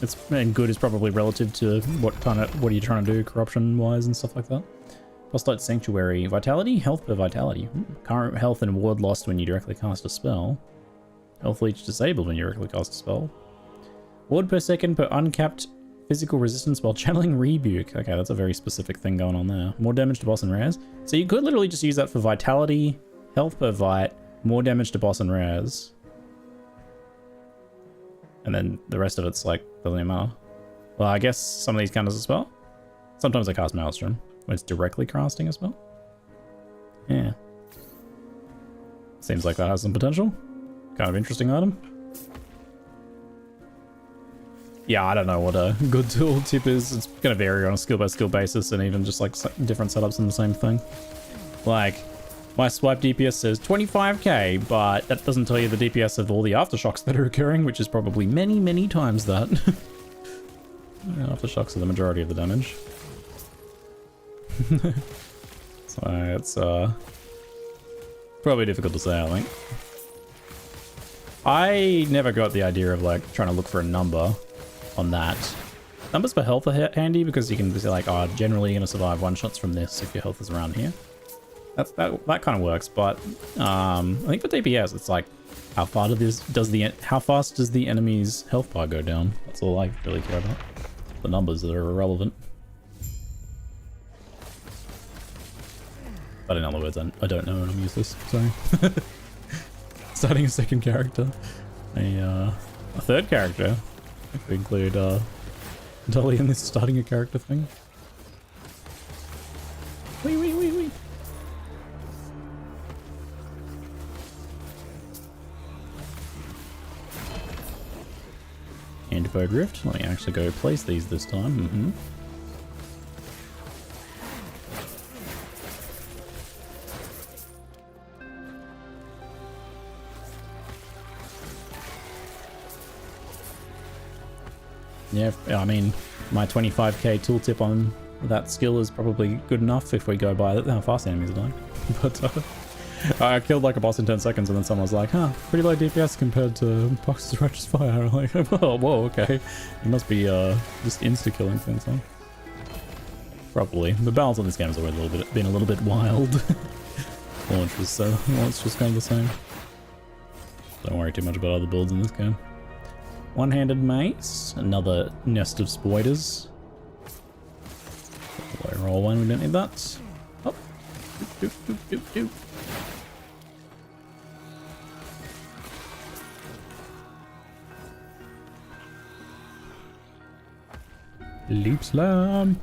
It's and good is probably relative to what are you trying to do corruption wise and stuff like that. Frostlight Sanctuary. Vitality? Health per vitality. Current health and ward lost when you directly cast a spell. Health leech disabled when you directly cast a spell. Ward per second per uncapped physical resistance while channeling rebuke. Okay, that's a very specific thing going on there. More damage to boss and rares. So you could literally just use that for vitality, health per vite, more damage to boss and rares. And then the rest of it's like, doesn't even matter. Well, I guess some of these count as a spell. Sometimes I cast Maelstrom when it's directly casting a spell. Yeah. Seems like that has some potential. Kind of interesting item. Yeah, I don't know what a good tool tip is. It's going to vary on a skill by skill basis and even just like different setups in the same thing. Like, my swipe DPS says 25k, but that doesn't tell you the DPS of all the aftershocks that are occurring, which is probably many, many times that. Aftershocks are the majority of the damage. So it's probably difficult to say, I think. I never got the idea of like trying to look for a number on that. Numbers for health are handy because you can be like, oh, generally you're gonna survive one shots from this if your health is around here. That kind of works, but I think for DPS it's like how far how fast does the enemy's health bar go down? That's all I really care about. The numbers that are irrelevant. But in other words, I don't know and I'm useless. Sorry. Starting a second character, a third character. If we include Dolly in this starting a character thing. Wee. Handbird Rift. Let me actually go place these this time. Yeah, I mean, my 25k tooltip on that skill is probably good enough if we go by how fast enemies are dying. But I killed like a boss in 10 seconds and then someone was like, huh, pretty low DPS compared to Pox's Righteous Fire. I'm like, whoa, okay. You must be just insta-killing things, huh? Probably. The balance on this game has always been a little bit wild. Launch was just kind of the same. Don't worry too much about other builds in this game. One-handed mace, another nest of spiders. Low roll one, we don't need that. Oh, doop. Leap slam.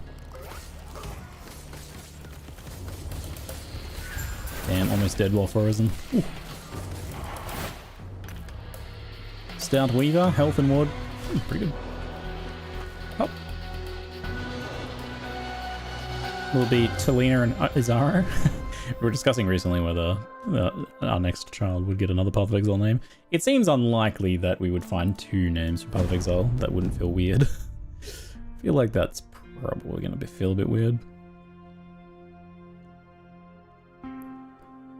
Damn, almost dead while frozen. Ooh. Stout Weaver, health and ward. Pretty good. Oh. Will be Talina and Izara. We were discussing recently whether our next child would get another Path of Exile name. It seems unlikely that we would find two names for Path of Exile. That wouldn't feel weird. I feel like that's probably going to feel a bit weird.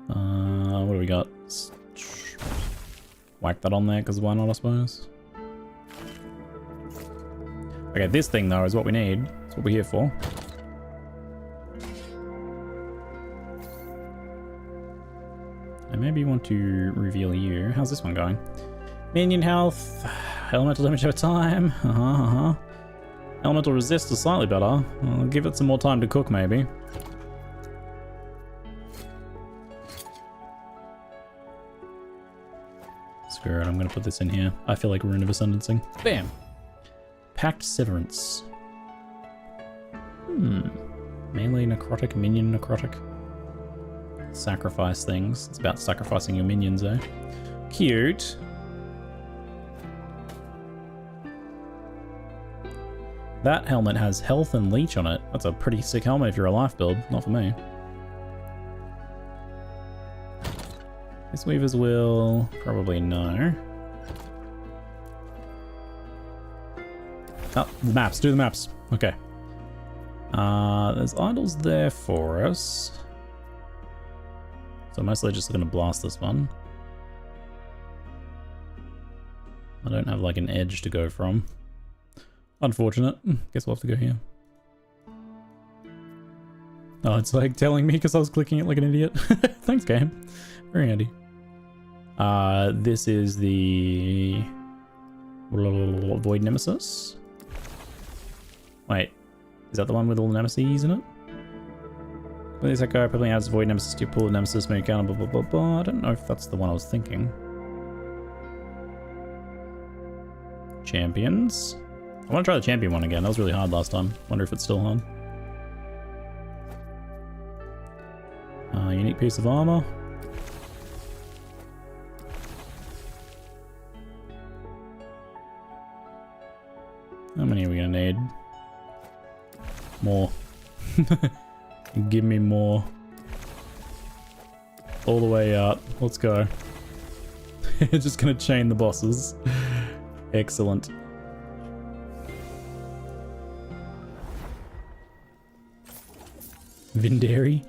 What do we got? Whack that on there, because why not, I suppose? Okay, this thing, though, is what we need. That's what we're here for. I maybe want to reveal you. How's this one going? Minion health, elemental damage over time. Elemental resist is slightly better. I'll give it some more time to cook, maybe. Screw it, I'm gonna put this in here. I feel like Rune of Ascendancing. Bam! Pact Severance. Melee necrotic, minion necrotic. Sacrifice things. It's about sacrificing your minions, eh? Cute. That helmet has health and leech on it. That's a pretty sick helmet if you're a life build. Not for me. This Weaver's Will, probably no. Oh, the maps. Do the maps. Okay. There's idols there for us. So mostly just going to blast this one. I don't have like an edge to go from. Unfortunate. Guess we'll have to go here. Oh, it's like telling me because I was clicking it like an idiot. Thanks, game. Very handy. This is the Void Nemesis. Wait, is that the one with all the Nemesis in it? This echo probably adds Void Nemesis to your pool of Nemesis, make counter, blah, blah, blah, blah. I don't know if that's the one I was thinking. Champions. I want to try the champion one again. That was really hard last time. Wonder if it's still hard. Unique piece of armor. How many are we gonna need? More. Give me more. All the way out. Let's go. Just gonna chain the bosses. Excellent. Vindari.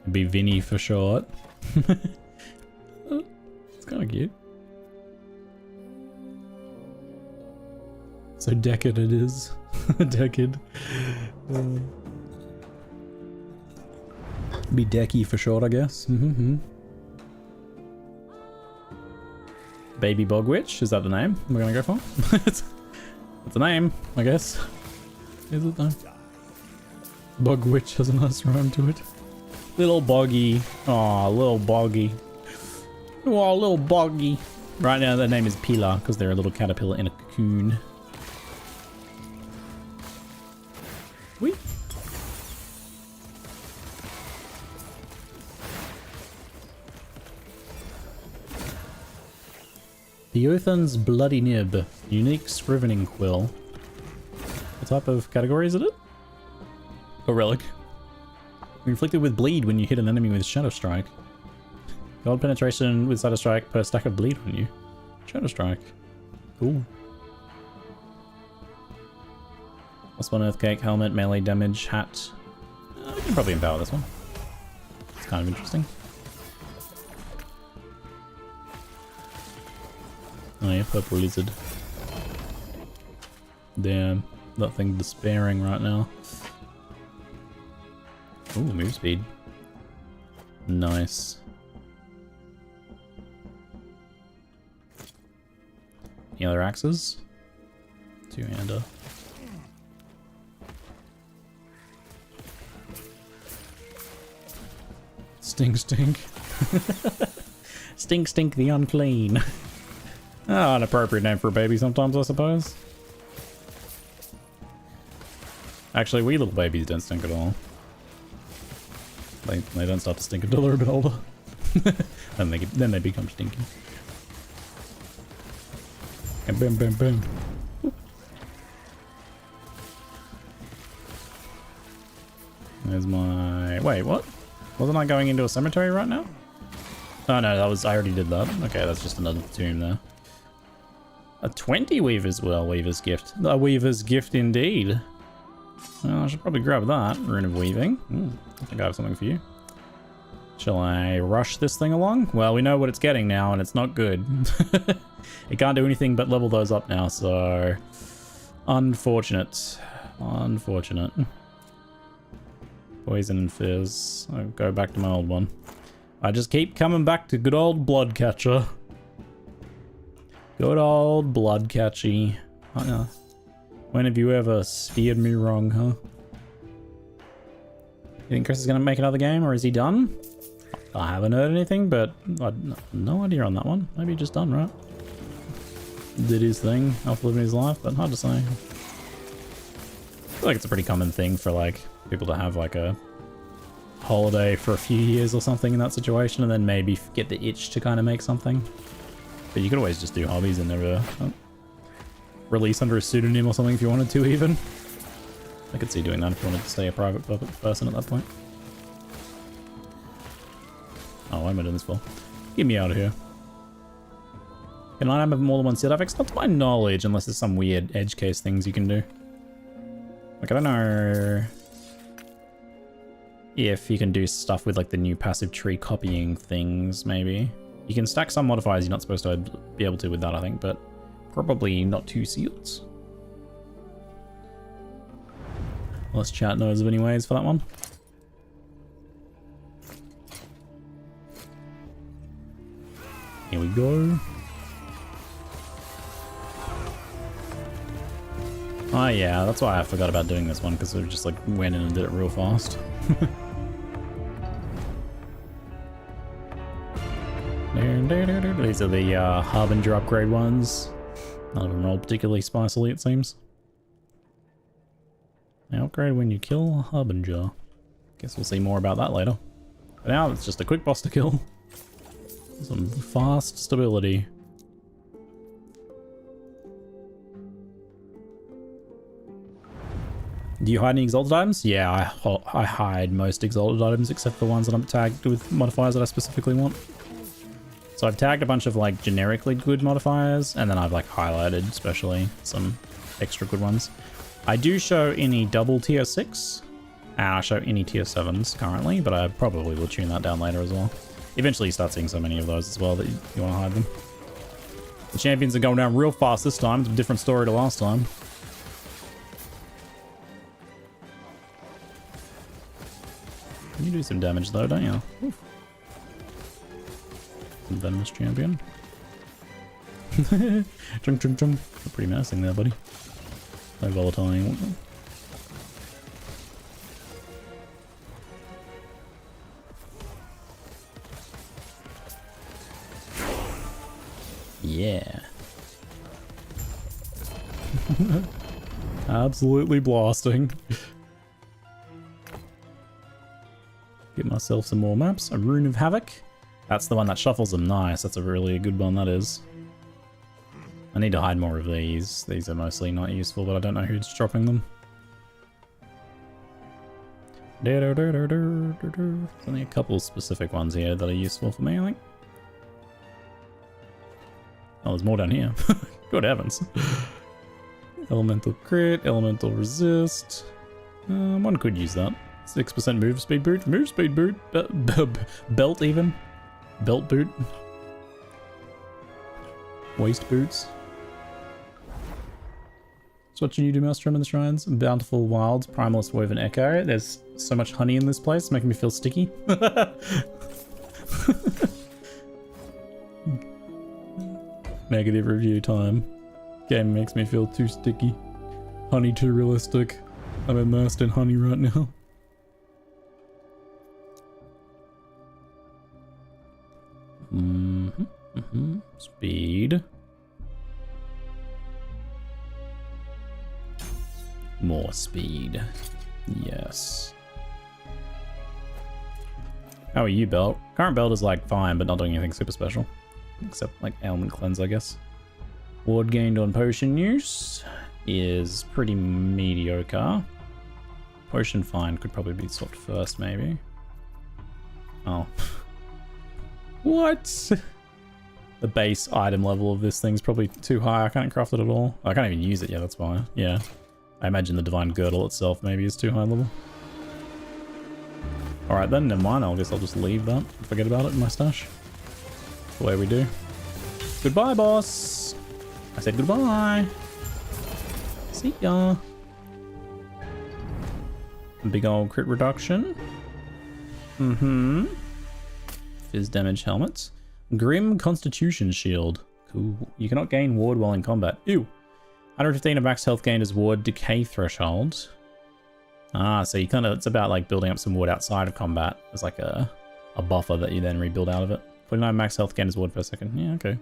It'd be Vinny for short. It's kind of cute. So decad it is. Decad. Be Decky for short, I guess. Baby Bog Witch, is that the name we're gonna go for? It's the name, I guess. Is it though? Bog Witch has a nice rhyme to it. Little Boggy. Aw, little Boggy. Oh, little Boggy. Right now their name is Pilar because they're a little caterpillar in a cocoon. Whee! The Eothan's Bloody Nib. Unique Scrivening Quill. What type of category is it? A relic. Inflicted with bleed when you hit an enemy with Shadow Strike. Gold penetration with Shadow Strike per stack of bleed on you. Shadow Strike. Cool. +1 Earthquake, helmet, melee damage, hat. We can probably empower this one. It's kind of interesting. Oh yeah, purple lizard. Damn, that thing despairing right now. Ooh, move speed. Nice. Any other axes? Two-hander. Stink, stink. Stink, stink the unclean. Oh, an appropriate name for a baby sometimes, I suppose. Actually, we little babies don't stink at all. They don't start to stink until they're a bit older. then they become stinky. And boom, boom, boom. There's my... Wait, what? Wasn't I going into a cemetery right now? Oh no, that was... I already did that. Okay, that's just another tomb there. A 20 Weaver's Well, Weaver's Gift. A Weaver's Gift indeed. Well, I should probably grab that. Rune of Weaving. I think I have something for you. Shall I rush this thing along? Well, we know what it's getting now, and it's not good. It can't do anything but level those up now, so... Unfortunate. Unfortunate. Poison and Fizz. I'll go back to my old one. I just keep coming back to good old Bloodcatcher. Good old Bloodcatchy. When have you ever steered me wrong, huh? You think Chris is going to make another game, or is he done? I haven't heard anything, but I have no idea on that one. Maybe just done, right? did his thing after living his life, but hard to say. I feel like it's a pretty common thing for like people to have like a holiday for a few years or something in that situation, and then maybe get the itch to kind of make something. But you could always just do hobbies and never release under a pseudonym or something if you wanted to, even. I could see doing that if you wanted to stay a private person at that point. Oh, why am I doing this for? Get me out of here. Can I have more than one set affix? Not to my knowledge, unless there's some weird edge case things you can do. Like, I don't know if you can do stuff with like the new passive tree copying things, maybe. You can stack some modifiers you're not supposed to be able to with that, I think, but probably not too sealed. Unless chat knows of any ways for that one. Here we go. Oh yeah, that's why I forgot about doing this one, because we just like went in and did it real fast. These are the Harbinger upgrade ones. None of them roll particularly spicily, it seems. They upgrade when you kill a Harbinger. Guess we'll see more about that later. But now it's just a quick boss to kill. Some fast stability. Do you hide any exalted items? Yeah, I hide most exalted items except for the ones that I'm tagged with modifiers that I specifically want. So I've tagged a bunch of like generically good modifiers, and then I've like highlighted especially some extra good ones. I do show any double tier 6, and I show any tier 7s currently, but I probably will tune that down later as well. Eventually you start seeing so many of those as well that you want to hide them. The champions are going down real fast this time. It's a different story to last time. You do some damage though, don't you? Oof. Some venomous champion. Chunk, chunk, chunk. Pretty menacing there, buddy. So volatile. Yeah. Absolutely blasting. Get myself some more maps. A Rune of Havoc. That's the one that shuffles them nice. That's a really good one, that is. I need to hide more of these. These are mostly not useful, but I don't know who's dropping them. There's only a couple specific ones here that are useful for me, I think. Oh, there's more down here. Good heavens. Elemental crit, elemental resist. One could use that. 6% move speed boot. Move speed boot. Belt even. Belt boot. Waist boots. So what should you do, Maelstrom in the Shrines? Bountiful Wilds, Primalist Woven Echo. There's so much honey in this place, making me feel sticky. Negative review time. Game makes me feel too sticky. Honey too realistic. I'm immersed in honey right now. Speed. More speed. Yes. How are you, Belt? Current Belt is like fine, but not doing anything super special. Except like ailment cleanse, I guess. Ward gained on potion use is pretty mediocre. Potion find could probably be swapped first, maybe. Oh. What? The base item level of this thing's probably too high. I can't craft it at all. I can't even use it yet, that's why. Yeah. I imagine the Divine Girdle itself maybe is too high level. Alright then, never mind. I guess I'll just leave that. Forget about it in my stash. The way we do. Goodbye, boss! I said goodbye! See ya! Big old crit reduction. Fizz damage helmets. Grim Constitution Shield. Cool. You cannot gain ward while in combat. Ew. 115 of max health gained as ward decay threshold. Ah, so you kind of, it's about like building up some ward outside of combat. There's like a buffer that you then rebuild out of it. 49 max health gained as ward per second. Yeah, okay.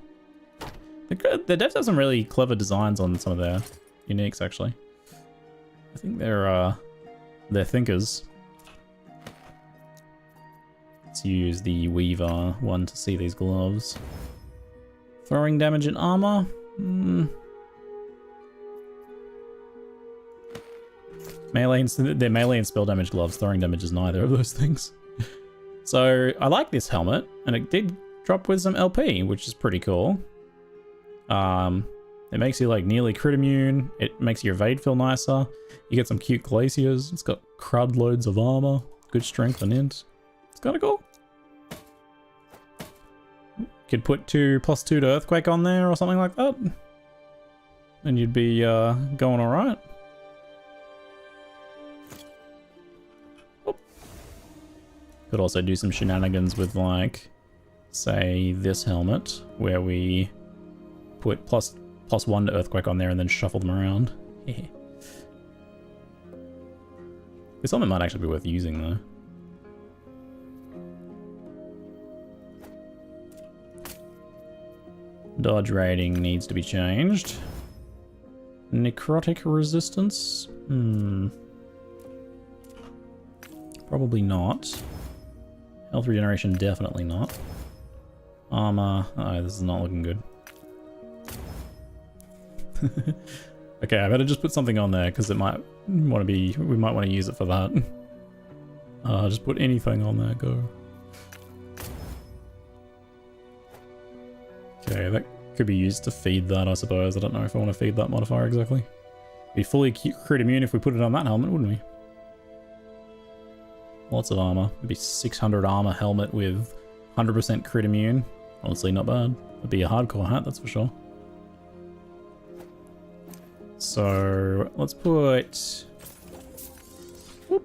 The devs have some really clever designs on some of their uniques, actually. I think they're thinkers. Let's use the Weaver one to see these gloves. Throwing damage and armor. They're melee and spell damage gloves. Throwing damage is neither of those things. So I like this helmet, and it did drop with some LP, which is pretty cool. It makes you like nearly crit immune. It makes your evade feel nicer. You get some cute glaciers. It's got crud loads of armor, good strength and int. It's kind of cool. Could put +2 to earthquake on there or something like that, and you'd be going all right. Could also do some shenanigans with, like, say, this helmet, where we put +1 to earthquake on there and then shuffle them around. This helmet might actually be worth using, though. Dodge rating needs to be changed. Necrotic resistance? Probably not. Health regeneration, definitely not. Armor, oh, this is not looking good. Okay, I better just put something on there because it might want to be. We might want to use it for that. Just put anything on there. Go. Okay, that could be used to feed that, I suppose. I don't know if I want to feed that modifier exactly. Be fully crit immune if we put it on that helmet, wouldn't we? Lots of armor. It'd be 600 armor helmet with 100% crit immune. Honestly, not bad. It'd be a hardcore hat, that's for sure. So let's put. Whoop.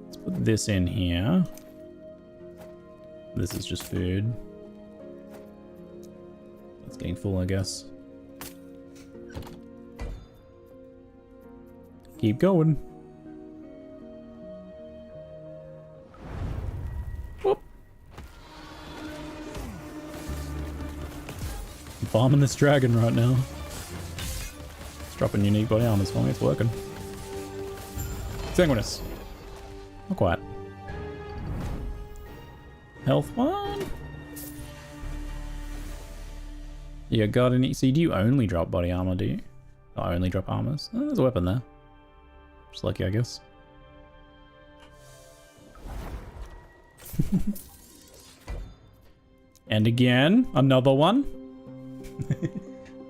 Let's put this in here. This is just food. That's getting full, I guess. Keep going. Whoop. I'm farming this dragon right now. It's dropping unique body armors for me, it's working. Exsanguinous. Not quite. Health 1. You got any? So do you only drop body armor, do you? I only drop armors. Oh, there's a weapon there. Just lucky, I guess. And again, another one.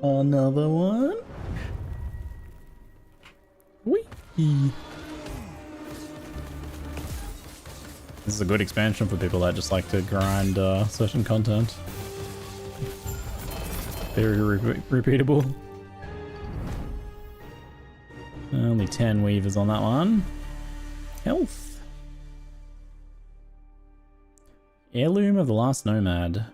Another one. Whee! This is a good expansion for people that just like to grind certain content. Very repeatable. Only 10 weavers on that one. Health. Heirloom of the Last Nomad.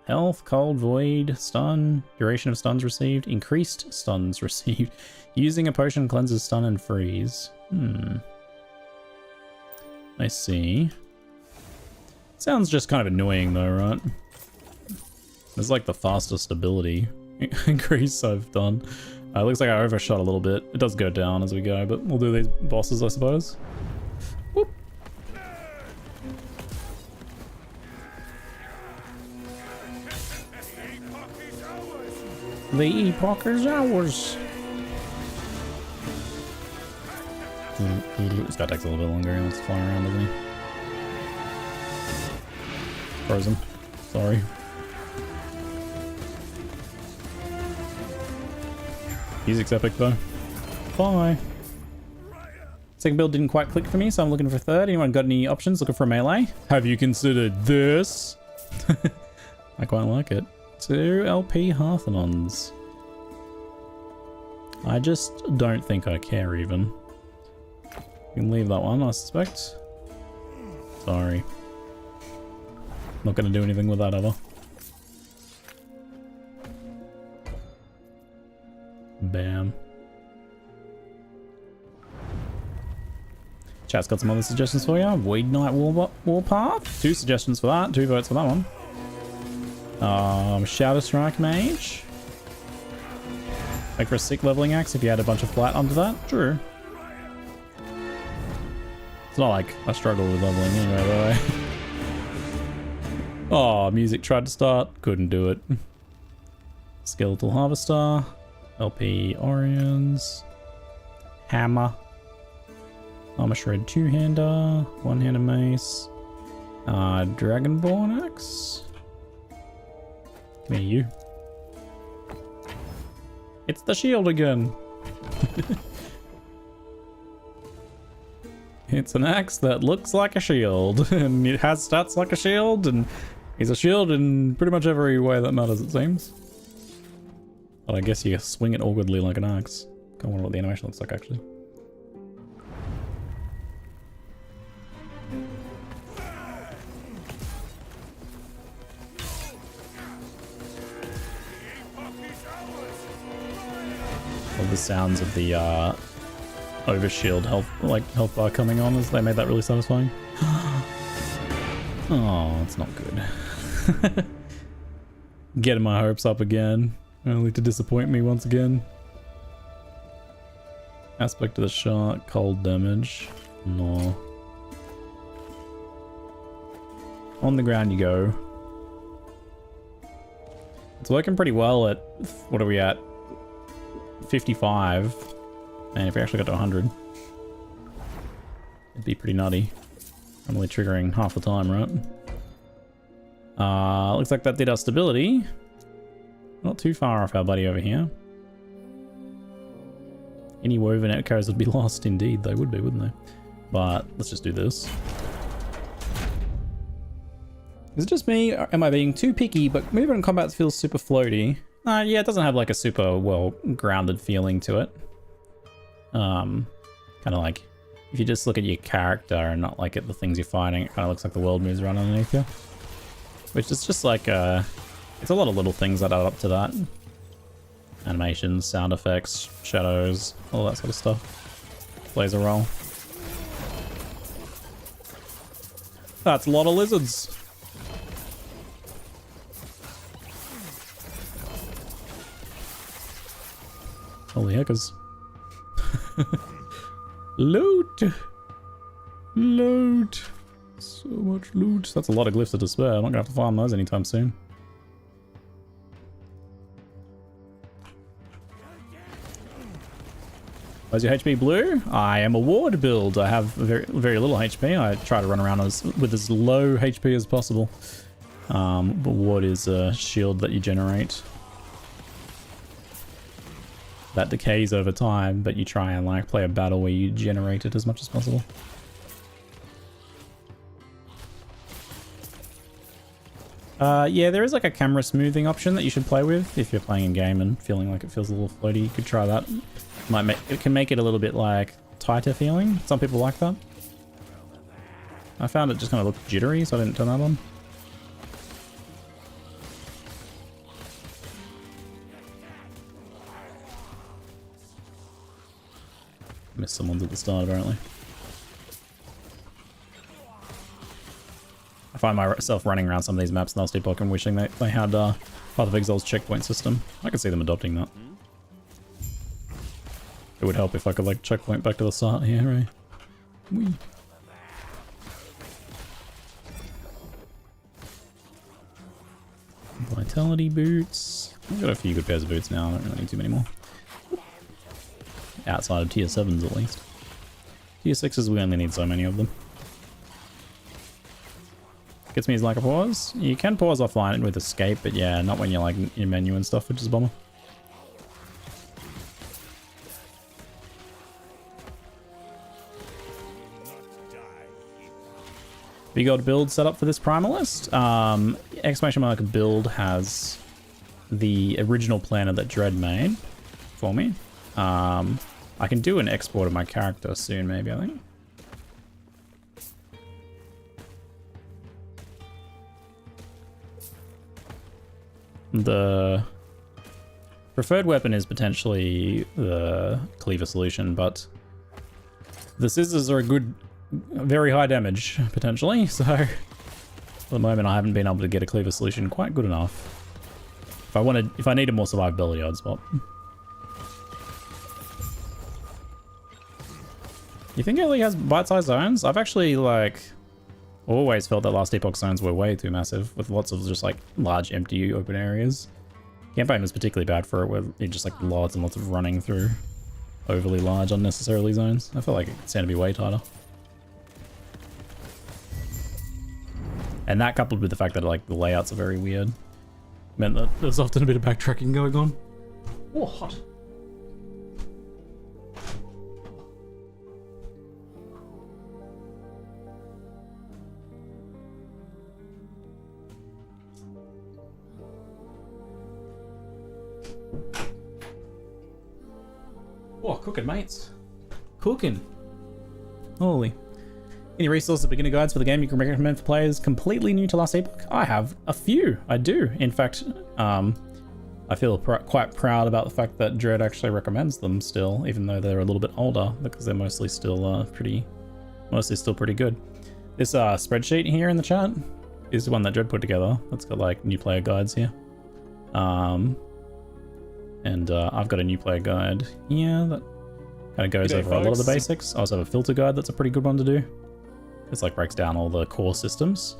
Health, cold, void, stun, duration of stuns received, increased stuns received. Using a potion cleanses stun and freeze. I see. Sounds just kind of annoying though, right? It's like the fastest ability increase I've done. It looks like I overshot a little bit. It does go down as we go, but we'll do these bosses, I suppose. Whoop. The epoch is ours. This guy takes a little bit longer. He wants to fly around, doesn't he? Frozen. Sorry. Music's epic though. Bye. Second build didn't quite click for me, so I'm looking for third. Anyone got any options? Looking for melee? Have you considered this? I quite like it. 2 LP Harthanons. I just don't think I care even. You can leave that one, I suspect. Sorry. Not gonna do anything with that ever. Bam. Chat's got some other suggestions for you. Weed Night Warpath. 2 suggestions for that. 2 votes for that one. Shadow Strike Mage. Like for a sick leveling axe if you had a bunch of flat under that. True. It's not like I struggle with leveling anyway, by the way. Oh, music tried to start. Couldn't do it. Skeletal Harvester. LP Orions. Hammer. Armor Shred 2-hander. One-hander mace. Dragonborn axe. Give me you. It's the shield again. It's an axe that looks like a shield, and it has stats like a shield, and he's a shield in pretty much every way that matters, it seems. But I guess you swing it awkwardly like an axe. I wonder what the animation looks like, actually. All the sounds of the overshield health bar coming on as they made that really satisfying. Oh, it's not good. Getting my hopes up again, only to disappoint me once again. Aspect of the shark, cold damage. No. On the ground you go. It's working pretty well at, what are we at? 55. And if we actually got to 100, it'd be pretty nutty. I'm only triggering half the time, right? Looks like that did our stability. Not too far off our buddy over here. Any woven echoes would be lost indeed. They would be, wouldn't they? But let's just do this. Is it just me, or am I being too picky? But movement in combat feels super floaty. Yeah, it doesn't have like a super well grounded feeling to it. Kind of like if you just look at your character and not like at the things you're fighting, it kind of looks like the world moves around underneath you. Which is just like it's a lot of little things that add up to that. Animations, sound effects, shadows, all that sort of stuff plays a role. That's a lot of lizards. Holy heckers. Loot! Loot! So much loot. That's a lot of glyphs of despair. I'm not gonna have to farm those anytime soon. Where's your HP blue? I am a ward build. I have very, very little HP. I try to run around with as low HP as possible. But ward is a shield that you generate that decays over time, but you try and like play a battle where you generate it as much as possible. Yeah, there is like a camera smoothing option that you should play with if you're playing in game and feeling like it feels a little floaty. You could try that. It can make it a little bit like tighter feeling. Some people like that. I found it just kind of looked jittery, so I didn't turn that on. Missed someone's at the start, apparently. I find myself running around some of these maps in Last Epoch and wishing they had Path of Exile's checkpoint system. I could see them adopting that. It would help if I could like checkpoint back to the start here, right? Whee. Vitality boots. I've got a few good pairs of boots now. I don't really need too many more. Outside of tier 7s at least. Tier 6s we only need so many of them. Gets me his lack of pause. You can pause offline with escape, but yeah, not when you're like in your menu and stuff, which is a bummer. We got build set up for this Primalist. Exclamation mark build has the original planner that Dread made for me. I can do an export of my character soon, maybe, I think. The preferred weapon is potentially the cleaver solution, but the scissors are a good, very high damage, potentially, so the moment, I haven't been able to get a cleaver solution quite good enough. If I needed more survivability, I'd swap. You think it really has bite-sized zones? I've actually, like, always felt that last Epoch zones were way too massive, with lots of just, like, large, empty, open areas. Campaign was particularly bad for it, where you just, like, lots and lots of running through overly large, unnecessarily zones. I felt like it could stand to be way tighter. And that, coupled with the fact that, like, the layouts are very weird, meant that there's often a bit of backtracking going on. Oh, hot. Oh, cooking, mates. Cooking. Holy. Any resources or beginner guides for the game you can recommend for players completely new to Last Epoch? I have a few. I do. In fact, I feel quite proud about the fact that Dread actually recommends them still, even though they're a little bit older, because they're mostly still pretty good. This spreadsheet here in the chat is the one that Dread put together. That's got like new player guides here. And I've got a new player guide here that kind of goes over a lot of the basics. I also have a filter guide that's a pretty good one to do. It's like breaks down all the core systems.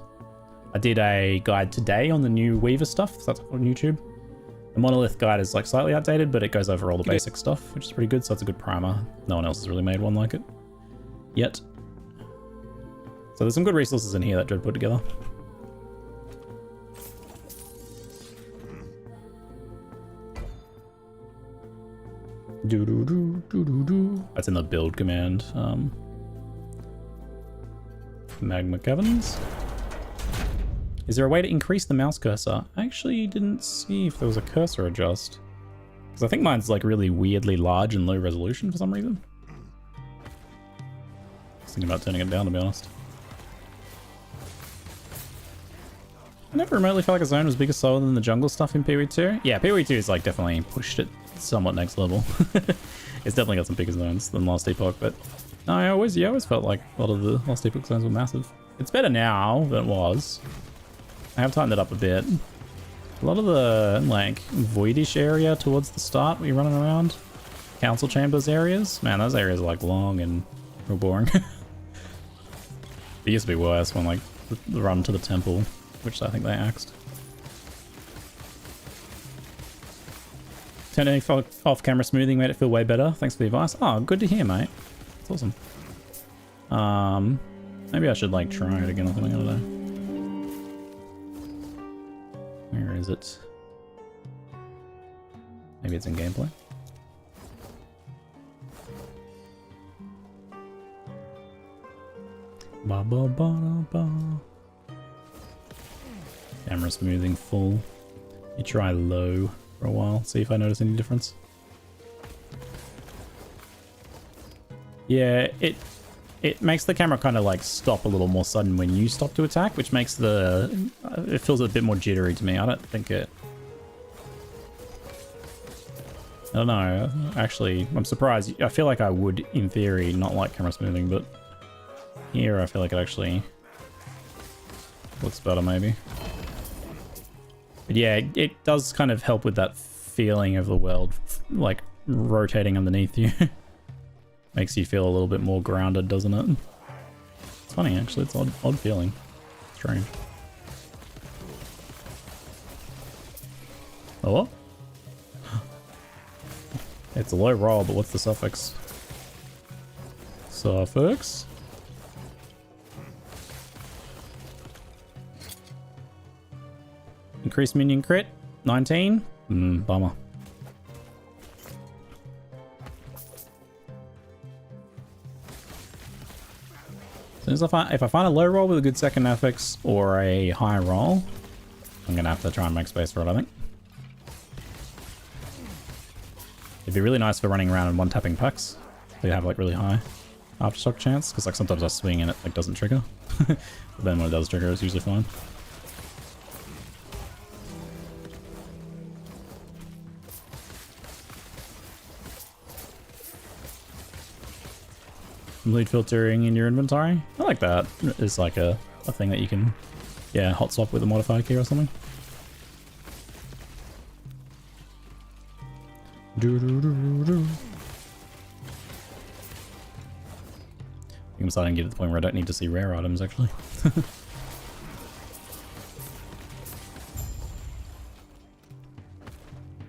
I did a guide today on the new Weaver stuff, so that's on YouTube. The Monolith guide is like slightly outdated, but it goes over all the basic stuff, which is pretty good, so it's a good primer. No one else has really made one like it yet. So there's some good resources in here that Dread put together. That's in the build command. Magma Caverns. Is there a way to increase the mouse cursor? I actually didn't see if there was a cursor adjust. Because I think mine's like really weirdly large and low resolution for some reason. I was thinking about turning it down, to be honest. I never remotely felt like a zone was bigger soul than the jungle stuff in PoE2. Yeah, PoE2 is like definitely pushed it somewhat next level. It's definitely got some bigger zones than Last Epoch, but no, I always felt like a lot of the Last Epoch zones were massive. It's better now than it was. I have tightened it up a bit. A lot of the like voidish area towards the start where you're running around, council chambers areas, man, those areas are like long and real boring. It used to be worse when like the run to the temple, which I think they axed. Turning off-camera smoothing made it feel way better. Thanks for the advice. Oh, good to hear, mate. That's awesome. Maybe I should like try it again or something. I don't know. Where is it? Maybe it's in gameplay. Ba ba ba ba. Camera smoothing full. You try low for a while, see if I notice any difference. Yeah, it makes the camera kind of like stop a little more sudden when you stop to attack, which makes the it feels a bit more jittery to me. I don't think it. I don't know. Actually, I'm surprised. I feel like I would, in theory, not like camera smoothing, but here I feel like it actually looks better, maybe. But yeah, it does kind of help with that feeling of the world, like, rotating underneath you. Makes you feel a little bit more grounded, doesn't it? It's funny, actually. It's odd feeling. Strange. Oh, what? It's a low roll, but what's the suffix? Suffix? Increased minion crit, 19. Bummer. So if I find a low roll with a good second affix or a high roll, I'm gonna have to try and make space for it, I think. It'd be really nice for running around and one-tapping packs. They have like really high aftershock chance, because like sometimes I swing and it like doesn't trigger. But then when it does trigger, it's usually fine. Lead filtering in your inventory. I like that. It's like a thing that you can Yeah, hot swap with a modifier key or something. I'm starting to get to the point where I don't need to see rare items, actually.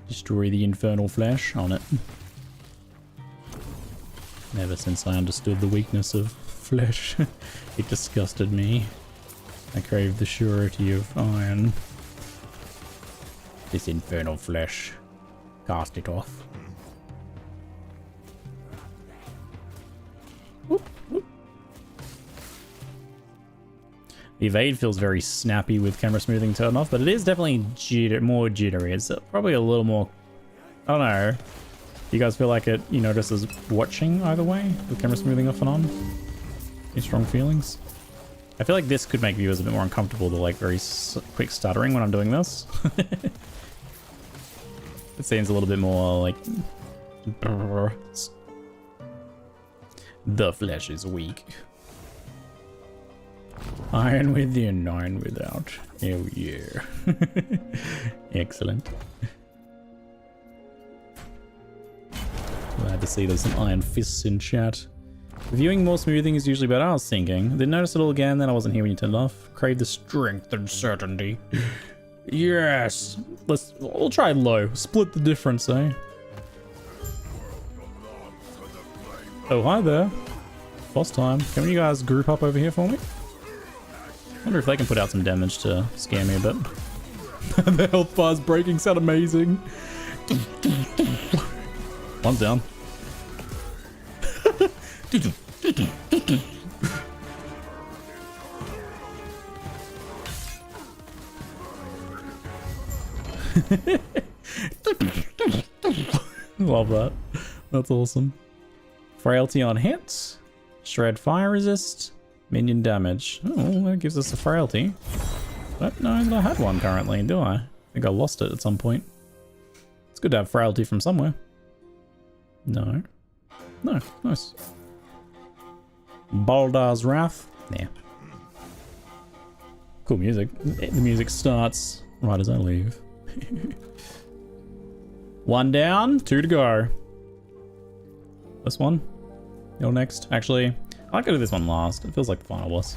Destroy the infernal flesh on it. Ever since I understood the weakness of flesh, it disgusted me. I crave the surety of iron. This infernal flesh. Cast it off. The evade feels very snappy with camera smoothing turned off, but it is definitely more jittery. It's probably a little more... I don't know. You guys feel like you notice as watching either way? With camera smoothing off and on? Any strong feelings? I feel like this could make viewers a bit more uncomfortable to like very quick stuttering when I'm doing this. It seems a little bit more like... The flesh is weak. Iron within, iron without. Oh yeah. Excellent. Glad to see there's some iron fists in chat. Viewing more smoothing is usually better. I was thinking. Didn't notice it all again, then I wasn't here when you turned it off. Crave the strength and certainty. Yes! We'll try low. Split the difference, eh? Oh, hi there. Boss time. Can you guys group up over here for me? Wonder if they can put out some damage to scare me a bit. The health bar's breaking sound amazing. One's down. Love that. That's awesome. Frailty on hits. Shred fire resist. Minion damage. Oh, that gives us a frailty. I don't know that I had one currently, do I? I think I lost it at some point. It's good to have frailty from somewhere. No. No, nice. Baldar's Wrath. Yeah. Cool music. The music starts right as I leave. 1 down, 2 to go. This one? You're next. Actually, I might go to this one last. It feels like the final boss.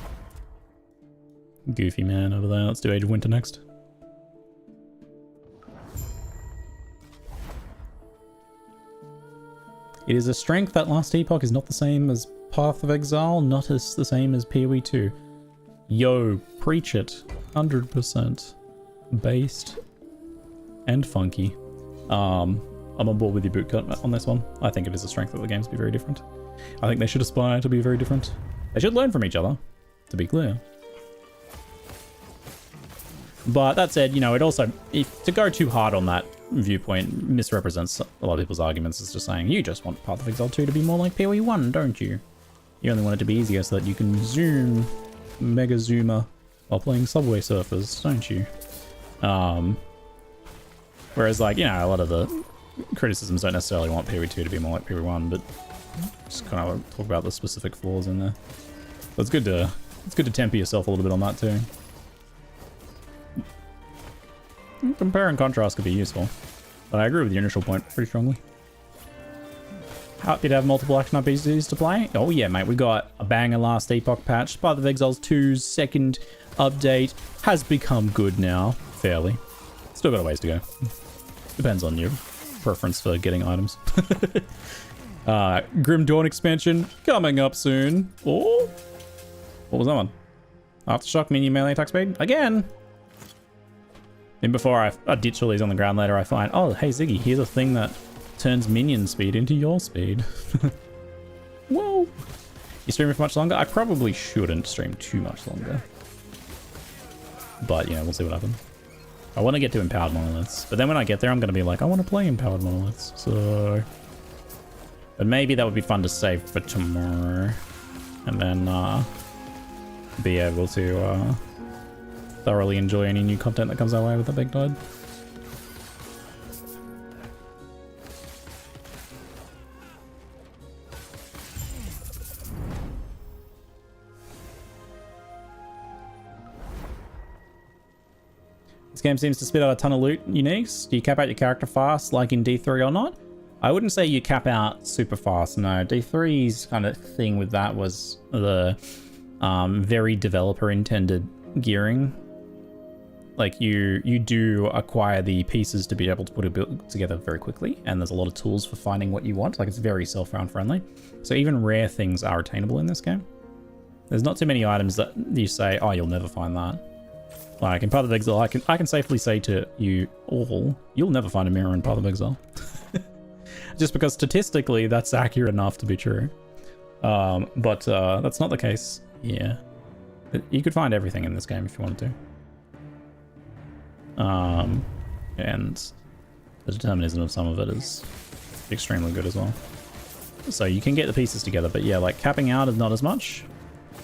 Goofy man over there. Let's do Age of Winter next. It is a strength that last Epoch is not the same as Path of Exile, not as the same as PoE 2. Yo, preach it. 100%. Based. And funky. I'm on board with your bootcut on this one. I think it is a strength that the games be very different. I think they should aspire to be very different. They should learn from each other, to be clear. But that said, you know, it also, to go too hard on that viewpoint misrepresents a lot of people's arguments. It's just saying, you just want Path of Exile 2 to be more like PoE 1, don't you? You only want it to be easier so that you can zoom, mega zoomer, while playing Subway Surfers, don't you? Whereas, like, you know, a lot of the criticisms don't necessarily want PoE 2 to be more like PoE 1, but just kind of talk about the specific flaws in there. So it's good to temper yourself a little bit on that too. Compare and contrast could be useful, but I agree with your initial point pretty strongly. Happy to have multiple action RPGs to play. Oh yeah, mate, we got a banger last Epoch patch. Path of Exile's 2's second update has become good now, fairly. Still got a ways to go. Depends on your preference for getting items. Grim Dawn expansion coming up soon. Oh, what was that one? Aftershock minion melee attack speed again. And before I ditch all these on the ground later, I find, oh, hey Ziggy, here's a thing that turns minion speed into your speed. Whoa. You streaming for much longer? I probably shouldn't stream too much longer. But, yeah, we'll see what happens. I want to get to Empowered Monoliths. But then when I get there, I'm going to be like, I want to play Empowered Monoliths. So... But maybe that would be fun to save for tomorrow. And then, be able to, thoroughly enjoy any new content that comes our way with the big tide. This game seems to spit out a ton of loot uniques. Do you cap out your character fast like in D3 or not? I wouldn't say you cap out super fast, no. D3's kind of thing with that was the very developer-intended gearing. Like, you do acquire the pieces to be able to put a build together very quickly, and there's a lot of tools for finding what you want. Like, it's very self-found friendly. So even rare things are attainable in this game. There's not too many items that you say, oh, you'll never find that. Like, in Path of Exile, I can safely say to you all, you'll never find a mirror in Path of Exile. Just because statistically, that's accurate enough to be true. But that's not the case here. You could find everything in this game if you wanted to. And the determinism of some of it is extremely good as well. So you can get the pieces together, but yeah, like capping out is not as much.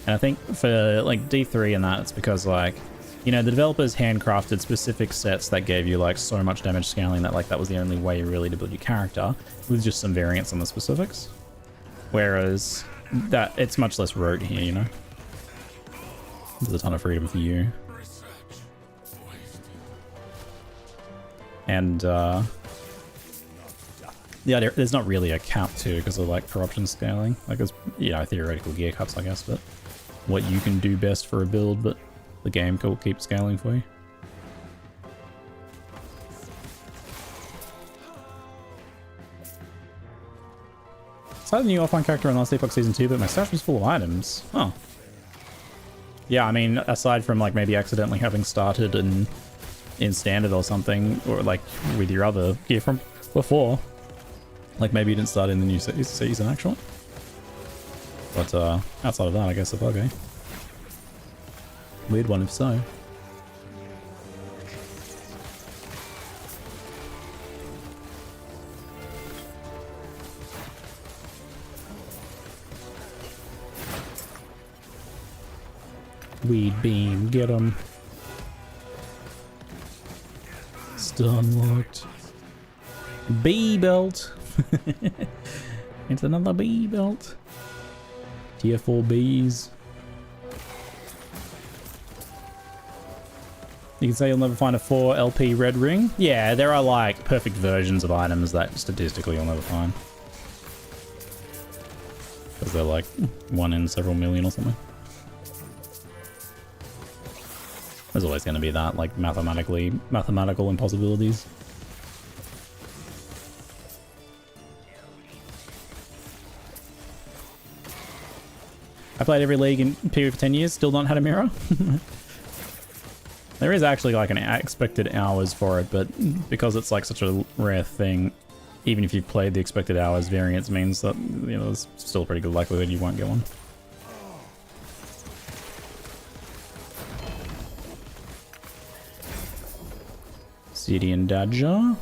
And I think for like D3 and that, it's because like, you know, the developers handcrafted specific sets that gave you like so much damage scaling that like that was the only way really to build your character, with just some variants on the specifics. Whereas that it's much less rote here, you know. There's a ton of freedom for you. And the idea, there's not really a cap too because of like corruption scaling. Like there's, you know, theoretical gear caps, I guess, but what you can do best for a build, but the game will keep scaling for you. Started a new offline character in last Epoch Season 2, but my stash was full of items. Oh. Yeah, I mean, aside from like maybe accidentally having started in standard or something, or like with your other gear from before. Like maybe you didn't start in the new season actually. But outside of that, I guess a bug, eh? Weird one if so. Weed beam, get him. Still unlocked. B belt. It's another B belt. Tier 4 Bs. You can say you'll never find a 4 LP red ring. Yeah, there are like perfect versions of items that statistically you'll never find. Because they're like 1 in several million or something. There's always going to be that, like mathematical impossibilities. I played every league in PvE for 10 years, still not had a mirror. There is actually like an expected hours for it, but because it's like such a rare thing, even if you've played the expected hours, variance means that, you know, there's still a pretty good likelihood you won't get one. City and Dodger.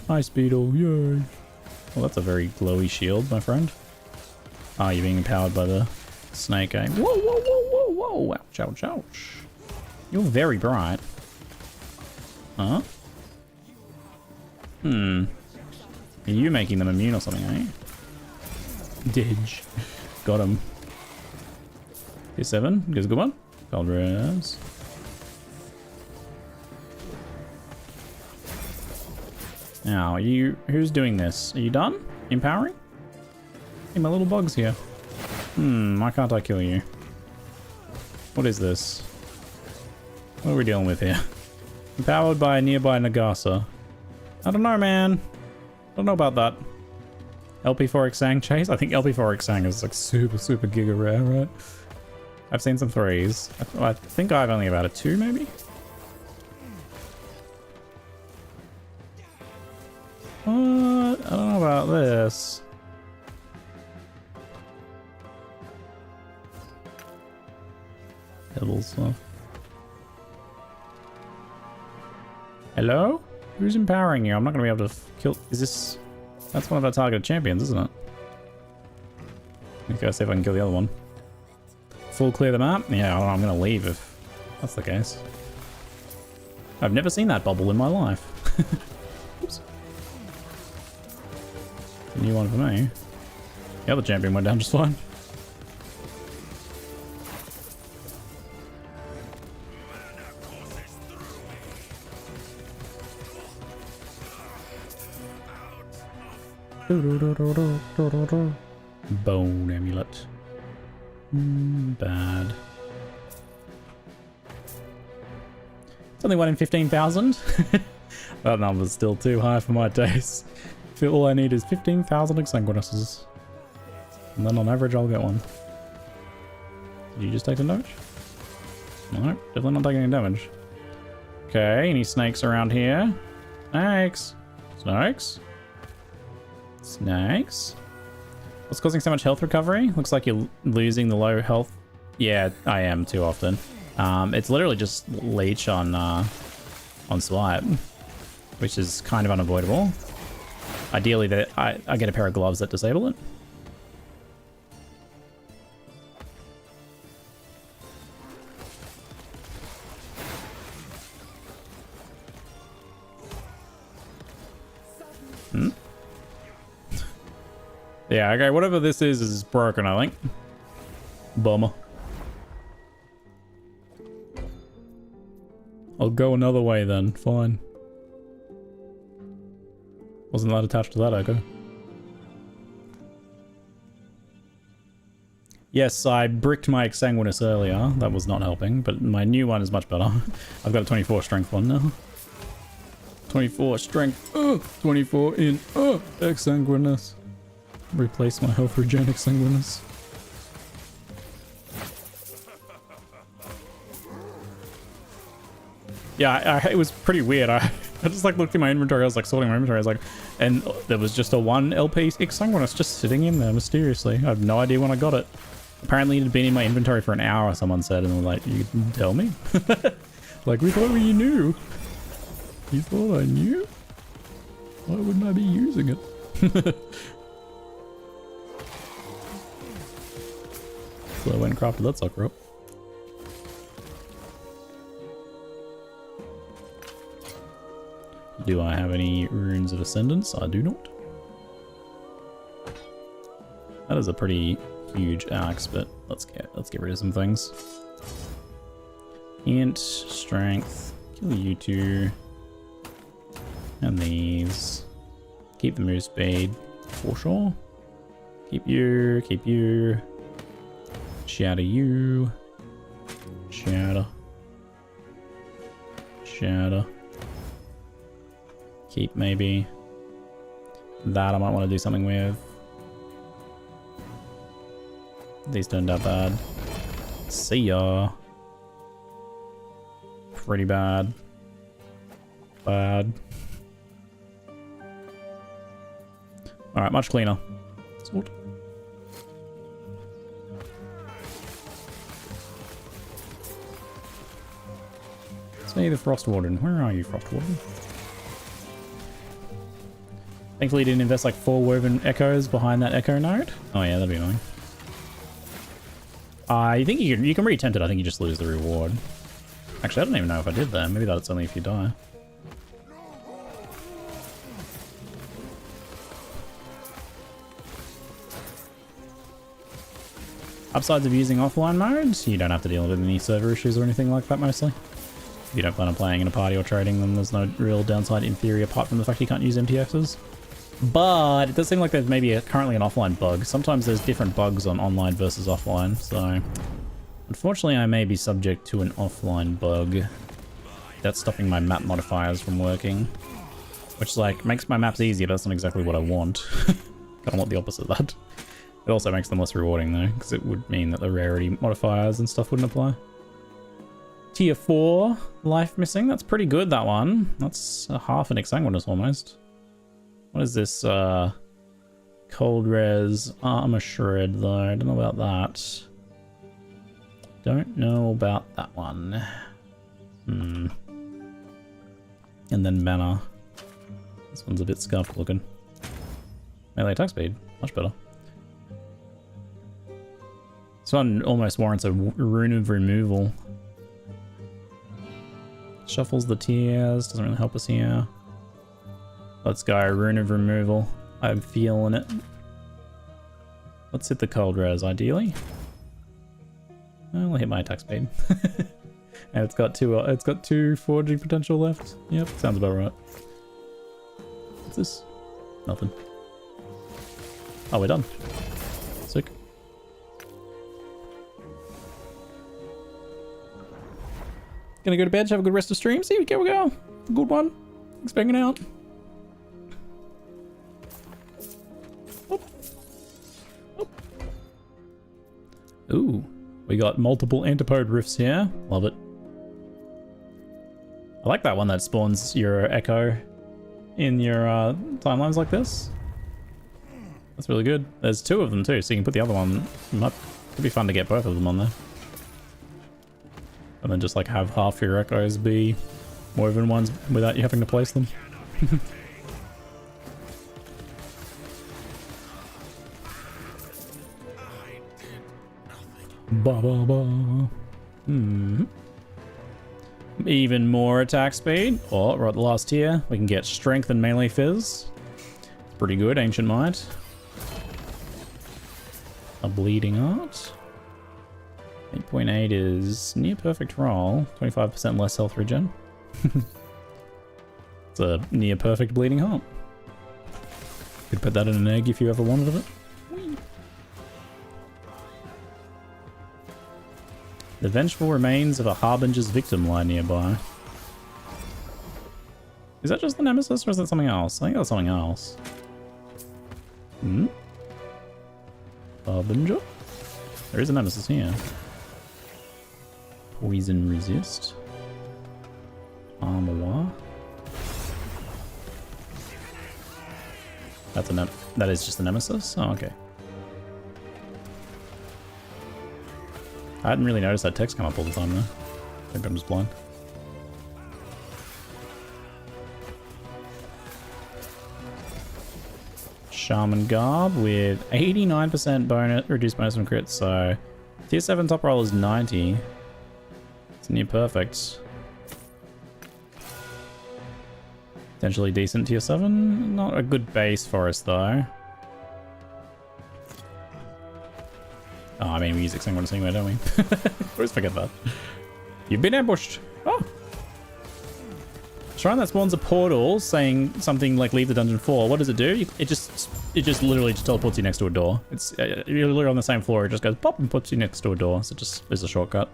Ice Beetle, yay. Well, that's a very glowy shield, my friend. Ah, you're being empowered by the snake, eh? Whoa, whoa, whoa, whoa, whoa. Ouch, ouch, ouch. You're very bright. Huh? Hmm. Are you making them immune or something, eh? Didge. Got him. Tier 7, gives a good one. Gold rares. Now, who's doing this? Are you done? Empowering? Hey, my little bug's here. Why can't I kill you? What is this? What are we dealing with here? Empowered by a nearby Nagasa. I don't know, man. Don't know about that. LP4 Exsang chase? I think LP4 Exsang is like super, super giga rare, right? I've seen some 3s. I think I've only about a 2, maybe? What? I don't know about this. Pebble stuff. Hello? Who's empowering you? I'm not going to be able to kill... Is this... That's one of our targeted champions, isn't it? Okay, let's see if I can kill the other one. Full clear the map? Yeah, I'm going to leave if that's the case. I've never seen that bubble in my life. Oops. A new one for me. The other champion went down just fine. Bone amulet. Bad. It's only 1 in 15,000. That number's still too high for my taste. All I need is 15,000 Exsanguinuses. And then on average I'll get one. Did you just take the damage? No, definitely not taking any damage. Okay, any snakes around here? Snakes! Snakes? Snakes? What's causing so much health recovery? Looks like you're losing the low health. Yeah, I am too often. It's literally just leech on swipe, which is kind of unavoidable. Ideally, that I get a pair of gloves that disable it. Hmm? Yeah, okay, whatever this is broken, I think. Bummer. I'll go another way then, fine. Wasn't that attached to that echo? Yes, I bricked my Exsanguinous earlier. That was not helping, but my new one is much better. I've got a 24 strength one now. 24 strength, 24 in, Exsanguinous. Replace my health regen Exsanguinous. Yeah, it was pretty weird. I just like looked in my inventory. I was like sorting my inventory. I was like, and there was just a 1 LP Exsanguinous just sitting in there mysteriously. I have no idea when I got it. Apparently it had been in my inventory for an hour, someone said, and they're like, you didn't tell me? Like, we thought you knew. You thought I knew? Why wouldn't I be using it? So I went and crafted that sucker up. Do I have any runes of ascendance? I do not. That is a pretty huge axe, but let's get rid of some things. Int, strength, kill you two. And these. Keep the move speed for sure. Keep you. Shatter you. Shatter. Shatter. Keep maybe. That I might want to do something with. These turned out bad. See ya. Pretty bad. Bad. Alright, much cleaner. Sort. Say the Frost Warden. Where are you, Frost Warden? Thankfully you didn't invest like 4 woven echoes behind that echo node. Oh yeah, that'd be annoying. I think you can retempt it. I think you just lose the reward. Actually, I don't even know if I did that. Maybe that's only if you die. Upsides of using offline modes, you don't have to deal with any server issues or anything like that mostly. If you don't plan on playing in a party or trading, then there's no real downside in theory apart from the fact you can't use MTXs. But it does seem like there's maybe currently an offline bug. Sometimes there's different bugs on online versus offline, so unfortunately I may be subject to an offline bug that's stopping my map modifiers from working, which like makes my maps easier, but that's not exactly what I want. I want the opposite of that. It also makes them less rewarding though, because it would mean that the rarity modifiers and stuff wouldn't apply. Tier 4 life missing, that's pretty good, that one. That's half an Exsanguinous almost. What is this? Cold res armor shred though. I don't know about that. Don't know about that one. And then mana. This one's a bit scuffed looking. Melee attack speed, much better. This one almost warrants a rune of removal. Shuffles the tiers, doesn't really help us here. Let's go, rune of removal. I'm feeling it. Let's hit the cold res, ideally. I'll hit my attack speed. And it's got two forging potential left. Yep, sounds about right. What's this? Nothing. Oh, we're done. Sick. Gonna go to bed, have a good rest of stream. See, here we go. Good one. Thanks for hanging out. Oh. Oh. Ooh, we got multiple antipode rifts here. Love it. I like that one that spawns your echo in your timelines like this. That's really good. There's two of them too, so you can put the other one. Could be fun to get both of them on there. And then just like have half your echoes be woven ones without you having to place them. Ba ba ba. Even more attack speed. Oh, we're at the last tier. We can get strength and melee fizz. Pretty good, Ancient Might. A bleeding art. 8.8 is near perfect roll. 25% less health regen. It's a near perfect bleeding heart. Could put that in an egg if you ever wanted it. The vengeful remains of a harbinger's victim lie nearby. Is that just the Nemesis or is that something else? I think that's something else. Hmm? Harbinger? There is a Nemesis here. Poison resist. Armoire. That's a that is just the Nemesis? Oh, okay. I hadn't really noticed that text come up all the time though. Maybe I'm just blind. Shaman Garb with 89% bonus, reduced bonus from crits, so tier 7 top roll is 90. It's near perfect. Potentially decent tier 7. Not a good base for us though. Oh, I mean, we use Exsanguinous anyway, don't we? Always forget that. You've been ambushed. Oh. Shrine that spawns a portal saying something like leave the dungeon 4. What does it do? It just literally just teleports you next to a door. It's you're literally on the same floor. It just goes pop and puts you next to a door. So it just is a shortcut.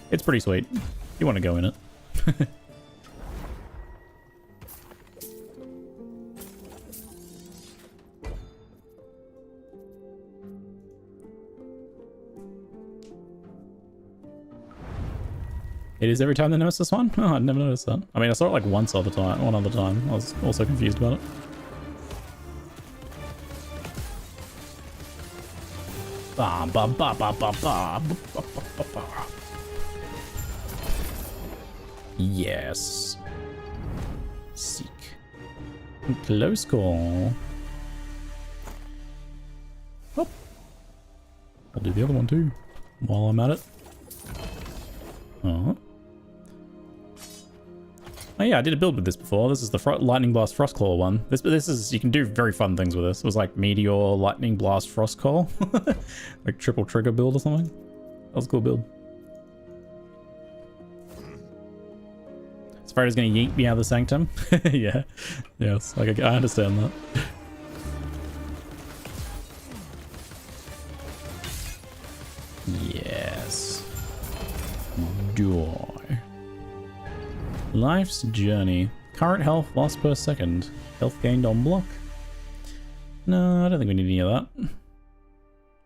It's pretty sweet. You want to go in it. It is every time the Nemesis one? Oh, I'd never noticed that. I mean, I saw it like one other time. I was also confused about it. Ba ba ba ba ba ba ba ba ba. Yes. Seek. Close call. Oh. I'll do the other one too while I'm at it. Oh. Oh yeah, I did a build with this before. This is the Lightning Blast Frostclaw one. This is, you can do very fun things with this. It was like Meteor, Lightning Blast, Frostclaw. Like triple trigger build or something. That was a cool build. Spider's gonna yeet me out of the sanctum. Yeah. Yes, like I understand that. Yes. Die. Life's journey. Current health lost per second. Health gained on block. No, I don't think we need any of that.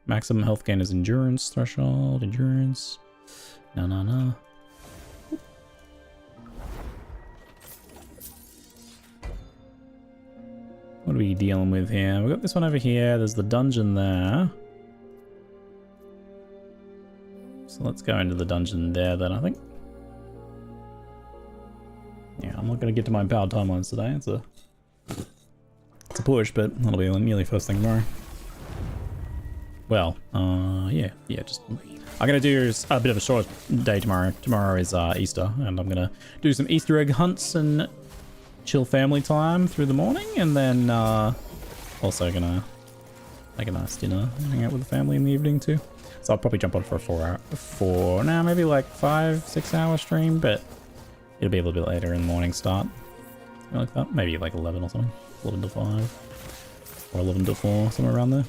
Maximum health gain is endurance threshold. Endurance. No. What are we dealing with here? We've got this one over here. There's the dungeon there. So let's go into the dungeon there then, I think. Yeah, I'm not going to get to my empowered timelines today. It's a push, but that'll be nearly first thing tomorrow. Well, yeah, just... I'm going to do a bit of a short day tomorrow. Tomorrow is Easter, and I'm going to do some Easter egg hunts and chill family time through the morning, and then also going to Make a nice dinner, hang out with the family in the evening too. So I'll probably jump on for a maybe like 5-6 hour stream, but it'll be a little bit later in the morning start. Something like that. Maybe like 11 or something. 11 to 5. Or 11 to 4, somewhere around there.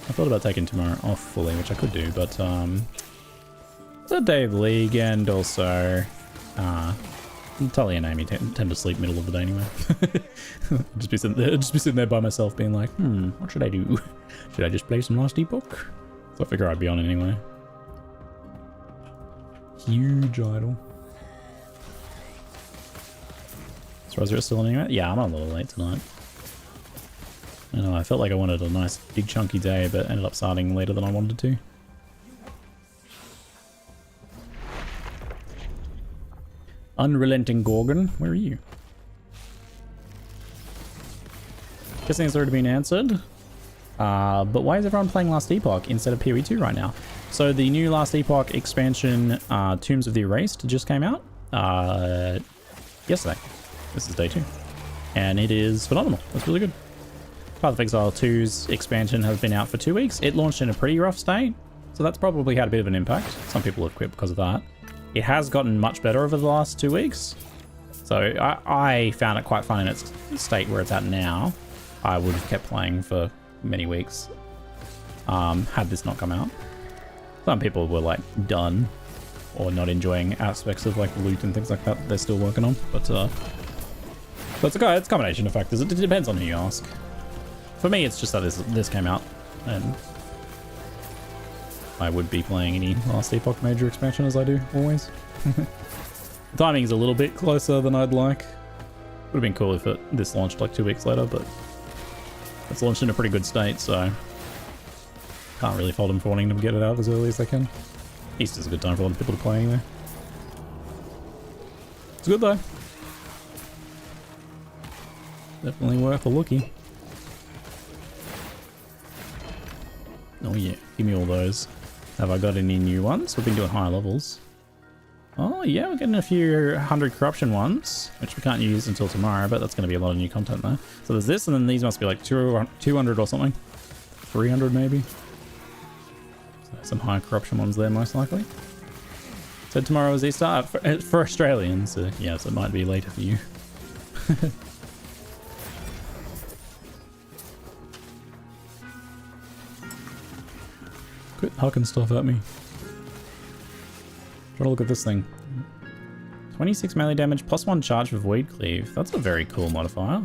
I thought about taking tomorrow off fully, which I could do, but it's a day of league, and also Tully and Amy tend to sleep middle of the day anyway. just be sitting there by myself being like, what should I do? Should I just play some Last Epoch? So I figure I'd be on it anyway. Huge idol. So is it still on anyway? Yeah, I'm on a little late tonight. I know, I felt like I wanted a nice big chunky day, but ended up starting later than I wanted to. Unrelenting Gorgon, where are you? Guessing it's already been answered. But why is everyone playing Last Epoch instead of PoE2 right now? So the new Last Epoch expansion, Tombs of the Erased, just came out yesterday. This is day 2. And it is phenomenal. It's really good. Path of Exile 2's expansion has been out for 2 weeks. It launched in a pretty rough state, so that's probably had a bit of an impact. Some people have quit because of that. It has gotten much better over the last 2 weeks. So I found it quite fun in its state where it's at now. I would have kept playing for many weeks had this not come out. Some people were like done or not enjoying aspects of like loot and things like that they're still working on. But it's a combination of factors. It depends on who you ask. For me, it's just that this came out, and I would be playing any Last Epoch major expansion as I do always. The timing is a little bit closer than I'd like. Would have been cool if this launched like 2 weeks later, but it's launched in a pretty good state, so can't really fault them for wanting to get it out as early as they can. Easter's a good time for a lot of people to play anyway. It's good though. Definitely worth a lookie. Oh yeah, give me all those. Have I got any new ones? We've been doing higher levels. Oh yeah, we're getting a few 100 corruption ones, which we can't use until tomorrow, but that's going to be a lot of new content there. So there's this, and then these must be like 200 or something. 300 maybe. So some high corruption ones there most likely. So tomorrow is Easter for Australians. Yes, it might be later for you. Quit hucking stuff at me. Try to look at this thing. 26 melee damage plus 1 charge for Void Cleave. That's a very cool modifier.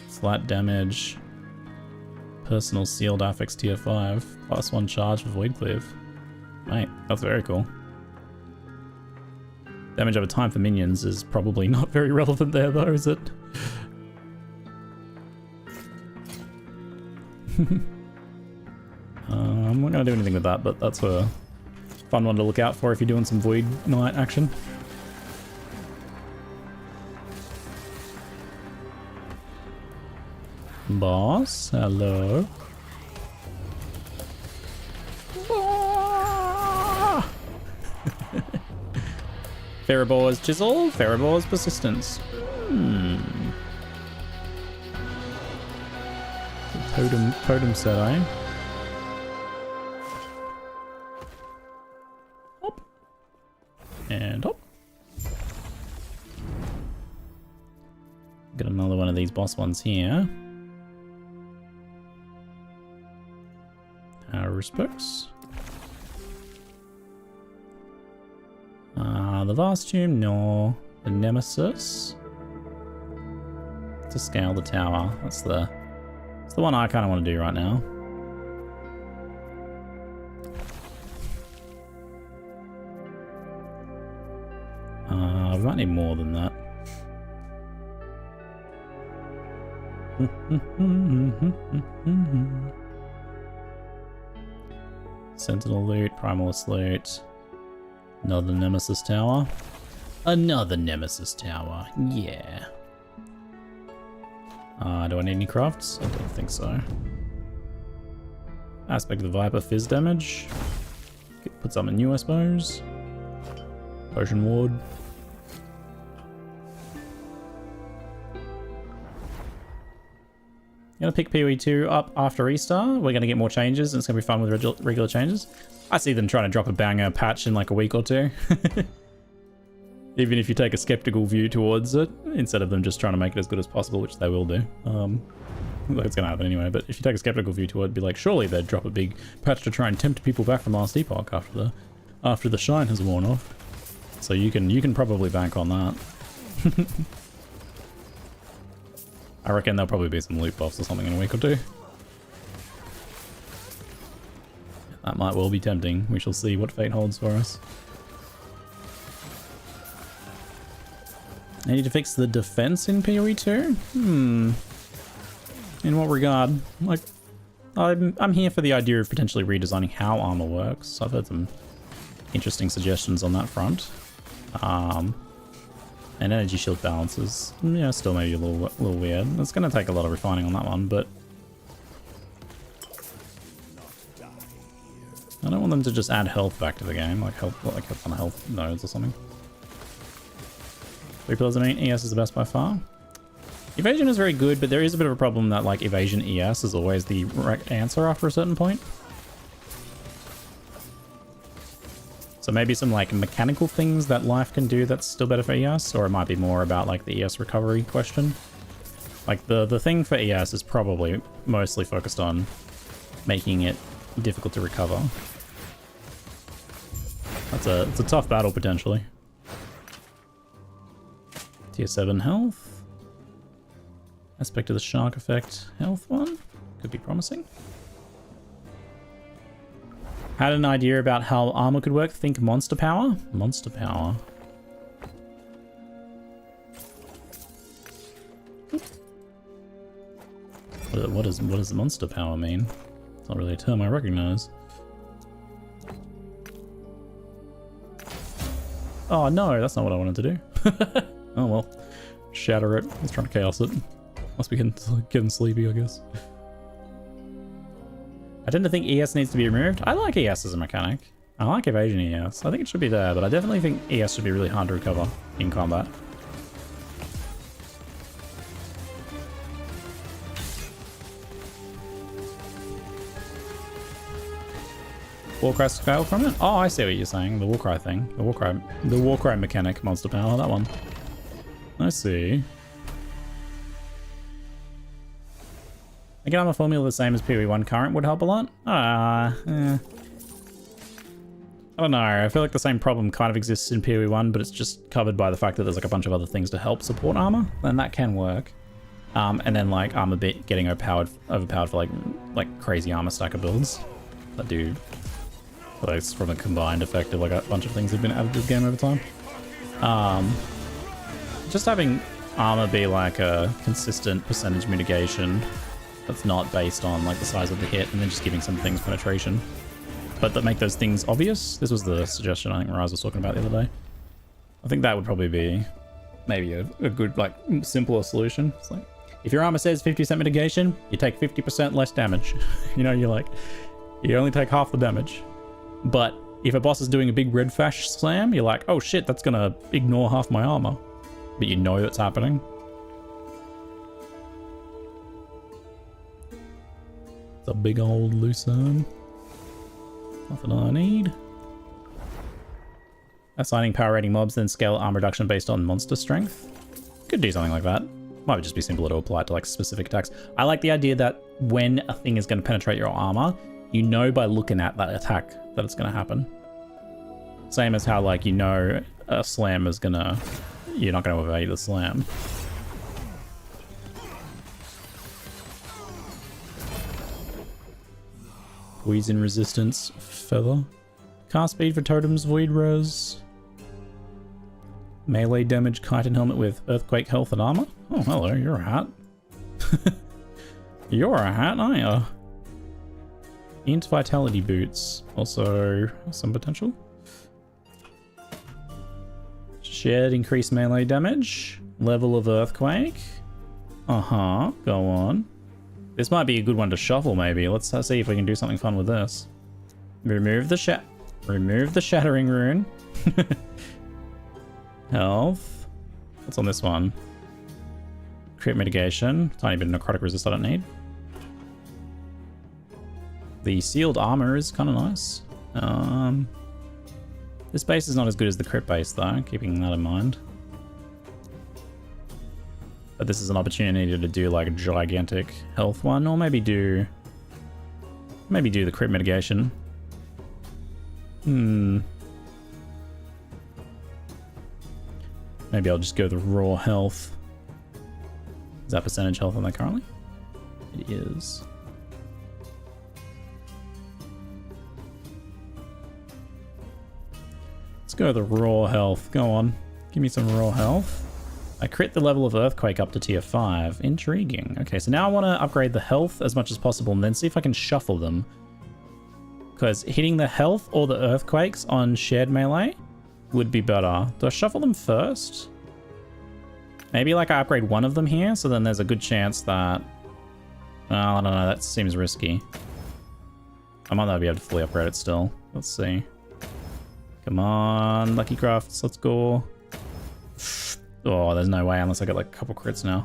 Slight damage. Personal sealed affix tier 5. Plus 1 charge for Void Cleave. Mate, that's very cool. Damage over time for minions is probably not very relevant there though, is it? I'm not going to do anything with that, but that's a fun one to look out for if you're doing some Void Knight action. Boss, hello. Ferabor's Chisel, Ferabor's Persistence. Totem set, eh? Hop. And hop. Got another one of these boss ones here. Respects. The Vast Tomb, no. The Nemesis. To scale the tower. That's the one I kind of want to do right now. We might need more than that. Sentinel loot, Primalist loot. Another Nemesis tower. Another Nemesis tower, yeah. Do I need any crafts? I don't think so. Aspect of the Viper, fizz damage. Put something new, I suppose. Potion Ward. Gonna pick PoE2 up after Easter. We're gonna get more changes and it's gonna be fun with regular changes. I see them trying to drop a banger patch in like a week or two. Even if you take a skeptical view towards it, instead of them just trying to make it as good as possible, which they will do. It's gonna happen anyway, but if you take a skeptical view to it, be like, surely they'd drop a big patch to try and tempt people back from last Epoch after the shine has worn off. So you can probably bank on that. I reckon there'll probably be some loot buffs or something in a week or two. That might well be tempting. We shall see what fate holds for us. I need to fix the defense in PoE2? In what regard? Like, I'm here for the idea of potentially redesigning how armor works. I've heard some interesting suggestions on that front. And energy shield balances, yeah, still maybe a little weird. It's going to take a lot of refining on that one, but I don't want them to just add health back to the game, like health on health nodes or something. 3 pillars of meat, ES is the best by far. Evasion is very good, but there is a bit of a problem that like evasion ES is always the right answer after a certain point. So maybe some like mechanical things that life can do that's still better for ES, or it might be more about like the ES recovery question. Like the thing for ES is probably mostly focused on making it difficult to recover. It's a tough battle potentially. Tier 7 health. Aspect of the shark effect health one. Could be promising. Had an idea about how armor could work. Think monster power. Monster power. What does monster power mean? It's not really a term I recognize. Oh no, that's not what I wanted to do. Oh well. Shatter it. Let's try to chaos it. Must be getting sleepy, I guess. I tend to think ES needs to be removed. I like ES as a mechanic. I like evasion ES. I think it should be there, but I definitely think ES should be really hard to recover in combat. Warcry scale from it? Oh, I see what you're saying. The Warcry thing. The Warcry mechanic, monster power, that one. I see. Making armor formula the same as PoE1 current would help a lot. I don't know. I feel like the same problem kind of exists in PoE1, but it's just covered by the fact that there's like a bunch of other things to help support armor, and that can work. And then like armor bit getting overpowered for like crazy armor stacker builds that do. Like it's from a combined effect of like a bunch of things that have been added to the game over time. Just having armor be like a consistent percentage mitigation that's not based on like the size of the hit, and then just giving some things penetration, but that make those things obvious. This was the suggestion I think Rise was talking about the other day. I think that would probably be maybe a good like simpler solution. It's like if your armor says 50% mitigation, you take 50% less damage. You know, you only take half the damage. But if a boss is doing a big red fash slam, you're like, oh shit, that's gonna ignore half my armor, but you know it's happening. It's a big old lucerne. Nothing I need. Assigning power rating mobs, then scale armor reduction based on monster strength. Could do something like that. Might just be simpler to apply it to like specific attacks. I like the idea that when a thing is going to penetrate your armor, you know by looking at that attack that it's going to happen. Same as how like you know a slam is gonna, you're not going to evade the slam. Poison resistance, feather. Cast speed for totems, void res. Melee damage, chitin helmet with earthquake health and armor. Oh, hello, you're a hat. You're a hat, aren't you? Int vitality boots, also some potential. Shared increased melee damage. Level of earthquake. Uh-huh, go on. This might be a good one to shuffle, maybe. Let's see if we can do something fun with this. Remove the shattering rune. health. What's on this one? Crit mitigation. Tiny bit of necrotic resist I don't need. The sealed armor is kind of nice. This base is not as good as the crit base though, keeping that in mind. But this is an opportunity to do like a gigantic health one, or maybe do the crit mitigation. Maybe I'll just go the raw health. Is that percentage health on that currently? It is. Let's go the raw health. Go on. Give me some raw health. I crit the level of Earthquake up to tier 5. Intriguing. Okay, so now I want to upgrade the health as much as possible and then see if I can shuffle them. Because hitting the health or the Earthquakes on shared melee would be better. Do I shuffle them first? Maybe like I upgrade one of them here, so then there's a good chance that... Oh, I don't know, that seems risky. I might not be able to fully upgrade it still. Let's see. Come on, Lucky Crafts, let's go. Oh, there's no way unless I get like a couple crits now.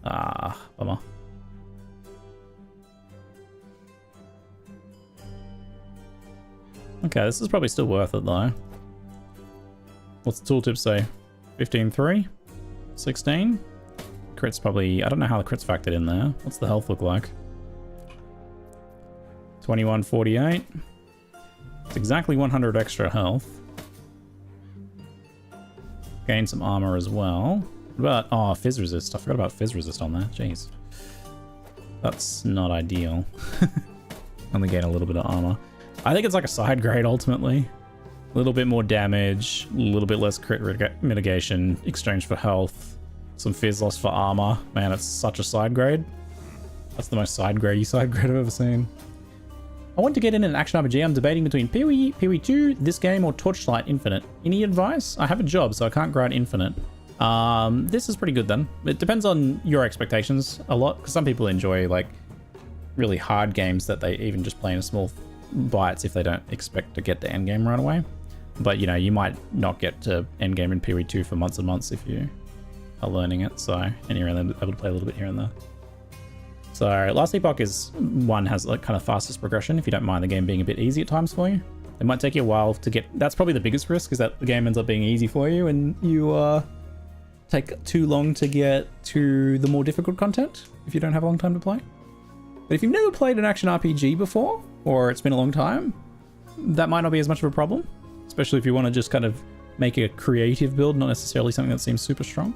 Ah, bummer. Okay, this is probably still worth it though. What's the tooltip say? 15.3? 16? Crit's probably... I don't know how the crit's factored in there. What's the health look like? 21.48. It's exactly 100 extra health. Gain some armor as well. What about... Oh, fizz resist. I forgot about fizz resist on there. Jeez. That's not ideal. Only gain a little bit of armor. I think it's like a side grade ultimately. A little bit more damage, a little bit less crit mitigation, exchange for health, some fizz loss for armor. Man, it's such a side grade. That's the most side grade I've ever seen. I want to get in an action RPG. I'm debating between PoE, PoE 2, this game, or Torchlight Infinite. Any advice? I have a job, so I can't grind Infinite. This is pretty good then. It depends on your expectations a lot, because some people enjoy like really hard games that they even just play in a small bites if they don't expect to get to endgame right away. But you know, you might not get to endgame in PoE 2 for months and months if you are learning it, so and you're able to play a little bit here and there. So Last Epoch is one has like kind of fastest progression if you don't mind the game being a bit easy at times for you. It might take you a while to get, that's probably the biggest risk, is that the game ends up being easy for you and you take too long to get to the more difficult content if you don't have a long time to play. But if you've never played an action RPG before, or it's been a long time, that might not be as much of a problem. Especially if you want to just kind of make a creative build, not necessarily something that seems super strong.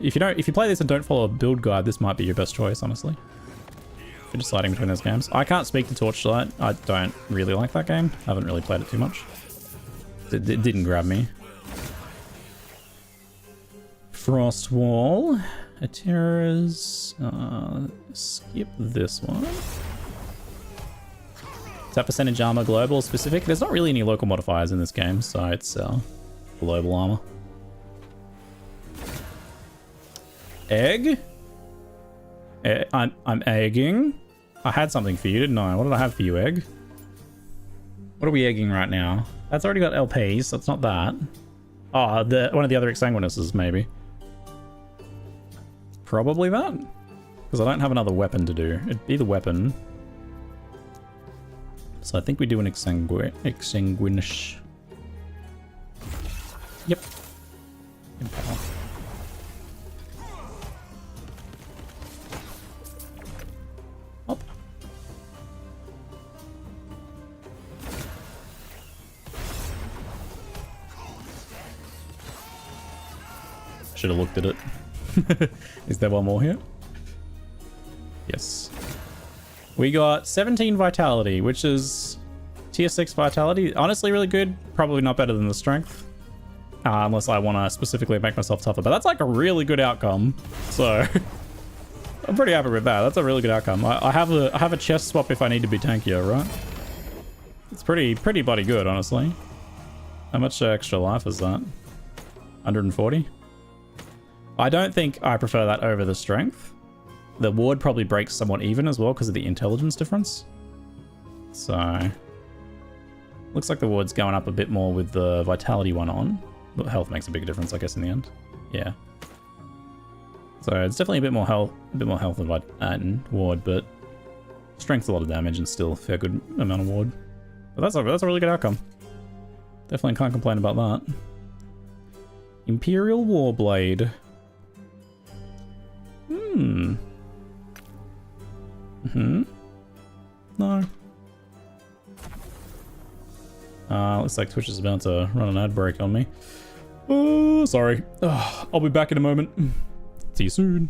If you play this and don't follow a build guide, this might be your best choice, honestly. If you're deciding between those games. I can't speak to Torchlight. I don't really like that game. I haven't really played it too much. It didn't grab me. Frostwall. Atera's. Skip this one. Is that percentage armor global specific? There's not really any local modifiers in this game, so it's global armor. Egg? I'm egging. I had something for you, didn't I? What did I have for you, Egg? What are we egging right now? That's already got LPs, so it's not that. Oh, one of the other Exsanguinuses, maybe. Probably that. Because I don't have another weapon to do. It'd be the weapon. So I think we do an Exsanguinous. Yep. Impale. Up. Should have looked at it. Is there one more here? Yes. We got 17 vitality, which is tier 6 vitality. Honestly, really good. Probably not better than the strength. Unless I want to specifically make myself tougher. But that's like a really good outcome. So I'm pretty happy with that. That's a really good outcome. I have a chest swap if I need to be tankier, right? It's pretty bloody good, honestly. How much extra life is that? 140? I don't think I prefer that over the strength. The ward probably breaks somewhat even as well because of the intelligence difference. So looks like the ward's going up a bit more with the vitality one on. But health makes a big difference, I guess, in the end. Yeah. So it's definitely a bit more health than ward, but strength's a lot of damage and still a fair good amount of ward. But that's a really good outcome. Definitely can't complain about that. Imperial Warblade. No. Looks like Twitch is about to run an ad break on me. Oh, sorry. I'll be back in a moment. See you soon.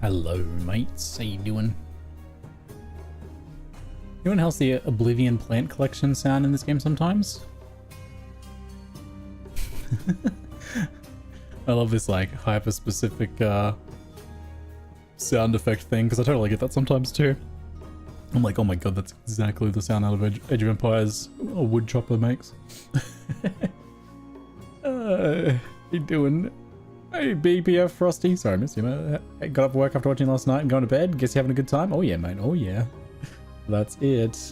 Hello, mates. How you doing? Anyone else the Oblivion plant collection sound in this game sometimes? I love this like hyper-specific sound effect thing because I totally get that sometimes too. I'm like, oh my god, that's exactly the sound out of Age of Empires a wood chopper makes. How you doing? Hey, BPF Frosty. Sorry, I missed you, man. Got up work after watching last night and going to bed. Guess you're having a good time? Oh yeah, mate. Oh yeah. That's it.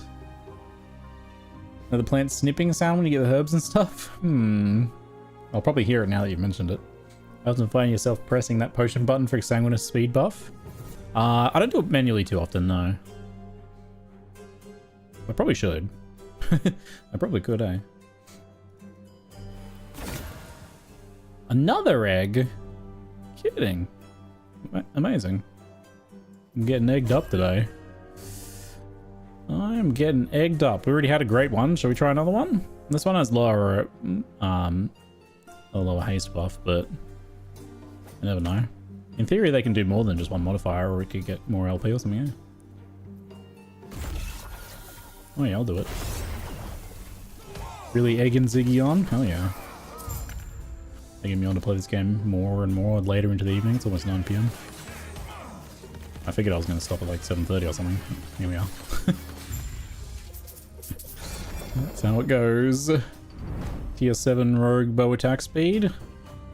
Now the plant snipping sound when you get the herbs and stuff? I'll probably hear it now that you've mentioned it. I often find yourself pressing that potion button for Exsanguinous speed buff. I don't do it manually too often, no. I probably should. I probably could, eh? Another egg? Kidding. Amazing. I'm getting egged up today. I'm getting egged up. We already had a great one. Shall we try another one? This one has lower, a lower haste buff, but you never know. In theory, they can do more than just one modifier, or we could get more LP or something. Yeah? Oh yeah, I'll do it. Really egging Ziggy on? Hell yeah. Egging me on to play this game more and more later into the evening. It's almost 9 PM. I figured I was going to stop at like 7:30 or something. Here we are. That's how it goes. Tier 7 rogue bow attack speed.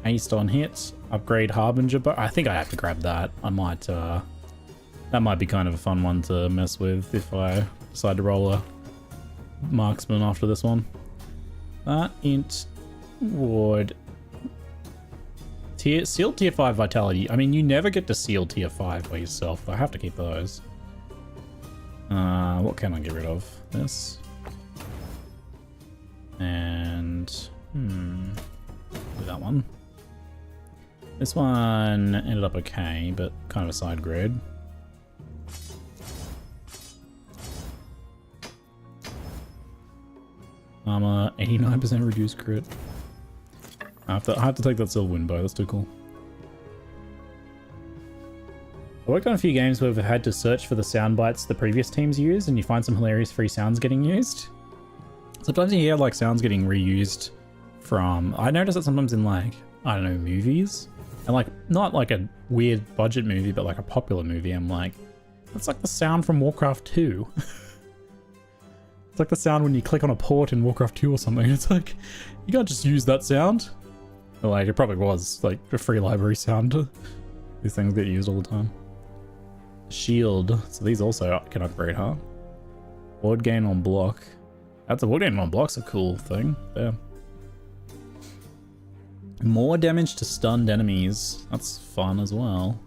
Haste on hit. Upgrade harbinger bow. I think I have to grab that. I might, that might be kind of a fun one to mess with if I decide to roll a marksman after this one. That int would... Sealed tier 5 vitality. I mean, you never get to seal tier 5 by yourself. I have to keep those. What can I get rid of? This. And... do that one. This one ended up okay, but kind of a side grade. Armor, 89% reduced crit. I have to take that silver wind bow, that's too cool. I worked on a few games where we've had to search for the sound bites the previous teams used, and you find some hilarious free sounds getting used. Sometimes you hear like sounds getting reused from... I notice that sometimes in like, I don't know, movies. And like, not like a weird budget movie, but like a popular movie. I'm like, that's like the sound from Warcraft 2. It's like the sound when you click on a port in Warcraft 2 or something. It's like, you can't just use that sound. Like, it probably was like a free library sound. These things get used all the time. Shield. So these also can upgrade, huh? Ward gain on block. That's a ward gain on block's a cool thing. Yeah. More damage to stunned enemies. That's fun as well.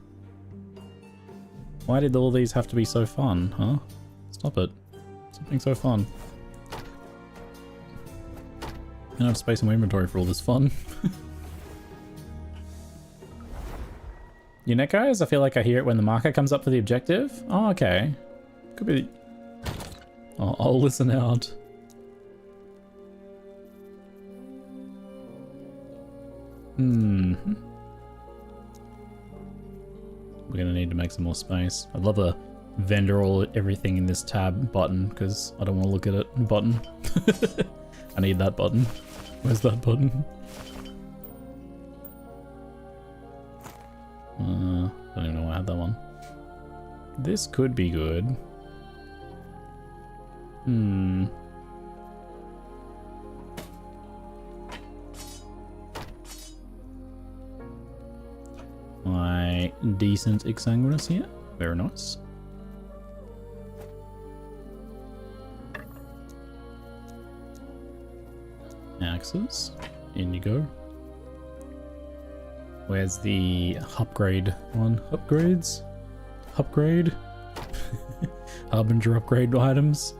Why did all these have to be so fun, huh? Stop it. Something so fun. I don't have space in my inventory for all this fun. Unit guys, I feel like I hear it when the marker comes up for the objective. Oh, okay. Could be... Oh, I'll listen out. We're gonna need to make some more space. I'd love a vendor all everything in this tab button because I don't want to look at it button. I need that button. Where's that button? I don't even know why I had that one. This could be good. My decent Exsanguinous here. Very nice. Axes. In you go. Where's the upgrade one? Upgrades? Upgrade? Harbinger upgrade items.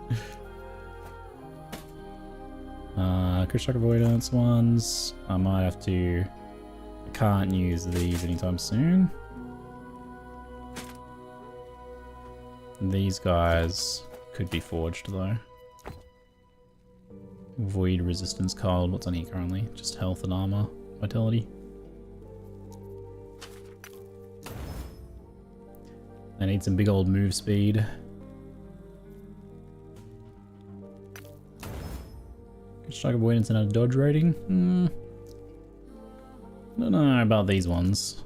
Crit shock avoidance ones. I might have to... I can't use these anytime soon. These guys could be forged though. Void resistance cold. What's on here currently? Just health and armor. Vitality. I need some big old move speed. Strike avoidance and a dodge rating? Don't know about these ones.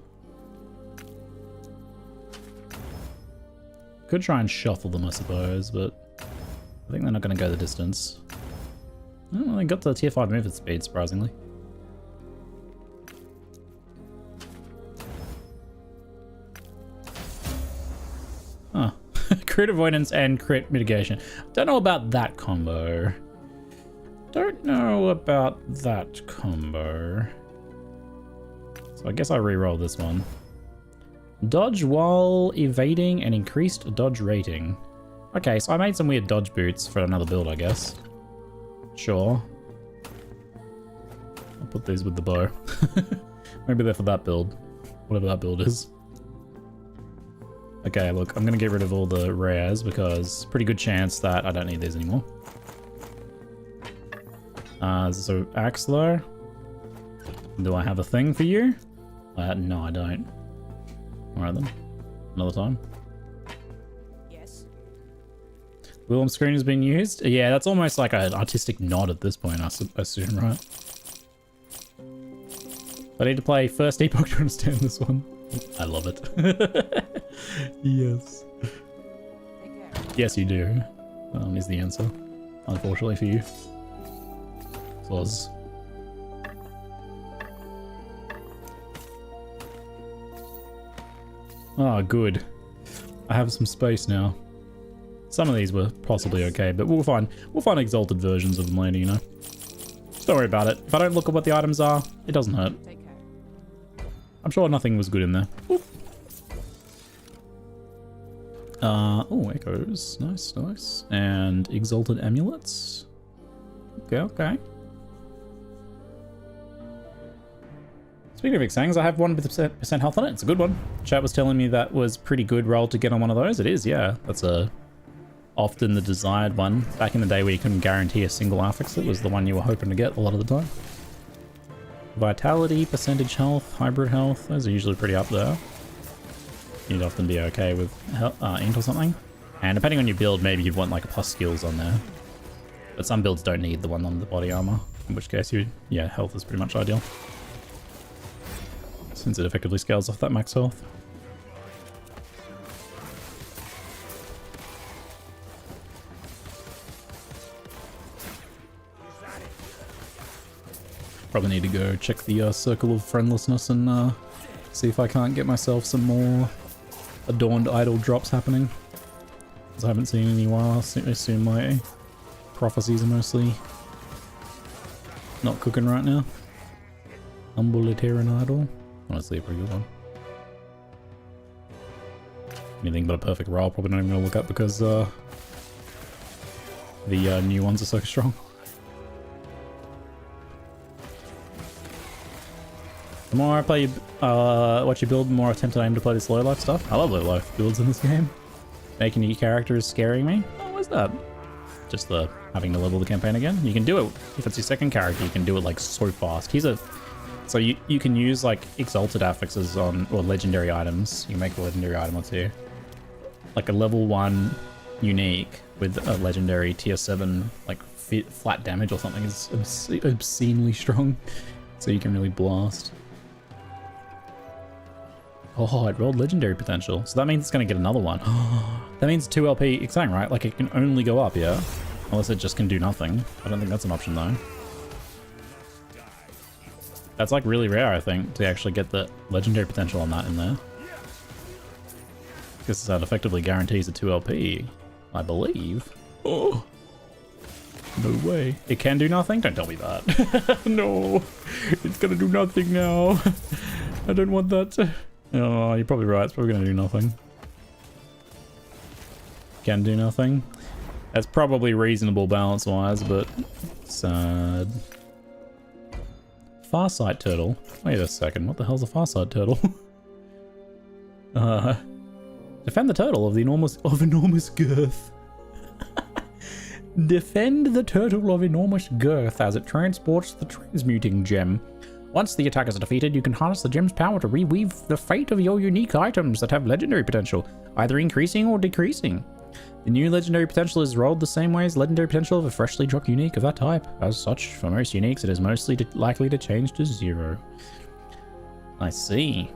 Could try and shuffle them, I suppose, but I think they're not going to go the distance. Oh, they got the tier 5 movement speed, surprisingly. Huh. Crit avoidance and crit mitigation. Don't know about that combo. Don't know about that combo. So I guess I re-roll this one. Dodge while evading and increased dodge rating. Okay, so I made some weird dodge boots for another build, I guess. Sure. I'll put these with the bow. Maybe they're for that build. Whatever that build is. Okay, look, I'm gonna get rid of all the rares because pretty good chance that I don't need these anymore. So axe though. Do I have a thing for you? No, I don't. Alright then. Another time. Yes. Willem screen has been used? Yeah, that's almost like an artistic nod at this point, I assume, right? I need to play first Epoch to understand this one. I love it. Yes. Yes, you do. Is the answer. Unfortunately for you. Flaws. Oh, good. I have some space now. Some of these were possibly okay, but we'll find exalted versions of them later, you know. Just don't worry about it. If I don't look at what the items are, it doesn't hurt. I'm sure nothing was good in there. Oop. Oh, echoes. Nice, nice. And exalted amulets. Okay, okay. Speaking of Exsangs, I have 1% health on it. It's a good one. Chat was telling me that was pretty good roll to get on one of those. It is, yeah. That's often the desired one. Back in the day where you couldn't guarantee a single affix, it was the one you were hoping to get a lot of the time. Vitality, percentage health, hybrid health, those are usually pretty up there. You'd often be okay with int or something. And depending on your build, maybe you'd want like a plus skills on there. But some builds don't need the one on the body armor, in which case yeah, health is pretty much ideal. Since it effectively scales off that max health. Probably need to go check the circle of friendlessness and see if I can't get myself some more adorned idol drops happening. Because I haven't seen any while. I assume my prophecies are mostly not cooking right now. Umbulitarian idol. Honestly, a pretty good one. Anything but a perfect roll, probably not even gonna look up because the new ones are so strong. The more I play, watch you build, the more I attempt to aim to play this low life stuff. I love low life builds in this game. Making new characters scaring me. Oh, what's that? Just the having to level the campaign again. You can do it if it's your second character. You can do it like so fast. So you can use like exalted affixes on or legendary items. You make a legendary item or two. Like a level 1 unique with a legendary tier 7 like flat damage or something is obscenely strong. So you can really blast. Oh, it rolled legendary potential. So that means it's going to get another one. That means 2 LP Exang, right? Like it can only go up, yeah? Unless it just can do nothing. I don't think that's an option though. That's like really rare, I think, to actually get the legendary potential on that in there. Because that effectively guarantees a 2 LP, I believe. Oh, no way. It can do nothing? Don't tell me that. No, it's gonna do nothing now. I don't want that. Oh, you're probably right. It's probably gonna do nothing. Can do nothing. That's probably reasonable balance-wise, but sad. Farsight turtle. Wait a second, what the hell's a farsight turtle? Defend the turtle of enormous girth. Defend the turtle of enormous girth as it transports the transmuting gem. Once the attackers are defeated, you can harness the gem's power to reweave the fate of your unique items that have legendary potential, either increasing or decreasing. The new legendary potential is rolled the same way as legendary potential of a freshly dropped unique of that type. As such, for most uniques, it is mostly likely to change to 0. I see.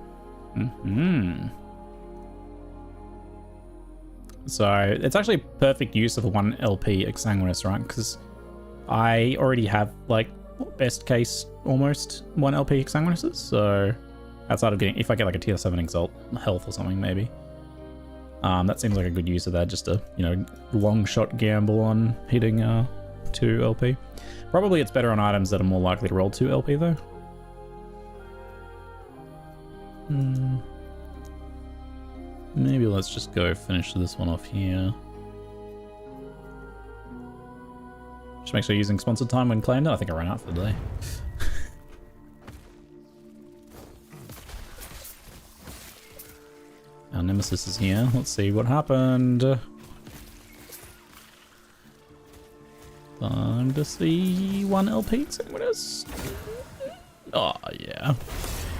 So, it's actually perfect use of a 1 LP Exsanguinous, right? Because I already have, like, best case, almost 1 LP Exsanguinuses, so outside of getting, if I get like a tier 7 Exalt health or something, maybe. That seems like a good use of that, just a, you know, long shot gamble on hitting 2 LP. Probably it's better on items that are more likely to roll 2 LP though. Maybe let's just go finish this one off here. Just make sure you're using sponsored time when claimed. I think I ran out for the day. Our Nemesis is here. Let's see what happened. Time to see 1 LP Exsanguinous. Oh, yeah.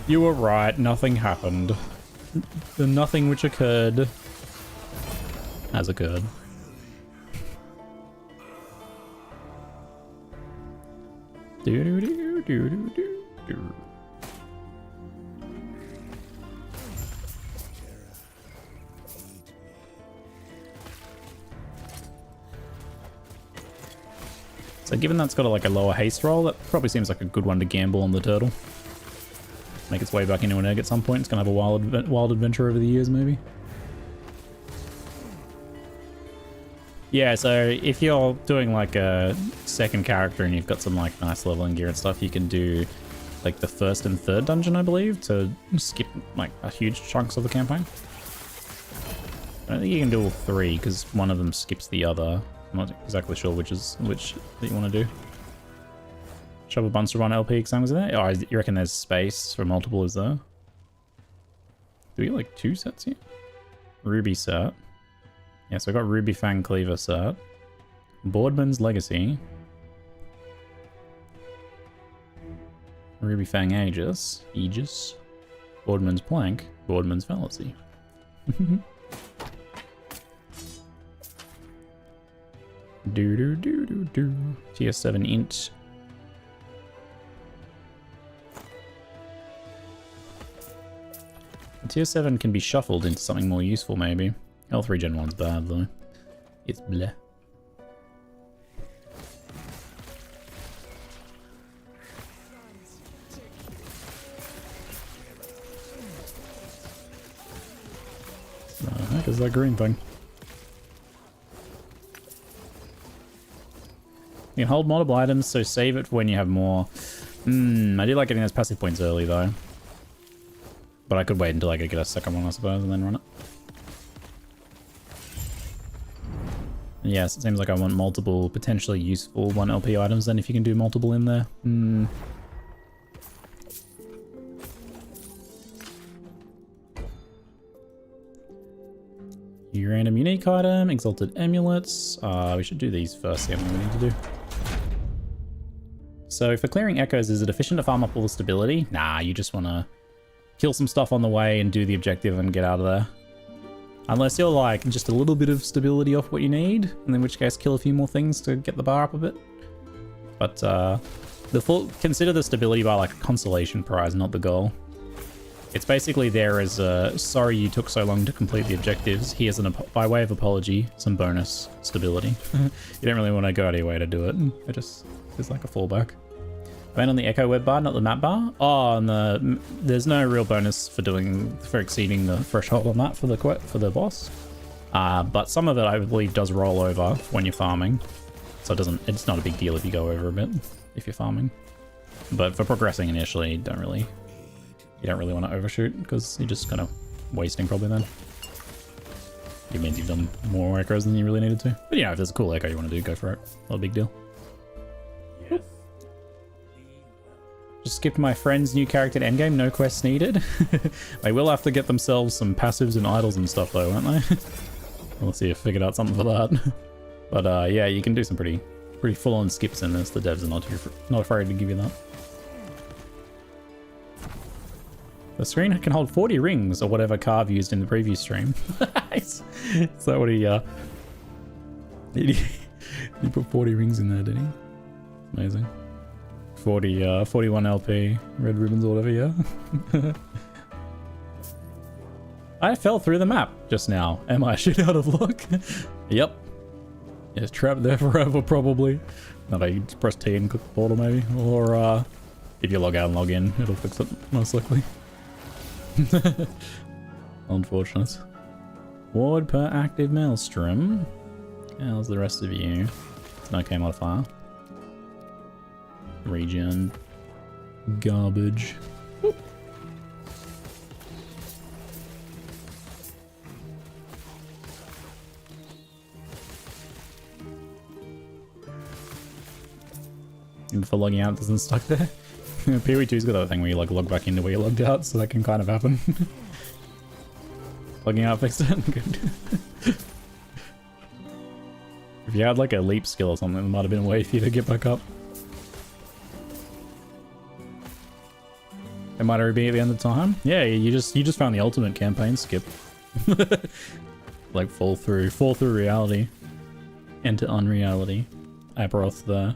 You were right. Nothing happened. The nothing which occurred has occurred. Do do do do do do do. So given that's got like a lower haste roll, that probably seems like a good one to gamble on the turtle. Make its way back into an egg at some point. It's gonna have a wild adventure over the years, maybe. Yeah, so if you're doing like a second character and you've got some like nice leveling gear and stuff, you can do like the 1st and 3rd dungeon, I believe, to skip like a huge chunks of the campaign. I don't think you can do all 3 because one of them skips the other. I'm not exactly sure which that you want to do. Shove a bunch of 1 LP Exsanguinous in there? Oh, you reckon there's space for multiple, is there? Do we get like 2 sets here? Ruby set. Yeah, so I got Ruby Fang Cleaver set. Boardman's Legacy. Ruby Fang Aegis. Boardman's Plank. Boardman's Fallacy. Do. Tier 7 int. Tier 7 can be shuffled into something more useful, maybe. Health regen 1's bad, though. It's bleh. What the heck is that green thing? You can hold multiple items, so save it for when you have more. I do like getting those passive points early, though. But I could wait until I could get a second one, I suppose, and then run it. Yes, it seems like I want multiple potentially useful 1 LP items then if you can do multiple in there. Random unique item, exalted amulets. We should do these first, see what we need to do. So for clearing echoes, is it efficient to farm up all the stability? Nah, you just want to kill some stuff on the way and do the objective and get out of there. Unless you're like just a little bit of stability off what you need, and in which case kill a few more things to get the bar up a bit. But consider the stability bar like a consolation prize, not the goal. It's basically there as a sorry you took so long to complete the objectives. Here's by way of apology, some bonus stability. You don't really want to go out of your way to do it. It just is like a fallback. Land on the echo web bar, not the map bar. Oh, and there's no real bonus for exceeding the threshold on that for the boss. But some of it I believe does roll over when you're farming, so it's not a big deal if you go over a bit if you're farming. But for progressing initially, you don't really want to overshoot because you're just kind of wasting probably then. It means you've done more echoes than you really needed to. But if there's a cool echo you want to do, go for it. Not a big deal. Yes. Just skipped my friend's new character in Endgame, no quests needed. They will have to get themselves some passives and idols and stuff though, won't they? We'll see if I figured out something for that. But yeah, you can do some pretty full-on skips in this. The devs are not afraid to give you that. The screen can hold 40 rings, or whatever Carve used in the previous stream. Is that what he put 40 rings in there, did he? Amazing. 41 LP, red ribbons or whatever, yeah. I fell through the map just now. Am I shit out of luck? Yep. It's trapped there forever, probably. No, you just press T and click the portal, maybe. Or, if you log out and log in, it'll fix it, most likely. Unfortunate. Ward per active maelstrom. How's the rest of you? It's an okay modifier. Regen. Garbage. Whoop. And for logging out, it doesn't stuck there. PoE2's got that thing where you like log back into where you logged out, so that can kind of happen. Logging out fixed it. Good. If you had like a leap skill or something, there might have been a way for you to get back up. It might already be at the end of time. Yeah, you just found the ultimate campaign skip. Like fall through reality, enter unreality. Aberoth there,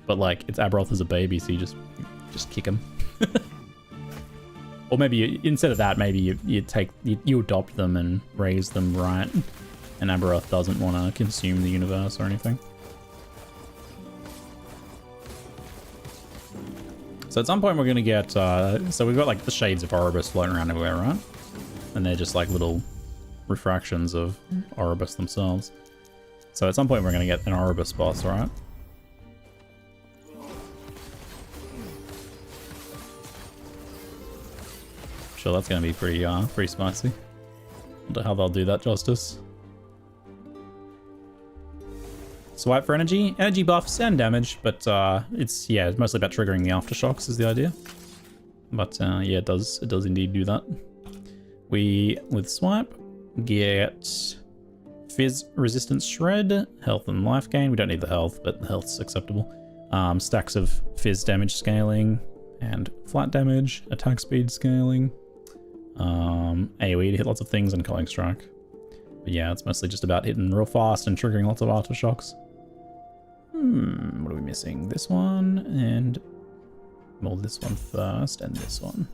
but like it's Aberoth as a baby, so you just kick him. Or maybe instead of that, maybe you adopt them and raise them right, and Aberoth doesn't want to consume the universe or anything. So at some point we're gonna get so we've got like the shades of Oribus floating around everywhere, right? And they're just like little refractions of Oribus themselves. So at some point we're gonna get an Oribus boss, right? Sure, that's gonna be pretty spicy. Wonder how they'll do that justice. Swipe for energy buffs and damage, but it's mostly about triggering the aftershocks is the idea. But yeah, it does indeed do that. We with swipe get fizz resistance shred, health and life gain. We don't need the health, but the health's acceptable. Stacks of fizz damage scaling and flat damage, attack speed scaling, AoE to hit lots of things, and culling strike. But yeah, it's mostly just about hitting real fast and triggering lots of aftershocks. What are we missing? This one and well, this one first and this one.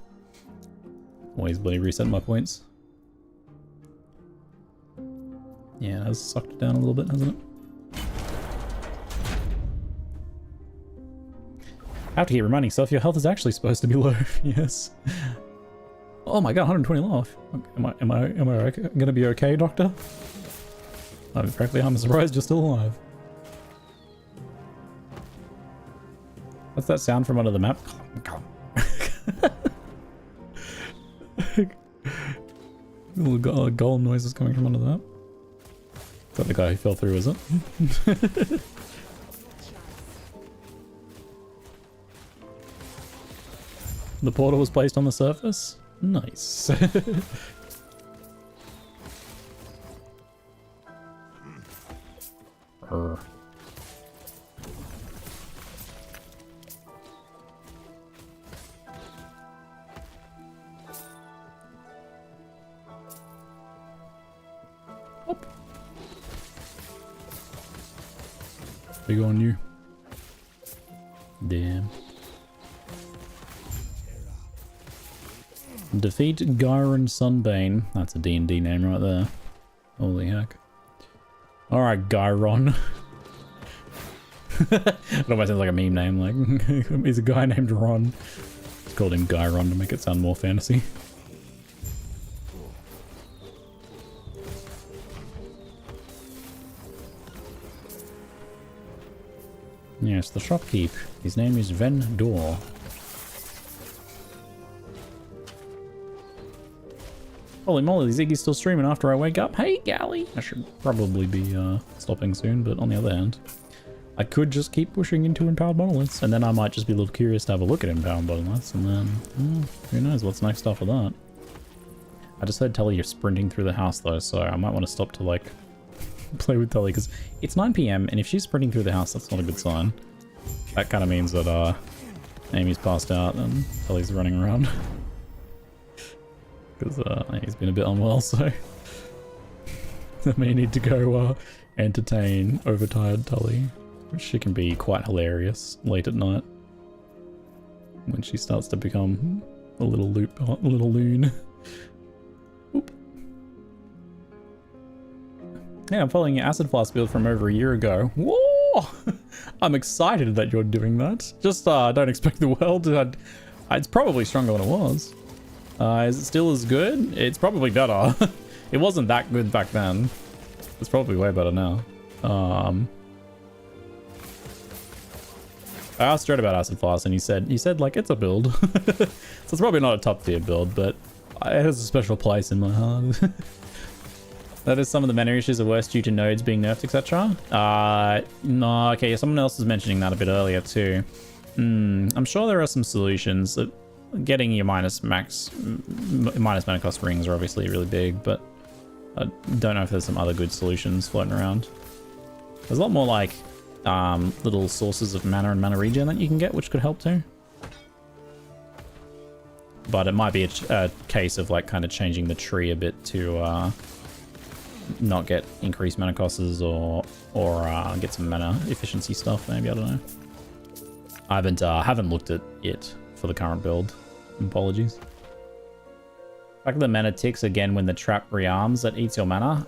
Always bloody reset my points. Yeah, it has sucked it down a little bit, hasn't it? I have to keep reminding yourself your health is actually supposed to be low. Yes. Oh my god, 120 life. Am I okay? Gonna be okay, Doctor? Frankly, I'm surprised you're still alive. What's that sound from under the map? Little golem noises coming from under the map. Is that the guy who fell through, is it? The portal was placed on the surface? Nice. Hop. Big on you. Damn. Defeat Gyron Sunbane. That's a D&D name right there. Holy heck. Alright, Gyron. It almost sounds like a meme name, like, he's a guy named Ron. It's called him Gyron to make it sound more fantasy. Yes, the shopkeep. His name is Vendor. Holy moly, Ziggy's still streaming after I wake up. Hey, Gally! I should probably be stopping soon, but on the other hand, I could just keep pushing into Empowered Monoliths, and then I might just be a little curious to have a look at Empowered Monoliths, and then, who knows what's next after that. I just heard Telly you're sprinting through the house though, so I might want to stop to like, play with Telly, because it's 9 PM, and if she's sprinting through the house, that's not a good sign. That kind of means that Amy's passed out and Telly's running around. because he's been a bit unwell, so I may need to go entertain overtired Tully, which she can be quite hilarious late at night when she starts to become a little loon. Oop. Yeah, I'm following your acid flask build from over a year ago. Whoa! I'm excited that you're doing that. Just don't expect the world to... It's probably stronger than it was. Is it still as good? It's probably better. It wasn't that good back then. It's probably way better now. I asked Dread about acid flask and he said like it's a build. So it's probably not a top tier build, but it has a special place in my heart. That is some of the meta issues are worse due to nodes being nerfed, etc. No, okay, someone else was mentioning that a bit earlier too. I'm sure there are some solutions. Getting your minus mana cost rings are obviously really big, but I don't know if there's some other good solutions floating around. There's a lot more like little sources of mana and mana regen that you can get, which could help too. But it might be a case of like kind of changing the tree a bit to not get increased mana costs or get some mana efficiency stuff. Maybe, I don't know. I haven't looked at it for the current build. Apologies. Back to the mana ticks again when the trap rearms that eats your mana.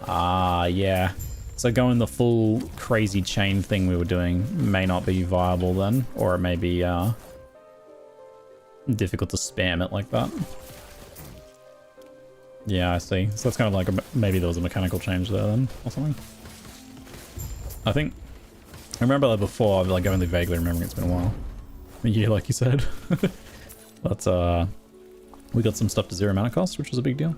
Yeah. So going the full crazy chain thing we were doing may not be viable then, or it may be difficult to spam it like that. Yeah, I see. So that's kind of like maybe there was a mechanical change there then, or something. I think I remember that before. Like only vaguely remembering. It's been a while. A year, like you said. But we got some stuff to 0 mana cost, which was a big deal.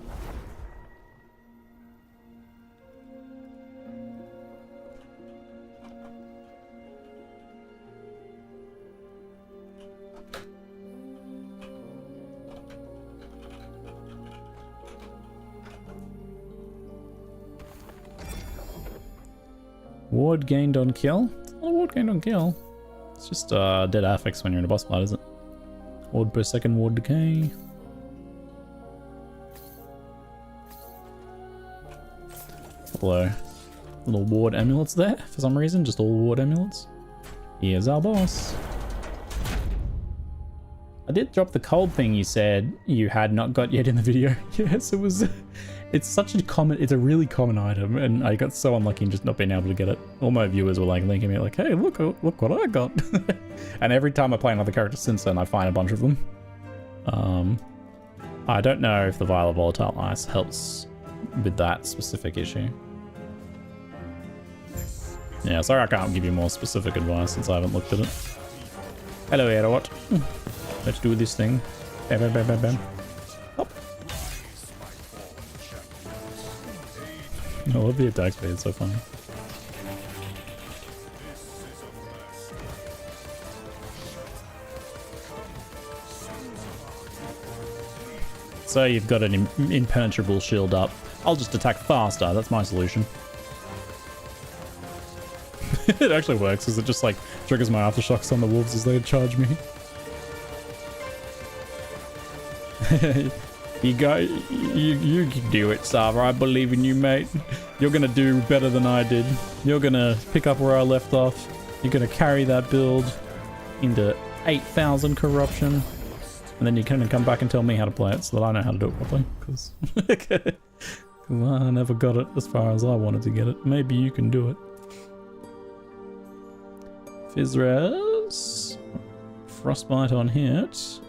Ward gained on kill? It's not a ward gained on kill. It's just dead affix when you're in a boss fight, isn't it? Ward per second, ward decay. Hello. Little ward amulets there for some reason, just all ward amulets. Here's our boss. I did drop the cold thing you said you had not got yet in the video. Yes, it was... It's such a common, it's a really common item, and I got so unlucky in just not being able to get it. All my viewers were like linking me like, hey, look what I got. And every time I play another character since then, I find a bunch of them. I don't know if the Vial of Volatile Ice helps with that specific issue. Yeah, sorry I can't give you more specific advice since I haven't looked at it. Hello, Aerowat. Let's do this thing. Bam, bam, bam, bam, bam. I love the attack speed, it's so funny. So you've got an impenetrable shield up. I'll just attack faster, that's my solution. It actually works, because it just like triggers my aftershocks on the wolves as they charge me. You can do it, Sava. I believe in you, mate. You're gonna do better than I did. You're gonna pick up where I left off. You're gonna carry that build into 8,000 corruption. And then you can come back and tell me how to play it so that I know how to do it properly. Because I never got it as far as I wanted to get it. Maybe you can do it. Fizzres. Frostbite on hit.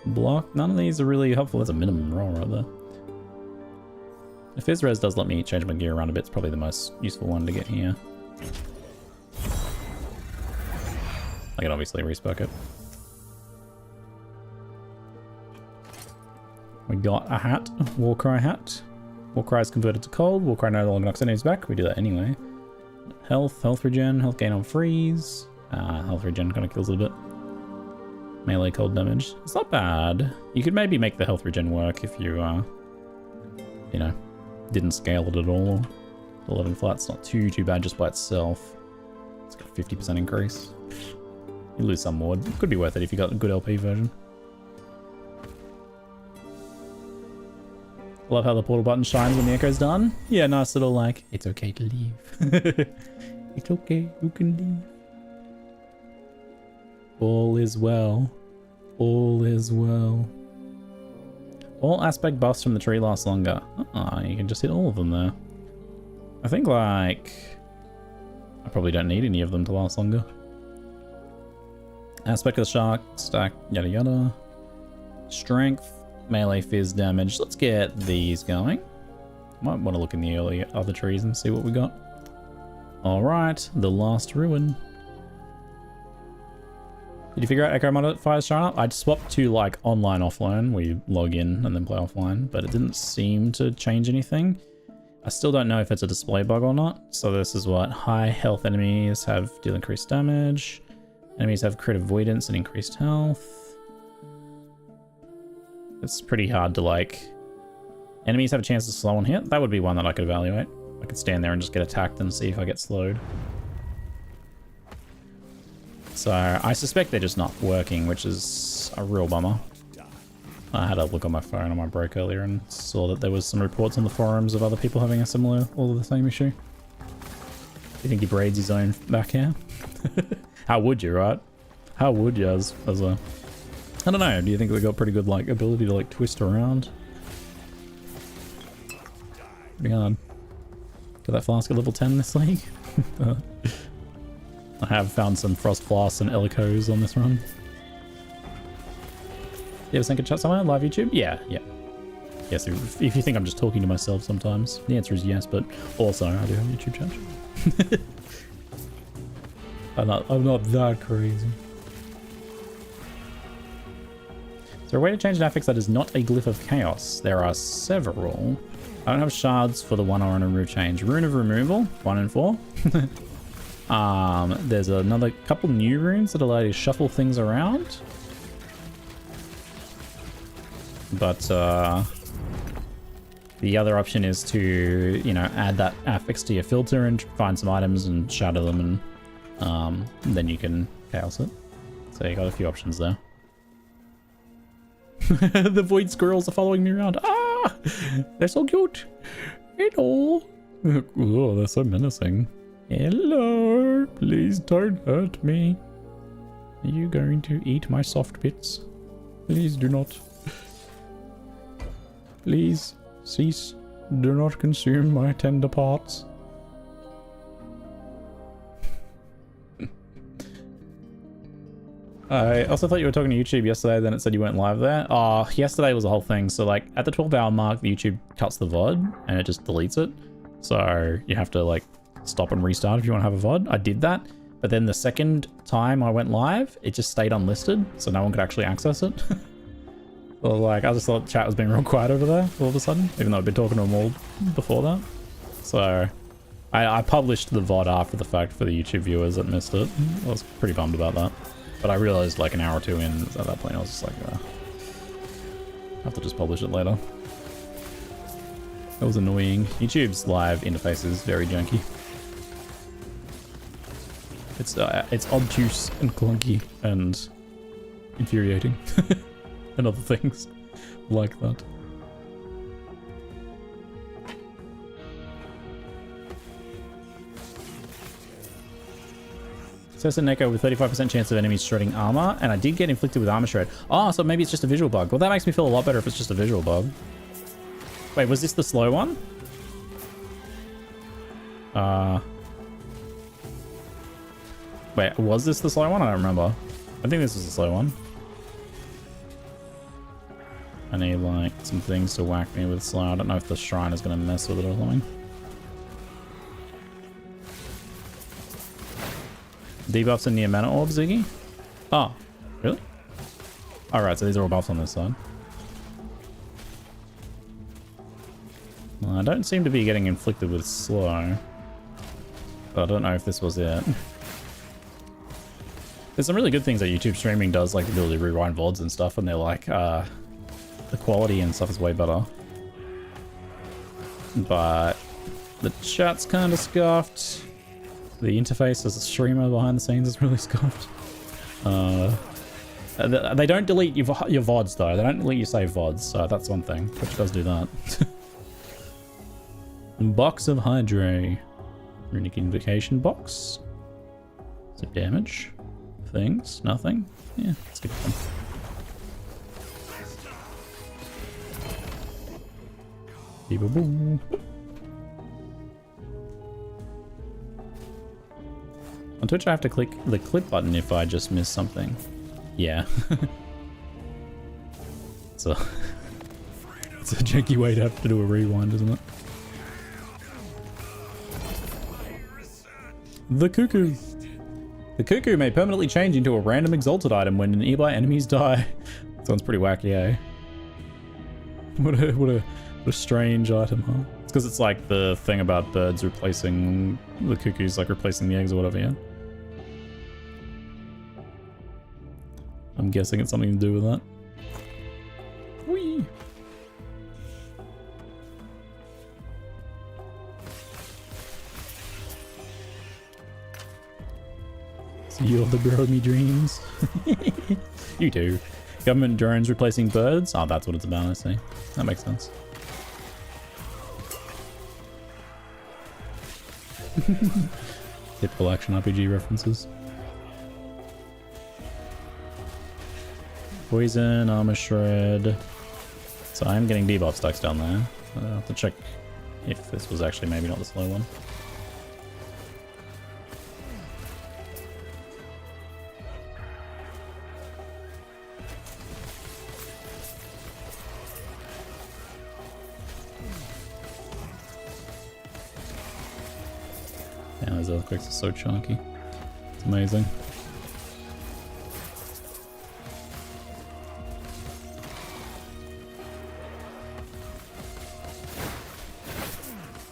Block. None of these are really helpful. There's a minimum roll right there. If Fizzres does let me change my gear around a bit, it's probably the most useful one to get here. I can obviously respec it. We got a hat. Warcry hat. Warcry is converted to cold. Warcry no longer knocks enemies back. We do that anyway. Health regen. Health gain on freeze. Health regen kind of kills it a bit. Melee cold damage. It's not bad. You could maybe make the health regen work if you, you know, didn't scale it at all. 11 flat's not too bad just by itself. It's got a 50% increase. You lose some ward. Could be worth it if you got a good LP version. Love how the portal button shines when the echo's done. Yeah, nice little like, it's okay to leave. It's okay, you can leave. All is well. All is well. All aspect buffs from the tree last longer. You can just hit all of them there. I think like... I probably don't need any of them to last longer. Aspect of the shark, stack, yada yada. Strength, melee fizz damage. Let's get these going. Might want to look in the other trees and see what we got. Alright, the last ruin. Did you figure out echo modifiers showing up? I swapped to like online offline, where you log in and then play offline, but it didn't seem to change anything. I still don't know if it's a display bug or not. So this is what high health enemies deal increased damage. Enemies have crit avoidance and increased health. It's pretty hard to like... Enemies have a chance to slow on hit. That would be one that I could evaluate. I could stand there and just get attacked and see if I get slowed. So I suspect they're just not working, which is a real bummer. I had a look on my phone on my break earlier and saw that there was some reports on the forums of other people having a similar, all of the same issue. Do you think he braids his own back hair? How would you, right? How would you as a... I don't know, do you think they got pretty good like ability to like twist around? Pretty hard. Got that flask at level 10 this league? I have found some Frost Flasks and Elicos on this run. You ever think of chat somewhere? Live YouTube? Yeah. Yes, if you think I'm just talking to myself sometimes, the answer is yes, but also I do have a YouTube chat. I'm not that crazy. Is there a way to change an affix that is not a glyph of chaos? There are several. I don't have shards for the 1 or remove change. Rune of removal, 1 and 4. There's another couple new runes that allow you to shuffle things around. But the other option is to, you know, add that affix to your filter and find some items and shatter them, and then you can chaos it. So you got a few options there. The void squirrels are following me around. Ah! They're so cute. Hello. Oh, they're so menacing. Hello. Please don't hurt me. Are you going to eat my soft bits? Please do not. Please cease. Do not consume my tender parts. I also thought you were talking to YouTube yesterday, then it said you weren't live there. Oh, yesterday was a whole thing. So like at the 12-hour mark, the YouTube cuts the VOD and it just deletes it. So you have to like stop and restart if you want to have a VOD. I did that. But then the second time I went live, it just stayed unlisted. So no one could actually access it. So like, I just thought chat was being real quiet over there all of a sudden, even though I've been talking to them all before that. So I published the VOD after the fact for the YouTube viewers that missed it. I was pretty bummed about that. But I realized like an hour or two in, at that point I was just like, I have to just publish it later. That was annoying. YouTube's live interface is very janky. It's obtuse and clunky and infuriating. And other things like that. Says a Neko with 35% chance of enemies shredding armor, and I did get inflicted with armor shred. Oh, so maybe it's just a visual bug. Well, that makes me feel a lot better if it's just a visual bug. Wait, was this the slow one? Wait, was this the slow one? I don't remember. I think this was the slow one. I need, like, some things to whack me with slow. I don't know if the shrine is going to mess with it or something. Debuffs in near mana orb, Ziggy? Oh, really? Alright, so these are all buffs on this side. Well, I don't seem to be getting inflicted with slow. But I don't know if this was it. There's some really good things that YouTube streaming does, like the ability to rewind VODs and stuff, and they're like, the quality and stuff is way better. But the chat's kind of scuffed. The interface as a streamer behind the scenes is really scuffed. They don't delete your VODs though. They don't delete your save VODs, so that's one thing. Twitch does do that. Box of Hydra. Runic Invocation box. Some damage. Things. Nothing. Yeah, let's get them. Beep-a-boo. On Twitch, I have to click the click button if I just miss something. Yeah. So it's a janky way to have to do a rewind, isn't it? The Cuckoo. The Cuckoo may permanently change into a random exalted item when nearby enemies die. Sounds pretty wacky, eh? What a strange item, huh? It's because it's like the thing about birds replacing the cuckoos, like replacing the eggs or whatever, yeah? I'm guessing it's something to do with that. Whee! So you're the girl of me dreams. You too. Government drones replacing birds? Oh, that's what it's about, I see. That makes sense. Typical action RPG references. Poison, armor shred. So I'm getting debuff stacks down there. I'll have to check if this was actually maybe not the slow one. Yeah, those earthquakes are so chunky. It's amazing.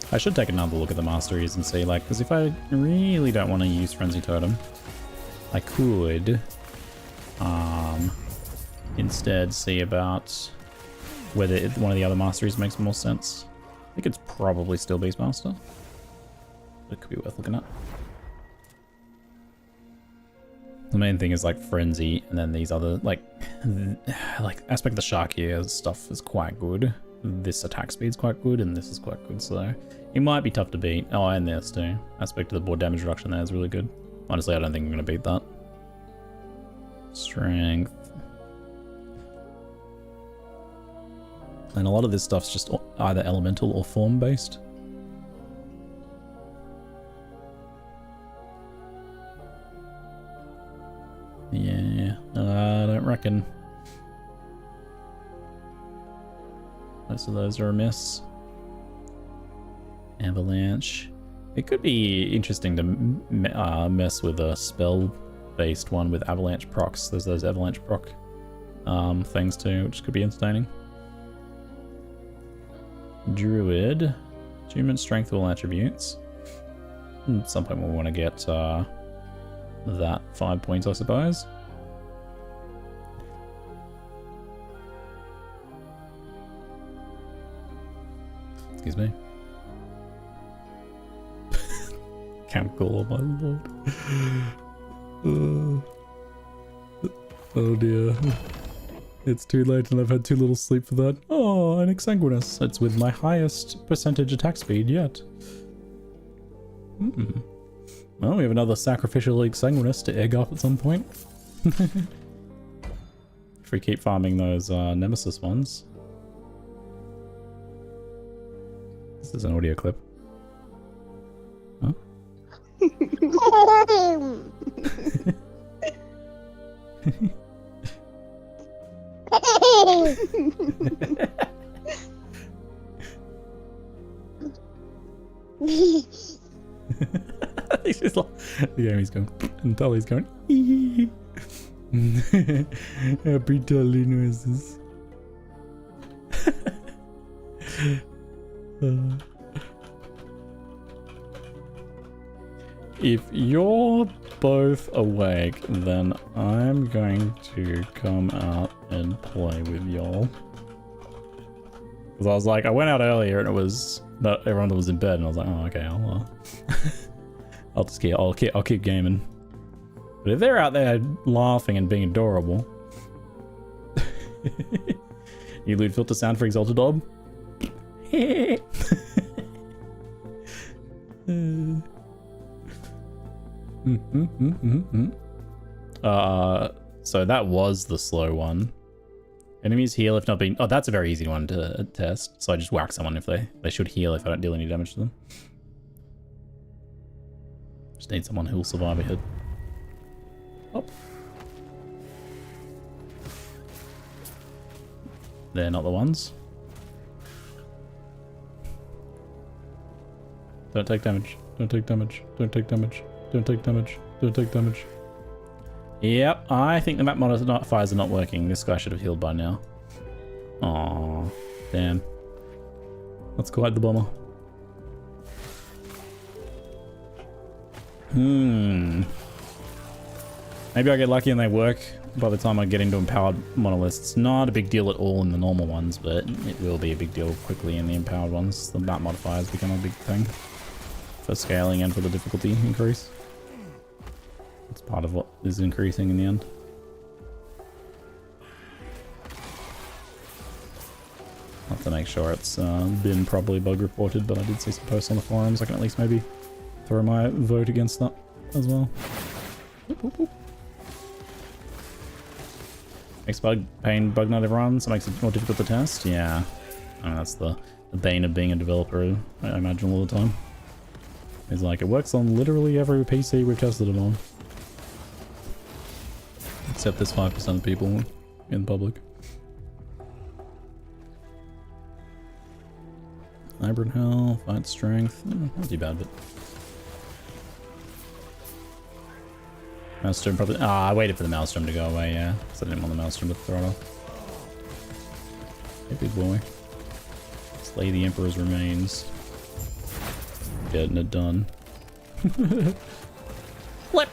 I should take another look at the masteries and see, like, because if I really don't want to use Frenzy Totem, I could instead see about whether one of the other masteries makes more sense. I think it's probably still Beastmaster. It could be worth looking at. The main thing is like Frenzy, and then these other like Aspect of the Shark here stuff is quite good. This attack speed's quite good, and this is quite good, so it might be tough to beat. Oh, and this too. Aspect of the board damage reduction there is really good. Honestly, I don't think I'm going to beat that. Strength. And a lot of this stuff's just either elemental or form based. Yeah, I don't reckon. Most of those are a miss. Avalanche. It could be interesting to mess with a spell-based one with avalanche procs. There's those avalanche proc things too, which could be entertaining. Druid. Human strength all attributes. At some point we'll want to get that 5 points, I suppose. Excuse me. Camp Call, my lord. Oh dear. It's too late and I've had too little sleep for that. Oh, an Exsanguinous. It's with my highest percentage attack speed yet. Well, we have another sacrificial Exsanguinous to egg up at some point. If we keep farming those Nemesis ones. This is an audio clip. Huh? He's just like, yeah, he's going, and Tully's going, happy Tully noises. If you're both awake, then I'm going to come out and play with y'all. Because I was like, I went out earlier and it was not everyone was in bed, and I was like, oh, okay, I'll just keep gaming. But if they're out there laughing and being adorable, you lewd filter sound for Exalted Orb. So that was the slow one. Enemies heal if not being... Oh, that's a very easy one to test. So I just whack someone if they should heal if I don't deal any damage to them. Just need someone who will survive a hit. Oh. They're not the ones. Don't take damage. Don't take damage. Don't take damage. Don't take damage. Don't take damage. Yep, I think the map modifiers are not working. This guy should have healed by now. Aww, damn. That's quite the bummer. Maybe I get lucky and they work by the time I get into empowered monoliths. It's not a big deal at all in the normal ones, but it will be a big deal quickly in the empowered ones. The map modifiers become a big thing for scaling and for the difficulty increase. It's part of what is increasing in the end. I'll have to make sure it's been properly bug reported, but I did see some posts on the forums. I can at least maybe throw my vote against that as well. Whoop, whoop, whoop. Makes pain bug not everyone, so it makes it more difficult to test. Yeah, I mean, that's the bane of being a developer, I imagine, all the time. It's like, it works on literally every PC we've tested it on. Except there's 5% of people in public. Hybrid health, fight strength, not too bad, but... Maelstrom probably... I waited for the Maelstrom to go away, yeah. Because I didn't want the Maelstrom to throw it off. Hey, big boy. Slay the Emperor's remains. Getting it done. Flip!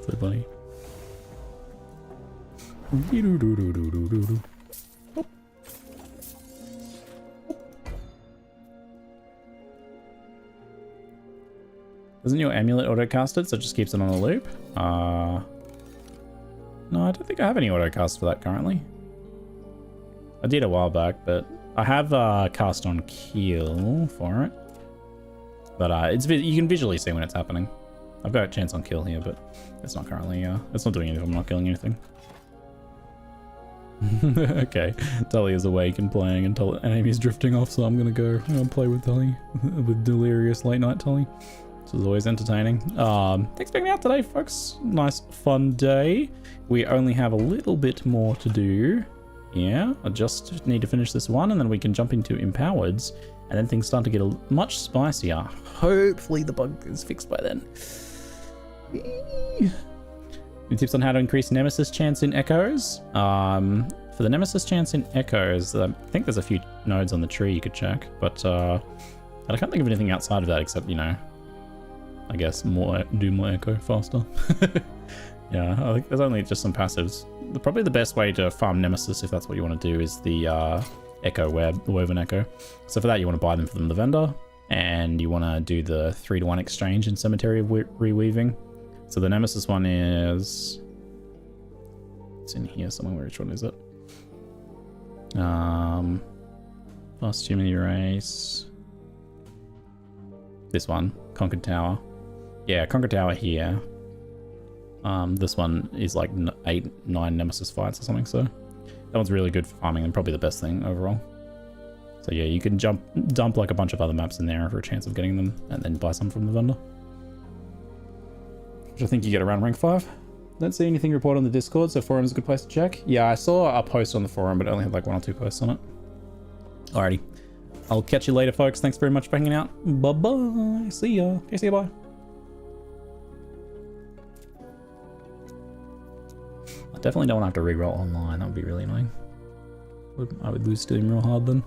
So funny. Doesn't your amulet autocast it, so it just keeps it on a loop? No, I don't think I have any autocast for that currently. I did a while back, but I have cast on kill for it. But you can visually see when it's happening. I've got a chance on kill here, but it's not currently, it's not doing anything. I'm not killing anything. Okay, Tully is awake and playing and Amy's drifting off, so I'm gonna go play with Tully, with delirious late night Tully. This is always entertaining. Thanks for being out today, folks. Nice, fun day. We only have a little bit more to do. Yeah, I just need to finish this one, and then we can jump into Empowereds, and then things start to get much spicier. Hopefully the bug is fixed by then. Any tips on how to increase Nemesis chance in Echoes? For the Nemesis chance in Echoes, I think there's a few nodes on the tree you could check, but I can't think of anything outside of that except, you know, I guess do more echo faster. Yeah, I think there's only just some passives. Probably the best way to farm Nemesis, if that's what you want to do, is the Echo Web, the Woven Echo. So for that, you want to buy them from the vendor, and you want to do the 3-to-1 exchange in Cemetery of Reweaving. So the Nemesis one is... It's in here somewhere. Which one is it? Last Human Erase. This one, Conquered Tower. Yeah, Conquered Tower here. This one is like 8-9 Nemesis fights or something, so that one's really good for farming and probably the best thing overall. So yeah, you can dump like a bunch of other maps in there for a chance of getting them, and then buy some from the vendor, which I think you get around rank 5. Don't see anything reported on the Discord, so forum is a good place to check. Yeah, I saw a post on the forum, but it only had like 1 or 2 posts on it. Alrighty, I'll catch you later, folks. Thanks very much for hanging out. Bye bye. See ya. Okay, see ya. Bye. I definitely don't want to have to reroll online. That would be really annoying. I would lose steam real hard then.